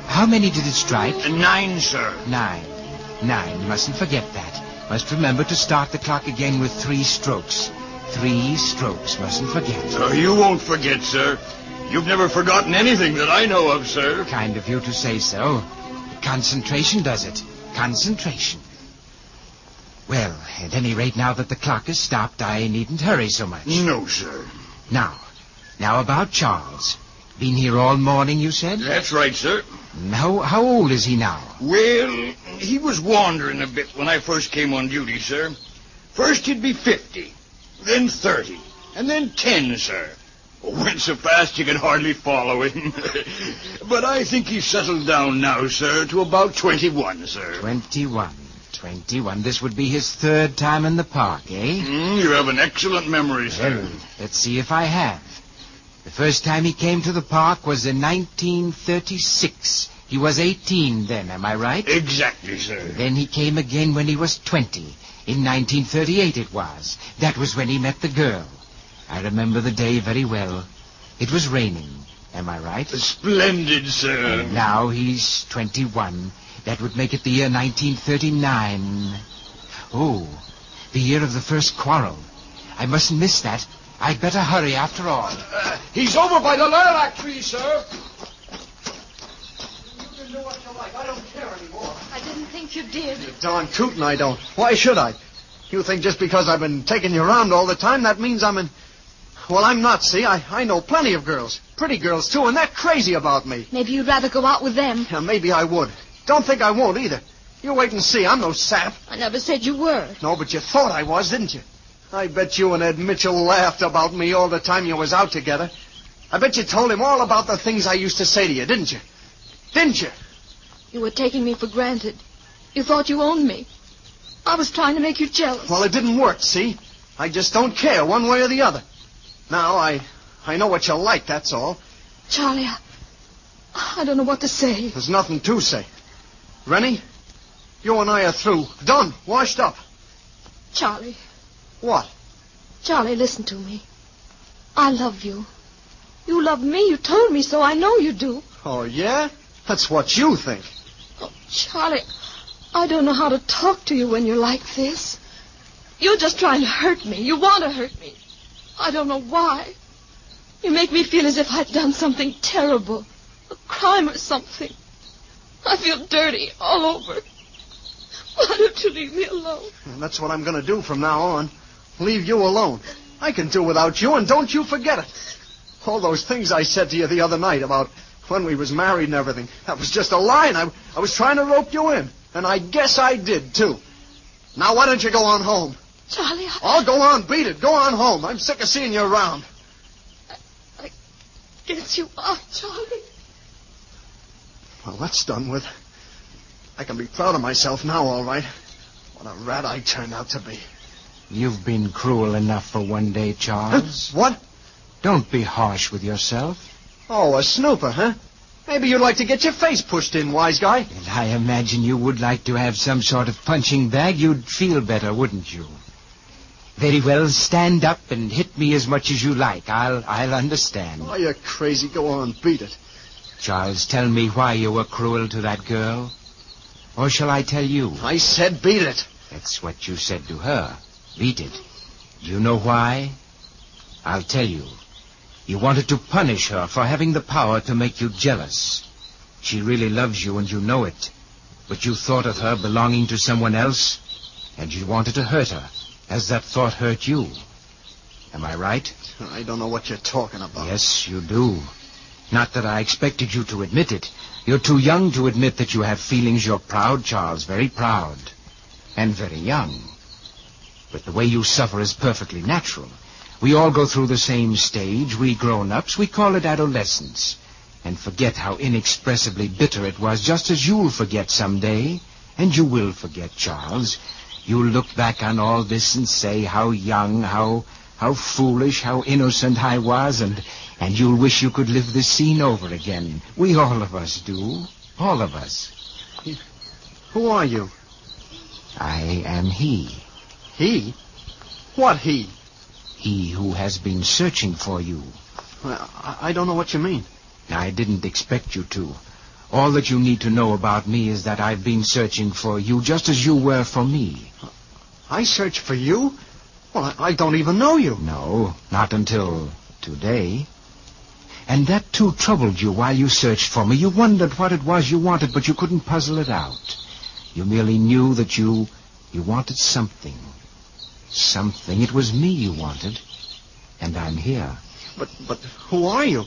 S14: how many did it strike?
S21: 9, sir.
S14: 9. Mustn't forget that. Must remember to start the clock again with 3 strokes. 3 strokes. Mustn't forget.
S21: You won't forget, sir. You've never forgotten anything that I know of, sir.
S14: Kind of you to say so. Concentration does it. Concentration. Well, at any rate, now that the clock is stopped, I needn't hurry so much.
S21: No, sir.
S14: Now about Charles. Been here all morning, you said?
S21: That's right, sir.
S14: How old is he now?
S21: Well, he was wandering a bit when I first came on duty, sir. First he'd be 50, then 30, and then 10, sir. Went so fast you could hardly follow him. But I think he's settled down now, sir, to about 21, sir.
S14: 21. This would be his 3rd time in the park, eh?
S21: You have an excellent memory, sir.
S14: Well, let's see if I have. The first time he came to the park was in 1936. He was 18 then, am I right?
S21: Exactly, sir.
S14: Then he came again when he was 20. In 1938 it was. That was when he met the girl. I remember the day very well. It was raining, am I right?
S21: Splendid, sir.
S14: And now he's 21. That would make it the year 1939. Oh, the year of the first quarrel. I mustn't miss that. I'd better hurry after all.
S21: He's over by the lilac tree, sir.
S10: You can do what you like. I don't care anymore.
S1: I didn't think you did.
S10: You're darn tootin' I don't. Why should I?
S12: You think just because I've been taking you around all the time, that means I'm in... Well, I'm not, see? I know plenty of girls. Pretty girls, too, and they're crazy about me.
S19: Maybe you'd rather go out with them.
S12: Yeah, maybe I would. Don't think I won't, either. You wait and see. I'm no sap.
S19: I never said you were.
S12: No, but you thought I was, didn't you? I bet you and Ed Mitchell laughed about me all the time you was out together. I bet you told him all about the things I used to say to you, didn't you? Didn't you?
S19: You were taking me for granted. You thought you owned me. I was trying to make you jealous.
S12: Well, it didn't work, see? I just don't care one way or the other. Now, I know what you like, that's all.
S19: Charlie, I don't know what to say.
S12: There's nothing to say. Rennie, you and I are through. Done. Washed up.
S19: Charlie.
S12: What?
S19: Charlie, listen to me. I love you. You love me. You told me so. I know you do.
S12: Oh, yeah? That's what you think.
S19: Oh, Charlie, I don't know how to talk to you when you're like this. You're just trying to hurt me. You want to hurt me. I don't know why. You make me feel as if I'd done something terrible. A crime or something. I feel dirty all over. Why don't you leave me alone?
S12: And that's what I'm going to do from now on. Leave you alone. I can do without you, and don't you forget it. All those things I said to you the other night about when we was married and everything, that was just a lie, and I was trying to rope you in. And I guess I did, too. Now, why don't you go on home?
S19: Charlie,
S12: Oh, go on, beat it. Go on home. I'm sick of seeing you around.
S19: I guess you are, Charlie.
S12: Well, that's done with. I can be proud of myself now, all right. What a rat I turned out to be.
S14: You've been cruel enough for one day, Charles.
S12: What?
S14: Don't be harsh with yourself.
S12: Oh, a snooper, huh? Maybe you'd like to get your face pushed in, wise guy.
S14: And I imagine you would like to have some sort of punching bag. You'd feel better, wouldn't you? Very well, stand up and hit me as much as you like. I'll understand.
S12: Oh, you're crazy. Go on, beat it.
S14: Charles, tell me why you were cruel to that girl. Or shall I tell you?
S12: I said beat it.
S14: That's what you said to her. Beat it. Do you know why? I'll tell you. You wanted to punish her for having the power to make you jealous. She really loves you and you know it. But you thought of her belonging to someone else, and you wanted to hurt her, as that thought hurt you. Am I right?
S12: I don't know what you're talking about.
S14: Yes, you do. Not that I expected you to admit it. You're too young to admit that you have feelings. You're proud, Charles, very proud. And very young. But the way you suffer is perfectly natural. We all go through the same stage. We grown-ups, we call it adolescence. And forget how inexpressibly bitter it was, just as you'll forget someday. And you will forget, Charles. You'll look back on all this and say how young, how foolish, how innocent I was, and you'll wish you could live this scene over again. We all of us do. All of us.
S12: Who are you?
S14: I am he.
S12: He? What he?
S14: He who has been searching for you.
S12: Well, I don't know what you mean.
S14: I didn't expect you to. All that you need to know about me is that I've been searching for you just as you were for me.
S12: I searched for you? Well, I don't even know you.
S14: No, not until today. And that, too, troubled you while you searched for me. You wondered what it was you wanted, but you couldn't puzzle it out. You merely knew that you wanted something. Something. It was me you wanted. And I'm here.
S12: But who are you?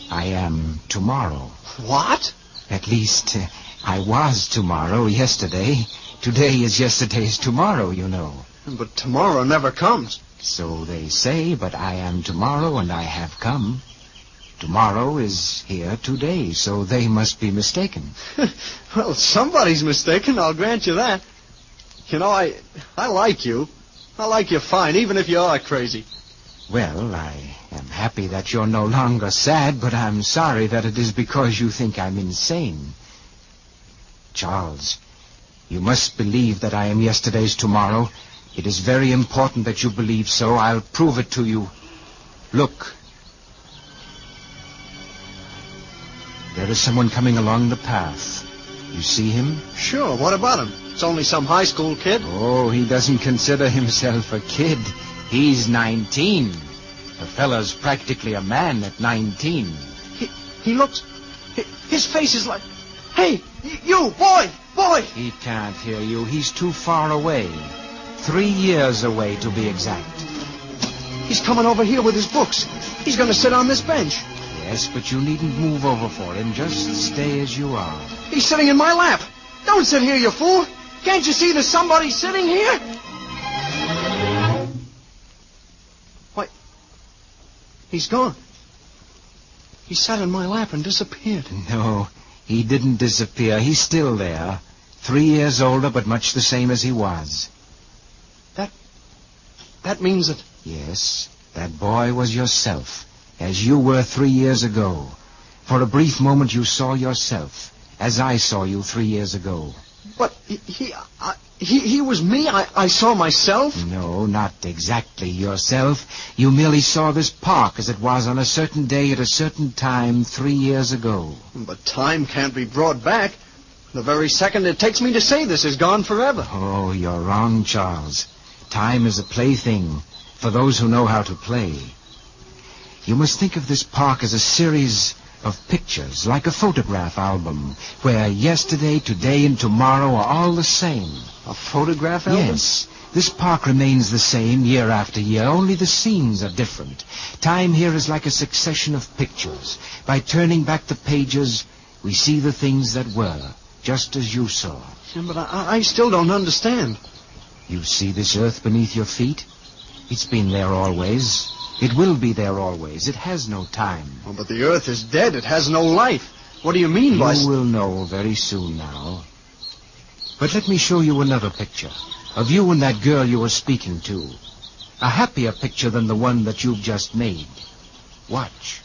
S14: I am tomorrow.
S12: What?
S14: At least, I was tomorrow, yesterday. Today is yesterday's tomorrow, you know.
S12: But tomorrow never comes.
S14: So they say, but I am tomorrow and I have come. Tomorrow is here today, so they must be mistaken.
S12: Well, somebody's mistaken, I'll grant you that. You know, I like you. I like you fine, even if you are crazy.
S14: Well, I am happy that you're no longer sad, but I'm sorry that it is because you think I'm insane. Charles, you must believe that I am yesterday's tomorrow. It is very important that you believe so. I'll prove it to you. Look. There is someone coming along the path. You see him?
S12: Sure, what about him? It's only some high school kid.
S14: Oh, he doesn't consider himself a kid. He's 19. The fellow's practically a man at 19.
S12: He looks... His face is like... Hey, you, boy!
S14: He can't hear you. He's too far away. 3 years away, to be exact.
S12: He's coming over here with his books. He's going to sit on this bench.
S14: Yes, but you needn't move over for him. Just stay as you are.
S12: He's sitting in my lap. Don't sit here, you fool. Can't you see there's somebody sitting here? Why, he's gone. He sat in my lap and disappeared.
S14: No, he didn't disappear. He's still there. 3 years older, but much the same as he was.
S12: That means that...
S14: Yes, that boy was yourself, as you were 3 years ago. For a brief moment you saw yourself, as I saw you 3 years ago.
S12: But he was me? I saw myself?
S14: No, not exactly yourself. You merely saw this park as it was on a certain day at a certain time 3 years ago.
S12: But time can't be brought back. The very second it takes me to say this is gone forever.
S14: Oh, you're wrong, Charles. Time is a plaything for those who know how to play. You must think of this park as a series of pictures, like a photograph album, where yesterday, today, and tomorrow are all the same.
S12: A photograph album?
S14: Yes. This park remains the same year after year, only the scenes are different. Time here is like a succession of pictures. By turning back the pages, we see the things that were, just as you saw.
S12: Yeah, but I still don't understand.
S14: You see this earth beneath your feet? It's been there always. It will be there always. It has no time.
S12: Oh, but the earth is dead. It has no life. What do you mean by...
S14: You will know very soon now. But let me show you another picture of you and that girl you were speaking to. A happier picture than the one that you've just made. Watch.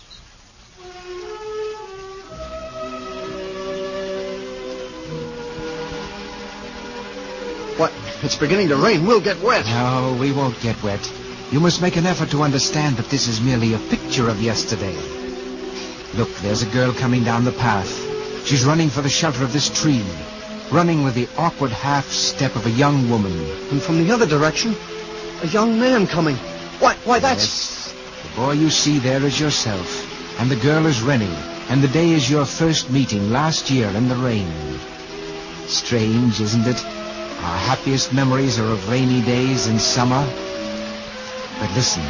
S12: What? It's beginning to rain. We'll get wet.
S14: No, we won't get wet. You must make an effort to understand that this is merely a picture of yesterday. Look, there's a girl coming down the path. She's running for the shelter of this tree, running with the awkward half-step of a young woman.
S12: And from the other direction, a young man coming. Why, that's...
S14: Yes. The boy you see there is yourself, and the girl is Rennie, and the day is your first meeting last year in the rain. Strange, isn't it? Our happiest memories are of rainy days in summer. But listen,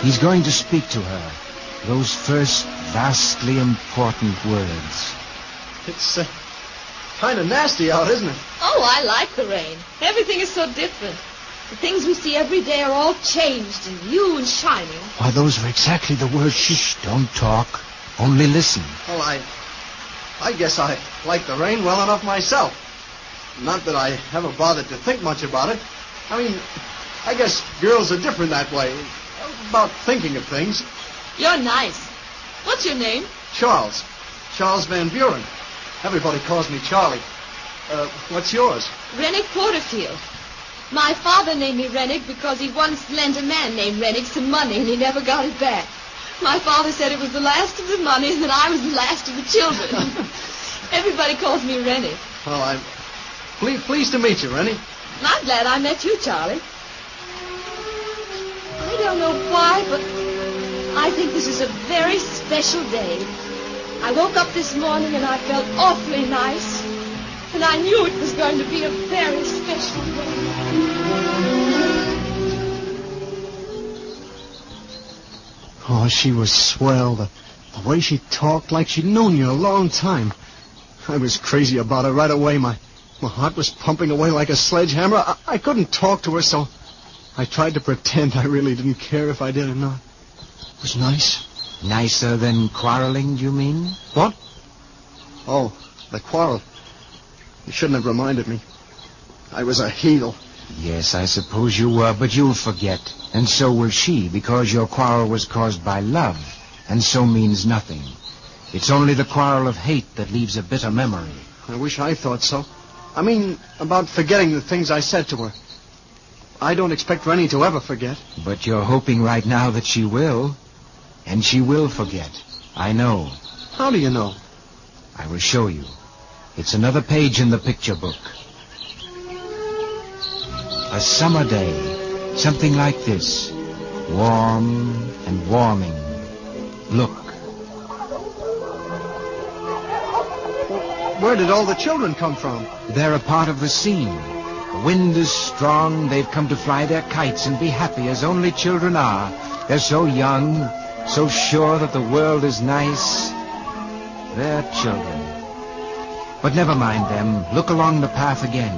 S14: he's going to speak to her. Those first vastly important words.
S12: It's kind of nasty out, isn't it?
S19: Oh, I like the rain. Everything is so different. The things we see every day are all changed and new and shining.
S14: Why, those are exactly the words. Shh, don't talk. Only listen.
S12: Well, I guess I like the rain well enough myself. Not that I ever bothered to think much about it. I mean, I guess girls are different that way, about thinking of things.
S19: You're nice. What's your name?
S12: Charles. Charles Van Buren. Everybody calls me Charlie. What's yours?
S19: Rennick Porterfield. My father named me Rennick because he once lent a man named Rennick some money and he never got it back. My father said it was the last of the money and that I was the last of the children. Everybody calls me Rennick.
S12: Oh, I'm pleased to meet you, Rennie.
S19: I'm glad I met you, Charlie. I don't know why, but I think this is a very special day. I woke up this morning and I felt awfully nice. And I knew it was going to be a very special day.
S12: Oh, she was swell. The way she talked like she'd known you a long time. I was crazy about her right away. My heart was pumping away like a sledgehammer. I couldn't talk to her, so I tried to pretend I really didn't care if I did or not. It was nice.
S14: Nicer than quarreling, do you mean?
S12: What? Oh, the quarrel. You shouldn't have reminded me. I was a heel.
S14: Yes, I suppose you were, but you'll forget. And so will she, because your quarrel was caused by love, and so means nothing. It's only the quarrel of hate that leaves a bitter memory.
S12: I wish I thought so. I mean, about forgetting the things I said to her. I don't expect Rennie to ever forget.
S14: But you're hoping right now that she will. And she will forget. I know.
S12: How do you know?
S14: I will show you. It's another page in the picture book. A summer day. Something like this. Warm and warming. Look.
S12: Where did all the children come from?
S14: They're a part of the scene. The The wind is strong. They've come to fly their kites and be happy as only children are. They're so young, so sure that the world is nice. They're children. But never mind them. Look along the path again.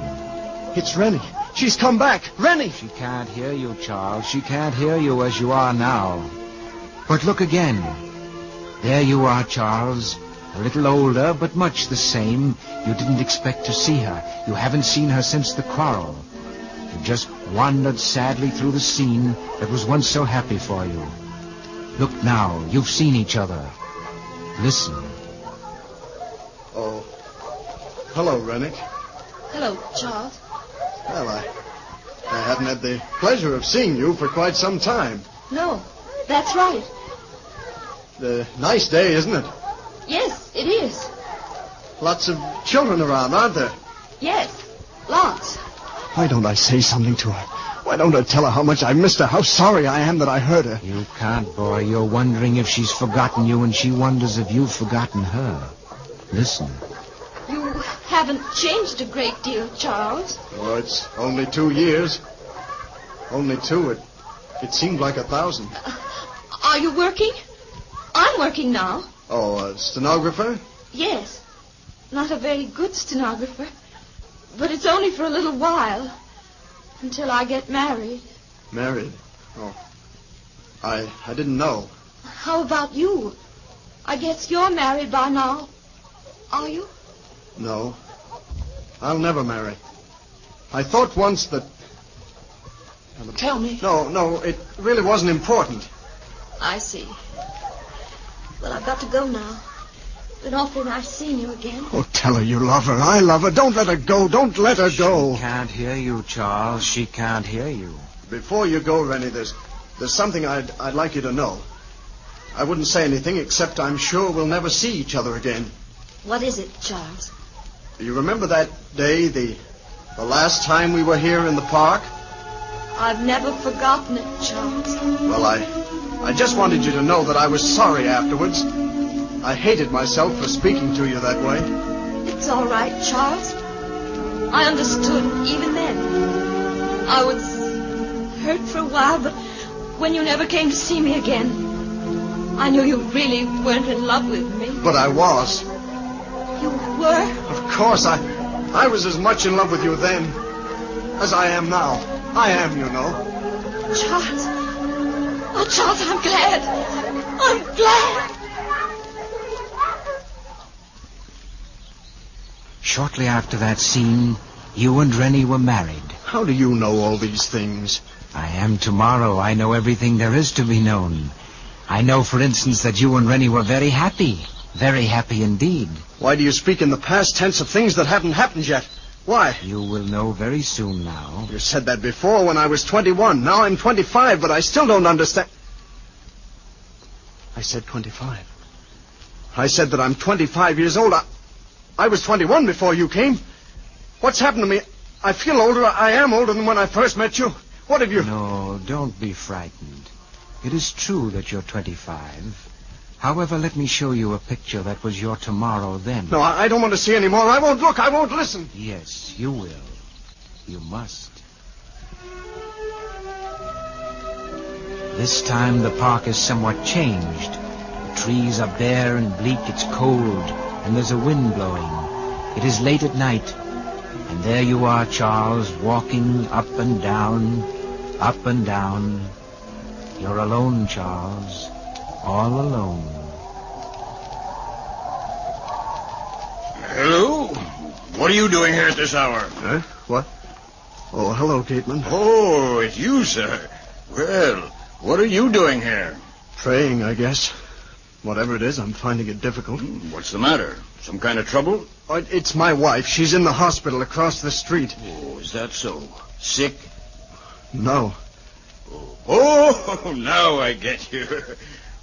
S12: It's Rennie. She's come back. Rennie!
S14: She can't hear you, Charles. She can't hear you as you are now. But look again. There you are, Charles. A little older, but much the same. You didn't expect to see her. You haven't seen her since the quarrel. You just wandered sadly through the scene that was once so happy for you. Look now. You've seen each other. Listen.
S12: Oh. Hello, Rennick.
S19: Hello, Charles.
S12: Well, I hadn't had the pleasure of seeing you for quite some time.
S19: No, that's right.
S12: A nice day, isn't it?
S19: Yes, it is.
S12: Lots of children around, aren't there?
S19: Yes, lots.
S12: Why don't I say something to her? Why don't I tell her how much I missed her, how sorry I am that I hurt her?
S14: You can't, boy. You're wondering if she's forgotten you, and she wonders if you've forgotten her. Listen.
S19: You haven't changed a great deal, Charles.
S12: Oh, it's only 2 years. Only 2. It seemed like 1,000.
S19: Are you working? I'm working now.
S12: Oh, a stenographer?
S19: Yes. Not a very good stenographer. But it's only for a little while. Until I get married.
S12: Married? Oh. I didn't know.
S19: How about you? I guess you're married by now. Are you?
S12: No. I'll never marry. I thought once that...
S19: Tell me.
S12: No, it really wasn't important.
S19: I see. Well, I've got to go now. Been awfully nice seeing you again.
S12: Oh, tell her you love her. I love her. Don't let her go. Don't let her go.
S14: She can't hear you, Charles. She can't hear you.
S12: Before you go, Rennie, there's something I'd like you to know. I wouldn't say anything, except I'm sure we'll never see each other again.
S19: What is it, Charles?
S12: You remember that day, the last time we were here in the park?
S19: I've never forgotten it, Charles.
S12: Well, I just wanted you to know that I was sorry afterwards. I hated myself for speaking to you that way.
S19: It's all right, Charles. I understood even then. I was hurt for a while, but when you never came to see me again, I knew you really weren't in love with me.
S12: But I was.
S19: You were?
S12: Of course, I was as much in love with you then as I am now. I am, you know.
S19: Charles. Oh, Charles, I'm glad. I'm glad.
S14: Shortly after that scene, you and Rennie were married.
S12: How do you know all these things?
S14: I am tomorrow. I know everything there is to be known. I know, for instance, that you and Rennie were very happy. Very happy indeed.
S12: Why do you speak in the past tense of things that haven't happened yet? Why?
S14: You will know very soon now.
S12: You said that before when I was 21. Now I'm 25, but I still don't understand. I said 25. I said that I'm 25 years old. I was 21 before you came. What's happened to me? I feel older. I am older than when I first met you. What have you...
S14: No, don't be frightened. It is true that you're 25. However, let me show you a picture that was your tomorrow then.
S12: No, I don't want to see any more. I won't look. I won't listen.
S14: Yes, you will. You must. This time the park is somewhat changed. The trees are bare and bleak. It's cold, and there's a wind blowing. It is late at night. And there you are, Charles, walking up and down, up and down. You're alone, Charles. All alone.
S21: Hello? What are you doing here at this hour?
S12: Huh? What? Oh, hello, Gateman.
S21: Oh, it's you, sir. Well, what are you doing here?
S12: Praying, I guess. Whatever it is, I'm finding it difficult.
S21: What's the matter? Some kind of trouble?
S12: Oh, it's my wife. She's in the hospital across the street.
S21: Oh, is that so? Sick?
S12: No.
S21: Oh, now I get you.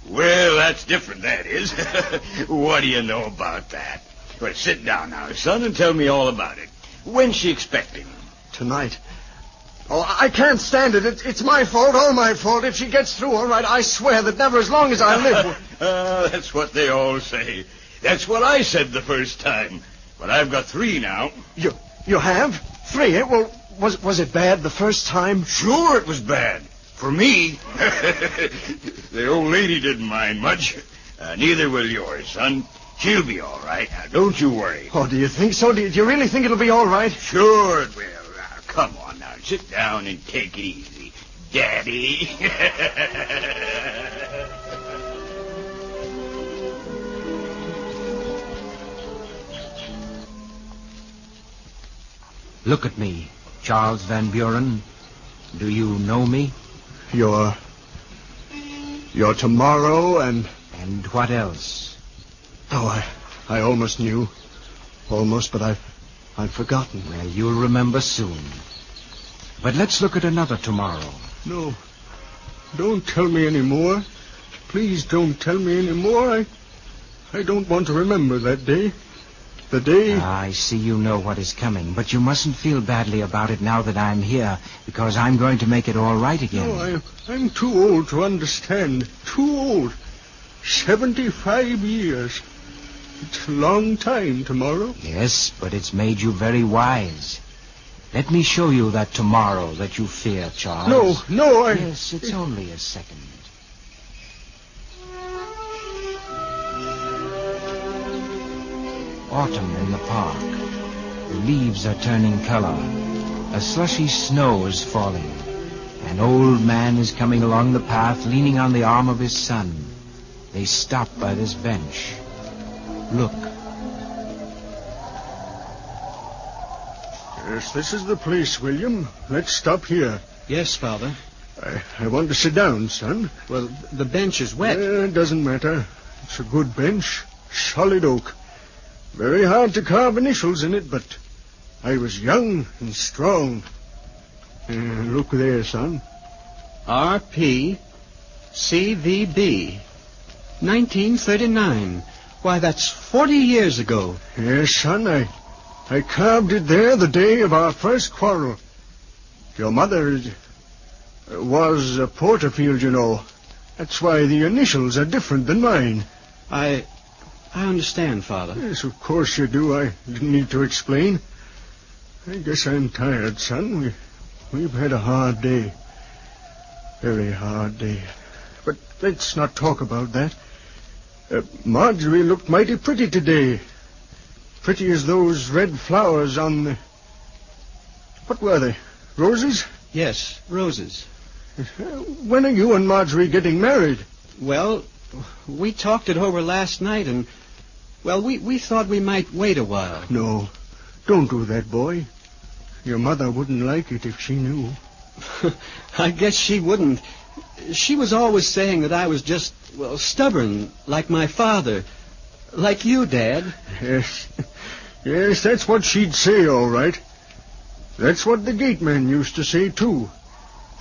S21: Well, that's different, that is. What do you know about that? Well, sit down now, son, and tell me all about it. When's she expecting?
S12: Tonight. Oh, I can't stand it. It's my fault, all my fault. If she gets through all right, I swear that never as long as I live...
S21: That's what they all say. That's what I said the first time. But I've got 3 now.
S12: You have? 3, eh? Well, Was it bad the first time?
S21: Sure it was bad. For me. The old lady didn't mind much. Neither will yours, son. She'll be all right. Now, don't you worry.
S12: Oh, do you think so? Do you really think it'll be all right?
S21: Sure it will. Now, come on now. Sit down and take it easy, Daddy.
S14: Look at me, Charles Van Buren. Do you know me?
S12: You're tomorrow and...
S14: And what else?
S12: Oh, I almost knew. Almost, but I've forgotten.
S14: Well, you'll remember soon. But let's look at another tomorrow.
S12: No. Don't tell me any more. Please don't tell me any more. I don't want to remember that day. The day...
S14: I see you know what is coming, but you mustn't feel badly about it now that I'm here, because I'm going to make it all right again.
S12: No, I'm too old to understand. Too old. 75 years. It's a long time tomorrow.
S14: Yes, but it's made you very wise. Let me show you that tomorrow that you fear, Charles.
S12: No,
S14: Yes, it's only a second. Autumn in the park. The leaves are turning color. A slushy snow is falling. An old man is coming along the path, leaning on the arm of his son. They stop by this bench. Look.
S12: Yes, this is the place, William. Let's stop here.
S3: Yes, Father.
S12: I want to sit down, son.
S3: Well, the bench is wet.
S12: It doesn't matter. It's a good bench. Solid oak. Very hard to carve initials in it, but I was young and strong. Look there, son.
S3: R.P. C.V.B. 1939. Why, that's 40 years ago.
S12: Yes, son, I carved it there the day of our first quarrel. Your mother was a Porterfield, you know. That's why the initials are different than mine.
S3: I understand, Father.
S12: Yes, of course you do. I didn't need to explain. I guess I'm tired, son. We've had a hard day. Very hard day. But let's not talk about that. Marjorie looked mighty pretty today. Pretty as those red flowers on the... What were they? Roses?
S3: Yes, roses.
S12: When are you and Marjorie getting married?
S3: Well, we talked it over last night, and... Well, we thought we might wait a while.
S12: No, don't do that, boy. Your mother wouldn't like it if she knew.
S3: I guess she wouldn't. She was always saying that I was just, well, stubborn, like my father. Like you, Dad.
S12: Yes. Yes, that's what she'd say, all right. That's what the gateman used to say, too.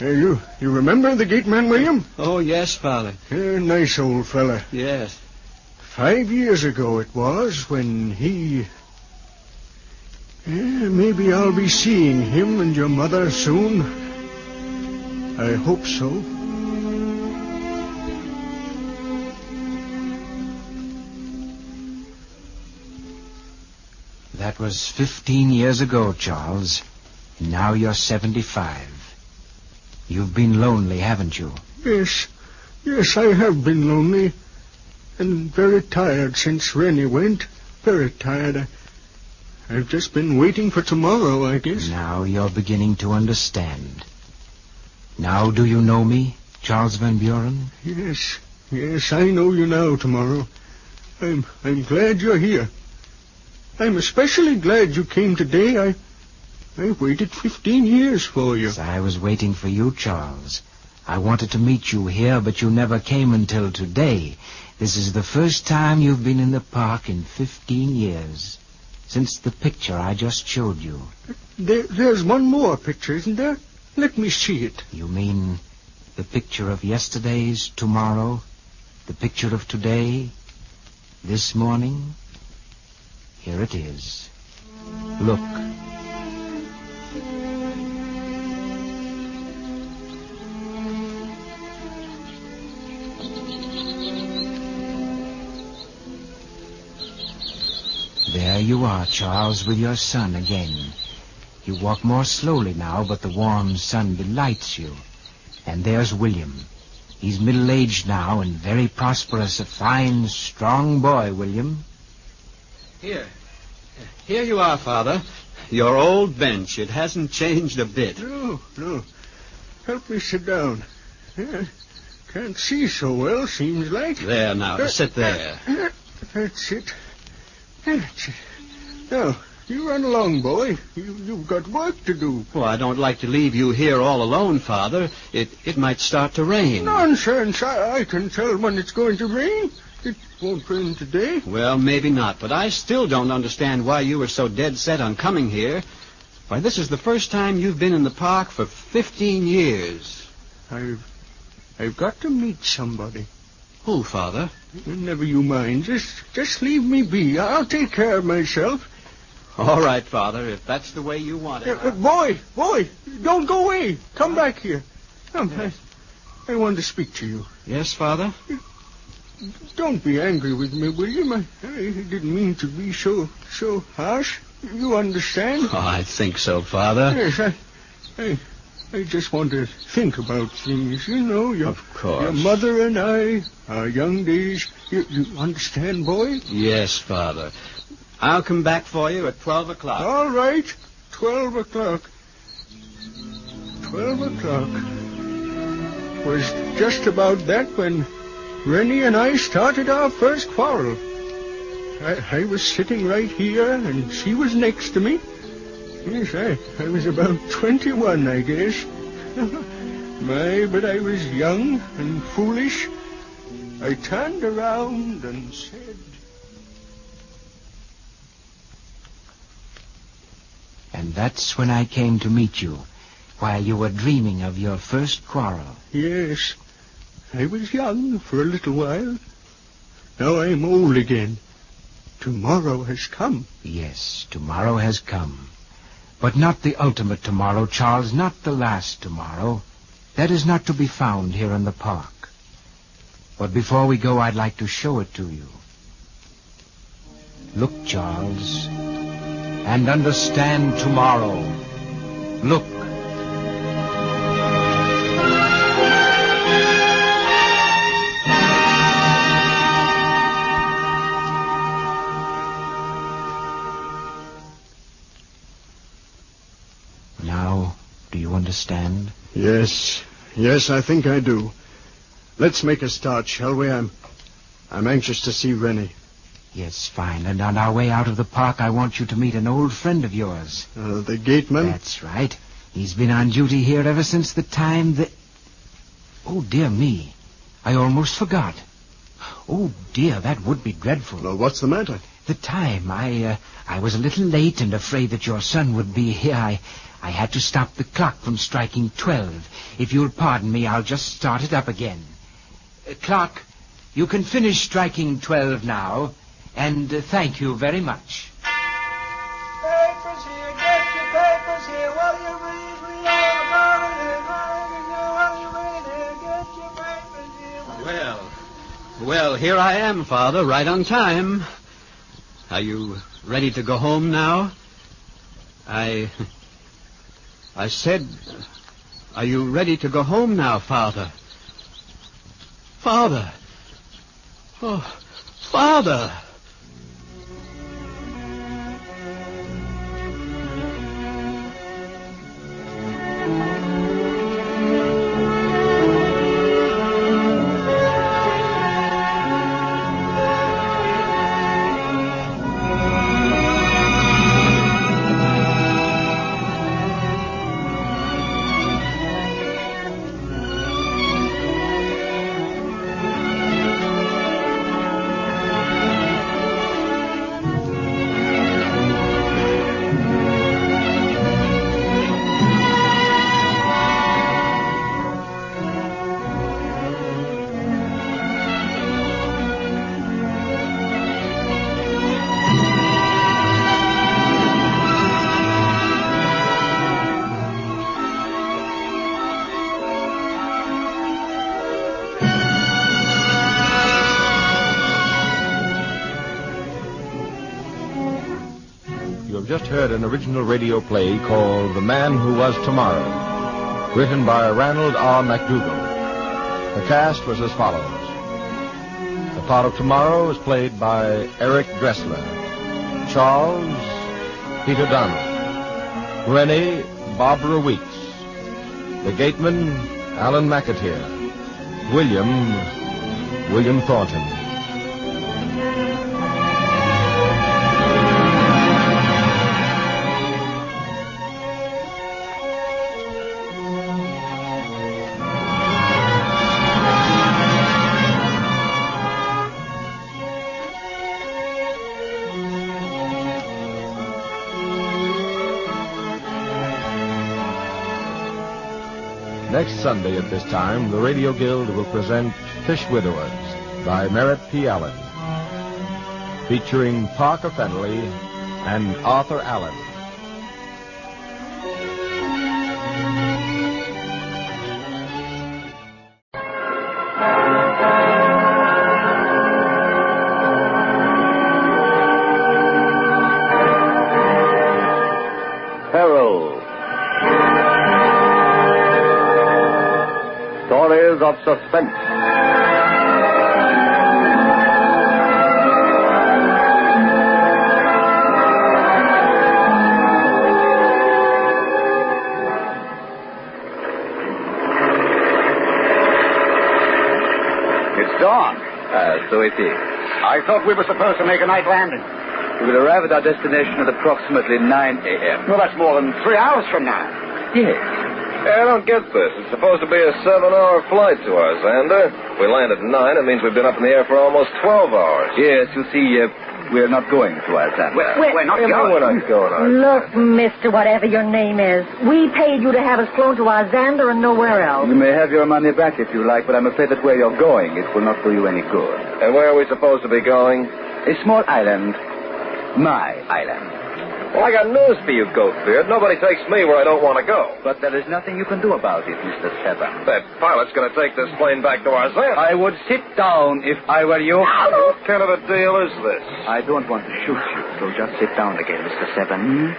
S12: You remember the gateman, William?
S3: Oh, yes, Father.
S12: Nice old fella.
S3: Yes.
S12: 5 years ago it was when he... maybe I'll be seeing him and your mother soon. I hope so.
S14: That was 15 years ago, Charles. Now you're 75. You've been lonely, haven't you?
S12: Yes, I have been lonely. And very tired since Rennie went. Very tired. I've just been waiting for tomorrow, I guess.
S14: Now you're beginning to understand. Now do you know me, Charles Van Buren?
S12: Yes, I know you now, tomorrow. I'm glad you're here. I'm especially glad you came today. I waited 15 years for you.
S14: Yes, I was waiting for you, Charles. I wanted to meet you here, but you never came until today. This is the first time you've been in the park in 15 years. Since the picture I just showed you.
S12: There's one more picture, isn't there? Let me see it.
S14: You mean the picture of yesterday's tomorrow? The picture of today? This morning? Here it is. Look. There you are, Charles, with your son again. You walk more slowly now, but the warm sun delights you. And there's William. He's middle-aged now and very prosperous, a fine, strong boy, William.
S3: Here you are, Father. Your old bench. It hasn't changed a bit.
S12: No. Help me sit down. Can't see so well, seems like.
S3: There now, sit there.
S12: That's it. Now, you run along, boy. You've got work to do.
S3: Well, I don't like to leave you here all alone, Father. It might start to rain.
S12: Nonsense. I can tell when it's going to rain. It won't rain today.
S3: Well, maybe not, but I still don't understand why you were so dead set on coming here. Why, this is the first time you've been in the park for 15 years.
S12: I've got to meet somebody.
S3: Who, Father?
S12: Never you mind. Just leave me be. I'll take care of myself.
S3: All right, Father, if that's the way you want it.
S12: Boy, don't go away. Come back here. Come, I want to speak to you.
S3: Yes, Father?
S12: Don't be angry with me, William. I didn't mean to be so harsh. You understand?
S3: Oh, I think so, Father.
S12: Yes, I just want to think about things, you know.
S3: Of course.
S12: Your mother and I, our young days. You understand, boy?
S3: Yes, Father. I'll come back for you at 12 o'clock.
S12: All right, 12 o'clock. 12 o'clock. Was just about that when Rennie and I started our first quarrel. I was sitting right here, and she was next to me. Yes, I was about 21, I guess. But I was young and foolish. I turned around and said...
S14: And that's when I came to meet you, while you were dreaming of your first quarrel.
S12: Yes, I was young for a little while. Now I'm old again. Tomorrow has come.
S14: Yes, tomorrow has come. But not the ultimate tomorrow, Charles, not the last tomorrow. That is not to be found here in the park. But before we go, I'd like to show it to you. Look, Charles, and understand tomorrow. Look. Now, do you understand?
S12: Yes, I think I do. Let's make a start, shall we? I'm anxious to see Rennie.
S14: Yes, fine. And on our way out of the park, I want you to meet an old friend of yours.
S12: The gateman?
S14: That's right. He's been on duty here ever since the time that... Oh, dear me. I almost forgot. Oh, dear, that would be dreadful.
S12: Well, what's the matter?
S14: The time. I was a little late and afraid that your son would be here. I had to stop the clock from striking 12. If you'll pardon me, I'll just start it up again. Clock, you can finish striking 12 now. And thank you very much.
S21: Papers here, get your papers here. What do you read? We all about it. What do you read here? Get your papers here.
S3: Well, here I am, Father, right on time. Are you ready to go home now? I said, are you ready to go home now, Father? Father. Oh, Father.
S18: just heard an original radio play called The Man Who Was Tomorrow, written by Ranald R. MacDougall. The cast was as follows. The part of Tomorrow was played by Eric Dressler. Charles, Peter Donald. Rennie, Barbara Weeks. The gateman, Alan McAteer. William Thornton. Next Sunday at this time, the Radio Guild will present Fish Widowers by Merritt P. Allen, featuring Parker Fennelly and Arthur Allen.
S20: Stories of suspense.
S22: It's dawn.
S20: So it is.
S22: I thought we were supposed to make a night landing.
S20: We will arrive at our destination at approximately 9 a.m.
S22: Well, that's more than 3 hours from now.
S20: Yes.
S23: I don't get this. It's supposed to be a 7-hour flight to our Xander. If we land at 9, it means we've been up in the air for almost 12 hours.
S20: Yes, you see, we're not going to our Xander.
S22: We're not going.
S23: We're not going.
S24: Look, Mr. Whatever your name is, we paid you to have us flown to our Xander and nowhere else.
S20: You may have your money back if you like, but I'm afraid that where you're going, it will not do you any good.
S23: And where are we supposed to be going?
S20: A small island. My island.
S23: Well, I got news for you, Goatbeard. Nobody takes me where I don't want to go.
S20: But there is nothing you can do about it, Mr. Seven.
S23: That pilot's going to take this plane back to our Xander.
S20: I would sit down if I were you.
S23: What kind of a deal is this?
S20: I don't want to shoot you, so just sit down again, Mr. Seven.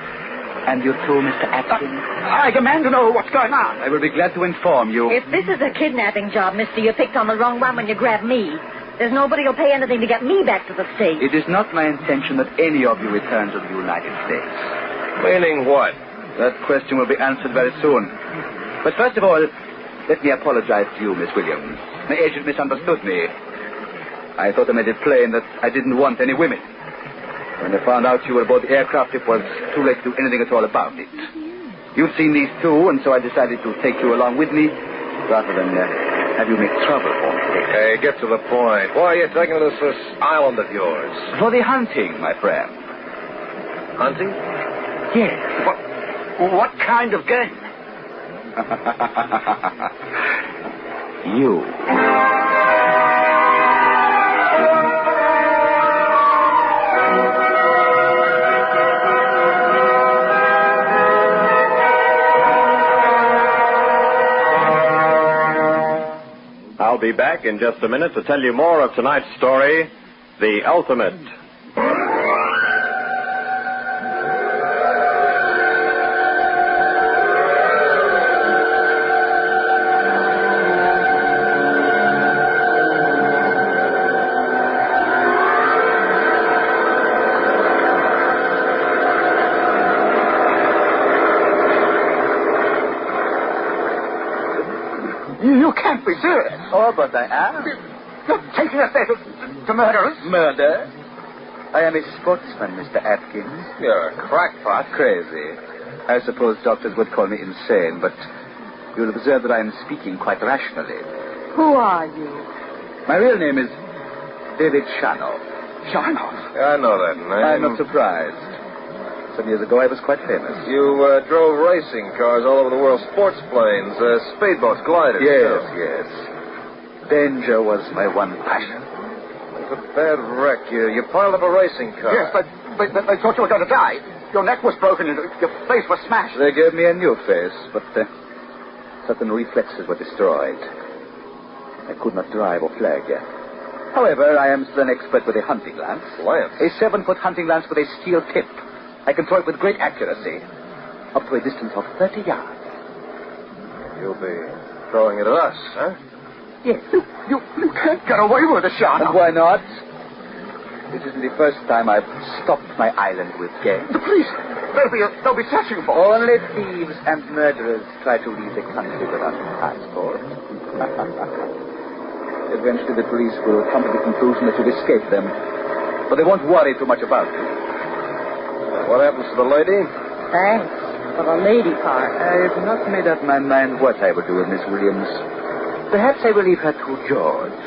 S20: And you too, Mr. Atkins?
S22: I demand to know what's going on.
S20: I will be glad to inform you.
S24: If this is a kidnapping job, mister, you picked on the wrong one when you grabbed me. There's nobody who'll pay anything to get me back to the States.
S20: It is not my intention that any of you return to the United States.
S23: Meaning what?
S20: That question will be answered very soon. But first of all, let me apologize to you, Miss Williams. My agent misunderstood me. I thought I made it plain that I didn't want any women. When I found out you were aboard the aircraft, it was too late to do anything at all about it. You've seen these two, and so I decided to take you along with me rather than have you make trouble for me.
S23: Hey, get to the point. Why are you taking us to this island of yours?
S20: For the hunting, my friend.
S23: Hunting?
S20: Yes.
S22: What kind of game?
S20: You.
S22: I'll be back in just a minute to tell you more of tonight's story, The Ultimate. You can't be serious.
S20: Oh, but I am.
S22: You're taking us there to murder us?
S20: Murder? I am a sportsman, Mr. Atkins.
S23: You're a crackpot.
S20: Crazy. I suppose doctors would call me insane, but you'll observe that I am speaking quite rationally.
S24: Who are you?
S20: My real name is David Shanoff.
S22: Shanoff?
S23: I know that name.
S20: I'm not surprised. Some years ago, I was quite famous.
S23: You drove racing cars all over the world, sports planes, speedboats, gliders.
S20: Yes. Danger was my one passion.
S23: It was a bad wreck. You piled up a racing car.
S22: Yes, but they thought you were going to die. Your neck was broken and your face was smashed.
S20: They gave me a new face, but certain reflexes were destroyed. I could not drive or flag yet. However, I am still an expert with a hunting lance.
S23: Lance?
S20: A 7-foot hunting lance with a steel tip. I can throw it with great accuracy, up to a distance of 30 yards.
S22: You'll be throwing it at us, huh?
S20: Yes.
S22: You can't get away with a shot.
S20: And why not? This isn't the first time I've stopped my island with game.
S22: The police, they'll be searching for us.
S20: Only thieves and murderers try to leave the country without a passport. Eventually the police will come to the conclusion that you've escaped them, but they won't worry too much about you.
S22: What happens to the lady?
S24: Thanks for the lady part.
S20: I've not made up my mind what I will do with Miss Williams. Perhaps I will leave her to George.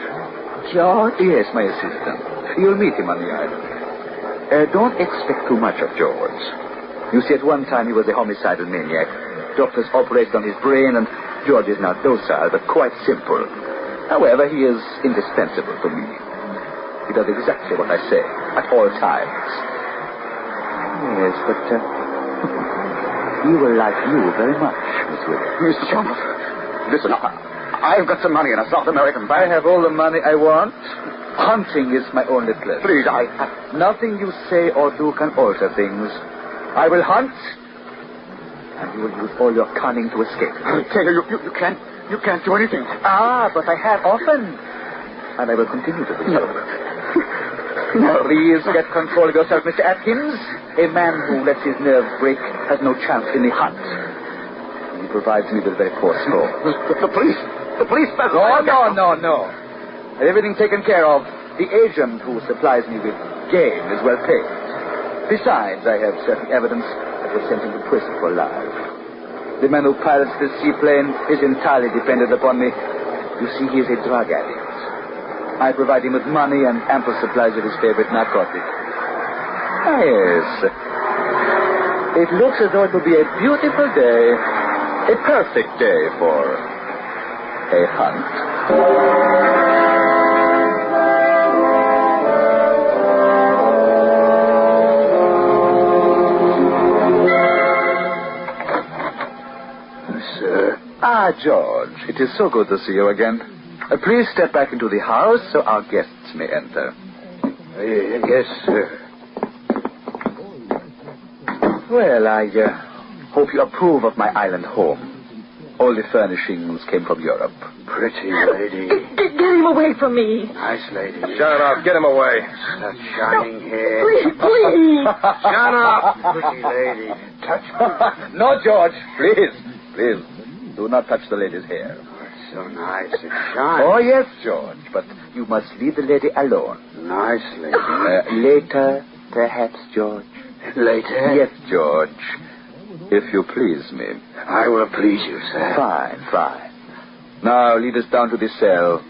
S24: George?
S20: Yes, my assistant. You'll meet him on the island. Don't expect too much of George. You see, at one time he was a homicidal maniac. Doctors operated on his brain, and George is now docile, but quite simple. However, he is indispensable to me. He does exactly what I say, at all times. Yes, but he will like you very much, Miss Williams.
S22: Mr. Chalmers, listen, I've got some money in a South American bank.
S20: I have all the money I want. Hunting is my only pleasure.
S22: Please,
S20: Nothing you say or do can alter things. I will hunt, and you will use all your cunning to escape.
S22: I tell you, you can't do anything.
S20: Ah, but I have often, and I will continue to do so.
S22: No.
S20: Please get control of yourself, Mr. Atkins. A man who lets his nerves break has no chance in the hunt. He provides me with a very poor score.
S22: The police.
S20: No. Everything taken care of. The agent who supplies me with game is well paid. Besides, I have certain evidence that will send him to prison for life. The man who pilots this seaplane is entirely dependent upon me. You see, he is a drug addict. I provide him with money and ample supplies of his favorite narcotic. Ah, yes. It looks as though it will be a beautiful day. A perfect day for a hunt. Ah, George, it is so good to see you again. Please step back into the house so our guests may enter.
S22: Yes, sir.
S20: Well, I hope you approve of my island home. All the furnishings came from Europe.
S22: Pretty lady.
S24: Get him away from me.
S22: Nice lady. Shut up. Get him away. Such shining hair.
S24: Please.
S22: Shut up. Pretty lady. Touch me.
S20: No, George. Please. Do not touch the lady's hair.
S22: It's so nice. It shines.
S20: Oh, yes, George. But you must leave the lady alone.
S22: Nice lady.
S20: Later, perhaps, George.
S22: Later?
S20: Yes, George. If you please me.
S22: I will please you, sir.
S20: Fine. Now, lead us down to the cell.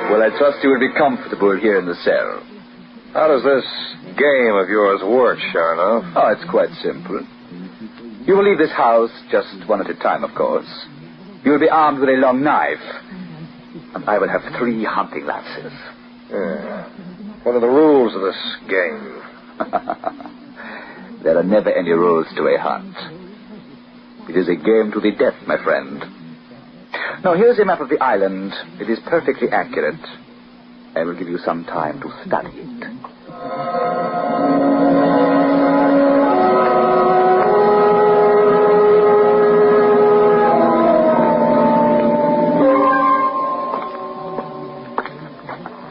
S20: Well, I trust you will be comfortable here in the cell.
S22: How does this game of yours work, Sharnoff?
S20: Oh, it's quite simple. You will leave this house just one at a time, of course. You will be armed with a long knife. And I will have 3 hunting lances.
S22: Yeah. What are the rules of this game?
S20: There are never any rules to a hunt. It is a game to the death, my friend. Now, here's a map of the island. It is perfectly accurate. I will give you some time to study it.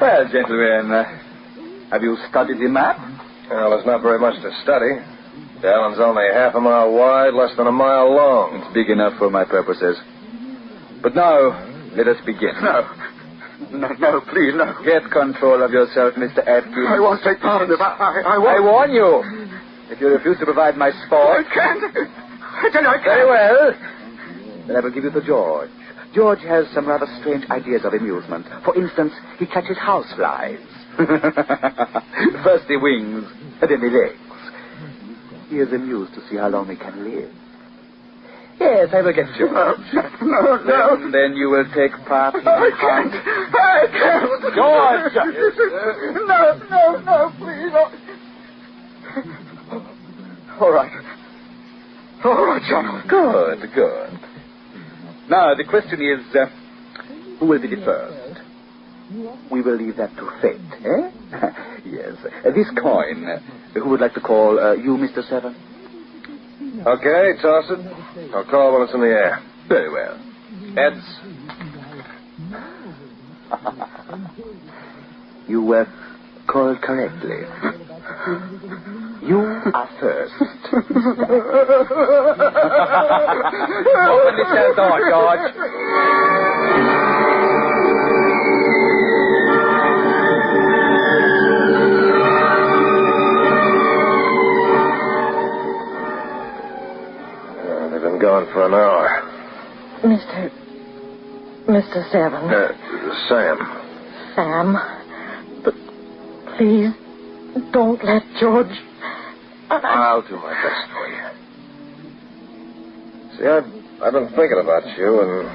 S20: Well, gentlemen, have you studied the map?
S22: Well, there's not very much to study. The island's only half a mile wide, less than a mile long.
S20: It's big enough for my purposes. But now, let us begin.
S22: No, please, no.
S20: Get control of yourself, Mr. Atkins.
S22: I won't take part in this. I won't.
S20: I warn you. If you refuse to provide my sport...
S22: I can't.
S20: Very well. Then I will give you to George. George has some rather strange ideas of amusement. For instance, he catches houseflies. First the wings, and then the legs. He is amused to see how long they can live. Yes, I will get you. No. Then you will take part in the hunt.
S22: I can't.
S20: George!
S22: No, please.
S20: Good. Now, the question is, who will be the first? We will leave that to fate, eh? Yes. This coin, who would like to call you, Mr. Seven?
S22: Okay, toss it. I'll call when it's in the air.
S20: Very well.
S22: Heads.
S20: You were called correctly. You are first. Open the cell door, George.
S22: They've been gone for an hour.
S24: Mr. Seven.
S22: Sam.
S24: Sam. But please, don't let George...
S22: I'll do my best for you. See, I've been thinking about you, and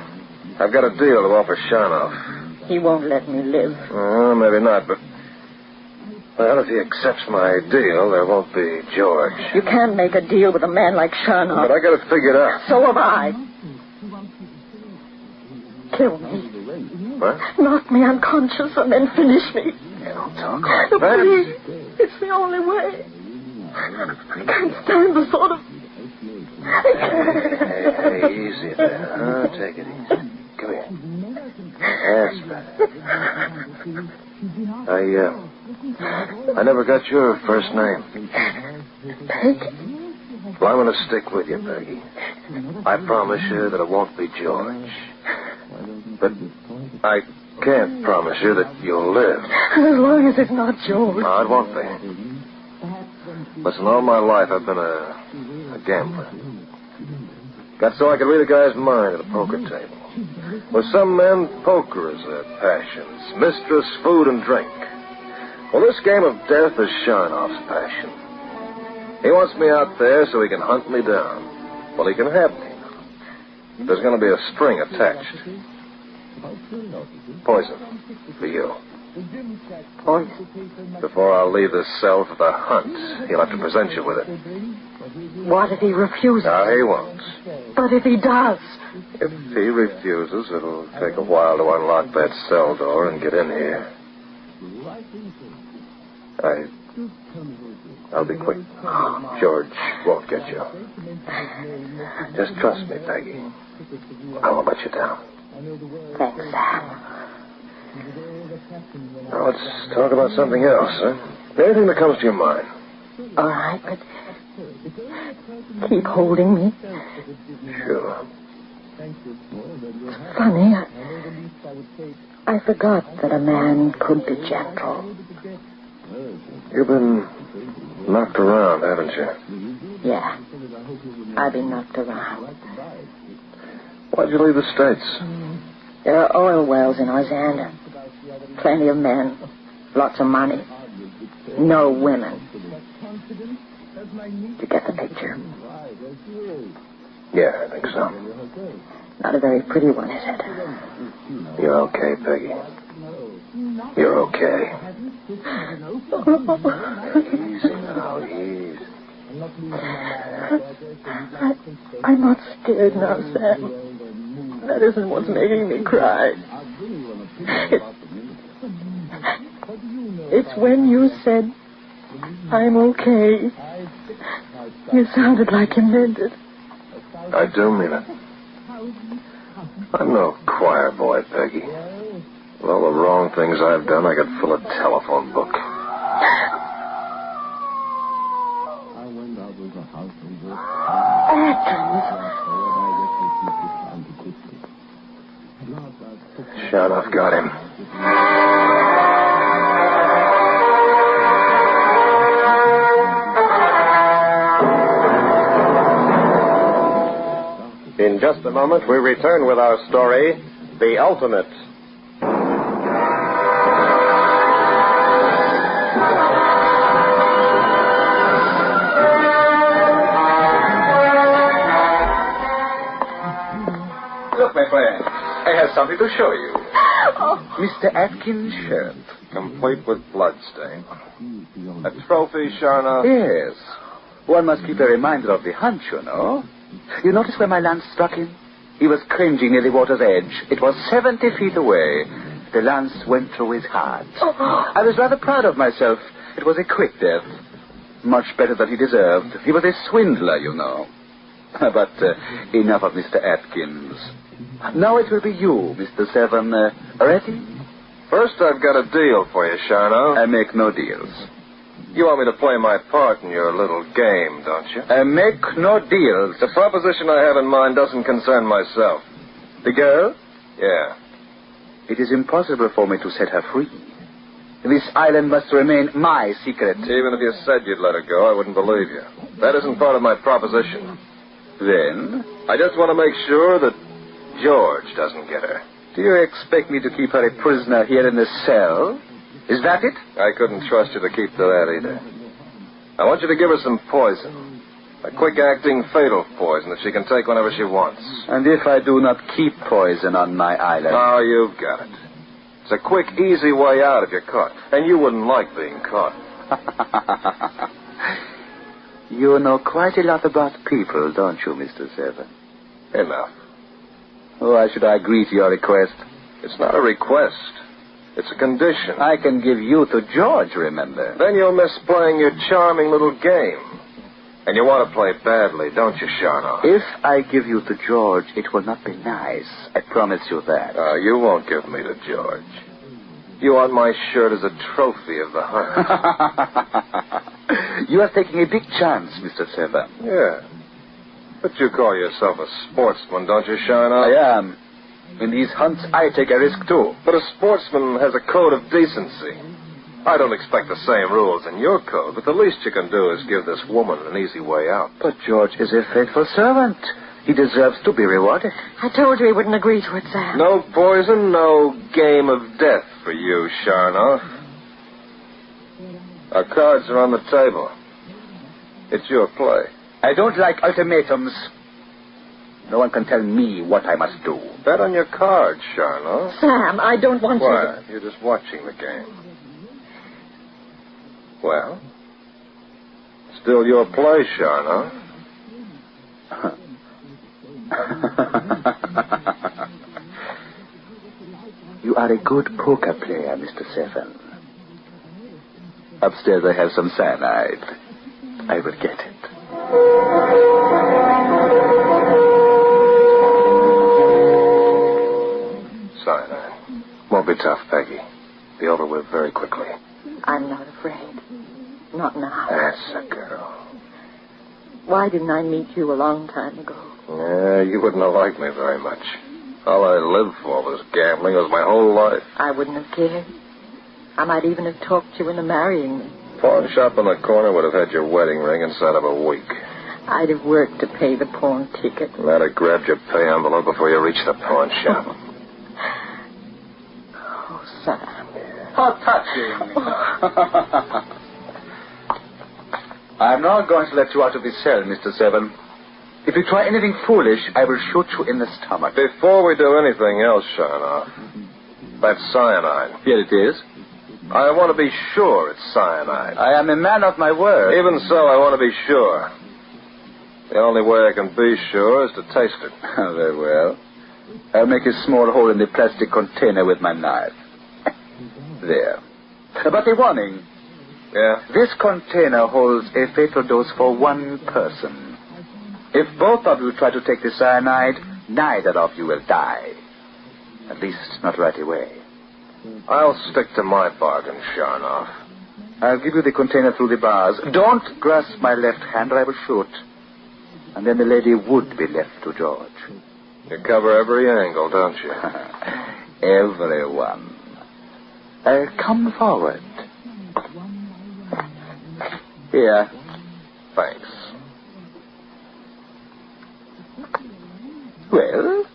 S22: I've got a deal to offer Sharnoff.
S24: He won't let me live.
S22: Maybe not, but... Well, if he accepts my deal, there won't be George.
S24: You can't make a deal with a man like Sharnoff.
S22: But I got it figured out.
S24: So have I. Kill me.
S22: What?
S24: Knock me unconscious and then finish me.
S22: You don't talk like
S24: No,
S22: that.
S24: please. It's the only way. I can't stand the thought of...
S22: Hey, easy there. Take it easy. Come here. That's better. I never got your first name.
S24: Peggy.
S22: Well, I'm going to stick with you, Peggy. I promise you that it won't be George. But I can't promise you that you'll live.
S24: As long as it's not George.
S22: No, it won't be. Listen, all my life I've been a gambler. Got so I could read a guy's mind at a poker table. With some men, poker is their passions. Mistress, food, and drink. Well, this game of death is Sharnoff's passion. He wants me out there so he can hunt me down. Well, he can have me. There's going to be a string attached. Poison for you.
S24: Poison?
S22: Before I'll leave this cell for the hunt, he'll have to present you with it.
S24: What if he refuses?
S22: No, he won't.
S24: But if he does?
S22: If he refuses, it'll take a while to unlock that cell door and get in here. I'll be quick. George won't get you. Just trust me, Peggy. I won't let you down.
S24: Thanks, Sam.
S22: Now let's talk about something else, huh? Anything that comes to your mind.
S24: All right, but keep holding me.
S22: Sure.
S24: Funny, I forgot that a man could be gentle.
S22: You've been knocked around, haven't you?
S24: Yeah, I've been knocked around.
S22: Why'd you leave the States?
S24: There are oil wells in Ozanda. Plenty of men. Lots of money. No women. You get the picture?
S22: Yeah, I think so.
S24: Not a very pretty one, is it?
S22: You're okay, Peggy. You're okay. Easy now, easy.
S24: I'm not scared now, Sam. That isn't what's making me cry. It's when you said, I'm okay. You sounded like you meant it.
S22: I do mean it. I'm no choir boy, Peggy. With all the wrong things I've done, I could fill a telephone book. Sharnoff got him.
S23: In just a moment, we return with our story, The Ultimate. Look, my friend, I have something to show you. Mr. Atkins' shirt,
S22: Complete with bloodstain. A trophy, Sharnoff?
S23: Yes. One must keep a reminder of the hunt, you know.
S20: You notice where my lance struck him? He was cringing near the water's edge. It was 70 feet away. The lance went through his heart. I was rather proud of myself. It was a quick death. Much better than he deserved. He was a swindler, you know. But enough of Mr. Atkins. Now it will be you, Mr. Seven. Ready?
S23: First, I've got a deal for you, Sharno.
S20: I make no deals.
S23: You want me to play my part in your little game, don't you?
S20: I make no deals.
S23: The proposition I have in mind doesn't concern myself.
S20: The girl?
S23: Yeah.
S20: It is impossible for me to set her free. This island must remain my secret.
S23: Even if you said you'd let her go, I wouldn't believe you. That isn't part of my proposition.
S20: Then?
S23: I just want to make sure that George doesn't get her.
S20: Do you expect me to keep her a prisoner here in the cell? Is that it?
S23: I couldn't trust you to keep to that either. I want you to give her some poison. A quick-acting, fatal poison that she can take whenever she wants.
S20: And if I do not keep poison on my island?
S23: Oh, you've got it. It's a quick, easy way out if you're caught. And you wouldn't like being caught.
S20: You know quite a lot about people, don't you, Mr. Seven?
S23: Enough.
S20: Why should I agree to your request?
S23: It's not a request. It's a condition.
S20: I can give you to George, remember?
S23: Then you'll miss playing your charming little game. And you want to play badly, don't you, Sharno?
S20: If I give you to George, it will not be nice. I promise you that.
S23: You won't give me to George. You want my shirt as a trophy of the hunt.
S20: You are taking a big chance, Mr. Seven.
S23: Yeah. But you call yourself a sportsman, don't you, Sharno?
S20: I am. In these hunts, I take a risk, too.
S23: But a sportsman has a code of decency. I don't expect the same rules in your code, but the least you can do is give this woman an easy way out.
S20: But George is a faithful servant. He deserves to be rewarded.
S1: I told you he wouldn't agree to it, Sam.
S23: No poison, no game of death for you, Sharno. Our cards are on the table. It's your play.
S20: I don't like ultimatums. No one can tell me what I must do.
S23: Bet on your cards, Sharno.
S1: Sam, I don't want you
S23: Why? You're just watching the game. Well, still your play, Sharno.
S20: You are a good poker player, Mr. Seven. Upstairs I have some cyanide. I will get it.
S23: Cyanide. Won't be tough, Peggy. Be over with very quickly.
S24: I'm not afraid. Not now.
S23: That's a girl.
S24: Why didn't I meet you a long time ago?
S23: Yeah, you wouldn't have liked me very much. All I lived for was gambling. It was my whole life.
S24: I wouldn't have cared. I might even have talked you into marrying me.
S23: Pawn shop on the corner would have had your wedding ring inside of a week.
S24: I'd have worked to pay the pawn ticket.
S23: And I'd have grabbed your pay envelope before you reached the pawn shop.
S24: Oh, Sam.
S20: How touching. I'm not going to let you out of the cell, Mr. Seven. If you try anything foolish, I will shoot you in the stomach.
S23: Before we do anything else, Sharnoff, that's cyanide.
S20: Here it is.
S23: I want to be sure it's cyanide.
S20: I am a man of my word.
S23: Even so, I want to be sure. The only way I can be sure is to taste it.
S20: Very well. I'll make a small hole in the plastic container with my knife. There. But a warning.
S23: Yeah?
S20: This container holds a fatal dose for one person. If both of you try to take the cyanide, neither of you will die. At least not right away.
S23: I'll stick to my bargain, Sharnoff.
S20: I'll give you the container through the bars. Don't grasp my left hand or I will shoot. And then the lady would be left to George.
S23: You cover every angle, don't you?
S20: Everyone. Come forward. Here.
S23: Thanks.
S20: Well?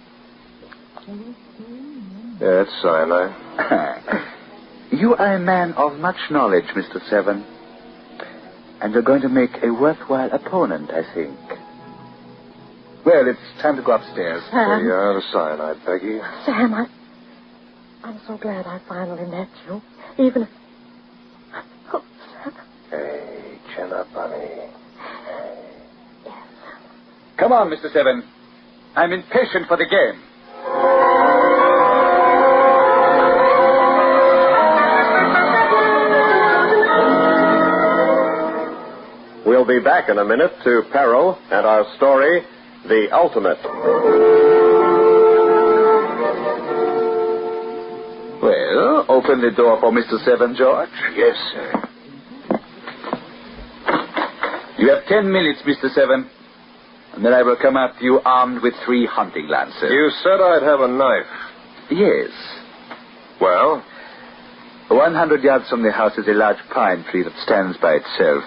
S23: Yeah, it's cyanide.
S20: You are a man of much knowledge, Mr. Seven. And you're going to make a worthwhile opponent, I think. Well, it's time to go upstairs.
S23: There you are, the cyanide, Peggy.
S24: Sam, I'm so glad I finally met you. Even if... Oh, Sam.
S23: Hey, chin up, honey.
S24: Yes.
S20: Come Come on, Mr. Seven. I'm impatient for the game.
S22: We'll be back in a minute to Peril and our story, The Ultimate.
S20: Well, open the door for Mr. Seven, George.
S22: Yes, sir.
S20: You have 10 minutes, Mr. Seven. And then I will come after you armed with 3 hunting lances.
S22: You said I'd have a knife.
S20: Yes.
S22: Well?
S20: 100 yards from the house is a large pine tree that stands by itself.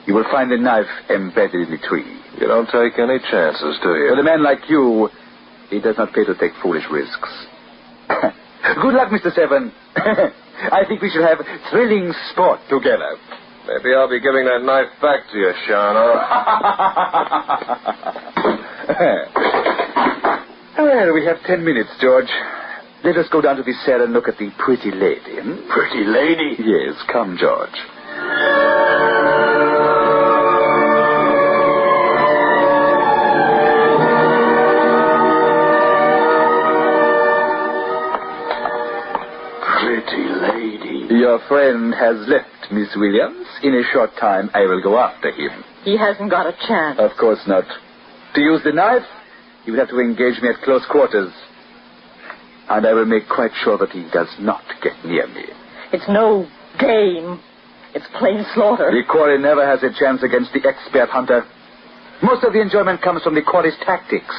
S20: You will find the knife embedded in the tree.
S22: You don't take any chances, do you?
S20: With a man like you, it does not pay to take foolish risks. Good luck, Mr. Seven. I think we shall have thrilling sport together.
S22: Maybe I'll be giving that knife back to you, Shawno.
S20: Well, we have 10 minutes, George. Let us go down to the cell and look at the pretty lady.
S22: Pretty lady?
S20: Yes, come, George.
S22: Pretty lady.
S20: Your friend has left, Miss Williams. In a short time, I will go after him.
S24: He hasn't got a chance.
S20: Of course not. To use the knife, he will have to engage me at close quarters. And I will make quite sure that he does not get near me.
S24: It's no game. It's plain slaughter.
S20: The quarry never has a chance against the expert hunter. Most of the enjoyment comes from the quarry's tactics.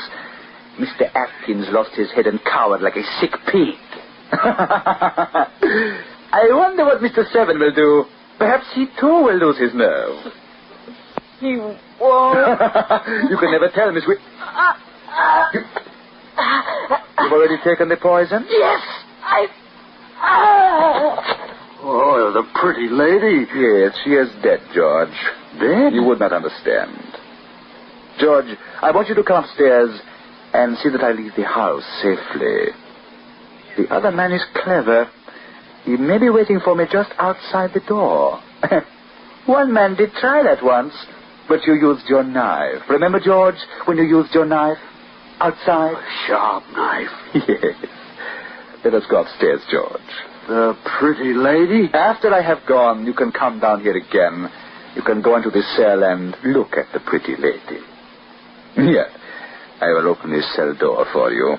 S20: Mr. Atkins lost his head and cowered like a sick pig. I wonder what Mr. Seven will do. Perhaps he too will lose his nerve.
S24: He won't.
S20: You can never tell, Miss You've already taken the poison?
S24: Yes,
S20: Oh, the pretty lady. Yes, she is dead, George. Dead? You would not understand. George, I want you to come upstairs and see that I leave the house safely. The other man is clever. He may be waiting for me just outside the door. One man did try that once, but you used your knife. Remember, George, when you used your knife? Outside?
S22: A sharp knife.
S20: Yes. Let us go upstairs, George.
S22: The pretty lady?
S20: After I have gone, you can come down here again. You can go into the cell and look at the pretty lady. Here, I will open the cell door for you.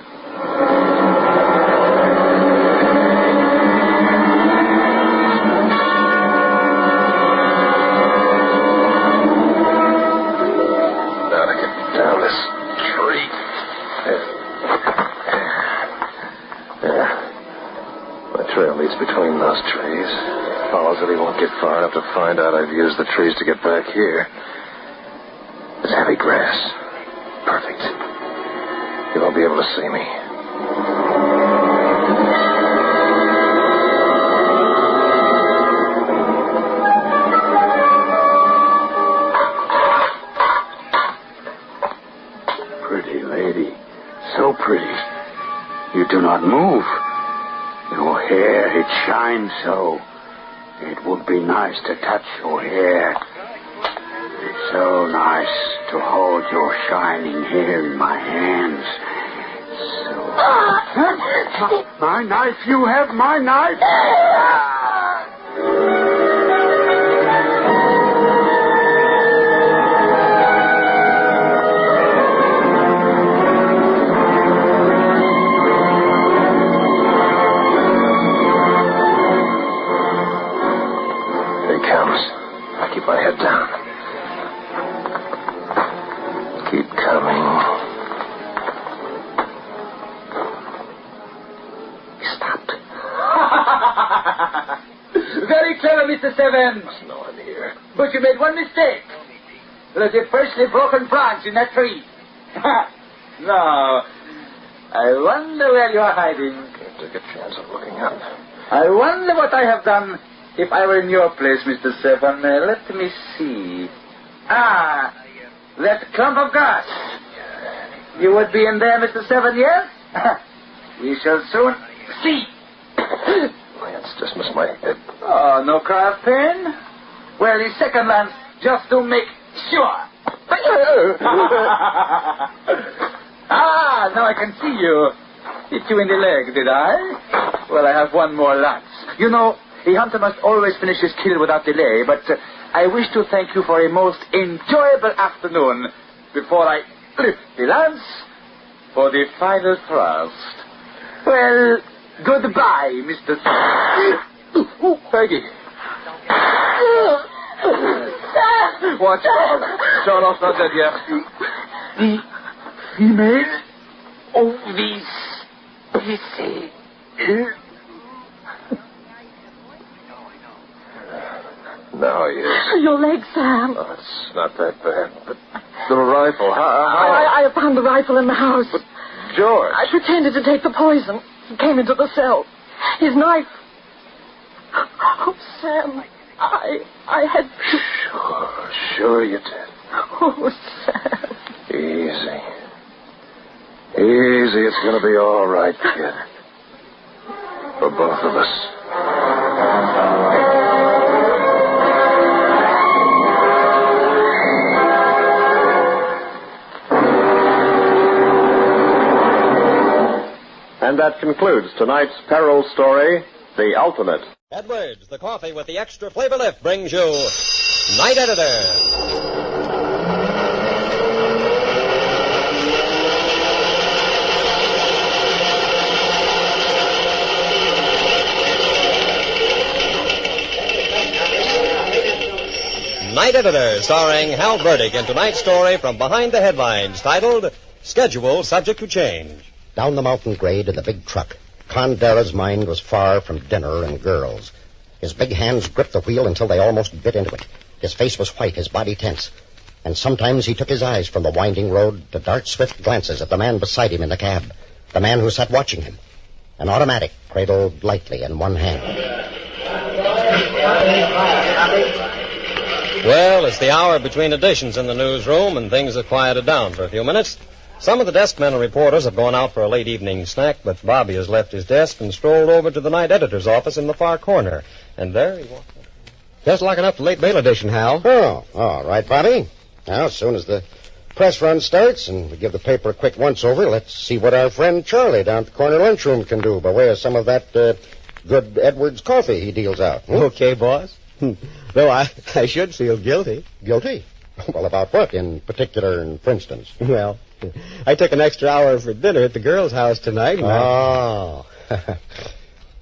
S22: Now to get down this tree. There. My trail leads between those trees. Follows that he won't get far enough to find out I've used the trees to get back here. It's heavy grass. Perfect. He won't be able to see me. Pretty lady. So pretty. You do not move. Your hair, it shines so. It would be nice to touch your hair. It's so nice to hold your shining hair in my hands. My knife, you have my knife. Here he comes. I keep my head down. Keep coming.
S20: Very clever, Mr. Seven.
S22: No one here.
S20: But you made one mistake. There's a freshly broken branch in that tree. No. I wonder where you are hiding.
S22: Can't take a chance of looking up.
S20: I wonder what I have done if I were in your place, Mr. Seven. Let me see. Ah, that clump of grass. You would be in there, Mr. Seven, yes? We shall soon see.
S22: Lance just missed my head.
S20: Oh, no cry of pain? Well, the second lance, just to make sure. Now I can see you. Hit you in the leg, did I? Well, I have one more lance. You know, a hunter must always finish his kill without delay, but I wish to thank you for a most enjoyable afternoon before I lift the lance for the final thrust. Well, goodbye, Mr. Oh, Peggy. Watch out. Charlotte's not dead yet. The female of this PC.
S22: Now he is.
S24: Your leg, Sam.
S22: Oh, it's not that bad. But the rifle, how?
S24: I found the rifle in the house.
S22: But George.
S24: I pretended to take the poison. He came into the cell. His knife. Oh, Sam, I had to...
S22: Sure you did.
S24: Oh, Sam.
S22: Easy. Easy, it's going to be all right, kid. For both of us.
S2: And that concludes tonight's peril story, The Ultimate.
S6: Edwards, the coffee with the extra flavor lift, brings you Night Editor. Night Editor, starring Hal Burdick, in tonight's story from behind the headlines, titled Schedule Subject to Change.
S8: Down the mountain grade in the big truck, Condera's mind was far from dinner and girls. His big hands gripped the wheel until they almost bit into it. His face was white, his body tense. And sometimes he took his eyes from the winding road to dart swift glances at the man beside him in the cab, the man who sat watching him. An automatic cradled lightly in one hand.
S6: Well, it's the hour between editions in the newsroom, and things have quieted down for a few minutes. Some of the desk men and reporters have gone out for a late evening snack, but Bobby has left his desk and strolled over to the night editor's office in the far corner. And there he walked.
S8: Just locking up the late mail edition, Hal. Oh, all right, Bobby. Now, as soon as the press run starts and we give the paper a quick once-over, let's see what our friend Charlie down at the corner lunchroom can do by way of some of that good Edwards coffee he deals out.
S3: Okay, boss. Though I should feel guilty.
S8: Guilty? Well, about what in particular and for instance?
S3: Well, I took an extra hour for dinner at the girl's house tonight.
S8: Oh.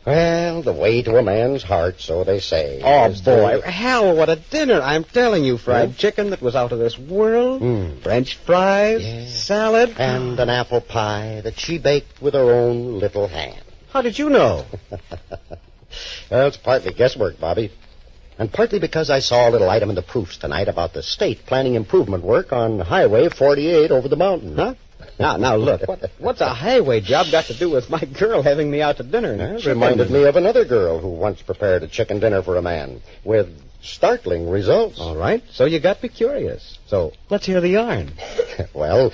S8: Well, the way to a man's heart, so they say.
S3: Oh, boy. Hell, what a dinner. I'm telling you, fried chicken that was out of this world, French fries, salad.
S8: And an apple pie that she baked with her own little hand.
S3: How did you know?
S8: Well, it's partly guesswork, Bobby. And partly because I saw a little item in the proofs tonight about the state planning improvement work on Highway 48 over the mountain.
S3: Huh? Now, look, what's a highway job got to do with my girl having me out to dinner?
S8: It reminded me of another girl who once prepared a chicken dinner for a man with startling results.
S3: All right, so you got me curious. So let's hear the yarn.
S8: Well,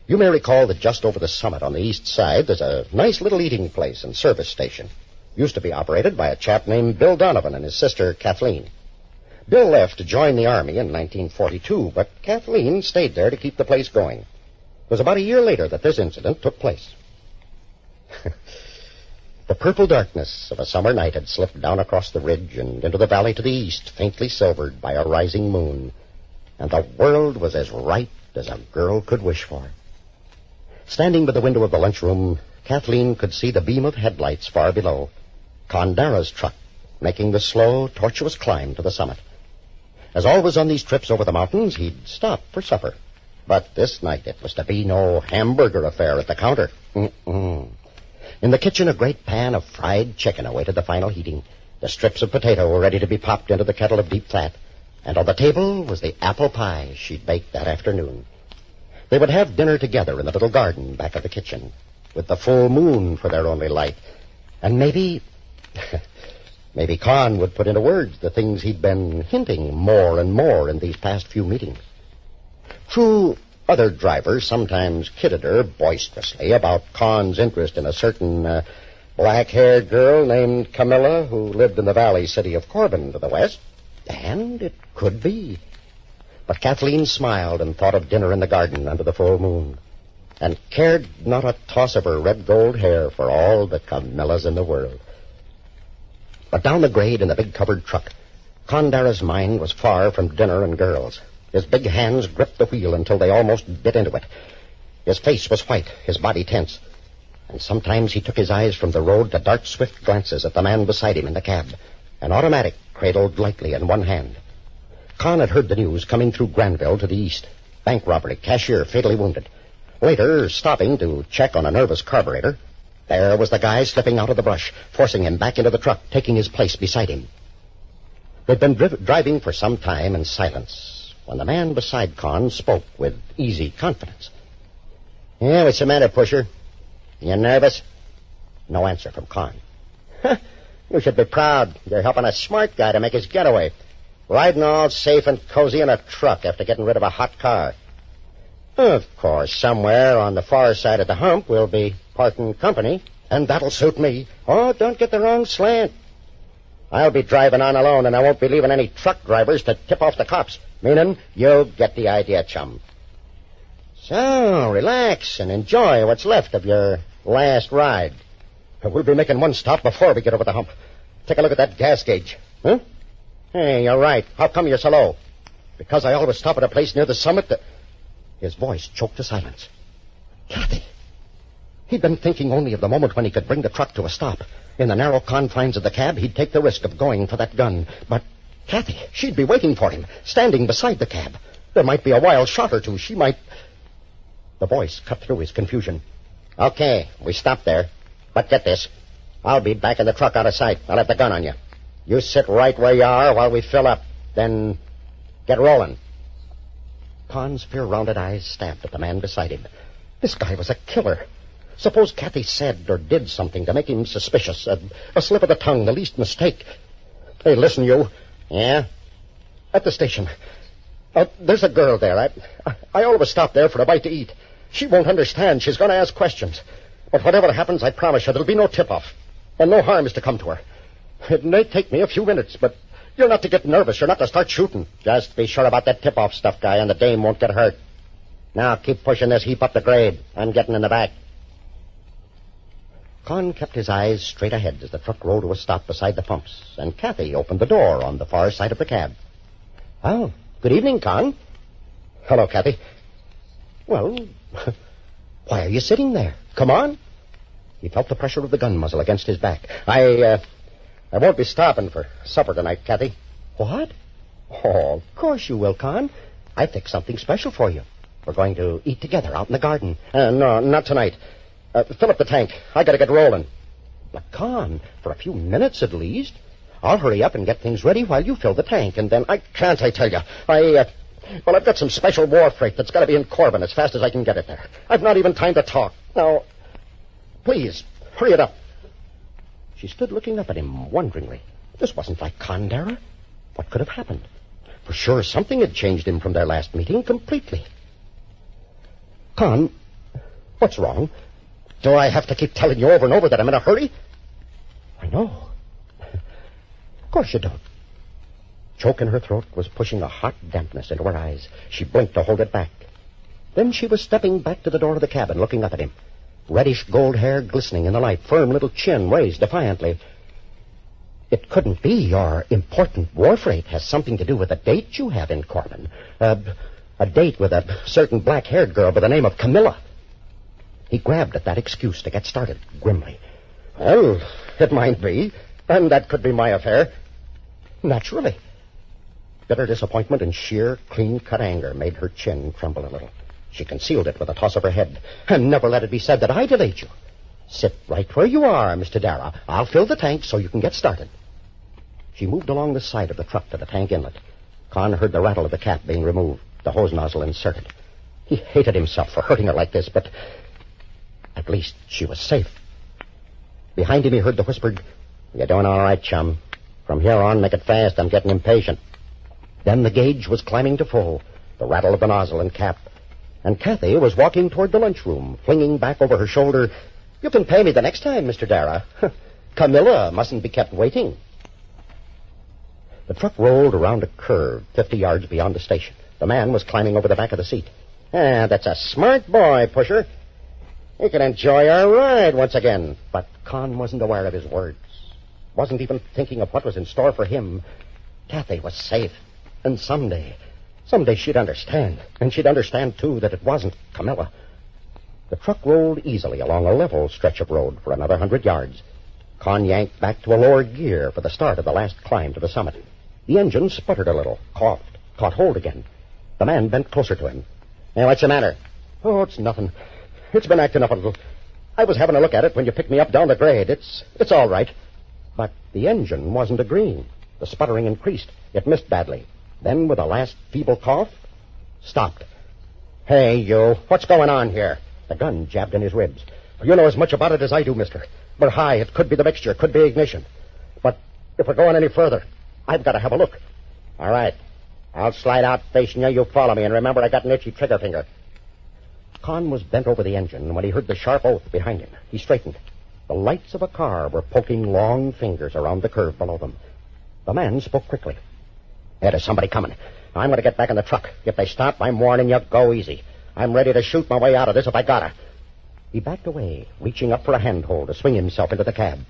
S8: you may recall that just over the summit on the east side, there's a nice little eating place and service station. Used to be operated by a chap named Bill Donovan and his sister Kathleen. Bill left to join the Army in 1942, but Kathleen stayed there to keep the place going. It was about a year later that this incident took place. The purple darkness of a summer night had slipped down across the ridge and into the valley to the east, faintly silvered by a rising moon, and the world was as right as a girl could wish for. Standing by the window of the lunchroom, Kathleen could see the beam of headlights far below, Condera's truck, making the slow, tortuous climb to the summit. As always on these trips over the mountains, he'd stop for supper. But this night it was to be no hamburger affair at the counter. In the kitchen, a great pan of fried chicken awaited the final heating. The strips of potato were ready to be popped into the kettle of deep fat. And on the table was the apple pie she'd baked that afternoon. They would have dinner together in the little garden back of the kitchen, with the full moon for their only light. And maybe Con would put into words the things he'd been hinting more and more in these past few meetings. True, other drivers sometimes kidded her boisterously about Con's interest in a certain black-haired girl named Camilla who lived in the valley city of Corbin to the west. And it could be. But Kathleen smiled and thought of dinner in the garden under the full moon, and cared not a toss of her red gold hair for all the Camillas in the world. But down the grade in the big covered truck, Condara's mind was far from dinner and girls. His big hands gripped the wheel until they almost bit into it. His face was white, his body tense, and sometimes he took his eyes from the road to dart swift glances at the man beside him in the cab, an automatic cradled lightly in one hand. Con had heard the news coming through Granville to the east. Bank robbery, cashier fatally wounded. Later, stopping to check on a nervous carburetor, there was the guy slipping out of the brush, forcing him back into the truck, taking his place beside him. They'd been driving for some time in silence when the man beside Con spoke with easy confidence. "Yeah, what's the matter, Pusher? You nervous?" No answer from Con. "You should be proud. You're helping a smart guy to make his getaway. Riding all safe and cozy in a truck after getting rid of a hot car. Of course, somewhere on the far side of the hump we'll be parking company, and that'll suit me. Oh, don't get the wrong slant. I'll be driving on alone, and I won't be leaving any truck drivers to tip off the cops. Meaning, you'll get the idea, chum. So, relax and enjoy what's left of your last ride. We'll be making one stop before we get over the hump. Take a look at that gas gauge. Huh? Hey, you're right. How come you're so low? Because I always stop at a place near the summit that... His voice choked to silence. Kathy. He'd been thinking only of the moment when he could bring the truck to a stop. In the narrow confines of the cab, he'd take the risk of going for that gun. But Kathy, she'd be waiting for him, standing beside the cab. There might be a wild shot or two. She might... The voice cut through his confusion. Okay, we stop there. But get this. I'll be back in the truck out of sight. I'll have the gun on you. You sit right where you are while we fill up. Then get rolling. Con's fear-rounded eyes stabbed at the man beside him. This guy was a killer. Suppose Kathy said or did something to make him suspicious. A slip of the tongue, the least mistake. Hey, listen, you. Yeah? At the station. There's a girl there. I always stop there for a bite to eat. She won't understand. She's going to ask questions. But whatever happens, I promise you, there'll be no tip-off. And no harm is to come to her. It may take me a few minutes, but you're not to get nervous. You're not to start shooting. Just be sure about that tip-off stuff, guy, and the dame won't get hurt. Now, keep pushing this heap up the grade. I'm getting in the back. Con kept his eyes straight ahead as the truck rolled to a stop beside the pumps, and Kathy opened the door on the far side of the cab. Oh, good evening, Con. Hello, Kathy. Well, why are you sitting there? Come on. He felt the pressure of the gun muzzle against his back. I won't be stopping for supper tonight, Kathy. What? Oh, of course you will, Con. I fixed something special for you. We're going to eat together out in the garden. No, not tonight. Fill up the tank. I gotta get rolling. But, Con, for a few minutes at least. I'll hurry up and get things ready while you fill the tank, and then I tell you. I've got some special war freight that's got to be in Corbin as fast as I can get it there. I've not even time to talk. Now, please, hurry it up. She stood looking up at him wonderingly. This wasn't like Condara. What could have happened? For sure, something had changed him from their last meeting completely. Con, what's wrong? Do I have to keep telling you over and over that I'm in a hurry? I know. Of course you don't. Choke in her throat was pushing a hot dampness into her eyes. She blinked to hold it back. Then she was stepping back to the door of the cabin, looking up at him. Reddish gold hair glistening in the light, firm little chin raised defiantly. It couldn't be your important war freight has something to do with a date you have in Corbin. A date with a certain black-haired girl by the name of Camilla. He grabbed at that excuse to get started, grimly. Well, it might be, and that could be my affair. Naturally. Bitter disappointment and sheer, clean-cut anger made her chin tremble a little. She concealed it with a toss of her head. And never let it be said that I delayed you. Sit right where you are, Mr. Dara. I'll fill the tank so you can get started. She moved along the side of the truck to the tank inlet. Con heard the rattle of the cap being removed, the hose nozzle inserted. He hated himself for hurting her like this, but at least she was safe. Behind him he heard the whispered, "You're doing all right, chum. From here on, make it fast. I'm getting impatient." Then the gauge was climbing to full, the rattle of the nozzle and cap. And Kathy was walking toward the lunchroom, flinging back over her shoulder, "You can pay me the next time, Mr. Dara. Camilla mustn't be kept waiting." The truck rolled around a curve 50 yards beyond the station. The man was climbing over the back of the seat. Ah, that's a smart boy, Pusher. He can enjoy our ride once again. But Con wasn't aware of his words. Wasn't even thinking of what was in store for him. Kathy was safe. And someday she'd understand. And she'd understand, too, that it wasn't Camilla. The truck rolled easily along a level stretch of road for another 100 yards. Con yanked back to a lower gear for the start of the last climb to the summit. The engine sputtered a little, coughed, caught hold again. The man bent closer to him. Hey, what's the matter? Oh, it's nothing. It's been acting up a little. I was having a look at it when you picked me up down the grade. It's all right. But the engine wasn't agreeing. The sputtering increased. It missed badly. Then, with a last feeble cough, stopped. Hey, you, what's going on here? The gun jabbed in his ribs. You know as much about it as I do, mister. We're high. It could be the mixture. It could be ignition. But if we're going any further, I've got to have a look. All right. I'll slide out facing you. You follow me. And remember, I got an itchy trigger finger. Con was bent over the engine when he heard the sharp oath behind him. He straightened. The lights of a car were poking long fingers around the curve below them. The man spoke quickly. There's somebody coming. I'm going to get back in the truck. If they stop, I'm warning you, go easy. I'm ready to shoot my way out of this if I gotta. He backed away, reaching up for a handhold to swing himself into the cab.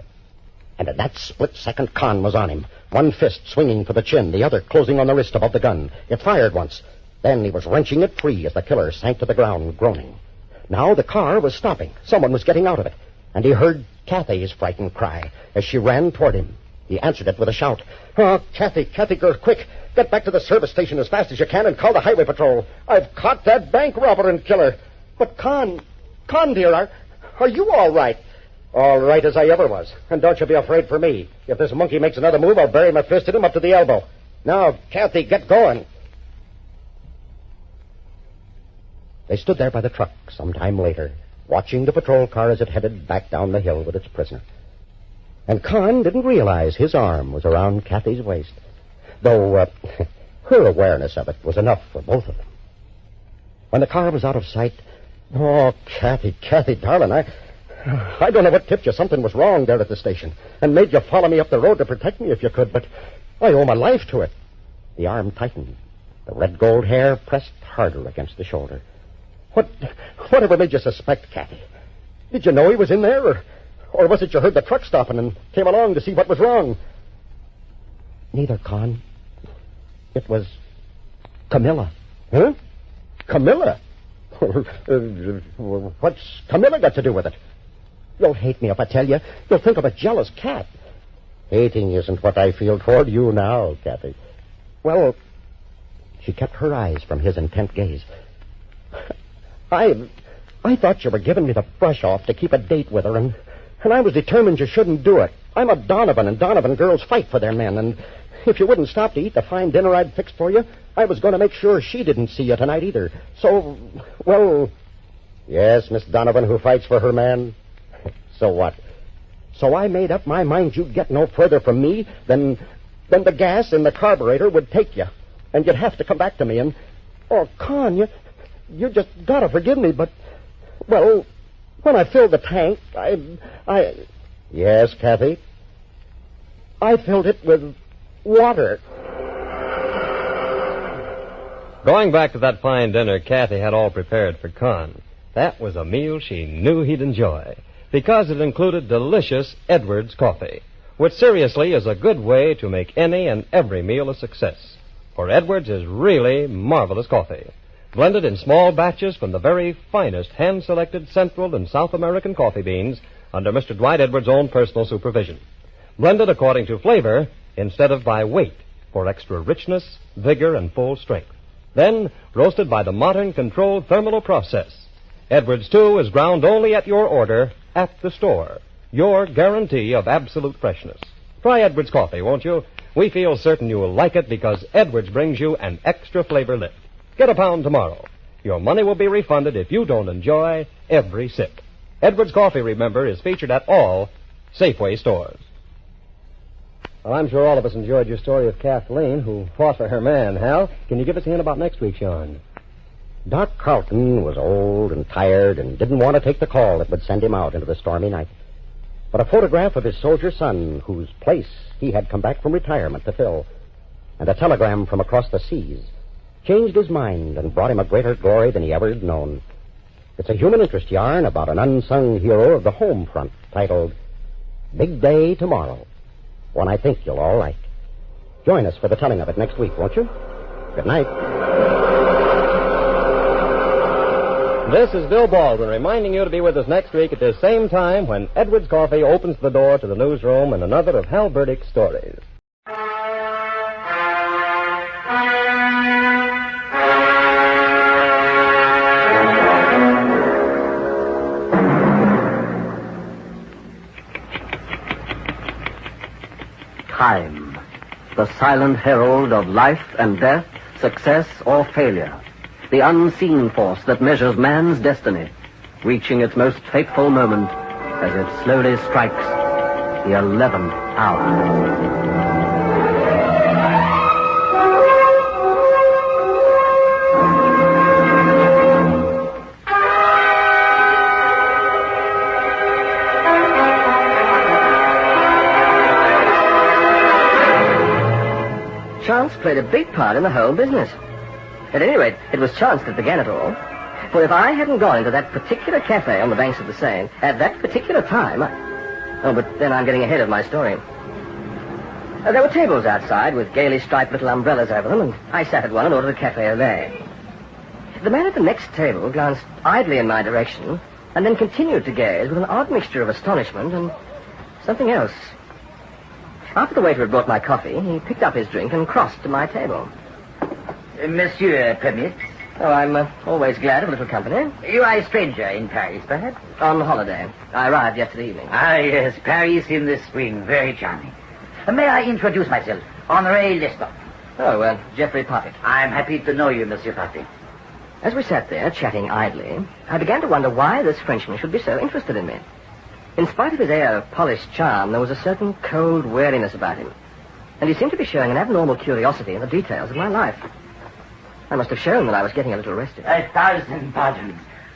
S8: And in that split second, Con was on him. One fist swinging for the chin, the other closing on the wrist above the gun. It fired once. Then he was wrenching it free as the killer sank to the ground, groaning. Now the car was stopping. Someone was getting out of it. And he heard Kathy's frightened cry as she ran toward him. He answered it with a shout. Oh, Kathy, girl, quick. Get back to the service station as fast as you can and call the highway patrol. I've caught that bank robber and killer. But Con, dear, are you all right? All right as I ever was. And don't you be afraid for me. If this monkey makes another move, I'll bury my fist in him up to the elbow. Now, Kathy, get going. They stood there by the truck some time later, watching the patrol car as it headed back down the hill with its prisoner. And Con didn't realize his arm was around Kathy's waist, though her awareness of it was enough for both of them. When the car was out of sight, oh, Kathy, darling, I don't know what tipped you. Something was wrong there at the station and made you follow me up the road to protect me if you could, but I owe my life to it. The arm tightened. The red gold hair pressed harder against the shoulder. Whatever made you suspect, Kathy? Did you know he was in there, or was it you heard the truck stopping and came along to see what was wrong? Neither, Con. It was Camilla. Huh? Camilla? What's Camilla got to do with it? You'll hate me if I tell you. You'll think I'm a jealous cat. Hating isn't what I feel toward you now, Kathy. Well, she kept her eyes from his intent gaze. I thought you were giving me the brush off to keep a date with her, and I was determined you shouldn't do it. I'm a Donovan, and Donovan girls fight for their men, and if you wouldn't stop to eat the fine dinner I'd fixed for you, I was going to make sure she didn't see you tonight either. So, well... Yes, Miss Donovan, who fights for her man. So what? So I made up my mind you'd get no further from me than the gas in the carburetor would take you, and you'd have to come back to me, and... Oh, Con, you just gotta forgive me, but... Well, when I filled the tank, I... Yes, Kathy? I filled it with water.
S6: Going back to that fine dinner Kathy had all prepared for Con, that was a meal she knew he'd enjoy, because it included delicious Edwards coffee, which seriously is a good way to make any and every meal a success. For Edwards is really marvelous coffee, blended in small batches from the very finest hand-selected Central and South American coffee beans under Mr. Dwight Edwards' own personal supervision. Blended according to flavor instead of by weight for extra richness, vigor, and full strength. Then roasted by the modern controlled thermal process. Edwards, too, is ground only at your order at the store. Your guarantee of absolute freshness. Try Edwards coffee, won't you? We feel certain you'll like it because Edwards brings you an extra flavor lift. Get a pound tomorrow. Your money will be refunded if you don't enjoy every sip. Edwards coffee, remember, is featured at all Safeway stores.
S4: Well, I'm sure all of us enjoyed your story of Kathleen, who fought for her man. Hal, can you give us a hint about next week, Sean?
S8: Doc Carlton was old and tired and didn't want to take the call that would send him out into the stormy night. But a photograph of his soldier son, whose place he had come back from retirement to fill, and a telegram from across the seas changed his mind and brought him a greater glory than he ever had known. It's a human interest yarn about an unsung hero of the home front titled Big Day Tomorrow, one I think you'll all like. Join us for the telling of it next week, won't you? Good night.
S5: This is Bill Baldwin reminding you to be with us next week at this same time when Edwards Coffee opens the door to the newsroom and another of Hal Burdick's stories.
S15: Time, the silent herald of life and death, success or failure. The unseen force that measures man's destiny, reaching its most fateful moment as it slowly strikes the 11th hour.
S16: Chance played a big part in the whole business. At any rate, it was chance that began it all. For if I hadn't gone into that particular cafe on the banks of the Seine at that particular time... Oh, but then I'm getting ahead of my story. There were tables outside with gaily striped little umbrellas over them, and I sat at one and ordered a cafe au lait. The man at the next table glanced idly in my direction and then continued to gaze with an odd mixture of astonishment and something else. After the waiter had brought my coffee, he picked up his drink and crossed to my table.
S17: Monsieur permits?
S16: Oh, I'm always glad of a little company.
S17: You are a stranger in Paris, perhaps?
S16: On holiday. I arrived yesterday evening.
S17: Ah, yes, Paris in the spring. Very charming. May I introduce myself? Honoré Leston.
S16: Oh, Geoffrey Parfit.
S17: I'm happy to know you, Monsieur Parfit.
S16: As we sat there, chatting idly, I began to wonder why this Frenchman should be so interested in me. In spite of his air of polished charm, there was a certain cold wariness about him. And he seemed to be showing an abnormal curiosity in the details of my life. I must have shown that I was getting a little rested.
S17: 1,000 pardons.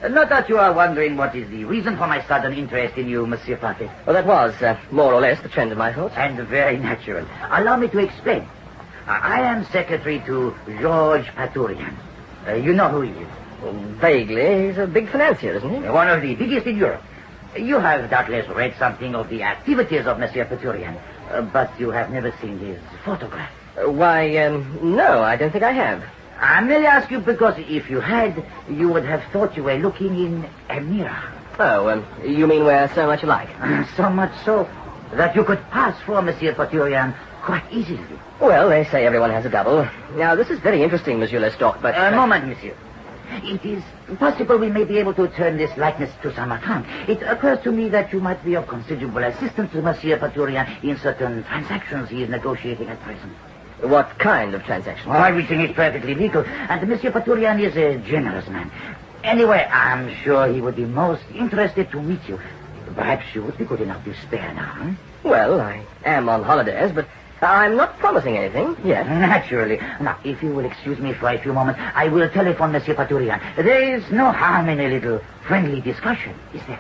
S17: Not that you are wondering what is the reason for my sudden interest in you, Monsieur Parfit.
S16: Well, that was, more or less, the trend of my thoughts.
S17: And very natural. Allow me to explain. I am secretary to Georges Patourian. You know who he is?
S16: Well, vaguely. He's a big financier, isn't he?
S17: One of the biggest in Europe. You have doubtless read something of the activities of Monsieur Patourian, but you have never seen his photograph.
S16: No, I don't think I have.
S17: I merely ask you because if you had, you would have thought you were looking in a mirror.
S16: Oh, you mean we're so much alike?
S17: So much so that you could pass for Monsieur Patourian quite easily.
S16: Well, they say everyone has a double. Now, this is very interesting, Monsieur Lestock, but...
S17: A moment, Monsieur. It is possible we may be able to turn this likeness to some account. It occurs to me that you might be of considerable assistance to Monsieur Patourian in certain transactions he is negotiating at present.
S16: What kind of transaction?
S17: Oh, everything is perfectly legal, and Monsieur Patourian is a generous man. Anyway, I'm sure he would be most interested to meet you. Perhaps you would be good enough to spare now, huh?
S16: Well, I am on holidays, but I'm not promising anything yet.
S17: Naturally. Now, if you will excuse me for a few moments, I will telephone Monsieur Patourian. There is no harm in a little friendly discussion, is there?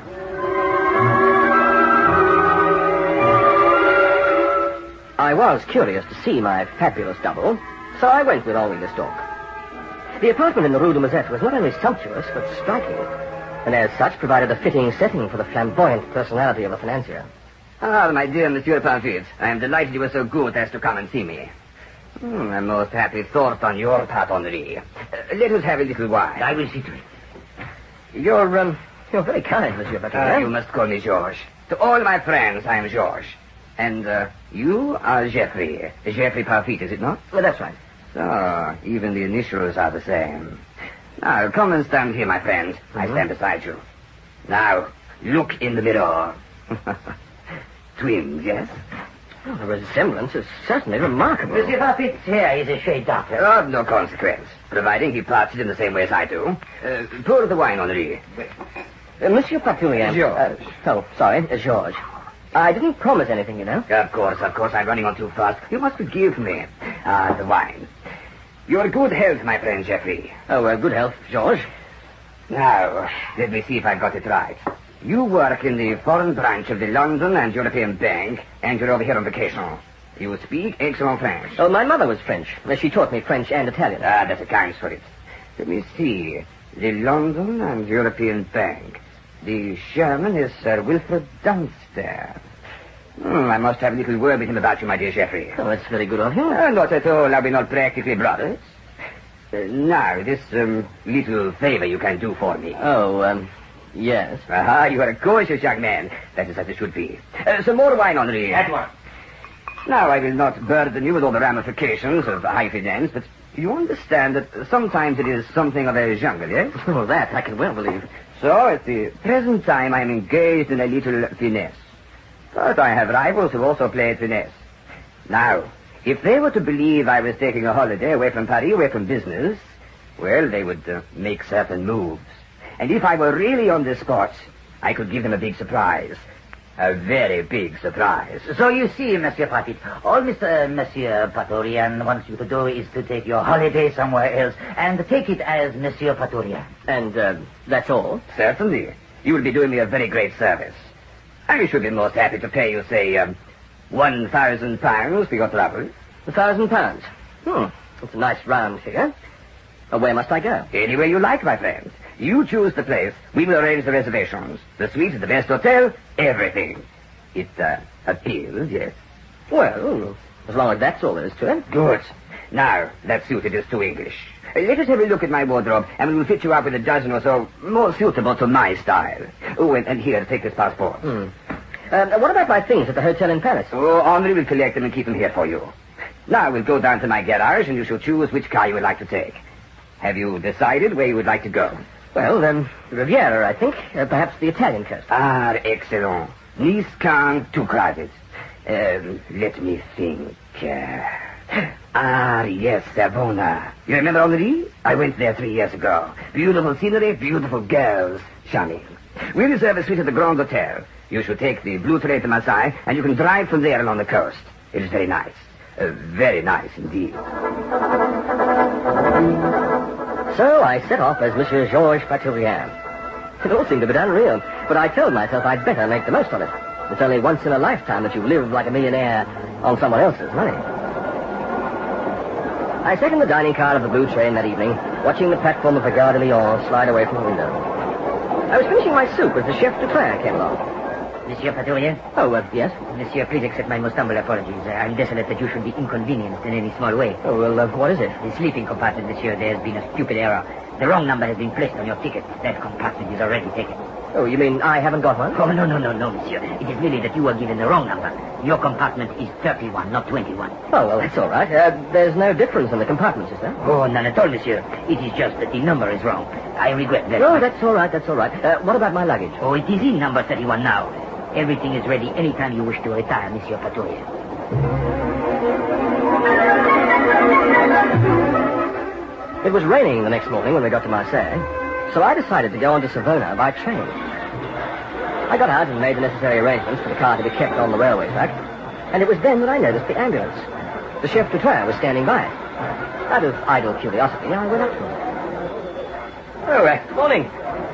S16: I was curious to see my fabulous double, so I went with Henri Lestock. The apartment in the Rue de Mazette was not only sumptuous, but striking, and as such provided a fitting setting for the flamboyant personality of a financier.
S17: Ah, my dear Monsieur Parfit, I am delighted you were so good as to come and see me. A most happy thought on your part, Henri. Let us have a little wine. I will see to it.
S16: You're very kind, Monsieur Patourian.
S17: You must call me Georges. To all my friends, I am Georges. And you are Geoffrey. Geoffrey Parfit, is it not?
S16: Well, that's right.
S17: So, even the initials are the same. Now, come and stand here, my friend. I stand beside you. Now, look in the mirror. Twins, yes?
S16: Oh, the resemblance is certainly remarkable.
S17: Monsieur Parfit's hair is a shade darker. Of no consequence, providing he parts it in the same way as I do. Pour the wine, Henri.
S16: Monsieur Patourian. Georges. I didn't promise anything, you know.
S17: Of course, I'm running on too fast. You must forgive me. The wine. Your good health, my friend Geoffrey.
S16: Oh, good health, Georges.
S17: Now, let me see if I got it right. You work in the foreign branch of the London and European Bank, and you're over here on vacation. You speak excellent French.
S16: Oh, my mother was French. She taught me French and Italian.
S17: Ah, that's a kind spirit. Let me see. The London and European Bank. The Sherman is Sir Wilfred Dunster. I must have a little word with him about you, my dear Geoffrey.
S16: Oh, that's very good of you.
S17: Not at all. Are we not practically brothers? Now, this little favor you can do for me.
S16: Oh, yes.
S17: Aha, you are a cautious young man. That is as it should be. Some more wine, Henri.
S21: At once.
S17: Now, I will not burden you with all the ramifications of high finance, but you understand that sometimes it is something of a jungle, yes?
S16: Oh, that I can well believe.
S17: So, at the present time, I am engaged in a little finesse. But I have rivals who also play at finesse. Now, if they were to believe I was taking a holiday away from Paris, away from business, well, they would make certain moves. And if I were really on the spot, I could give them a big surprise. A very big surprise. So you see, Monsieur Patit, all Monsieur Patorian wants you to do is to take your holiday somewhere else and take it as Monsieur Patorian.
S16: And that's all?
S17: Certainly. You will be doing me a very great service. I should be most happy to pay you, say, £1,000 for your trouble.
S16: £1,000? That's a nice round figure. Where must I go?
S17: Anywhere you like, my friend. You choose the place. We will arrange the reservations. The suite is the best hotel. Everything. It appeals, yes.
S16: Well, as long as that's all there is to it.
S17: Good. Now, that suited is too English. Let us have a look at my wardrobe, and we will fit you up with a dozen or so more suitable to my style. Oh, and here, take this passport.
S16: What about my things at the hotel in Paris?
S17: Oh, Henri will collect them and keep them here for you. Now, we'll go down to my garage, and you shall choose which car you would like to take. Have you decided where you would like to go?
S16: Well, Riviera, I think. Perhaps the Italian coast.
S17: Ah, excellent. Nice can't too crowded. Let me think. Yes, Savona. You remember Henri? I went there 3 years ago. Beautiful scenery, beautiful girls. Charming. We reserve a suite at the Grand Hotel. You should take the Blue Train to Marseille, and you can drive from there along the coast. It is very nice. Very nice indeed.
S16: So I set off as Monsieur Georges Paturien. It all seemed a bit unreal, but I told myself I'd better make the most of it. It's only once in a lifetime that you live like a millionaire on someone else's money. I sat in the dining car of the Blue Train that evening, watching the platform of the Gare de Lyon slide away from the window. I was finishing my soup as the chef de train came along.
S17: Monsieur Paturien?
S16: Oh, yes?
S17: Monsieur, please accept my most humble apologies. I'm desolate that you should be inconvenienced in any small way.
S16: Oh, well, what is it?
S17: The sleeping compartment, monsieur. There's been a stupid error. The wrong number has been placed on your ticket. That compartment is already taken.
S16: Oh, you mean I haven't got one?
S17: Oh, no, monsieur. It is merely that you were given the wrong number. Your compartment is 31, not 21.
S16: Oh, well, that's all right. There's no difference in the compartments, is there?
S17: Oh, none at all, monsieur. It is just that the number is wrong. I regret that.
S16: Oh, that's all right. What about my luggage?
S17: Oh, it is in number 31 now. Everything is ready anytime you wish to retire, Monsieur Paturien.
S16: It was raining the next morning when we got to Marseille, so I decided to go on to Savona by train. I got out and made the necessary arrangements for the car to be kept on the railway track, and it was then that I noticed the ambulance. The chef de train was standing by it. Out of idle curiosity, I went up to him. Oh, good morning.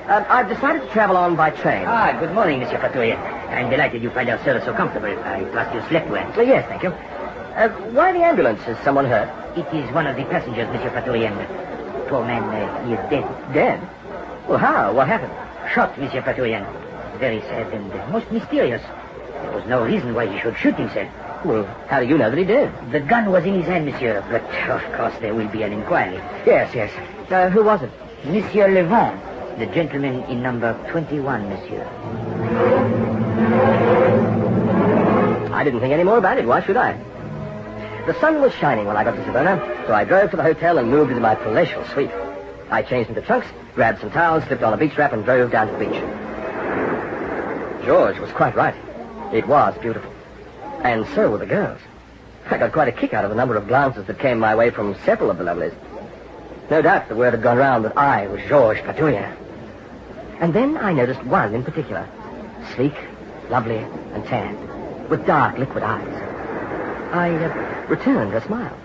S16: I've decided to travel on by train.
S17: Good morning, Monsieur Paturien. I'm delighted you find our service so comfortable. I trust you slept well.
S16: Yes, thank you. Why the ambulance? Is someone hurt?
S17: It is one of the passengers, Monsieur Paturien. Poor man, he is dead.
S16: Dead? Well, how? What happened?
S17: Shot, Monsieur Paturien. Very sad and most mysterious. There was no reason why he should shoot himself.
S16: Well, how do you know that he did?
S17: The gun was in his hand, monsieur, but of course there will be an inquiry.
S16: Yes. Who was it?
S17: Monsieur Levant, the gentleman in number 21, monsieur.
S16: I didn't think any more about it. Why should I? The sun was shining when I got to Savona, so I drove to the hotel and moved into my palatial suite. I changed into trunks, grabbed some towels, slipped on a beach wrap, and drove down to the beach. George was quite right. It was beautiful. And so were the girls. I got quite a kick out of the number of glances that came my way from several of the lovelies. No doubt the word had gone round that I was Georges Paturien. And then I noticed one in particular. Sleek, lovely, and tanned, with dark, liquid eyes. I returned her smile.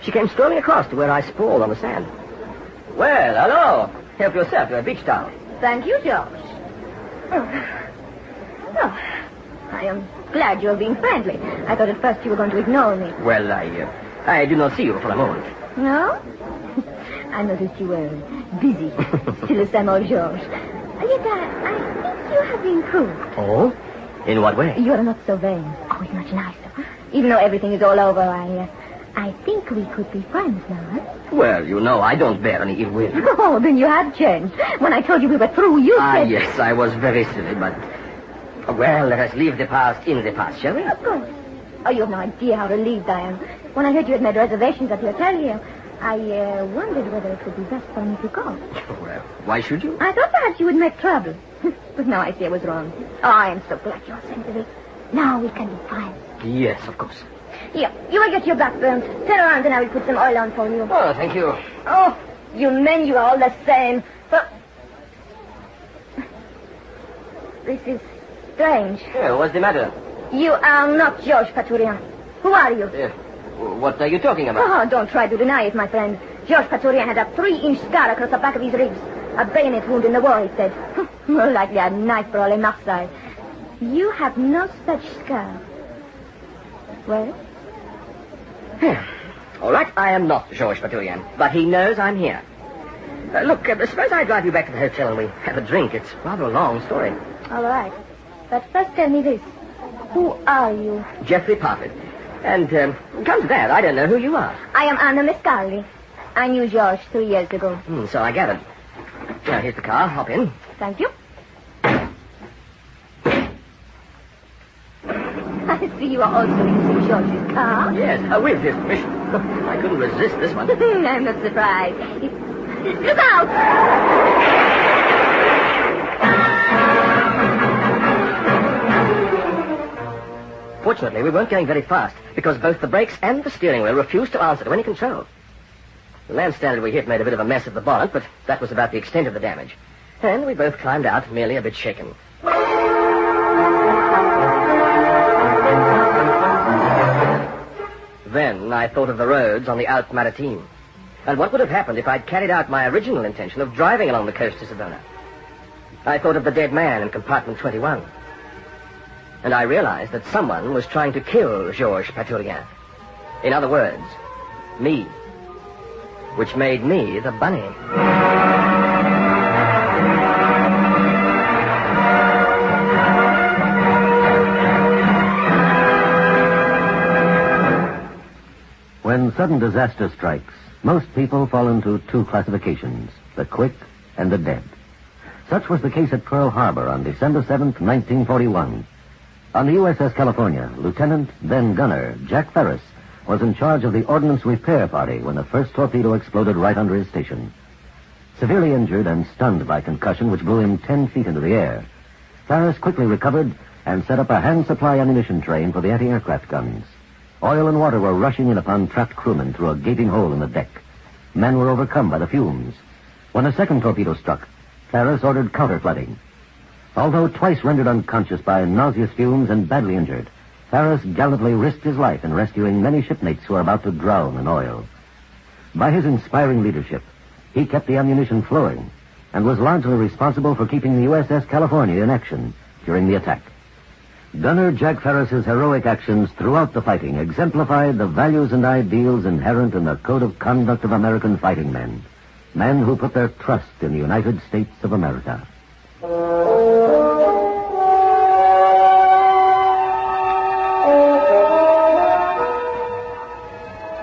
S16: She came strolling across to where I sprawled on the sand. Well, hello. Help yourself to a beach towel.
S7: Thank you, George. Oh, I am glad you're being friendly. I thought at first you were going to ignore me.
S16: Well, I did not see you for a moment.
S7: No? I noticed you were busy. Still the same old George. Yet I think you have improved.
S16: Oh? In what way?
S7: You're not so vain. Oh, it's much nicer. Even though everything is all over, I think we could be friends now, huh?
S16: Well, you know, I don't bear any ill will.
S7: Oh, then you have changed. When I told you we were through, you said...
S16: Yes, I was very silly, but... Well, let us leave the past in the past, shall we?
S7: Of course. Oh, you have no idea how relieved I am. When I heard you had made reservations at the hotel here, I wondered whether it would be best for me to go.
S16: Well, why should you?
S7: I thought perhaps you would make trouble. But now I see I was wrong. Oh, I am so glad you're sensitive. Now we can be friends.
S16: Yes, of course.
S7: Here, you will get your back burned. Turn around and I will put some oil on for you.
S16: Oh, thank you.
S7: Oh, you men, you are all the same. But... This is strange.
S16: Yeah, what's the matter?
S7: You are not Georges Paturian. Who are you?
S16: What are you talking about?
S7: Oh, don't try to deny it, my friend. Georges Paturian had a 3-inch scar across the back of his ribs. A bayonet wound in the war, he said. More likely a knife for all Marseille. You have no such scar. Well?
S16: All right, I am not Georges Paturian, but he knows I'm here. Look, suppose I drive you back to the hotel and we have a drink. It's rather a long story.
S7: All right. But first tell me this. Who are you?
S16: Geoffrey Parfit. And, come to that, I don't know who you are.
S7: I am Anna Mescali. I knew George 3 years ago.
S16: So I gathered. Now, here's the car. Hop in.
S7: Thank you. I see you are also using George's car.
S16: Yes, with his permission. I couldn't resist this one.
S7: I'm not surprised. Look out!
S16: Fortunately, we weren't going very fast because both the brakes and the steering wheel refused to answer to any control. The land standard we hit made a bit of a mess of the bonnet, but that was about the extent of the damage. And we both climbed out, merely a bit shaken. Then I thought of the roads on the Alpes Maritimes, and what would have happened if I'd carried out my original intention of driving along the coast to Savona. I thought of the dead man in compartment 21. And I realized that someone was trying to kill Georges Paturian. In other words, me. Which made me the bunny.
S9: When sudden disaster strikes, most people fall into two classifications, the quick and the dead. Such was the case at Pearl Harbor on December 7th, 1941. On the USS California, Lieutenant, then gunner, Jack Ferris, was in charge of the ordnance repair party when the first torpedo exploded right under his station. Severely injured and stunned by concussion which blew him 10 feet into the air, Ferris quickly recovered and set up a hand supply ammunition train for the anti-aircraft guns. Oil and water were rushing in upon trapped crewmen through a gaping hole in the deck. Men were overcome by the fumes. When a second torpedo struck, Ferris ordered counter-flooding. Although twice rendered unconscious by nauseous fumes and badly injured, Ferris gallantly risked his life in rescuing many shipmates who were about to drown in oil. By his inspiring leadership, he kept the ammunition flowing and was largely responsible for keeping the USS California in action during the attack. Gunner Jack Ferris's heroic actions throughout the fighting exemplified the values and ideals inherent in the code of conduct of American fighting men. Men who put their trust in the United States of America.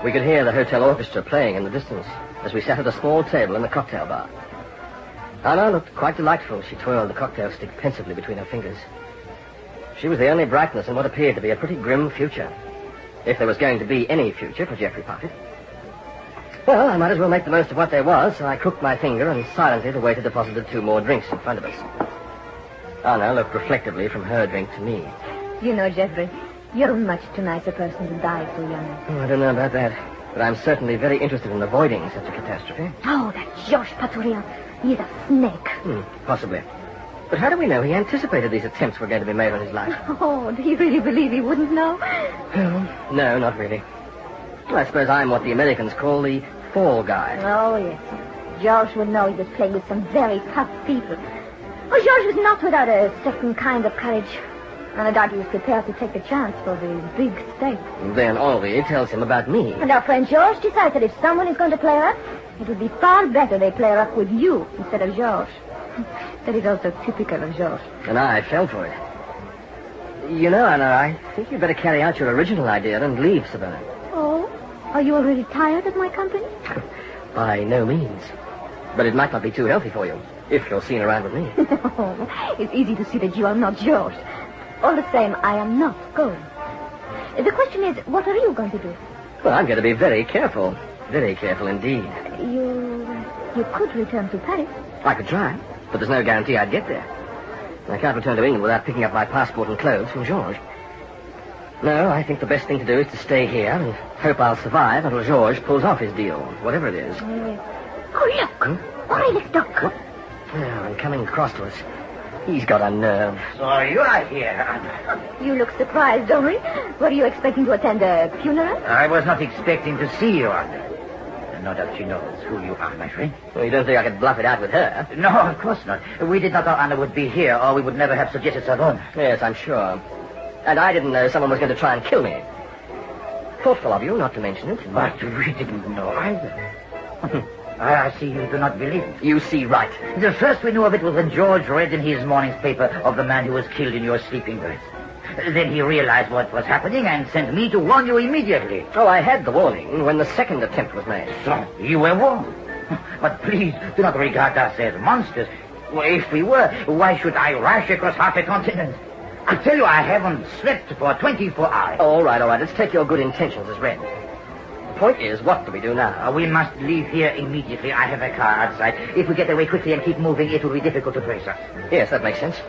S16: We could hear the hotel orchestra playing in the distance as we sat at a small table in the cocktail bar. Anna looked quite delightful. She twirled the cocktail stick pensively between her fingers. She was the only brightness in what appeared to be a pretty grim future, if there was going to be any future for Geoffrey Parfit. Well, I might as well make the most of what there was, so I crooked my finger and silently the waiter deposited 2 more drinks in front of us. Anna looked reflectively from her drink to me.
S7: You know, Geoffrey, you're a much too nice a person to die so young.
S16: Oh, I don't know about that, but I'm certainly very interested in avoiding such a catastrophe.
S7: Oh, that Georges Paturian. He's a snake.
S16: Possibly. But how do we know he anticipated these attempts were going to be made on his life?
S7: Oh, do you really believe he wouldn't know?
S16: No, not really. I suppose I'm what the Americans call the fall guy.
S7: Oh, yes. George would know he was playing with some very tough people. Oh, George was not without a certain kind of courage. And I doubt he was prepared to take the chance for the big stakes.
S16: Then Henri tells him about me.
S7: And our friend Georges decides that if someone is going to play her up, it would be far better they play her up with you instead of Georges. That is also typical of Georges.
S16: And I fell for it. You know, Anna, I think you'd better carry out your original idea and leave Savannah.
S7: Oh? Are you already tired of my company?
S16: By no means. But it might not be too healthy for you, if you're seen around with me.
S7: It's easy to see that you are not Georges. All the same, I am not going. The question is, what are you going to do?
S16: Well, I'm going to be very careful. Very careful indeed.
S7: You could return to Paris.
S16: I could try, but there's no guarantee I'd get there. I can't return to England without picking up my passport and clothes from Georges. No, I think the best thing to do is to stay here and hope I'll survive until Georges pulls off his deal, whatever it is.
S7: Oh, look. Henri, let's duck.
S16: Oh, and coming across to us. He's got a nerve.
S17: So you are here, Anna.
S7: You look surprised, Henri. Were you expecting to attend a funeral?
S17: I was not expecting to see you, Anna. No doubt she knows who you are, my friend.
S16: Well, you don't think I could bluff it out with her?
S17: No, of course not. We did not know Anna would be here, or we would never have suggested Savannah.
S16: Yes, I'm sure. And I didn't know someone was going to try and kill me. Thoughtful of you not to mention it.
S17: But we didn't know either. I see you do not believe me.
S16: You see right.
S17: The first we knew of it was when George read in his morning's paper of the man who was killed in your sleeping berth. Then he realized what was happening and sent me to warn you immediately.
S16: Oh, I had the warning when the second attempt was made.
S17: So, you were warned. But please, do not regard us as monsters. Well, if we were, why should I rush across half a continent? I tell you, I haven't slept for 24 hours.
S16: All right. Let's take your good intentions as read. The point is, what do we do now?
S17: We must leave here immediately. I have a car outside. If we get away quickly and keep moving, it will be difficult to trace us.
S16: Yes, that makes sense.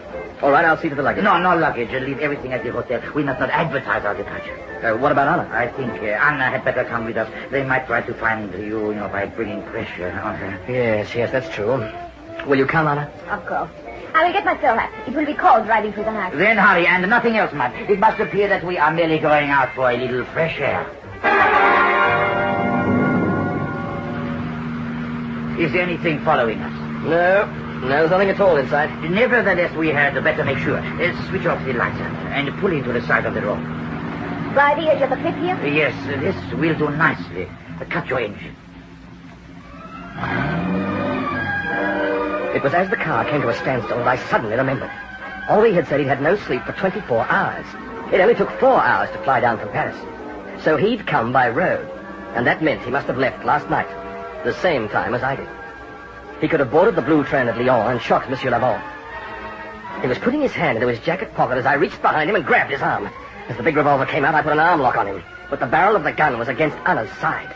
S16: All right, I'll see to the luggage.
S17: No luggage. Leave everything at the hotel. We must not advertise our departure.
S16: What about Anna?
S17: I think Anna had better come with us. They might try to find you, by bringing pressure on her.
S16: Yes, that's true. Will you come, Anna?
S7: Of course. I will get my straw hat. It will be cold riding through the night.
S17: Then hurry, and nothing else, man. It must appear that we are merely going out for a little fresh air. Is there anything following us?
S16: No, there's nothing at all inside.
S17: Nevertheless, we had better make sure. Switch off the lights and pull into the side of the road.
S7: By the edge of the cliff here?
S17: Yes, this will do nicely. Cut your engine.
S16: It was as the car came to a standstill that I suddenly remembered. Henri had said he'd had no sleep for 24 hours. It only took 4 hours to fly down from Paris. So he'd come by road, and that meant he must have left last night, the same time as I did. He could have boarded the blue train at Lyon and shot Monsieur Lavant. He was putting his hand into his jacket pocket as I reached behind him and grabbed his arm. As the big revolver came out, I put an arm lock on him, but the barrel of the gun was against Anna's side.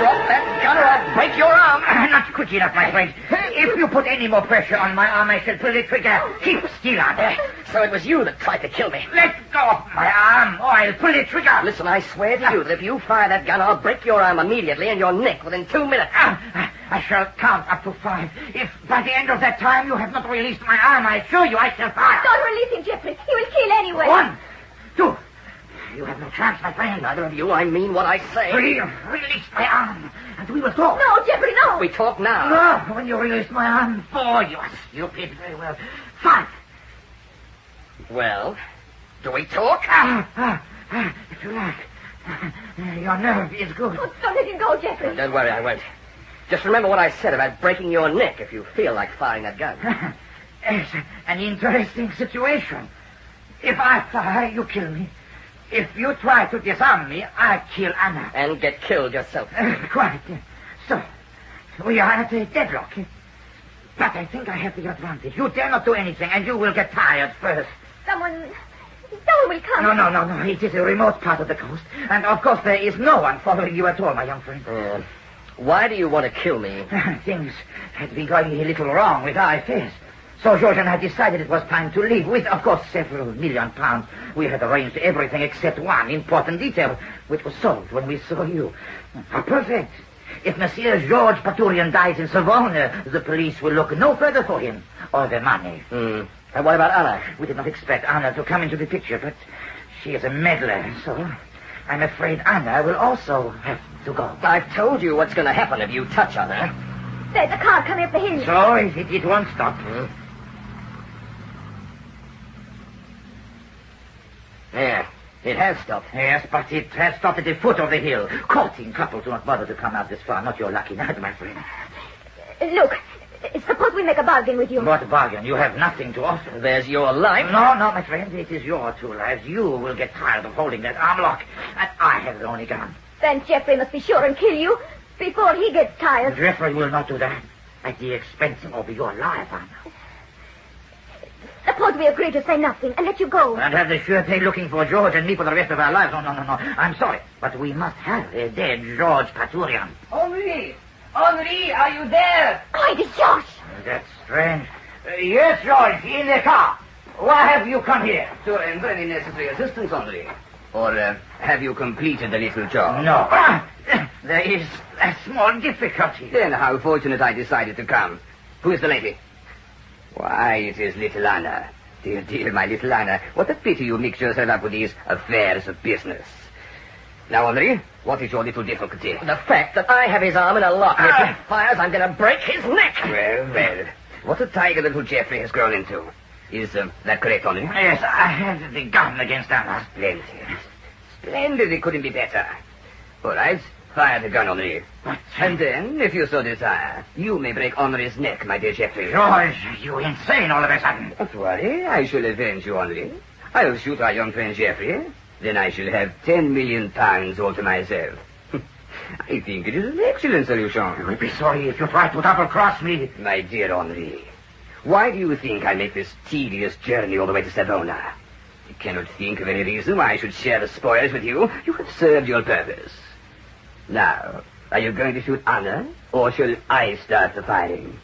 S16: Drop that gun or I'll break your arm.
S17: Not quick enough, my friend. If you put any more pressure on my arm, I shall pull the trigger. Keep still, Anna.
S16: So it was you that tried to kill me.
S17: Let go of my arm, or I'll pull the trigger.
S16: Listen, I swear to you that if you fire that gun, I'll break your arm immediately and your neck within 2 minutes.
S17: I shall count up to 5. If by the end of that time you have not released my arm, I assure you I shall fire.
S7: Don't release him, Jeffrey. He will kill anyway.
S17: 1, 2. You have no chance, my friend.
S16: Neither of you. I mean what I say.
S17: Release my arm, and we will talk.
S7: No, Jeffrey, no.
S16: We talk now.
S17: No, when you release my arm. 4, you are stupid. Very well. 5.
S16: Well, do we talk?
S17: If you like. Your nerve is good.
S7: Oh, don't let him go, Jeffrey.
S16: Don't worry, I won't. Just remember what I said about breaking your neck if you feel like firing that gun.
S17: It's an interesting situation. If I fire, you kill me. If you try to disarm me, I kill Anna.
S16: And get killed yourself.
S17: Quite. So, we are at a deadlock. But I think I have the advantage. You dare not do anything, and you will get tired first.
S7: Someone will come.
S17: No. It is a remote part of the coast. And, of course, there is no one following you at all, my young friend.
S16: Why do you want to kill me?
S17: Things had been going a little wrong with our affairs. So George and I decided it was time to leave with, of course, several £1 million. We had arranged everything except one important detail, which was solved when we saw you. How perfect. If Monsieur Georges Paturian dies in Savannah, the police will look no further for him or the money.
S16: And what about Anna?
S17: We did not expect Anna to come into the picture, but she is a meddler, so I'm afraid Anna will also have to go.
S16: I've told you what's going to happen if you touch Anna.
S7: There's a car coming up the hill.
S17: So it won't stop. It has stopped. Yes, but it has stopped at the foot of the hill. Courting couples do not bother to come out this far. Not your lucky night, my friend.
S7: Look, suppose we make a bargain with you.
S17: What bargain? You have nothing to offer.
S16: There's your life.
S17: No, my friend. It is your 2 lives. You will get tired of holding that arm lock. And I have the only gun.
S7: Then Jeffrey must be sure and kill you before he gets tired.
S17: Jeffrey will not do that. At the expense of your life, Anna.
S7: Suppose we agree to say nothing and let you go.
S17: And have the surety looking for George and me for the rest of our lives. No. I'm sorry, but we must have a dead George Paturian.
S16: Henri, are you there?
S7: Oh, it is George.
S17: That's strange. Yes, George, in the car. Why have you come here?
S16: To render any necessary assistance, Henri. Or have you completed the little job?
S17: No. There is a small difficulty.
S16: Then how fortunate I decided to come. Who is the lady? Why, it is little Anna. Dear, my little Anna. What a pity you mix yourself up with these affairs of business. Now, Henri, what is your little difficulty? The fact that I have his arm in a lock. If he fires, I'm going to break his neck. Well. What a tiger little Jeffrey has grown into. Is that correct, Henri?
S17: Yes, I have the gun against Anna.
S16: Splendid. It couldn't be better. All right. Fire the gun, Henri. And then, if you so desire, you may break Henri's neck, my dear Jeffrey.
S17: George, you insane all of a sudden.
S16: Don't worry. I shall avenge you, Henri. I'll shoot our young friend Jeffrey. Then I shall have 10 million pounds all to myself. I think it is an excellent solution.
S17: You will be sorry if you try to double-cross me.
S16: My dear Henri, why do you think I make this tedious journey all the way to Savona? You cannot think of any reason why I should share the spoils with you. You have served your purpose. Now, are you going to shoot Anna, or shall I start the firing?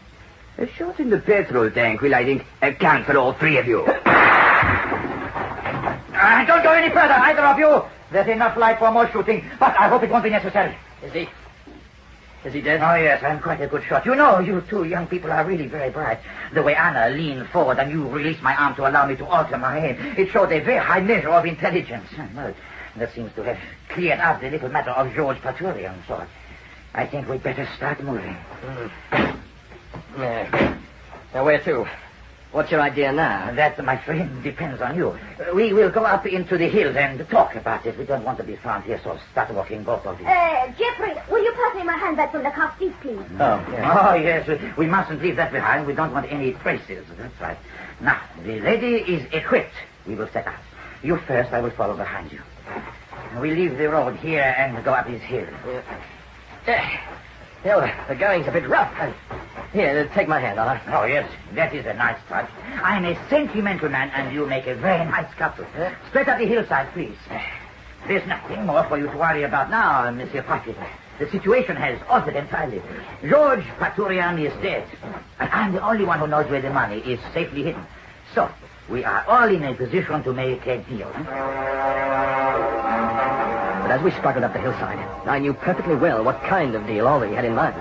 S16: A shot in the petrol tank will, I think, account for all 3 of you.
S17: Don't go any further, either of you. There's enough light for more shooting, but I hope it won't be necessary.
S16: Is he dead?
S17: Oh, yes, I'm quite a good shot. You know, you 2 young people are really very bright. The way Anna leaned forward and you released my arm to allow me to alter my aim, it showed a very high measure of intelligence. Well, that seems to have cleared up the little matter of George Paturian, so I think we'd better start moving.
S16: Now, where to? What's your idea now?
S17: That, my friend, depends on you. We will go up into the hills and talk about it. We don't want to be found here, so start walking, both of you.
S7: Jeffrey, will you pass me my handbag from the car seat, please?
S17: Oh, yes. We mustn't leave that behind. We don't want any traces. That's right. Now, the lady is equipped. We will set out. You first, I will follow behind you. We leave the road here and go up this hill.
S16: The going's a bit rough. Here, take my hand, Anna.
S17: Oh, yes, that is a nice touch. I'm a sentimental man, and you make a very nice couple. Straight up the hillside, please. There's nothing more for you to worry about now, Monsieur Pocket. The situation has altered entirely. George Paturian is dead, and I'm the only one who knows where the money is safely hidden. So, we are all in a position to make a deal.
S16: But as we struggled up the hillside, I knew perfectly well what kind of deal Henri had in mind.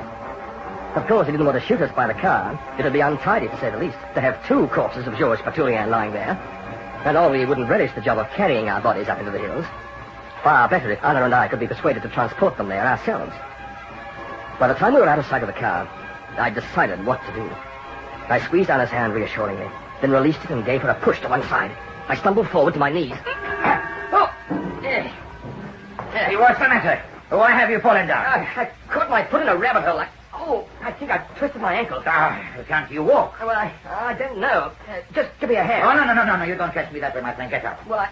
S16: Of course, he didn't want to shoot us by the car. It would be untidy, to say the least, to have 2 corpses of Georges Paturian lying there. And Henri wouldn't relish the job of carrying our bodies up into the hills. Far better if Anna and I could be persuaded to transport them there ourselves. By the time we were out of sight of the car, I decided what to do. I squeezed Anna's hand reassuringly, then released it and gave her a push to one side. I stumbled forward to my knees.
S17: What's the matter? Why have you fallen down?
S16: I caught my foot in a rabbit hole. I think I twisted my ankle.
S17: Can't you walk?
S16: Well, I don't know. Just give me a hand.
S17: Oh, no. You don't catch me that way, my friend. Get up.
S16: Well,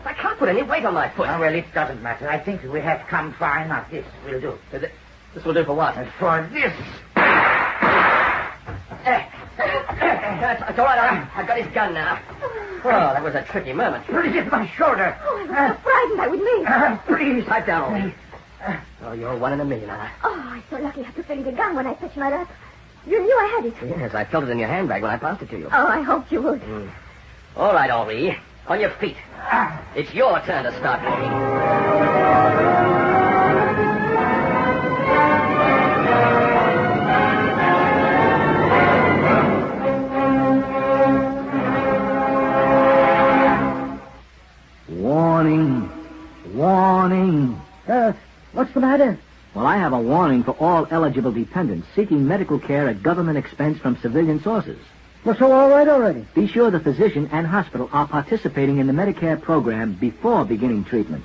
S16: I can't put any weight on my foot.
S17: Well, it doesn't matter. I think we have come far enough. This will do.
S16: This will do for what?
S17: For this.
S16: It's all right. I've got his gun now. Oh, that was a tricky moment.
S17: Please, it's my shoulder.
S7: Oh, I was so frightened I would leave.
S17: Please.
S16: Pipe down, Henri. Oh, you're 1 in a million, Anna.
S7: Oh, I'm so lucky I took the gun when I touched my lap. You knew I had it.
S16: Yes, I felt it in your handbag when I passed it to you.
S7: Oh, I hoped you would.
S16: All right, Henri. On your feet. It's your turn to start moving.
S10: Warning. What's the matter? Well, I have a warning for all eligible dependents seeking medical care at government expense from civilian sources. Well, so all right already.
S11: Be sure the physician and hospital are participating in the Medicare program before beginning treatment.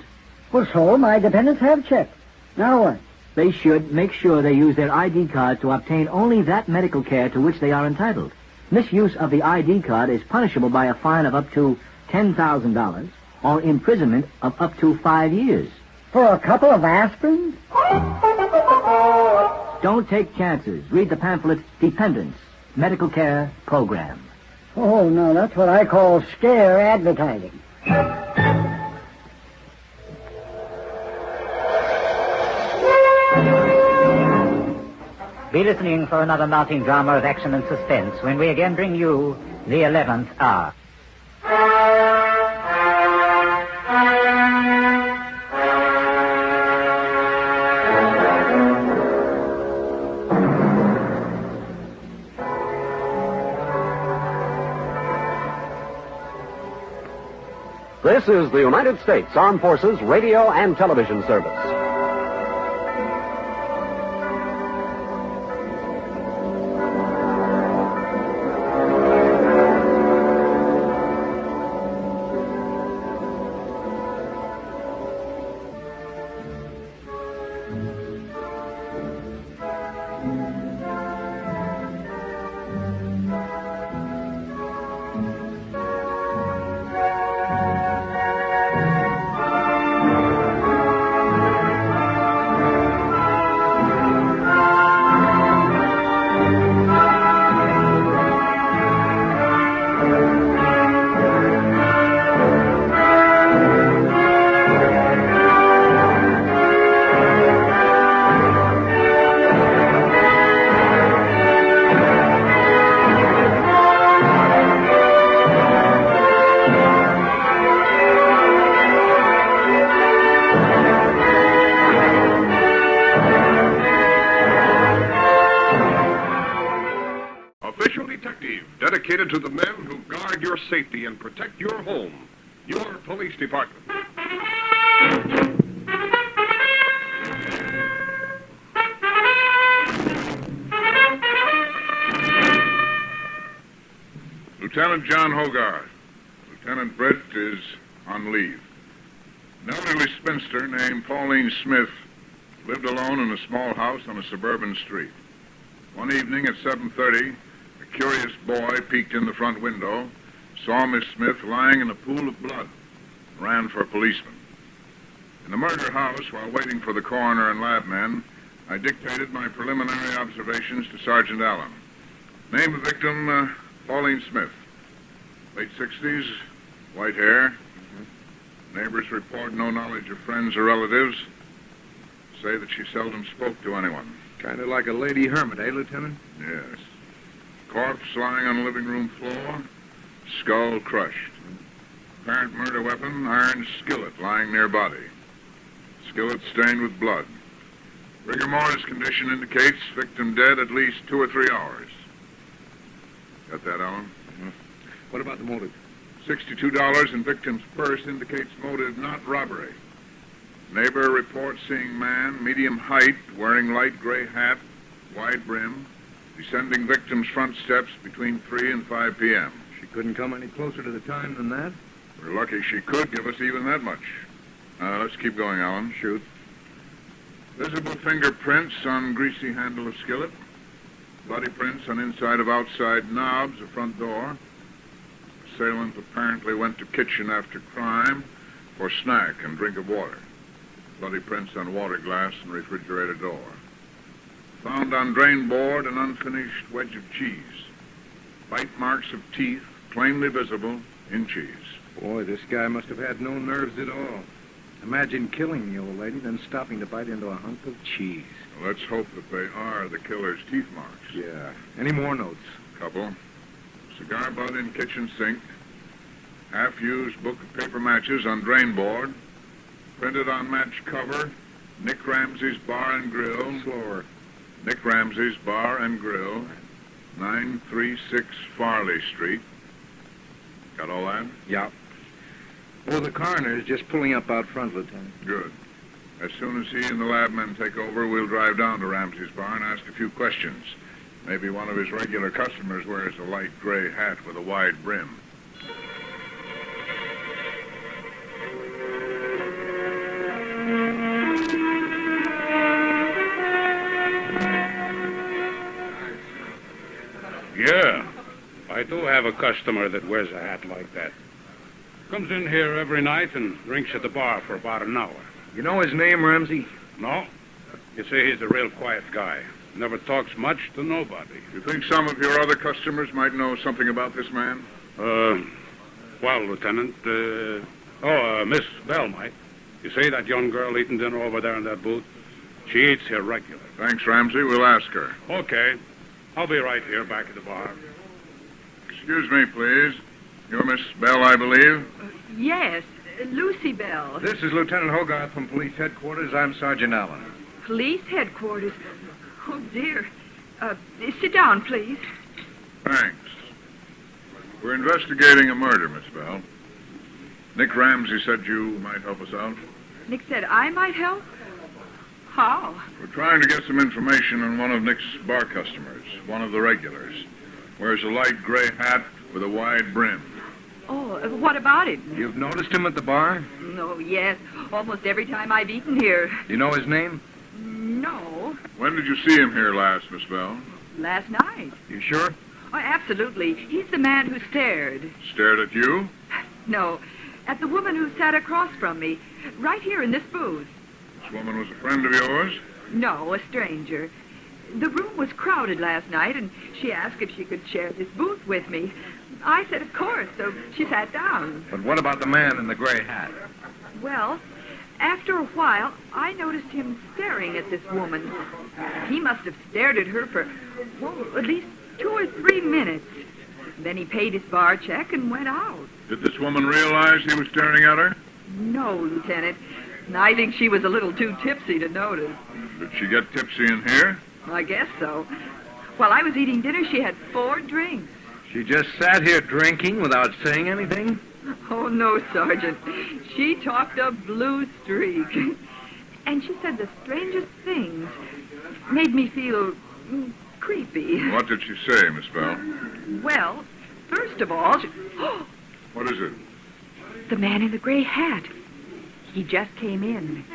S10: Well, so my dependents have checked. Now what?
S11: They should make sure they use their ID card to obtain only that medical care to which they are entitled. Misuse of the ID card is punishable by a fine of up to $10,000 or imprisonment of up to 5 years.
S10: For a couple of aspirins?
S11: Don't take chances. Read the pamphlet, Dependents, Medical Care Program.
S10: Oh, no, that's what I call scare advertising.
S12: Be listening for another melting drama of action and suspense when we again bring you The 11th Hour.
S2: This is the United States Armed Forces Radio and Television Service.
S18: Dedicated to the men who guard your safety and protect your home. Your police department. Lieutenant John Hogarth. Lieutenant Britt is on leave. An elderly spinster named Pauline Smith lived alone in a small house on a suburban street. One evening at 7:30, a curious boy peeked in the front window, saw Miss Smith lying in a pool of blood, and ran for a policeman. In the murder house, while waiting for the coroner and lab men, I dictated my preliminary observations to Sergeant Allen. Name of victim, Pauline Smith. Late 60s, white hair. Neighbors report no knowledge of friends or relatives. Say that she seldom spoke to anyone.
S13: Kind of like a lady hermit, eh, Lieutenant?
S18: Yes. Corpse lying on the living room floor, skull crushed. Apparent murder weapon, iron skillet lying near body. Skillet stained with blood. Rigor mortis condition indicates victim dead at least 2 or 3 hours. Got that, Alan?
S13: What about the motive?
S18: $62 in victim's purse indicates motive not robbery. Neighbor reports seeing man, medium height, wearing light gray hat, wide brim, descending victim's front steps between 3 and 5 p.m.
S13: She couldn't come any closer to the time than that?
S18: We're lucky she could give us even that much. Let's keep going, Alan.
S13: Shoot.
S18: Visible fingerprints on greasy handle of skillet. Bloody prints on inside of outside knobs of front door. Assailant apparently went to kitchen after crime for snack and drink of water. Bloody prints on water glass and refrigerator door. Found on drain board an unfinished wedge of cheese. Bite marks of teeth plainly visible in cheese.
S13: Boy, this guy must have had no nerves at all. Imagine killing the old lady, then stopping to bite into a hunk of cheese.
S18: Well, let's hope that they are the killer's teeth marks.
S13: Yeah. Any more notes?
S18: Couple. Cigar butt in kitchen sink. Half-used book of paper matches on drain board. Printed on match cover, Nick Ramsey's Bar and Grill.
S13: Slower.
S18: Nick Ramsey's Bar and Grill, 936 Farley Street. Got all that?
S13: Yeah. Oh, the coroner is just pulling up out front, Lieutenant.
S18: Good. As soon as he and the lab men take over, we'll drive down to Ramsey's Bar and ask a few questions.
S1: Maybe one of his regular customers wears a light gray hat with a wide brim.
S14: Yeah, I do have a customer that wears a hat like that. Comes in here every night and drinks at the bar for about an hour.
S13: You know his name, Ramsey?
S14: No. You see, he's a real quiet guy. Never talks much to nobody.
S1: You think some of your other customers might know something about this man?
S14: Well, Lieutenant, Miss Bell might. You see that young girl eating dinner over there in that booth? She eats here regular.
S1: Thanks, Ramsey. We'll ask her.
S14: Okay. I'll be right here back at the bar.
S1: Excuse me, please. You're Miss Bell, I believe?
S19: Yes, Lucy Bell.
S13: This is Lieutenant Hogarth from Police Headquarters. I'm Sergeant Allen.
S19: Police headquarters. Oh, dear. Sit down, please.
S1: Thanks. We're investigating a murder, Miss Bell. Nick Ramsey said you might help us out.
S19: Nick said I might help? How?
S1: We're trying to get some information on one of Nick's bar customers, one of the regulars. Wears a light gray hat with a wide brim.
S19: Oh, what about it?
S13: You've noticed him at the bar?
S19: No, yes. Almost every time I've eaten here.
S13: Do you know his name?
S19: No.
S1: When did you see him here last, Miss Bell?
S19: Last night.
S13: You sure?
S19: Oh, absolutely. He's the man who stared.
S1: Stared at you?
S19: No, at the woman who sat across from me, right here in this booth.
S1: This woman was a friend of yours?
S19: No, a stranger. The room was crowded last night, and she asked if she could share this booth with me. I said, of course, so she sat down.
S13: But what about the man in the gray hat?
S19: Well, after a while, I noticed him staring at this woman. He must have stared at her for, at least 2 or 3 minutes. Then he paid his bar check and went out.
S1: Did this woman realize he was staring at her?
S19: No, Lieutenant. I think she was a little too tipsy to notice.
S1: Did she get tipsy in here?
S19: I guess so. While I was eating dinner, she had 4 drinks.
S13: She just sat here drinking without saying anything?
S19: Oh, no, Sergeant. She talked a blue streak. And she said the strangest things. Made me feel creepy.
S1: What did she say, Miss Bell?
S19: Well, first of all, she...
S1: What is it?
S19: The man in the gray hat. He just came in.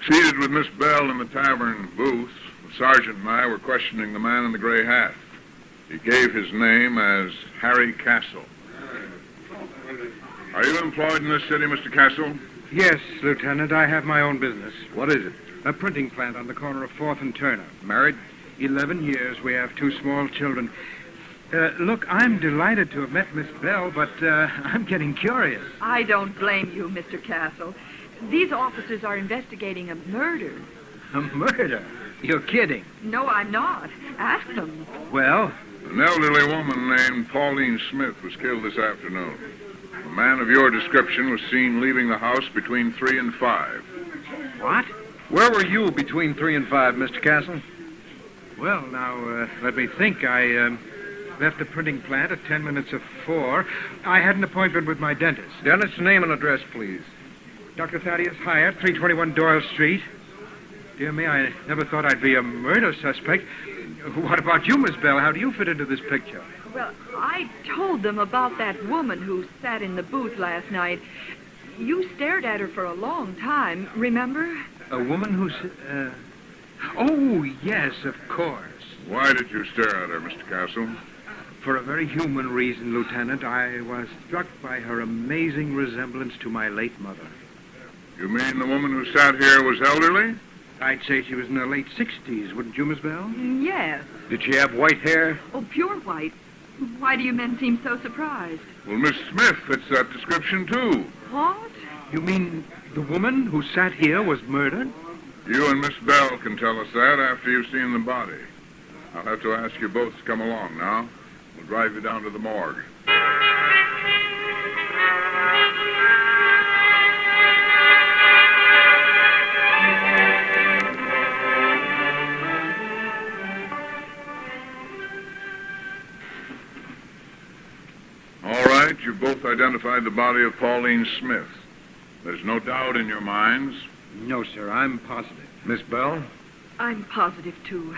S1: Seated with Miss Bell in the tavern booth, the sergeant and I were questioning the man in the gray hat. He gave his name as Harry Castle. Are you employed in this city, Mr. Castle?
S13: Yes, Lieutenant. I have my own business. What is it? A printing plant on the corner of 4th and Turner. Married 11 years. We have 2 small children. Look, I'm delighted to have met Miss Bell, but I'm getting curious.
S19: I don't blame you, Mr. Castle. These officers are investigating a murder.
S13: A murder? You're kidding.
S19: No, I'm not. Ask them.
S13: Well?
S1: An elderly woman named Pauline Smith was killed this afternoon. A man of your description was seen leaving the house between 3 and 5.
S13: What? Where were you between 3 and 5, Mr. Castle? Well, now, let me think. I left the printing plant at 10 minutes of 4. I had an appointment with my dentist. Dentist's name and address, please. Dr. Thaddeus Hyatt, 321 Doyle Street. Dear me, I never thought I'd be a murder suspect. What about you, Miss Bell? How do you fit into this picture?
S19: Well, I told them about that woman who sat in the booth last night. You stared at her for a long time, remember?
S13: A woman who's... Oh, yes, of course.
S1: Why did you stare at her, Mr. Castle?
S13: For a very human reason, Lieutenant. I was struck by her amazing resemblance to my late mother.
S1: You mean the woman who sat here was elderly?
S13: I'd say she was in her late 60s, wouldn't you, Miss Bell?
S19: Yes.
S13: Did she have white hair?
S19: Oh, pure white. Why do you men seem so surprised?
S1: Well, Miss Smith fits that description, too.
S19: What?
S13: You mean the woman who sat here was murdered?
S1: You and Miss Bell can tell us that after you've seen the body. I'll have to ask you both to come along now. We'll drive you down to the morgue. All right. right. You both identified the body of Pauline Smith. There's no doubt in your minds.
S13: No, sir, I'm positive. Miss Bell?
S19: I'm positive, too.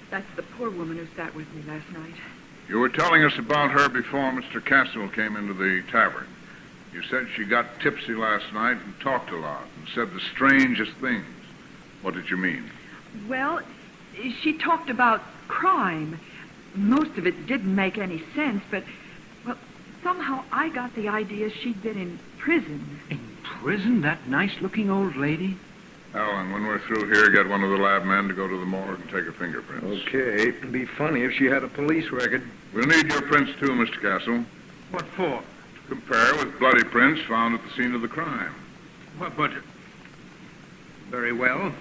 S19: That's the poor woman who sat with me last night.
S1: You were telling us about her before Mr. Castle came into the tavern. You said she got tipsy last night and talked a lot and said the strangest things. What did you mean?
S19: Well, she talked about crime. Most of it didn't make any sense, but, well, somehow I got the idea she'd been in prison.
S13: In prison? That nice-looking old lady?
S1: Alan, when we're through here, get one of the lab men to go to the morgue and take her fingerprints.
S13: Okay. It'd be funny if she had a police record.
S1: We'll need your prints, too, Mr. Castle.
S13: What for?
S1: To compare with bloody prints found at the scene of the crime.
S13: What, but... Very well.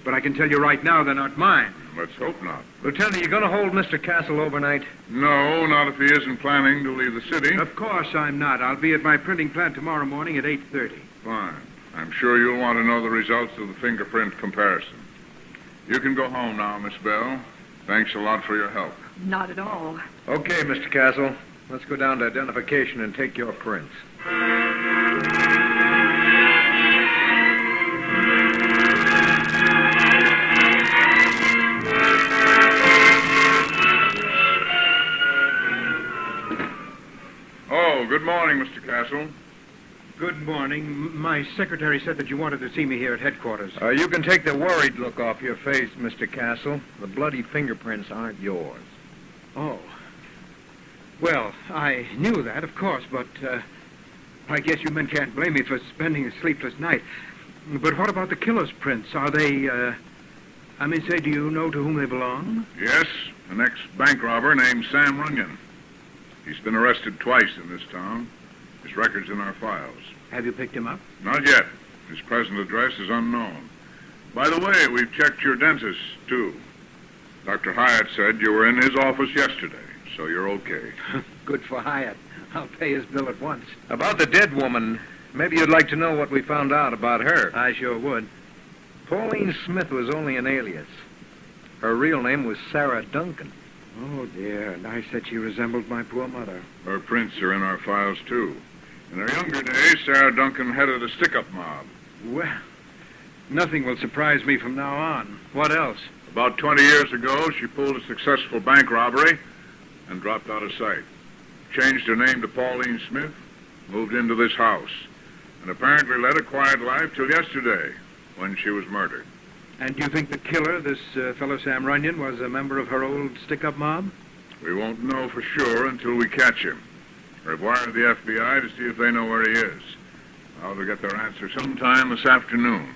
S13: But I can tell you right now they're not mine.
S1: Let's hope not.
S13: Lieutenant, you going to hold Mr. Castle overnight?
S1: No, not if he isn't planning to leave the city.
S13: Of course I'm not. I'll be at my printing plant tomorrow morning at 8:30.
S1: Fine. I'm sure you'll want to know the results of the fingerprint comparison. You can go home now, Miss Bell. Thanks a lot for your help.
S19: Not at all.
S13: Okay, Mr. Castle. Let's go down to identification and take your prints.
S1: Oh, good morning, Mr. Castle.
S13: Good morning. My secretary said that you wanted to see me here at headquarters. You can take the worried look off your face, Mr. Castle. The bloody fingerprints aren't yours. Oh. Well, I knew that, of course, but I guess you men can't blame me for spending a sleepless night. But what about the killer's prints? Are they, say, do you know to whom they belong?
S1: Yes, an ex-bank robber named Sam Runyon. He's been arrested twice in this town. His record's in our files.
S13: Have you picked him up?
S1: Not yet. His present address is unknown. By the way, we've checked your dentist, too. Dr. Hyatt said you were in his office yesterday, so you're okay.
S13: Good for Hyatt. I'll pay his bill at once. About the dead woman, maybe you'd like to know what we found out about her. I sure would. Pauline Smith was only an alias. Her real name was Sarah Duncan. Oh, dear. And I said she resembled my poor mother.
S1: Her prints are in our files, too. In her younger days, Sarah Duncan headed a stick-up mob.
S13: Well, nothing will surprise me from now on. What else?
S1: About 20 years ago, she pulled a successful bank robbery and dropped out of sight. Changed her name to Pauline Smith, moved into this house, and apparently led a quiet life till yesterday, when she was murdered.
S13: And do you think the killer, this fellow Sam Runyon, was a member of her old stick-up mob?
S1: We won't know for sure until we catch him. I've wired the FBI to see if they know where he is. I'll get their answer sometime this afternoon.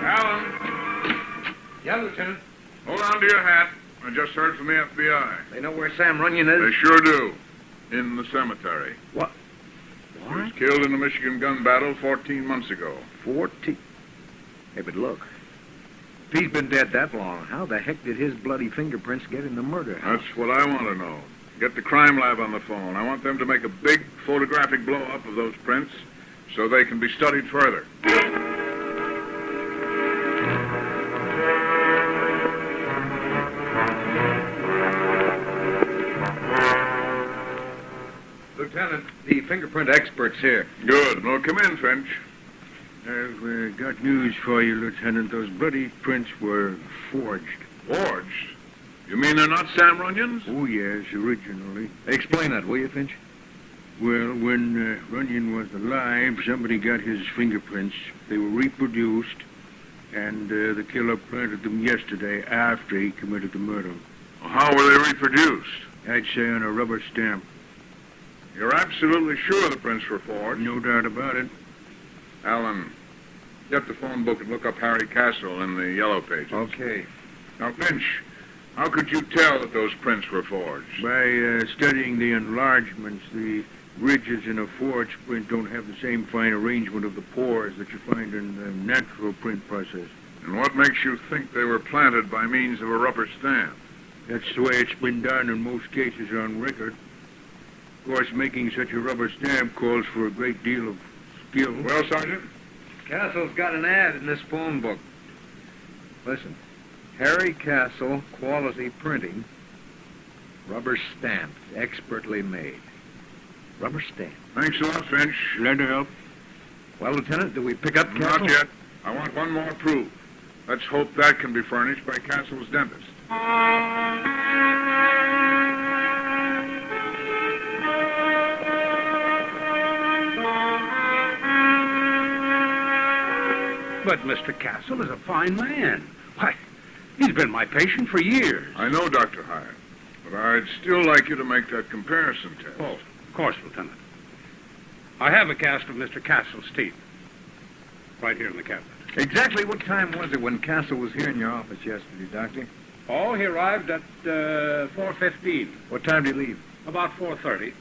S1: Alan?
S13: Yeah, Lieutenant.
S1: Hold on to your hat. I just heard from the FBI.
S13: They know where Sam Runyon is?
S1: They sure do. In the cemetery.
S13: What?
S1: He was killed in a Michigan gun battle 14 months ago.
S13: 14? Hey, but look. If he's been dead that long, how the heck did his bloody fingerprints get in the murder house?
S1: That's what I want to know. Get the crime lab on the phone. I want them to make a big photographic blow-up of those prints so they can be studied further.
S13: Lieutenant, the fingerprint expert's here.
S1: Good. Well, come in, Finch.
S20: I've got news for you, Lieutenant. Those bloody prints were forged.
S1: Forged? You mean they're not Sam Runyon's?
S20: Oh, yes, originally.
S13: Explain that, will you, Finch?
S20: Well, when Runyon was alive, somebody got his fingerprints. They were reproduced, and the killer planted them yesterday after he committed the murder.
S1: Well, how were they reproduced?
S20: I'd say on a rubber stamp.
S1: You're absolutely sure the prints were forged?
S20: No doubt about it.
S1: Alan, get the phone book and look up Harry Castle in the yellow pages.
S13: Okay.
S1: Now, Finch, how could you tell that those prints were forged?
S20: By studying the enlargements. The ridges in a forged print don't have the same fine arrangement of the pores that you find in the natural print process.
S1: And what makes you think they were planted by means of a rubber stamp?
S20: That's the way it's been done in most cases on record. Of course, making such a rubber stamp calls for a great deal of skill.
S1: Well, Sergeant?
S13: Castle's got an ad in this phone book. Listen. Harry Castle, quality printing, rubber stamped, expertly made. Rubber stamp.
S1: Thanks a lot, Finch.
S13: Glad to help. Well, Lieutenant, do we pick up Castle?
S1: Not yet. I want one more proof. Let's hope that can be furnished by Castle's dentist.
S14: But Mr. Castle is a fine man. Why, he's been my patient for years.
S1: I know, Dr. Hyatt, but I'd still like you to make that comparison test.
S14: Oh, of course, Lieutenant. I have a cast of Mr. Castle's teeth. Right here in the cabinet.
S13: Exactly what time was it when Castle was here in your office yesterday, Doctor?
S14: Oh, he arrived at 4:15.
S13: What time did he leave?
S14: About 4:30.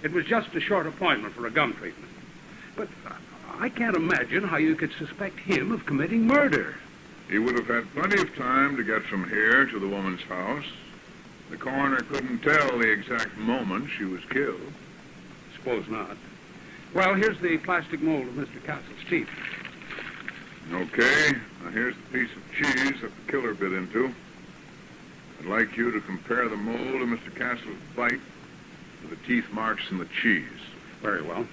S14: It was just a short appointment for a gum treatment. But I can't imagine how you could suspect him of committing murder.
S1: He would have had plenty of time to get from here to the woman's house. The coroner couldn't tell the exact moment she was killed.
S14: Suppose not. Well, here's the plastic mold of Mr. Castle's teeth.
S1: Okay, now here's the piece of cheese that the killer bit into. I'd like you to compare the mold of Mr. Castle's bite to the teeth marks in the cheese.
S14: Very well.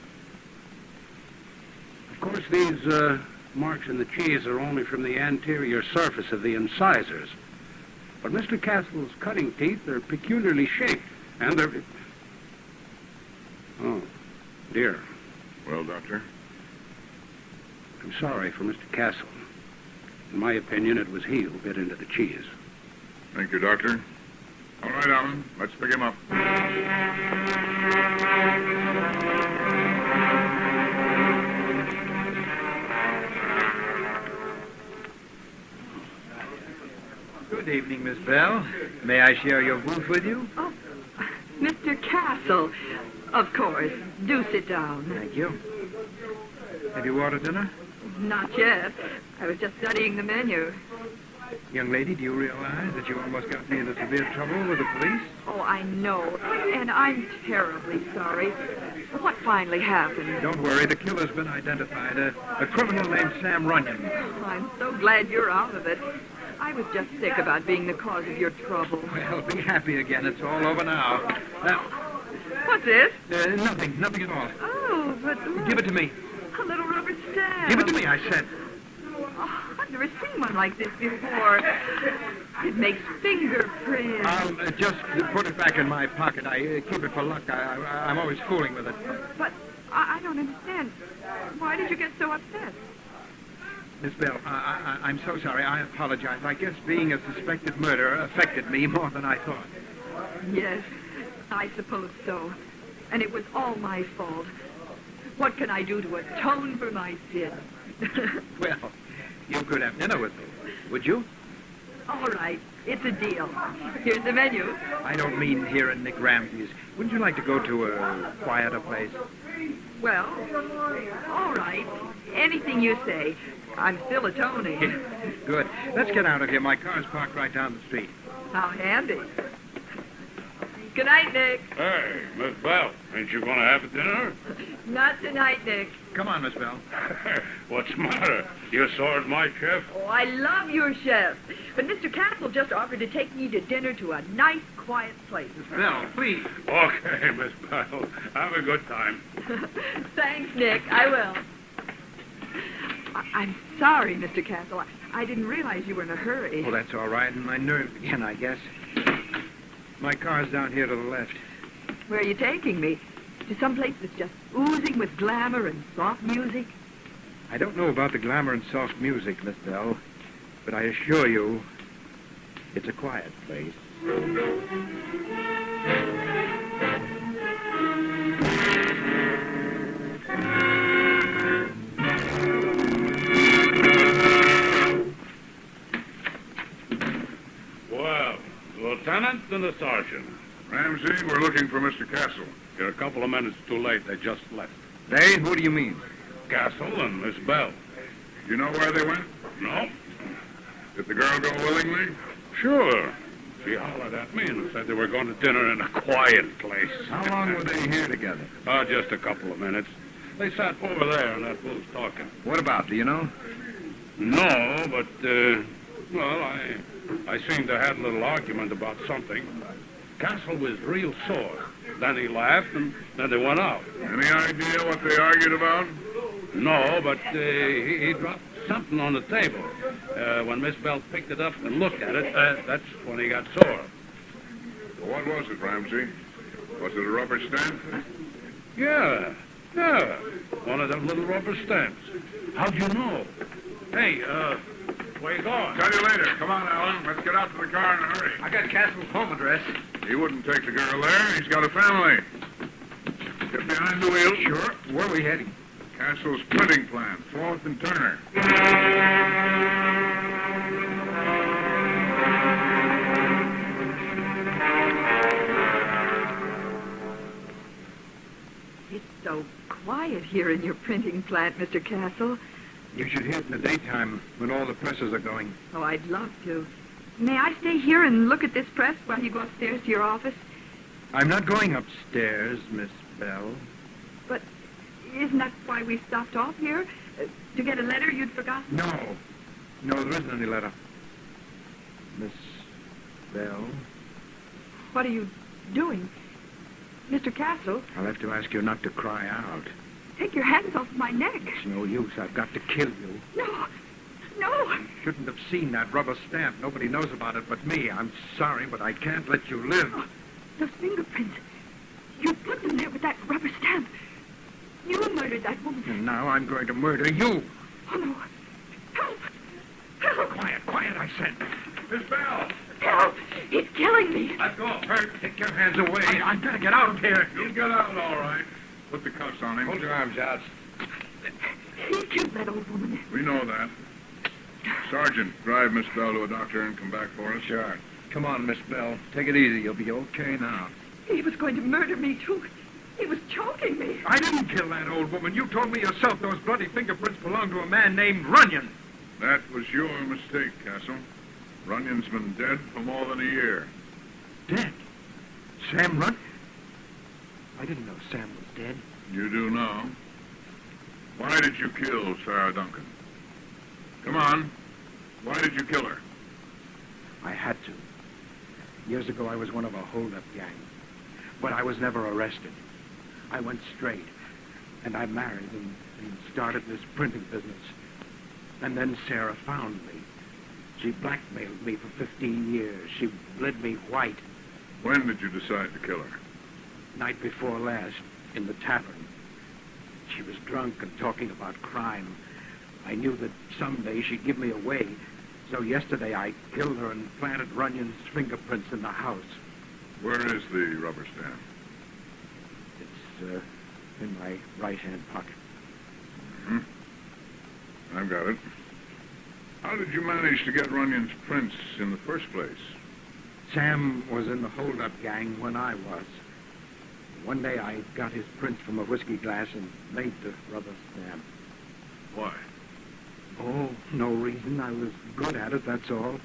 S14: Of course, these marks in the cheese are only from the anterior surface of the incisors. But Mr. Castle's cutting teeth are peculiarly shaped, and they're... Oh, dear.
S1: Well, Doctor?
S14: I'm sorry for Mr. Castle. In my opinion, it was he who bit into the cheese.
S1: Thank you, Doctor. All right, Alan, let's pick him up.
S13: Good evening, Miss Bell. May I share your booth with you?
S19: Oh, Mr. Castle. Of course. Do sit down.
S13: Thank you. Have you ordered dinner?
S19: Not yet. I was just studying the menu.
S13: Young lady, do you realize that you almost got me into severe trouble with the police?
S19: Oh, I know. And I'm terribly sorry. What finally happened?
S13: Don't worry, the killer's been identified. A criminal named Sam Runyon.
S19: Oh, I'm so glad you're out of it. I was just sick about being the cause of your trouble.
S13: Well, be happy again. It's all over now.
S19: What's this?
S13: Nothing at all.
S19: Oh, but look.
S13: Give it to me.
S19: A little rubber stamp.
S13: Give it to me, I said.
S19: Oh, I've never seen one like this before. It makes fingerprints.
S13: I'll just put it back in my pocket. I keep it for luck. I'm always fooling with it.
S19: But I don't understand. Why did you get so upset?
S13: Miss Bell, I'm so sorry. I apologize. I guess being a suspected murderer affected me more than I thought.
S19: Yes, I suppose so. And it was all my fault. What can I do to atone for my sin?
S13: Well, you could have dinner with me, would you?
S19: All right, it's a deal. Here's the menu.
S13: I don't mean here in Nick Ramsey's. Wouldn't you like to go to a quieter place?
S19: Well, all right. Anything you say. I'm still atoning.
S13: Good. Let's get out of here. My car's parked right down the street.
S19: How handy. Good night, Nick.
S14: Hey, Miss Bell, ain't you going to have a dinner?
S19: Not tonight, Nick.
S13: Come on, Miss Bell.
S14: What's the matter? You sore at my chef?
S19: Oh, I love your chef. But Mr. Castle just offered to take me to dinner to a nice, quiet place.
S13: Miss Bell, please.
S14: Okay, Miss Bell. Have a good time.
S19: Thanks, Nick. I will. I'm sorry, Mr. Castle. I didn't realize you were in a hurry.
S13: Well, that's all right. And my nerves again, I guess. My car's down here to the left.
S19: Where are you taking me? To some place that's just oozing with glamour and soft music?
S13: I don't know about the glamour and soft music, Miss Bell, but I assure you, it's a quiet place.
S14: Well, Lieutenant and the Sergeant.
S1: Ramsey, we're looking for Mr. Castle.
S14: You're a couple of minutes too late. They just left.
S13: They? Who do you mean?
S14: Castle and Miss Bell.
S1: Do you know where they went?
S14: No.
S1: Did the girl go willingly?
S14: Sure. She hollered at me and said they were going to dinner in a quiet place.
S13: How long were they here together?
S14: Just a couple of minutes. They sat over there in that booth talking.
S13: What about, do you know?
S14: No, but Well, I seem to have a little argument about something. Castle was real sore. Then he laughed, and then they went out.
S1: Any idea what they argued about?
S14: No, but he dropped something on the table. When Miss Bell picked it up and looked at it, that's when he got sore.
S1: Well, what was it, Ramsey? Was it a rubber stamp?
S14: Yeah. One of them little rubber stamps. How'd you know? Hey, where you going?
S1: Tell you later. Come on, Alan. Let's get out to the car in a hurry.
S13: I got Castle's home address.
S1: He wouldn't take the girl there. He's got a family. Get behind the wheel.
S13: Sure. Where are we heading?
S1: Castle's printing plant, 4th and Turner.
S19: It's so quiet here in your printing plant, Mr. Castle.
S13: You should hear it in the daytime when all the presses are going.
S19: Oh, I'd love to. May I stay here and look at this press while you go upstairs to your office?
S13: I'm not going upstairs, Miss Bell.
S19: But isn't that why we stopped off here? To get a letter you'd forgotten?
S13: No, there isn't any letter. Miss Bell?
S19: What are you doing? Mr. Castle,
S13: I'll have to ask you not to cry out.
S19: take your hands off my neck.
S13: It's no use. I've got to kill you.
S19: No.
S13: You shouldn't have seen that rubber stamp. Nobody knows about it but me. I'm sorry, but I can't let you live.
S19: Those fingerprints. You put them there with that rubber stamp. You murdered that woman.
S13: And now I'm going to murder you.
S19: Oh, no. Help! Help!
S13: Quiet, I said.
S1: Miss Bell!
S19: Help! It's killing me.
S1: Let go.
S13: Hurt. Take your hands away. I've got to get out of here.
S1: You'll get out all right. Put the cuffs on him.
S13: Hold your arms out.
S19: He killed that old woman.
S1: We know that. Sergeant, drive Miss Bell to a doctor and come back for us.
S13: Sure. Come on, Miss Bell. Take it easy. You'll be okay now.
S19: He was going to murder me, too. He was choking me.
S13: I didn't kill that old woman. You told me yourself those bloody fingerprints belonged to a man named Runyon.
S1: That was your mistake, Castle. Runyon's been dead for more than a year.
S13: Dead? Sam Runyon? I didn't know Sam was dead.
S1: You do now. Why did you kill Sarah Duncan? Come on. Why did you kill her?
S13: I had to. Years ago, I was one of a hold-up gang. But I was never arrested. I went straight. And I married and started this printing business. And then Sarah found me. She blackmailed me for 15 years. She bled me white.
S1: When did you decide to kill her?
S13: Night before last, in the tavern. She was drunk and talking about crime. I knew that someday she'd give me away. So yesterday I killed her and planted Runyon's fingerprints in the house.
S1: Where is the rubber stamp?
S13: It's in my right-hand pocket.
S1: Mm-hmm. I've got it. How did you manage to get Runyon's prints in the first place?
S13: Sam was in the hold-up gang when I was. One day I got his prints from a whiskey glass and made the rubber stamp.
S1: Why?
S13: Oh, no reason. I was good at it, that's all.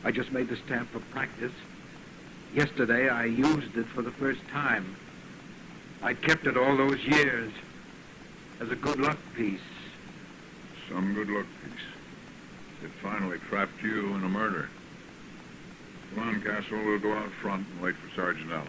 S13: I just made the stamp for practice. Yesterday I used it for the first time. I'd kept it all those years as a good luck piece.
S1: Some good luck piece. It finally trapped you in a murder. Come on, Castle. We'll go out front and wait for Sergeant Allen.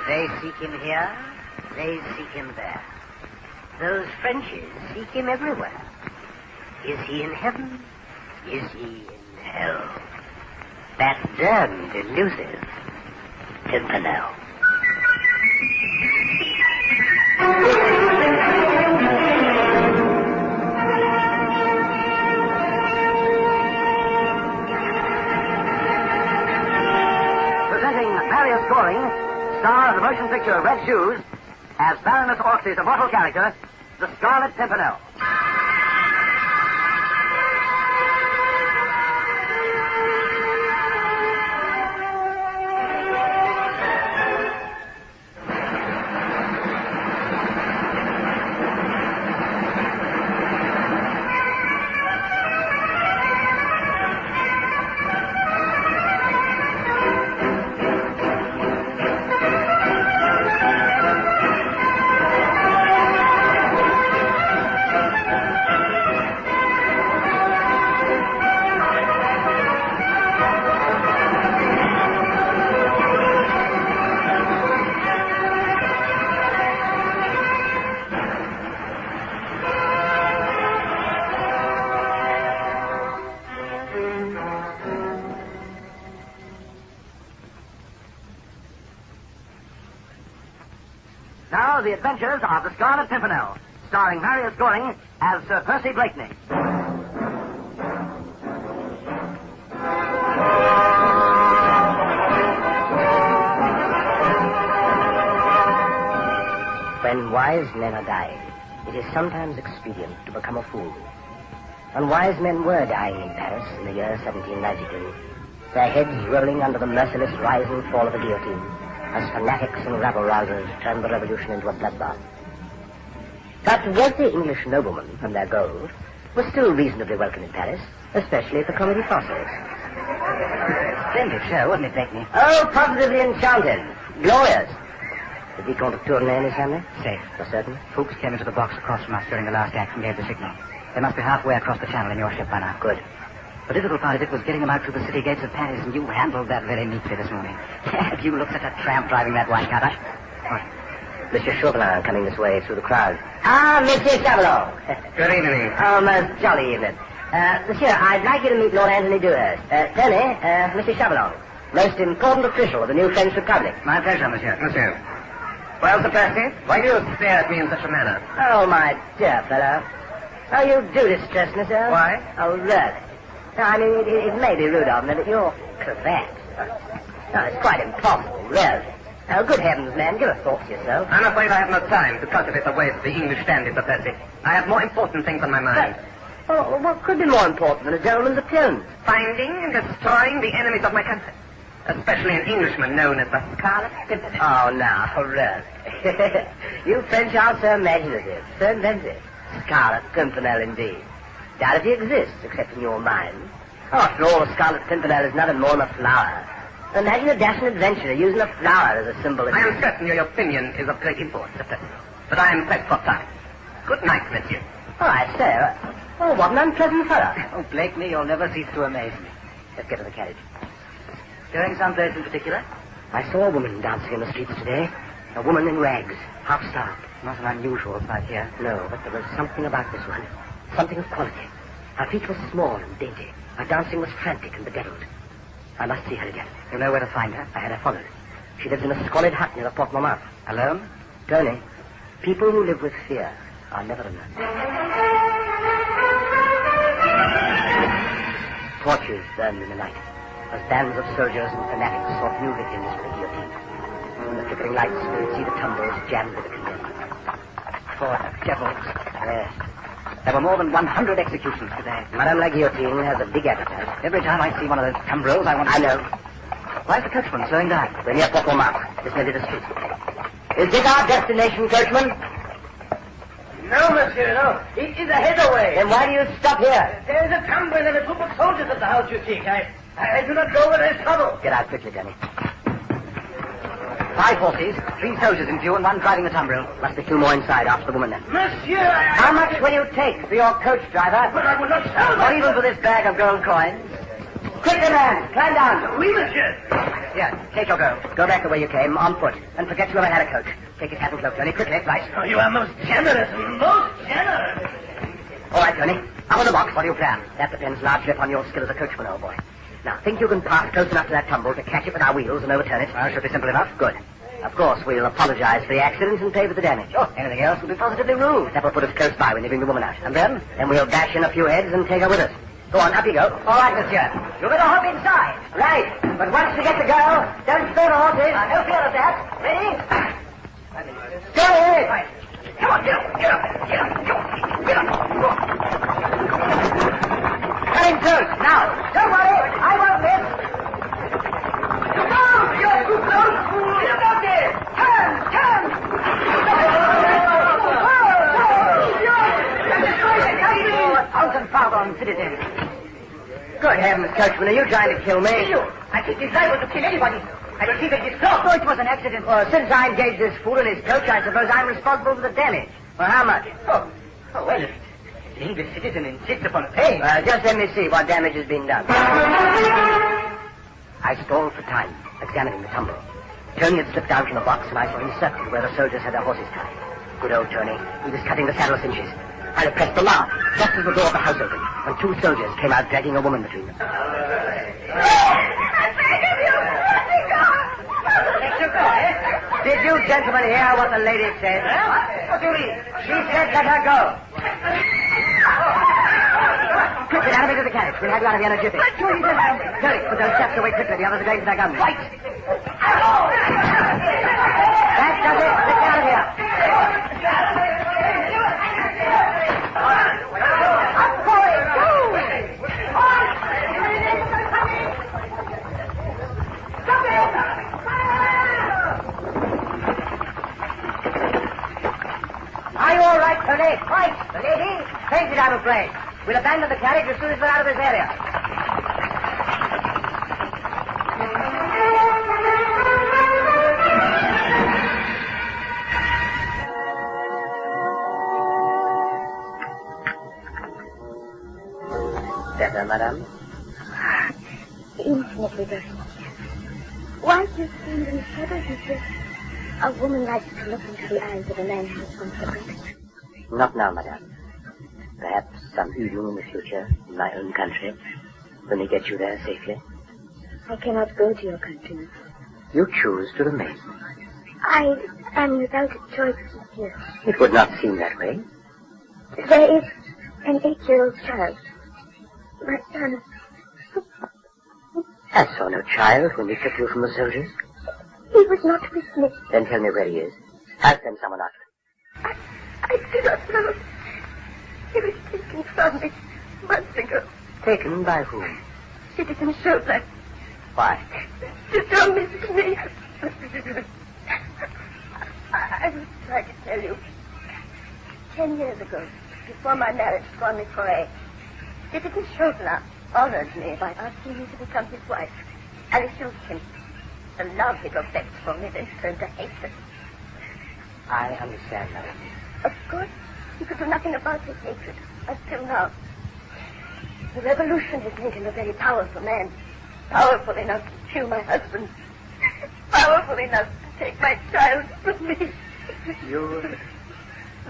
S3: They seek him here, they seek him there. Those Frenchies seek him everywhere. Is he in heaven? Is he in hell? That damned elusive Pimpernel.
S16: Presenting Marius Goring, star of the motion picture Red Shoes, as Baroness Orksey's immortal character, the Scarlet Pimpernel. Now, The Adventures of the Scarlet Pimpernel, starring Marius Goring as Sir Percy Blakeney. When wise men are dying, it is sometimes expedient to become a fool. And wise men were dying in Paris in the year 1792, their heads rolling under the merciless rise and fall of the guillotine, as fanatics and rabble-rousers turned the revolution into a bloodbath. But wealthy English noblemen and their gold were still reasonably welcome in Paris, especially at the Comédie Française. Splendid show, wasn't it, Blakeney? Oh, positively enchanted. Glorious. The Vicomte of Tournai and his family? Safe. For certain? Fuchs came into the box across from us during the last act and gave the signal. They must be halfway across the channel in your ship by now. Good. The difficult part of it was getting them out through the city gates of Paris, and you handled that very neatly this morning. Have you looked at a tramp driving that white cutter? What? Monsieur Chauvelin coming this way through the crowd. Ah, Monsieur Chauvelin. Good evening. Oh, most jolly evening. Monsieur, I'd like you to meet Lord Anthony Dewhurst. Tony, Monsieur Chauvelin, most important official of the new French Republic. My pleasure, Monsieur. Monsieur. Well, Sir Percy, why do you stare at me in such a manner? Oh, my dear fellow. Oh, you do distress me, sir. Why? Oh, really? No, I mean, it may be rude of me, but your cravat. No, it's quite impossible, really. Oh, good heavens, man, give a thought to yourself. I'm afraid I have no time to cultivate the ways of the English standard, Sir Percy. I have more important things on my mind. But, what could be more important than a gentleman's appearance? Finding and destroying the enemies of my country. Especially an Englishman known as the Scarlet Pimpernel. Oh, now, really. You French are so imaginative, so inventive. Scarlet Pimpernel, indeed. Doubt if he exists, except in your mind. After all, the Scarlet Pimpernel is nothing more than a flower. Imagine a dashing adventurer using a flower as a symbol of... I am certain your opinion is of great import, Sir Percy. But I am pressed for time. Good night, monsieur. Oh, I say. Oh, what an unpleasant fellow. Oh, Blakeney, you'll never cease to amaze me. Let's get to the carriage. Going someplace in particular? I saw a woman dancing in the streets today. A woman in rags, half-starved. Not an unusual sight here. No, but there was something about this one. Something of quality. Her feet were small and dainty. Her dancing was frantic and bedeviled. I must see her again. You know where to find her? I had her followed. She lives in a squalid hut near the Porte Montmartre. Alone? Tony, people who live with fear are never alone. Torches burned in the night, as bands of soldiers and fanatics sought new victims for the guillotine. In the flickering lights, we could see the tumbrils jammed with the condemned. Poor devils. Yes. There were more than 100 executions today. Madame la Guillotine has a big appetite. Every time I see one of those tumbrils, I want to... I know. Why is the coachman slowing down? We're near Porte Montmartre. This may be the street. Is this our destination, coachman? No, monsieur, no. It is a headway. Then why do you stop here? There is a tumbril and a group of soldiers at the house, you see. I do not go where there is trouble. Get out quickly, Danny. 5 horses, 3 soldiers in view, and 1 driving the tumbril. Must be 2 more inside after the woman, then. Monsieur, How much will you take for your coach driver? But I will not sell that. Or even for this bag of gold coins? Quickly, man! Climb down! Oui, monsieur! Here, take your go. Go back the way you came, on foot, and forget you ever had a coach. Take his hat and cloak, Tony. Quickly, right? Oh, you are most generous, most generous! All right, Tony. Up on the box. What do you plan? That depends largely upon your skill as a coachman, old boy. Now, think you can pass close enough to that tumbril to catch it with our wheels and overturn it? Should be simple enough. Good. Of course, we'll apologize for the accident and pay for the damage. Oh, anything else will be positively rude. That will put us close by when you bring the woman out. And then? Then we'll dash in a few heads and take her with us. Go on, up you go. All right, monsieur. You better hop inside. Right. But once you get the girl, don't spare the horses. No fear of that. Ready? Go ahead. Right. Come on, get up, get up, get up, get up, get up. Go on. Cutting close. Now, don't worry. I won't miss. Look out! You're too close, fool! Look out there! Turn! Citizen. Good heavens, coachman, are you trying to kill me? I think he's liable to kill anybody. I believe it is so. Oh, it was an accident. Well, since I engaged this fool in his coach, I suppose I'm responsible for the damage. Well, how much? Oh, well, if the English citizen insists upon paying... just let me see what damage has been done. I stalled for time, examining the tumbril. Tony had slipped down from the box, and I saw him circle where the soldiers had their horses tied. Good old Tony. He was cutting the saddle cinches. I repressed the laugh, just as the door of the house opened, when 2 soldiers came out dragging a woman between them. I beg of you! Let me go! Let you go, eh?
S3: Did you gentlemen hear what the lady said?
S17: What do you mean?
S3: She said let her go. Quickly, out of into the carriage. We'll have you out of here in a jiffy. Hurry, put those chaps away quickly. The others are going for their guns. Right. That does it. Let's get out of here. Are you all right, Tony? Right. The lady? Change it, I'm afraid. We'll abandon the carriage as soon as we're out of this area. Better, madame?
S7: Infinitely better. Why do you seem in shadows as this? A woman likes to look into the eyes of a man who has once forgotten.
S3: Not now, madame. Perhaps some evening in the future, in my own country, when we get you there safely.
S7: I cannot go to your country.
S3: You choose to remain.
S7: I am without a choice here.
S3: It would not seem that way.
S7: There is an 8-year-old child. My son.
S3: I saw no child when we took you from the soldiers.
S7: He was not with me.
S3: Then tell me where he is. I'll send someone after him.
S7: I do not know. He was taken from me months ago.
S3: Taken by whom?
S7: Citizen Chauvelin.
S3: Why?
S7: You don't miss me. I was trying to tell you. 10 years ago, before my marriage to Conley Foray, Citizen Chauvelin honored me by asking me to become his wife. I refused him. The love he professed for me then turned to hatred.
S3: I understand, madame.
S7: Of course, he could do nothing about his hatred until now. The revolution has made him a very powerful man. Powerful enough to kill my husband. Powerful enough to take my child from me.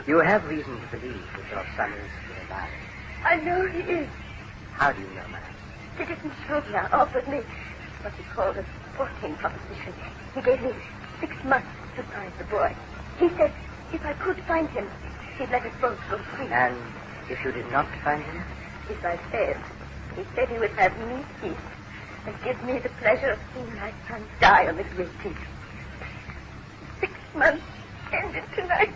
S3: You have reason to believe that your son is still alive.
S7: I know he is.
S3: How do you know, madame?
S7: Citizen Chauvelin offered me what he called a sporting proposition. He gave me 6 months to find the boy. He said if I could find him, he'd let us both go free.
S3: And if you did not find him?
S7: If I failed, he said he would have me peace and give me the pleasure of seeing my son die on the guillotine. 6 months ended tonight.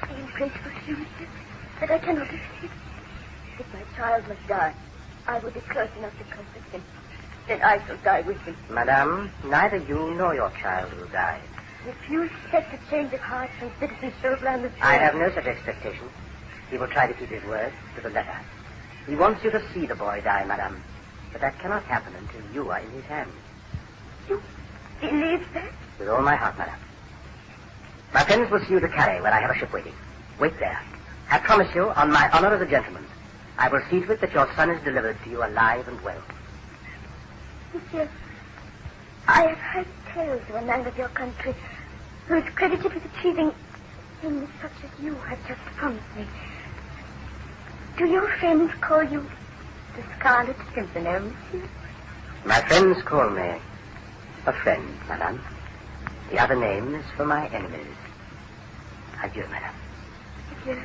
S7: I am grateful to you, mister, that I cannot escape. If my child must die, I will be close enough to comfort him. Then I shall die with him.
S3: Madame, neither you nor your child will die.
S7: If you expect a change of heart from Citizen Chauvelin,
S3: I have no such expectation. He will try to keep his word to the letter. He wants you to see the boy die, madame. But that cannot happen until you are in his hands.
S7: You believe that?
S3: With all my heart, madame. My friends will see you to Calais, where I have a ship waiting. Wait there. I promise you, on my honor as a gentleman, I will see to it that your son is delivered to you alive and well.
S7: Monsieur, I have heard tales of a man of your country who is credited with achieving things such as you have just promised me. Do your friends call you the Scarlet Pimpernel, monsieur?
S3: My friends call me a friend, madame. The other name is for my enemies. Adieu, madame.
S7: Adieu.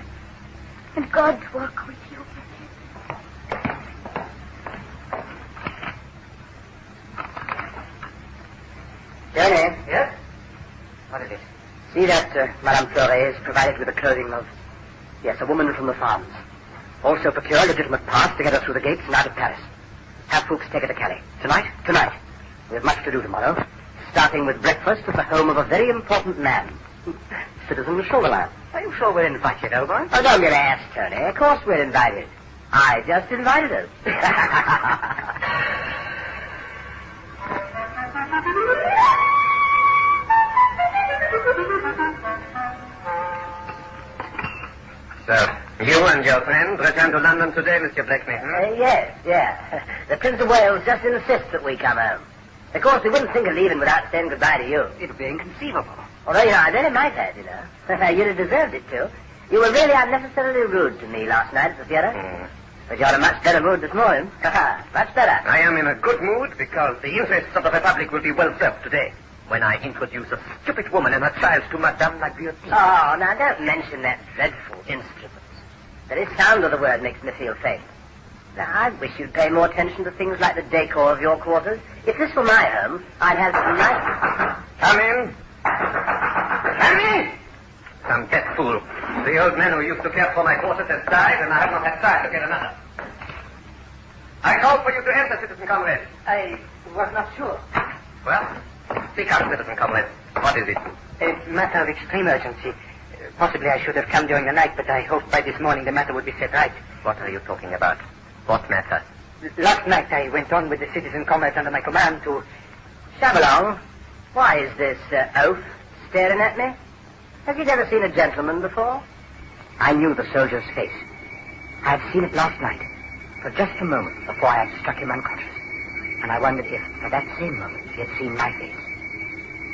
S7: And God walk with you.
S3: Johnny? Yes? What is it? See that Madame Fleury is provided with the clothing of, yes, a woman from the farms. Also procure a legitimate pass to get her through the gates and out of Paris. Have Fuchs take her to Calais. Tonight? Tonight. We have much to do tomorrow. Starting with breakfast at the home of a very important man. Citizen Chauvelin. Are you sure we're invited, old boy? Oh, don't be an ass, Tony. Of course we're invited. I just invited us.
S6: So, you and your friend return to London today, Mr. Blackmaker?
S3: Yes. The Prince of Wales just insists that we come home. Of course, we wouldn't think of leaving without saying goodbye to you.
S6: It would be inconceivable.
S3: Although, I very might have, You'd have deserved it, too. You were really unnecessarily rude to me last night at the theater.
S16: But you're in a much better mood this morning. Much better.
S6: I am in a good mood because the interests of the Republic will be well served today when I introduce a stupid woman and her child to Madame la Guillotine.
S16: Oh, now don't mention that dreadful instrument. The very sound of the word makes me feel faint. Now, I wish you'd pay more attention to things like the decor of your quarters. If this were my home, I'd have some nice...
S6: Come in. Come in! Some dead fool. The old man who used to care for my quarters has died, and I have not had time to get another. I called for you to enter, Citizen Comrade.
S16: I was not sure.
S6: Well, speak up, Citizen Comrade. What is it?
S16: A matter of extreme urgency. Possibly I should have come during the night, but I hoped by this morning the matter would be set right.
S6: What are you talking about? What matter?
S16: Last night I went on with the citizen comrades under my command to... Chabalon, why is this oaf staring at me? Has he never seen a gentleman before? I knew the soldier's face. I had seen it last night, for just a moment before I had struck him unconscious. And I wondered if, for that same moment, he had seen my face.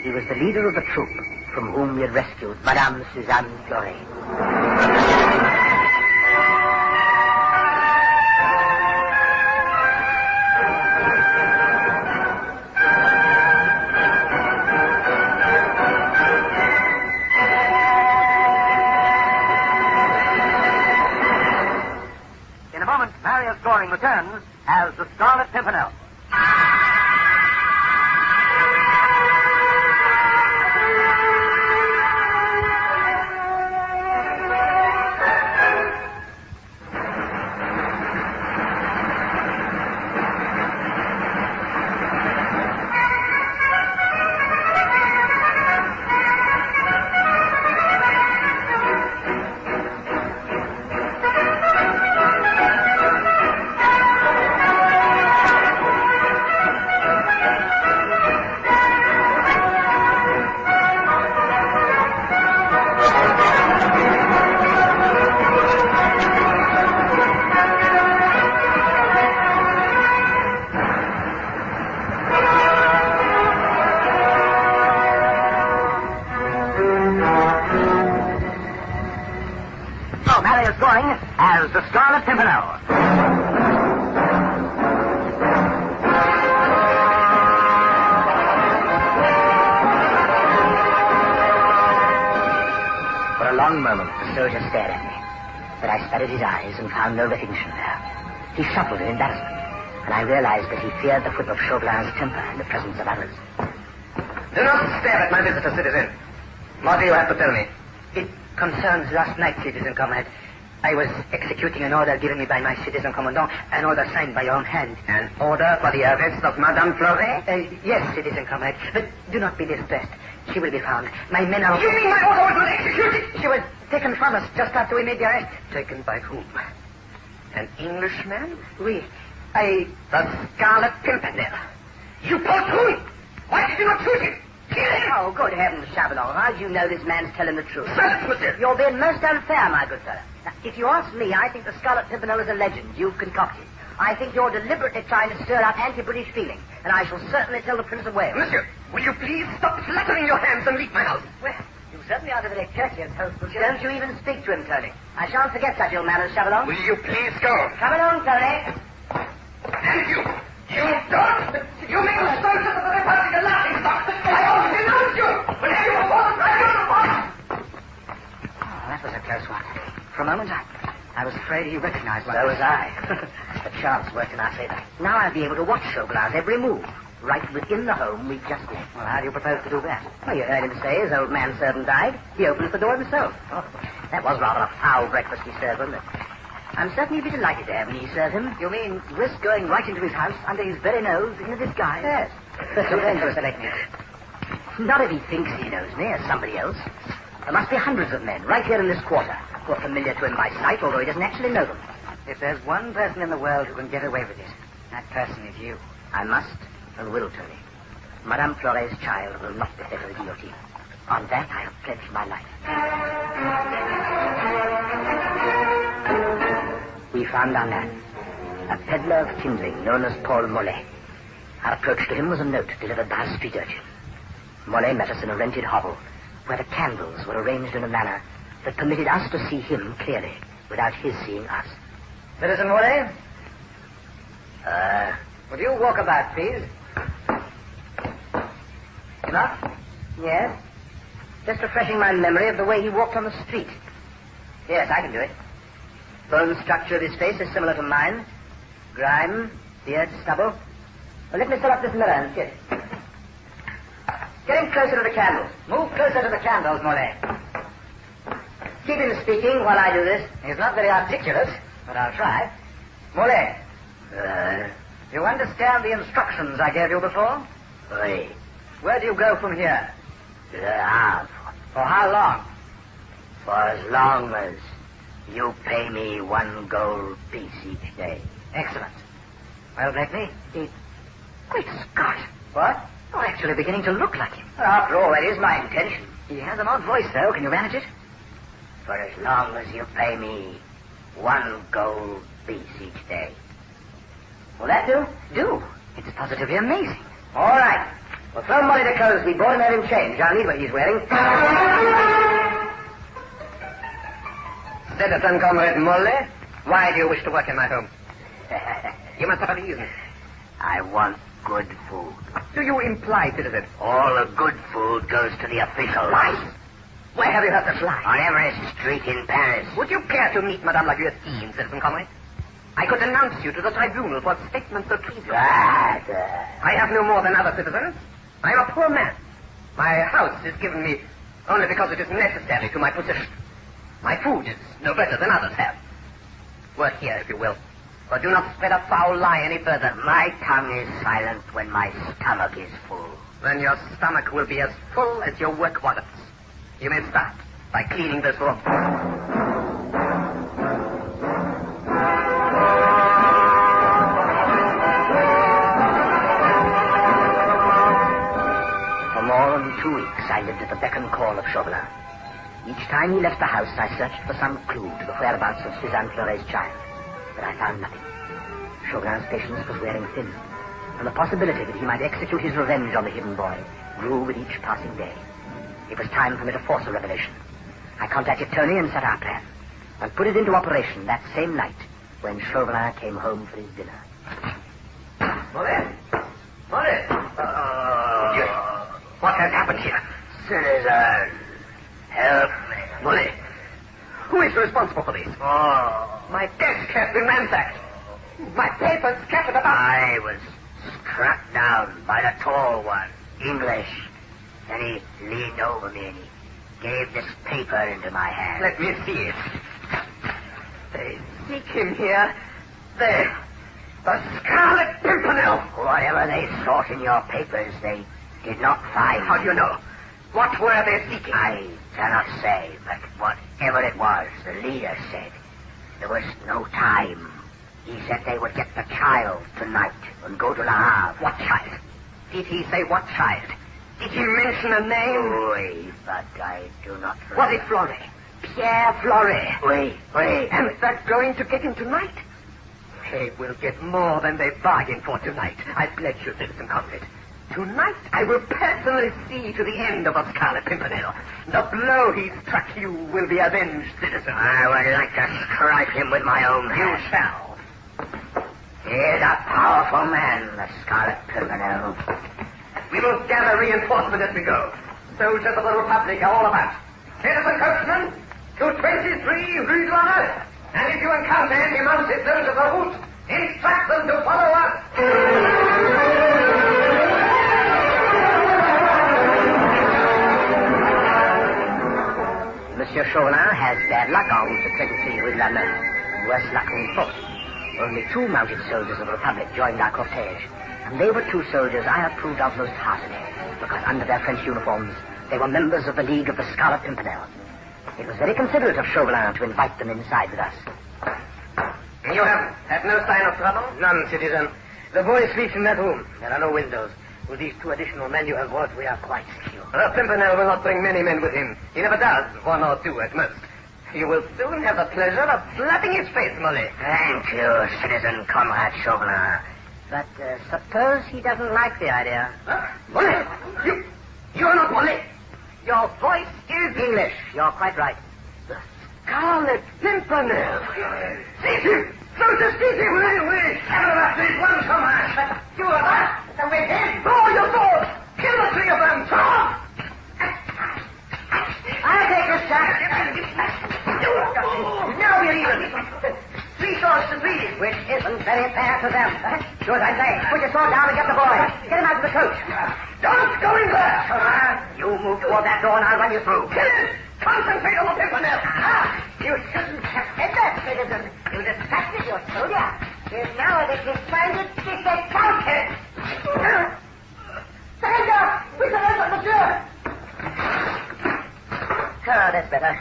S16: He was the leader of the troop from whom we had rescued Madame Suzanne Fleury.
S6: In a moment, Marius Goring returns as the Scarlet Pimpernel. Goring as the Scarlet Pimpernel.
S16: For a long moment, the soldier stared at me, but I studied his eyes and found no recognition there. He shuffled in embarrassment, and I realized that he feared the whip of Chauvelin's temper in the presence of others.
S6: Do not stare at my visitor, citizen. What do you have to tell me?
S16: It concerns last night, citizen comrade. I was executing an order given me by my citizen commandant, an order signed by your own hand.
S6: An order for the arrest of Madame Fleury?
S16: Yes, citizen comrade, but do not be distressed. She will be found. My men are...
S6: You mean my order was not executed?
S16: She was taken from us just after we made the arrest.
S6: Taken by whom? An Englishman?
S16: Oui.
S6: The Scarlet Pimpernel. You poltroon! Why did you not shoot him? Kill him!
S16: Oh, good heavens, Chabalon. How do you know this man's telling the truth?
S6: Silence, monsieur!
S16: You're being most unfair, my good fellow. Now, if you ask me, I think the Scarlet Pimpernel is a legend you've concocted. I think you're deliberately trying to stir up anti-British feeling, and I shall certainly tell the Prince of Wales.
S6: Monsieur, will you please stop flattering your hands and leave my house?
S16: Well, you certainly are a very courteous host, monsieur. Don't you even speak to him, Tony. I shan't forget such ill manners, Chabalon.
S6: Will you please go?
S16: Come along, Tony.
S6: And you don't! You make a soldier of the Republic a laughing stock! I always denounce you! Whenever you oppose, I will oppose!
S16: Oh, that was a close one. For a moment, I was afraid he recognized me. So was I. The chance worked in our favor. Now I'll be able to watch Chauvelin's every move, right within the home we've just left. Well, how do you propose to do that? Well, you heard him say his old man-servant died. He opens the door himself. Oh, that was rather a foul breakfast he served, wasn't it? I'm certain he'd be delighted to have me serve him. You mean risk going right into his house under his very nose in a disguise? Yes. So dangerous, not if he thinks he knows me as somebody else. There must be hundreds of men right here in this quarter who are familiar to him by sight, although he doesn't actually know them. If there's one person in the world who can get away with it, that person is you. I must and will, Tony. Madame Fleury's child will not be better than guillotine. On that I have pledged my life. We found our man, a peddler of kindling known as Paul Mollet. Our approach to him was a note delivered by a street urchin. Mollet met us in a rented hovel, where the candles were arranged in a manner that permitted us to see him clearly, without his seeing us. Citizen Morley? Would you walk about, please? Enough? Yes. Just refreshing my memory of the way he walked on the street. Yes, I can do it. Bone structure of his face is similar to mine. Grime, beard, stubble. Well, let me set up this mirror and sit. Get him closer to the candles. Move closer to the candles, Morley. Keep him speaking while I do this. He's not very articulate, but I'll try. Morley. You understand the instructions I gave you before? Oui. Where do you go from here? To the Havre. For how long? For as long as you pay me 1 gold piece each day. Excellent. Well, Blakeney, Great Scott! What? You're actually beginning to look like him. After all, that is my intention. He has an odd voice, though. Can you manage it? For as long as you pay me 1 gold piece each day. Will that do? Do. It's positively amazing. All right. Well, throw money to clothes we bought and let him change. I'll need what he's wearing. Citizen Comrade Morley, why do you wish to work in my home? You must have a reason. I want good food. Do you imply, citizen? All the good food goes to the officials. Why? Where have you heard this lie? On every street in Paris. Would you care to meet Madame la Guillotine, Citizen Comrade? I could denounce you to the tribunal for statements of treason. I have no more than other citizens. I am a poor man. My house is given me only because it is necessary to my position. My food is no better than others have. Work here, if you will. But do not spread a foul lie any further. My tongue is silent when my stomach is full. Then your stomach will be as full as your work warrants. You may start by cleaning this room. For more than 2 weeks, I lived at the beck and call of Chauvelin. Each time he left the house, I searched for some clue to the whereabouts of Suzanne Fleury's child. But I found nothing. Chauvelin's patience was wearing thin, and the possibility that he might execute his revenge on the hidden boy grew with each passing day. It was time for me to force a revelation. I contacted Tony and set our plan, and put it into operation that same night when Chauvelin came home for his dinner. Molly! What has happened here? Citizen, help me. Molly, who is responsible for this? My desk has been ransacked. My papers scattered about. I was struck down by the tall one, English. Then he leaned over me and he gave this paper into my hand. Let me see it. They seek him here. The Scarlet Pimpernel. Whatever they sought in your papers, they did not find. How do you know? What were they seeking? I cannot say, but whatever it was, the leader said there was no time. He said they would get the child tonight and go to Le Havre. What child? Did he say what child? Did he mention a name? Oui, but I do not remember. Was it Fleury? Pierre Fleury? Oui. And they're going to get him tonight? They will get more than they bargained for tonight. I pledge you, Citizen Comrade. Tonight I will personally see to the end of the Scarlet Pimpernel. The blow he struck you will be avenged, citizen. I would like to strike him with my own hand. You shall. He is a powerful man, the Scarlet Pimpernel. We will gather reinforcement as we go. Soldiers of the Republic are all about. Citizen Coachman, to 23 Rue de la Halle. And if you encounter any mounted soldiers of the route, instruct them to follow us. Monsieur Chauvelin has bad luck on to 23 Rue de la Meuse. Worse luck than he thought. Only 2 mounted soldiers of the Republic joined our cortege. And they were 2 soldiers I approved of most heartily, because under their French uniforms, they were members of the League of the Scarlet Pimpernel. It was very considerate of Chauvelin to invite them inside with us. You have had no sign of trouble? None, citizen. The boy sleeps in that room. There are no windows. With these 2 additional men you have brought, we are quite secure. The Pimpernel will not bring many men with him. He never does, 1 or 2 at most. You will soon have the pleasure of slapping his face, Molly. Thank you, Citizen Comrade Chauvelin. But suppose he doesn't like the idea. Molly! You are not Molly! Your voice is English. You're quite right.
S6: Scarlet Pimpernel. Seize him! Soldier, seize him! We scatter up these ones, come on. You are that. And we're dead. Draw your swords. Kill the three of them. Draw! I'll take this shot. Now we're even. 3 swords to 3, which isn't very fair to them. Do as I say. Put your sword down and get the boy. Get him out of the coach. Don't go in there. Come on. You move toward that door and I'll run you through. Kill him. Concentrate on the Pimpernel. You shouldn't have said that, citizen. You distracted your soldier. Now that you find it, it's a counter. Surrender! We surrender, monsieur! Ah, that's better.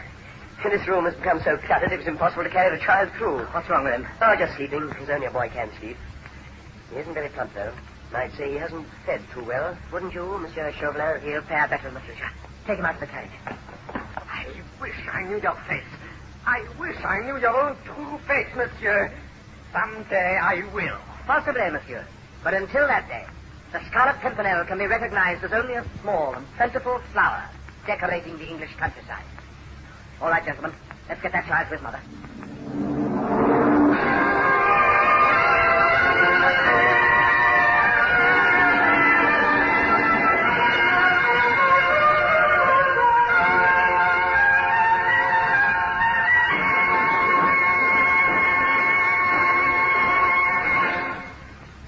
S6: This room has become so cluttered it was impossible to carry the child through. What's wrong with him? Oh, just sleeping. He's only a boy, can't sleep. He isn't very plump, though. I'd say he hasn't fed too well. Wouldn't you, Monsieur Chauvelin? He'll fare better in the future. Take him out of the carriage. I wish I knew your face. I wish I knew your own true face, monsieur. Someday I will. Possibly, monsieur. But until that day, the Scarlet Pimpernel can be recognized as only a small and plentiful flower decorating the English countryside. All right, gentlemen. Let's get that child to his mother.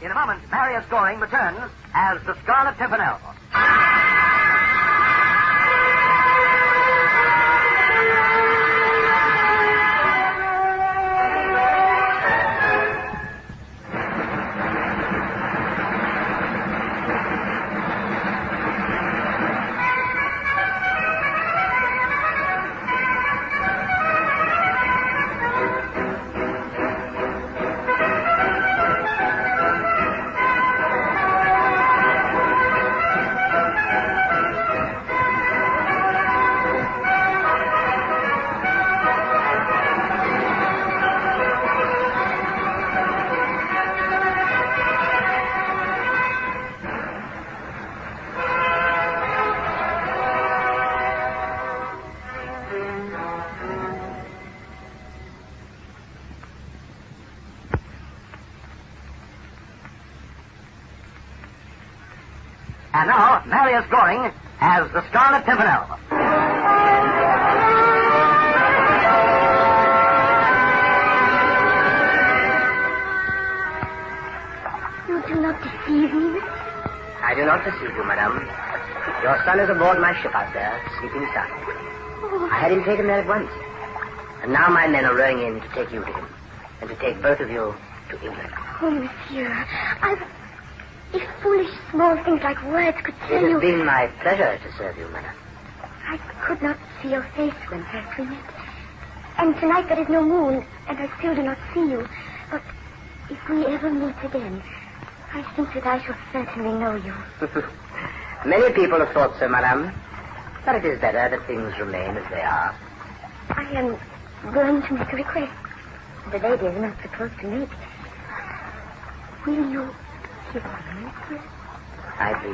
S6: In a moment, Marius Goring returns as the Scarlet Pimpernel. And now, Marius Goring as the Scarlet Pimpernel.
S7: You do not deceive me.
S3: I do not deceive you, madame. Your son is aboard my ship out there, sleeping soundly.
S7: Oh.
S3: I had him taken there at once. And now my men are rowing in to take you to him. And to take both of you to England.
S7: Oh, monsieur, if foolish small things like words could tell you...
S3: It has been my pleasure to serve you, madame.
S7: I could not see your face when first we met. And tonight there is no moon, and I still do not see you. But if we ever meet again, I think that I shall certainly know you.
S3: Many people have thought so, madame. But it is better that things remain as they are.
S7: I am going to make a request. The lady is not supposed to meet. Will you give me a kiss?
S3: I'd be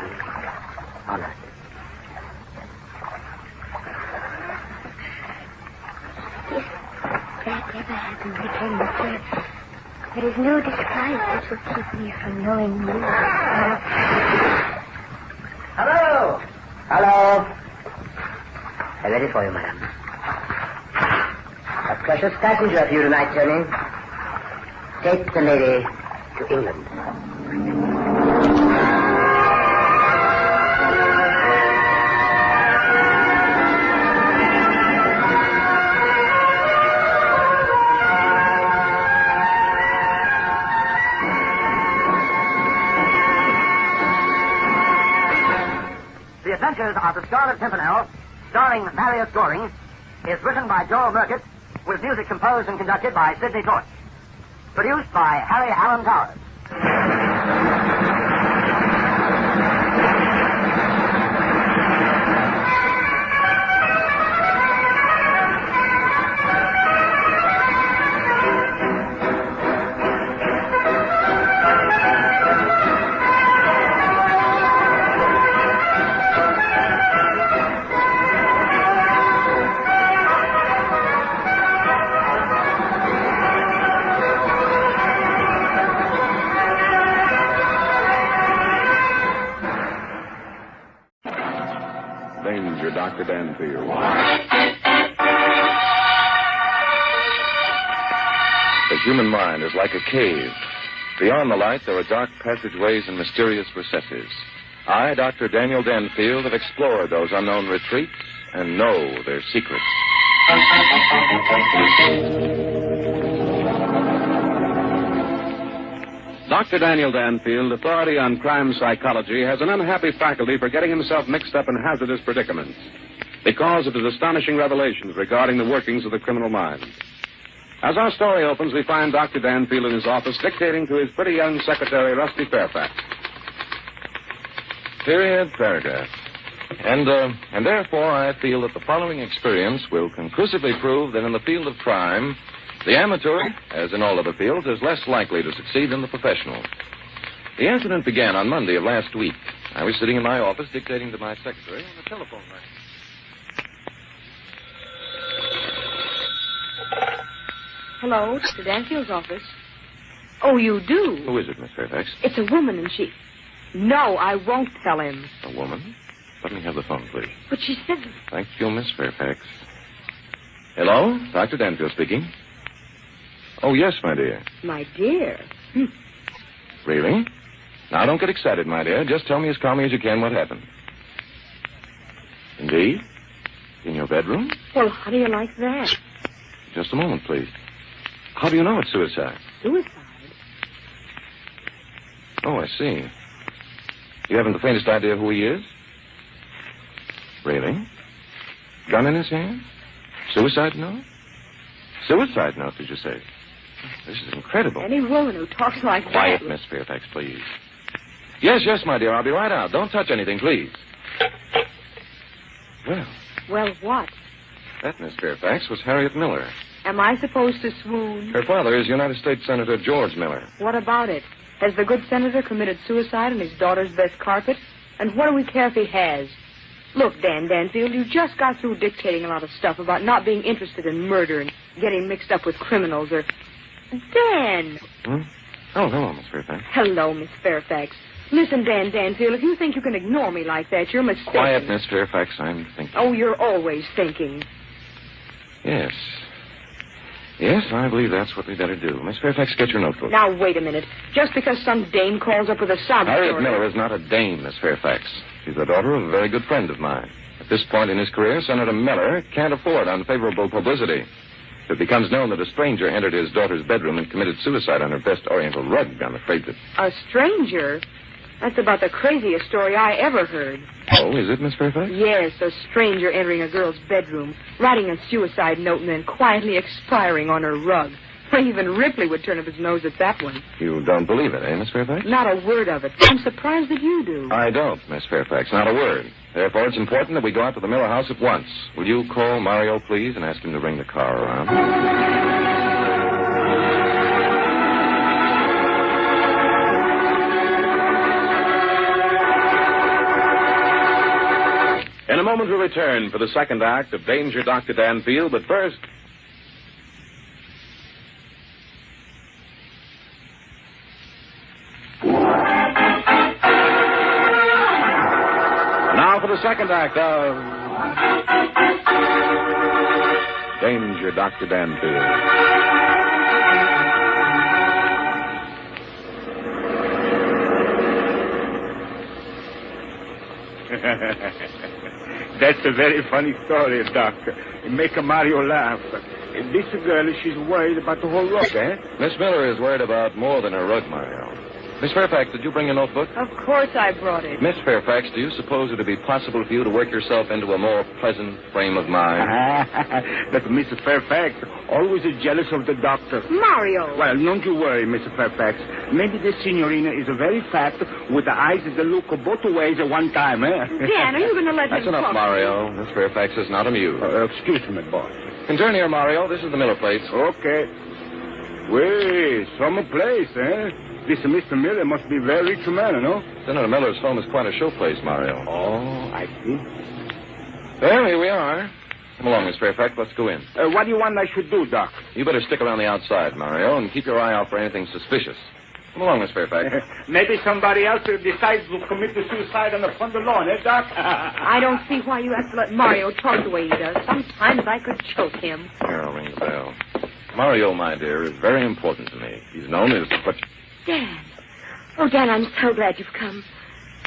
S3: honored.
S7: If that ever happens again, monsieur, there is no disguise that will keep me from knowing you.
S3: Hello! Hello! I'm ready for you, madame. A precious passenger for you tonight, Tony. Take the lady to England. The Adventures of the Scarlet Pimpernel, starring Marius Goring, is written by Joel Murcutt, with music composed and conducted by Sidney Torch. Produced by Harry Allen Towers.
S4: Danger, Dr. Danfield. The human mind is like a cave. Beyond the light, there are dark passageways and mysterious recesses. I, Dr. Daniel Danfield, have explored those unknown retreats and know their secrets.
S22: Dr. Daniel Danfield, authority on crime psychology, has an unhappy faculty for getting himself mixed up in hazardous predicaments because of his astonishing revelations regarding the workings of the criminal mind. As our story opens, we find Dr. Danfield in his office dictating to his pretty young secretary, Rusty Fairfax.
S4: Period, paragraph. And therefore, I feel that the following experience will conclusively prove that in the field of crime, the amateur, as in all other fields, is less likely to succeed than the professional. The incident began on Monday of last week. I was sitting in my office dictating to my secretary when the telephone rang.
S23: Hello, Mr. Danfield's office. Oh, you do?
S4: Who is it, Miss Fairfax?
S23: It's a woman, and she... No, I won't tell him.
S4: A woman? Let me have the phone, please.
S23: But she said...
S4: Thank you, Miss Fairfax. Hello? Dr. Danfield speaking. Oh, yes, my dear.
S23: My dear?
S4: Really? Now, don't get excited, my dear. Just tell me as calmly as you can what happened. Indeed? In your bedroom?
S23: Well, how do you like that?
S4: Just a moment, please. How do you know it's suicide?
S23: Suicide?
S4: Oh, I see. You haven't the faintest idea who he is? Really? Gun in his hand? Suicide note? Suicide note, did you say? This is incredible.
S23: Any woman who talks like that...
S4: Quiet, Miss Fairfax, please. Yes, my dear. I'll be right out. Don't touch anything, please. Well...
S23: Well, what?
S4: That, Miss Fairfax, was Harriet Miller.
S23: Am I supposed to swoon?
S4: Her father is United States Senator George Miller.
S23: What about it? Has the good senator committed suicide on his daughter's best carpet? And what do we care if he has? Look, Dan Danfield, you just got through dictating a lot of stuff about not being interested in murder and getting mixed up with criminals or... Dan!
S4: Hmm? Oh, hello, Miss Fairfax.
S23: Hello, Miss Fairfax. Listen, Dan Danfield, if you think you can ignore me like that, you're mistaken.
S4: Quiet, Miss Fairfax. I'm thinking.
S23: Oh, you're always thinking.
S4: Yes. Yes, I believe that's what we better do. Miss Fairfax, get your notebook.
S23: Now, wait a minute. Just because some dame calls up with a sob
S4: Harriet
S23: story...
S4: Miller is not a dame, Miss Fairfax. She's the daughter of a very good friend of mine. At this point in his career, Senator Miller can't afford unfavorable publicity. If it becomes known that a stranger entered his daughter's bedroom and committed suicide on her best Oriental rug, I'm afraid that...
S23: A stranger? That's about the craziest story I ever heard.
S4: Oh, is it, Miss Fairfax?
S23: Yes, a stranger entering a girl's bedroom, writing a suicide note, and then quietly expiring on her rug. Even Ripley would turn up his nose at that one.
S4: You don't believe it, eh, Miss Fairfax?
S23: Not a word of it. I'm surprised that you do.
S4: I don't, Miss Fairfax, not a word. Therefore, it's important that we go out to the Miller house at once. Will you call Mario, please, and ask him to bring the car around?
S22: In a moment, we'll return for the second act of Danger, Dr. Danfield, but first... Now for the second act of Danger, Dr. Danfield.
S20: That's a very funny story, Doctor. It make Mario laugh. And this girl, she's worried about the whole rug, eh?
S4: Miss Miller is worried about more than her rug, Mario. Miss Fairfax, did you bring a notebook?
S23: Of course I brought it.
S4: Miss Fairfax, do you suppose it would be possible for you to work yourself into a more pleasant frame of mind?
S20: But Mr. Fairfax always is jealous of the doctor.
S23: Mario!
S20: Well, don't you worry, Mr. Fairfax. Maybe this signorina is very fat with the eyes that look both ways at one time, eh?
S23: Dan, are you going to let
S4: That's
S23: him
S4: enough,
S23: talk?
S4: Mario. Miss Fairfax is not amused.
S20: Excuse me, boss.
S4: Can turn here, Mario. This is the Miller place.
S20: Okay. Well, summer place, eh? This Mr. Miller must be very rich man, no?
S4: Senator Miller's home is quite a showplace, Mario.
S20: Oh, I see.
S4: Well, here we are. Come along, Miss Fairfax. Let's go in.
S20: What do you want I should do, Doc?
S4: You better stick around the outside, Mario, and keep your eye out for anything suspicious. Come along, Miss Fairfax.
S21: Maybe somebody else decides to commit the suicide on the lawn, eh, Doc?
S23: I don't see why you have to let Mario talk the way he does. Sometimes I could choke him.
S4: Here, I'll ring the bell. Mario, my dear, is very important to me. He's known as what...
S7: Dan. Oh, Dan, I'm so glad you've come.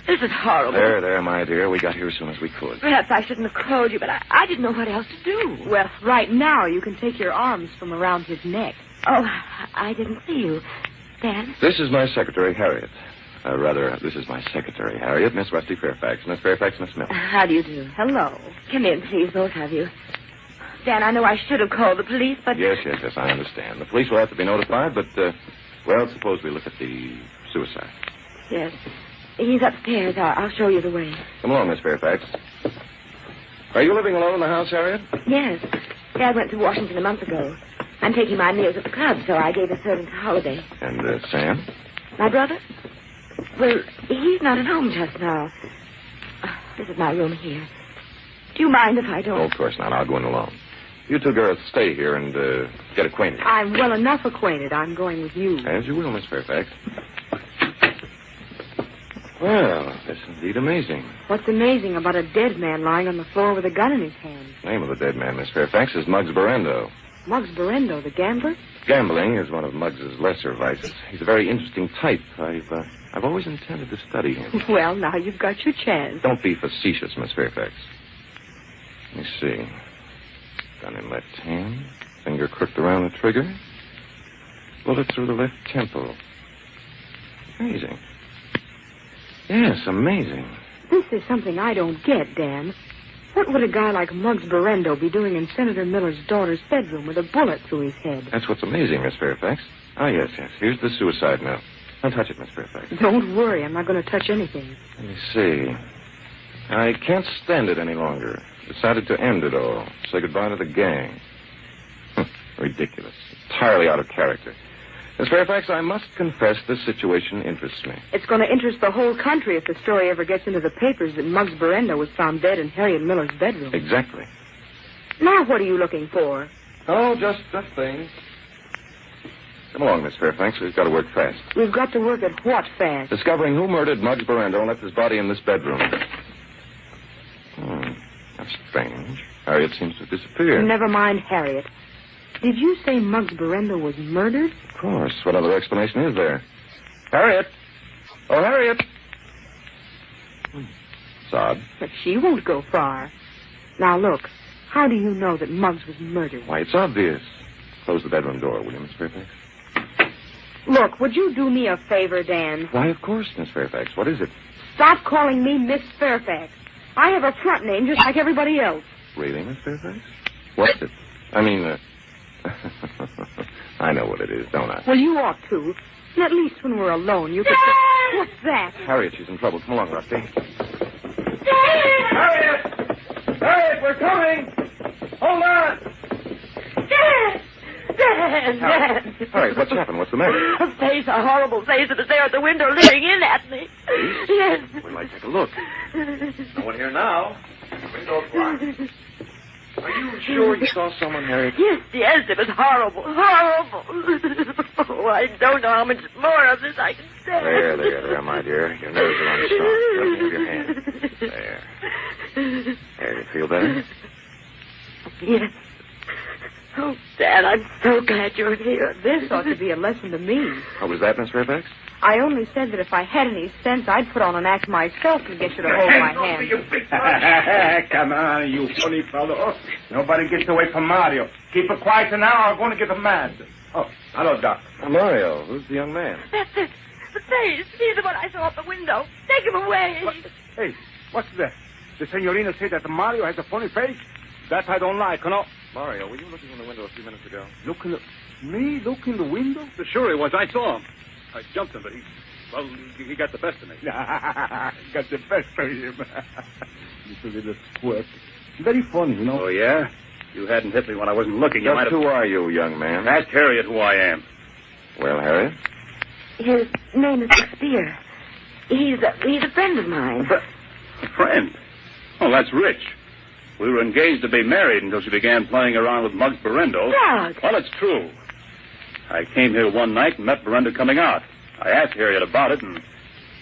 S7: This is horrible.
S4: There, my dear. We got here as soon as we could.
S7: Perhaps I shouldn't have called you, but I didn't know what else to do.
S23: Well, right now you can take your arms from around his neck.
S7: Oh, I didn't see you. Dan?
S4: This is my secretary, Harriet. This is my secretary, Harriet, Miss Rusty Fairfax. Miss Fairfax, Miss Miller.
S7: How do you do?
S23: Hello.
S7: Come in, please, both of you. Dan, I know I should have called the police, but...
S4: Yes, I understand. The police will have to be notified, but, suppose we look at the suicide.
S7: Yes. He's upstairs. I'll show you the way.
S4: Come along, Miss Fairfax. Are you living alone in the house, Harriet?
S7: Yes. Dad went to Washington a month ago. I'm taking my meals at the club, so I gave the servants a holiday.
S4: And, Sam?
S7: My brother? Well, he's not at home just now. This is my room here. Do you mind if I don't?
S4: Oh, of course not. I'll go in alone. You two girls stay here and, get acquainted.
S23: I'm well enough acquainted. I'm going with you.
S4: As you will, Miss Fairfax. Well, that's indeed amazing.
S23: What's amazing about a dead man lying on the floor with a gun in his hand?
S4: The name of the dead man, Miss Fairfax, is Muggs Berendo.
S23: Muggs Berendo, the gambler?
S4: Gambling is one of Muggs's lesser vices. He's a very interesting type. I've always intended to study him.
S23: Well, now you've got your chance.
S4: Don't be facetious, Miss Fairfax. Let me see. Gun in left hand, finger crooked around the trigger, bullet through the left temple. Amazing. Yes, amazing.
S23: This is something I don't get, Dan. What would a guy like Muggs Berendo be doing in Senator Miller's daughter's bedroom with a bullet through his head?
S4: That's what's amazing, Miss Fairfax. Ah, yes. Here's the suicide note. Don't touch it, Miss Fairfax.
S23: Don't worry. I'm not going to touch anything.
S4: Let me see. I can't stand it any longer. Decided to end it all. Say goodbye to the gang. Ridiculous. Entirely out of character. Miss Fairfax, I must confess this situation interests me.
S23: It's going to interest the whole country if the story ever gets into the papers that Muggs Berendo was found dead in Harriet Miller's bedroom.
S4: Exactly.
S23: Now what are you looking for?
S4: Oh, just things. Come along, Miss Fairfax. We've got to work fast.
S23: We've got to work at what fast?
S4: Discovering who murdered Muggs Berendo and left his body in this bedroom. That's strange. Harriet seems to have disappeared.
S23: Never mind Harriet. Did you say Muggs Berendo was murdered?
S4: Of course. What other explanation is there? Harriet! Oh, Harriet! It's odd.
S23: But she won't go far. Now, look. How do you know that Muggs was murdered?
S4: Why, it's obvious. Close the bedroom door, will you, Miss Fairfax?
S23: Look, would you do me a favor, Dan?
S4: Why, of course, Miss Fairfax. What is it?
S23: Stop calling me Miss Fairfax. I have a front name just like everybody else.
S4: Really, Miss Fairfax? What's it? I mean, I know what it is, don't I?
S23: Well, you ought to. And at least when we're alone, you could say, what's that?
S4: Harriet, she's in trouble. Come along, Rusty.
S21: Harriet! Harriet, we're coming! Hold on!
S7: Dan!
S4: Harriet, what's happened? What's the matter?
S7: A face, a horrible face that was there at the window looking in at me. Yes.
S4: We might take a look. No one here now. The window's locked. Are you sure you saw someone, Harriet?
S7: Yes, it was horrible, horrible. Oh, I don't know how much more of this I can say.
S4: There, my dear. Your nerves are unstrung. Let me have your hand. There. There, you feel better?
S7: Yes. Oh, Dad, I'm so glad you're here.
S23: This ought to be a lesson to me.
S4: What was that, Miss Fairfax?
S23: I only said that if I had any sense, I'd put on an act myself to get you to hold my hand.
S21: Come on, you funny fellow. Nobody gets away from Mario. Keep it quiet now, or I'm going to get mad. Oh, hello, Doc.
S4: Mario, who's the young man?
S7: That's it. The face. He's the one I saw at the window. Take him away.
S21: Hey, what's that? The senorina said that Mario has a funny face? That I don't like, no?
S4: Mario, were you looking in the window a few minutes ago?
S21: Me look in the window?
S14: Sure he was. I saw him. I jumped him, but he got the best of me.
S21: Got the best of him. Just a little squirt. Very funny, you know.
S14: Oh, yeah? You hadn't hit me when I wasn't looking.
S4: Just who are you, young man?
S14: Ask Harriet who I am.
S4: Well, Harriet?
S7: His name is Shakespeare. He's a friend of mine.
S14: A friend? Oh, that's rich. We were engaged to be married until she began playing around with Muggs Berendo.
S7: Doug!
S14: Well, it's true. I came here one night and met Berendo coming out.
S5: I asked Harriet about it, and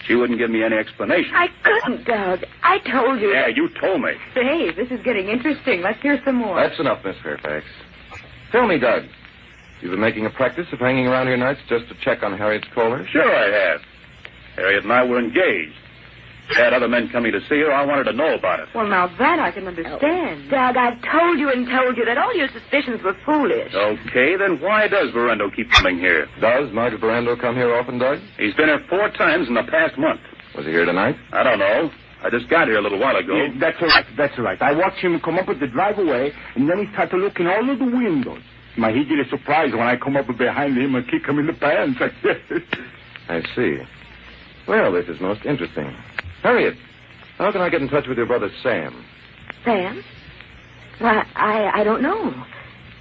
S5: she wouldn't give me any explanation.
S23: I couldn't, Doug. I told you.
S5: Yeah, you told me.
S23: Say, this is getting interesting. Let's hear some more.
S4: That's enough, Miss Fairfax. Tell me, Doug, you've been making a practice of hanging around here nights just to check on Harriet's callers?
S5: Sure I have. Harriet and I were engaged. Had other men coming to see her, I wanted to know about it.
S23: Well, now that I can understand. Doug, I've told you that all your suspicions were foolish.
S5: Okay, then why does Barrendo keep coming here?
S4: Does Mark Barrendo come here often, Doug?
S5: He's been here 4 times in the past month.
S4: Was he here tonight?
S5: I don't know. I just got here a little while ago.
S8: Yeah, that's all right. I watched him come up with the driveway, and then he started looking all of the windows. He get a surprise when I come up behind him and kick him in the pants.
S4: I see. Well, this is most interesting. Harriet, how can I get in touch with your brother Sam?
S23: Sam? Why, I don't know.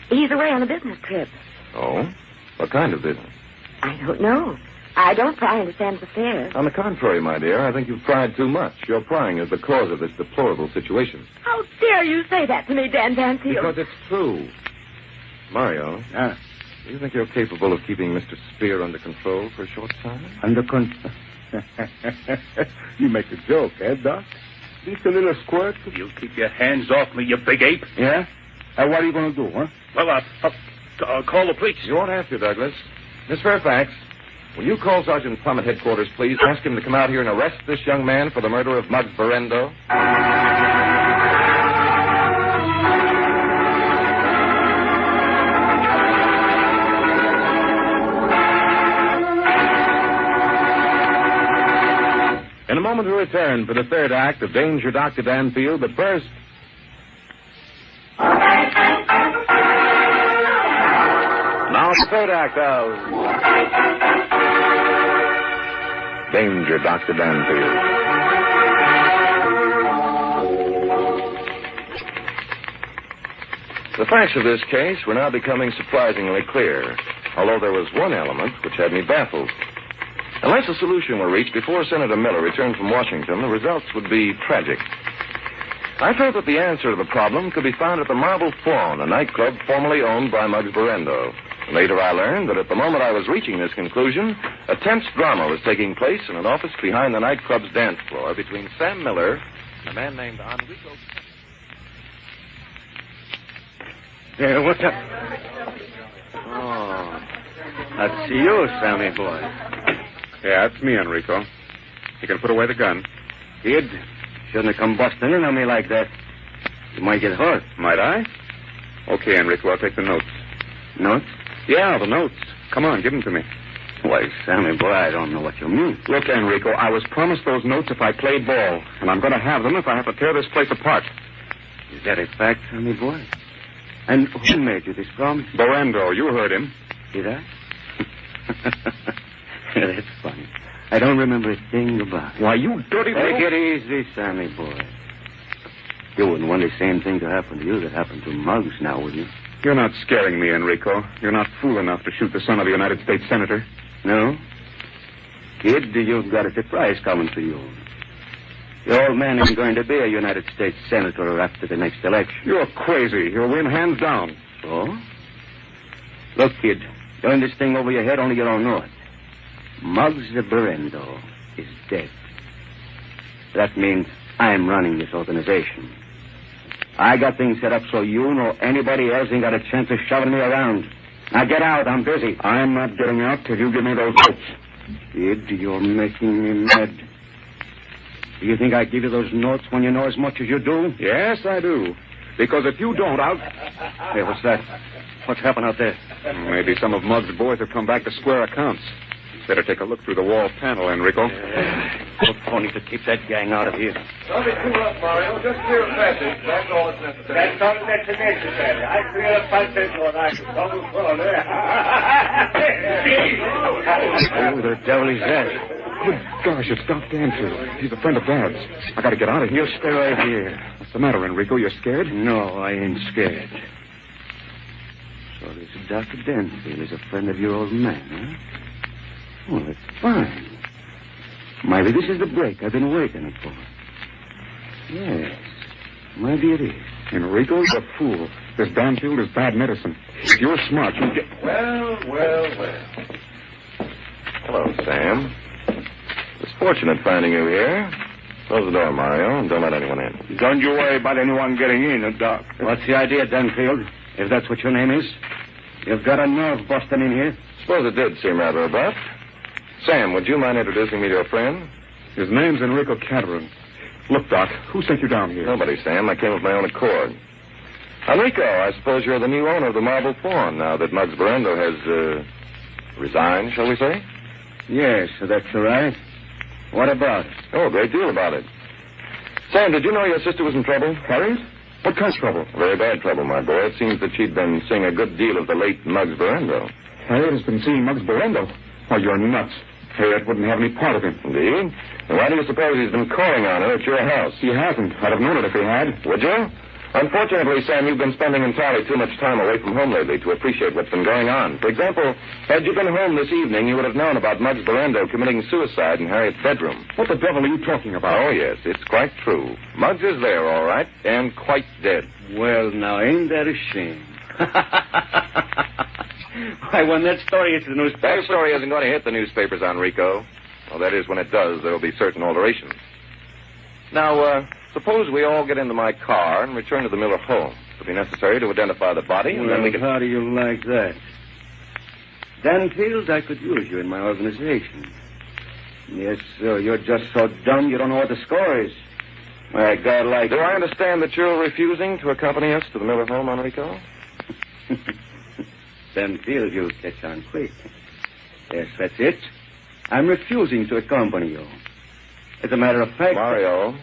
S23: He's away on a business trip.
S4: Oh? What kind of business?
S23: I don't know. I don't pry into Sam's affairs.
S4: On the contrary, my dear, I think you've pried too much. Your prying is the cause of this deplorable situation.
S23: How dare you say that to me, Dan Banfield?
S4: Because it's true. Mario, do you think you're capable of keeping Mr. Spear under control for a short time?
S8: Under control? You make a joke, Doc? Just a little squirt?
S5: You keep your hands off me, you big ape.
S8: Yeah? What are you going to do, huh?
S5: Well, I'll call the police.
S4: You won't have to, Douglas. Miss Fairfax, will you call Sergeant Plum at headquarters, please? Ask him to come out here and arrest this young man for the murder of Muggs Barrendo.
S22: In a moment, we return for the third act of Danger, Dr. Danfield, but first... Now the third act of... Danger, Dr. Danfield.
S4: The facts of this case were now becoming surprisingly clear, although there was one element which had me baffled. Unless a solution were reached before Senator Miller returned from Washington, the results would be tragic. I felt that the answer to the problem could be found at the Marble Fawn, a nightclub formerly owned by Muggs Barrendo. Later I learned that at the moment I was reaching this conclusion, a tense drama was taking place in an office behind the nightclub's dance floor between Sam Miller and a man named Enrico.
S5: Yeah, what's up? Oh, that's you, Sammy boy.
S14: Yeah, it's me, Enrico. You can put away the gun.
S5: Kid, shouldn't have come busting in on me like that. You might get hurt.
S14: Might I? Okay, Enrico, I'll take the notes.
S5: Notes?
S14: Yeah, the notes. Come on, give them to me.
S5: Why, Sammy boy, I don't know what you mean.
S14: Look, Enrico, I was promised those notes if I played ball, and I'm going to have them if I have to tear this place apart.
S5: Is that a fact, Sammy boy? And who made you this promise?
S14: Barrendo, you heard him.
S5: Did I? That's funny. I don't remember a thing about it.
S14: Why, you dirty little...
S5: Take it easy, Sammy boy. You wouldn't want the same thing to happen to you that happened to Muggs now, would you?
S14: You're not scaring me, Enrico. You're not fool enough to shoot the son of the United States Senator.
S5: No? Kid, you've got a surprise coming for you. The old man isn't going to be a United States Senator after the next election.
S14: You're crazy. You'll win hands down.
S5: So? Look, kid, you're in this thing over your head, only you don't know it. Muggs Barrendo is dead. That means I'm running this organization. I got things set up so you nor anybody else ain't got a chance of shoving me around. Now get out, I'm busy.
S14: I'm not getting out till you give me those notes.
S5: Kid, you're making me mad. Do you think I give you those notes when you know as much as you do?
S14: Yes, I do. Because if you don't, I'll...
S5: Hey, what's that? What's happened out there?
S14: Maybe some of Muggs' boys have come back to square accounts. Better take a look through the wall panel, Enrico.
S5: Look, Tony, to keep that gang out of here.
S15: Don't be too rough, Mario. Just clear a passage. That's all that's necessary. That's all that's necessary. I clear a passage when I can come from there.
S5: Oh, the devil is that?
S14: Good gosh, it's Doc Danfield. He's a friend of Dad's. I gotta get out of here.
S5: You stay right here.
S14: What's the matter, Enrico? You're scared?
S5: No, I ain't scared. So this Dr. Danfield is a friend of your old man, huh? Well, that's fine. Maybe this is the break I've been waiting for. Yes, maybe it is.
S14: Enrico's a fool. This Danfield is bad medicine. If you're smart, you'll get...
S15: Well.
S4: Hello, Sam. It's fortunate finding you here. Close the door, Mario, and don't let anyone in.
S8: Don't you worry about anyone getting in, Doc.
S5: What's the idea, Dunfield? If that's what your name is? You've got a nerve busting in here.
S4: Suppose it did seem rather abrupt. Sam, would you mind introducing me to a friend?
S8: His name's Enrico Caterin. Look, Doc, who sent you down here?
S4: Nobody, Sam. I came of my own accord. Enrico, I suppose you're the new owner of the Marble Fawn now that Muggs Berendo has, resigned, shall we say?
S5: Yes, that's right. What about it?
S4: Oh, a great deal about it. Sam, did you know your sister was in trouble?
S8: Harriet? What kind of trouble?
S4: Very bad trouble, my boy. It seems that she'd been seeing a good deal of the late Muggs Berendo.
S8: Harriet has been seeing Muggs Berendo? Oh, you're nuts. Harriet wouldn't have any part of him.
S4: Indeed? And why do you suppose he's been calling on her at your house?
S8: He hasn't. I'd have known it if he had.
S4: Would you? Unfortunately, Sam, you've been spending entirely too much time away from home lately to appreciate what's been going on. For example, had you been home this evening, you would have known about Muggs Berendo committing suicide in Harriet's bedroom.
S8: What the devil are you talking about?
S4: Oh, yes, it's quite true. Muggs is there, all right, and quite dead.
S5: Well, now, ain't that a shame? Why, when that story hits the newspaper...
S4: That story isn't going to hit the newspapers, Enrico. Well, that is, when it does, there'll be certain alterations. Now, suppose we all get into my car and return to the Miller home. It'll be necessary to identify the body, and then we can...
S5: How do you like that? Danfield, I could use you in my organization. Yes, sir. You're just so dumb you don't know what the score is. My God, like...
S4: Do I understand that you're refusing to accompany us to the Miller home, Enrico?
S5: Danfield, you catch on quick. Yes, that's it. I'm refusing to accompany you. As a matter of fact...
S4: Mario...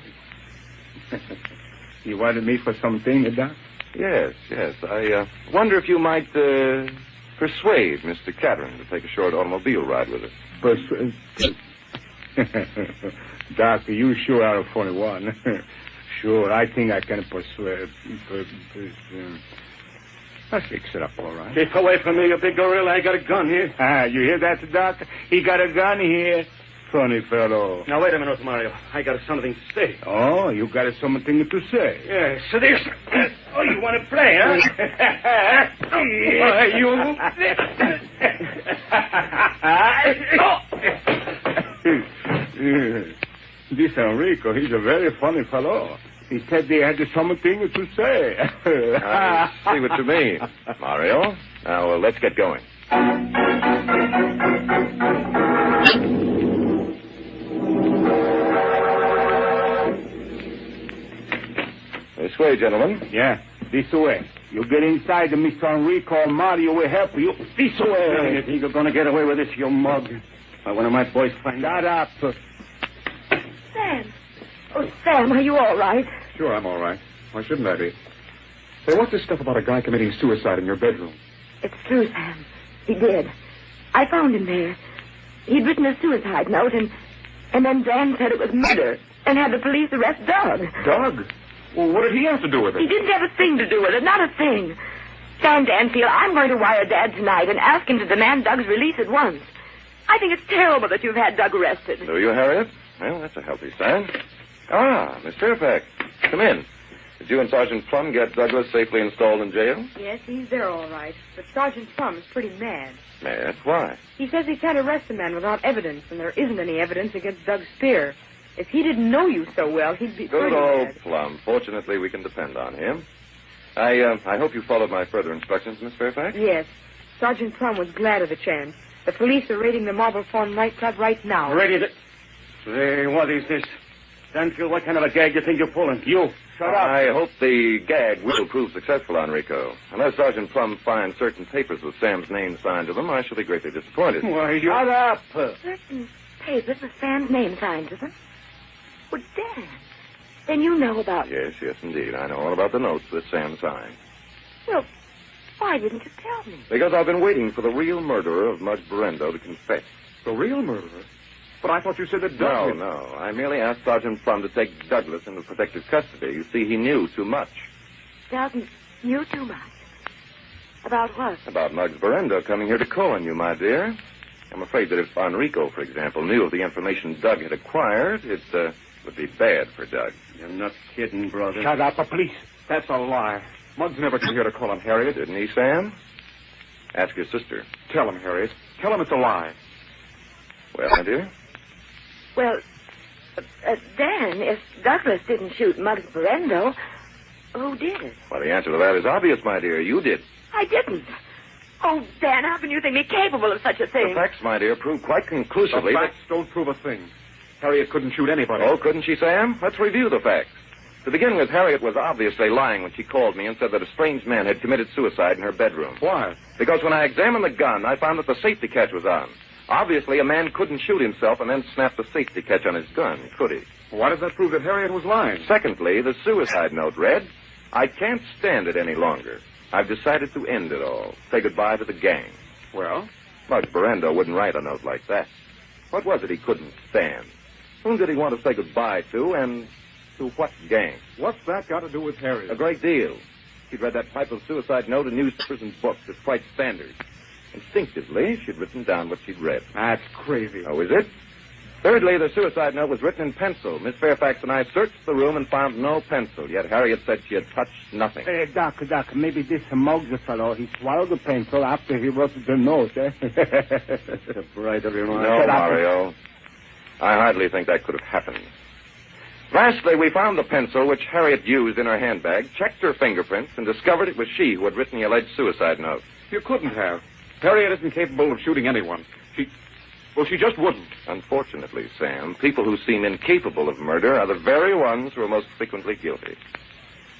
S8: You wanted me for something, Doc?
S4: Yes. I wonder if you might persuade Mr. Caterin to take a short automobile ride with us.
S8: Doc, you sure are a funny one. Sure, I think I can persuade. I'll fix it up, all right.
S5: Keep away from me, you big gorilla. I got a gun here.
S8: Ah, you hear that, Doc? He got a gun here. Funny fellow.
S5: Now, wait a minute, Mario. I got something to say.
S8: Oh, you got something to say?
S5: Yes, so this... Oh, you want to play, huh? Why, you...
S8: This Enrico, he's a very funny fellow. He said they had something to say.
S4: I see what you mean, Mario. Now, let's get going. This way, gentlemen.
S8: Yeah, this way. You get inside, and Mr. Enrico and Mario will help you. This way.
S5: You think you're going to get away with this, you mug? Why, one of my boys find
S8: out. Shut up.
S23: Sam. Oh, Sam, are you all right?
S8: Sure, I'm all right. Why shouldn't I be? Say, what's this stuff about a guy committing suicide in your bedroom?
S23: It's true, Sam. He did. I found him there. He'd written a suicide note, and then Dan said it was murder, and had the police arrest Doug.
S8: Doug? Well, what did he have to do with it?
S23: He didn't have a thing to do with it, not a thing. Sam Danfield, I'm going to wire Dad tonight and ask him to demand Doug's release at once. I think it's terrible that you've had Doug arrested.
S4: Do you, Harriet? Well, that's a healthy sign. Ah, Miss Fairfax. Come in. Did you and Sergeant Plum get Douglas safely installed in jail?
S23: Yes, he's there all right. But Sergeant Plum is pretty mad.
S4: Mad? Why?
S23: He says he can't arrest a man without evidence, and there isn't any evidence against Doug Spear. If he didn't know you so well, he'd be
S4: Good
S23: pretty
S4: old
S23: mad.
S4: Plum. Fortunately, we can depend on him. I hope you followed my further instructions, Miss Fairfax?
S23: Yes. Sergeant Plum was glad of the chance. The police are raiding the Marble Fawn nightclub right now.
S5: Ready to... Say, what is this? Danfield, what kind of a gag do you think you're pulling? You. Shut up.
S4: I hope the gag will prove successful, Enrico. Unless Sergeant Plum finds certain papers with Sam's name signed to them, I shall be greatly disappointed.
S5: Why, you... Shut up.
S23: Certain papers with Sam's name signed to them? Well, Dan, then you know about...
S4: Yes, indeed. I know all about the notes that Sam signed.
S23: Well, why didn't you tell me?
S4: Because I've been waiting for the real murderer of Muggs Berendo to confess.
S8: The real murderer? But I thought you said that Doug...
S4: No. I merely asked Sergeant Plum to take Douglas into protective custody. You see, he knew too much.
S23: Doug knew too much. About what?
S4: About Muggs Berendo coming here to call on you, my dear. I'm afraid that if Enrico, for example, knew of the information Doug had acquired, it would be bad for Doug.
S5: You're not kidding, brother.
S8: Shut up, please. That's a lie. Muggs never came here to call on Harriet.
S4: Didn't he, Sam? Ask your sister.
S8: Tell him, Harriet. Tell him it's a lie.
S4: Well, my dear?
S23: Well, Dan, if Douglas didn't shoot Muggs Berendo, who did?
S4: Well, the answer to that is obvious, my dear. You did.
S23: I didn't. Oh, Dan, how can you think me capable of such a thing?
S4: The facts, my dear, prove quite conclusively
S22: The facts don't prove a thing. Harriet couldn't shoot anybody.
S4: Oh, couldn't she, Sam? Let's review the facts. To begin with, Harriet was obviously lying when she called me and said that a strange man had committed suicide in her bedroom.
S22: Why?
S4: Because when I examined the gun, I found that the safety catch was on. Obviously, a man couldn't shoot himself and then snap the safety catch on his gun, could he?
S22: Why does that prove that Harriet was lying?
S4: Secondly, the suicide note read, I can't stand it any longer. I've decided to end it all. Say goodbye to the gang.
S22: Well?
S4: Muggs Berendo wouldn't write a note like that. What was it he couldn't stand? Whom did he want to say goodbye to, and to what gang?
S22: What's that got to do with Harriet?
S4: A great deal. She'd read that type of suicide note in newspapers and books. It's quite standard. Instinctively, she'd written down what she'd read.
S22: That's crazy.
S4: Oh, is it? Thirdly, the suicide note was written in pencil. Miss Fairfax and I searched the room and found no pencil, yet Harriet said she had touched nothing.
S8: Hey, Doc, maybe this Muggs fellow, he swallowed the pencil after he wrote the note, eh?
S22: Right of your mind.
S4: No, Mario. I hardly think that could have happened. Lastly, we found the pencil which Harriet used in her handbag, checked her fingerprints, and discovered it was she who had written the alleged suicide note.
S22: You couldn't have. Harriet isn't capable of shooting anyone. She just wouldn't.
S4: Unfortunately, Sam, people who seem incapable of murder are the very ones who are most frequently guilty.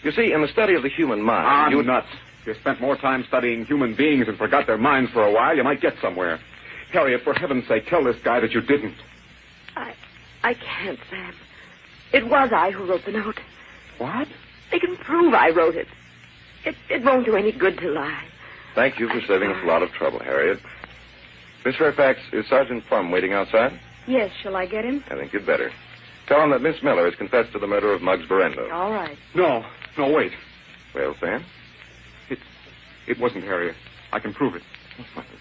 S4: You see, in the study of the human mind...
S22: You nuts. If you spent more time studying human beings and forgot their minds for a while, you might get somewhere. Harriet, for heaven's sake, tell this guy that you didn't.
S23: I can't, Sam. It was I who wrote the note.
S22: What?
S23: They can prove I wrote it. It won't do any good to lie.
S4: Thank you for saving us a lot of trouble, Harriet. Miss Fairfax, is Sergeant Plum waiting outside?
S23: Yes, shall I get him?
S4: I think you'd better. Tell him that Miss Miller has confessed to the murder of Muggs Berendo.
S23: All right.
S22: No, wait.
S4: Well, Sam?
S22: It wasn't Harriet. I can prove it.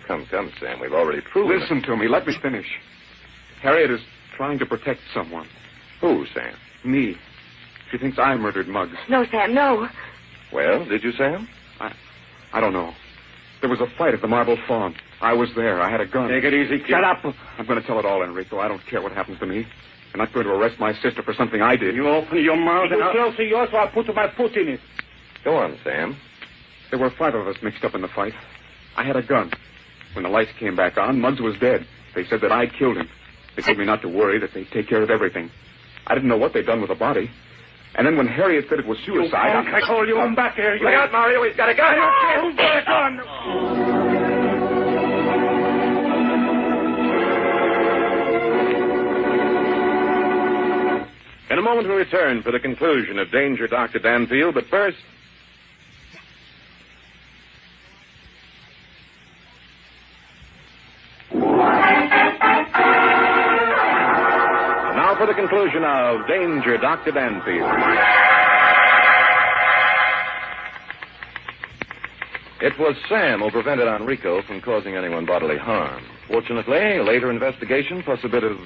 S4: Come, Sam. We've already proven
S22: Listen to me. Let me finish. Harriet is trying to protect someone.
S4: Who, Sam?
S22: Me. She thinks I murdered Muggs.
S23: No, Sam, no.
S4: Well, did you, Sam?
S22: I don't know. There was a fight at the Marble Fawn. I was there. I had a gun.
S8: Take it easy. Shut up.
S22: I'm going to tell it all, Enrico. I don't care what happens to me. I'm not going to arrest my sister for something I did.
S8: You open your mouth and close to yours, so I'll put my foot in it.
S4: Go on, Sam.
S22: There were 5 of us mixed up in the fight. I had a gun. When the lights came back on, Muggs was dead. They said that I'd killed him. They told me not to worry, that they'd take care of everything. I didn't know what they'd done with the body. And then when Harriet said it was suicide...
S8: I call you. Come back here.
S22: Look out, Mario. He's got a gun.
S8: I don't care who's got a gun.
S4: In a moment, we return for the conclusion of Danger, Dr. Danfield, but first... Now for the conclusion of Danger, Dr. Danfield. It was Sam who prevented Enrico from causing anyone bodily harm. Fortunately, later investigation plus a bit of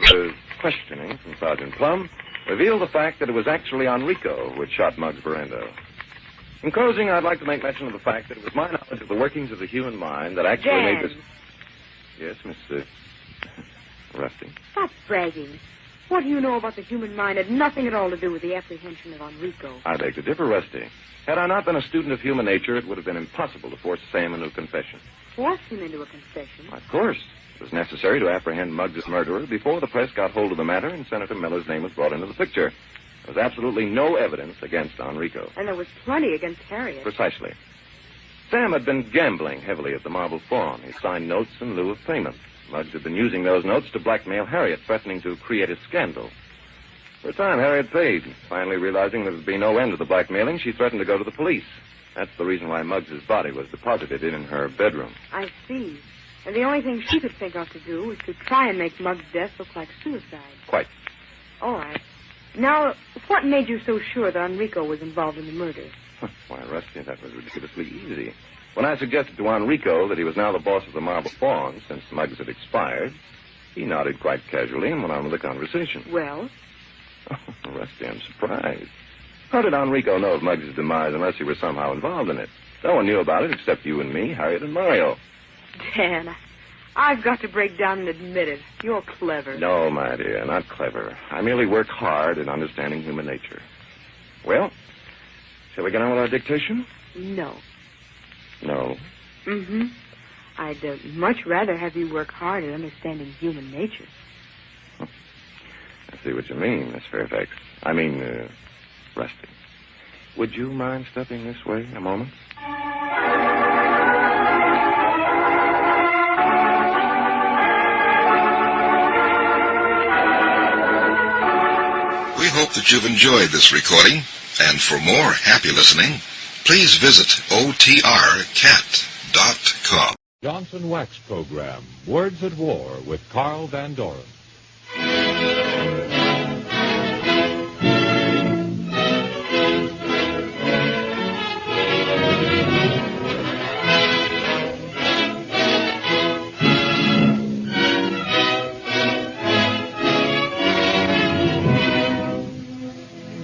S4: questioning from Sergeant Plum revealed the fact that it was actually Enrico who had shot Muggs Berendo. In closing, I'd like to make mention of the fact that it was my knowledge of the workings of the human mind that actually made this... Yes, Miss Rusty?
S23: Stop bragging. What do you know about the human mind had nothing at all to do with the apprehension of Enrico.
S4: I beg to differ, Rusty. Had I not been a student of human nature, it would have been impossible to force Sam into a confession.
S23: Force him into a confession?
S4: Of course. It was necessary to apprehend Muggs' murderer before the press got hold of the matter and Senator Miller's name was brought into the picture. There was absolutely no evidence against Enrico.
S23: And there was plenty against Harriet.
S4: Precisely. Sam had been gambling heavily at the Marble Fawn. He signed notes in lieu of payment. Muggs had been using those notes to blackmail Harriet, threatening to create a scandal. For a time, Harriet paid. Finally realizing there would be no end to the blackmailing, she threatened to go to the police. That's the reason why Muggs' body was deposited in her bedroom.
S23: I see. And the only thing she could think of to do was to try and make Muggs' death look like suicide.
S4: Quite.
S23: All right. Now, what made you so sure that Enrico was involved in the murder?
S4: Why, Rusty, that was ridiculously easy. When I suggested to Enrico that he was now the boss of the Marble Fawn, since Muggs had expired, he nodded quite casually and went on with the conversation.
S23: Well?
S4: Oh, Rusty, I'm surprised. How did Enrico know of Muggs' demise unless he were somehow involved in it? No one knew about it except you and me, Harriet and Mario.
S23: Dan, I've got to break down and admit it. You're clever.
S4: No, my dear, not clever. I merely work hard in understanding human nature. Well, shall we get on with our dictation?
S23: No.
S4: No.
S23: Mm-hmm. I'd much rather have you work hard at understanding human nature.
S4: I see what you mean, Miss Fairfax. I mean, Rusty. Would you mind stepping this way a moment?
S9: We hope that you've enjoyed this recording, and for more happy listening, please visit otrcat.com.
S10: Johnson Wax Program, Words at War with Carl Van Doren.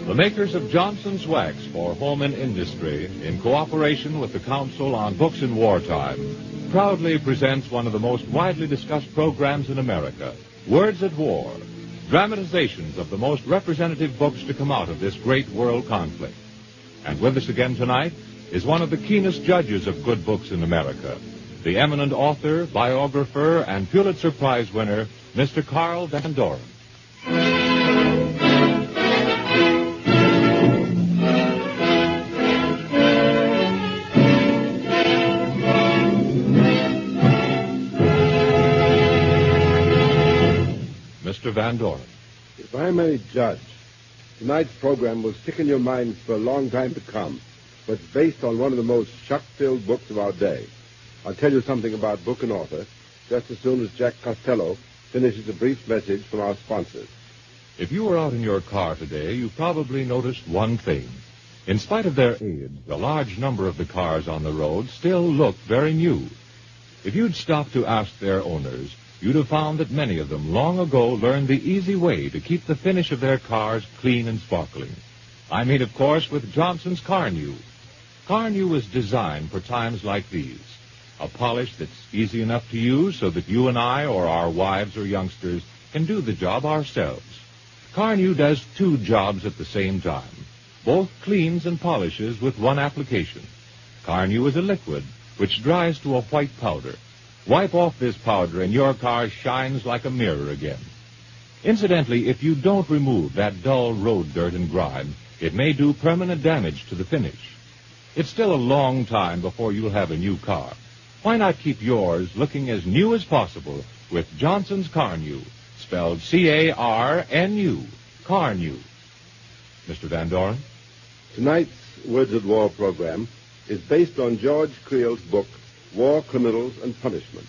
S10: The makers of Johnson's Wax for Home and Industry, in cooperation with the Council on Books in Wartime, proudly presents one of the most widely discussed programs in America, Words at War, dramatizations of the most representative books to come out of this great world conflict. And with us again tonight is one of the keenest judges of good books in America, the eminent author, biographer, and Pulitzer Prize winner, Mr. Carl Van Doren. Mr. Van Doren.
S11: If I may judge, tonight's program will stick in your minds for a long time to come, but it's based on one of the most shock-filled books of our day. I'll tell you something about book and author just as soon as Jack Costello finishes a brief message from our sponsors.
S10: If you were out in your car today, you probably noticed one thing. In spite of their age, a large number of the cars on the road still look very new. If you'd stopped to ask their owners, you'd have found that many of them long ago learned the easy way to keep the finish of their cars clean and sparkling. I mean, of course, with Johnson's Car New. Car New is designed for times like these. A polish that's easy enough to use so that you and I or our wives or youngsters can do the job ourselves. Car New does two jobs at the same time. Both cleans and polishes with one application. Car New is a liquid which dries to a white powder. Wipe off this powder and your car shines like a mirror again. Incidentally, if you don't remove that dull road dirt and grime, it may do permanent damage to the finish. It's still a long time before you'll have a new car. Why not keep yours looking as new as possible with Johnson's Car New, spelled C-A-R-N-U, Car New. Mr. Van Doren?
S11: Tonight's Words at War program is based on George Creel's book, War, Criminals, and Punishment.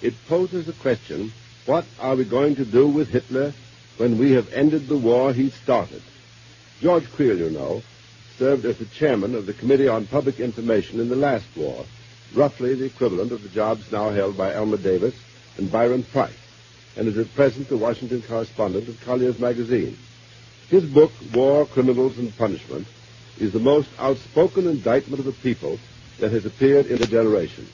S11: It poses the question, what are we going to do with Hitler when we have ended the war he started? George Creel, you know, served as the chairman of the Committee on Public Information in the last war, roughly the equivalent of the jobs now held by Elmer Davis and Byron Price, and is at present the Washington correspondent of Collier's magazine. His book, War, Criminals, and Punishment, is the most outspoken indictment of the people that has appeared in a generation.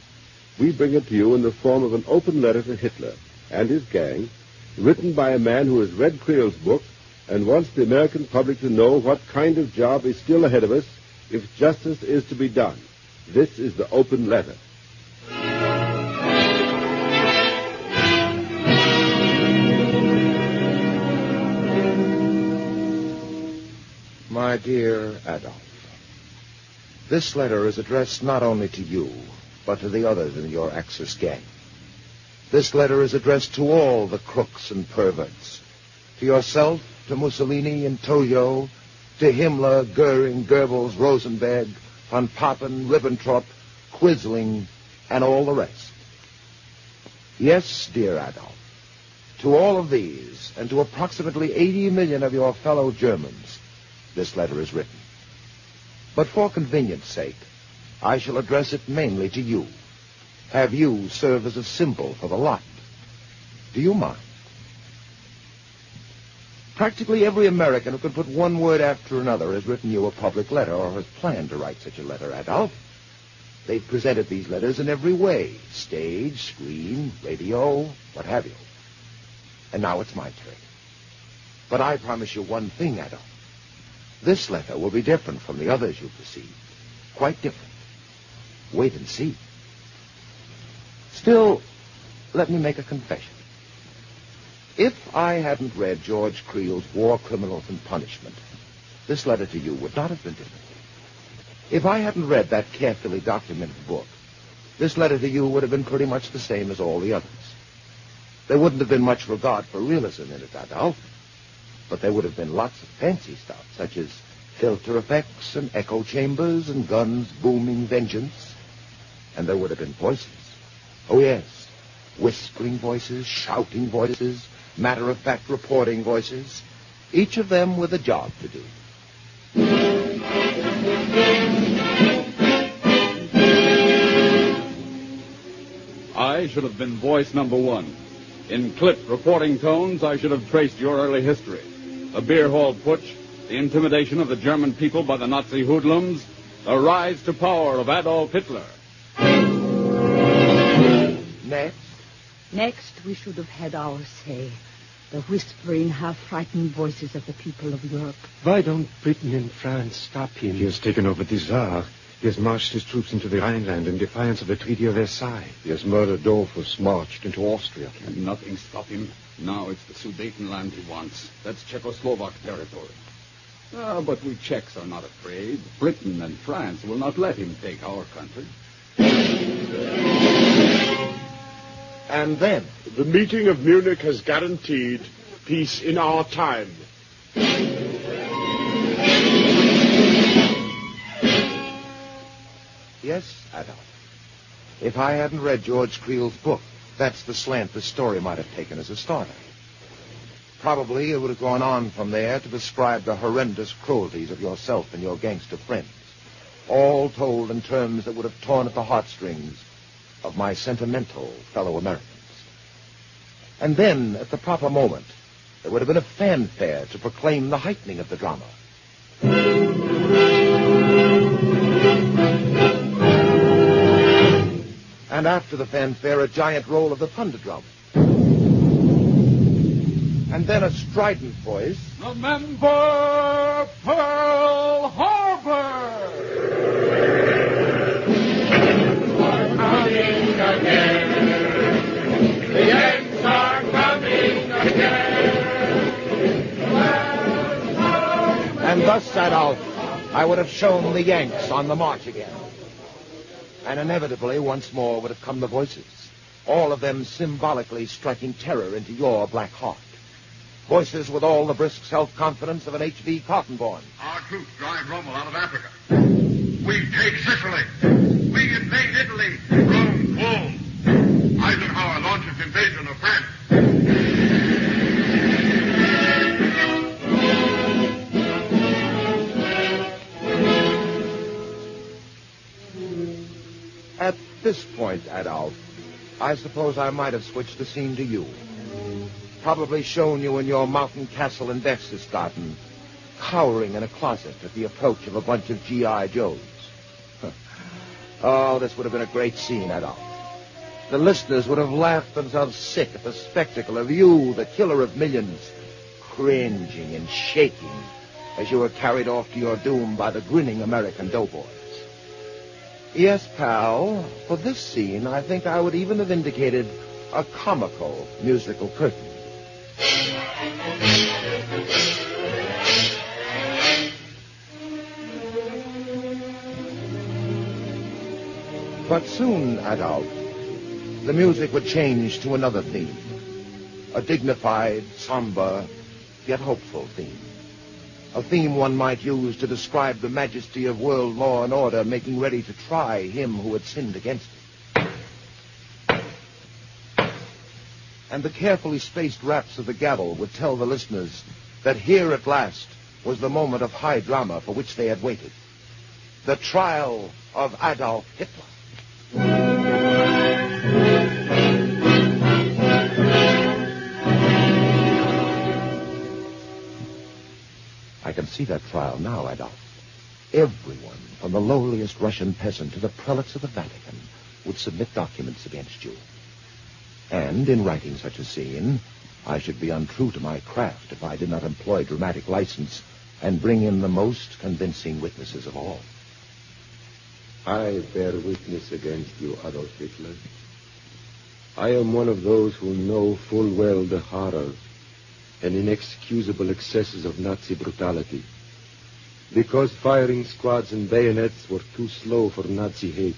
S11: We bring it to you in the form of an open letter to Hitler and his gang, written by a man who has read Creel's book and wants the American public to know what kind of job is still ahead of us if justice is to be done. This is the open letter.
S24: My dear Adolf, this letter is addressed not only to you, but to the others in your Axis gang. This letter is addressed to all the crooks and perverts. To yourself, to Mussolini and Tojo, to Himmler, Goering, Goebbels, Rosenberg, von Papen, Ribbentrop, Quisling, and all the rest. Yes, dear Adolf, to all of these, and to approximately 80 million of your fellow Germans, this letter is written. But for convenience sake, I shall address it mainly to you. Have you serve as a symbol for the lot. Do you mind? Practically every American who can put one word after another has written you a public letter or has planned to write such a letter, Adolf. They've presented these letters in every way. Stage, screen, radio, what have you. And now it's my turn. But I promise you one thing, Adolf. This letter will be different from the others you've received. Quite different. Wait and see. Still, let me make a confession. If I hadn't read George Creel's War Criminals and Punishment, this letter to you would not have been different. If I hadn't read that carefully documented book, this letter to you would have been pretty much the same as all the others. There wouldn't have been much regard for realism in it, Adolf, but there would have been lots of fancy stuff, such as filter effects and echo chambers and guns booming vengeance. And there would have been voices. Oh, yes. Whispering voices, shouting voices, matter-of-fact reporting voices, each of them with a job to do.
S2: I should have been voice number one. In clipped reporting tones, I should have traced your early history. The beer hall putsch, the intimidation of the German people by the Nazi hoodlums, the rise to power of Adolf Hitler.
S12: Next, we should have had our say. The whispering, half-frightened voices of the people of Europe.
S18: Why don't Britain and France stop him? He has taken over the Tsar. He has marched his troops into the Rhineland in defiance of the Treaty of Versailles. He has murdered Dollfuss, marched into Austria.
S2: Can nothing stop him? Now it's the Sudetenland he wants. That's Czechoslovak territory. But we Czechs are not afraid. Britain and France will not let him take our country.
S24: And then?
S8: The meeting of Munich has guaranteed peace in our time.
S24: Yes, Adolf. If I hadn't read George Creel's book, that's the slant the story might have taken as a starter. Probably it would have gone on from there to describe the horrendous cruelties of yourself and your gangster friends, all told in terms that would have torn at the heartstrings of my sentimental fellow Americans. And then, at the proper moment, there would have been a fanfare to proclaim the heightening of the drama. And after the fanfare, a giant roll of the thunder drum. And then a strident voice.
S2: Remember Pearl Harbor!
S21: We're coming again. The Yanks are coming again.
S24: And thus, Adolf, I would have shown the Yanks on the march again. And inevitably, once more, would have come the voices, all of them symbolically striking terror into your black heart. Voices with all the brisk self-confidence of an H.V. Cottonborn.
S1: Our troops drive Rommel out of Africa. We take Sicily. We invade Italy. Rome falls. Eisenhower launches invasion of France.
S24: At this point, Adolf, I suppose I might have switched the scene to you. Probably shown you in your mountain castle in Berchtesgaden, cowering in a closet at the approach of a bunch of G.I. Joes. Oh, this would have been a great scene, Adolf. The listeners would have laughed themselves sick at the spectacle of you, the killer of millions, cringing and shaking as you were carried off to your doom by the grinning American doughboys. Yes, pal, for this scene, I think I would even have indicated a comical musical curtain. But soon, Adolf, the music would change to another theme. A dignified, somber, yet hopeful theme. A theme one might use to describe the majesty of world law and order making ready to try him who had sinned against it. And the carefully spaced raps of the gavel would tell the listeners that here at last was the moment of high drama for which they had waited. The trial of Adolf Hitler. I can see that trial now, Adolf. everyone, from the lowliest Russian peasant to the prelates of the Vatican, would submit documents against you. And in writing such a scene, I should be untrue to my craft if I did not employ dramatic license and bring in the most convincing witnesses of all.
S18: I bear witness against you, Adolf Hitler. I am one of those who know full well the horrors and inexcusable excesses of Nazi brutality. Because firing squads and bayonets were too slow for Nazi hate,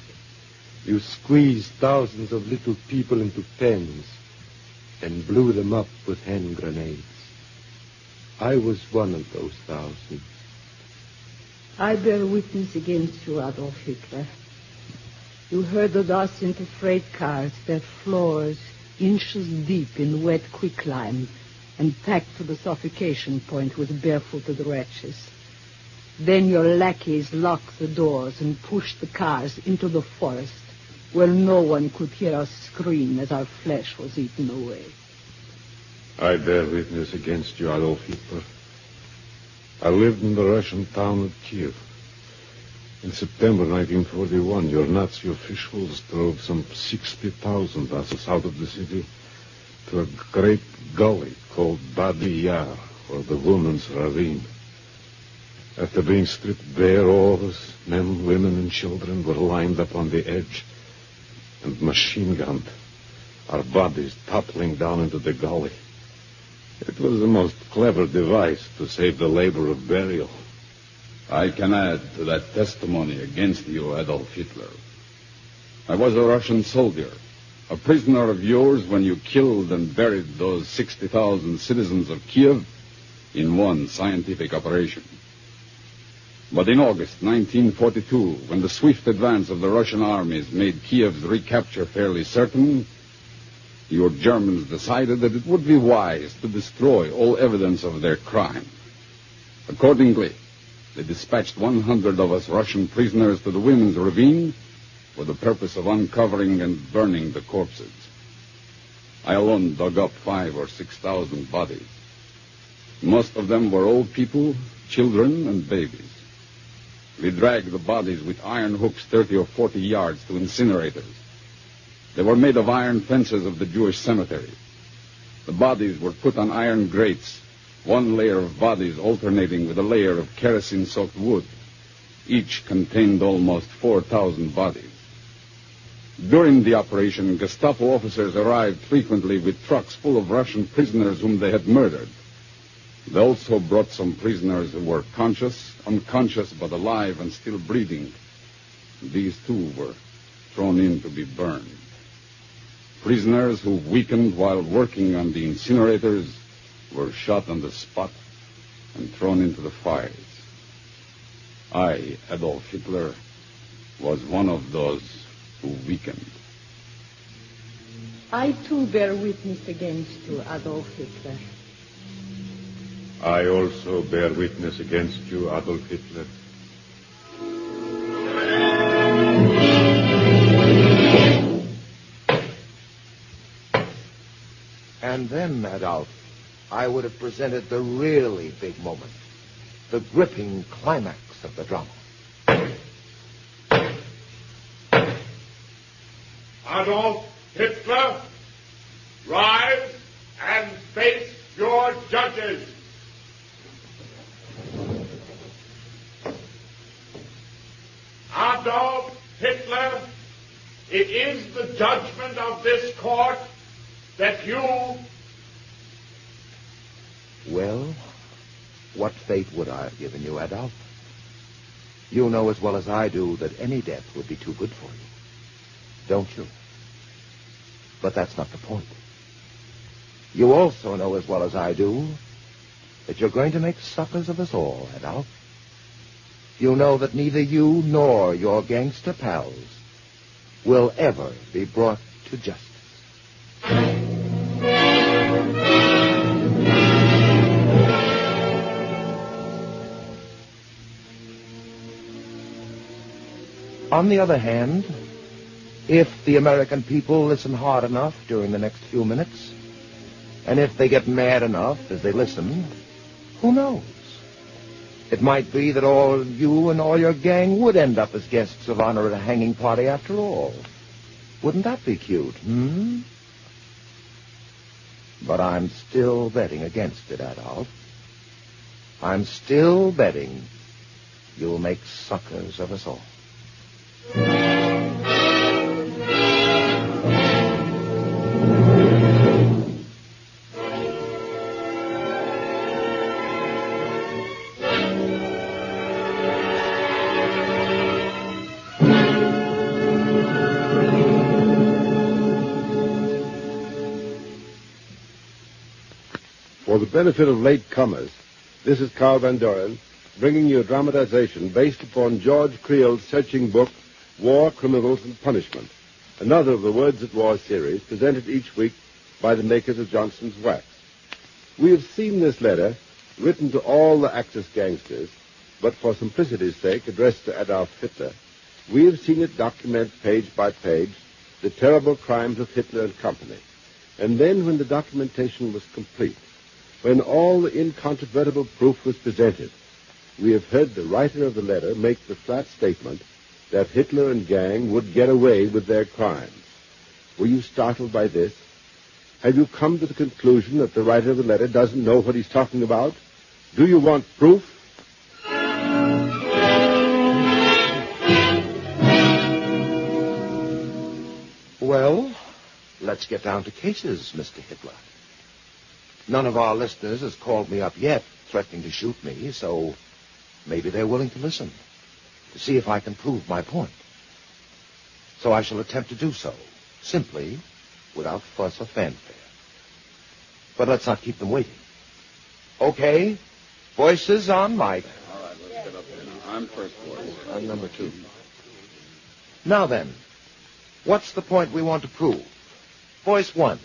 S18: you squeezed thousands of little people into pens and blew them up with hand grenades. I was one of those thousands.
S12: I bear witness against you, Adolf Hitler. You herded us into freight cars, their floors inches deep in wet quicklime, and packed to the suffocation point with barefooted wretches. Then your lackeys locked the doors and pushed the cars into the forest, where no one could hear us scream as our flesh was eaten away.
S18: I bear witness against you, Adolf Hitler. I lived in the Russian town of Kiev. In September 1941, your Nazi officials drove some 60,000 Russians out of the city to a great gully called Bady Yar, or the Woman's Ravine. After being stripped bare, all of us, men, women, and children, were lined up on the edge and machine-gunned, our bodies toppling down into the gully. It was the most clever device to save the labor of burial.
S2: I can add to that testimony against you, Adolf Hitler. I was a Russian soldier, a prisoner of yours when you killed and buried those 60,000 citizens of Kiev in one scientific operation. But in August 1942, when the swift advance of the Russian armies made Kiev's recapture fairly certain, your Germans decided that it would be wise to destroy all evidence of their crime. Accordingly, they dispatched 100 of us Russian prisoners to the Women's Ravine for the purpose of uncovering and burning the corpses. I alone dug up 5,000 or 6,000 bodies. Most of them were old people, children, and babies. We dragged the bodies with iron hooks 30 or 40 yards to incinerators. They were made of iron fences of the Jewish cemetery. The bodies were put on iron grates, one layer of bodies alternating with a layer of kerosene-soaked wood. Each contained almost 4,000 bodies. During the operation, Gestapo officers arrived frequently with trucks full of Russian prisoners whom they had murdered. They also brought some prisoners who were conscious, unconscious, but alive and still breathing. These, too, were thrown in to be burned. Prisoners who weakened while working on the incinerators were shot on the spot and thrown into the fires. I, Adolf Hitler, was one of those who weakened.
S12: I, too, bear witness against you, Adolf Hitler.
S18: I also bear witness against you, Adolf Hitler.
S24: And then, Adolf, I would have presented the really big moment, the gripping climax of the drama.
S15: Adolf Hitler, rise and face your judges. Adolf Hitler, it is the judgment of this court that you...
S24: Well, what fate would I have given you, Adolf? You know as well as I do that any death would be too good for you. Don't you? But that's not the point. You also know as well as I do that you're going to make suckers of us all, Adolf. You know that neither you nor your gangster pals will ever be brought to justice. On the other hand, if the American people listen hard enough during the next few minutes, and if they get mad enough as they listen, who knows? It might be that all you and all your gang would end up as guests of honor at a hanging party after all. Wouldn't that be cute, But I'm still betting against it, Adolf. I'm still betting you'll make suckers of us all.
S11: For the benefit of late comers, this is Carl Van Doren bringing you a dramatization based upon George Creel's searching book, War, Criminals, and Punishment, another of the Words at War series presented each week by the makers of Johnson's Wax. We have seen this letter, written to all the Axis gangsters, but for simplicity's sake addressed to Adolf Hitler. We have seen it document page by page the terrible crimes of Hitler and company. And then when the documentation was complete, when all the incontrovertible proof was presented, we have heard the writer of the letter make the flat statement that Hitler and gang would get away with their crimes. Were you startled by this? Have you come to the conclusion that the writer of the letter doesn't know what he's talking about? Do you want proof?
S24: Well, let's get down to cases, Mr. Hitler. None of our listeners has called me up yet threatening to shoot me, so maybe they're willing to listen to see if I can prove my point. So I shall attempt to do so, simply, without fuss or fanfare. But let's not keep them waiting. Okay, voices on mic.
S2: All right, let's get up there now. I'm first voice.
S24: I'm number 2. Now then, what's the point we want to prove? Voice 1.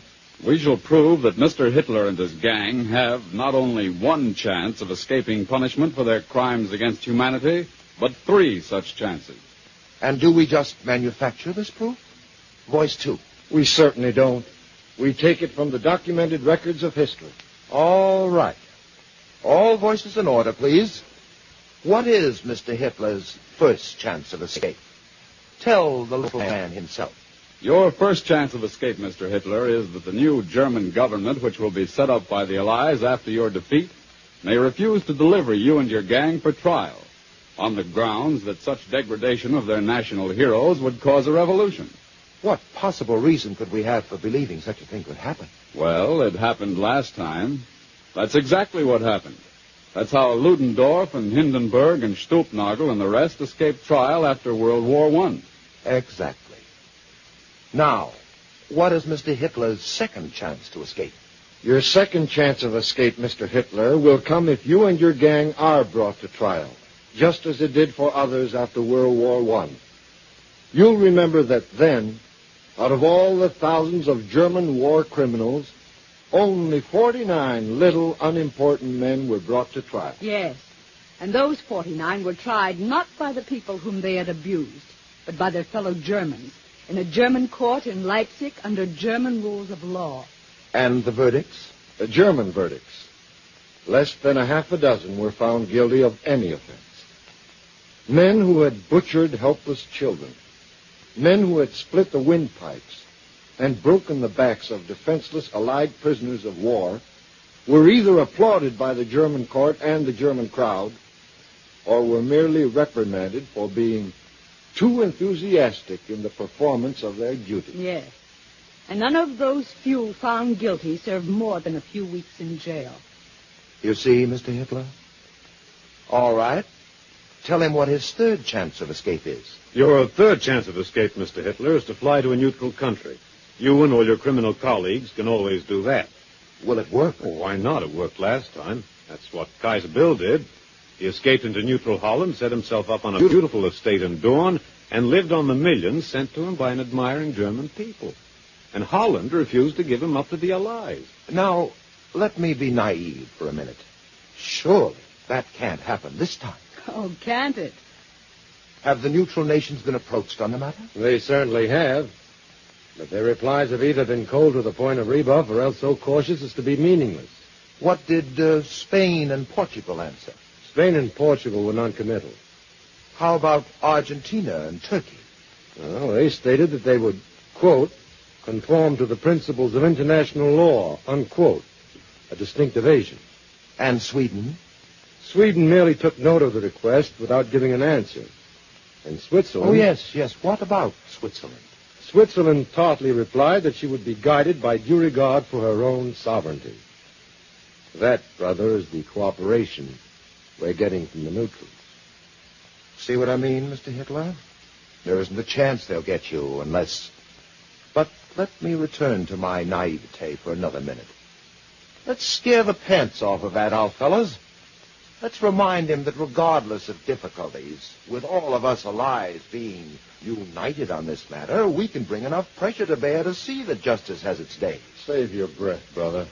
S2: We shall prove that Mr. Hitler and his gang have not only one chance of escaping punishment for their crimes against humanity, but 3 such chances.
S24: And do we just manufacture this proof? Voice 2.
S13: We certainly don't. We take it from the documented records of history.
S24: All right. All voices in order, please. What is Mr. Hitler's first chance of escape? Tell the little man himself.
S2: Your first chance of escape, Mr. Hitler, is that the new German government, which will be set up by the Allies after your defeat, may refuse to deliver you and your gang for trial, on the grounds that such degradation of their national heroes would cause a revolution.
S24: What possible reason could we have for believing such a thing could happen?
S2: Well, it happened last time. That's exactly what happened. That's how Ludendorff and Hindenburg and Stulpnagel and the rest escaped trial after World War I.
S24: Exactly. Now, what is Mr. Hitler's second chance to escape?
S13: Your second chance of escape, Mr. Hitler, will come if you and your gang are brought to trial, just as it did for others after World War I. You'll remember that then, out of all the thousands of German war criminals, only 49 little, unimportant men were brought to trial.
S12: Yes, and those 49 were tried not by the people whom they had abused, but by their fellow Germans, in a German court in Leipzig under German rules of law.
S24: And the verdicts?
S13: The German verdicts. Less than a half a dozen were found guilty of any offense. Men who had butchered helpless children, men who had split the windpipes and broken the backs of defenseless Allied prisoners of war were either applauded by the German court and the German crowd or were merely reprimanded for being too enthusiastic in the performance of their duty.
S12: Yes. And none of those few found guilty served more than a few weeks in jail.
S24: You see, Mr. Hitler? All right. Tell him what his third chance of escape is.
S18: Your third chance of escape, Mr. Hitler, is to fly to a neutral country. You and all your criminal colleagues can always do that.
S24: Will it work?
S18: Oh, why not? It worked last time. That's what Kaiser Bill did. He escaped into neutral Holland, set himself up on a beautiful estate in Dawn, and lived on the millions sent to him by an admiring German people. And Holland refused to give him up to the Allies.
S24: Now, let me be naive for a minute. Surely that can't happen this time.
S12: Oh, can't it?
S24: Have the neutral nations been approached on the matter?
S13: They certainly have. But their replies have either been cold to the point of rebuff or else so cautious as to be meaningless.
S24: What did Spain and Portugal answer?
S13: Spain and Portugal were non-committal.
S24: How about Argentina and Turkey?
S13: Well, they stated that they would, quote, conform to the principles of international law, unquote. A distinct evasion.
S24: And Sweden?
S13: Sweden merely took note of the request without giving an answer. And Switzerland...
S24: Oh, yes. What about Switzerland?
S13: Switzerland tartly replied that she would be guided by due regard for her own sovereignty. That, brother, is the cooperation we're getting from the neutrals.
S24: See what I mean, Mr. Hitler? There isn't a chance they'll get you unless... But let me return to my naivete for another minute. Let's scare the pants off of Adolf, fellas. Let's remind him that regardless of difficulties, with all of us allies being united on this matter, we can bring enough pressure to bear to see that justice has its day.
S13: Save your breath, brother.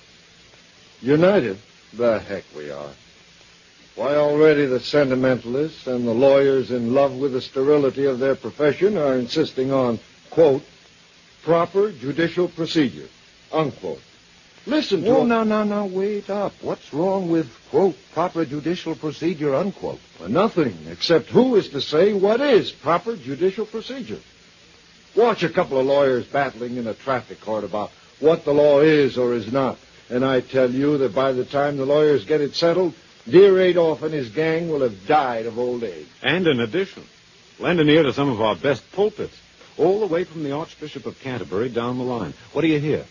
S13: United? The heck we are. Why, already the sentimentalists and the lawyers in love with the sterility of their profession are insisting on, quote, proper judicial procedure, unquote. Listen to...
S24: Oh, no, wait up. What's wrong with, quote, proper judicial procedure, unquote?
S13: Well, nothing, except who is to say what is proper judicial procedure? Watch a couple of lawyers battling in a traffic court about what the law is or is not, and I tell you that by the time the lawyers get it settled, dear Adolf and his gang will have died of old age.
S10: And in addition, lend an ear to some of our best pulpits, all the way from the Archbishop of Canterbury down the line. What do you hear?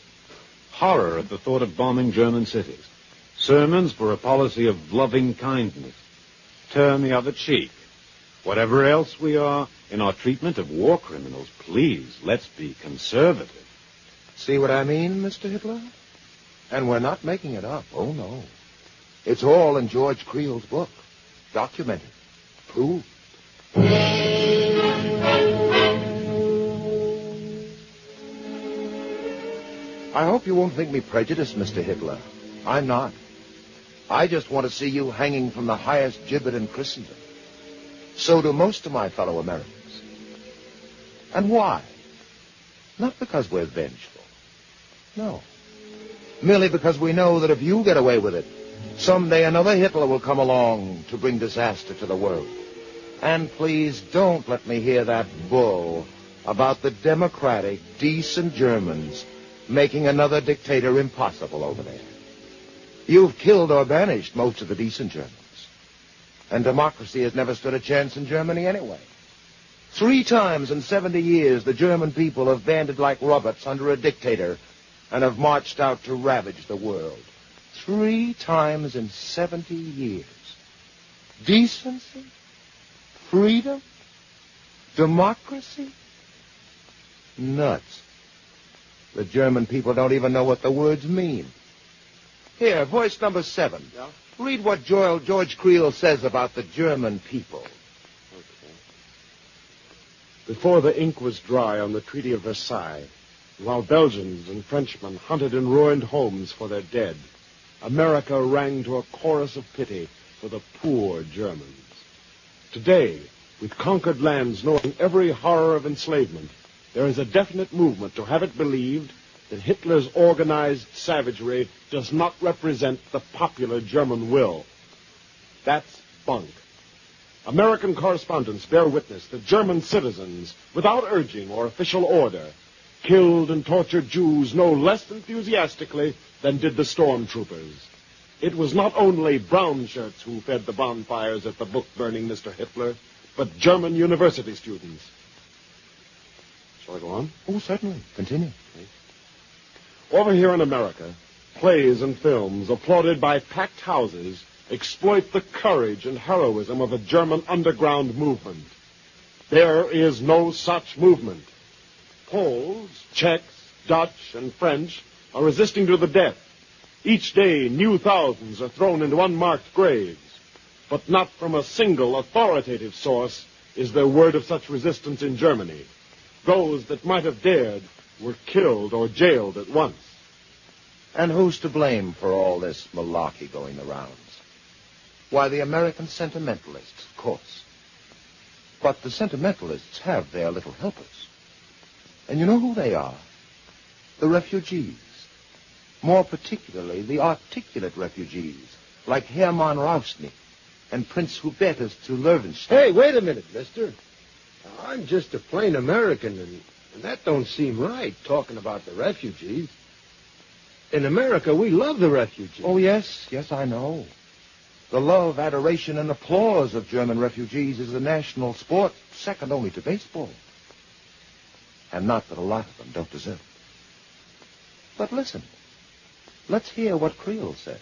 S10: Horror at the thought of bombing German cities. Sermons for a policy of loving kindness. Turn the other cheek. Whatever else we are in our treatment of war criminals, please, let's be conservative.
S24: See what I mean, Mr. Hitler? And we're not making it up. Oh, no. It's all in George Creel's book. Documented. Proved. I hope you won't think me prejudiced, Mr. Hitler. I'm not. I just want to see you hanging from the highest gibbet in Christendom. So do most of my fellow Americans. And why? Not because we're vengeful. No. Merely because we know that if you get away with it, someday another Hitler will come along to bring disaster to the world. And please don't let me hear that bull about the democratic, decent Germans making another dictator impossible over there. You've killed or banished most of the decent Germans. And democracy has never stood a chance in Germany anyway. 3 times in 70 years, the German people have banded like robots under a dictator and have marched out to ravage the world. 3 times in 70 years. Decency? Freedom? Democracy? Nuts. The German people don't even know what the words mean. Here, voice number 7.
S13: Yeah?
S24: Read what George Creel says about the German people.
S13: Okay. Before the ink was dry on the Treaty of Versailles, while Belgians and Frenchmen hunted in ruined homes for their dead, America rang to a chorus of pity for the poor Germans. Today, with conquered lands knowing every horror of enslavement, there is a definite movement to have it believed that Hitler's organized savagery does not represent the popular German will. That's bunk. American correspondents bear witness that German citizens, without urging or official order, killed and tortured Jews no less enthusiastically than did the stormtroopers. It was not only brown shirts who fed the bonfires at the book-burning Mr. Hitler, but German university students. Shall I go on?
S24: Oh, certainly. Continue.
S13: Over here in America, plays and films applauded by packed houses exploit the courage and heroism of a German underground movement. There is no such movement. Poles, Czechs, Dutch, and French are resisting to the death. Each day, new thousands are thrown into unmarked graves. But not from a single authoritative source is there word of such resistance in Germany. Those that might have dared were killed or jailed at once.
S24: And who's to blame for all this malarkey going the rounds? Why, the American sentimentalists, of course. But the sentimentalists have their little helpers. And you know who they are? The refugees. More particularly, the articulate refugees, like Hermann Rausnik and Prince Hubertus to Löwenstein.
S13: Hey, wait a minute, mister. I'm just a plain American, and that don't seem right, talking about the refugees. In America, we love the refugees.
S24: Oh, yes, I know. The love, adoration, and applause of German refugees is a national sport second only to baseball. And not that a lot of them don't deserve it. But listen. Let's hear what Creel says.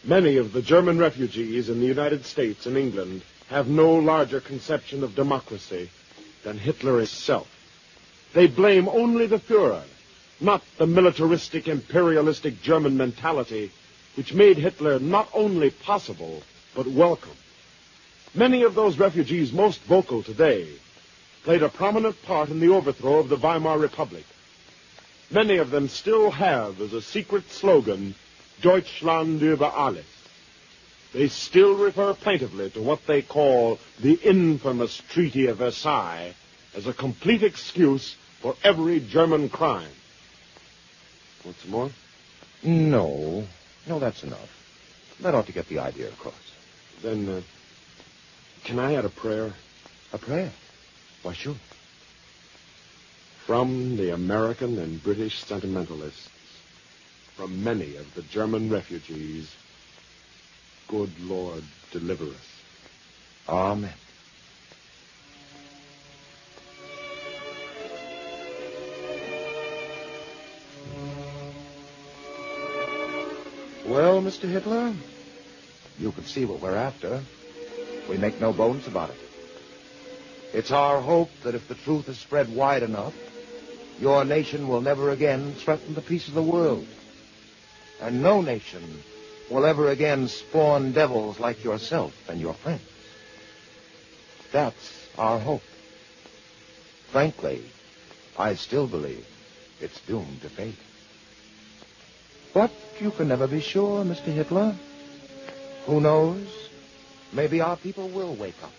S6: Many of the German refugees in the United States and England have no larger conception of democracy than Hitler himself. They blame only the Führer, not the militaristic, imperialistic German mentality which made Hitler not only possible, but welcome. Many of those refugees most vocal today played a prominent part in the overthrow of the Weimar Republic. Many of them still have, as a secret slogan, Deutschland über alles. They still refer plaintively to what they call the infamous Treaty of Versailles as a complete excuse for every German crime. Want some more?
S24: No, that's enough. That ought to get the idea across.
S6: Then, can I add a prayer?
S24: A prayer? Why, sure.
S6: From the American and British sentimentalists, from many of the German refugees, good Lord, deliver us.
S24: Amen. Well, Mr. Hitler, you can see what we're after. We make no bones about it. It's our hope that if the truth is spread wide enough, your nation will never again threaten the peace of the world. And no nation will ever again spawn devils like yourself and your friends. That's our hope. Frankly, I still believe it's doomed to fade. But you can never be sure, Mr. Hitler. Who knows? Maybe our people will wake up.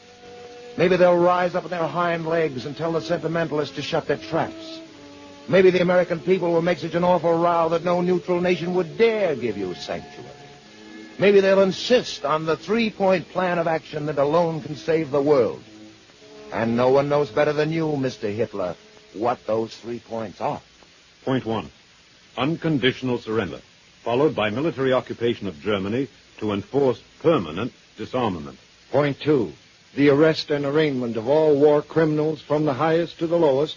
S24: Maybe they'll rise up on their hind legs and tell the sentimentalists to shut their traps. Maybe the American people will make such an awful row that no neutral nation would dare give you sanctuary. Maybe they'll insist on the 3-point plan of action that alone can save the world. And no one knows better than you, Mr. Hitler, what those 3 points are.
S10: Point 1. Unconditional surrender, followed by military occupation of Germany to enforce permanent disarmament.
S13: Point 2. The arrest and arraignment of all war criminals from the highest to the lowest,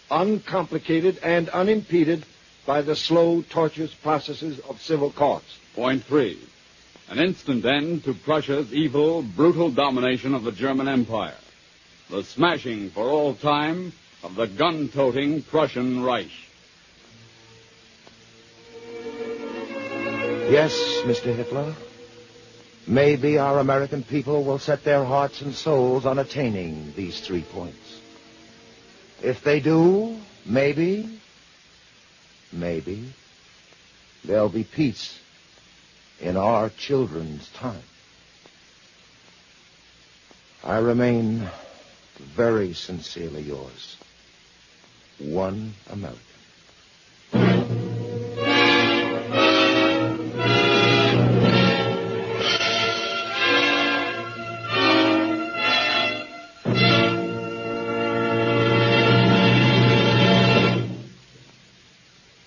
S13: uncomplicated and unimpeded by the slow, tortuous processes of civil courts.
S2: Point 3. An instant end to Prussia's evil, brutal domination of the German Empire. The smashing for all time of the gun-toting Prussian Reich.
S24: Yes, Mr. Hitler. Maybe our American people will set their hearts and souls on attaining these 3 points. If they do, maybe, there'll be peace in our children's time. I remain very sincerely yours, one American.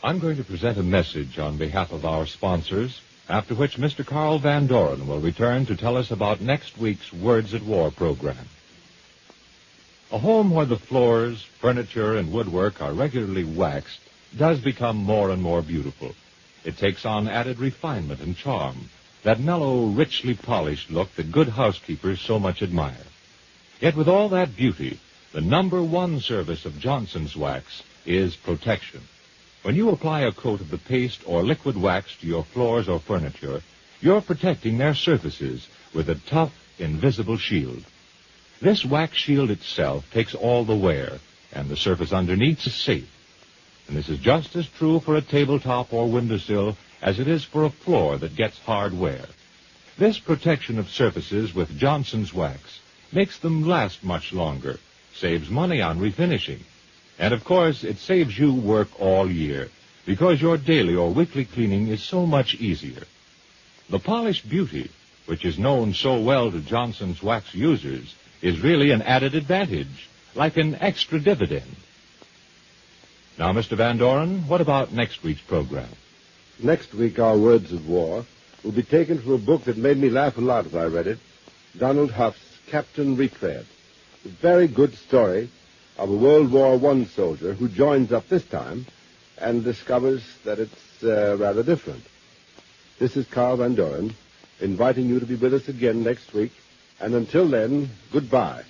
S10: I'm going to present a message on behalf of our sponsors, after which Mr. Carl Van Doren will return to tell us about next week's Words at War program. A home where the floors, furniture, and woodwork are regularly waxed does become more and more beautiful. It takes on added refinement and charm, that mellow, richly polished look that good housekeepers so much admire. Yet with all that beauty, the #1 service of Johnson's Wax is protection. When you apply a coat of the paste or liquid wax to your floors or furniture, you're protecting their surfaces with a tough, invisible shield. This wax shield itself takes all the wear, and the surface underneath is safe. And this is just as true for a tabletop or windowsill as it is for a floor that gets hard wear. This protection of surfaces with Johnson's Wax makes them last much longer, saves money on refinishing. And, of course, it saves you work all year, because your daily or weekly cleaning is so much easier. The polished beauty, which is known so well to Johnson's wax users, is really an added advantage, like an extra dividend. Now, Mr. Van Doren, what about next week's program?
S11: Next week, our words of war will be taken from a book that made me laugh a lot as I read it, Donald Huff's Captain Retread. A very good story of a World War I soldier who joins up this time and discovers that it's rather different. This is Carl Van Doren, inviting you to be with us again next week, and until then, goodbye.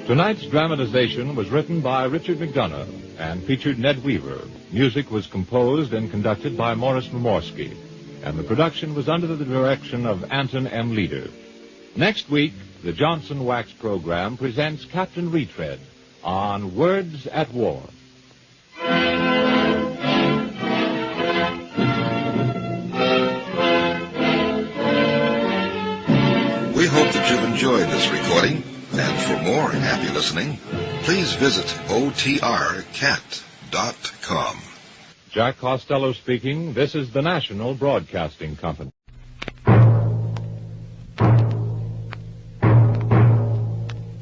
S10: Tonight's dramatization was written by Richard McDonough and featured Ned Weaver. Music was composed and conducted by Morris Momorsky, and the production was under the direction of Anton M. Leader. Next week, the Johnson Wax program presents Captain Retread on Words at War.
S9: We hope that you've enjoyed this recording. And for more happy listening, please visit otrcat.com.
S10: Jack Costello speaking. This is the National Broadcasting Company.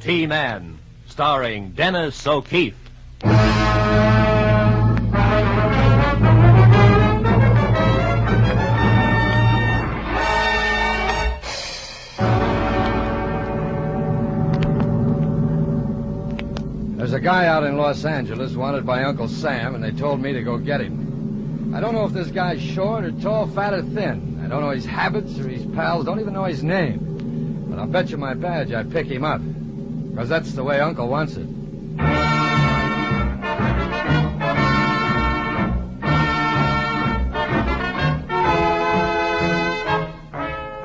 S3: T-Man, starring Dennis O'Keefe.
S16: There's a guy out in Los Angeles wanted by Uncle Sam, and they told me to go get him. I don't know if this guy's short or tall, fat or thin. I don't know his habits or his pals, don't even know his name. But I'll bet you my badge I'd pick him up, because that's the way Uncle wants it.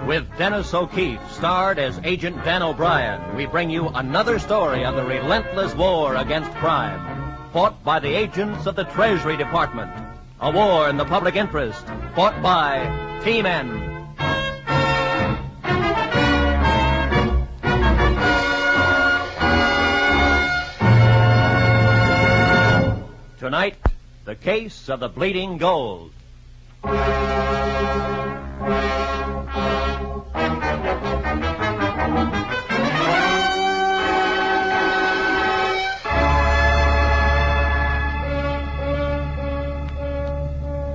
S3: With Dennis O'Keefe, starred as Agent Dan O'Brien, we bring you another story of the relentless war against crime, fought by the agents of the Treasury Department. A war in the public interest, fought by T-Men. Tonight, the case of the bleeding gold.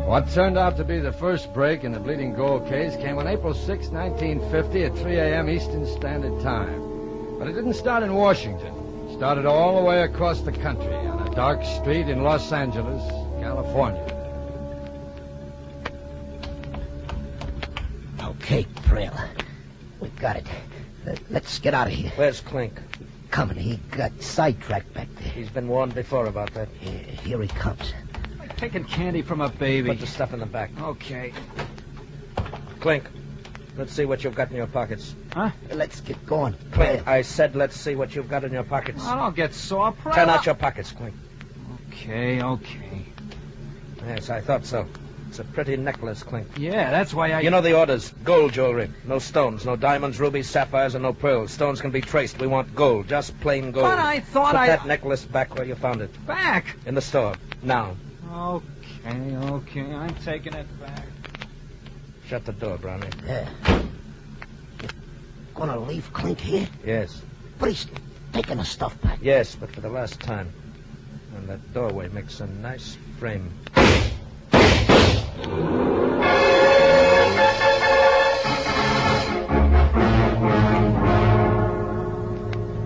S16: What turned out to be the first break in the Bleeding Gold case came on April 6, 1950 at 3 a.m. Eastern Standard Time. But it didn't start in Washington. It started all the way across the country on a dark street in Los Angeles, California.
S17: Okay, Prill. We got it. Let's get out of here.
S19: Where's Clink?
S17: Coming. He got sidetracked back there.
S19: He's been warned before about that.
S17: Here he comes.
S19: Taking candy from a baby. Put the stuff in the back.
S17: Okay.
S19: Clink, let's see what you've got in your pockets.
S17: Huh? Let's get going.
S19: Clink, I said let's see what you've got in your pockets. Oh, don't get sore, Prill. Turn out your pockets, Clink. Okay. Yes, I thought so. It's a pretty necklace, Clink. Yeah, that's why I... You know the orders. Gold jewelry. No stones, no diamonds, rubies, sapphires, and no pearls. Stones can be traced. We want gold, just plain gold. But I thought Put that necklace back where you found it. Back? In the store. Now. Okay. I'm taking it back. Shut the door, Brownie.
S17: Yeah. Gonna leave Clink here?
S19: Yes.
S17: But he's taking the stuff back.
S19: Yes, but for the last time. And that doorway makes a nice frame.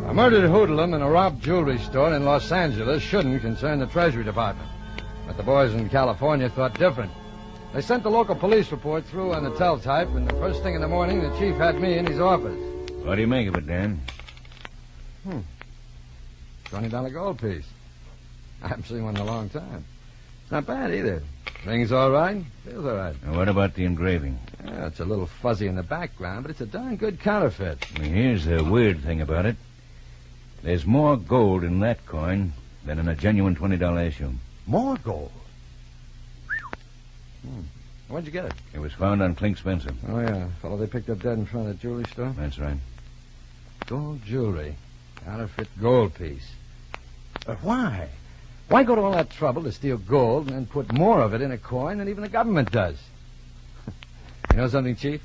S16: A murdered hoodlum in a robbed jewelry store in Los Angeles shouldn't concern the Treasury Department. But the boys in California thought different. They sent the local police report through on the teletype, and the first thing in the morning, the chief had me in his office.
S25: What do you make of it, Dan?
S16: $20 gold piece. I haven't seen one in a long time. It's not bad either. Ring's all right. Feels all right.
S25: Now, what about the engraving?
S16: Yeah, it's a little fuzzy in the background, but it's a darn good counterfeit.
S25: Well, here's the weird thing about it. There's more gold in that coin than in a genuine $20 issue.
S17: More gold?
S16: Where'd you get it?
S25: It was found on Clink Spencer.
S16: Oh, yeah. Fellow they picked up dead in front of the jewelry store?
S25: That's right.
S16: Gold jewelry. Counterfeit gold piece. But why? Why go to all that trouble to steal gold and then put more of it in a coin than even the government does? You know something, Chief?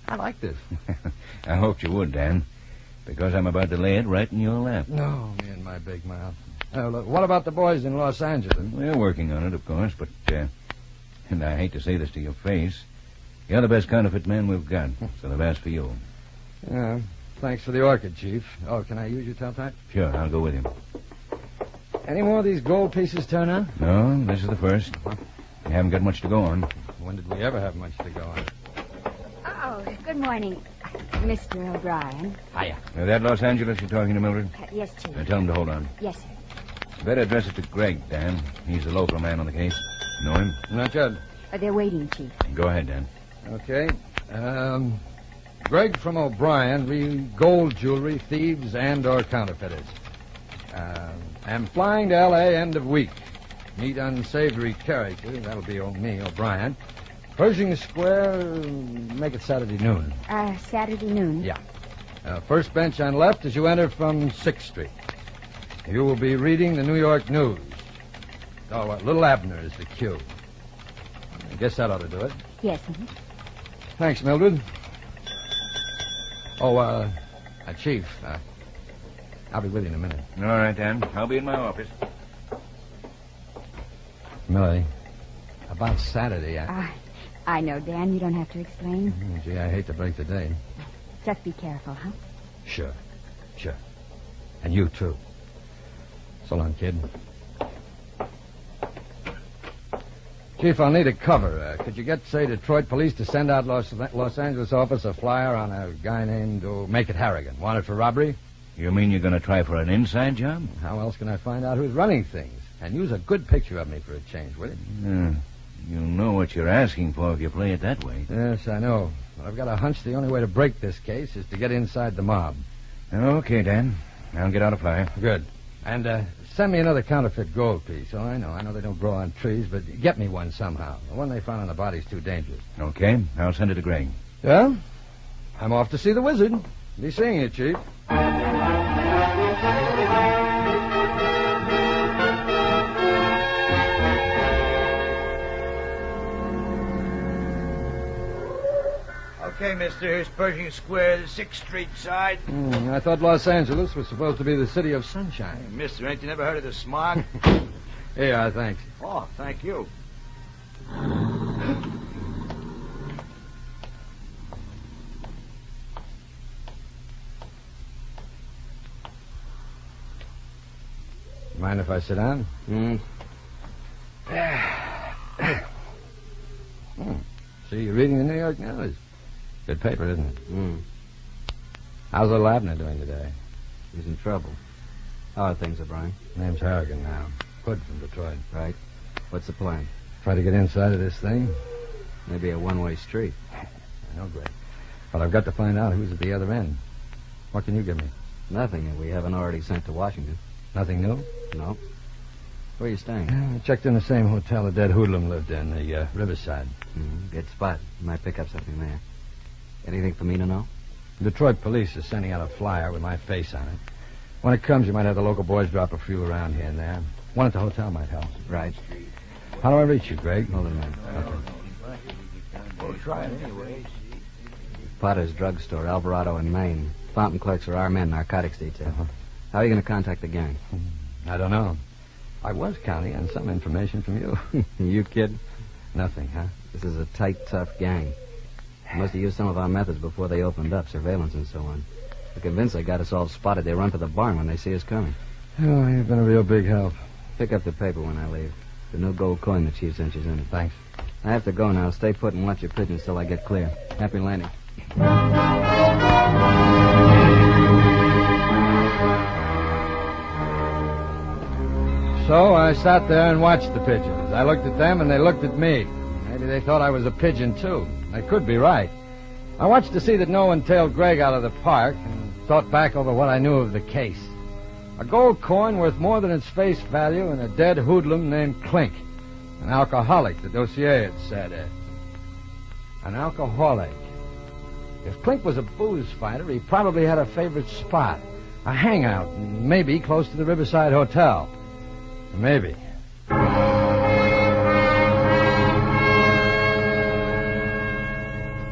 S16: I like this.
S25: I hoped you would, Dan. Because I'm about to lay it right in your lap.
S16: No, me and my big mouth. Look, what about the boys in Los Angeles?
S25: We're working on it, of course, but, and I hate to say this to your face, you're the best counterfeit man we've got, so they've asked for you.
S16: Yeah, thanks for the orchid, Chief. Oh, can I use your teletype?
S25: Sure, I'll go with you.
S16: Any more of these gold pieces turn out?
S25: No, this is the first. You haven't got much to go on.
S16: When did we ever have much to go on?
S5: Oh, good morning, Mr. O'Brien.
S16: Hiya.
S25: That Los Angeles you're talking to, Mildred?
S5: Yes, Chief.
S25: Tell him to hold on.
S5: Yes, sir.
S25: Better address it to Greg, Dan. He's the local man on the case. Know him?
S16: Not yet.
S5: They're waiting, Chief.
S25: Go ahead, Dan.
S16: Okay. Greg from O'Brien, read gold jewelry, thieves, and or counterfeiters. Am flying to L.A. end of week. Meet unsavory character. That'll be me, O'Brien. Pershing Square, make it Saturday noon.
S5: Saturday noon?
S16: Yeah. First bench on left as you enter from 6th Street. You will be reading the New York News. Oh, Little Abner is the cue. I guess that ought to do it.
S5: Yes,
S16: Thanks, Mildred. Oh, Chief, I'll be with you in a minute.
S25: All right, Dan. I'll be in my office.
S16: Millie, about Saturday,
S5: I know, Dan. You don't have to explain.
S16: Gee, I hate to break the day.
S5: Just be careful, huh?
S16: Sure. And you, too. So long, kid. Chief, I'll need a cover. Could you get, say, Detroit police to send out Los Angeles office a flyer on a guy named Make It Harrigan, wanted for robbery?
S25: You mean you're going to try for an inside job?
S16: How else can I find out who's running things? And use a good picture of me for a change, will you?
S25: You know what you're asking for if you play it that way.
S16: Yes, I know. But I've got a hunch the only way to break this case is to get inside the mob.
S25: Okay, Dan. I'll get out a flyer.
S16: Good. And send me another counterfeit gold piece. Oh, I know they don't grow on trees, but get me one somehow. The one they found on the body's too dangerous.
S25: Okay, I'll send it to Greg.
S16: Yeah? I'm off to see the wizard. Be seeing you, Chief.
S21: Okay, mister, here's Pershing Square, the 6th Street side.
S16: I thought Los Angeles was supposed to be the city of sunshine.
S21: Hey, mister, ain't you never heard of the smog?
S16: Yeah, thanks.
S21: Oh, thank you.
S16: Mind if I sit down? See, you're reading the New York News. Good paper, isn't it? How's little Abner doing today?
S7: He's in trouble. How are things, O'Brien?
S16: Name's Harrigan now. Hood from Detroit.
S7: Right. What's the plan?
S16: Try to get inside of this thing.
S7: Maybe a one-way street.
S16: I know, Greg. But I've got to find out who's at the other end. What can you give me?
S7: Nothing that we haven't already sent to Washington.
S16: Nothing new?
S7: No. Where are you staying?
S16: I checked in the same hotel the dead hoodlum lived in, the Riverside.
S7: Good spot. Might pick up something there. Anything for me to know?
S16: Detroit police is sending out a flyer with my face on it. When it comes, you might have the local boys drop a few around here and there. One at the hotel might help.
S7: Right.
S16: How do I reach you, Greg?
S7: Hold on a minute.
S21: Okay. We'll try it anyway.
S7: Potter's drugstore, Alvarado and Maine. Fountain clerks are our men, narcotics detail. How are you going to contact the gang?
S16: I don't know. I was counting on some information from you.
S7: You kid?
S16: Nothing, huh?
S7: This is a tight, tough gang. Must have used some of our methods before they opened up, surveillance and so on. They're convinced they got us all spotted. They run for the barn when they see us coming.
S16: Oh, you've been a real big help.
S7: Pick up the paper when I leave. The new gold coin the chief sent you's in it.
S16: Thanks.
S7: I have to go now. Stay put and watch your pigeons till I get clear. Happy landing.
S16: So I sat there and watched the pigeons. I looked at them and they looked at me. Maybe they thought I was a pigeon, too. They could be right. I watched to see that no one tailed Greg out of the park and thought back over what I knew of the case. A gold coin worth more than its face value and a dead hoodlum named Clink. An alcoholic, the dossier had said. An alcoholic. If Clink was a booze fighter, he probably had a favorite spot. A hangout, maybe close to the Riverside Hotel. Maybe.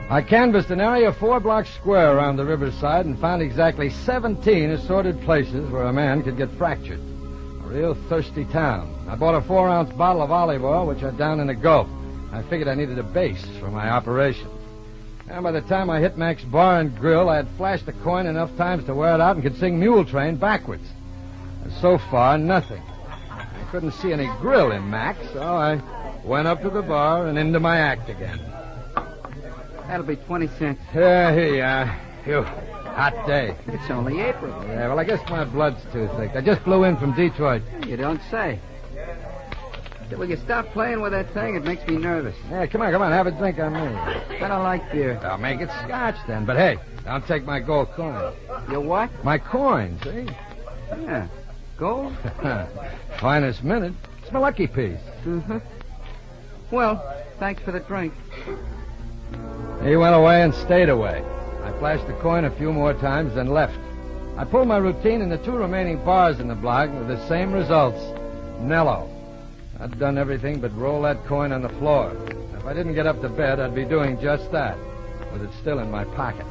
S16: I canvassed an area 4 blocks square around the riverside and found exactly 17 assorted places where a man could get fractured. A real thirsty town. I bought a 4-ounce bottle of olive oil, which I downed in a gulp. I figured I needed a base for my operation. And by the time I hit Mac's Bar and Grill, I had flashed the coin enough times to wear it out and could sing Mule Train backwards. And so far, nothing. I couldn't see any grill in Mac, so I went up to the bar and into my act again.
S7: That'll be 20 cents.
S16: Here you are. Phew. Hot day.
S7: It's only April.
S16: Yeah, well, I guess my blood's too thick. I just flew in from Detroit.
S7: You don't say. Will you stop playing with that thing? It makes me nervous.
S16: Yeah, come on. Have a drink on me.
S7: I don't like beer.
S16: I'll make it scotch then. But hey, don't take my gold coin.
S7: Your what?
S16: My coin, see?
S7: Yeah. Gold?
S16: Finest minute. It's my lucky piece.
S7: Mm-hmm. Well, thanks for the drink.
S16: He went away and stayed away. I flashed the coin a few more times, then left. I pulled my routine in the 2 remaining bars in the block with the same results. Nello. I'd done everything but roll that coin on the floor. If I didn't get up to bed, I'd be doing just that, with it still in my pocket.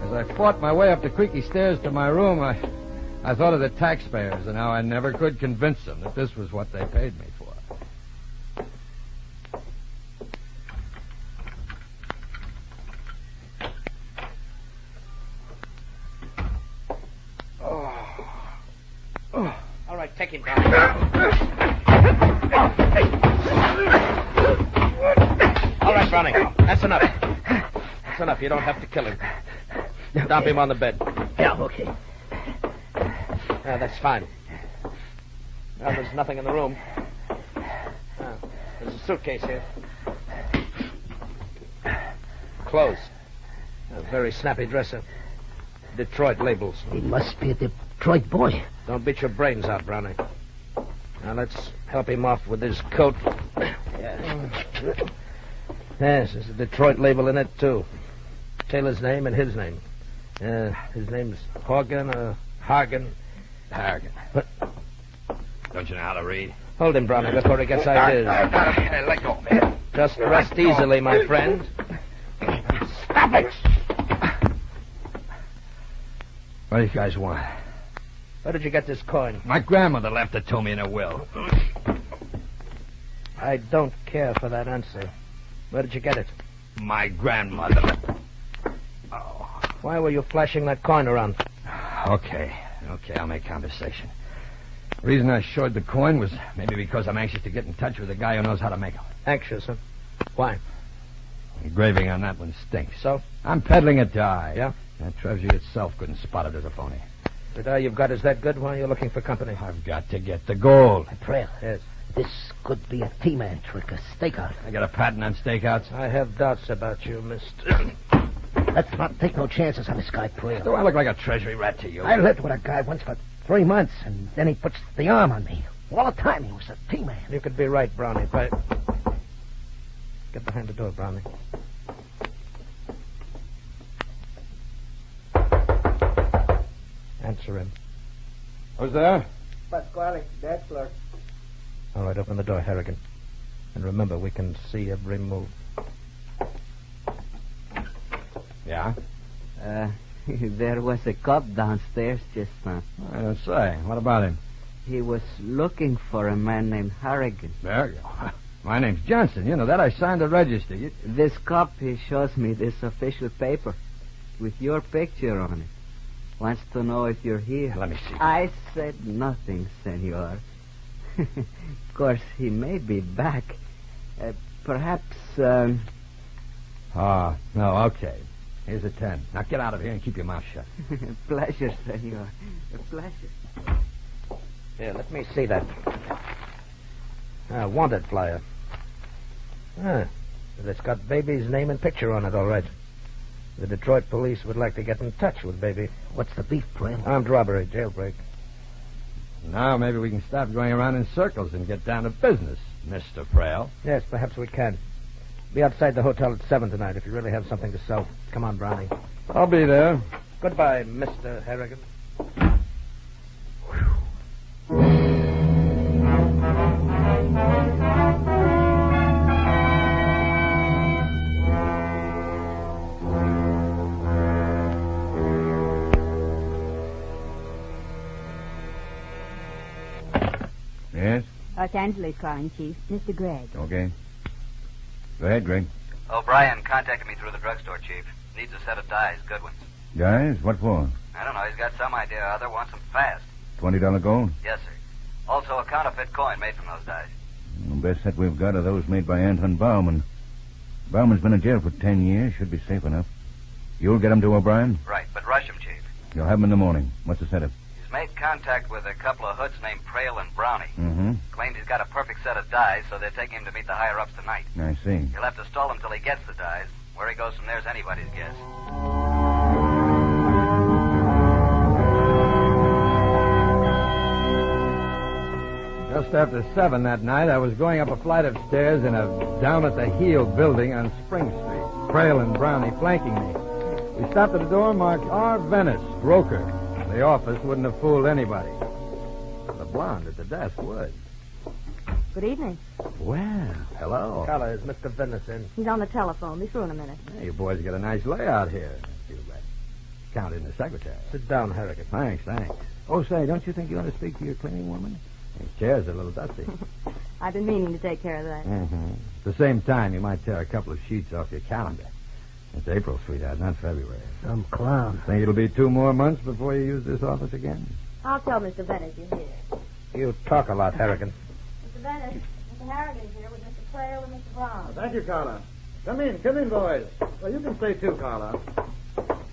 S16: As I fought my way up the creaky stairs to my room, I thought of the taxpayers and how I never could convince them that this was what they paid me for.
S19: All right, take him down. All right, Browning. That's enough. That's enough. You don't have to kill him. Dump him on the bed.
S17: Yeah, okay.
S19: Yeah, that's fine. Well, there's nothing in the room. There's a suitcase here. Clothes. A very snappy dresser. Detroit labels.
S17: He must be a Detroit boy.
S19: Don't beat your brains out, Browning. Now, let's help him off with his coat. Yeah. Yes, there's a Detroit label in it, too. Taylor's name and his name. His name's Horgan or Hagen.
S16: Hagen. Don't you know how to read?
S19: Hold him, Browning, before he gets ideas.
S16: Hey, let go.
S19: Just rest easily, my friend.
S17: Stop it!
S16: What do you guys want?
S19: Where did you get this coin?
S16: My grandmother left it to me in a will.
S19: I don't care for that answer. Where did you get it?
S16: My grandmother.
S19: Oh. Why were you flashing that coin around?
S16: Okay, I'll make conversation. The reason I showed the coin was maybe because I'm anxious to get in touch with a guy who knows how to make them.
S19: Anxious, huh? Why?
S16: The engraving on that one stinks.
S19: So?
S16: I'm peddling a die.
S19: Yeah?
S16: That treasury itself couldn't spot it as a phony.
S19: The die you've got is that good? Why are you looking for company?
S16: I've got to get the gold.
S17: Trail.
S19: Yes.
S17: This could be a T-man trick, a stakeout.
S16: I got a patent on stakeouts.
S19: I have doubts about you, mister.
S17: Let's not take no chances on this guy, Trail.
S16: Do I look like a treasury rat to you?
S17: I lived with a guy once for 3 months, and then he puts the arm on me. All the time he was a T-man.
S19: You could be right, Brownie, but... Get behind the door, Brownie. Answer him.
S16: Who's there?
S4: Pasquale, dead clerk.
S19: All right, open the door, Harrigan. And remember, we can see every move.
S16: Yeah?
S7: There was a cop downstairs just now.
S16: I don't say. What about him?
S7: He was looking for a man named Harrigan.
S16: There you go. My name's Johnson. You know that. I signed the register.
S7: This cop, he shows me this official paper with your picture on it. Wants to know if you're here.
S16: Let me see.
S7: I said nothing, senor. Of course, he may be back. Perhaps,
S16: Oh, no, okay. Here's a 10. Now get out of here and keep your mouth shut.
S7: Pleasure, senor. A pleasure.
S19: Here, let me see that. Wanted flyer. It's got Baby's name and picture on it, all right. The Detroit police would like to get in touch with Baby.
S17: What's the beef, Trail?
S19: Armed robbery, jailbreak.
S16: Now maybe we can stop going around in circles and get down to business. Mr. Frail.
S17: Yes, perhaps we can. Be outside the hotel at 7 tonight if you really have something to sell. Come on, Brownie.
S16: I'll be there.
S17: Goodbye, Mr. Harrigan.
S25: Yes?
S5: Los Angeles calling, Chief. Mr. Gregg.
S25: Okay. Go ahead, Greg.
S7: O'Brien contacted me through the drugstore, Chief. Needs a set of dyes, good ones.
S25: Guys, what for?
S7: I don't know. He's got some idea or other. Wants them fast.
S25: $20 gold?
S7: Yes, sir. Also a counterfeit coin made from those dyes.
S25: The best set we've got are those made by Anton Bauman. Bauman's been in jail for 10 years. Should be safe enough. You'll get him to O'Brien?
S7: Right, but rush him, Chief.
S25: You'll have him in the morning. What's the setup?
S7: He's made contact with a couple of hoods named Prail and Brownie.
S25: Mm-hmm.
S7: Claims he's got a perfect set of dyes, so they're taking him to meet the higher-ups tonight.
S25: I see.
S7: He'll have to stall him till he gets the dyes. Where he goes from there's anybody's guess.
S16: Just after 7 that night, I was going up a flight of stairs in a down-at-the-heel building on Spring Street. Frail and Brownie flanking me. We stopped at a door marked R. Venice, broker. The office wouldn't have fooled anybody. The blonde at the desk would.
S5: Good evening.
S16: Well, hello.
S17: Carla, is Mr. Venice in?
S5: He's on the telephone. Be through in a minute.
S16: Hey, you boys got a nice layout here. Count in the secretary.
S17: Sit down, Harrigan.
S16: Thanks. Oh, say, don't you think you ought to speak to your cleaning woman? These chairs are a little dusty.
S5: I've been meaning to take care of that.
S16: Mm-hmm. At the same time, you might tear a couple of sheets off your calendar. It's April, sweetheart, not February.
S17: Some clown.
S16: Think it'll be 2 more months before you use this office again?
S5: I'll tell Mr. Venice you're here.
S17: You talk a lot, Harrigan.
S5: Mr. Venice, Mr. Harrigan's here with Mr. Trail and Mr. Brown.
S8: Thank you, Carla. Come in, boys. Well, you can stay too, Carla.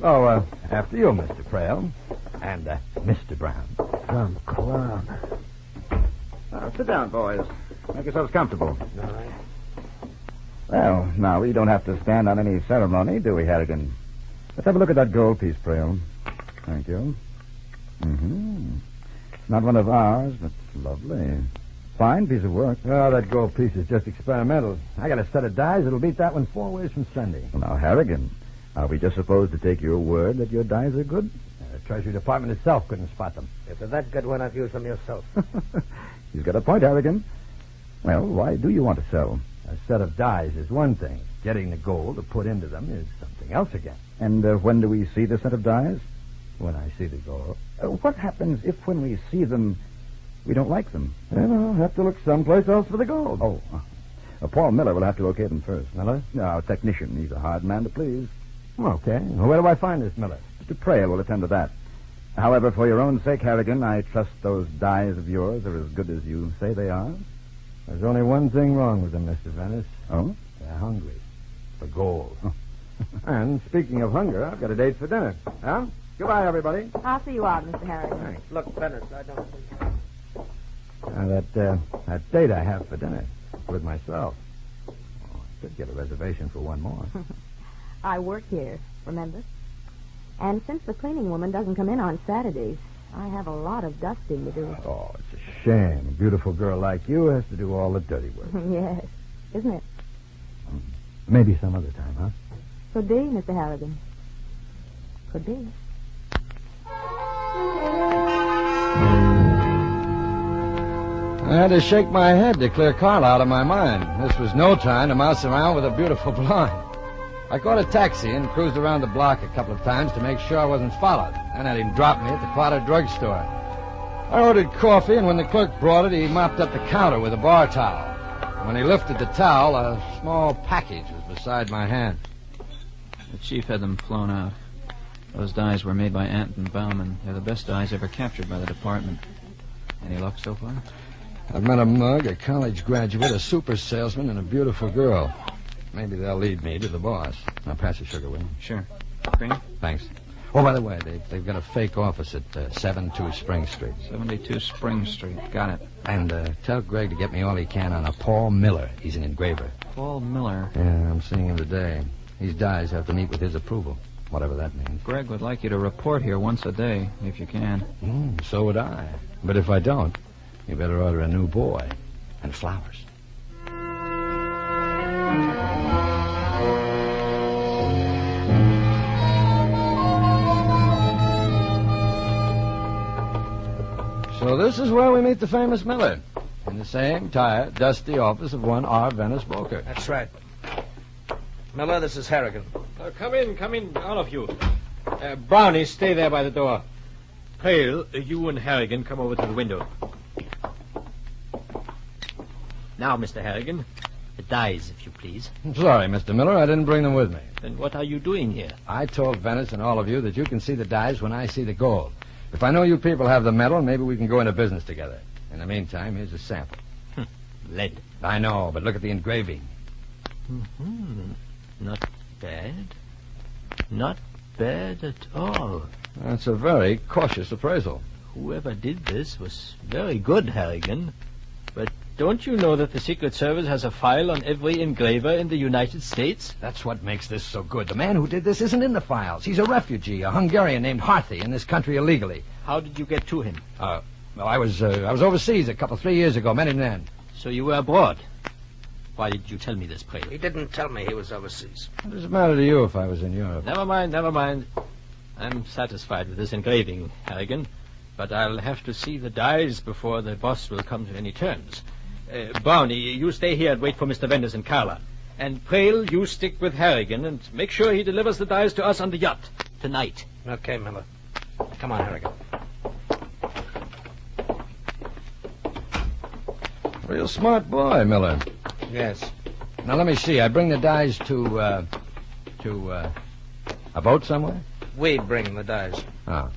S16: Oh, after you, Mr. Frail. And, Mr. Brown.
S17: Some clown.
S8: Sit down, boys. Make yourselves comfortable.
S17: All right.
S14: Well, now, we don't have to stand on any ceremony, do we, Harrigan? Let's have a look at that gold piece, Prail. Thank you. Mm-hmm. It's not one of ours, but lovely. Fine piece of work.
S16: Oh, that gold piece is just experimental. I got a set of dyes that'll beat that one 4 ways from Sunday.
S14: Well, now, Harrigan, are we just supposed to take your word that your dyes are good?
S16: The Treasury Department itself couldn't spot them.
S17: If they're that good, why not use them yourself?
S14: You've got a point, Harrigan. Well, why do you want to sell?
S16: A set of dyes is one thing. Getting the gold to put into them is something else again.
S14: And when do we see the set of dyes?
S16: When I see the gold.
S14: What happens if when we see them, we don't like them?
S16: Well, I'll have to look someplace else for the gold.
S14: Oh, Paul Miller will have to locate them first.
S16: Miller?
S14: Our technician. He's a hard man to please.
S16: Okay. Well, where do I find this Miller?
S14: Mr. Prail will attend to that. However, for your own sake, Harrigan, I trust those dyes of yours are as good as you say they are.
S16: There's only one thing wrong with them, Mr. Venice.
S14: Oh?
S16: They're hungry. For gold. Oh. And speaking of hunger, I've got a date for dinner. Huh? Goodbye, everybody.
S5: I'll see you out, Mr. Harrigan.
S16: Thanks.
S17: Look, Venice, I don't think...
S16: That date I have for dinner with myself. Oh, I could get a reservation for one more.
S5: I work here, remember? And since the cleaning woman doesn't come in on Saturdays, I have a lot of dusting to do.
S16: Oh, it's a shame. A beautiful girl like you has to do all the dirty work.
S5: Yes, isn't it?
S16: Maybe some other time, huh?
S5: Could be, Mr. Harrigan. Could be.
S16: I had to shake my head to clear Carla out of my mind. This was no time to mouse around with a beautiful blonde. I caught a taxi and cruised around the block a couple of times to make sure I wasn't followed. Then had him drop me at the Quatter drugstore. I ordered coffee, and when the clerk brought it, he mopped up the counter with a bar towel. When he lifted the towel, a small package was beside my hand.
S20: The chief had them flown out. Those dyes were made by Anton Bauman. They're the best dyes ever captured by the department. Any luck so far?
S16: I've met a mug, a college graduate, a super salesman, and a beautiful girl. Maybe they'll lead me to the boss. Now, pass the sugar, will you?
S20: Sure. Cream?
S16: Thanks. Oh, by the way, they've got a fake office at 72 Spring Street.
S20: 72 Spring Street. Got it.
S16: And tell Greg to get me all he can on a Paul Miller. He's an engraver.
S20: Paul Miller?
S16: Yeah, I'm seeing him today. These dyes have to meet with his approval, whatever that means.
S20: Greg would like you to report here once a day, if you can.
S16: So would I. But if I don't, you better order a new boy and flowers. So this is where we meet the famous Miller. In the same tired, dusty office of one R. Venice broker.
S19: That's right. Miller, this is Harrigan.
S8: Come in, all of you. Brownie, stay there by the door. Hale, you and Harrigan come over to the window. Now, Mr. Harrigan, the dies, if you please.
S16: I'm sorry, Mr. Miller, I didn't bring them with me.
S8: Then what are you doing here?
S16: I told Venice and all of you that you can see the dies when I see the gold. If I know you people have the metal, maybe we can go into business together. In the meantime, here's a sample.
S8: Lead.
S16: I know, but look at the engraving.
S8: Mm-hmm. Not bad. Not bad at all.
S16: That's a very cautious appraisal.
S8: Whoever did this was very good, Harrigan. But don't you know that the Secret Service has a file on every engraver in the United States?
S16: That's what makes this so good. The man who did this isn't in the files. He's a refugee, a Hungarian named Harthy, in this country illegally.
S8: How did you get to him?
S16: Well, I was overseas a 3 years ago. Met him then.
S8: So you were abroad. Why did you tell me this, Pray?
S19: He didn't tell me he was overseas.
S16: What does it matter to you if I was in Europe?
S8: Never mind. I'm satisfied with this engraving, Harrigan. But I'll have to see the dies before the boss will come to any terms. Brownie, you stay here and wait for Mr. Venders and Carla. And Prale, you stick with Harrigan and make sure he delivers the dies to us on the yacht tonight.
S19: Okay, Miller. Come on, Harrigan.
S16: Real smart boy, Miller.
S19: Yes.
S16: Now, let me see. I bring the dies to a boat somewhere?
S19: We bring the dies.
S16: Oh.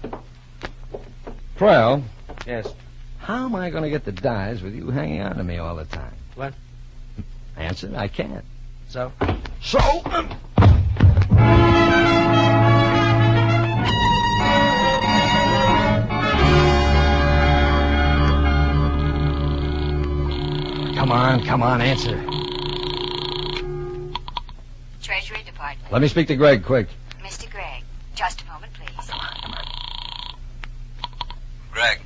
S16: Prale.
S19: Yes.
S16: How am I going to get the dies with you hanging on to me all the time?
S19: What?
S16: Answer, I can't.
S19: So?
S16: Come on, answer.
S1: Treasury Department.
S16: Let me speak to Greg, quick.
S1: Mr. Gregg, just a moment, please.
S16: Come on.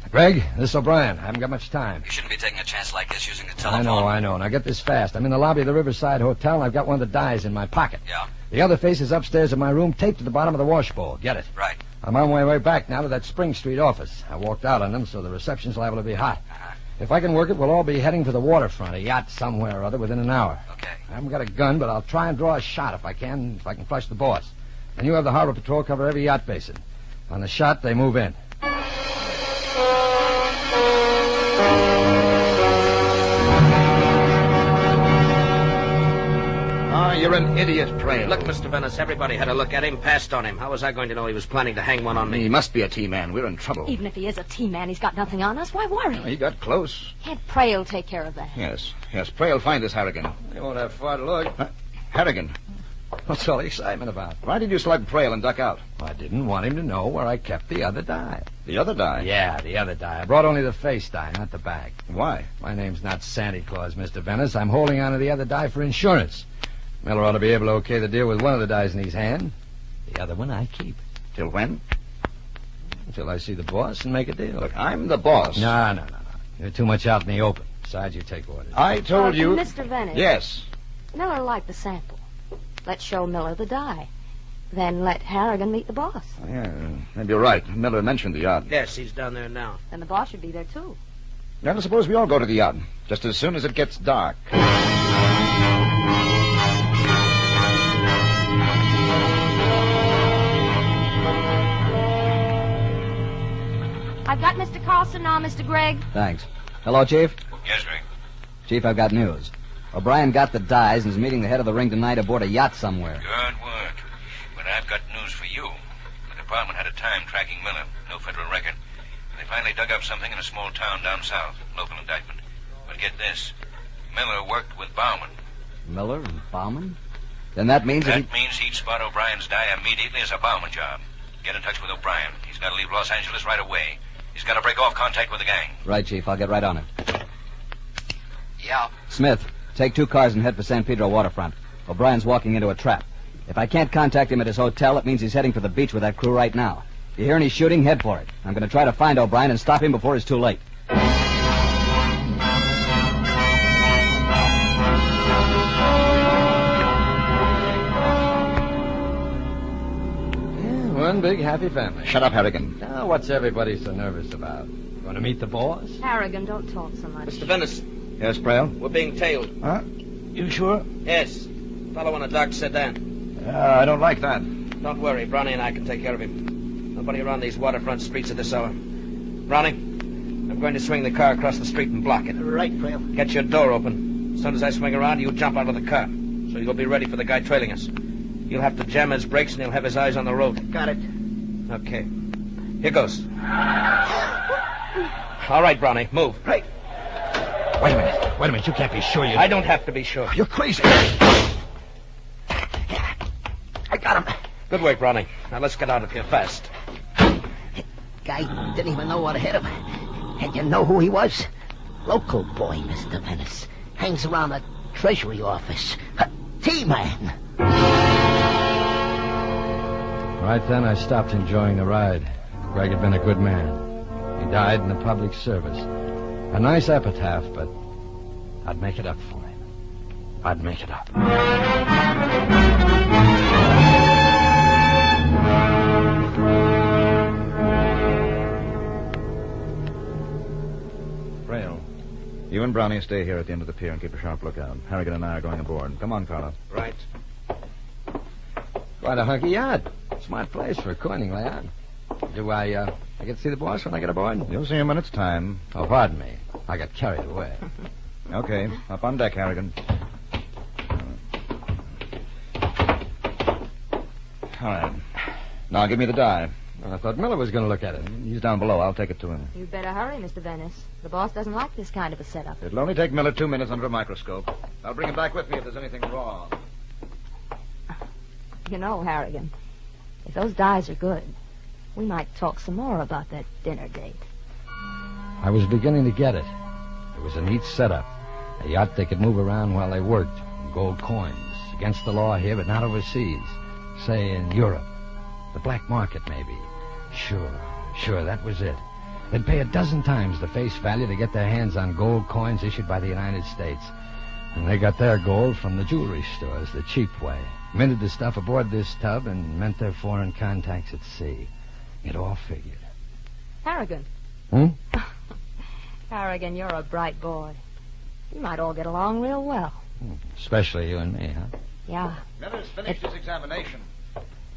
S15: Greg,
S16: this is O'Brien. I haven't got much time.
S15: you shouldn't be taking a chance like this using the telephone.
S16: I know. Now get this fast. I'm in the lobby of the Riverside Hotel, and I've got one of the dies in my pocket.
S15: Yeah.
S16: The other face is upstairs in my room, taped to the bottom of the washbowl. Get it?
S15: Right.
S16: I'm on my way back now to that Spring Street office. I walked out on them, so the reception's liable to be hot. If I can work it, we'll all be heading for the waterfront, a yacht somewhere or other, within an hour.
S15: Okay.
S16: I haven't got a gun, but I'll try and draw a shot if I can flush the boss. And you have the harbor patrol cover every yacht basin. On the shot, they move in.
S19: You're an idiot, Prale. Look, Mr. Venice, everybody had a look at him, passed on him. How was I going to know he was planning to hang one on me?
S25: He must be a T-man. We're in trouble.
S5: Even if he is a T-man, he's got nothing on us. Why worry?
S25: He got close.
S5: Can't Prale take care of that?
S25: Yes. Prale, find us, Harrigan.
S16: You won't have far to look.
S25: Harrigan,
S16: What's all the excitement about?
S25: why did you slug Prale and duck out?
S16: I didn't want him to know where I kept the other die.
S25: The other die?
S16: Yeah, the other die. I brought only the face die, not the bag.
S25: Why?
S16: My name's not Santa Claus, Mr. Venice. I'm holding on to the other die for insurance. Miller ought to be able to okay the deal with one of the dies in his hand. The other one I keep.
S25: Till when?
S16: Until I see the boss and make a deal.
S25: Look, I'm the boss.
S16: No. You're too much out in the open. Besides, you take orders.
S25: I told you...
S5: Mr. Venice.
S25: Yes.
S5: Miller liked the sample. Let's show Miller the die. Then let Harrigan meet the boss.
S25: Yeah, maybe you're right. Miller mentioned the yacht.
S19: Yes, he's down there now.
S5: Then the boss should be there, too.
S25: Now, suppose we all go to the yacht, just as soon as it gets dark.
S5: I've got Mr. Carlson now, Mr. Gregg.
S7: Thanks. Hello, Chief?
S15: Yes, Rick.
S7: Chief, I've got news. O'Brien got the dies and is meeting the head of the ring tonight aboard a yacht somewhere.
S15: Good work. But I've got news for you. The department had a time tracking Miller. No federal record. They finally dug up something in a small town down south. Local indictment. But get this. Miller worked with Bauman.
S7: Miller and Bauman? Then that means
S15: That means he'd spot O'Brien's die immediately as a Bauman job. Get in touch with O'Brien. He's got to leave Los Angeles right away. He's got to break off contact with the gang.
S7: Right, Chief. I'll get right on it.
S19: Yeah.
S7: Smith, take 2 cars and head for San Pedro waterfront. O'Brien's walking into a trap. If I can't contact him at his hotel, it means he's heading for the beach with that crew right now. If you hear any shooting, head for it. I'm going to try to find O'Brien and stop him before it's too late.
S16: One big happy family.
S25: Shut up, Harrigan.
S16: Now, what's everybody so nervous about? Going to meet the boss?
S5: Harrigan, don't talk so much.
S19: Mr. Venice,
S7: Yes, Prale?
S19: we're being tailed.
S14: Huh? You sure?
S19: Yes. Fellow in a dark sedan.
S14: I don't like that.
S19: Don't worry, Brownie and I can take care of him. Nobody around these waterfront streets at this hour. Brownie, I'm going to swing the car across the street and block it.
S17: Right, Prale.
S19: Get your door open. As soon as I swing around, you jump out of the car. So you'll be ready for the guy trailing us. You'll have to jam his brakes and he'll have his eyes on the road.
S17: Got it.
S19: Okay. Here goes. All right, Brownie, move.
S17: Right. Wait a minute. You can't be sure you...
S19: I don't have to be sure.
S17: You're crazy. I got him.
S19: Good work, Brownie. Now let's get out of here fast.
S17: Guy didn't even know what hit him. And you know who he was? Local boy, Mr. Venice. Hangs around the Treasury office. A T-man.
S16: Right then, I stopped enjoying the ride. Greg had been a good man. He died in the public service. A nice epitaph, but I'd make it up for him. I'd make it up.
S14: Prale, you and Brownie stay here at the end of the pier and keep a sharp lookout. Harrigan and I are going aboard. Come on, Carlo.
S19: Right.
S16: Quite a hunky yacht. Smart place for a coining layout. Do I get to see the boss when I get aboard?
S14: You'll see him when it's time.
S16: Oh, pardon me. I got carried away.
S14: Okay, up on deck, Harrigan. All right. Now give me the die.
S16: Well, I thought Miller was going to look at it.
S14: He's down below. I'll take it to him.
S5: You'd better hurry, Mr. Venice. The boss doesn't like this kind of a setup.
S14: It'll only take Miller 2 minutes under a microscope. I'll bring him back with me if there's anything wrong.
S5: You know, Harrigan, if those dies are good, we might talk some more about that dinner date.
S16: I was beginning to get it. It was a neat setup. A yacht they could move around while they worked. Gold coins. Against the law here, but not overseas. Say, in Europe. The black market, maybe. Sure, that was it. They'd pay 12 times the face value to get their hands on gold coins issued by the United States. And they got their gold from the jewelry stores, the cheap way. Minted the stuff aboard this tub and meant their foreign contacts at sea. It all figured.
S5: Harrigan. Harrigan, you're a bright boy. You might all get along real well.
S16: Especially you and me, huh?
S5: Yeah.
S14: Miller's finished his examination.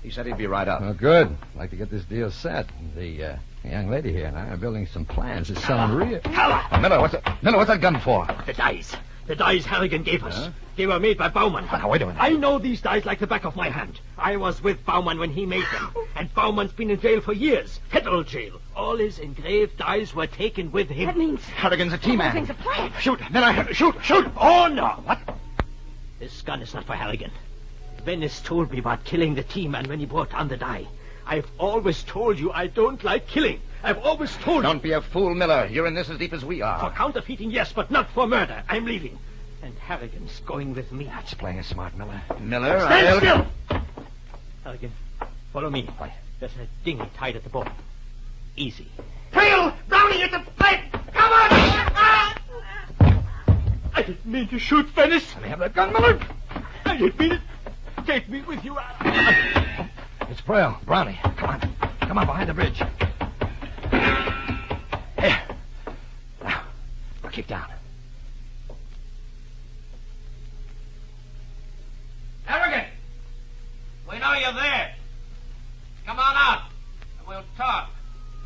S14: He said he'd be right up.
S16: Oh, good. I'd like to get this deal set. The young lady here and I are building some plans to sell them real.
S14: Miller, what's that gun for?
S6: The dice. The dice Harrigan gave us.
S14: Huh?
S6: They were made by Baumann.
S14: Now, wait a minute.
S6: I know these dice like the back of my hand. I was with Baumann when he made them. And Baumann's been in jail for years. Federal jail. All his engraved dice were taken with him.
S5: That means...
S14: Harrigan's a T-man.
S5: Things a plan.
S14: Shoot, Miller, shoot!
S6: Oh, no. What? This gun is not for Harrigan. Venice told me about killing the T-man when he brought down the die. I've always told you I don't like killing. I've always told you.
S14: Don't be a fool, Miller. You're in this as deep as we are.
S6: For counterfeiting, yes, but not for murder. I'm leaving. And Harrigan's going with me.
S14: That's playing it smart, Miller. Miller,
S6: Stand still! Harrigan, follow me. There's a dinghy tied at the boat. Easy.
S21: Tail! Brownie at the plate! Come on!
S6: I didn't mean to shoot Venice.
S14: Let me have that gun, Miller.
S6: I didn't mean it. Take me with you.
S16: It's Prale. Brownie. Come on, behind the bridge. Here. Now, keep down.
S21: Harrigan! We know you're there. Come on out, and we'll talk.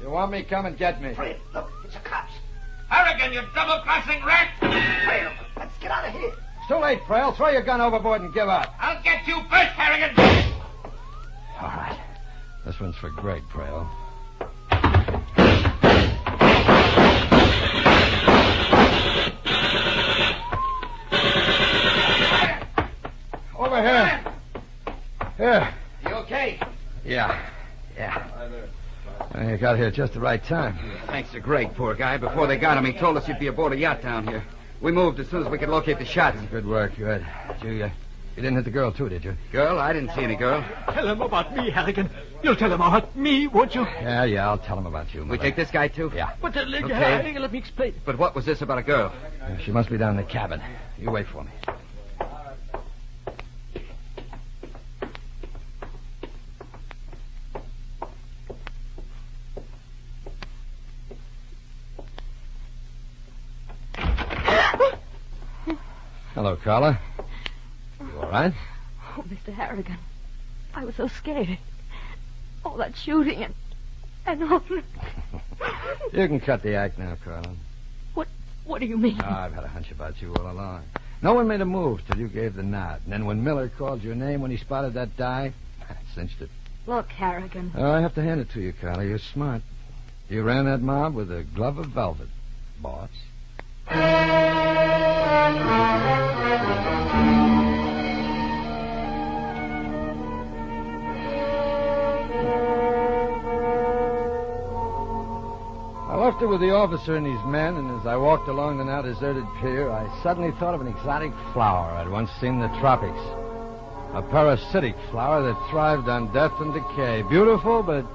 S16: You want me, come and get me.
S21: Prale, look, it's the cops. Harrigan, you double-crossing rat! Prale, let's get out of here.
S16: It's too late, Prale. Throw your gun overboard and give up.
S21: I'll get you first, Harrigan.
S16: All right. This one's for Greg, Prale. Over here. Here.
S21: You okay?
S16: Yeah. You got here just the right time.
S7: Thanks to Greg, poor guy. Before they got him, he told us you'd be aboard a yacht down here. We moved as soon as we could locate the shots.
S16: Good work, good. You didn't hit the girl, too, did you?
S7: Girl? I didn't see any girl.
S6: Tell him about me, Harrigan. You'll tell him about me, won't you?
S16: Yeah, I'll tell him about you, Miller.
S7: We take this guy, too?
S16: Yeah.
S6: But
S7: Okay.
S6: Harrigan, let me explain.
S7: But what was this about a girl?
S16: She must be down in the cabin. You wait for me. Hello, Carla. You all right?
S5: Oh, Mr. Harrigan, I was so scared. All that shooting and all.
S16: You can cut the act now, Carla.
S5: What do you mean?
S16: Oh, I've had a hunch about you all along. No one made a move till you gave the nod. And then when Miller called your name when he spotted that die, I cinched it.
S5: Look, Harrigan.
S16: Oh, I have to hand it to you, Carla. You're smart. You ran that mob with a glove of velvet, boss. I left her with the officer and his men, and as I walked along the now deserted pier, I suddenly thought of an exotic flower I'd once seen in the tropics. A parasitic flower that thrived on death and decay. Beautiful, but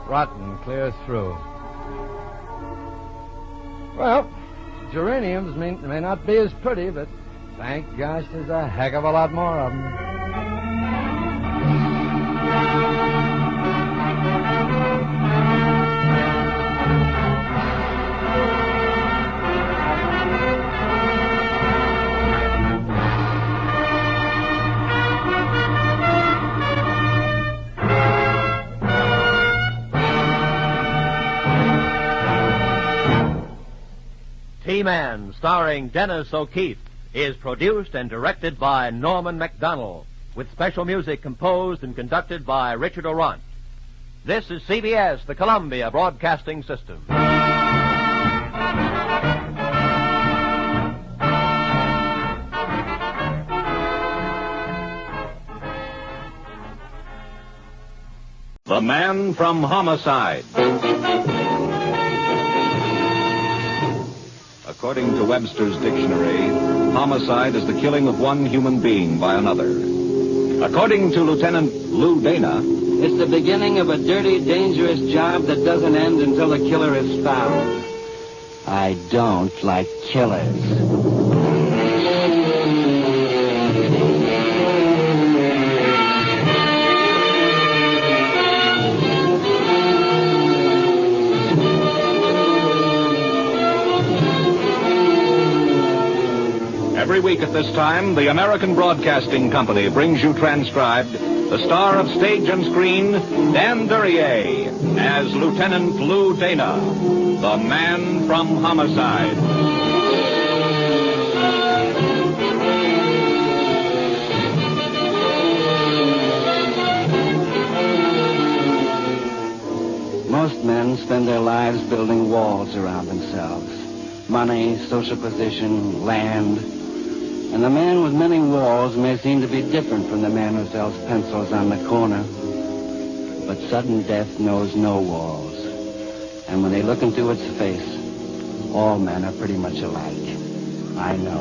S16: rotten clear through. Well, geraniums may not be as pretty, but thank gosh there's a heck of a lot more of them.
S3: T-Man, starring Dennis O'Keefe, is produced and directed by Norman MacDonald, with special music composed and conducted by Richard Orant. This is CBS, the Columbia Broadcasting System.
S2: The Man from Homicide. According to Webster's dictionary, homicide is the killing of one human being by another. According to Lieutenant Lou Dana,
S12: it's the beginning of a dirty, dangerous job that doesn't end until the killer is found. I don't like killers.
S2: Every week at this time, the American Broadcasting Company brings you transcribed the star of stage and screen, Dan Duryea, as Lieutenant Lou Dana, the Man from Homicide.
S12: Most men spend their lives building walls around themselves. Money, social position, land. And the man with many walls may seem to be different from the man who sells pencils on the corner. But sudden death knows no walls. And when they look into its face, all men are pretty much alike. I know.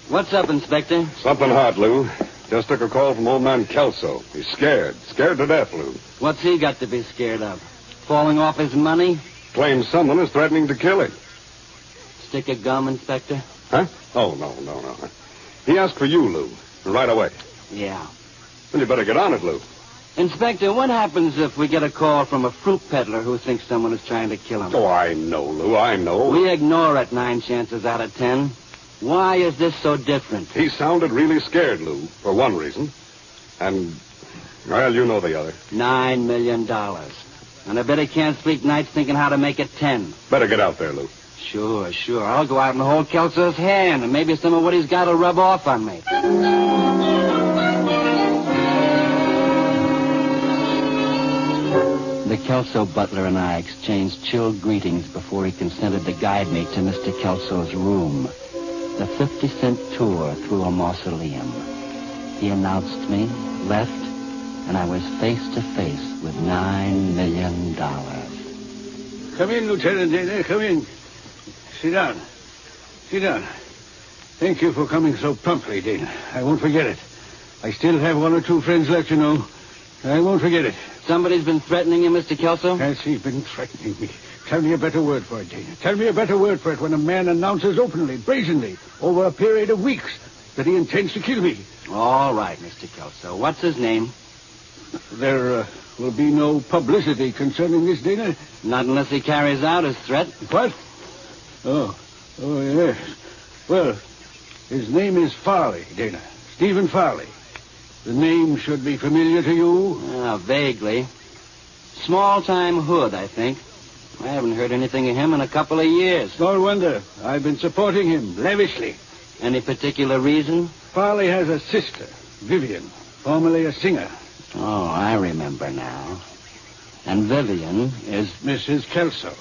S12: What's up, Inspector?
S11: Something hot, Lou. Just took a call from old man Kelso. He's scared. Scared to death, Lou.
S12: What's he got to be scared of? Falling off his money?
S11: Claims someone is threatening to kill him.
S12: Stick of gum, Inspector?
S11: Huh? Oh, no. He asked for you, Lou. Right away.
S12: Yeah.
S11: Well, you better get on it, Lou.
S12: Inspector, what happens if we get a call from a fruit peddler who thinks someone is trying to kill him?
S11: Oh, I know, Lou, I know.
S12: We ignore it 9 chances out of 10. Why is this so different?
S11: He sounded really scared, Lou, for one reason. And, well, you know the other.
S12: $9 million. And I bet he can't sleep nights thinking how to make it 10.
S11: Better get out there, Lou.
S12: Sure. I'll go out and hold Kelso's hand, and maybe some of what he's got will rub off on me. The Kelso butler and I exchanged chilled greetings before he consented to guide me to Mr. Kelso's room. The 50-cent tour through a mausoleum. He announced me, left, and I was face to face with $9 million.
S13: Come in, Lieutenant Dana. Come in. Sit down. Thank you for coming so promptly, Dana. I won't forget it. I still have 1 or 2 friends left, you know. I won't forget it.
S12: Somebody's been threatening you, Mr. Kelso?
S13: Has he been threatening me? Tell me a better word for it, Dana. Tell me a better word for it when a man announces openly, brazenly, over a period of weeks, that he intends to kill me.
S12: All right, Mr. Kelso. What's his name?
S13: There will be no publicity concerning this, Dana?
S12: Not unless he carries out his threat.
S13: What? Oh, yes. Well, his name is Farley, Dana. Stephen Farley. The name should be familiar to you?
S12: Vaguely. Small-time hood, I think. I haven't heard anything of him in a couple of years.
S13: No wonder. I've been supporting him lavishly.
S12: Any particular reason?
S13: Farley has a sister, Vivian, formerly a singer.
S12: Oh, I remember now. And Vivian is...
S13: Mrs. Kelso.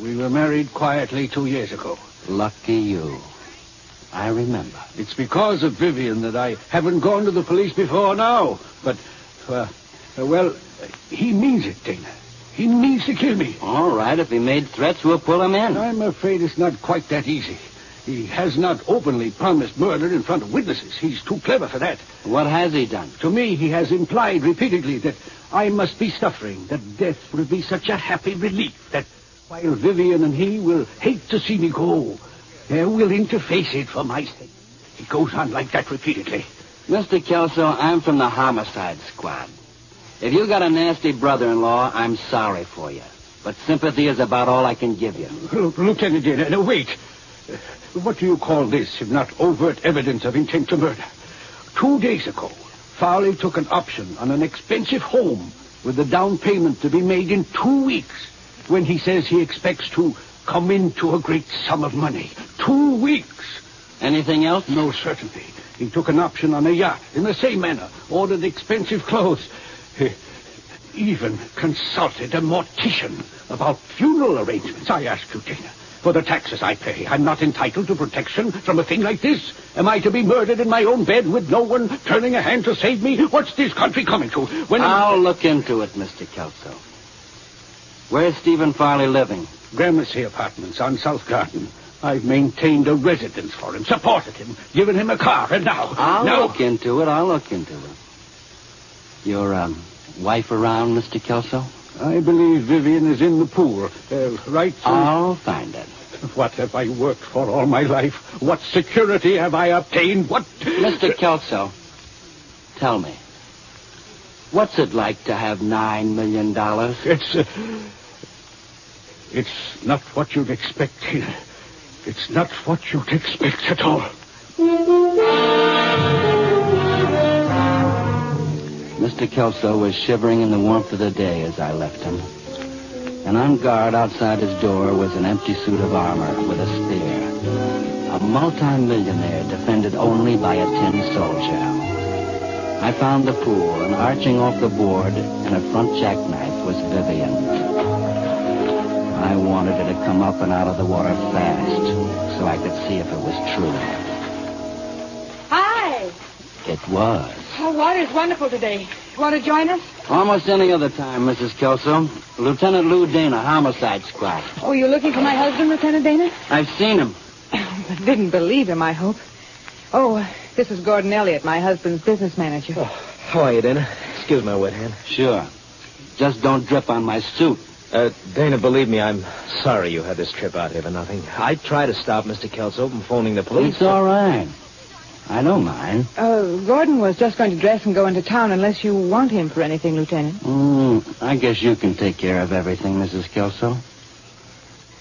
S13: We were married quietly 2 years ago.
S12: Lucky you. I remember.
S13: It's because of Vivian that I haven't gone to the police before now. But, well, he means it, Dana. He means to kill me.
S12: All right, if he made threats, we'll pull him in.
S13: I'm afraid it's not quite that easy. He has not openly promised murder in front of witnesses. He's too clever for that.
S12: What has he done?
S13: To me, he has implied repeatedly that I must be suffering, that death will be such a happy relief, that while Vivian and he will hate to see me go, they're willing to face it for my sake. He goes on like that repeatedly.
S12: Mr. Kelso, I'm from the homicide squad. If you got a nasty brother-in-law, I'm sorry for you. But sympathy is about all I can give you.
S13: Lieutenant Dana, wait. What do you call this, if not overt evidence of intent to murder? 2 days ago, Farley took an option on an expensive home with the down payment to be made in 2 weeks, when he says he expects to come into a great sum of money. 2 weeks.
S12: Anything else?
S13: No, certainly. He took an option on a yacht in the same manner, ordered expensive clothes. He even consulted a mortician about funeral arrangements. I ask you, Dana, for the taxes I pay, I'm not entitled to protection from a thing like this? Am I to be murdered in my own bed with no one turning a hand to save me? What's this country coming to?
S12: I'll look into it, Mr. Kelso. Where's Stephen Farley living?
S13: Gramercy Apartments on South Garden. I've maintained a residence for him, supported him, given him a car, and now...
S12: I'll look into it. Your, wife around, Mr. Kelso?
S13: I believe Vivian is in the pool. Right, sir?
S12: I'll find it.
S13: What have I worked for all my life? What security have I obtained? What...
S12: Mr. Kelso, tell me, what's it like to have $9 million?
S13: It's not what you'd expect here. It's not what you'd expect at all.
S12: Mr. Kelso was shivering in the warmth of the day as I left him. And on guard outside his door was an empty suit of armor with a spear. A multi-millionaire defended only by a tin soldier. I found the pool, and arching off the board in a front jackknife was Vivian. I wanted her to come up and out of the water fast so I could see if it was true.
S9: Hi.
S12: It was.
S9: Oh, water's wonderful today. Want to join us?
S12: Almost any other time, Mrs. Kelso. Lieutenant Lou Dana, Homicide Squad.
S9: Oh, you're looking for my husband, Lieutenant Dana?
S12: I've seen him.
S9: Didn't believe him, I hope. Oh, this is Gordon Elliott, my husband's business manager.
S6: Oh, how are you, Dana? Excuse my wet hand.
S12: Sure. Just don't drip on my suit.
S6: Dana, believe me, I'm sorry you had this trip out here for nothing. I tried to stop Mr. Kelso from phoning the police.
S12: It's all right. I don't mind.
S9: Gordon was just going to dress and go into town unless you want him for anything, Lieutenant.
S12: I guess you can take care of everything, Mrs. Kelso.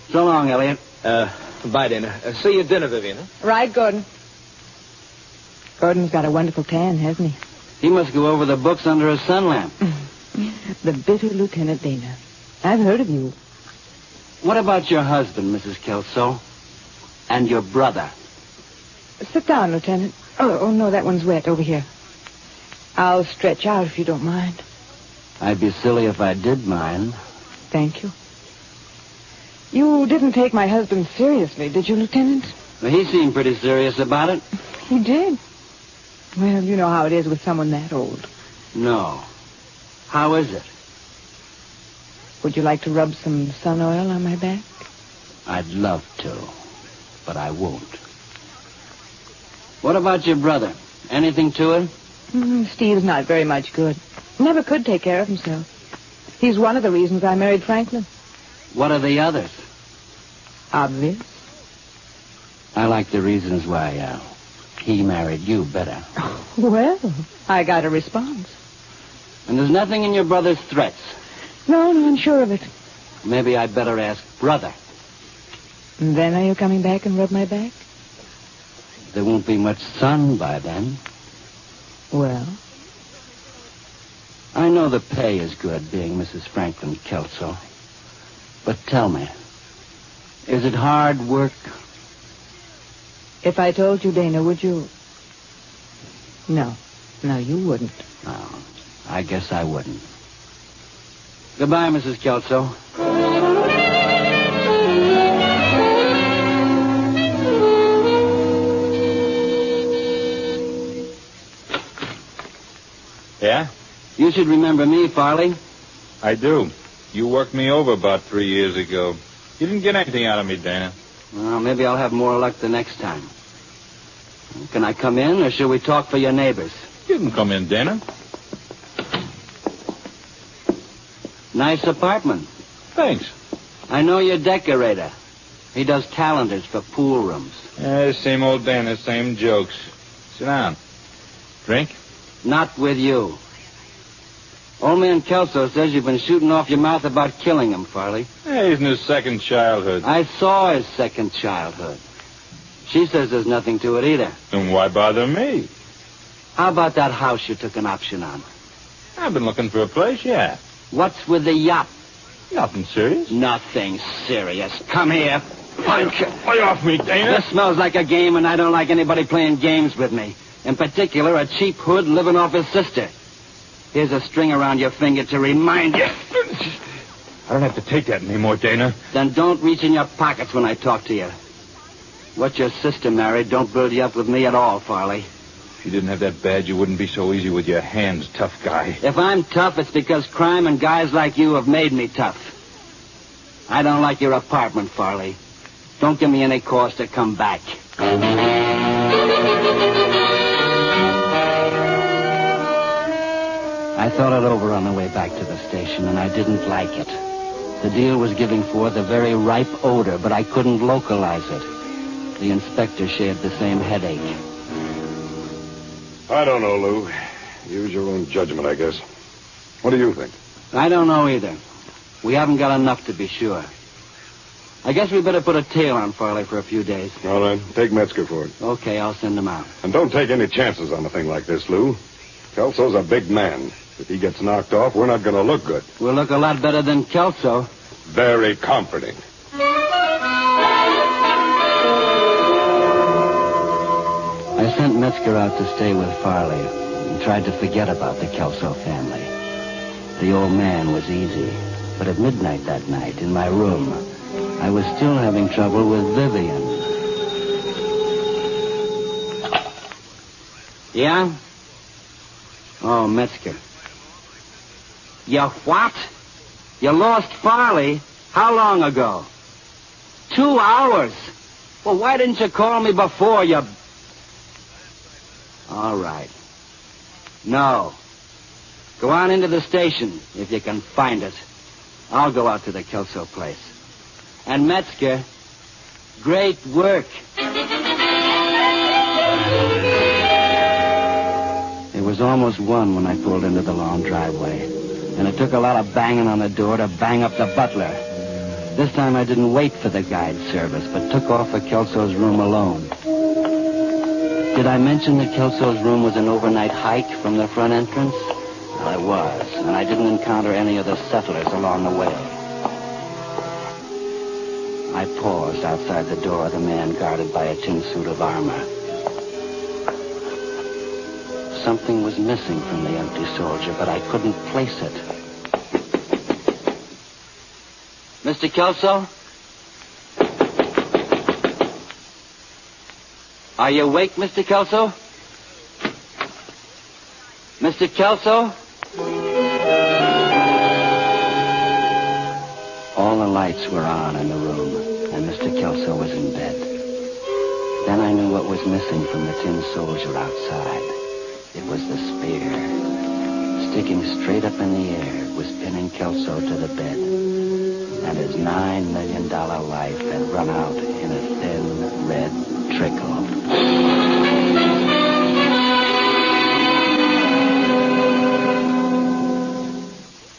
S12: So long, Elliot.
S6: Bye, Dana. See you at dinner, Vivian. Huh?
S9: Right, Gordon. Gordon's got a wonderful tan, hasn't he?
S12: He must go over the books under a sun lamp.
S9: The bitter Lieutenant Dana. I've heard of you.
S12: What about your husband, Mrs. Kelso? And your brother?
S9: Sit down, Lieutenant. Oh, no, that one's wet over here. I'll stretch out if you don't mind.
S12: I'd be silly if I did mind.
S9: Thank you. You didn't take my husband seriously, did you, Lieutenant?
S12: Well, he seemed pretty serious about it.
S9: He did. Well, you know how it is with someone that old.
S12: No. How is it?
S9: Would you like to rub some sun oil on my back?
S12: I'd love to, but I won't. What about your brother? Anything to it?
S9: Steve's not very much good. Never could take care of himself. He's one of the reasons I married Franklin.
S12: What are the others?
S9: Obvious.
S12: I like the reasons why he married you better.
S9: Well, I got a response.
S12: And there's nothing in your brother's threats.
S9: No, I'm sure of it.
S12: Maybe I'd better ask brother.
S9: And then are you coming back and rub my back?
S12: There won't be much sun by then.
S9: Well?
S12: I know the pay is good, being Mrs. Franklin Kelso. But tell me, is it hard work?
S9: If I told you, Dana, would you? No. No, you wouldn't.
S12: No, I guess I wouldn't. Goodbye, Mrs. Kelso.
S10: Yeah?
S12: You should remember me, Farley.
S10: I do. You worked me over about 3 years ago. You didn't get anything out of me, Dana.
S12: Well, maybe I'll have more luck the next time. Can I come in, or should we talk for your neighbors?
S10: You can come in, Dana.
S12: Nice apartment.
S10: Thanks.
S12: I know your decorator. He does calendars for pool rooms.
S10: Same old Dana, same jokes. Sit down. Drink?
S12: Not with you. Old man Kelso says you've been shooting off your mouth about killing him, Farley.
S10: He's in his second childhood.
S12: I saw his second childhood. She says there's nothing to it either.
S10: Then why bother me?
S12: How about that house you took an option on?
S10: I've been looking for a place, yeah.
S12: What's with the yacht?
S10: Nothing serious.
S12: Nothing serious. Come here.
S10: Lay off me, Dana.
S12: This smells like a game, and I don't like anybody playing games with me. In particular, a cheap hood living off his sister. Here's a string around your finger to remind you.
S10: I don't have to take that anymore, Dana.
S12: Then don't reach in your pockets when I talk to you. What your sister married don't build you up with me at all, Farley.
S10: If you didn't have that badge, you wouldn't be so easy with your hands, tough guy.
S12: If I'm tough, it's because crime and guys like you have made me tough. I don't like your apartment, Farley. Don't give me any cause to come back. I thought it over on the way back to the station, and I didn't like it. The deal was giving forth a very ripe odor, but I couldn't localize it. The inspector shared the same headache.
S11: I don't know, Lou. Use your own judgment, I guess. What do you think?
S12: I don't know either. We haven't got enough to be sure. I guess we better put a tail on Farley for a few days.
S11: All right. Take Metzger for it.
S12: Okay, I'll send him out.
S11: And don't take any chances on a thing like this, Lou. Kelso's a big man. If he gets knocked off, we're not going to look good.
S12: We'll look a lot better than Kelso.
S11: Very comforting.
S12: I sent Metzger out to stay with Farley and tried to forget about the Kelso family. The old man was easy. But at midnight that night, in my room, I was still having trouble with Vivian. Yeah? Oh, Metzger. You what? You lost Farley? How long ago? 2 hours? Well, why didn't you call me before, you... All right. No. Go on into the station, if you can find it. I'll go out to the Kelso place. And Metzger, great work. It was almost 1 when I pulled into the long driveway. And it took a lot of banging on the door to bang up the butler. This time I didn't wait for the guide service, but took off for Kelso's room alone. Did I mention that Kelso's room was an overnight hike from the front entrance? Well, it was, and I didn't encounter any of the settlers along the way. I paused outside the door of the man guarded by a tin suit of armor. Something was missing from the empty soldier, but I couldn't place it. Mr. Kelso? Are you awake, Mr. Kelso? Mr. Kelso? All the lights were on in the room, and Mr. Kelso was in bed. Then I knew what was missing from the tin soldier outside. It was the spear. Sticking straight up in the air, it was pinning Kelso to the bed. And his $9 million life had run out in a thin, red trickle.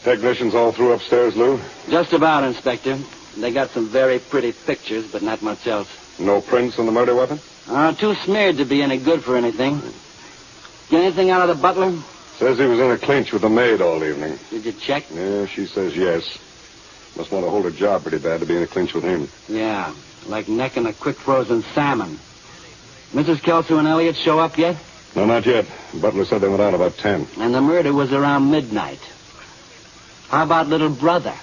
S11: Technicians all through upstairs, Lou?
S12: Just about, Inspector. They got some very pretty pictures, but not much else.
S11: No prints on the murder weapon?
S12: Too smeared to be any good for anything. Get anything out of the butler?
S11: Says he was in a clinch with the maid all evening.
S12: Did you check?
S11: Yeah, she says yes. Must want to hold her job pretty bad to be in a clinch with him.
S12: Yeah, like necking a quick frozen salmon. Mrs. Kelso and Elliot show up yet?
S11: No, not yet. Butler said they went out about 10.
S12: And the murder was around midnight. How about little brother,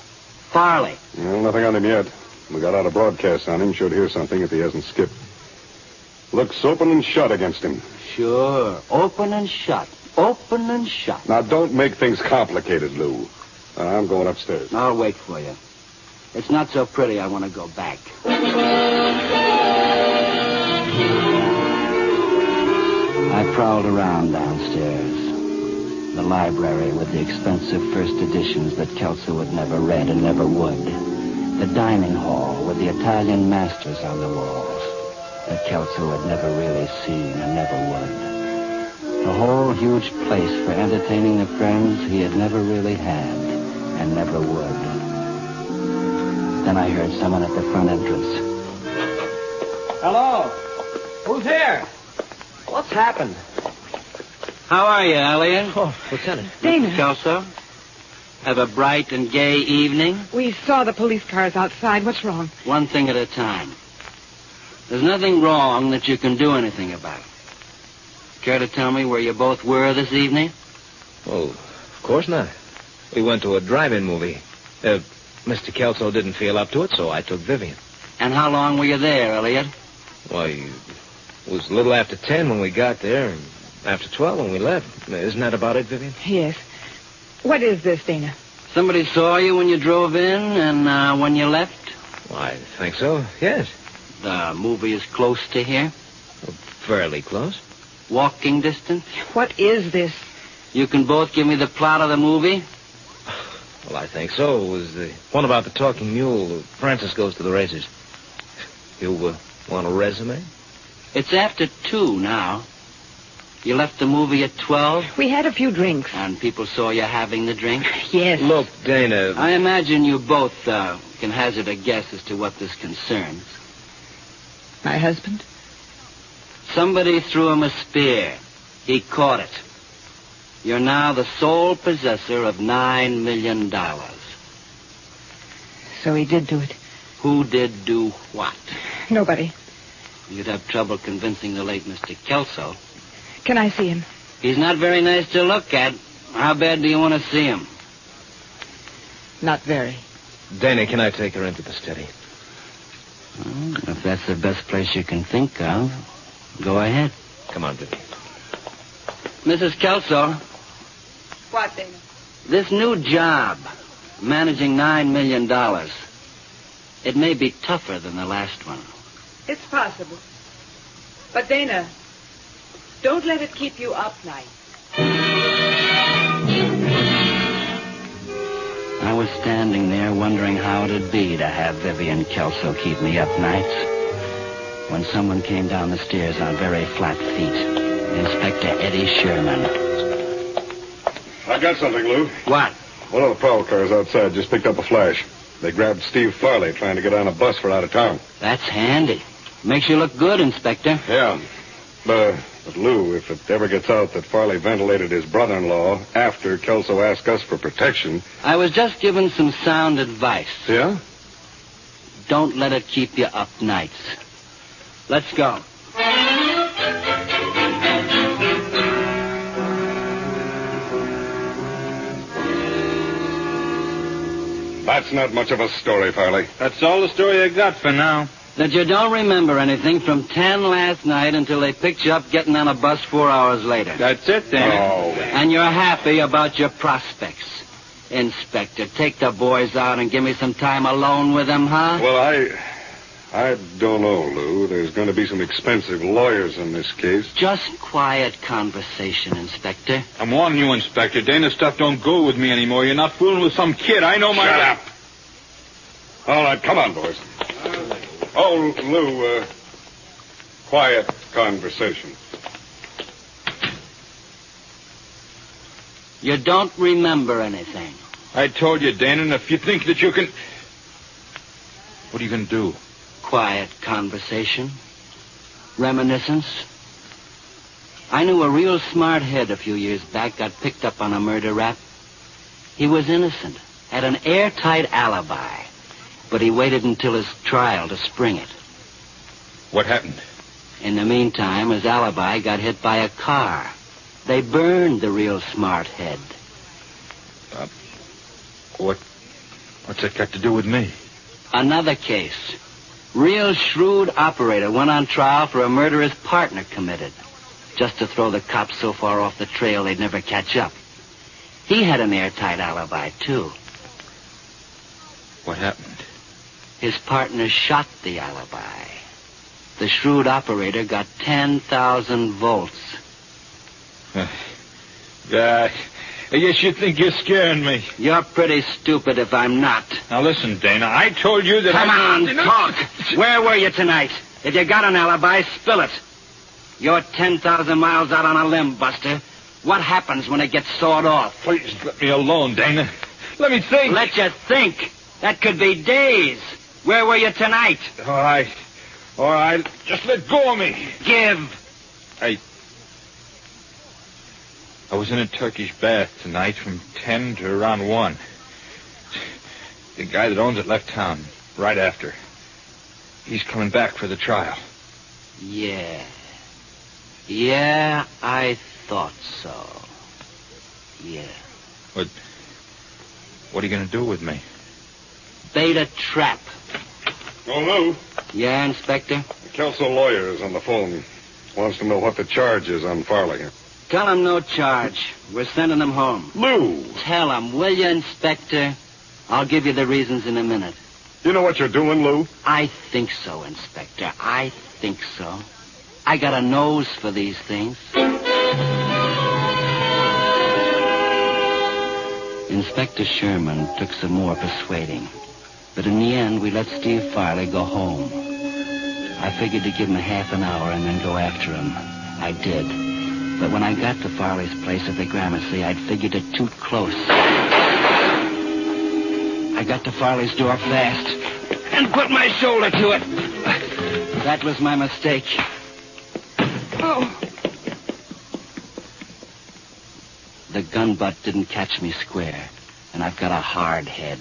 S12: Farley?
S11: Well, nothing on him yet. We got out a broadcast on him. Should hear something if he hasn't skipped. Looks open and shut against him.
S12: Sure. Open and shut. Open and shut.
S11: Now, don't make things complicated, Lou. I'm going upstairs.
S12: I'll wait for you. It's not so pretty I want to go back. I prowled around downstairs. The library with the expensive first editions that Kelso had never read and never would. The dining hall with the Italian masters on the walls that Kelso had never really seen and never would. The whole huge place for entertaining the friends he had never really had and never would. Then I heard someone at the front entrance.
S6: Hello? Who's here? What's happened?
S12: How are you, Elliot?
S6: Oh, Lieutenant.
S9: Dana.
S12: Kelso? Have a bright and gay evening?
S9: We saw the police cars outside. What's wrong?
S12: One thing at a time. There's nothing wrong that you can do anything about. Care to tell me where you both were this evening?
S6: Oh, of course not. We went to a drive-in movie. Mr. Kelso didn't feel up to it, so I took Vivian.
S12: And how long were you there, Elliot?
S6: Why, it was a little after 10 when we got there, and after 12 when we left. Isn't that about it, Vivian?
S9: Yes. What is this, Dana?
S12: Somebody saw you when you drove in and when you left?
S6: Well, I think so, yes.
S12: The movie is close to here?
S6: Well, fairly close.
S12: Walking distance?
S9: What is this?
S12: You can both give me the plot of the movie?
S6: Well, I think so. It was the one about the talking mule. Francis goes to the races. You want a resume?
S12: It's after 2 now. You left the movie at 12?
S9: We had a few drinks.
S12: And people saw you having the drink?
S9: Yes.
S6: Look, Dana...
S12: I imagine you both can hazard a guess as to what this concerns.
S9: My husband?
S12: Somebody threw him a spear. He caught it. You're now the sole possessor of $9 million.
S9: So he did do it.
S12: Who did do what?
S9: Nobody.
S12: You'd have trouble convincing the late Mr. Kelso.
S9: Can I see him?
S12: He's not very nice to look at. How bad do you want to see him?
S9: Not very.
S6: Dana, can I take her into the study?
S12: Well, if that's the best place you can think of, go ahead.
S6: Come on, Vivian.
S12: Mrs. Kelso.
S9: What, Dana?
S12: This new job, managing $9 million, it may be tougher than the last one.
S9: It's possible. But, Dana, don't let it keep you up nights.
S12: I was standing there wondering how it'd be to have Vivian Kelso keep me up nights when someone came down the stairs on very flat feet. Inspector Eddie Sherman.
S11: I got something, Lou.
S12: What?
S11: One of the prowl cars outside just picked up a flash. They grabbed Steve Farley trying to get on a bus for out of town.
S12: That's handy. Makes you look good, Inspector.
S11: Yeah. But Lou, if it ever gets out that Farley ventilated his brother-in-law after Kelso asked us for protection...
S12: I was just given some sound advice.
S11: Yeah?
S12: Don't let it keep you up nights. Let's go.
S11: That's not much of a story, Farley.
S10: That's all the story I got for now.
S12: That you don't remember anything from 10 last night until they picked you up getting on a bus 4 hours later.
S10: That's it, then.
S11: Oh.
S12: And you're happy about your prospects. Inspector, take the boys out and give me some time alone with them, huh?
S11: Well, I don't know, Lou. There's going to be some expensive lawyers in this case.
S12: Just quiet conversation, Inspector.
S10: I'm warning you, Inspector. Dana's stuff don't go with me anymore. You're not fooling with some kid. I know my...
S11: Shut up. All right, come on, boys. Oh, Lou, quiet conversation.
S12: You don't remember anything.
S10: I told you, Dana, and if you think that you can... What are you going to do?
S12: Quiet conversation. Reminiscence. I knew a real smart head a few years back got picked up on a murder rap. He was innocent, had an airtight alibi, but he waited until his trial to spring it.
S10: What happened?
S12: In the meantime, his alibi got hit by a car. They burned the real smart head.
S10: What's that got to do with me?
S12: Another case. Real shrewd operator went on trial for a murder his partner committed, just to throw the cops so far off the trail they'd never catch up. He had an airtight alibi, too.
S10: What happened?
S12: His partner shot the alibi. The shrewd operator got 10,000 volts.
S10: I guess you think you're scaring me.
S12: You're pretty stupid if I'm not.
S10: Now listen, Dana, I told you that
S12: Come on, talk. Where were you tonight? If you got an alibi, spill it. You're 10,000 miles out on a limb, Buster. What happens when it gets sawed off?
S10: Please let me alone, Dana. Let me think.
S12: Let you think. That could be days. Where were you tonight?
S10: All right. Just let go of me.
S12: Give.
S10: I was in a Turkish bath tonight from 10 to around 1. The guy that owns it left town right after. He's coming back for the trial.
S12: Yeah. Yeah, I thought so. Yeah.
S10: What are you going to do with me?
S12: Bait a trap.
S11: Oh, Lou.
S12: Yeah, Inspector?
S11: The Kelso lawyer is on the phone. Wants to know what the charge is on Farley.
S12: Tell him no charge. We're sending him home.
S11: Lou!
S12: Tell him, will you, Inspector? I'll give you the reasons in a minute.
S11: You know what you're doing, Lou?
S12: I think so, Inspector. I think so. I got a nose for these things. Inspector Sherman took some more persuading. But in the end, we let Steve Farley go home. I figured to give him half an hour and then go after him. I did. But when I got to Farley's place at the Gramercy, I'd figured it too close. I got to Farley's door fast and put my shoulder to it. That was my mistake. Oh. The gun butt didn't catch me square, and I've got a hard head.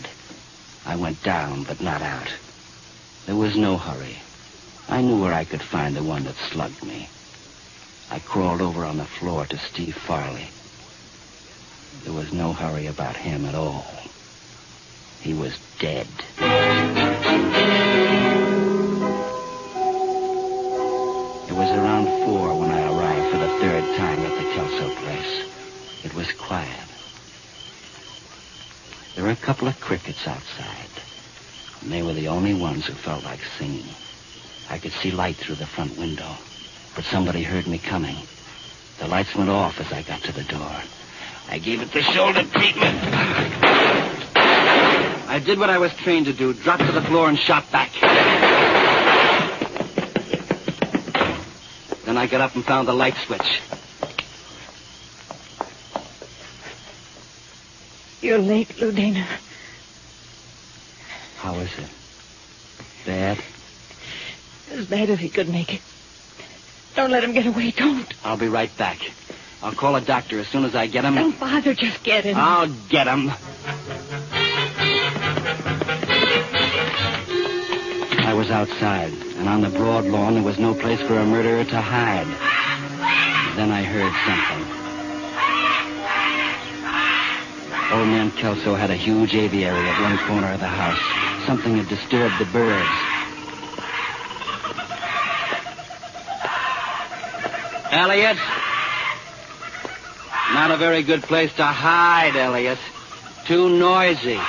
S12: I went down, but not out. There was no hurry. I knew where I could find the one that slugged me. I crawled over on the floor to Steve Farley. There was no hurry about him at all. He was dead. It was around 4 when I arrived for the third time at the Kelso place. It was quiet. There were a couple of crickets outside, and they were the only ones who felt like singing. I could see light through the front window. But somebody heard me coming. The lights went off as I got to the door. I gave it the shoulder treatment. I did what I was trained to do, dropped to the floor and shot back. Then I got up and found the light switch.
S9: You're late, Lou Dana.
S12: How is it? Bad?
S9: As bad as he could make it. Don't let him get away, don't.
S12: I'll be right back. I'll call a doctor as soon as I get him.
S9: Don't bother, just get him.
S12: I'll get him. I was outside, and on the broad lawn there was no place for a murderer to hide. Then I heard something. Old man Kelso had a huge aviary at one corner of the house. Something had disturbed the birds. Elliot? Not a very good place to hide, Elliot. Too noisy.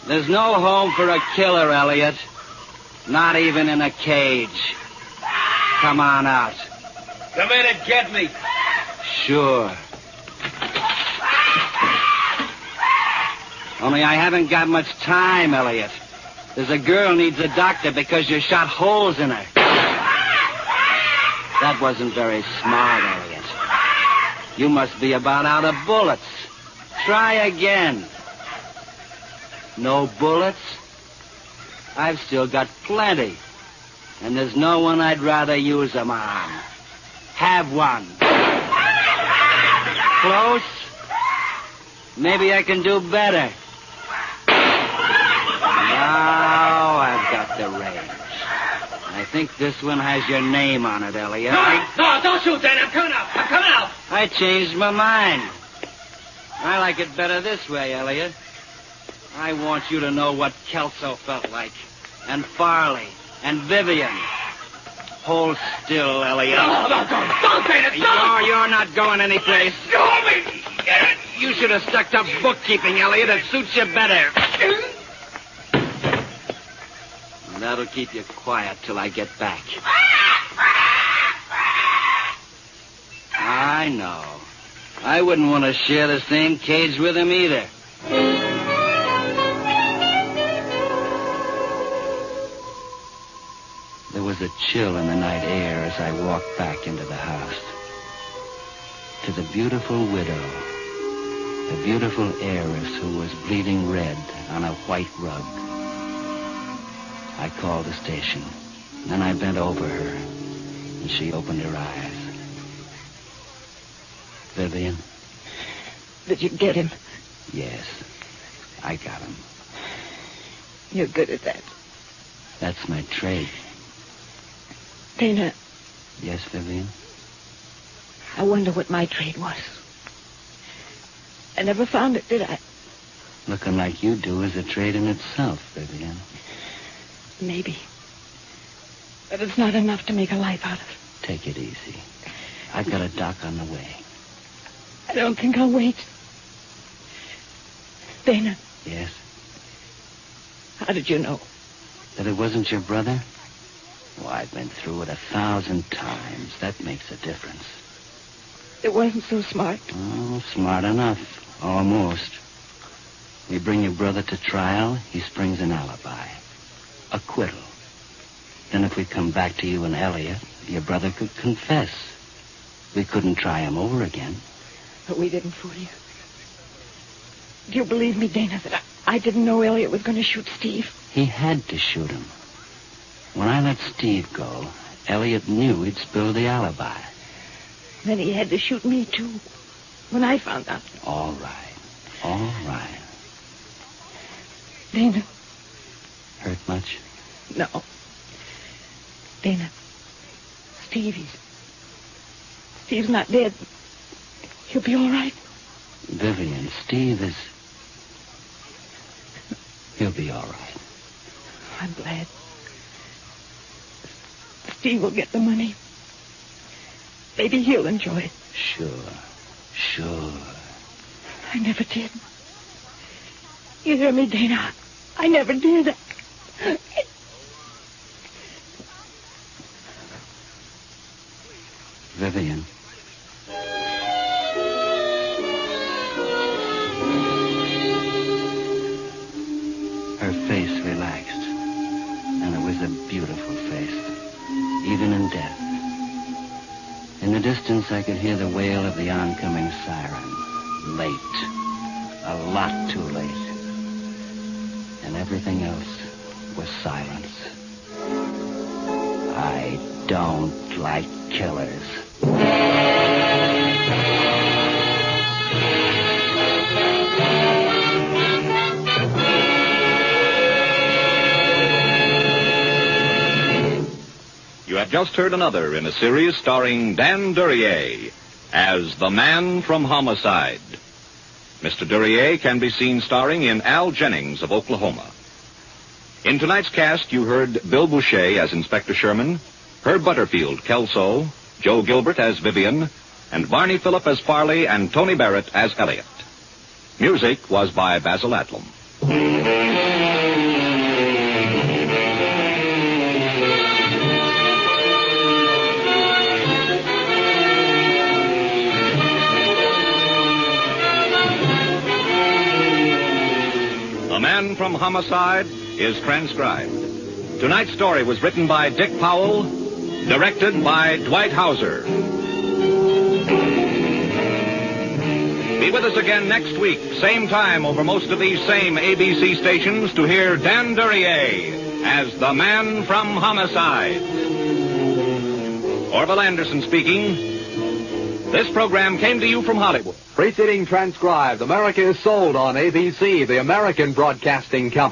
S12: There's no home for a killer, Elliot. Not even in a cage. Come on out.
S21: Come in and get me.
S12: Sure. Only I haven't got much time, Elliot. There's a girl needs a doctor because you shot holes in her. That wasn't very smart, Elliot. You must be about out of bullets. try again. No bullets? I've still got plenty. And there's no one I'd rather use them on. Have one. Close? Maybe I can do better. Now I've got the range. I think this one has your name on it, Elliot.
S6: No, don't shoot, Dan. I'm coming out.
S12: I changed my mind. I like it better this way, Elliot. I want you to know what Kelso felt like. And Farley. And Vivian. Hold still, Elliot.
S6: No, don't say it.
S12: You're not going anyplace. You should have stuck to bookkeeping, Elliot. It suits you better. And that'll keep you quiet till I get back. I know. I wouldn't want to share the same cage with him either. There was a chill in the night air as I walked back into the house. To the beautiful widow, the beautiful heiress who was bleeding red on a white rug. I called the station. Then I bent over her, and she opened her eyes. Vivian?
S9: Did you get him?
S12: Yes, I got him.
S9: You're good at that.
S12: That's my trade.
S9: Dana,
S12: Yes, Vivian?
S9: I wonder what my trade was. I never found it, did I?
S12: Looking like you do is a trade in itself, Vivian.
S9: Maybe. But it's not enough to make a life out of.
S12: Take it easy. I've got a doc on the way.
S9: I don't think I'll wait. Dana.
S12: Yes?
S9: How did you know?
S12: That it wasn't your brother? Oh, I've been through it 1,000 times. That makes a difference.
S9: It wasn't so smart.
S12: Oh, smart enough. Almost. We bring your brother to trial, he springs an alibi. Acquittal. Then if we come back to you and Elliot, your brother could confess. We couldn't try him over again.
S9: But we didn't fool you. Do you believe me, Dana, that I didn't know Elliot was going to shoot Steve?
S12: He had to shoot him. When I let Steve go, Elliot knew he'd spilled the alibi.
S9: Then he had to shoot me, too, when I found out.
S12: All right. All right.
S9: Dana.
S12: Hurt much?
S9: No. Dana. Steve's not dead. He'll be all right.
S12: Vivian, Steve is... He'll be all right.
S9: I'm glad. Steve will get the money. Maybe he'll enjoy it.
S12: Sure.
S9: I never did. You hear me, Dana? I never did.
S12: Vivian. Her face relaxed, and it was a beautiful face, even in death. In the distance, I could hear the wail of the oncoming siren. Late. A lot too late. And everything else was silence. I don't like killers.
S4: You have just heard another in a series starring Dan Duryea as the Man from Homicide. Mr. Duryea can be seen starring in Al Jennings of Oklahoma. In tonight's cast, you heard Bill Boucher as Inspector Sherman, Herb Butterfield, Kelso, Joe Gilbert as Vivian, and Barney Phillip as Farley and Tony Barrett as Elliot. Music was by Basil Adlam. The Man from Homicide is transcribed. Tonight's story was written by Dick Powell, directed by Dwight Hauser. Be with us again next week, same time over most of these same ABC stations to hear Dan Duryea as the man from Homicide. Orville Anderson speaking. This program came to you from Hollywood.
S18: Preceding transcribed, America is sold on ABC, the American Broadcasting Company.